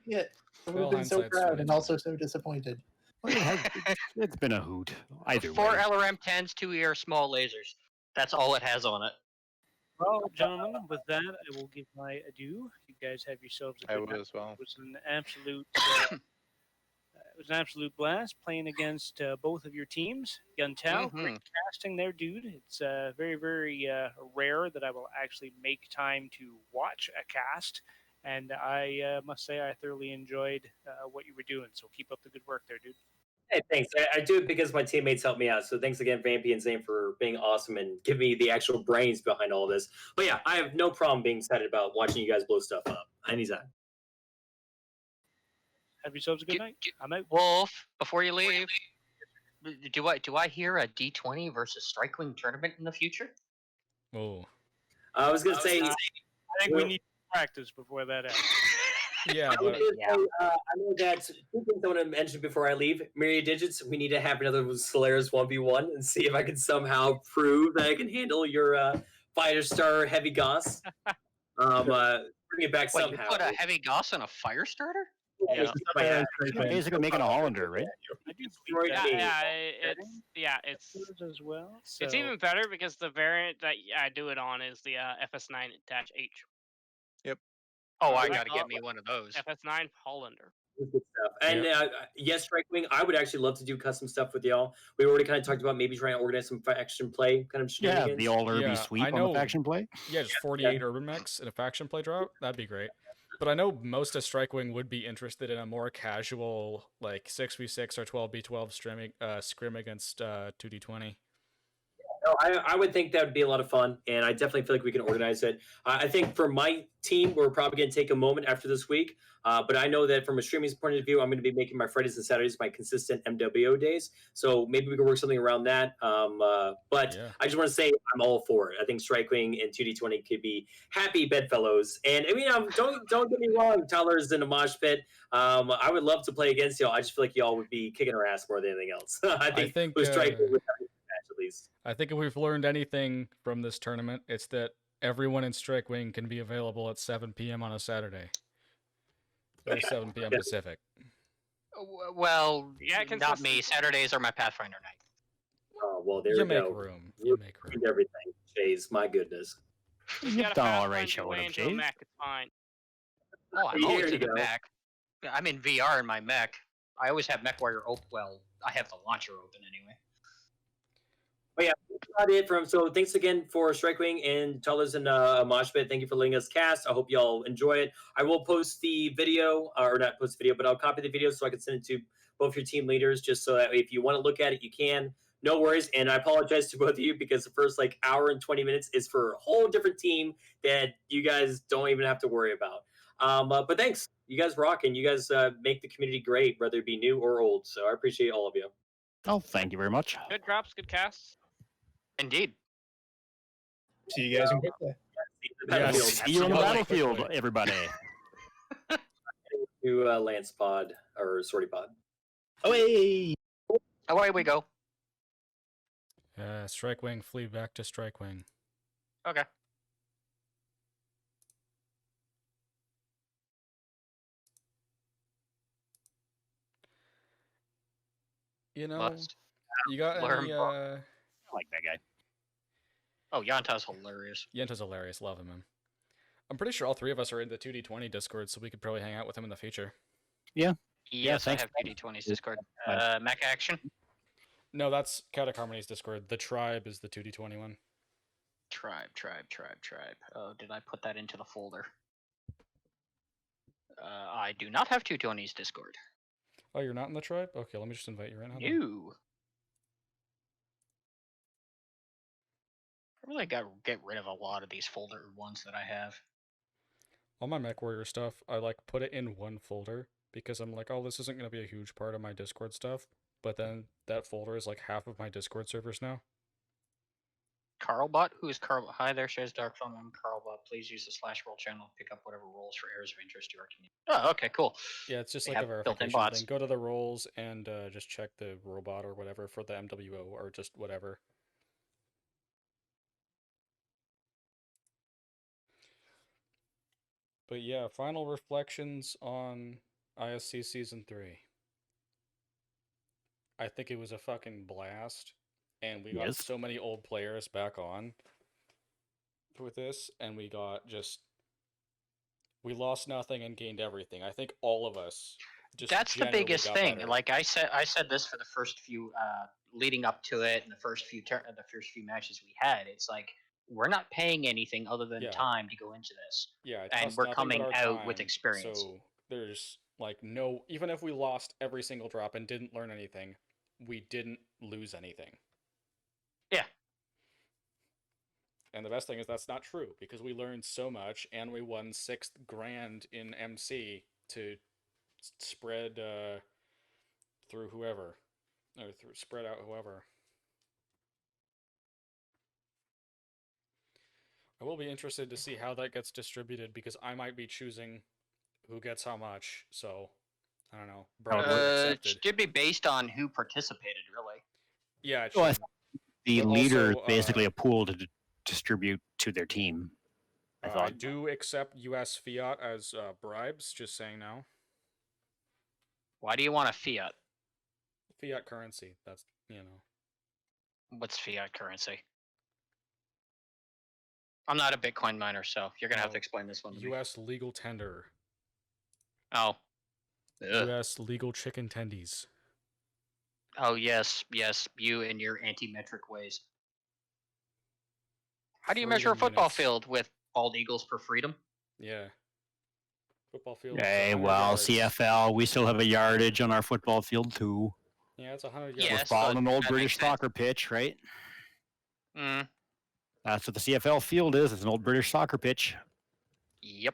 Yeah, I would Well, have been so hindsight's proud and 20/20. also so disappointed. It's been a hoot. Either 4 way. LRM-10s, 2 ER small lasers. That's all it has on it. Well, gentlemen, with that, I will give my adieu. You guys have yourselves a I good will night. as well. It was an absolute, it was an absolute blast playing against both of your teams. Yuntao, great casting there, dude. It's very, very rare that I will actually make time to watch a cast, and I must say I thoroughly enjoyed what you were doing. So keep up the good work there, dude. Hey, thanks. I do it because my teammates helped me out. So thanks again, Vampy and Zane, for being awesome and giving me the actual brains behind all this. But yeah, I have no problem being excited about watching you guys blow stuff up anytime. Have yourselves a good night. I'm out. Wolf, before you leave, do I hear a D20 versus Strikewing tournament in the future? Oh. I was gonna say. I think we need to practice before that happens. Yeah, I know that two things I want to mention before I leave. Myriad Digits, we need to have another Solaris 1v1 and see if I can somehow prove that I can handle your Fighter Star Heavy Goss. Bring it back What, somehow. you put a heavy Goss on a fire starter? Yeah. Basically making a Hollander, right? destroyed me. it's as well. It's even better because the variant that I do it on is the FS9-H. Yep. Oh, I got to get me one of those. FS9 Hollander. Good stuff. And yes, Strikewing, I would actually love to do custom stuff with y'all. We already kind of talked about maybe trying to organize some faction play kind of shenanigans. Yeah, the old Irby sweep on the faction play. Yeah, just 48 urban mechs in a faction play drop. That'd be great. But I know most of Strikewing would be interested in a more casual, like 6v6 or 12v12 scrim against 2d20. No, I would think that would be a lot of fun, and I definitely feel like we can organize it. I think for my team, we're probably going to take a moment after this week, but I know that from a streaming point of view, I'm going to be making my Fridays and Saturdays my consistent MWO days, so maybe we can work something around that. But I just want to say I'm all for it. I think Strikewing and 2D20 could be happy bedfellows, and I mean, don't get me wrong, Tyler's in a mosh pit. I would love to play against y'all. I just feel like y'all would be kicking our ass more than anything else. I think with Strikewing would have at least. I think if we've learned anything from this tournament, it's that everyone in Strikewing can be available at 7 p.m. on a Saturday. Or 7 p.m. Pacific. Well, not me. Saturdays are my Pathfinder night. Oh, well, there You we make go. room. You make room. Everything. Shaze, my goodness. You've done all right showing up, Shaze. It's fine. Oh, I'm Here always you in the go. mech. I'm in VR in my mech. I always have MechWarrior open. Well, I have the launcher open anyway. But yeah, that's about it from. So thanks again for Strikewing and Tullers and Moshpit. Thank you for letting us cast. I hope y'all enjoy it. I will post the video, or not post the video, but I'll copy the video so I can send it to both your team leaders, just so that if you want to look at it, you can. No worries. And I apologize to both of you because the first like hour and 20 minutes is for a whole different team that you guys don't even have to worry about. But thanks. You guys rock, and you guys make the community great, whether it be new or old. So I appreciate all of you. Oh, thank you very much. Good drops, good casts. Indeed. See you guys in quick play. Yes, see you on the battlefield, everybody. To Lance Pod or Sortie Pod. Away! Away we go. Strikewing, flee back to Strikewing. Okay. You know, you got any, I like that guy. Oh, Yanta's hilarious. Yanta's hilarious. Love him, man. I'm pretty sure all three of us are in the 2D20 Discord, so we could probably hang out with him in the future. Yeah. Yes, thanks. I have PD20's Discord. Mech Action? No, that's Chaotic Harmony's Discord. The Tribe is the 2D20 one. Tribe. Oh, did I put that into the folder? I do not have 220's Discord. Oh, you're not in the Tribe? Okay, let me just invite you right now. You. I really got to get rid of a lot of these folder ones that I have. All my MechWarrior stuff, I like put it in one folder because I'm like, oh, this isn't going to be a huge part of my Discord stuff. But then that folder is like half of my Discord servers now. Carlbot? Who is Carlbot? Hi there, Shaze Darkphone. I'm Carlbot. Please use the /roll channel to pick up whatever roles for areas of interest to our community. Oh, okay, cool. Yeah, it's just They like a have built-in verification bots. thing. Go to the roles and just check the robot or whatever for the MWO or just whatever. But yeah, final reflections on ISC Season 3. I think it was a fucking blast, and we got so many old players back on with this, and we got we lost nothing and gained everything. I think all of us just That's the generally biggest got thing. better. Like I said this for the first few leading up to it, and the first few matches we had. It's like we're not paying anything other than time to go into this. Yeah, it and costs we're nothing coming but our out with time, experience. So there's like no, even if we lost every single drop and didn't learn anything, we didn't lose anything. Yeah. And the best thing is that's not true because we learned so much and we won $6 grand in MC to spread through whoever, or spread out whoever. I will be interested to see how that gets distributed because I might be choosing who gets how much. So I don't know. It should be based on who participated, really. Yeah, it Well, should. the But leader also, is basically a pool to distribute to their team. I I thought. do accept U.S. fiat as bribes. Just saying now. Why do you want a fiat? Fiat currency. That's What's fiat currency? I'm not a Bitcoin miner, so you're gonna have to explain this one to me. U.S. legal tender. Oh. Ugh. U.S. legal chicken tendies. Oh yes, you and your anti-metric ways. How do you measure a football field with bald eagles per freedom? Yeah. Football field. Hey, well, CFL, we still have a yardage on our football field too. Yeah, it's 100 yards. We're following an old British soccer pitch, right? Mm. That's what the CFL field is. It's an old British soccer pitch. Yep.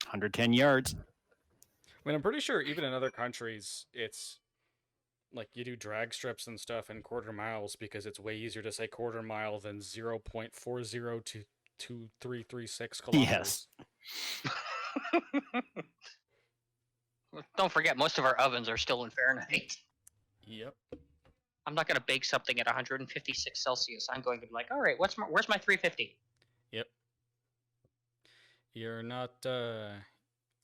110 yards. I mean, I'm pretty sure even in other countries, it's like you do drag strips and stuff in quarter miles because it's way easier to say quarter mile than 0.40 to 2336 kilometers. Yes. Don't forget, most of our ovens are still in Fahrenheit. Yep. I'm not going to bake something at 156 Celsius. I'm going to be like, all right, where's my 350? Yep. You're not,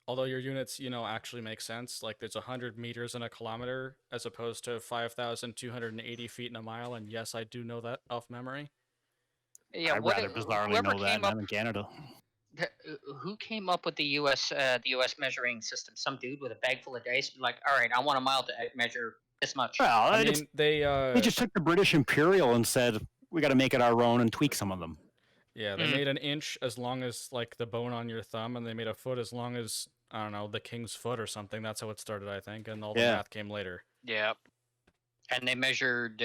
although your units, actually make sense. Like there's 100 meters in a kilometer as opposed to 5,280 feet in a mile. And yes, I do know that off memory. Yeah, I'd rather bizarrely know that, and I'm in Canada. Who came up with the U.S. measuring system? Some dude with a bag full of dice, like, all right, I want a mile to measure this much. Well, I mean, they just took the British Imperial and said we got to make it our own and tweak some of them. Yeah, they made an inch as long as like the bone on your thumb, and they made a foot as long as I don't know the king's foot or something. That's how it started, I think, and all the math came later. Yeah, and they measured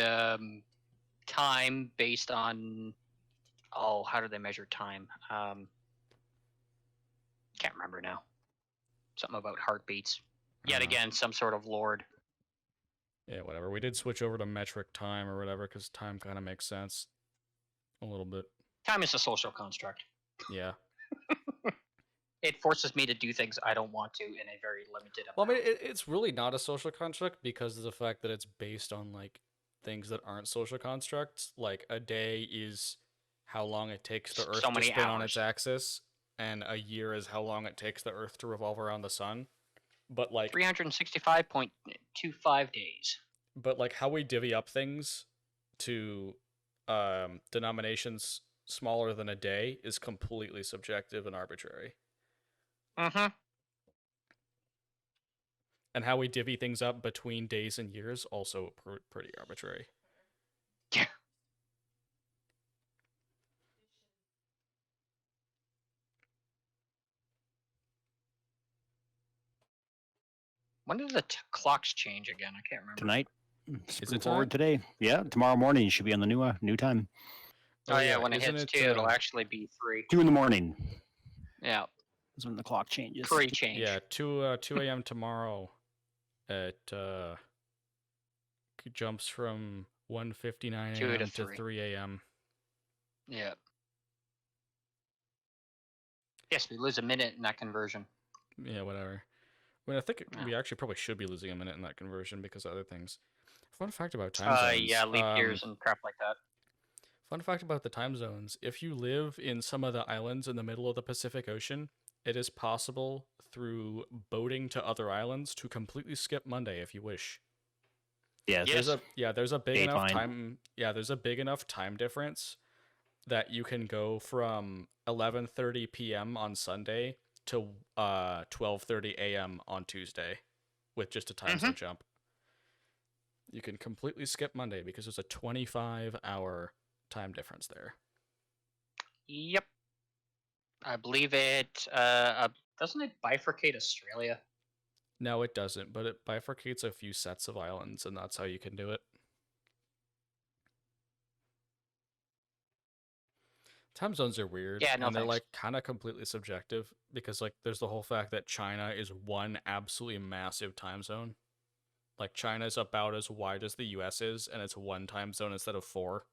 time based on how do they measure time? Can't remember now. Something about heartbeats. Yet again, some sort of lord. Yeah, whatever. We did switch over to metric time or whatever because time kind of makes sense a little bit. Time is a social construct. Yeah. It forces me to do things I don't want to in a very limited amount. Well, I mean, it's really not a social construct because of the fact that it's based on like things that aren't social constructs. Like a day is how long it takes the Earth to spin on its axis, and a year is how long it takes the Earth to revolve around the sun. But like 365.25 days. But like how we divvy up things to denominations smaller than a day is completely subjective and arbitrary. Mm-hmm. And how we divvy things up between days and years also pretty arbitrary. Yeah. When did the clocks change again? I can't remember. Tonight. Is it forward today? Yeah, tomorrow morning you should be on the new time. Oh yeah, when it hits 2, it'll actually be 3. 2 in the morning. Yeah. That's when the clock changes. Pre-change. Yeah, 2 a.m. tomorrow. It jumps from 1:59 a.m. to 3 a.m. Yeah. Yes, we lose a minute in that conversion. Yeah, whatever. I mean, I think we actually probably should be losing a minute in that conversion because of other things. Fun fact about time zones. Yeah, leap years and crap like that. Fun fact about the time zones. If you live in some of the islands in the middle of the Pacific Ocean, it is possible through boating to other islands to completely skip Monday if you wish. Yes. There's a big enough time. Yeah, there's a big enough time difference that you can go from 11:30 p.m. on Sunday to 12:30 a.m. on Tuesday with just a time zone jump. You can completely skip Monday because there's a 25-hour time difference there. Yep. I believe it doesn't it bifurcate Australia? No, it doesn't, but it bifurcates a few sets of islands, and that's how you can do it. Time zones are weird, and they're like kind of completely subjective because like there's the whole fact that China is one absolutely massive time zone. Like China is about as wide as the US is, and it's one time zone instead of 4.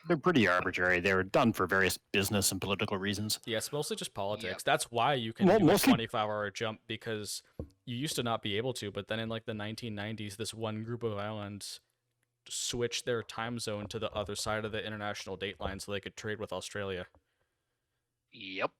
They're pretty arbitrary. They're done for various business and political reasons. Yeah, it's mostly just politics. That's why you can do a 25-hour jump, because you used to not be able to, but then in like the 1990s, this one group of islands switched their time zone to the other side of the international date line so they could trade with Australia. Yep.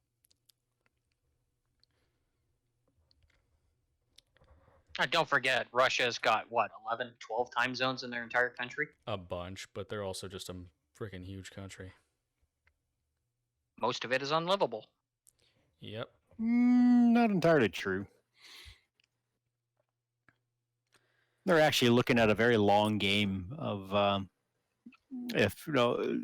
Don't forget, Russia's got what, 11, 12 time zones in their entire country? A bunch, but they're also just a freaking huge country. Most of it is unlivable. Yep. Not entirely true. They're actually looking at a very long game of if you know.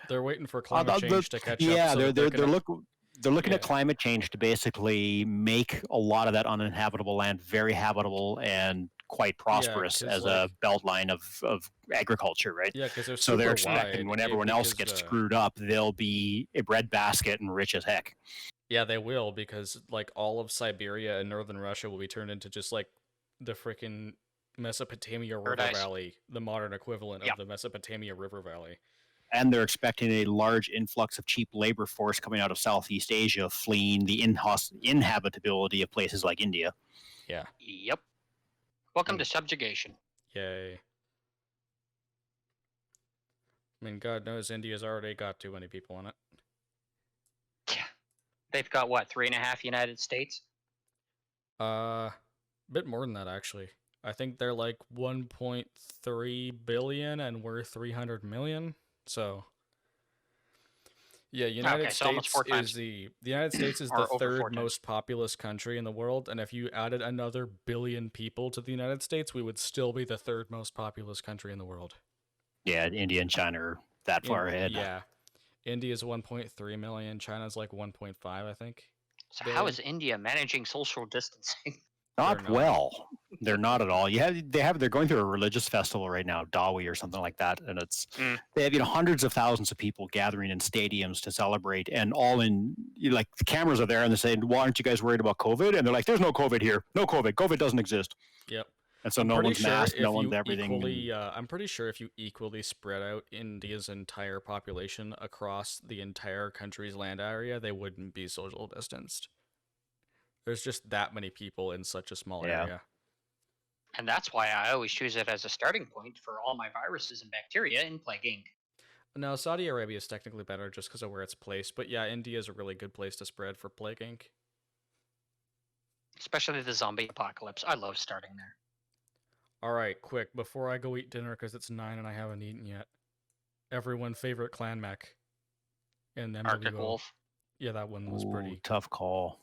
They're waiting for climate change to catch up. Yeah, So they're looking at climate change to basically make a lot of that uninhabitable land very habitable and quite prosperous as a belt line of agriculture, right? Yeah, because they're so they're super expecting wide, when everyone else because, gets screwed up, they'll be a breadbasket and rich as heck. Yeah, they will, because like all of Siberia and northern Russia will be turned into just like the freaking Mesopotamia River Valley, the modern equivalent of the Mesopotamia River Valley. And they're expecting a large influx of cheap labor force coming out of Southeast Asia, fleeing the inhabitability of places like India. Yeah. Yep. Welcome to subjugation. Yay. I mean, God knows India's already got too many people in it. They've got what, 3.5 United States? Bit more than that, actually. I think they're like 1.3 billion and we're 300 million. So yeah, United States is the United States is the third most populous country in the world, and if you added another billion people to the United States, we would still be the third most populous country in the world. Yeah, India and China are that far ahead. Yeah. India's 1.3 million, China's like 1.5, I think. So how is India managing social distancing? Not well. They're not at all. They're going through a religious festival right now, Dawi or something like that, and it's they have hundreds of thousands of people gathering in stadiums to celebrate, and all in like the cameras are there, and they're saying, "Why aren't you guys worried about COVID?" And they're like, "There's no COVID here. No COVID. COVID doesn't exist." Yep. And so no one's masked, no one's everything. I'm pretty sure if you equally spread out India's entire population across the entire country's land area, they wouldn't be social distanced. There's just that many people in such a small area. And that's why I always choose it as a starting point for all my viruses and bacteria in Plague Inc. No, Saudi Arabia is technically better just because of where it's placed, but yeah, India is a really good place to spread for Plague Inc. Especially the zombie apocalypse. I love starting there. Alright, quick, before I go eat dinner because it's 9 and I haven't eaten yet. Everyone's favorite clan mech in MWO. Arctic Wolf. Yeah, that one was pretty tough call.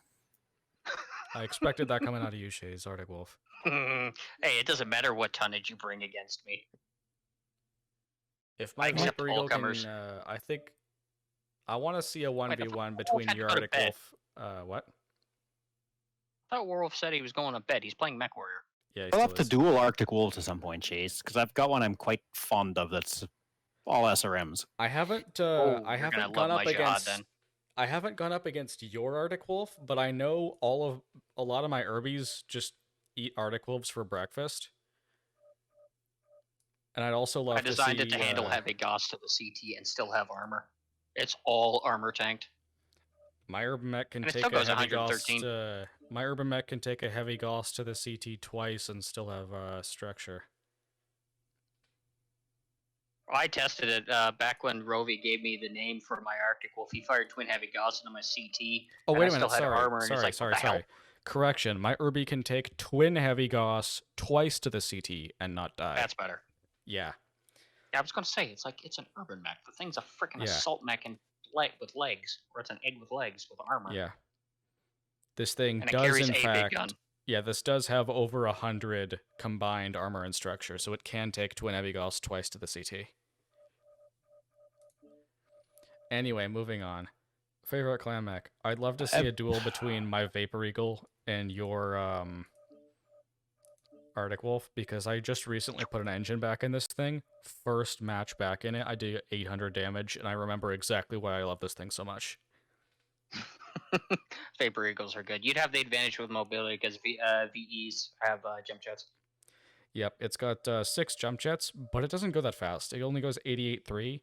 I expected that coming out of you, Shaze, Arctic Wolf. Hey, it doesn't matter what tonnage you bring against me. If my Viper Eagle can, I think I want to see a 1v1 between your Arctic Wolf. What? I thought Werewolf said he was going to bed. He's playing Mech Warrior. Yeah, I'll have to duel Arctic Wolves at some point, Chase, because I've got one I'm quite fond of that's all SRMs. I haven't gone up against I haven't gone up against your Arctic Wolf, but I know a lot of my Urbies just eat Arctic Wolves for breakfast. And I'd also love to see... I designed it to handle heavy Gauss to the CT and still have armor. It's all armor tanked. My Urban Mech can take a heavy Gauss to... My Urban Mech can take a heavy Gauss to the CT twice and still have structure. I tested it back when Rovi gave me the name for my Arctic Wolf. He fired twin heavy Gauss into my CT. Oh, wait a minute. Sorry. Correction. My Urbi can take twin heavy Gauss twice to the CT and not die. That's better. Yeah. I was going to say, it's an urban mech. The thing's a freaking assault mech with legs. Or it's an egg with legs with armor. Yeah. This thing does, in fact... Yeah, this does have over 100 combined armor and structure, so it can take twin heavy Gauss twice to the CT. Anyway, moving on. Favorite clan mech. I'd love to see a duel between my Vapor Eagle and your Arctic Wolf, because I just recently put an engine back in this thing. First match back in it, I did 800 damage, and I remember exactly why I love this thing so much. Vapor Eagles are good. You'd have the advantage with mobility because VEs have jump jets. Yep, it's got 6 jump jets, but it doesn't go that fast. It only goes 88.3,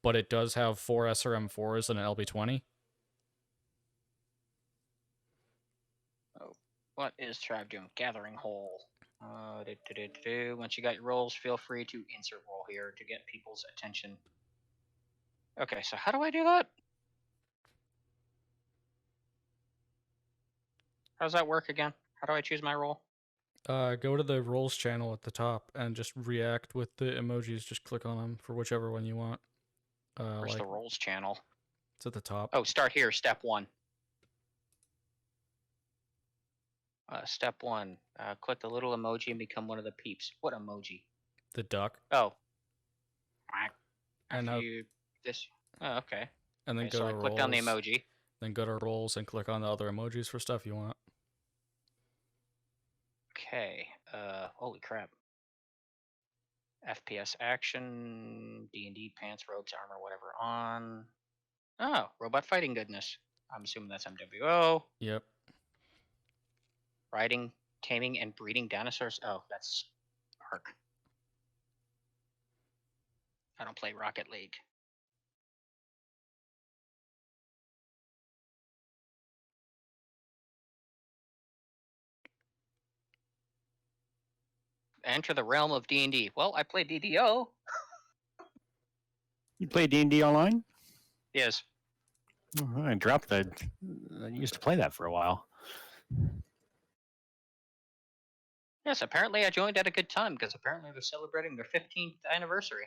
but it does have 4 SRM4s and an LB20. Oh, what is Trav doing? Gathering hole. Once you got your rolls, feel free to insert roll here to get people's attention. Okay, so how do I do that? How does that work again? How do I choose my role? Go to the roles channel at the top and just react with the emojis. Just click on them for whichever one you want. Where's the roles channel? It's at the top. Oh, start here. Step 1. Step 1. Click the little emoji and become one of the peeps. What emoji? The duck. Oh. And now, this. Oh, okay. And then Okay, go so to I clicked on the roles, emoji. Then go to roles and click on the other emojis for stuff you want. Okay. Holy crap. FPS action, D&D, pants, robes, armor, whatever on. Oh, robot fighting goodness. I'm assuming that's MWO. Yep. Riding, taming, and breeding dinosaurs. Oh, that's Ark. I don't play Rocket League. Enter the realm of D&D. Well, I play DDO. You play D&D online? Yes. I dropped that. I used to play that for a while. Yes, apparently I joined at a good time because apparently they're celebrating their 15th anniversary.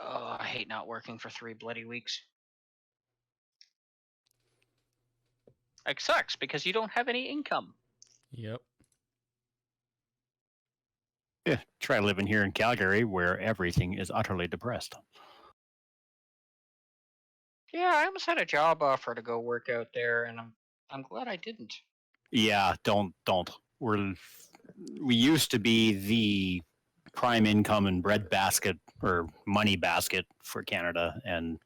Oh, I hate not working for 3 bloody weeks. It sucks because you don't have any income. Yep. Yeah, try living here in Calgary where everything is utterly depressed. Yeah, I almost had a job offer to go work out there, and I'm glad I didn't. Yeah, don't. We used to be the prime income and bread basket or money basket for Canada, and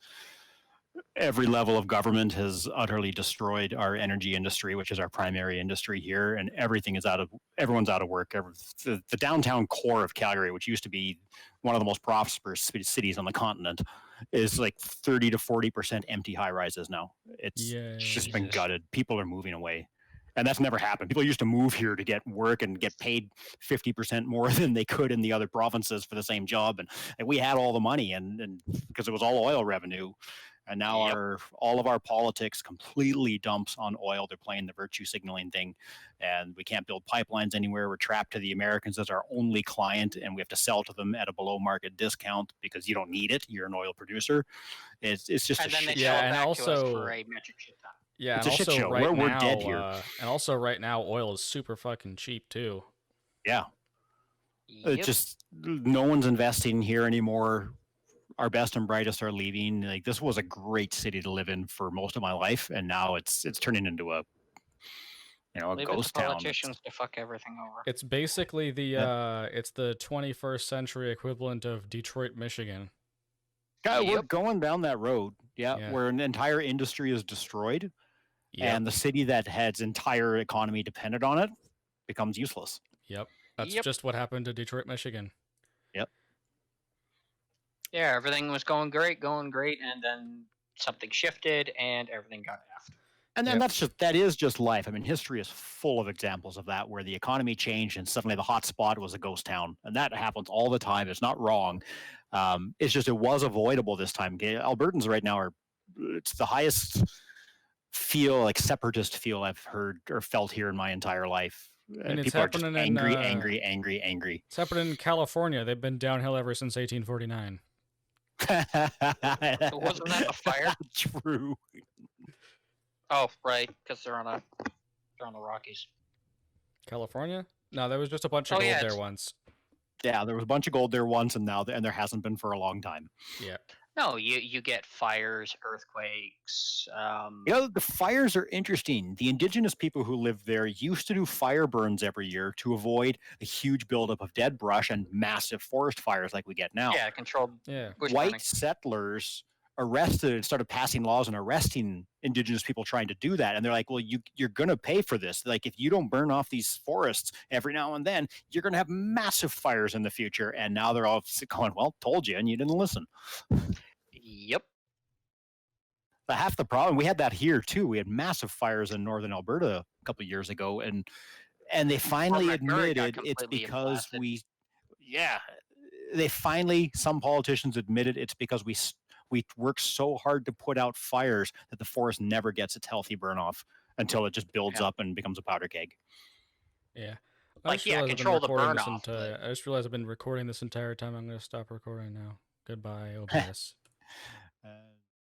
every level of government has utterly destroyed our energy industry, which is our primary industry here, and everyone's out of work. The downtown core of Calgary, which used to be one of the most prosperous cities on the continent, is like 30 to 40% empty high rises now. It's just been gutted. People are moving away. And that's never happened. People used to move here to get work and get paid 50% more than they could in the other provinces for the same job. And we had all the money and because it was all oil revenue. And now all of our politics completely dumps on oil. They're playing the virtue signaling thing, and we can't build pipelines anywhere. We're trapped to the Americans as our only client, and we have to sell to them at a below market discount because you don't need it. You're an oil producer. It's just and a then shit. they sell it back to us for a metric shit ton. Yeah, It's and a shit also show. right We're now, dead here. And also right now, oil is super fucking cheap too. Yeah. It's just no one's investing here anymore. Our best and brightest are leaving. Like, this was a great city to live in for most of my life, and now it's turning into a Leave ghost it to town. politicians to fuck everything over. It's basically the 21st century equivalent of Detroit, Michigan. We're going down that road, where an entire industry is destroyed, and the city that had its entire economy dependent on it becomes useless. Yep, that's just what happened to Detroit, Michigan. Yep. Yeah, everything was going great, and then something shifted, and everything got effed. And then that is just life. I mean, history is full of examples of that, where the economy changed and suddenly the hot spot was a ghost town, and that happens all the time. It's not wrong. It's just it was avoidable this time. Albertans right now it's the highest separatist feel I've heard or felt here in my entire life. And it's people are just happening angry, in, angry. It's happening in California. They've been downhill ever since 1849. Wasn't that a fire? True. Oh, right, because they're on the Rockies. California? No, there was just a bunch of gold there once. Yeah, there was a bunch of gold there once, and there hasn't been for a long time. Yeah. No, you get fires, earthquakes. The fires are interesting. The indigenous people who live there used to do fire burns every year to avoid a huge buildup of dead brush and massive forest fires like we get now. Yeah, controlled. Bush White burning. settlers arrested and started passing laws and arresting indigenous people trying to do that, and they're like, well, you're gonna pay for this. Like, if you don't burn off these forests every now and then, you're gonna have massive fires in the future. And now they're all going, well, told you, and you didn't listen. Yep. But half the problem, we had that here too. We had massive fires in northern Alberta a couple of years ago, and they finally admitted it's because they finally, some politicians admitted it's because we work so hard to put out fires that the forest never gets its healthy burn off until it just builds up and becomes a powder keg. Yeah. Like, control the burn off. I just realized I've been recording this entire time. I'm going to stop recording now. Goodbye, OBS.